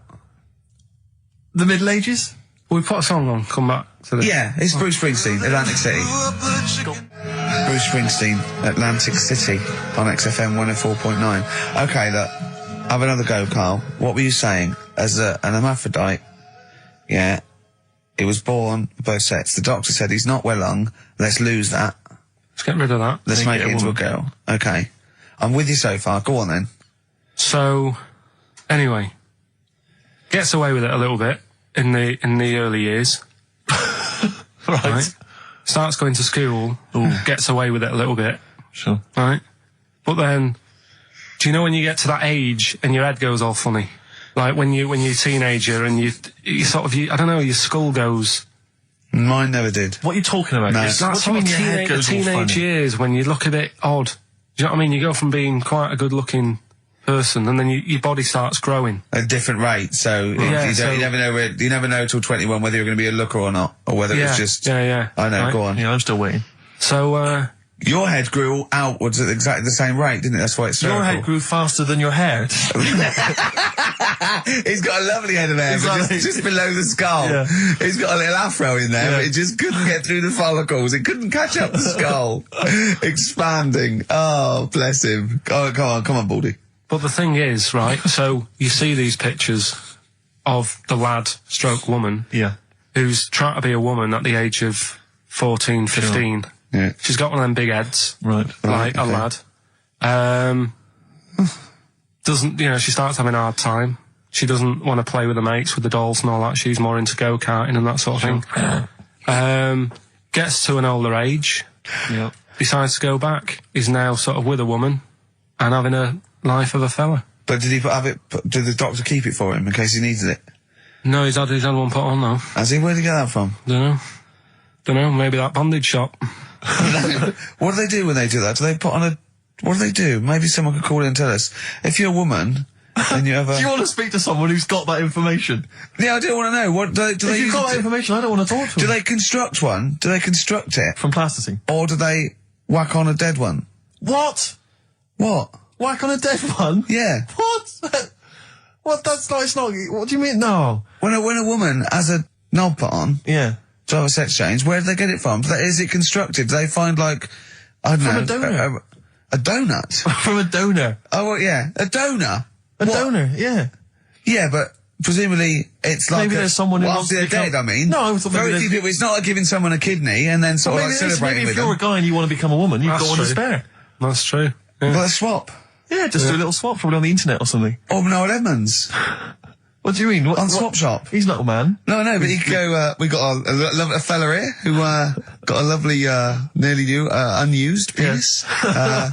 Speaker 5: The Middle Ages?
Speaker 1: We put a song on, come back to this.
Speaker 3: Yeah, it's Bruce Springsteen, Atlantic City. Bruce Springsteen, Atlantic City, on XFM 104.9. Okay, look, have another go, Carl. What were you saying? As an hermaphrodite, it was born both sets. The doctor said he's not well hung, let's lose that.
Speaker 1: Let's get rid of that.
Speaker 3: Let's make it into a girl. Okay. I'm with you so far, go on then.
Speaker 1: So, anyway, gets away with it a little bit in the early years. right. Starts going to school, gets away with it a little bit.
Speaker 5: Sure.
Speaker 1: Right? But then, do you know when you get to that age and your head goes all funny? Like when you're a teenager and you sort of, I don't know, your skull goes...
Speaker 3: Mine never did.
Speaker 5: What are you talking about?
Speaker 3: No.
Speaker 1: That's sort of teenage years when you look a bit odd. Do you know what I mean? You go from being quite a good-looking person and then your body starts growing.
Speaker 3: At a different rate, so you never know till 21 whether you're going to be a looker or not, or whether it's just...
Speaker 1: Yeah.
Speaker 3: I know,
Speaker 1: right?
Speaker 3: go on.
Speaker 5: Yeah, I'm still waiting.
Speaker 1: So,
Speaker 3: your head grew outwards at exactly the same rate, didn't it? That's why it's
Speaker 5: Your head grew faster than your hair.
Speaker 3: He's got a lovely head of hair, just below the skull. Yeah. He's got a little afro in there, but it just couldn't get through the follicles. It couldn't catch up the skull. Expanding. Oh, bless him. Oh, come on, Baldy.
Speaker 1: But the thing is, right, so you see these pictures of the lad/woman who's trying to be a woman at the age of 14, 15.
Speaker 3: Sure. Yeah.
Speaker 1: She's got one of them big heads.
Speaker 5: Right.
Speaker 1: Like a lad. doesn't, she starts having a hard time. She doesn't want to play with the mates, with the dolls and all that. She's more into go-karting and that sort of thing. Gets to an older age.
Speaker 5: Yep.
Speaker 1: Decides to go back. Is now sort of with a woman and having a life of a fella.
Speaker 4: But did the doctor keep it for him in case he needed it?
Speaker 1: No, he's had one put on though.
Speaker 4: Has he? Where'd he get that from?
Speaker 1: Dunno, maybe that bondage shop.
Speaker 4: What do they do when they do that? Do they put on what do they do? Maybe someone could call in and tell us. If you're a woman, and you ever...
Speaker 5: Do you want to speak to someone who's got that information?
Speaker 4: Yeah, I do want to know. What do they
Speaker 5: If you've got that information, I don't want to talk to them.
Speaker 4: Do they construct one? Do they construct it?
Speaker 5: From plasticine?
Speaker 4: Or do they whack on a dead one?
Speaker 5: What?
Speaker 4: What?
Speaker 5: Whack on a dead one?
Speaker 4: Yeah.
Speaker 5: What? What? That's not, it's not, what do you mean? No.
Speaker 4: When a woman has a knob put on...
Speaker 5: Yeah.
Speaker 4: To have a sex change, where do they get it from? Is it constructed? Do they find, like, I don't know...
Speaker 5: From a donor.
Speaker 4: A donut?
Speaker 5: From a donor.
Speaker 4: Oh, well, yeah. A donor?
Speaker 5: Donor, yeah.
Speaker 4: Yeah, but presumably it's like...
Speaker 5: Maybe there's someone who
Speaker 4: after they're dead, I mean.
Speaker 5: No, I thought maybe
Speaker 4: very few people, it's not like giving someone a kidney and then sort of like celebrating with them.
Speaker 5: Maybe if you're a guy and you want to become a woman, you've got one to spare.
Speaker 1: That's true.
Speaker 4: Yeah. Well, a swap.
Speaker 5: Yeah, just do a little swap, probably on the internet or something.
Speaker 4: Or Noel Edmonds.
Speaker 5: What do you mean?
Speaker 4: On Swap Shop.
Speaker 5: He's not a man.
Speaker 4: No, but he could go, we got a fella here who, got a lovely, nearly new, unused penis.
Speaker 5: Yeah,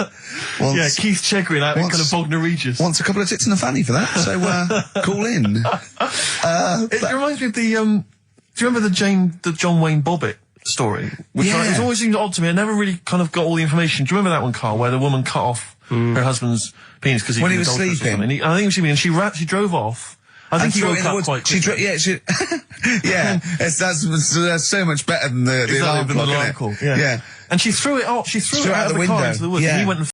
Speaker 5: Keith Chegwin out in kind of Bognor Regis.
Speaker 4: Wants a couple of tits and a fanny for that, so, call in.
Speaker 5: It reminds me of the, do you remember the John Wayne Bobbitt story? Which it always seemed odd to me. I never really kind of got all the information. Do you remember that one, Carl, where the woman cut off her husband's penis because
Speaker 4: when he was sleeping?
Speaker 5: I think he was sleeping and she drove off. I think he woke up quite quickly.
Speaker 4: Yeah, that's so much better than the alarm clock,
Speaker 5: Yeah. And she threw it off. She threw it out of the car into the woods.
Speaker 4: Yeah.
Speaker 5: And he went and